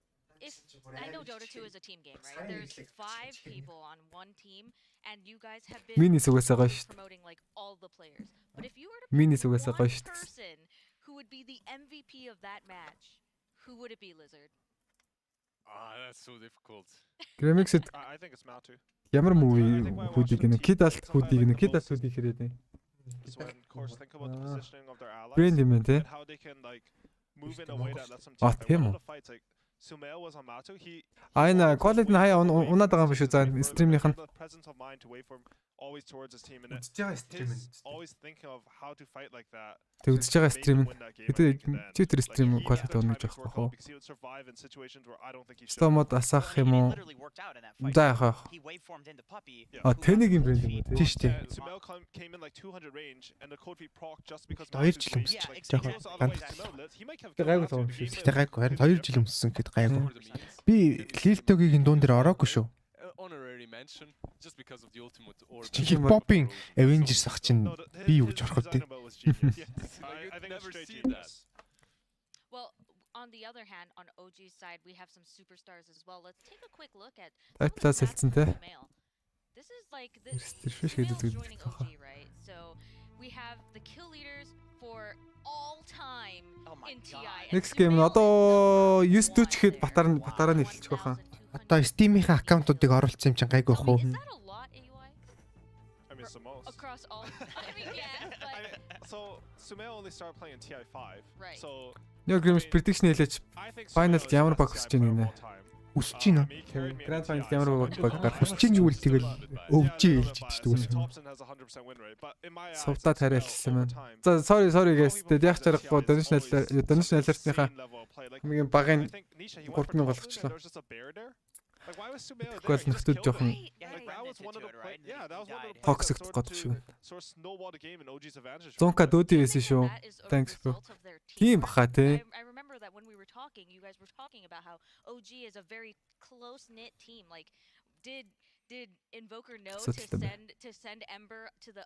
I know Dota 2 is a team game, right? There's 5 people on one team, and you guys have been promoting like all the players. But if you were to pick one person who would be the MVP of that match, who would it be, Lizard? That's so difficult. Gramix-д I think it's Matu. ямар movie хүүдийг нэг Kidalt хүүдийг нэг Kidalt хүүдийг хэрэг дээ. So when course think about the positioning of their allies Brand юм те. and how they can like move in a way that lets them take one of the fights like Sumail was on Matu. He Айна quality нь хаяа унаад байгаа юм биш үү? За стримийнх нь. the presence of mind to wait for him always towards his team and always thinking of how to fight like that. Тэг үзэж байгаа стрим нь. Бид чи тэр стрим quality унаж байгаа хөө. Стомод асаах юм уу? За яах. Тэнийг юм брэнд юм үү? Тийш тий. Came in like 200 range and the code feed proc just because 2 жил өмсөж жоохон гайгүй юм шиг. Тэгтээ гайгүй харин 2 жил өмссөн гэхэд гайгүй. Би Лилтогийн дуун дээр ороогүй шүү. Honorary mention just because of the ultimate order. Popping Avengers ах чинь би юу гэж орох вэ? I think never seen that. Well, on the other hand, on OG's side, we have some superstars as well. Let's take a quick look at Тайтлаас хэлсэн те. This is like this joining OG, right? So we have the kill leaders for all time in TI. Next game одоо 9 дүүчхэд батараа нь эхэлчих واخа. Одоо Steam-ийн аккаунтуудыг оруулсан юм чинь гайгүй бах уу? Across all. I mean, yeah, but So Sumail only started playing in TI5. Right. So Нэг геймс prediction хэлээч final ямар баг хүсэж байна гинэ. Үсэж байна. Grand final ямар баг гарах хүсэж чинь юу л тэгэл өвжээ хэлж идэж шүү. Сувтаа тариалсан маань. За sorry guys. Тэг яг чарахгүй donation alert-ныхаа хамгийн багын 3000 болгочлоо. Like why was Sumail Тэгвэл нөхдөд жоохон that was one of the yeah, that was one of the toxic гот шүү. Sort of snowballed the game in OG's advantage. Зонка дөөдий байсан шүү. Thanks bro. Тийм баха те. I remember that when we were talking, you guys were talking about how OG is a very close-knit team. Like did Invoker know to send Ember to the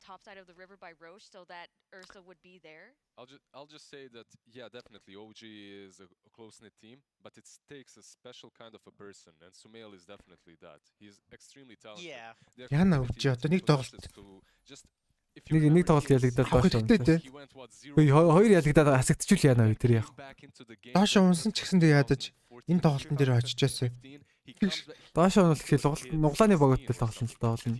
top side of the river by Roche so that Ursa would be there? I'll just say that yeah, definitely OG is a close-knit team, but it takes a special kind of a person, and Sumail is definitely that. He's extremely talented. Yeah. Яна өвч одоо нэг тоглолт. Нэг тоглолт ялагдаад доош. Үгүй хоёр ялагдаад хасагдчихвал яана вэ тэр яах. Доош унсан ч гэсэн тэг ядаж энэ тоглолтын дээр очижсэн. Доош унах гэхэл нуглааны боготтой тоглолт л доолно.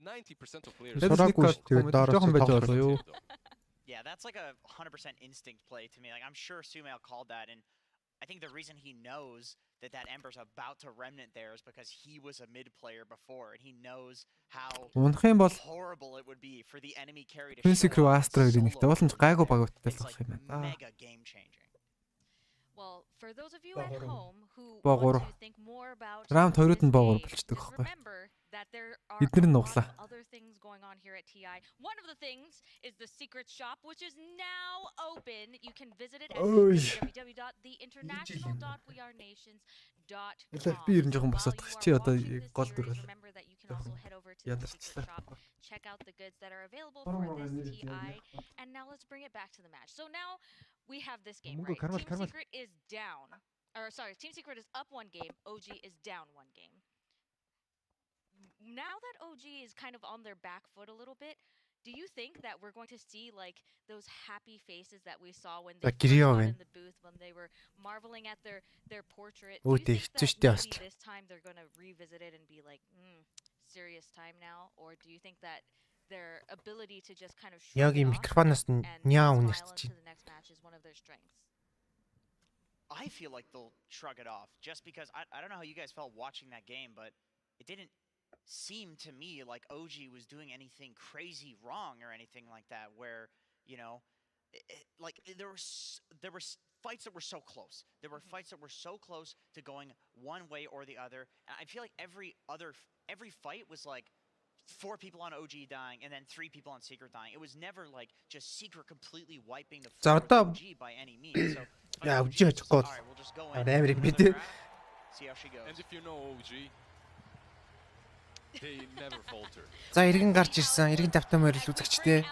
90% of players жоохон байж байгаа юу? Yeah, that's like a 100% instinct play to me. Like I'm sure Sumail called that, and I think the reason he knows that Ember's about to remnant there is because he was a mid player before, and he knows how horrible it would be for the enemy carry to show Astra-ийн нэгтэй болон гайгүй багуудтай л болох юм байна. Mega game changing. Well, for those of you at home who want to think more about Round 2-д нь боогор болчдөг байхгүй. That there are other things going on here at TI. One of the things is the secret shop, which is now open. You can visit it at www.theinternational.wearenations.com. Би ер нь жоохон босоодох чи одоо гол дүрэл. Remember that you can also head over to the secret shop, check out the goods that are available for this TI. And now let's bring it back to the match. So now we have this game, right? Team Secret is down. Or sorry, Team Secret is up 1 game. OG is down 1 game. Now that OG is kind of on their back foot a little bit, do you think that we're going to see like those happy faces that we saw when they were in the booth when they were marveling at their portrait? Do you think that maybe this time they're going to revisit it and be like, serious time now? Or do you think that their ability to just kind of shrug it off and smile into the next match is one of their strengths? I feel like they'll shrug it off just because I don't know how you guys felt watching that game, but it didn't seem to me like OG was doing anything crazy wrong or anything like that where, you know, like there were fights that were so close. There were fights that were so close to going one way or the other. And I feel like every fight was like 4 people on OG dying and then 3 people on Secret dying. It was never like just Secret completely wiping the floor with OG by any means. So yeah, we'll just go in. See how she goes. And if you know OG, they never falter. За иргэн гарч ирсэн. Иргэн тавтай морил үзэгчтэй.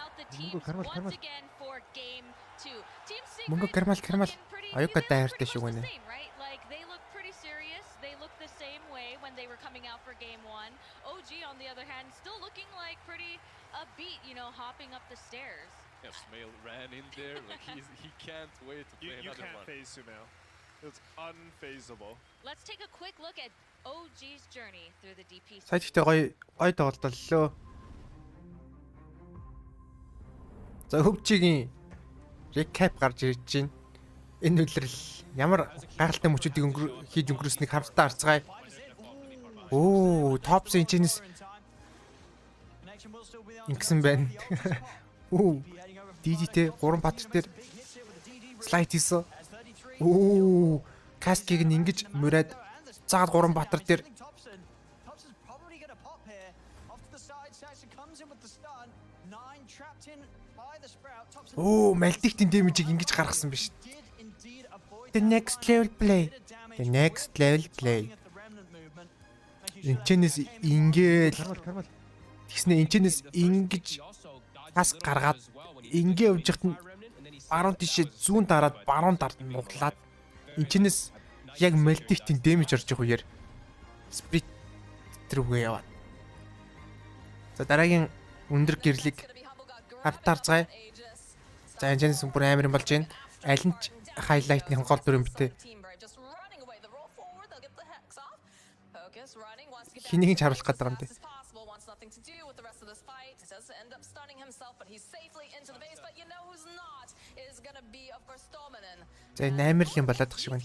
Once again for game 2. Мөнгө кармал. Аюука дайртай шүү гэнэ. Like they look pretty serious. They look the same way when they were coming out for game 1. OG on the other hand still looking like pretty upbeat, you know, hopping up the stairs. Yeah, Sumail ran in there like he can't wait to play another one. You can't phase Sumail. It's unfazable. Let's take a quick look at OG's journey through the DP. Саяжтай гой тоглолоо. За хөвчигийн recap гарч ирж байна. Энэ үлрэл ямар гайхалтай мөчүүдийг хийж өнгөрөөснийг хамтдаа харцгаая. Оо, топс инженес ингэсэн байна. Оо, DD-тэй 3 батар дээр слайд хийсэн. Оо, каскиг нь ингэж мөрөөд цаад 3 батар дээр Оо, мальтигтийн дэмэжийг ингэж гаргасан биш. The next level play. Энчэнэс ингээл тэгснэ энчэнэс ингэж бас гаргаад ингээ явж хат баруун тишээ зүүн дараад баруун дард нуглаад энчэнэс яг мальтигтийн дэмэж орж байгаа үеэр сприт рүүгээ яваад. За дараагийн өндөр гэрлийг хавтаарцгаая. За энчэнэс бүр амар юм болж байна. Аль нь хайлайтны гол дүр юм битээ. Хэнийг ч харуулах гэдэг юм дий. За 8 юм болоод тах шиг байна.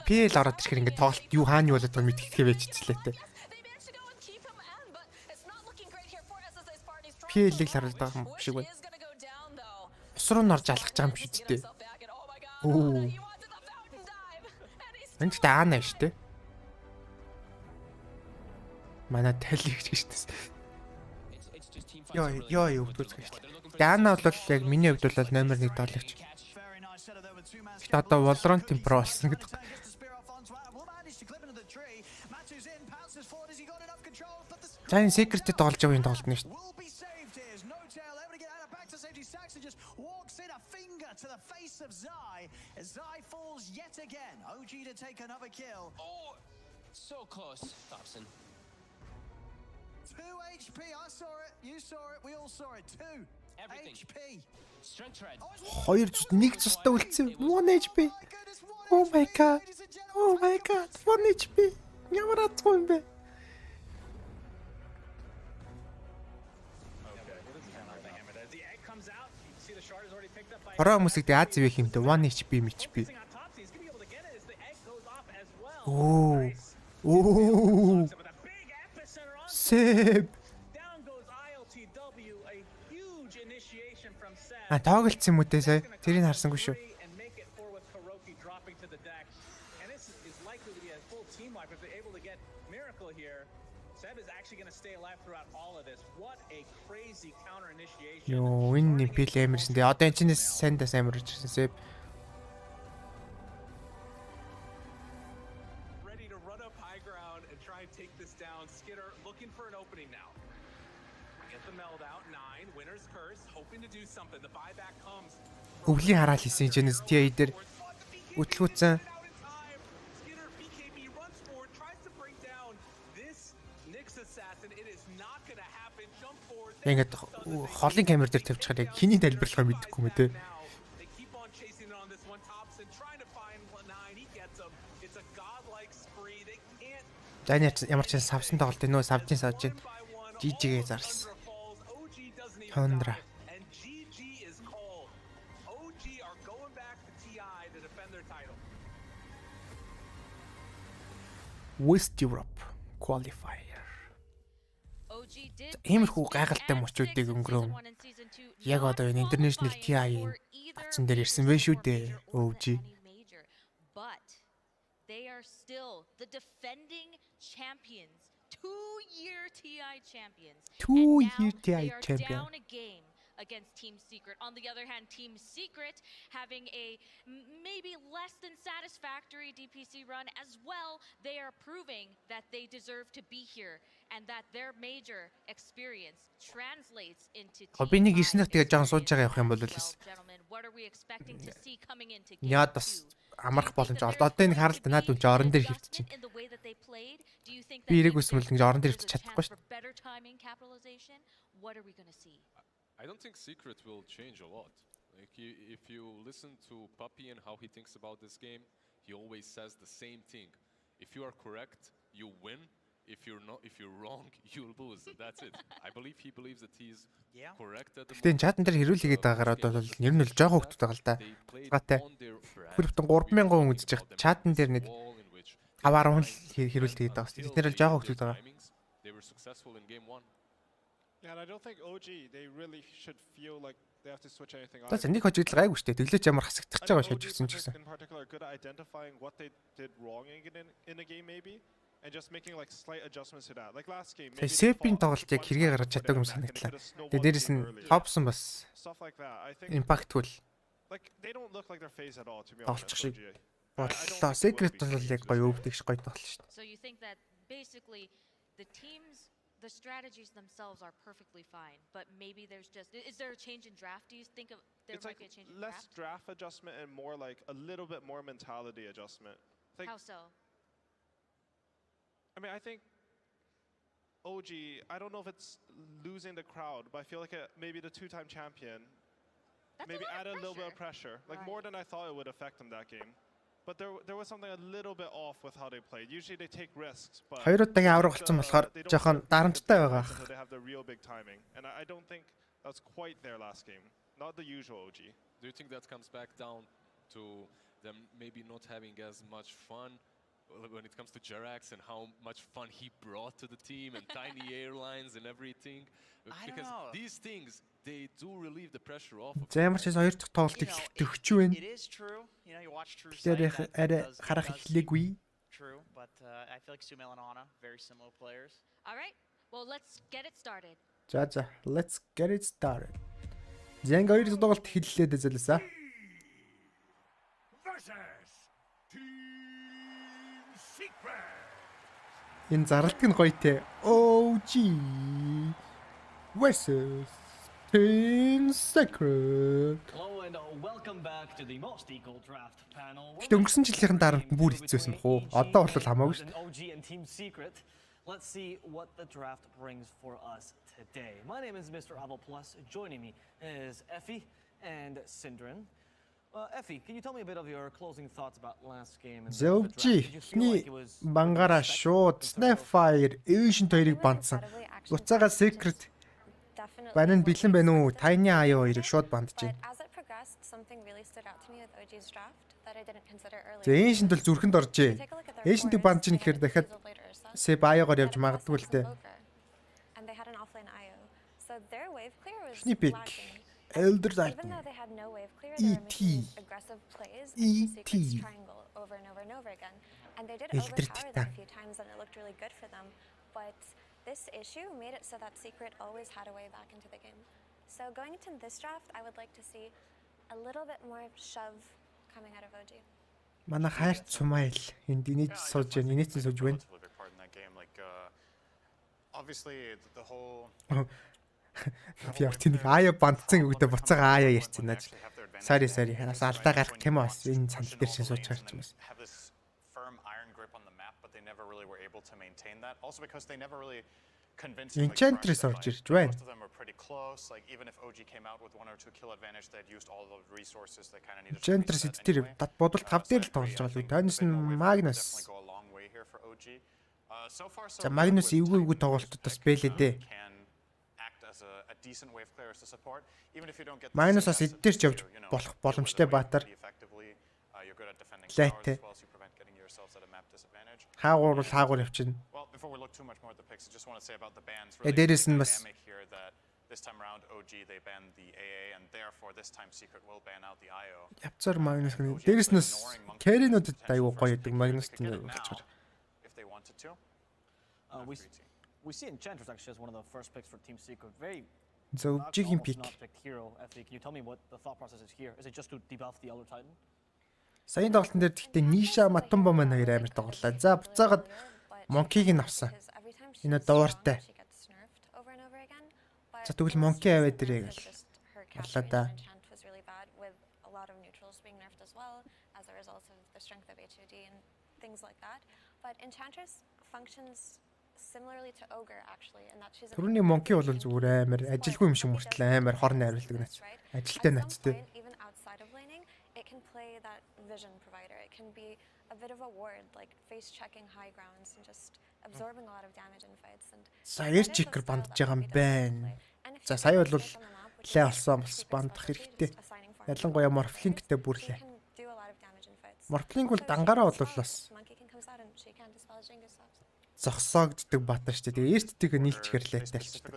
PL ороод ирэхээр ингээд тоглолт юу хаана юу болоод байгааг мэдгэдэхээ байжчихлээ те. PL-ийг л харуулж байгаа юм шиг байна. Ус руу норж алхаж байгаа юм биш үсттэй. Оо. Энд тэ аана биш тэ. Манай талиг гэж штэ. Йоо өвдгөөс гэж. Даана бол яг миний хувьд бол номер 1 тоглогч. Гэтэ одоо Valorant-ийн про болсон гэдэг. За энэ Secret-д тоглож байгаа юм тоглолт нь шүү дээ. To the face of Zai as Zai falls yet again. OG to take another kill. Oh, so close, Thompson. 2 HP. I saw it. You saw it. We all saw it. 2 HP. Strength tread. 2 цустай үлдсэн. 1 HP. Oh my god. 1 HP. Ямар атгүй юм бэ? Ороо хүмүүсийг Аз вэ хэмтэй 1 HP. Оо. Сэб. Тоглолцсон юм уу те сая? Тэрийг харсангүй шүү. Йоо, энэ пил амарсан. Тэгээ одоо энэ чинь сандас амар ирсэн сэб. Өвлийн хараал хийсэн чинь TI дээр өтлгүүцэн. Ингээд холын камер дээр тавьчихаар яг хиний тайлбарлахаа мэдэхгүй мэ те. Дани ямар ч савсан тоглолт нөө савжин савж байна. GG-гээ зарлсан. Хондра. West Europe qualifier. Иймэрхүү гайхалтай мөчүүдийг өнгөрөв. Яг одоо энэ International TI-ийн атсан дээр ирсэн байх шүү дээ. OG. But they are still the defending champions. 2-year TI champions. 2-year TI champion. Down a game against Team Secret. On the other hand, Team Secret having a maybe less than satisfactory DPC run as well. They are proving that they deserve to be here and that their major experience translates into би нэг ирснээр тэгээ жаахан сууж байгаа явах юм бол лээс. What are we expecting to see coming into Яад бас амрах боломж олд. Одоо энэ харалт надад үн чи орон дээр хөвтчихин. Би эрэг үсмэл ингэж орон дээр хөвтчих чадахгүй шүү дээ. What are we going to see? I don't think Secret will change a lot. Like if you listen to Puppy and how he thinks about this game, he always says the same thing. If you are correct, you win. If you're wrong, you'll lose. That's it. I believe he believes that he's correct at the moment. Тэгтээ чатан дээр хэрүүлгээд байгаагаар одоо бол ер нь л жоохон хөвгттэй байгаа л да. Гаатай. Хүртэл 3000 хүн үзэж байгаа. Чатан дээр нэг 5-10 хүн хэрүүлгээд байгаа. Тэд нэр л жоохон хөвгттэй байгаа. They were successful in game 1. Yeah, and I don't think OG they really should feel like they have to switch anything on. Тэс нэг хожигдл гайгүй шүү дээ. Тэглээч ямар хасагдчихж байгаа шиж гисэн ч гэсэн. In particular good at identifying what they did wrong in a game maybe. And just making like slight adjustments to that. Like last game. Сэпийн тоглолт яг хэрэгээ гаргаж чаддаг юм санагдлаа. Тэгээ дээрэс нь Hobson бас impactful. Like they don't look like their face at all to be honest. Толчих шиг боллоо. Secret бол яг гоё өвдөгч гоё тоглолт шүү дээ. So you think that basically the strategies themselves are perfectly fine, but maybe there's just is there a change in draft? Do you think there might be a change in draft? Less draft adjustment and more like a little bit more mentality adjustment. How so? I mean, I think OG, I don't know if it's losing the crowd, but I feel like maybe the two-time champion maybe added a little bit of pressure, like more than I thought it would affect them that game. But there was something a little bit off with how they played. Usually they take risks, but хоёр удаагийн авраг болсон болохоор жоохон дарамттай байгаа. They have the real big timing, and I don't think that's quite their last game. Not the usual OG. Do you think that comes back down to them maybe not having as much fun when it comes to Jerax and how much fun he brought to the team and tiny airlines and everything? Because these things, they do relieve the pressure off of За ямар ч хоёр дахь тоглолтыг төгч байна. It is true. You know, you watch True Тэгэхээр арай харах эхлэегүй. True, but I feel like Sumail and Ana very similar players. All right. Well, let's get it started. За, let's get it started. Зэнг хоёр тоглолт хэллээд зэлээсаа. Энэ зарлалт нь гоё те. OG versus Team Secret. Hello and welcome back to the most equal draft panel. Гэтэ өнгөрсөн жилийн дарамт нь бүр хэцүүсэн бах уу? Одоо бол хамаагүй шүү дээ. OG and Team Secret. Let's see what the draft brings for us today. My name is Mr. Avo Plus. Joining me is Effie and Syndrin. Effie, can you tell me a bit of your closing thoughts about last game? Зовжи хний бангаараа шууд Snapfire Asian хоёрыг бандсан. Буцаага Secret байна нь бэлэн байна уу? Tiny аяа хоёрыг шууд бандж байна. За Asian бол зүрхэнд оржээ. Asian-ыг бандж ийн гэхээр дахиад Seb аяагаар явж магадгүй л дээ. Хний пик Elder Titan ET over and over again, and they did overpower them a few times and it looked really good for them, but this issue made it so that Secret always had a way back into the game. So going into this draft, I would like to see a little bit more shove coming out of OG. Манай хайрт Сумайл энд инээж сууж байна. Инээсэн сууж байна. Obviously the whole Би яг аяа бандцсан үгдээ буцаага аяа ярьсан наач. Sorry. Ханаас алдаа гарах юм аа. Энэ санал дээр шин сууж гарч юмс. Enchantress орж ирж байна. Enchantress эдгээр бодолт 5 дээр л тоглож байгаа л үү. Тайнс нь Magnus. За Magnus эвгүй тоглолтод бэлээ дээ. Minus as эдгээр ч явж болох боломжтой баатар. Лайт. Хаагуур явчихна. Дээрээс нь бас Ябцар Magnus гэнэ. Дээрээс нь Carry-нуудад аюу гоё гэдэг Magnus тийм болчихор. We see Enchantress actually as one of the first picks for Team Secret. Very За өвжигийн пик. Саяны тоглолтын дээр гэхдээ Ниша Матумба маань хоёр амар тоглолоо. За буцаагаад Монкиг нь авсан. Энэ дууртай. За тэгвэл Монки аваад ирээ гэл. Болоо да. Түрүүний Монки бол зүгээр амар ажилгүй юм шиг мөртлөө амар хор найруулдаг нац. Ажилтай нацтай. It can play that vision provider. It can be a bit of a ward, like face checking high grounds and just absorbing a lot of damage in fights. And за эрчикэр бандж байгаа юм байна. За сая бол лээ олсон бас бандах хэрэгтэй. Ялангуяа морфлинктэй бүрлээ. Морфлинк бол дангаараа бол бас зогсоогддаг баатар шүү дээ. Тэгээ эрттийг нийлчихэр лээтэй болчихдог.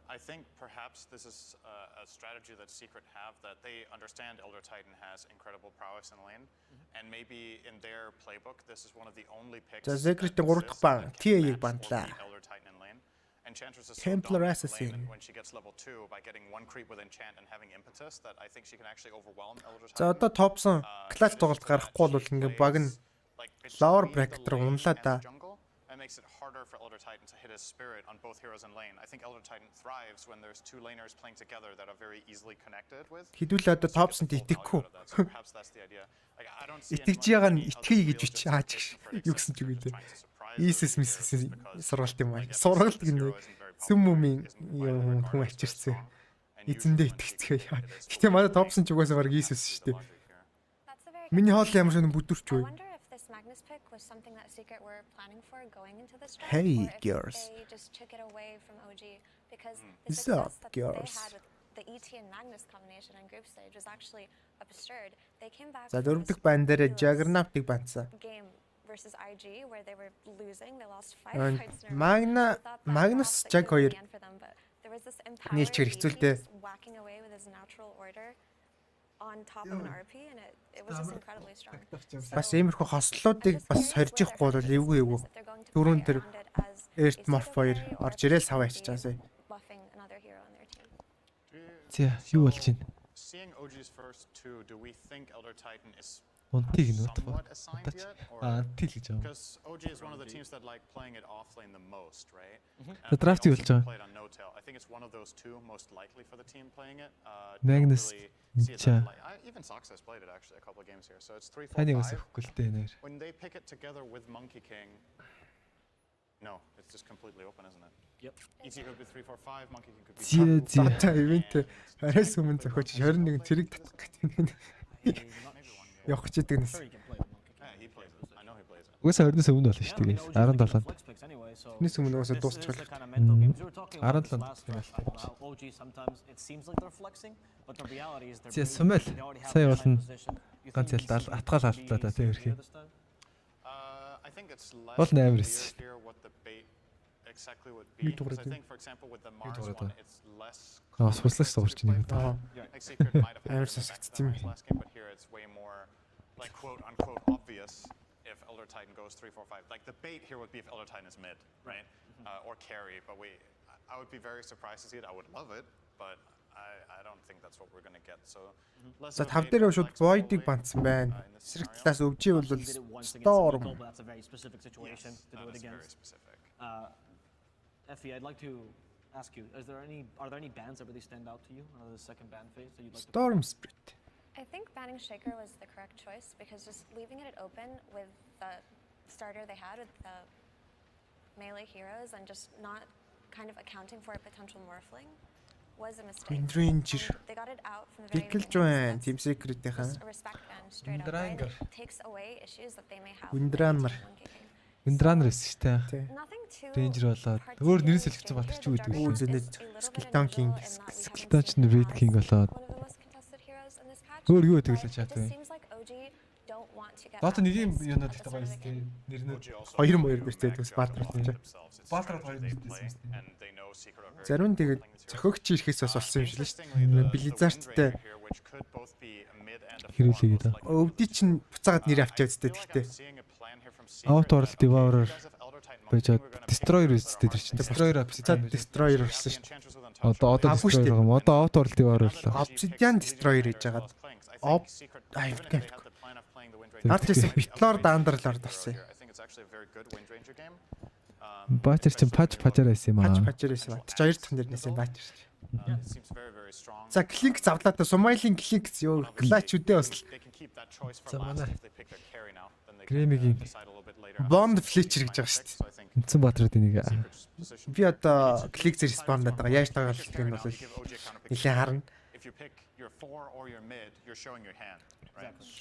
I think perhaps this is a strategy that Secret have, that they understand Elder Titan has incredible prowess in lane, and maybe in their playbook this is one of the only picks. За Secret-ийн 3 дахь бан TA-ийг бандлаа. Enchantress is Templar Assassin. when she gets level 2 by getting one creep with enchant and having impetus that I think she can actually overwhelm Elder Titan. За одоо топсон класс тоглолт гарахгүй бол ингээ баг нь lower bracket руу унлаа да. It makes it harder for Elder Titan to hit his spirit on both heroes in lane. I think Elder Titan thrives when there's two laners playing together that are very easily connected with. Хэдүүлээ одоо топсонд итгэхгүй. Perhaps that's the idea. Like I don't see итгэж байгаа нь итгэе гэж үчи хаач юу гэсэн ч үгүй дээ. Ийсэс мисэс сургалт юм аа. Сургалт гинэ. Сүмүмийн хүн ачирсан. Эзэндээ итгэцгээе. Гэтэ манай топсон ч угаасаа баг ийсэс шүү дээ. Миний хоол ямар ч бүдүрч үү. Magnus pick was something that Secret were planning for going into this draft. Hey, or if girls. They just took it away from OG because the What's success up, that they girls? had with the ET and Magnus combination in group stage was actually absurd. They came back За from this дөрөвдөг бан дээр Juggernaut-ыг банцсан. game versus IG where they were losing. They lost 5 fights in a row. Magnus Jag 2 There was this нийлчгэр хэцүүлтэй. whacking away with his natural order on top of an RP, and it was just incredibly strong. Бас иймэрхүү хослуудыг бас хорж ихгүй бол эвгүй. Дөрөв дээр Earth Morph 2 орж ирэл сав ачиж байгаа. За юу болж байна? Seeing OG's first two, do we think Elder Titan is Унтыг нүд somewhat assigned yet? Or тэл гэж байгаа. because OG is one of the teams that like playing it off lane the most, right? За драфт юу болж байгаа? Played on no tail. I think it's one of those two most likely for the team playing it. Magnus Even Sox has played it actually a couple of games here. So it's 3-4-5. Таны бас өгөхгүй л дээ нэр. When they pick it together with Monkey King, no, it's just completely open, isn't it? Yep. ET could be 3-4-5, Monkey King could be. За ивент араас өмнө зохиож 21 зэрэг татах гэдэг. Явах гэж байдаг нэс. Угсаа 20-с өмнө болно шүү дээ. 17. Тэрнээс өмнө угсаа дуусчихвал. 17. За Сумэл сая болно. Ганц ялтал атгаал алтлаа да тэ өрхий. Бол 8 эс. Exactly would be because I think for example with the Mars one it's less Суслах суурч нэг юм. like Secret might have had last game, but here it's way more like quote unquote obvious if Elder Titan goes 3-4-5. Like the bait here would be if Elder Titan is mid, right? Or carry, but I would be very surprised to see it. I would love it, but I don't think that's what we're going to get. So За тав дээр шууд Void-ыг бандсан байна. Эсрэг талаас өвжий бол Storm. That's a very specific situation to do it against. Effie, I'd like to ask you: are there any bans that really stand out to you out of the second ban phase that you'd like Storm Spirit. I think banning Shaker was the correct choice because just leaving it open with the starter they had with the melee heroes and just not kind of accounting for a potential morphling was a mistake. Windranger. They got it out from the very Pickle Joan, Team Secret-ийнхэн. Just a respect ban straight up. Right? It takes away issues that they may have. Windranger. Windranger эсэж тэ. Ranger болоод өөр нэрээс хэлчихсэн батарч юу гэдэг вэ? Үзэнэд Skeleton King. Skeleton ч Raid King болоод. Өөр юу гэдэг л чат вэ? Дата нэг юм юунад ихтэй гоё юм. Нэрнээ 2-2 бэртэй төс Баатрал юм. Баатрал 2 нэртэйсэн. Зарим нь тэгээд зохиогч ирэхээс бас болсон юм шиг л шүү дээ. Blizzard-тэй хэрүүлээ гэдэг. Өвдөж чинь буцаагаад нэр авчаад зү тэгтээ. Out World Devourer Бажаад destroyer үстэй тэр чинь. Destroyer obsidian. Destroyer орсон шүү дээ. Одоо destroyer байгаа юм. Одоо out world-ийг орууллаа. Obsidian destroyer гэж байгаа. Артис битлоор даандралаар дурсан. Баачер чинь пажаар байсан юм аа. Пажаар байсан ба. Хоёр дахь нэрнээс юм баачер. За клинк завлаа та Сумайлын клинк ёо клач үдээ бас. За манай Грэмигийн Bond Fletcher гэж байгаа шүү дээ. Эцэн Баатрууд энийг би одоо клик зэрэг спавндаад байгаа. Яаж тагаалдаг нь бол нэлээ харна.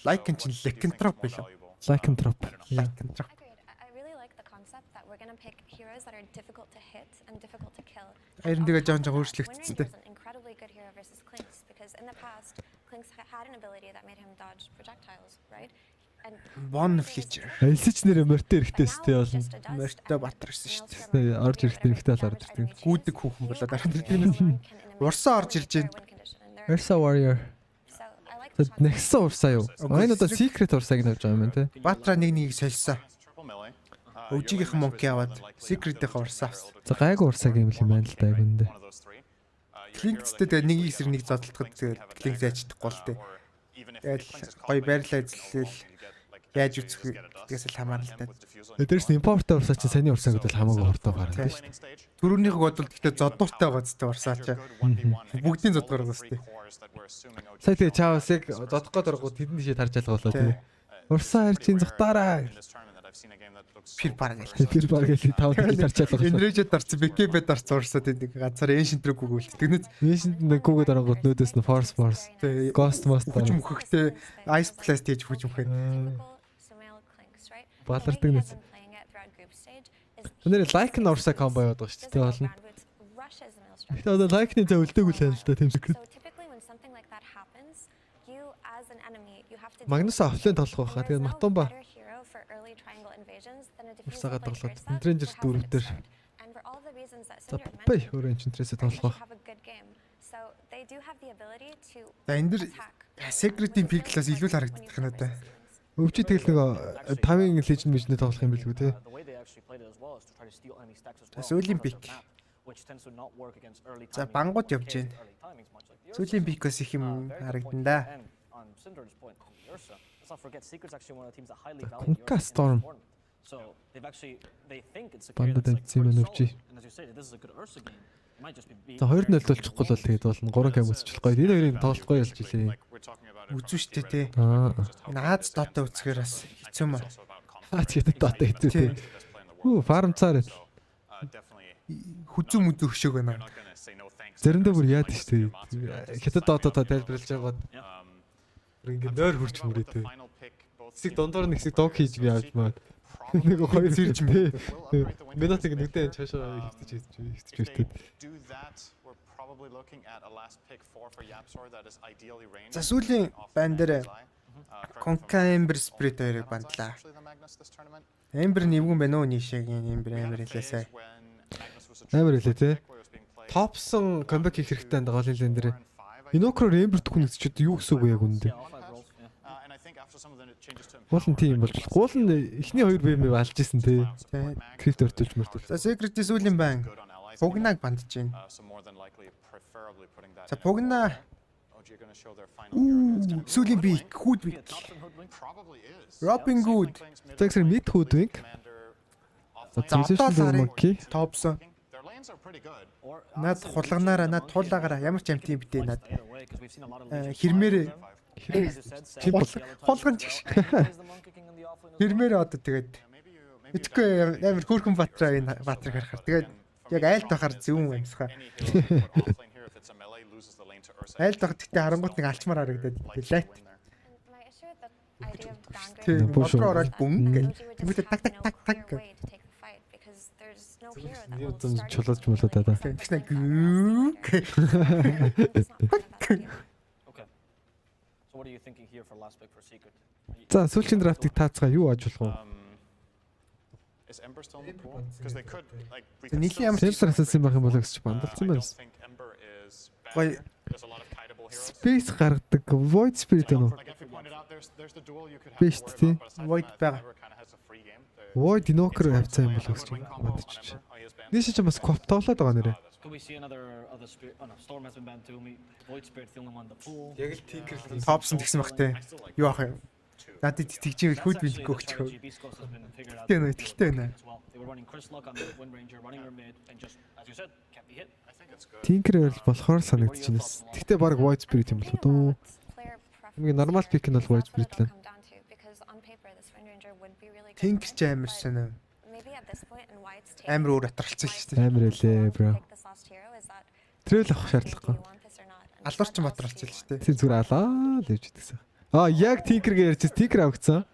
Like and lycanthrope билүү? Lycanthrope. Lycanthrope. I really like the concept that we're going to pick heroes that are difficult to hit and difficult to kill. Айрын тэгээ жоон өөрчлөгдсөн дээ. Incredibly good hero versus Clinks because in the past Clinks had an ability that made him dodge projectiles, right? One Fletcher. Элсэж нэр мөртөө эрэхтэйстэй болно. Мөртөө батар ирсэн шүү дээ. Орж ирэхдээ эрэхтэй л орж ирдэг. Гүйдэг хүүхэн болоод орж ирдэг. Урсаа орж ирж байна. Ursa warrior. Нэгсэн урсаа юу? Энэ одоо secret урсааг нь авч байгаа юм байна те. Баатра нэг солисон. Өжигийнх монки аваад secret-ийн урсаа авсан. За гайгүй урсааг юм байна л да гүндээ. Клинкстэй тэгээ нэг эсрэг нэг зодтолдоход тэгээд клинк зайчдахгүй л дээ. Тэгээд гоё байрлал ажиллал яаж үсэх гэдгээс л хамааралтай. Дээрс нь импортер урсаа чинь саний урсаа гэдэг хамаагүй хурдан гарна шүү дээ. Төрөөнийхөө бодвол гэхдээ зодууртай байгаа зү урсаа чи. Бүгдийн зодгоор байгаа зү. Сая тэгээ чаавас яг зодох гээд оргууд тэдний шийд харж ялгаа болоо тий. Урсаа харж ин зогтаараа. Пир баг л 5 дахин харж ялгаа. Энрэжэд дарц бэкэбэд дарц урсаад нэг ганцаар эншинт рүү гүгүүлт. Тэгнэс эншинт нэг гүгээд оргууд нөөдөөс нь force ghost master хүч мөхөхтэй ice blast хийж хүч мөхөд. Балардаг нэс. Өнөр like нь урсаа комбо яваад байгаа шүү дээ болно. Гэхдээ одоо like-ны зав өлдөг үлээн л да тийм secret. Магнус офлайн тоглох байхаа. Тэгээд Матумба урсаагаа тоглоод Ranger дөрөвдөр. За бай өөрөө энчнтрээсээ тоглох. За энэ дэр secret-ийн pick-лаас илүү л харагдах нь надаа. Өвчи тэгэл нэг 5-ын Legend Mission тоглох юм билгүй те. Сүүлийн pick. За бангууд явж байна. Сүүлийн pick-ос их юм харагдан да. Конка Storm. Бандад энцсэн юм өвчи. За 2-0 болчихгүй л тэгээд болно 3 кам үсчих гоё. Энэ хоёрыг тоглохгүй ялж илээ. Үзэн штэ те. Энэ Аз дотоо үцхээр бас хэцүү маа. Аз гэдэг дотоо хэцүү те. Хүү фарм цаар. Хүзүү мүзүү хөшөг байна. Заримдаа бүр яад штэ. Хятад дотоо тайлбарлаж байгаад ингээд нойр хурч мөрөөдөө. Хэсэг дундуур нэг хэсэг дог хийж би авч маад. Нэг хоёр зэрж мэ. Минутыг нэгдэн чаашаа хөвтөж иртээ. За сүүлийн байн дээр Конка Ember Spirit хоёрыг бандлаа. Ember нэвгэн байна уу нийшээгийн Ember хэлээсэй. Амар хэлээ те. Топсон comeback хийх хэрэгтэй энэ голын лен дээр. Инокроор Ember төхөн үзчихэд юу гэсэн үг яг үндэ. Гуулн тийм болж гуулн эхний 2 бэм алж исэн те. Крипт өртөлж мөртөл. За Secret-ийн сүүлийн байн Пугнаг бандж байна. За Пугна сүүлийн би Hoodwink. Robin Hood. Тэгсэр mid Hoodwink. За Monkey Topson. Над хулганаараа над туулаагаараа ямар ч амт юм битээ над хэрмээр хулган чигш. Хэрмээр одоо тэгээд итгэхгүй амар хөөрхөн батраа энэ батрыг харахаар тэгээд яг айлт байхаар зөвөн амьсгаа. Айлт байхад тэгтээ харангуут нэг алчмаар харагдаад лайт. Тэгээд бодроо ороод бүн гэл. Тэгвэл так так так так гэх. Юу зэн чулууч мөлөө даа. Тэгснэ гүү. So what are you thinking here for last pick for Secret? За сүүлчийн драфтыг таацгаа юу ажуулах вэ? Нийлэн ямар Semster асуусан байх юм болоо гэж бандалсан байна. Гой Space гаргадаг Void Spirit нь. Биш тий. Void байгаа. Ой, Динокер авцаа юм болов гэж бодчих. Нийш ч бас коп тоглоод байгаа нэрээ. Could we see another spirit? Oh no, Storm has been banned too. Void Spirit's the only one in the pool. Яг л Tinker Topson гэсэн баг те. Юу ах юм? Надад итгэж хүүд билгүй өгчихөө. Тэ нэ итгэлтэй байна. Tinker болохоор санагдаж байна. Гэхдээ баг Void Spirit юм болоо дөө. Хамгийн нормал пик нь бол Void Spirit л. Tinker ч амар санаа. Амар өөр атралцсан шүү дээ. Амар элэ бро. Трэл авах шаардлагагүй. Алуурч матралцсан шүү дээ. Тэр зүгээр алаа л гэж хэлсэн. Яг Tinker гэж ярьж Tinker авчихсан.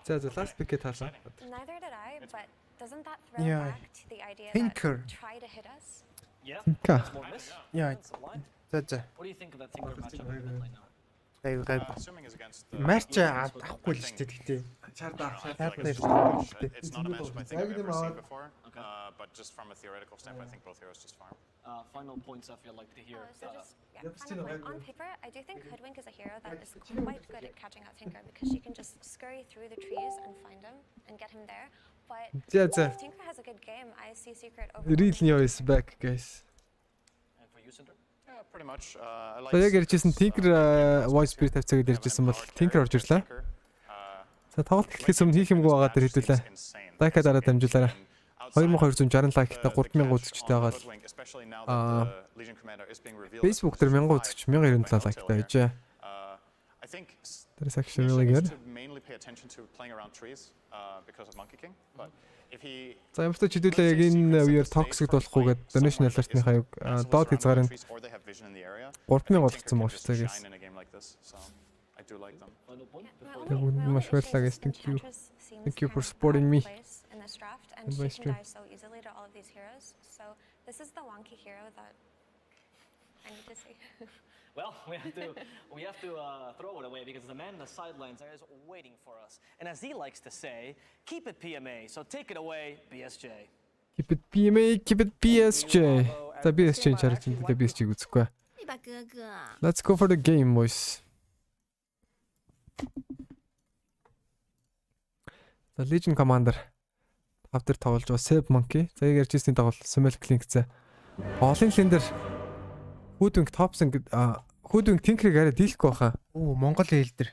За last pick таасан. Neither did I, but doesn't that throw Yeah. back to the idea Tinker. that try to hit us? Tinker. Yeah. За. What do you think of that Tinker matchup right now? Марч авахгүй л шүү дээ гэхдээ. It's not a matchup I think I've ever seen before, but just from a theoretical standpoint, I think both heroes just farm. Final points I feel like to hear. On paper, I do think Hoodwink is a hero that is quite good at catching out Tinker because she can just scurry through the trees and find him and get him there. But if Tinker has a good game, I see Secret over. Real Neo is back, guys. And for you, Cinder? Pretty much. За яг ярьжсэн Tinker Voice Spirit тавьцаа гэж ярьжсэн бол Tinker орж ирлээ. За тоглолт эхлэхээс өмнө хийх юмгүй байгаа дээр хэдүүлээ. Лайка дараа дамжуулаарай. 2260 лайктай 3000 үзэгчтэй байгаа л. Facebook дээр 1000 үзэгч 1097 лайктай байжээ. That's actually really good. За юмтай чидүүлээ яг энэ үеэр токсик болохгүйгээд donation alert-ны хаяг доод хязгаарыг 3000 болгоцсон байна шүү дээ. Маш баярлалаа guys. Thank you for supporting me. In this draft, and she can die so easily to all of these heroes. So this is the wonky hero that I need to see. Well, we have to throw it away because the man in the sidelines there is waiting for us. And as he likes to say, keep it PMA. So take it away, BSJ. Keep it PMA, keep it BSJ. За BSJ чарч энэ BSJ үзэхгүй. Let's go for the game, boys. The Legion Commander автор тоглож байгаа Save Monkey. За яг ярьжсэн дагуу Smell Clink зэ. Олон лендер Hoodwink Topson Hoodwink Tinker-ыг арай дийлэхгүй байхаа. Оо Монгол хэлдэр.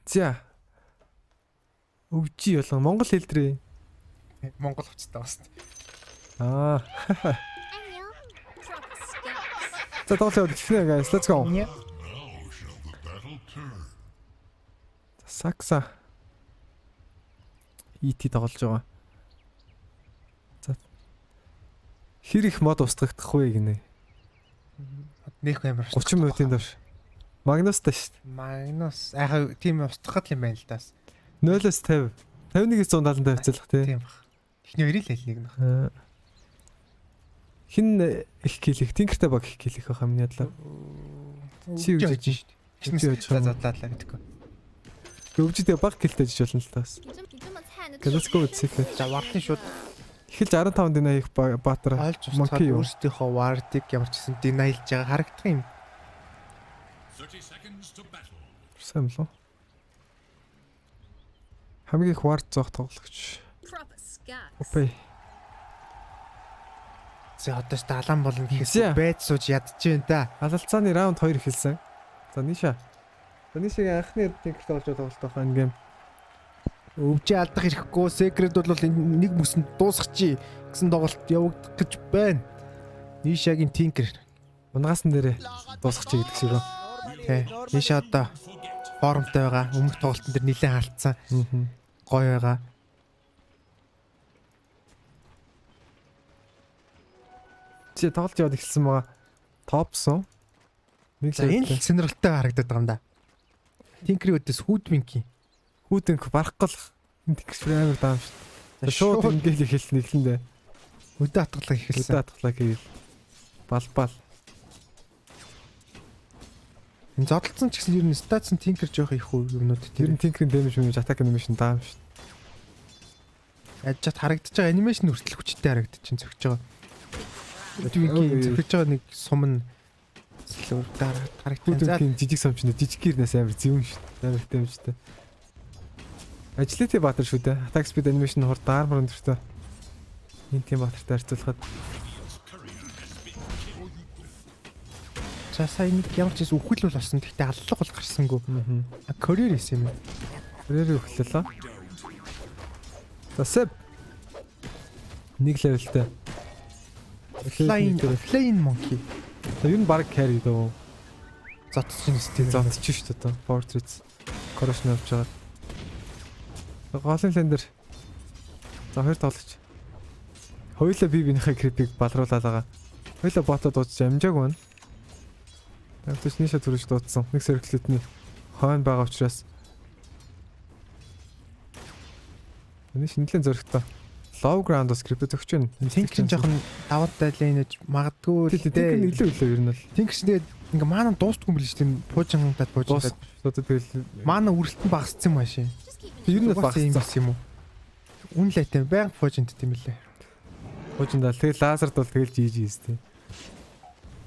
За. Өвчи болон Монгол хэлдрээ. Монгол хувцастай басна. За тоглоё эхлэе guys. Let's go. Сакса. ET тоглож байгаа. За. Хэр их мод устгагдах вэ гинэ? Нэх амар 30 минутын доош. Магнустай шүү дээ. Магнус. Аа тийм устгахад юм байна л даас. 0-ос 50. 51-ээс 175 хавцлах тий. Тийм баг. Эхний хоёрыг л хэлнэг нөх. Хин их килих, Tinker-тэй баг их килих байх юм ядлаа. Чи үжиж шүү дээ. Хичнээн задлаалаа гэдэггүй. Өвжидээ баг килтэй жиж болно л таас. Let's go with Secret. За вардын шууд эхэлж 15 динай их баатар Monkey өөрсдийнхөө вардыг ямар ч гэсэн динайлж байгаа харагдах юм. 30 seconds to battle. Сайн болов. Хамгийн их вард зоох тоглогч. Окей. За одоо ч далаан болно гэхээс байд сууж ядчих юм да. Алалцааны раунд 2 эхэлсэн. За Ниша. За Нишагийн анхны Tinker тоглож байгаа тоглолт байна гэм. Өвжөө алдах ирэхгүй. Secret бол нэг мөсөнд дуусгачих гэсэн тоглолт явагдах гэж байна. Нишагийн Tinker унгаас нь дээрээ дуусгачих гэдэг шиг. Тэ. Ниша одоо формтой байгаа. Өмнөх тоглолтын дээр нэлээд халтсан. Гоё байгаа. Чи тоглож яваад эхэлсэн байгаа. Топсон. Энэ л сонирхолтой харагдаад байгаа юм да. Tinker-ийн өдөөс Hoodwink барахгүй л Tinker амар даам шүү. Шууд ингээл эхэлсэн эхлэндээ. Өдөө атгалаа эхэлсэн. Өдөө атгалаа гэвэл балбал. Энэ зодтолцсон ч гэсэн ер нь статс нь Tinker жоох их юмнууд тэр нь Tinker-ийн damage мэмж attack animation даам шүү. Яжчад харагдаж байгаа анимашн хүртэл хүчтэй харагдаж чинь зөгж байгаа. Үдвигийн зөвлөж байгаа нэг сум нь Үдвигийн жижиг сумчны жижиг гэрнээс амар зөвөн шүү дээ. Амар хэмжтэй. Ажлын баатар шүү дээ. Attack speed animation хурд армор өндөртэй. Энэ тийм баатартай харьцуулахад сая нэг ямар ч зүйл үхэл бол болсон. Гэхдээ аллах бол гарсангүй. Career хийсэн юм. Career үхлээ. За Seb нэг левелтэй. Flying monkey. За юу н баг carry дөө. Зодчих юм зодчих шүү дээ. Portraits corruption авч байгаа. Голын лендер. За хоёр тоглож. Хоёулаа би бинийхээ крипийг балруулаад байгаа. Хоёулаа ботоо дуудаж амжаагүй байна. Тэгвэл ниша төрөж дуудсан. Нэг сэргэлтний хойно байгаа учраас энэ шинэлэн зөрөгтэй. Low ground скрипт өгч байна. Тинк чинь жоохон даваатай лейнэж магадгүй л дээ. Илүү ер нь бол. Тинк чинь тэгээд ингээ маана дуустгүй юм биш тийм пуужингадад. Тэгэл маана үрэлтэн багассан юм ааши. Ер нь багассан юм уу? Үнэлээтэй байнга пуужинд тийм лээ. Пуужиндаа тэгэл лазерд бол тэгэл жийж тийм.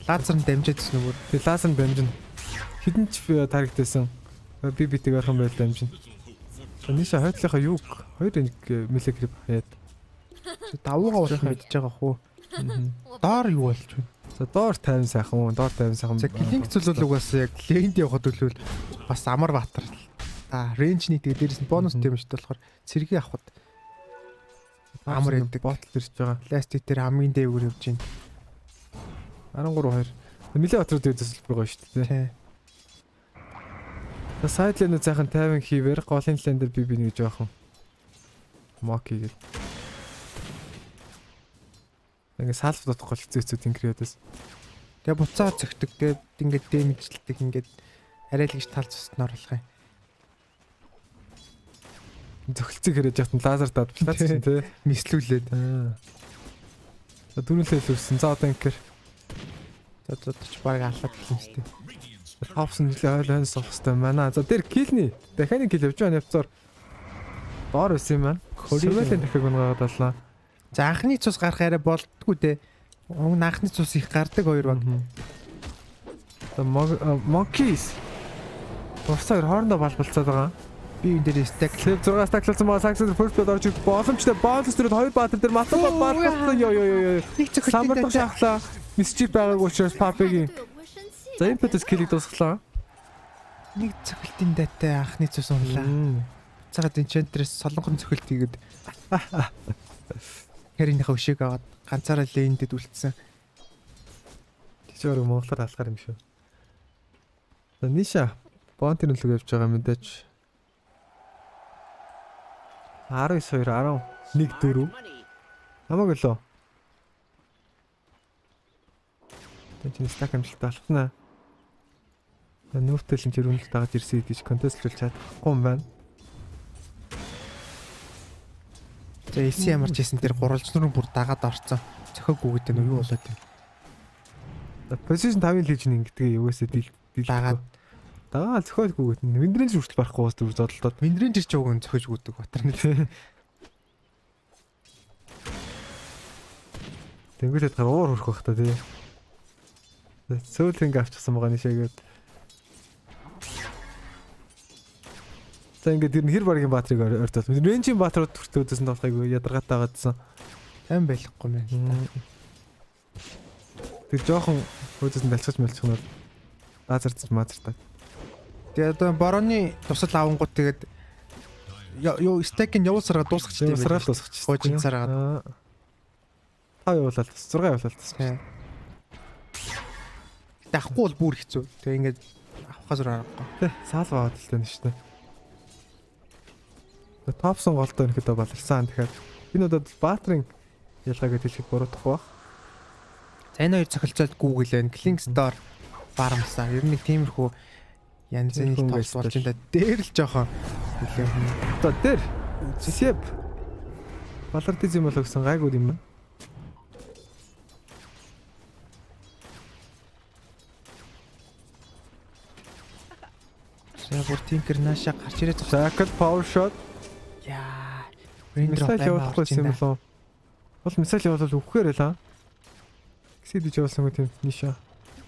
Лазер нь дамжаад гэсэн үг. Тэг лазер нь дамжина. Хідэн ч таргетсэн. Би битэг байх юм байл дамжина. Ниша хойтлынхаа юг 2 миллигрип хаяад. Давуугаа болох мэдж байгаа хөө. Доор юу болж байна? За доор 50 сайхан, доор 50 сайхан. За клинк зүйлүүд угаас яг лейнд явахад төлөвл бас амар баатар. Рейнжний тэгээ дээрээс нь бонус дэмжтэй болохоор цэргийг авахд амар яадаг. Ботл ирж байгаа. Пластик дээр хамгийн дээвэр явж байна. 13-2. Нилээ батрууд дэвсэлбэр байгаа шүү дээ. За сайд лэнэ зайхан 50 хийвэр голын лэн дээр би нэг жоохон моки гээд. Ингээ салф дотох голцөөцүүд инкриодээс. Тэгээ буцаа зөгтөг. Тэгээд ингээд дэмжлдэг ингээд арай л гэж тал цуснаар болох юм. Зөгөлцөг хэрэж яхад лазер дадлаа чинь тий. Мислүүлээд. За дөрүнлээ лүрсэн. За одоо инкер. За ч баг алаад хэлсэн. Хавсан нэлээ хойлоо хонс авах хэвээр манай. За дээр килний. Дахиад кил явж байгаа нэвцээр доор байсан юм байна. Сөрөөлэн дахиад гонгаад аллаа. За анхны цус гарах арай болдгоо дээ. Анхны цус их гардаг хоёр баг. За monkeys. Босоор хоорондоо балбалцаад байгаа. Би энэ дээр stack 6 стаклсан байгаа. Success first blood орж боломжтой. Bonus дээр хоёр баатар дээр матан балбалцсан. Ёо. Нэг зөвхөн самбар шахлаа. Mischief байгааг учраас Papiгийн. За impetus kill-ийг дуусглаа. Нэг зөвхөлтийн дайтай анхны цус унлаа. Цагаад enchantress солонгон зөвхөлт хийгээд Хэрийнийхээ өшөөг аваад ганцаараа лейндэд үлдсэн. Тийчээр монголоор алхаар юм шүү. За ниша бонти нөлөг явж байгаа мэдээж 19-2 11-4 намаг өлөө. Тэнд стак амжилттай алхнаа. Нүүртэл энэ чирүүнэлт дагаад ирсэн гэж контестлуулж чадахгүй юм байна. За эсийн ямар ч хийсэн тэр гурвалжнуурын бүр дагаад орцсон. Зөхөөгүй гэдэг нь юу болоод юм. Position 5-ын лижн ингэдэг юугасаа дагаад зөхөөлгүй гэдэг нь Windranger хүртэл барахгүй уус дүр зодолдоод Windranger ч уг нь зөхөж гүдэг батар нэг. Тэнгүүлээд гар уур хөрөх бах та тий. Сөүл ингэ авчихсан байгаа нишээгээд. За ингээд тэр хэр баргийн баатрийг ойртол. Рейнжийн баатрууд хүртэл өдөөс нь болохыг ядаргаатай байгаадсан. Тайм байхгүй мэн. Тэр жоохон өдөөс нь далцгаж мэлчих нь лазерч мазертаа. Тэгээд одоо бороны тусал авангууд тэгээд юу стекийн явуулсараа дуусгачих тийм байна. Дуусгачих. Хоожин цараагаад. 5 явуулаад 6 явуулаад. Дахгүй бол бүр хэцүү. Тэгээ ингээд авахаас аргагүй. Тэ саалга аваад л тань шүү дээ. Топсон голдоо ирэхэд баларсан. Тэгэхээр энэ удаад баатрын ялгаагаа хэлэх буруудахгүй баг. За энэ хоёр цохилцоод Google байна. Clink Store барамсаа. Ер нь нэг тиймэрхүү янзын тоос болж энэ дээр л жоохон хэлээ. Одоо дээр Сеп балардизм бол өгсөн гайгүй юм байна. За бүр тинкер нааша гарч ирээд Cycle power shot. Яа. Мисайл явуулахгүй юм болов. Бол мисайл явуулал өгөхээр л аа. Сидэж явуулсан тийм ниша.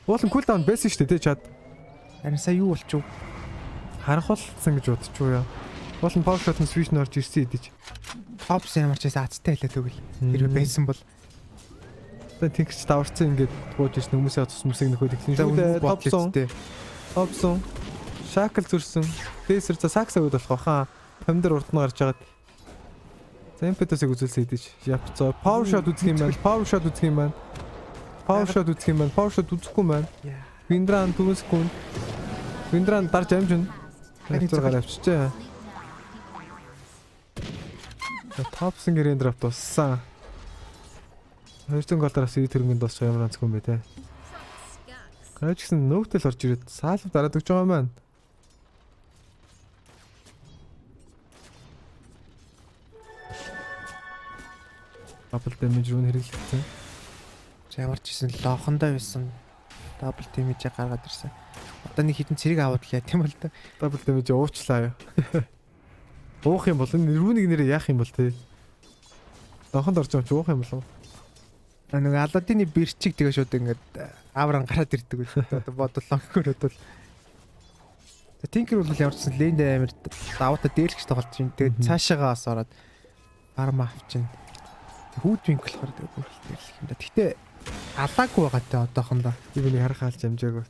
Уулын кулдаун байсан шүү дээ чад. Харин сая юу болчих вэ? Харанхуулсан гэж бодчих уу яа. Уулын power shot-ын switch норж ирсэн идэж. Топс ямар ч байсан азтай хэлээ тэгвэл. Хэрвээ байсан бол тэнгэрч даварцсан ингээд гууж ирсэн хүмүүсээ цус нөхөд ихсэн шүү дээ. Топсон. Шакл зүрсэн. Дээсэр за сакса үүд болох баха. Помидор урд нь гарч байгаад. За импетосыг үзүүлсэн идэж. Япцоо. Power shot үзэх юм байна. Power shot үзэх юм байна. Power shot үзэх юм байна. Power shot үзэхгүй байна. Виндран 4 секунд. Виндран дарж амжин. Хэвээр авчижээ. Топсон гэрэн драфт туссан. 200 голдоос ий төрөнгөнд дуусах ямар онцгүй юм бэ те. Гайч гэсэн нөвтөл орж ирээд саалв дараад өгч байгаа маань. Double damage руу хэрэглэсэн. Ямар ч гэсэн лохондоо байсан. Double damage гаргаад ирсэн. Одоо нэг хитэн цэрэг аваад л яа тийм бол та. Double damage уучлаа юу. Уух юм бол энэ рүүнийг нэрээ яах юм бол те. Лохонд орж байгаа ч уух юм болов. Нэг Аладдины бэрчиг тэгээ шууд ингээд авран гараад ирдэг үү. Одоо бодлоо хөрөөд бол. Тинкер бол ямар ч гэсэн лэнд амир давуута дээлгч тоглож байна. Тэгээд цаашаагаа бас ороод арма авчин. Хүүдвинг болохоор тэгээд хэлэх юм да. Гэтэ алаагүй байгаа те одоохондоо. Ивэний харах хаалж амжаагүй.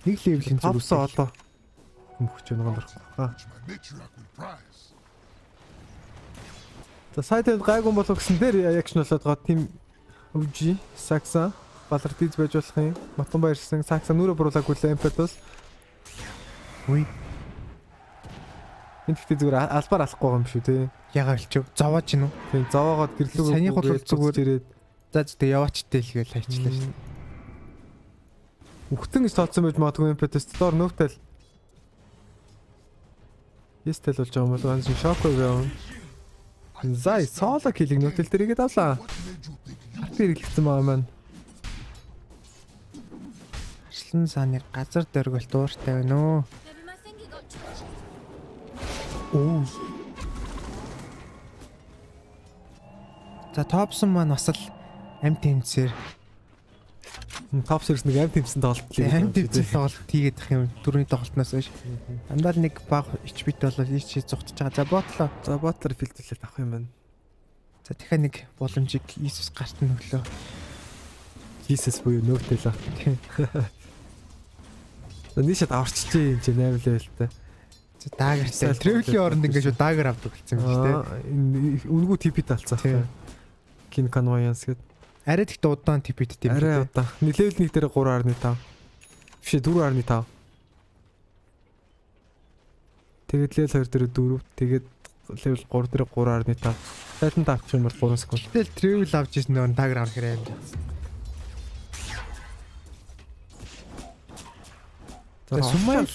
Нэг левлийн зүг авсан одоо. Мөхч өнөөр орох. За сайдд гайгүй болов гэсэн дээр ягч нөлөөд гоо тим өвжи сакса балартиз байж болох юм. Матан баярсан сакса нүрэ буруулаагүй л импетус. Үгүй. Энд ихтэй зүгээр албаар алахгүй байгаа юм шүү те. Ягаа хэлчих. Зовоож гинүү. Тийм зовоогоод гэрлүүг саний хол зүгээр ирээд за зүгтээ яваачтай л гээл хайчлаа шүү дээ. Үхтэн гэж тооцсон байж магадгүй импетус доор нөвтөл. Естэл болж байгаа юм бол анс шокой явна. Зай соло киллиг нөтөл дээрээ давлаа. Хатэр хэлсэн маа маань. Арслан сааны газар дөргөл дууртай байна уу? Оо. За топсон маань бас л амт тэмцээр. Топсерс нэг амт тэмцэн тоглолт лээ. Амт тэмцэн тоглолт хийгээд ах юм түрүүний тоглолтноос биш. Дандаа нэг баг HP-т бол ийч зугтаж байгаа. За ботлоо. За ботлоор филтрлээд авах юм байна. За дахиад нэг боломжийг Иесус гарт нь өглөө. Иесус буюу нөтөл аа. Нийшэд аварччихжээ юм чи 8 левелтэй. За даагертай. Тревлийн оронд ингээд шүү даагер авдаг болсон юм шүү дээ. Үнгүү TP талцаа. Кин конвоянс гээд. Арай их удаан TP-т тийм. Арай удаан. Левел 1 дээр 3.5. Биш 4.5. Тэгээд левел 2 дээр 4. Тэгээд левел 3 дээр 3.5. Тайлан авчих юм бол 3 секунд. Тэгэл тревел авч ирсэн нөр даагер авах хэрэг юм. За сумай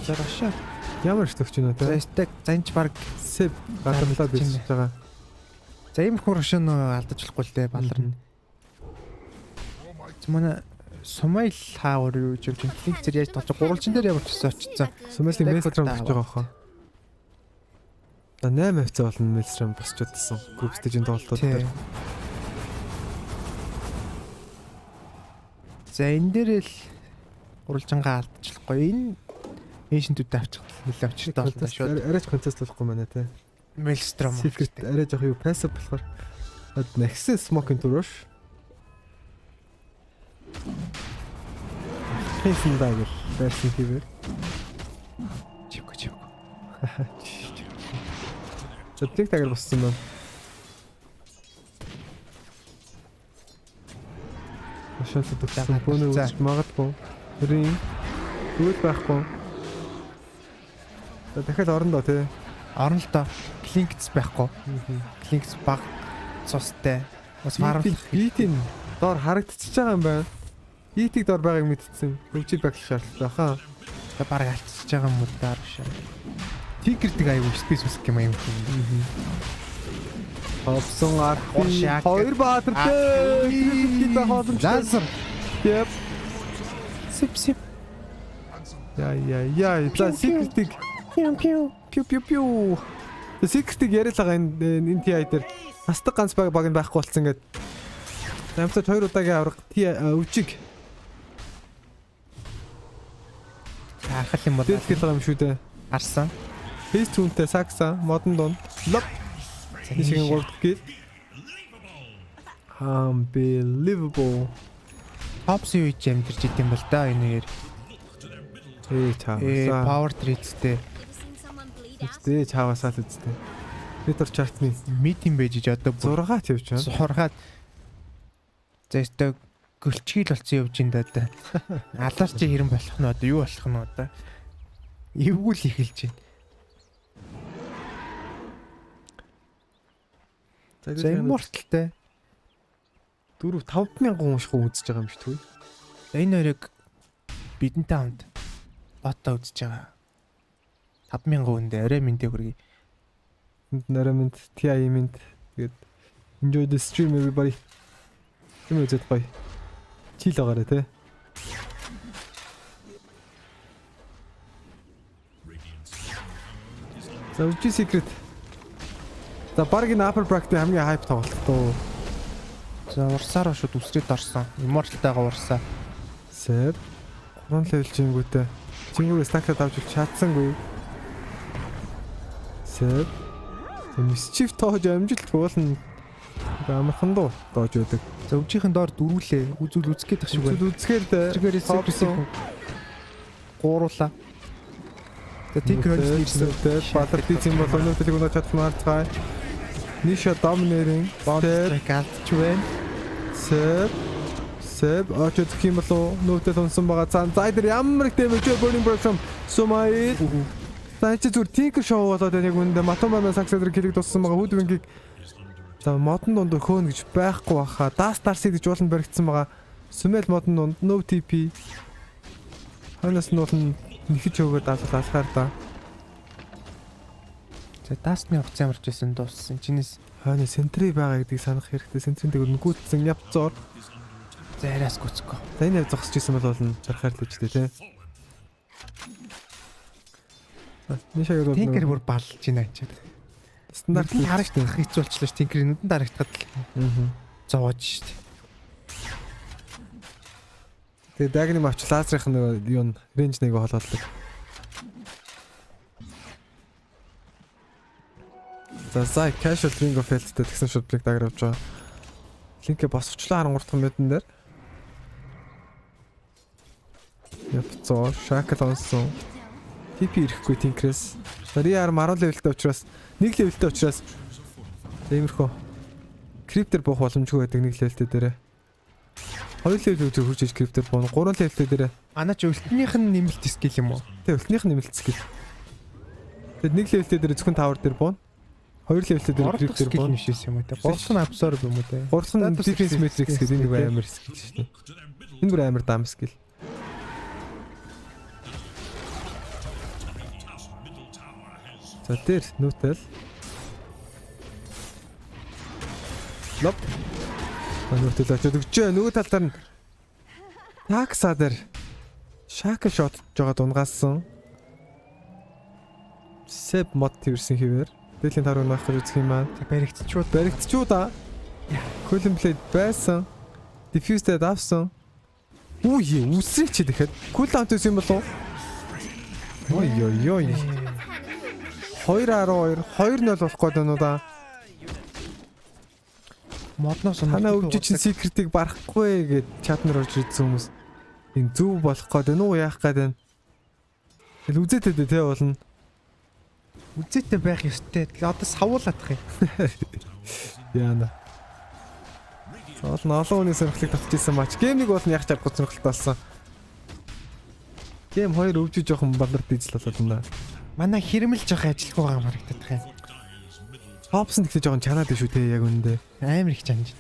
зарашаа. Ямар ч төгч нөө тэ. За занч баг сэв гадарлаад бийж байгаа. За ийм хуршин алдаж болохгүй л дээ баларна. Манай сумай хаавар юу гэж юм. Линк зэрэг яаж тоглож гурвалжин дээр ямар ч очсон. Сумайлын мэлстрам болж байгаа хаа. За 8 хавцаа болно мэлстрам босч удсан. Group stage-ийн тоглолтууд дээр. За энэ дээр л гурвалжингаа алдчихлахгүй. Энэ эйшнтүүд авчих нэлээ очтой болно шүү. Арайч концест болохгүй манай те. Мэлстрам. Secret арай жоох юу passive болохоор. Next smoke into rush. Хэсэн дагэр байсан хэвээр. Чивко. Зөвхөн дагэр боссон байна. Ашаалт төгсөн бөөний үзэж магадгүй. Рин үйл байхгүй. Дахиад орондоо тий. Орно л доо. Клинкс байхгүй. Клинкс баг цустай. Бас фармлах битийн доор харагдчихж байгаа юм байна. Битиг доор байгааг мэдчихсэн. Хөгжил байглах шаардлагатай хаа. Та бараг алдчихж байгаа юм уу даа биш. Тигэрдэг аюу спейс үсэх юм юм. Хопсон архи хоёр баатартай. Кита хоолн лазер. Yep. Сип. Яа. За секретиг. Пиу. Секретиг яриад байгаа энэ TI дээр. Настаг ганц баг нь байхгүй болсон ингээд. Амтад 2 удаагийн авраг өвчиг. Харах юм бол дэлгэл юм шүү дээ. Харсан. Фейс түүнтэй сакса модон дунд. Лоп. Тэшгийн 3 гэл. Unbelievable. Топс юу гэж амжирч идэм бол да энэ нэр. Чаавасаа. Power treats-тэй. Үстэй чаавасаа л үстэй. Литер чартны мид юм байж одоо 6-аад явж байна. 6-аад. Зэстэ гөлчгийл болсон явж ин даа. Алаар чи хэрэн болох нь одоо юу болох нь одоо. Эвгүүл эхэлж байна. За имморталтай 4-5,000 унших үзэж байгаа юм шиг түр. Энэ хоёрыг бидэнтэй хамт бата үзэж байгаа. 5,000 үндэ арай минь хүргэе. Нарай минь TI минь тэгээд enjoy the stream everybody. Юм үзээд гоё. Чил байгаарэ те. За TSpirit. За баргийн upper bracket хамгийн хайп тоглолт тоо. За урсаар шууд үсрээд орсон. Immortal-тайгаа урсаа. Сэр 3 level чингүүтэй. Чингүүгээ stack-ад авч чадсангүй. Сэр Mischief тоож амжилт болно. Амархан доо доож өгдөг. За өвчийн доор дөрвөлээ. Үзүүл үзгээд тах шиг байна. Үзүүл үзэхээр тэргээрээ secret гууруулаа. За Tinker ирсэн. Батар тийм бол өнөөдрийг унаж чадах нь харцгаая. Ниша dominating. Bounce галч байна. Сэб очиж хэм болов нүүтэл унсан байгаа. За идэр ямар их дэмэж burning program сумай. За чи зүр Tinker show болоод яг үндэ матомана саксэдэр килиг туссан байгаа. Хүдвингийг за модон дунд хөөн гэж байхгүй баха. Дастарсыг гэж ууланд баригдсан байгаа. Сүмэл модон дунд no TP. Ханаас нь бол нэхэж өгөөд алхаар да. За дастны хугацаа ямарч байсан дууссан. Чинээс хойно сентри байгаа гэдгийг санах хэрэгтэй. Сентрийн дээгүүр гүйтсэн явцоор. За араас гүцэхгүй. За энэ зогсож исэн бол зархаар л үжтэй те. Нишаг руу Tinker бүр балж байна ачаад. Стандарт нь харагдах хэцүү болчихлоо ш. Tinker нүдэн дарагдахад л зоож штт. Тэгээ дагны авч лазерын нэг юу рейнж нэг холоолдог. За casual ring of healthтэй тэгсэн шууд блик дагар авч байгаа. Линкээ босгочлаа 13 дахь мэдэн дээр. Япцоо шакал онсон. TP ирэхгүй Tinker-с. Риар 10 левелтэй учраас 1 левелтэй учраас иймэрхүү криптер буух боломжгүй байдаг 1 левелтэй дээрээ. 2 левел үзээ хурж иж криптер буун 3 левелтэй дээрээ. Анаач өлтнийх нь нэмэлт скил юм уу? Тэг өлтнийх нь нэмэлт скил. Тэгэд 1 левелтэй дээр зөвхөн тавар дээр буун. 2 левелтэй дээр криптер буун нишээс юм уу те. 3 нь абсорб юм уу те. 3 нь defense matrix гэдэг энэ нэг амар скил шүү дээ. Энэ бүр амар дам скил. За тэр нүтэл. Лоп. Нүтэл очоод өгчөө. Нөгөө талдаар нь такса дээр шака шот жоо дунгаасан. Сэб мод тэрсэн хэвээр. Дээлийн таруу наах гэж үзэх юм аа. Баригдчууд аа. Column plate байсан. Diffused авсан. Үгүй үсрээч тэгэхэд. Cooldown төс юм болов. Ой. 2.12 2.0 болох гээд байна уу да. Модноос хана өвжиж secret-ийг барахгүй гэд чатнер орж ирсэн хүмүүс энэ зөв болох гээд байна уу яах гээд байна. Тэгэл үзээтэй дээ болно. Үзээтэй байх ёстой. Тэгээ одоо савуулах юм. Яана. Олон хүний сонирхлыг татчихсан мач. Геймийг бол яг чаргуй сонирхолтой болсон. Гейм 2 өвжиж жоохон балар дижл болоод байна. Манай хэрмэл жоох ажилгүй байгаа харагдаад байна. Хопсон гэхдээ жоохон чанаад шүү те яг үнэндээ. Амар их чанаж.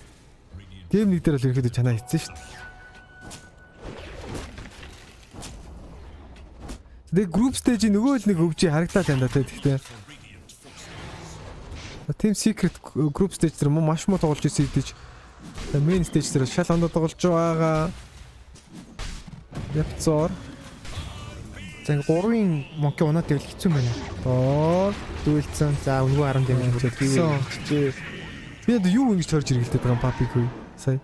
Гейм нэг дээр л ерөөдөө чанаа хийсэн шүү дээ. Тэгээ group stage нөгөө л нэг өвжи харагдлаа тань да те гэхдээ. Team Secret group stage дээр маш муу тоглож ирсэн идэж. Main stage дээр шал ондоо тоглож байгаа. Япцоор за 3-ын монки унаад байвал хэцүү юм байна. Доор дүүлцэн. За өнгөө 10 дэмж бүрэлдэхсэн. Би одоо юу ингэж төрж иргэлтэй байгаа папиг хүй. Сая.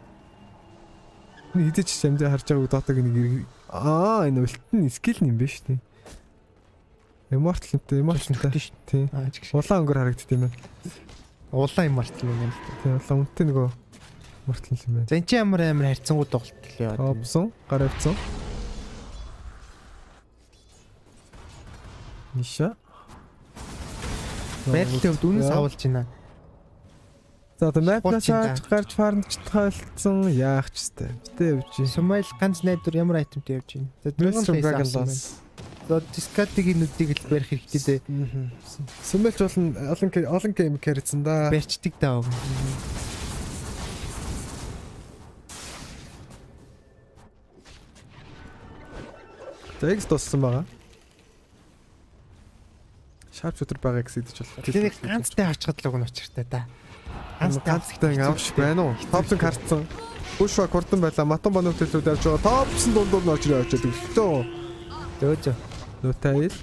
Хизээч самдаа харж байгааг дотог нэг энэ ультэн скил юм биш үү? Immortal-тэй тий. Улаан өнгөр харагддаг юм байна. Улаан immortal юм байна л да. Тий, улаан үнэтэй нөгөө immortal юм байна. За энэ чинь ямар харьцангуй тоглолт л яваад. Опсон, гар авцсан. Ниша. Байрлалын хувьд үнэн савлж байна. За одоо map-наас гарч фармч тоолцсон яах ч ёстой. Тэ явж. Сумайл ганц найдвар ямар айтемтэй явж байна. За Dragon. За дискатигийн нүдийг л барих хэрэгтэй дээ. Сумайлч болно олон гейм кэрсэн да. Барьчдаг даа. Тэгс туссан байгаа. Шарп шүтэр байгаа гэсэн гэж байна. Тэнийг ганцтай харчгадлаг нь учиртай да. Ганцтай авч байна уу? Топсон картсан. Бүшва хурдан байла. Матон бануутэлүүд авч байгаа. Топсон дундуур нь очроо очоод өглөө. Зөөж. Нутайл.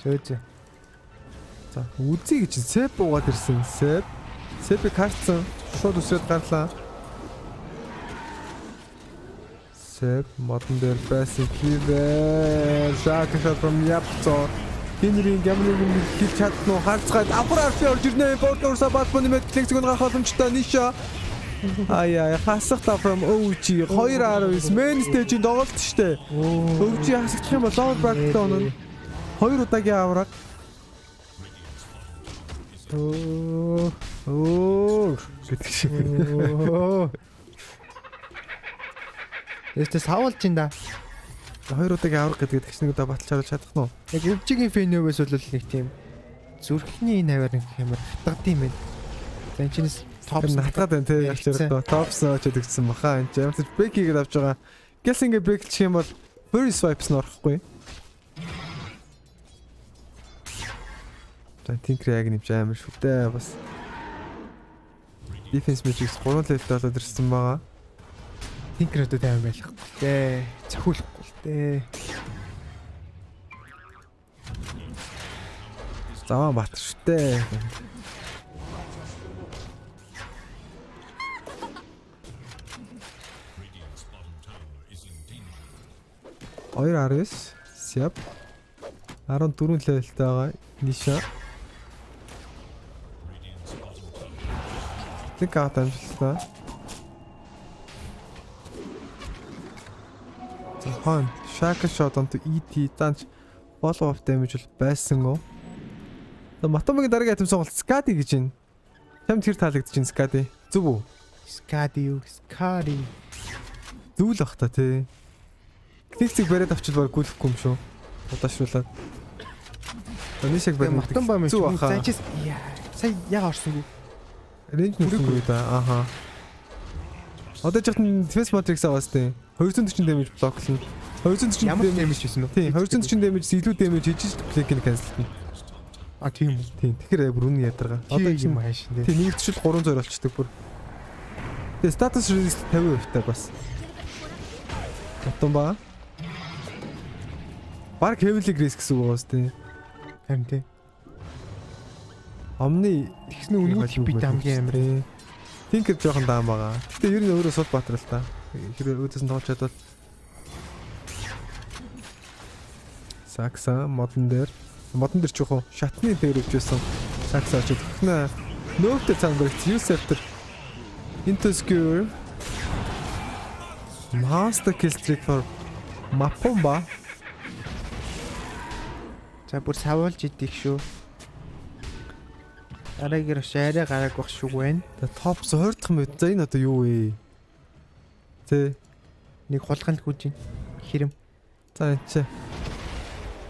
Зөөж. За, үзье гэж сэп буугаад ирсэн. Сэпийг картсан. Шууд үсрээд гарлаа. Сэп модон дээр байсан хивээ. Шаакша from Yapso. Хинрийн гямныг хилж чадна уу? Харцгаад авраар орж ирнэ. Бордорсо батбоны мэд флексиг гарах боломжтой ниша. Аяа, хасахта from OG 2.9 main stage-ийн доголт штэ. OG хасагдах юм бол lower bracket онно. 2 удаагийн авраг. Гэдэг шиг. Ястэ савлж ин да. 2 удаагийн авраг гэдэг тэгш нэг удаа баталж харуулж чадах нь уу? Яг өвчгийн фэнөвөөс бол нэг тийм зүрхний наваар нэг юм хатгад юм байна. За энэ чинээс топ натгаад байна те яг зэрэг топсон ч гэдэгсэн баха. Энд ямар ч бэкигээд авч байгаа. Гэс ингээ бэклчих юм бол very swipes нь орохгүй. За тинкэр яг нэмж амар шүү дээ бас. Defense Magic 3 level болоод ирсэн байгаа. Тинкэрүүд амар байхгүй дээ. Цохиулахгүй л дээ. Заваа бат шүү дээ. 2.9 Сяп 14 левелтэй байгаа Ниша. Тэг гат амжилттай. Хон Shaka shot onto ET данч follow up damage бол байсан уу? Матомгийн дараагийн атом сонголт Skadi гэж байна. Чамд тэр таалагдчих ин Skadi. Зүг үү? Skadi юу? Skadi. Зүйл бах та тий. Кликцэг бариад авчил баг гүйлэхгүй юм шүү. Удаашруулаад. Нишэг барь матом бам зүг баха. Сая яг орсон уу? Рейнж нүргүй да. Аха. Одоо жигтэн Defense Matrix аваас тий. 240 damage блоклно. 240 ямар damage хийсэн үү? Тий, 240 damage илүү damage хийж кликийг cancelтна. А тийм үү? Тийм. Тэгэхээр бүр үнэн ядаргаа. Одоо юм хааш тий. Тий, нэгдчил 300 болчдөг бүр. Тэгээ status resist 50% та бас. Ятон ба. Баг heavily risk гэсэн үг уус тий. Харин тий. Амны ихний үнгүй би хамгийн амар. Тинкер жоохон даам байгаа. Гэтэ ер нь өөрөө сул баатар л та. Хэрэг өөдөөс нь тоглож чадвал Сакса модон дээр жоохон шатны дээр өвчсөн. Сакса очиж өгнө. Нөөтэй цангагч Юсефтер Intoscure Master kill streak for Mapomba. За бүр савуулж идэх шүү. Арайгэр шаарэ гараг бах шүү байна. Топ 20 дахь мэд. За энэ одоо юу вэ? Тэ нэг хулганд гүйж ин хэрэм. За энэ чи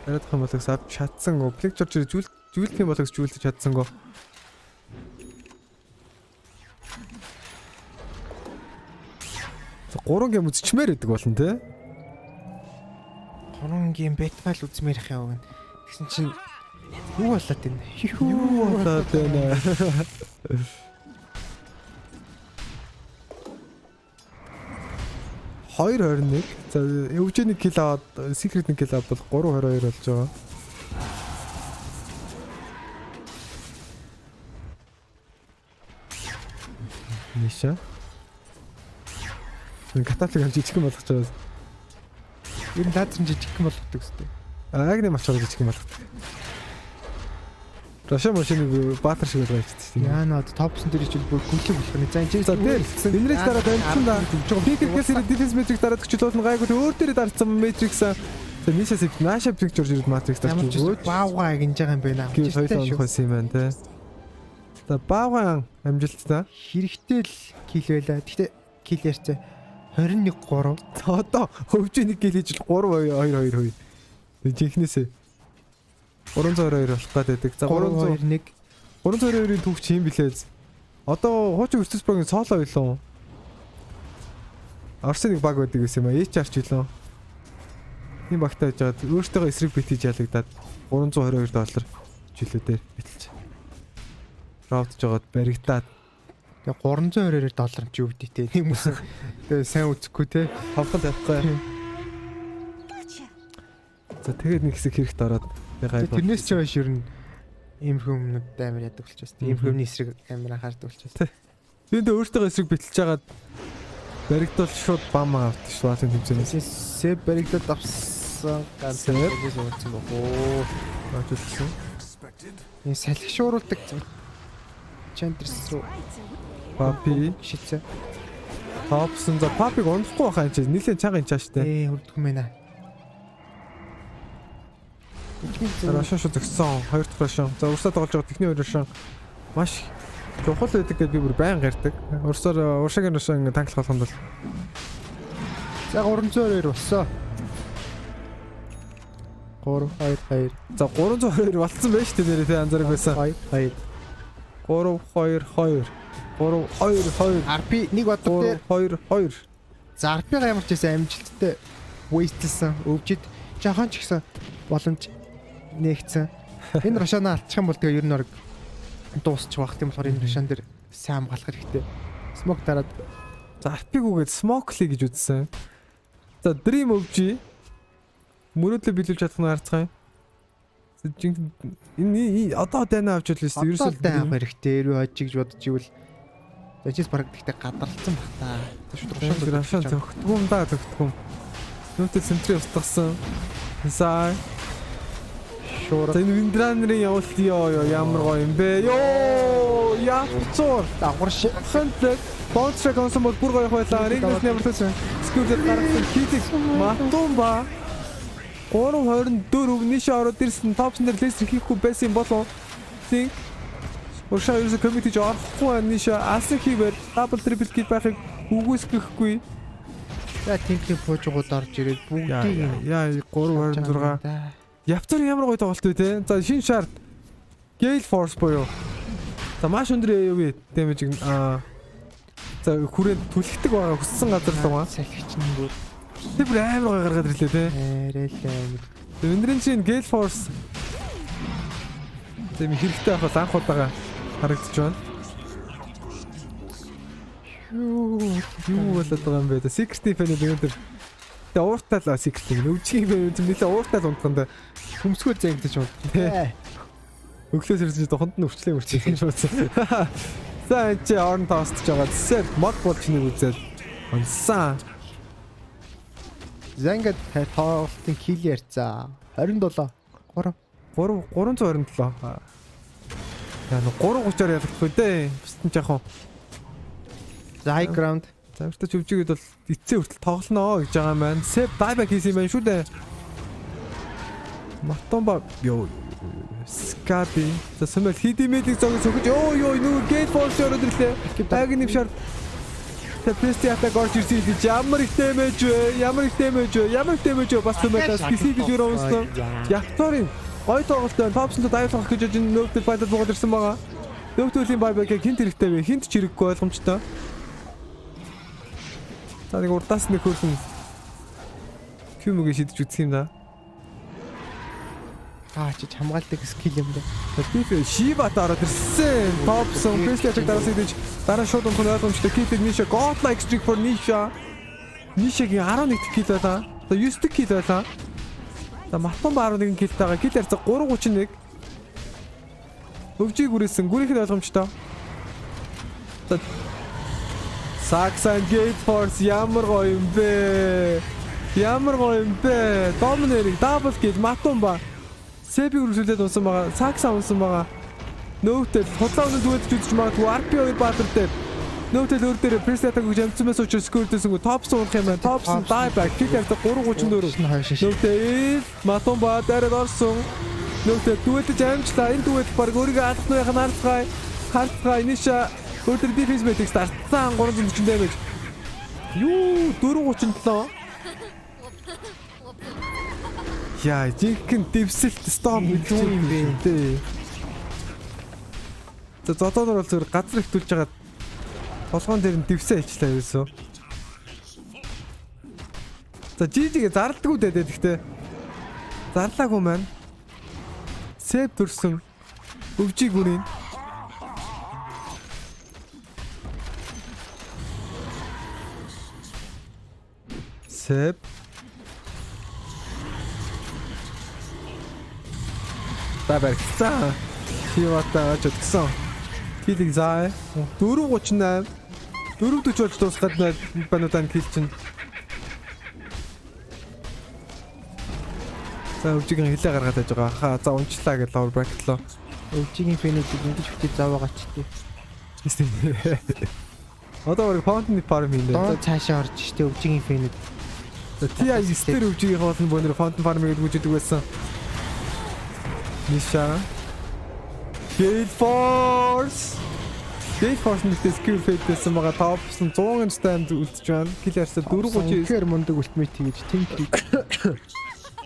арайдах юм бол авч чадсан гоо. Флекчор зүйлэх юм бол зүйлж чадсан гоо. За 3 гейм үзчихмээр байдаг болно те. 3 гейм бетфайл үзмээр их яваа. Тэгсэн чинь юу болоод байна? Юу болоод байна? Хоёр 21. За өвчний кил аваад secret-ний кил аваад 322 болж байгаа. Ниша. Каталог жижиг юм болгож байгаа. Ер нь лазер жижиг юм болгодог үстэй. Агни мачаар жижиг юм болгодог. Рашаа машиныг баатар шиг болгож ирчихсэн. Яа нөө топсон дээр ичвэл бүр гүнлэг болох нь. За энэ за дээр энэ рэж дараа дамжсан да. Пикерээс дефенс мэтрик дараад гчлуулна гайгүй өөр дээр дарсан мэтрикс. За нишээс нааша пикчер жирд матрикс дарж өгөөд баавгаа гинж байгаа юм байна. гэж хоёулаа онох юм байна те. За баавгаан амжилттай. Хэрэгтэй л кил байла. Гэхдээ кил ярьцаа 21-3. Одоо хөвж нэг кил хийж 3-2-2-2. Жинхнээсээ 322 болох гэдэг. За 321 322-ийн түүх чи юм блээ. Одоо хуучин Virtus Pro-гийн соло байлаа. Орсын нэг баг байдаг гэсэн юм аа. HR ч билээ. Энэ багтаа жаад өөртөө эсрэг бит хийж ялагдаад $322 жилүү дээр битэлж. Равдж жагаад баригдаад. Тэгээ $322 ч юу гэдэг те. Нэг хүмүүс тэгээ сайн үзэхгүй те. Тавхан тавихгүй. За тэгээд нэг хэсэг хэрэгт ороод тэрнээс ч хойш ер нь иймэрхүү өмнөд амар ядаг болчихсон. Иймэрхүүний эсрэг амар анхаардаг болчихсон. Тэнд өөртөө эсрэг битэлж жагаад баригдвал шууд бам авдаг шүү дээ тэмцэнээс. Сэб баригдаад авсан ганцхан гэж үзсэн бохоо. Очилсан. Энэ салхи шууруулдаг Чандрс руу Папи шицээ. Топсон за папиг унахгүй байхаа чи нилээн чанга энэ чааштай. Хүрдэх юм байна. Рашаа шүү зөгсөн. Хоёр дахь рашаа. За урсаа тоглож байгаа техник хоёр рашаа. Маш чухал байдаг гэдээ би бүр байн гардаг. Уршаагийн рашаа ингэ танклах болгонд бол. За 302 болсоо. 322. За 322 болцсон байж шүү дээ нэрээ анзаарах байсан. 322. 322. RP нэг баддаг. 222. За RP-га ямар ч байсан амжилттай wastelсан. Өвчид жоохон ч ихсэн боломж нэгцэн. Энэ рашаана алдчих юм бол тэгээ ер нь орог дуусчих واخ тийм болохоор энэ рашаан дээр сайн хамгаалах хэрэгтэй. Смок дараад за RP гүгээд смокли гэж үзсэн. За Dream өвжи мөрөөдлөө биелүүлж чадах нь харцгаая. Энэ одоо дайна авч үлээсэн. Ерөөсөө дайна авах хэрэгтэй. Эрүү хожиг гэж бодож ивэл ажис бараг гэхдээ гадарлцсан баг та. Шууд рашаан зөвхтгүм да зөвхтгүм. Нүутэй центрийн устгасан. За шуур. Энэ виндранерын явуулт ямар гоё юм бэ? Йоо! Яцуур дагвар шихэнтэй. Бонцрэг онсон бол бүр гоё байлаа. Рингс нэмэрсэн. Скүүлээр гаргасан хитик матумба. 324 өвнийш ороод ирсэн топсон дээр лестер хийхгүй байсан болов. Think Уршаа ерөөсө коммитиж орохгүй ниш алсан хийвэр дабл трипл кит байхыг үгүйсгэхгүй. За тэнхний пуужгууд орж ирээд бүгдийг яа 326. Явцар ямар гоё тоглолт вэ те. За шинэ шарт Gale Force буюу. За маш өндөр AOV damage за хүрээд түлхдэг байгаа хүссэн газар л байгаа. Салхич нь бүр тэр бүр амар гоё гаргаад ирлээ те. Арай. Өндрийн чинь Gale Force тэм хэрэгтэй авах анх удаага харагдаж байна. Юу болоод байгаа юм бэ? Secret fan-ийг өндөр. Тэгээ ууртаалаа Secret-ийг. Өвчгийн fan нэлээ ууртаал унтганда хөмсгөө зэнгдэж унт. Тэ. Өглөөс ирсэн доохонд нь өрчлөө өрчлөө шууцсан. За энэ чи орон тоостж байгаа. Сэт мод болчныг үзээд онсан. Зангад тоолтын кил ярьцаа. 27 327. Яа нэг 330-аар ялахгүй дээ. Бистэн жаахан. За high ground. За өөртөө чөвжигэд бол эцсээ хүртэл тоглоно гэж байгаа юм байна. Сэп дайбак хийсэн юм байна шүү дээ. Матомба ёо. Скаби. За сумэл хидимэдийг зогсож өгч ёо нүг гейт форс ороод ирлээ. Агнив шар. Тэпэсти атак орж ирсэн гэж ямар их дэмэж вэ? Бас сумэлаас PC гэж өрөөсөн. Ягторын гой тоглолттой топсонд дайвлах гэж нөөдөл файлд буугаад ирсэн байгаа. Нөөдлийн байбагийг хинт хэрэгтэй вэ? Хинт ч хэрэггүй ойлгомжтой. За нэг урдаас нэг хөрсөн кюмөг шидэж үзэх юм да. Чи хамгаалдаг скил юм да. Би Шиват ороод ирсэн. Топсон Преслич дараас идэж дараа шууд онхон ойлгомжтой китэг ниша godlike streak for ниша. Нишагийн 11 кил байлаа. За 9 кил байлаа. За матон баар нэгэн килтэйгаа кил ярьцаг 331. Өвжиг үрээсэн гүрийнх нь ойлгомжтой. За Saxon Gate Force ямар гоё юм бэ? Ямар гоё юм бэ? Dominating double kill Матумба. Себиг үргэлжлүүлээд унсан байгаа. Saxon унсан байгаа. Нөөтэй худлаа өнөд дүүлж үзэж магадгүй RP2 баатар дээр. Нөөтэй өөр дээр press attack гэж амцсан байсан учраас score дэсэнгүү топ суулах юм байна. Топсон dieback kill авдаг 334. Нөөтэй Матумба дээрээ орсон. Нөөтэй дүүлж амжлаа. Энэ дүүл баг өөрийгөө алдахныхаа харцгаа Иниша өөртөө defense metrics тартсан 340 damage. Юу 437. Яа, жинхэнэ дэвсэлт storm гэдэг юм бэ? За зодоонор бол зөвхөн газар их түлж байгаа толгоон дээр нь дэвсээ хийчлээ ерөөсөө. За жижигээ зардлаггүй дээ гэхдээ зарлаагүй маань. Сэв төрсөн өвжиг үрийн. Сэв Табарцаа. Хивата очсон. Килийг заа. 438. 440 болж дуусгаад банутан кил чинь. За өвжигийн хилээ гаргаад байж байгаа. Хаа за унчлаа гэж лавр бракетлоо. Өвжигийн фэнэтийг ингэж хүчтэй заваагач тий. Одоо өөр фаунтны фарм юм дээ. Цаашаа орж штэ өвжигийн фэнэт. За TI стер өвжигийн хоолны бөөнөр фаунтн фармыг гүйждэг байсан. Ниша. Gate Force нэгтэй skill fade-сэн байгаа топсон 100-ын stand үлдэж байна. Киллерсээ 430 ихэр мундаг ультимейт хийж тинк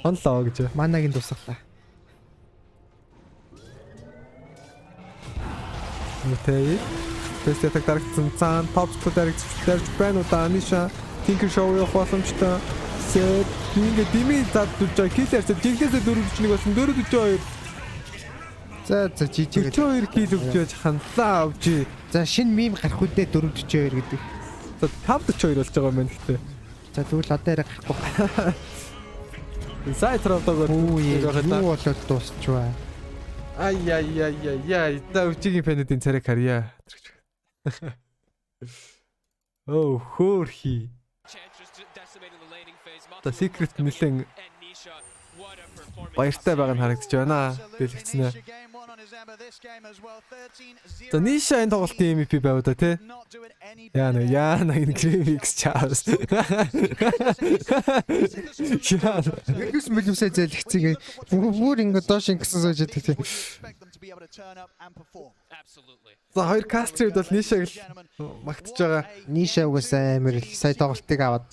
онлоо гэж. Манагийн тусглаа. Мөтэй. Тэстэтэг дарагдсан цаан топс дарагдж байна удаа Ниша тинкер шоу явах боломжтой. Сэт ингээд дими заддуулж байгаа киллерсээ жинхэнэсээ 441 болсон 442. За жижиг 42 кил өгч хандлаа авчи. За шинэ мим гарах үедээ 442 гэдэг. За 542 болж байгаа юм байна гэхдээ. За тэгвэл одоо яриа гарахгүй. Сайт руугаа юу болоод дуусчихваа. Ай. За өвчигийн фэнүүдийн царайг харьяа. Оо хөөрхи. За secret нэлэн баяртай байгаа нь харагдаж байна. Дэлгэцнэ. За Ниша энэ тоглолтын MVP байв да тий. Яна энэ Gravix Charles. Яс мэлмсээ зэлгцгийг бүр ингэ доош ингэсэн сууж идэг тий. За хоёр кастрид бол Нишаг магтж байгаа. Ниша угаасаа амар л сая тоглолтыг аваад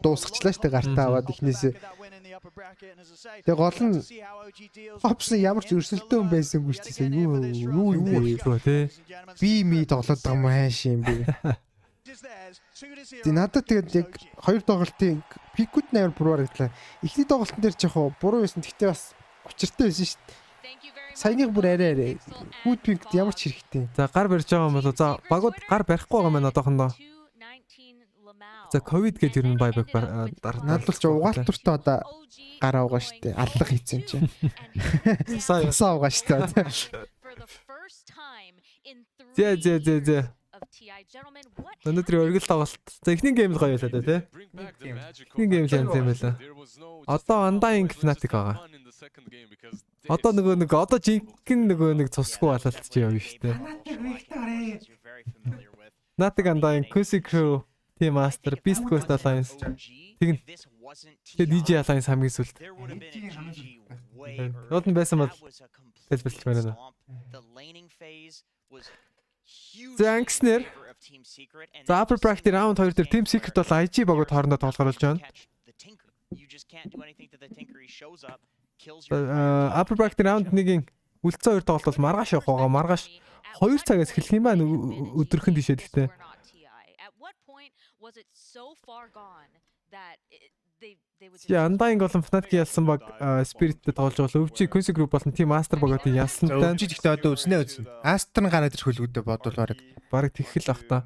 дуусгачлаа штэ гартаа аваад ихнээсээ. Тэгээ гол нь опшн ямар ч өрсөлдөөн байсангүй ч гэсэн юу болчихлоо те. Би ми тоглоод байгаа юм хайш юм бэ. Тэ надад тэгээд яг хоёр тоглолтын пикүүд нээр буруу харагдлаа. Эхний тоглолтын дээр жоохон буруу байсан. Гэхдээ бас учиртай байсан шүү дээ. Саяных бүр арай. Хүүд пикт ямар ч хэрэгтэй. За гар барьж байгаа юм болоо. За багууд гар барихгүй байгаа юм байна одоохондоо. За ковид гэж ер нь байбак надлуулч угаалтуртаа одоо гараа угаа штэ аллах хийцэн чи. Саа угаа штэ. Зэ. Өнөөдөр Orgil тоглолт. За эхний гейм л гоё байлаа да тий. Эхний гейм л юм байлаа. Одоо Undying Fnatic байгаа. Одоо одоо жинхэнэ нэг цусгүй бололт чи явна штэ. Fnatic Undying Crew Team Master, Beast Coast Alliance. Тэгээд DJ Alliance хамгийн сүлд. Род нь байсан бол тайлбарлаж байна. Зангснер. За Upper Bracket round 2 дээр Team Secret бол IG богод хоорондоо тоглох болж байна. Upper Bracket round 1-ийн үлцэн 2 тоглолт бол маргааш явах байгаа. Маргааш 2 цагаас эхлэх юм байна өдрөхөн тийшээ гэхдээ. Я Undying болон Fnatic ялсан баг Spirit-тэй тоглож байгаа. Өвчиг Quincy Group болон Team Master багуудын ялсантай. Өвчиг ихтэй одоо үзнэ. Астер нь гараад ирэх хөлгүүдээ бодвол бараг тэгхэл ах та.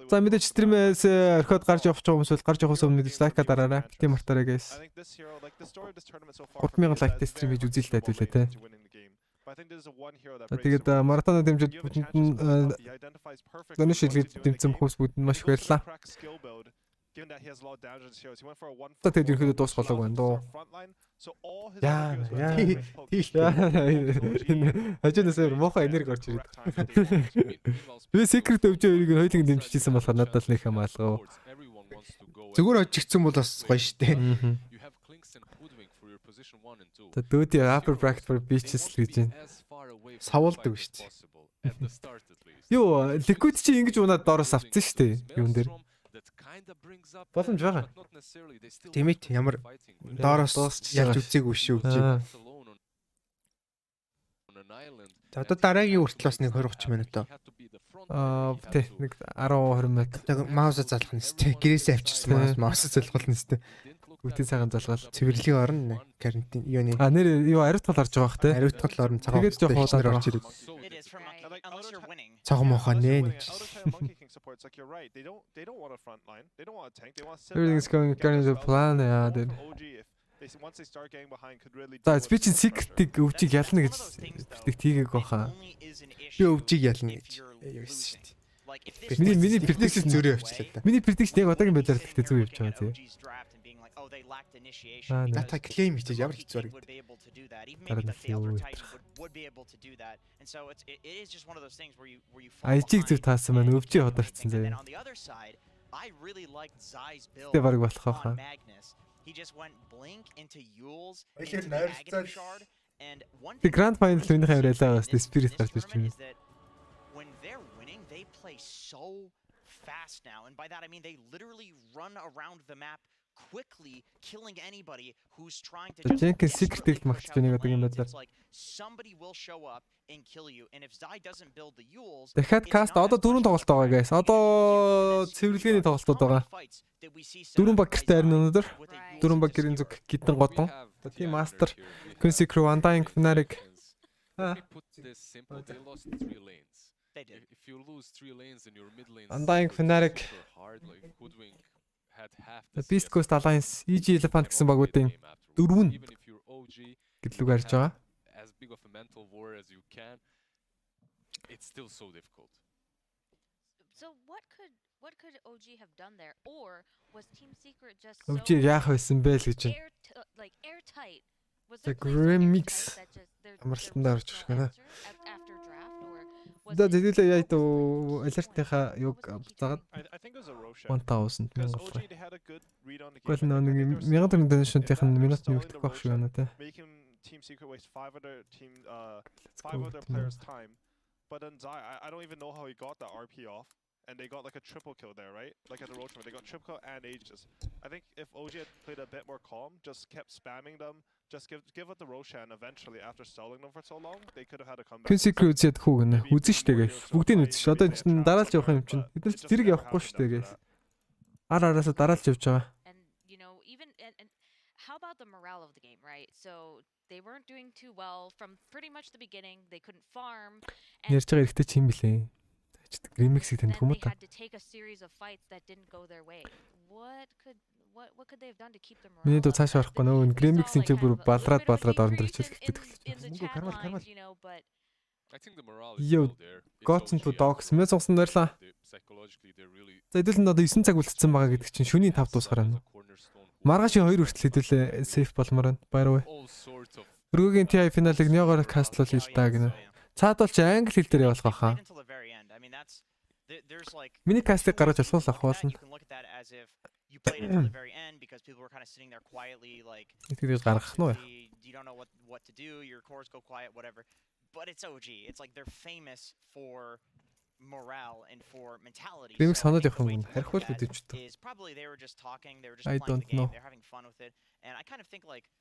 За мэдээж стримээс орхиод гарч явах хүмүүс бол гарч явахаас өмнө мэдээж лайка дараарай. Бити мартаарай guys. 3000 лайктай стрим хийж үзээ л тайлбарлаа те. But I think this is one hero that тэгээд маратоны дэмжид бүтэнд нь дөрөв шилжиж дэмжсэн хүмүүс бүгд маш их баярлалаа. Given that he has a lot of damage in his heroes, he went for a 1-4. Тэгээд ерөнхийдөө дуусгалаг байна доо. Яа. Хажуунаас мохоо энерги орж ирээд. Би secret өвчөө хоёрыг хоёулын дэмжижсэн болохоор надад л нэг хамаалгаа. Зүгээр очигдсан бол бас гоё штэ. Дөөди upper bracket for beaches гэж байна. Савуулдаг штэ. Юу, liquid чи ингэж унаад доороос авцсан штэ. Юун дээр. Боломж байгаа. Тэмэт ямар доороос ялж үзээгүй шүү гэж. За одоо дараагийн хүртэл бас нэг 20-30 минут аа. Тэ нэг 10-20 минут. Маус залгах нь сте. Гэрээсээ авчирсан маус залгах нь сте. Бүтэн цагаан залгаал. Цэвэрлэгийн орно карантин юуны. Нэр юу ариутгал орж байгаа бах те. Ариутгал орно цагаан. Тэгээд жоох хуулаад орж ирээд. Цагаан мохоо нэ. Everything is going according to plan. Яа дээр. За speech secret-ийг өвчиг ялна гэж тийгээг баха. Би өвчиг ялна гэж явсан шүү дээ. Миний prediction зөрөө явчлаа да. Миний prediction яг одоогийн байдлаар гэхдээ зүг явж байгаа тийм. Дата claim хийж ямар хэцүү арга. Айжиг зүг таасан маань өвчий ходарцсан заяа. Тэ бараг болох хаа. He just went blink into Yule's and the grand final winning хамралаа бас TSpirit гарч ирж байна. When they're winning, they play so fast now, and by that I mean they literally run around the map quickly, killing anybody who's trying to just secret магтж байна гэдэг юм байна. Somebody will show up and kill you, and if Zai doesn't build the Yules, дахиад каст одоо 4 тоглолт байгаа guys. Одоо цэвэрлэгээний тоглолтууд байгаа. 4 баг гэртэй харин өнөөдөр 4 баг гэрийн зүг гидэн годон. Тийм мастер Quincy Crew Undying Fnatic. Undying Fnatic. Beast Coast Alliance, EG Elephant гэсэн багуудын 4 нь гэрлүүг харж байгаа. As big of a mental war as you can, it's still so difficult. So what could OG have done there, or was Team Secret just so OG яах байсан бэ л гэж байна. Like airtight? Was there remix амралтанд орж ирэх гэнэ. Да дэлгээлээ яа дөө алертынхаа юг заагаад 1000 мянга. Гол нэг 1000 төгрөг донешнтийнх нь минут нэгтгэх байх шиг байна те. Team Secret wastes 5 other players' time, but then Zai, I don't even know how he got that RP off, and they got like a triple kill there, right? Like at the road trip, they got triple kill and Aegis. I think if OG had played a bit more calm, just kept spamming them, just give it the Roshan eventually after stalling them for so long, they could have had a comeback. Quincy Crew үзээд хүү гэнэ. Үзэн штэ guys. Бүгдийг үзэн ш. Одоо чинь дараалж явах юм чинь. Бид нар зэрэг явахгүй штэ guys. Араас дараалж явж байгаа. And you know, even and how about the morale of the game, right? So they weren't doing too well from pretty much the beginning. They couldn't farm. Ярьж байгаа хэрэгтэй чи юм блэ? Remix-ийг танд хүмүүс та. They had to take a series of fights that didn't go their way. What could they have done to keep them morale? Миний дуу цааш орохгүй нөө Remix-ийн чи бүр балраад орон дэрчил гэдэг төлөвлөж. Кармал. I think the morale is still there. Gotten to dogs. Мэ сонсон баярлаа. За хэдүүлэн одоо 9 цаг үлдсэн байгаа гэдэг чинь шөнийн 5 дуусахаар байна. Маргаашийн 2 хүртэл хэдүүлээ сейф болмоор байна. Баяр уу. Өргөгийн TI финалыг Неогоор кастлол хэл та гинэ. Цаад бол чи англи хэл дээр явуулах байхаа. Миний кастыг гаргаж олох болно. Тэгээс гаргах нь уу? But it's OG. It's like they're famous for morale and for mentality. Remix санаад явах юм. Харихуул үдэж тоо. Is probably they were just talking, they were just playing the game, they're having fun with it. And I kind of think like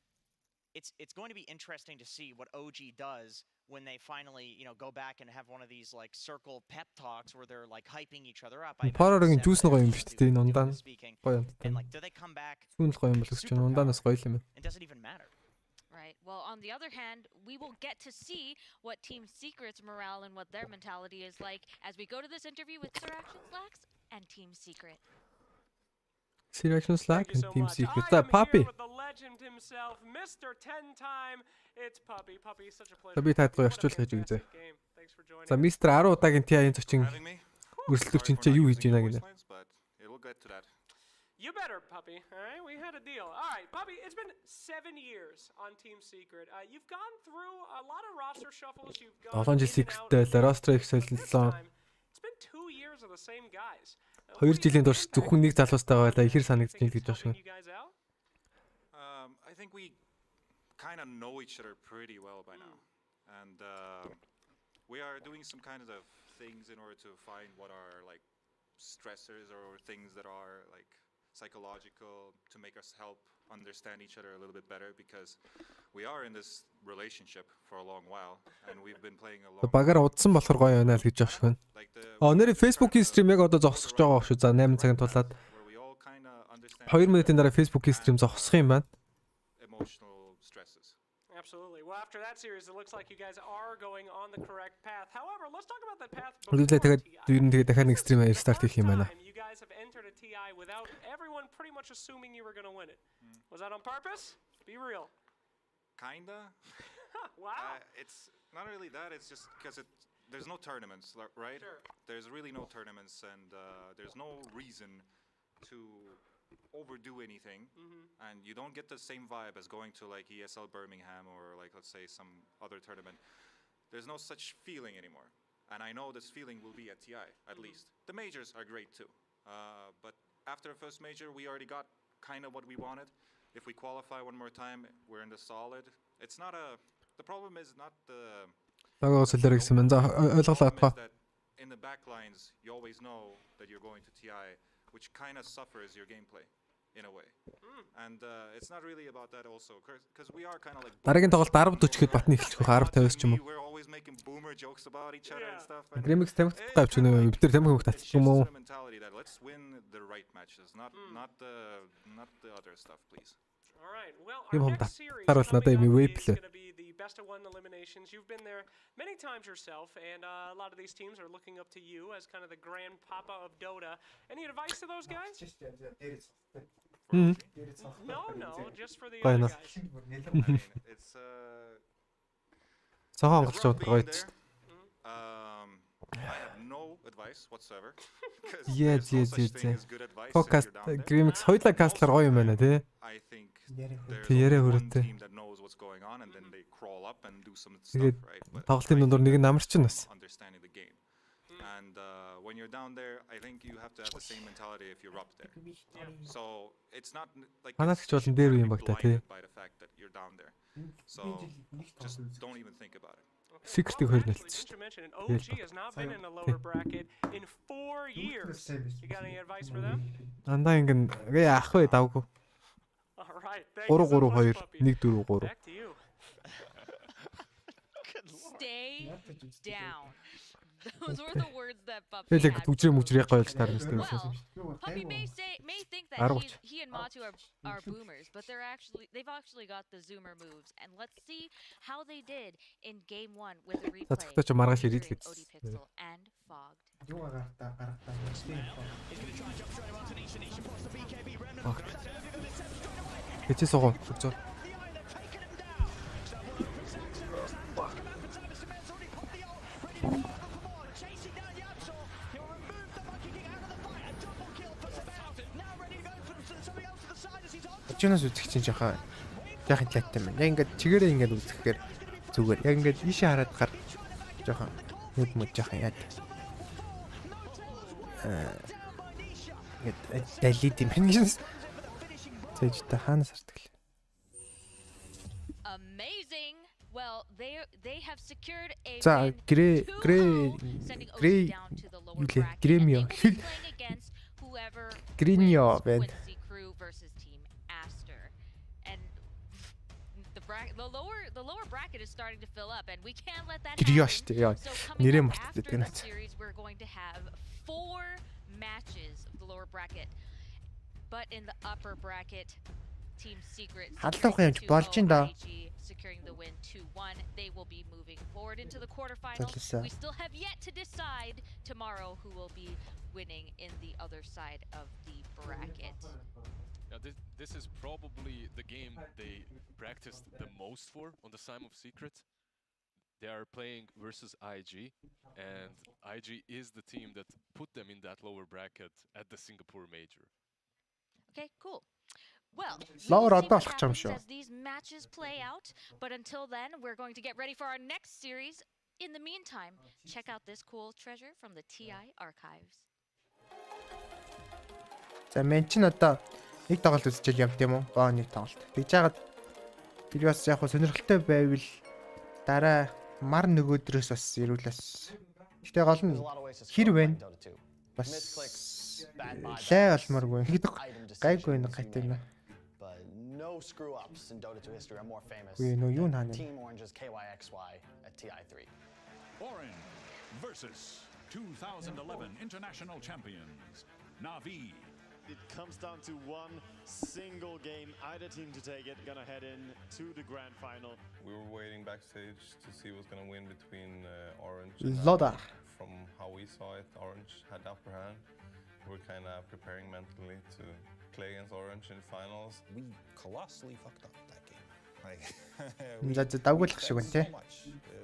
it's going to be interesting to see what OG does when they finally, you know, go back and have one of these like circle pep talks where they're like hyping each other up. Парагийн juice нь гоё юм биш үү? Энэ ундаа гоё юм. And like do they come back? Сүүн л гоё юм бол гэж байна. Ундаанаас гоё юм. It doesn't even matter. Right. Well, on the other hand, we will get to see what Team Secret's morale and what their mentality is like as we go to this interview with Sir Action Slacks and Team Secret. Sir Action Slack and Team Secret. That Poppy. The legend himself, Mr. 10-time It's Puppy. Puppy, such a pleasure. За би таадгүй орчуулах гэж үзье. Thanks for joining. За мистер 10 удаагийн TI-ийн зочин өрсөлдөгч чинь юу хийж байна гинэ. You better, Puppy. All right, we had a deal. All right, Puppy, it's been 7 years on Team Secret. You've gone through a lot of roster shuffles. You've gone 7 жил Secret-тэй roster их солилцсон. It's been 2 years of the same guys. 2 жилийн турш зөвхөн нэг залуустайгаа байлаа ихэр санагдаж байна гэж байна. I think we kind of know each other pretty well by now, and we are doing some kind of things in order to find what are like stressors or things that are like psychological to make us help understand each other a little bit better, because we are in this relationship for a long while and we've been playing a long. Багаар удсан болохоор гоё байна л гэж байна шүү. Нэр Facebook-ийн стрим яг одоо зогсож байгаа шүү. За 8 цагийн тулаад 2 минутын дараа Facebook-ийн стрим зогсох юм байна. Emotional stresses. Absolutely. Well, after that series, it looks like you guys are going on the correct path. However, let's talk about that path. Тэгээд ер нь тэгээд дахиад нэг стрим рестарт хийх юм байна. You guys have entered a TI without everyone pretty much assuming you were going to win it. Was that on purpose? Be real. Kinda. Wow. It's not really that. It's just because there's no tournaments, right? Sure. There's really no tournaments, and there's no reason to overdo anything, and you don't get the same vibe as going to like ESL Birmingham or like let's say some other tournament. There's no such feeling anymore, and I know this feeling will be at TI at least. The majors are great too, but after the first major we already got kind of what we wanted. If we qualify one more time, we're in the solid. It's not the problem is not the in the back lines you always know that you're going to TI, which kind of suffers your gameplay in a way. And it's not really about that also, because we are kind of like дараагийн тоглолт 10 40 гэхэд батны эхэлчих 10 50-с ч юм уу. We're always making boomer jokes about each other and stuff. Remix тамхи тавьчих нэ бид нар тамхи татчих юм уу? Let's win the right matches, not the other stuff, please. All right. Well, Юм our хом next series татгаар бол надад юм веб лээ. going to be the best of 1 eliminations. You've been there many times yourself, and a lot of these teams are looking up to you as kind of the grand papa of Dota. Any advice to those guys? No, just for the other guys. It's Цагаан онгорч чад гоё ч. I have no advice whatsoever. Yeah. Podcast Grimix хоёлаа кастлаар гоё юм байна тий. I think яриа хүрээтэй. team that knows what's going on and then they crawl up and do some stuff, right? But тоглолтын дундуур нэг нь амарч нь бас. understanding the game. And when you're down there, I think you have to have the same mentality if you're up there. So it's not like Ханаач болон дээр үе юм багтаа тий. by the fact that you're down there. So just don't even think about it. Secret-ийг хоёр нэлсэн Since you шүү. mentioned it, OG has not been in the lower bracket in 4 years. You got any advice for them? Андаа ингэн яах вэ давгүй. All right. Thank you 3 so 3 much, 2 Puppy. 1 4 3. Back to you. Stay down. Those were the words that Puppy Тэгэл яг had. түжрээ мүжрээ гоё гэж таарна шүү. Well, Puppy may think that he and Matu are boomers, but they've actually got the zoomer moves, and let's see how they did in game 1 with a replay. Цацгтаа ч маргааш ирээд л featuring гэж. OD Pixel and Fogged. Хэцээ сугав. Зүг. Очноос үзэх чинь жоохон таатай юм. Яг ингээд чигээрээ ингээд үзэхээр зүгээр. Яг ингээд ийшээ хараад гар жоохон нүд жоохон яад. Ингээд далид юм байна. Тэгж та хаанаас хардаг лээ. Amazing. Well, they have secured a За грей Гремио Гриньо байна. The lower bracket is starting to fill up, and we can't let that Грио happen. штэ яа. So Нэрээ coming up мартдаг after байна. the series, we're going to have 4 matches of the lower bracket. But in the upper bracket, Team Secret Халуухан юмч болж ин доо. securing the win 2-1. They will be moving forward into the quarterfinals. We still have yet to decide tomorrow who will be winning in the other side of the bracket. This is probably the game they practiced the most for on the Sime of Secret. They are playing versus IG, and IG is the team that put them in that lower bracket at the Singapore Major. Okay, cool. Well, Lower we'll see what одоо happens as these matches play out, but until then, we're going to get ready for our next series. In the meantime, check out this cool treasure from the TI archives. За мен ч одоо нэг тоглолт үзчихэл явд юм уу? Боо нэг тоглолт. Тэгж яагаад би бас яг сонирхолтой байвал дараа мар нөгөөдрөөс бас ирүүлээс. Гэтэ гол нь хэр вэ? Бас лай олморгүй. Гайгүй нэг гайтай юм. No screw ups in Dota 2 history are more famous than Team Orange's KYXY at TI3. Orange versus 2011 international champions, Na'Vi. It comes down to one single game. Either team to take it, gonna head in to the grand final. We were waiting backstage to see who's gonna win between Orange and Loda. From how we saw it, Orange had the upper hand. We're kind of preparing mentally to play against Orange in finals. We colossally fucked up that game. Like, дагуулах шиг байна те.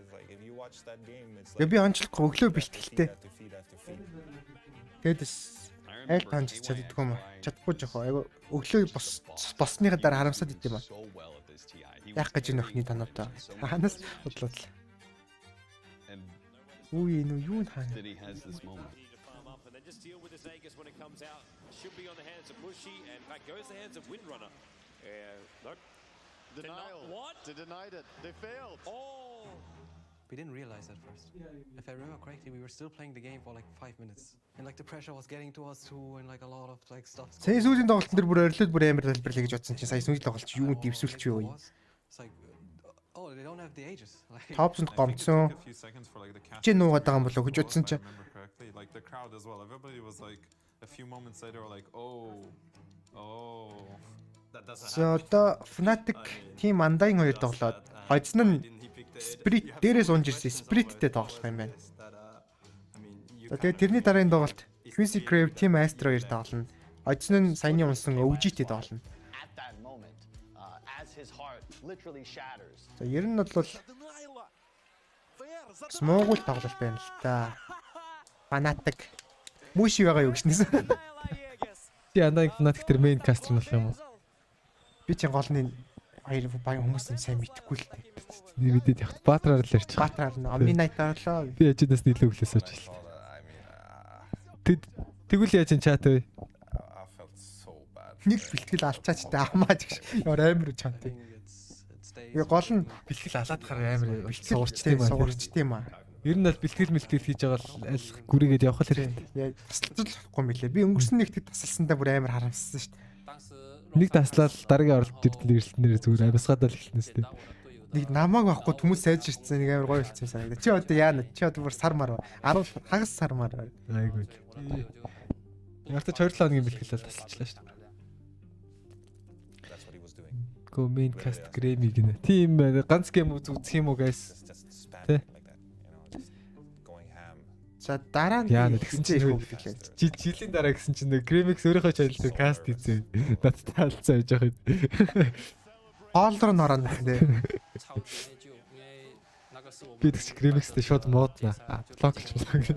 Like if you watch that game, it's like би онцлохгүй өглөө бэлтгэлтэй. Тэдэс айл панч чаддгүй юм. Чадахгүй жоохоо. Айгу өглөө босныхаа дараа харамсаад идэм ба. Яг гэж нөхний танавтаа. Ханаас бодлоо. Үгүй нөө юу хаана. Just deal with this Aegis when it comes out. Should be on the hands of Mushi, and in fact goes the hands of Windrunner. Nope. Denial. What? They denied it. They failed. Oh. We didn't realize at first. If I remember correctly, we were still playing the game for like 5 minutes, and like the pressure was getting to us too, and like a lot of like stuff. Сая сүүлийн тоглолтын дээр бүр орилоод бүр амар залбирлаа гэж бодсон чинь сая сүүлийн тоглолт юу дэвсүүлч юу. Oh, they don't have the ages. Топсонд гомцсон. Чи нуугаад байгаа юм болоо гэж бодсон чинь. Like the crowd as well. Everybody was like a few moments later were like, oh. За одоо Fnatic team Undying 2 тоглоод хоцсон нь Spirit дээрээс унж ирсэн Spirit-тэй тоглох юм байна. За тэгээд тэрний дараагийн тоглолт QC Crave team Astro 2 тоглоно. Хоцсон нь саяны унсан OG-тэй тоглоно. За ер нь бол Монгол тоглолт байна л да. Fnatic Муши байгаа юу гэснээс. Ти Undying Fnatic тэр main caster болох юм уу? Би чинь голны хоёр баян хүмүүс нь сайн мэдхгүй л дээ. Нэгэдэд явах Баатраар л ярьчих. Баатраар нь Omni Knight орлоо. Би ячидас нийлээ өглөөс очил. Тэгвэл яаж энэ чат вэ? Нэг бэлтгэл алчаач та амаач гэж амар чантай. Би гол нь бэлтгэл алаад гараа амар суурчтай юм аа. Ер нь бол бэлтгэл хийж байгаа л аль гүрийгээд явах л хэрэгтэй. Тасалдахгүй мөлий. Би өнгөрсөн нэгтгэд тасалсандаа бүр амар харамссан шүү дээ. Нэг таслал дараагийн оролт ирэлтнээр зүгээр амсгаадал эхэлнэ шүү дээ. Нэг намааг байхгүй хүмүүс сайж ирсэн нэг амар гоё болчихсон санагдаа. Чи одоо яана? Чи одоо бүр сармаар 10 хагас сармаар. Айгүй. Яртаж 2 хоногийн бэлтгэл тасалчлаа шүү дээ. Go main cast Grammy гинэ. Тим ганц гейм үзэх юм уу guys? Тэ. За дараа нь тэгсэн чинь жилийн дараа гэсэн чинь Grammy-с өөрийнхөө channel-д cast хийсэн. Надтай алцсан байж байгаа юм. Хоолроо нороо нэ. Би тэгч Grammy-тэй шууд модна. Блоклч байна.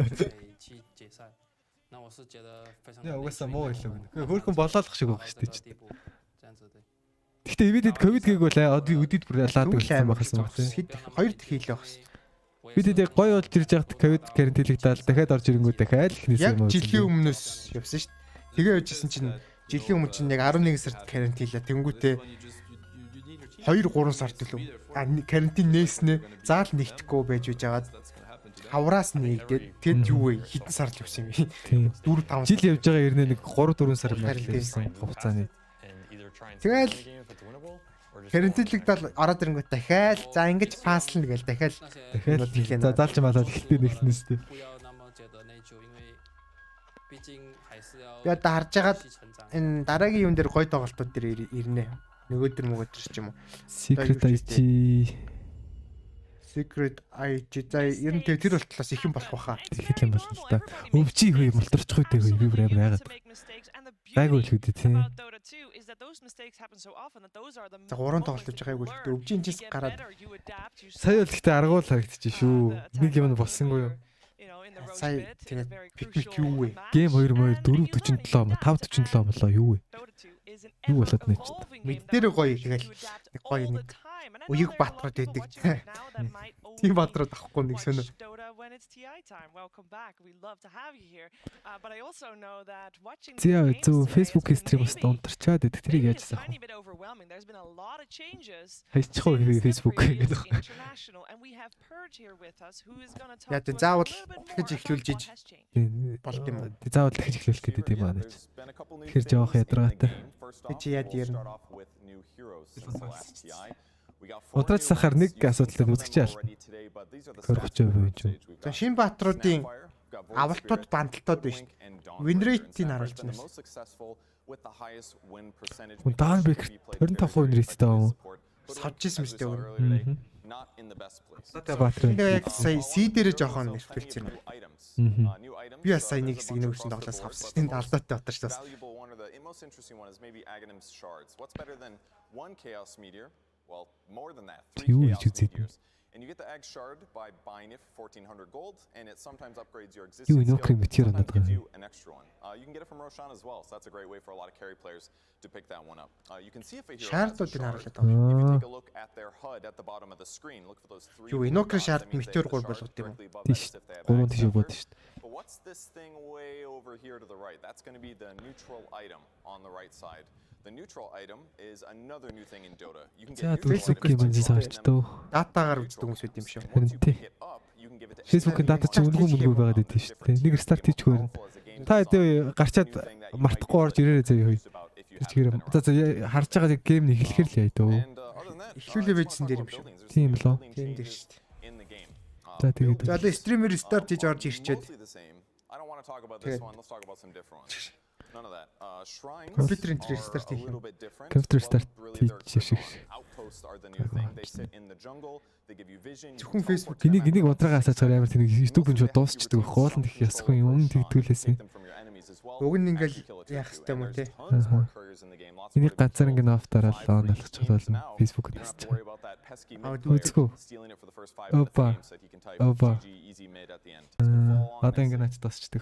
Яа угаасаа муу илүү гэнэ. Хөөхөн болоолох шиг байгаа шүү дээ. Гэхдээ эвэдэд ковид гээг бол өдөд бүр лаадаг болсон байхсан баг тийм. Хоёр дахь хийлээ багс. Бид яг гоё болж ирж байхад ковид карантинлэгдээл дахиад орж ирэнгүү дахиад ихнээс юм уу. Яг жилийн өмнөөс явсан шүү дээ. Тэгээ явжсэн чинь жилийн өмнө чинь яг 11 сард карантинлаа. Тэнгүүтээ 2-3 сард төлөв. Карантин нээснэ. Заал нэгдэхгүй байж байгаад хавраас нэгдээд тэд юу вэ? Хэдэн сар л явсан юм бэ? 4-5 жил явж байгаа ернээ нэг 3-4 сар марлсан хугацааны. Тэгэл карантинлэгдэл ороод ирэнгүүт дахиад за ингэж паслна гээл дахиад за залж малаад ихтэй нэгтнэс тээ. Би одоо харж байгаад энэ дараагийн юм дээр гой тоглолтууд дээр ирнэ. Нөгөөдөр мөгөөдөр ч юм уу. Secret IG за ер нь тэр болтлоос их юм болох баха. Их юм болно л да. Өвчий хөө мултарчих үү дээ би бүр амар яагаад. Гайгүй л үүдээ тийм. that those mistakes happen so often that those are the За 3 тоглож байгаагүй л өвжинжис гараад сая л гэхдээ аргуул харагдчих шүү. Нэг юм болсонгүй юу? Сая тэгээд битмик юу вэ? Гейм 2 мөр 4:47 ам 5:47 болоо юу вэ? Юу болоод нэ? Мэддэр гоё тэгэл нэг гоё нэг уяг баатрууд байдаг. Тийм баатрууд авахгүй нэг сонир. Зя зөв Facebook стримс донторчаад идэх тэрийг яаж асах вэ? Хайчих уу Facebook гэдэг. Яа тэ заавал дахиж эхлүүлж иж болд юм уу? Заавал дахиж эхлүүлэх гэдэг юм аа. Тэгэхээр жоох ядаргаатай. Чи яад ярина. Удраач сахаар нэг асуудалтай үзэгчээ аль. 20% юм. За шинэ баатруудын авалтууд бандалтууд биш. Win rate-ийг харуулж байна. Даан бик 25% win rate таа. Савжсэн мэт өөр. Одоо баатрын. Яг сая C дээр жоохон нэрвэлсэн юм. Би бас сая нэг хэсэг нөөсөн тоглоос авсан. Тэнд алдаатай батарч тас. Most interesting one is maybe Aghanim's shards. What's better than one chaos meteor? Well, more than that. 3 chaos meteors. And you get the egg shard by buying it for 1400 gold, and it sometimes upgrades your existing skill. Sometimes gives you an extra one. You can get it from Roshan as well, so that's a great way for a lot of carry players to pick that one up. You can see if a hero has a shard. If you take a look at their HUD at the bottom of the screen, look for those 3 shard meteor гол болгох юм. Тийш. 3 тийш бод шүү дээ. But what's this thing way over here to the right? That's going to be the neutral item on the right side. The neutral item is another new thing in Dota. You can get Facebook-ийн бензин саарч дөө. Датагаар үздэг хүмүүс байт юм шүү. Facebook-ийн дата чи үнгүй байгаад байдсан шүү дээ. Нэг рестарт хийчихгүй байна. Та гарчаад мартахгүй орж ирээрэй заяа хөөе. Тэгэхээр за харж байгаа гейм нэг эхлэхэр л яа дөө. Эхлүүлээ байжсэн дээр юм шүү. Тийм лөө. Тийм дээр шүү дээ. За тэгээд. За одоо стример старт хийж орж ирчээд. None of that. Shrines Computer starts a little bit different. Computer start хийж Outposts are the new thing. They sit in the jungle. They give you vision. Зөвхөн Facebook энийг удраагаа асаачаар амар тэнийг YouTube-ын шууд дуусчдаг. Хоолнд их ясгүй юм тэгтүүлээсэн. Уг нь ингээл яах хэрэгтэй юм те. Энийг ганцаар ингэ ноф дараал он болгочих бол Facebook-д тасч. Үзгүй. Опа. Одоо ингэ наач дуусчдаг.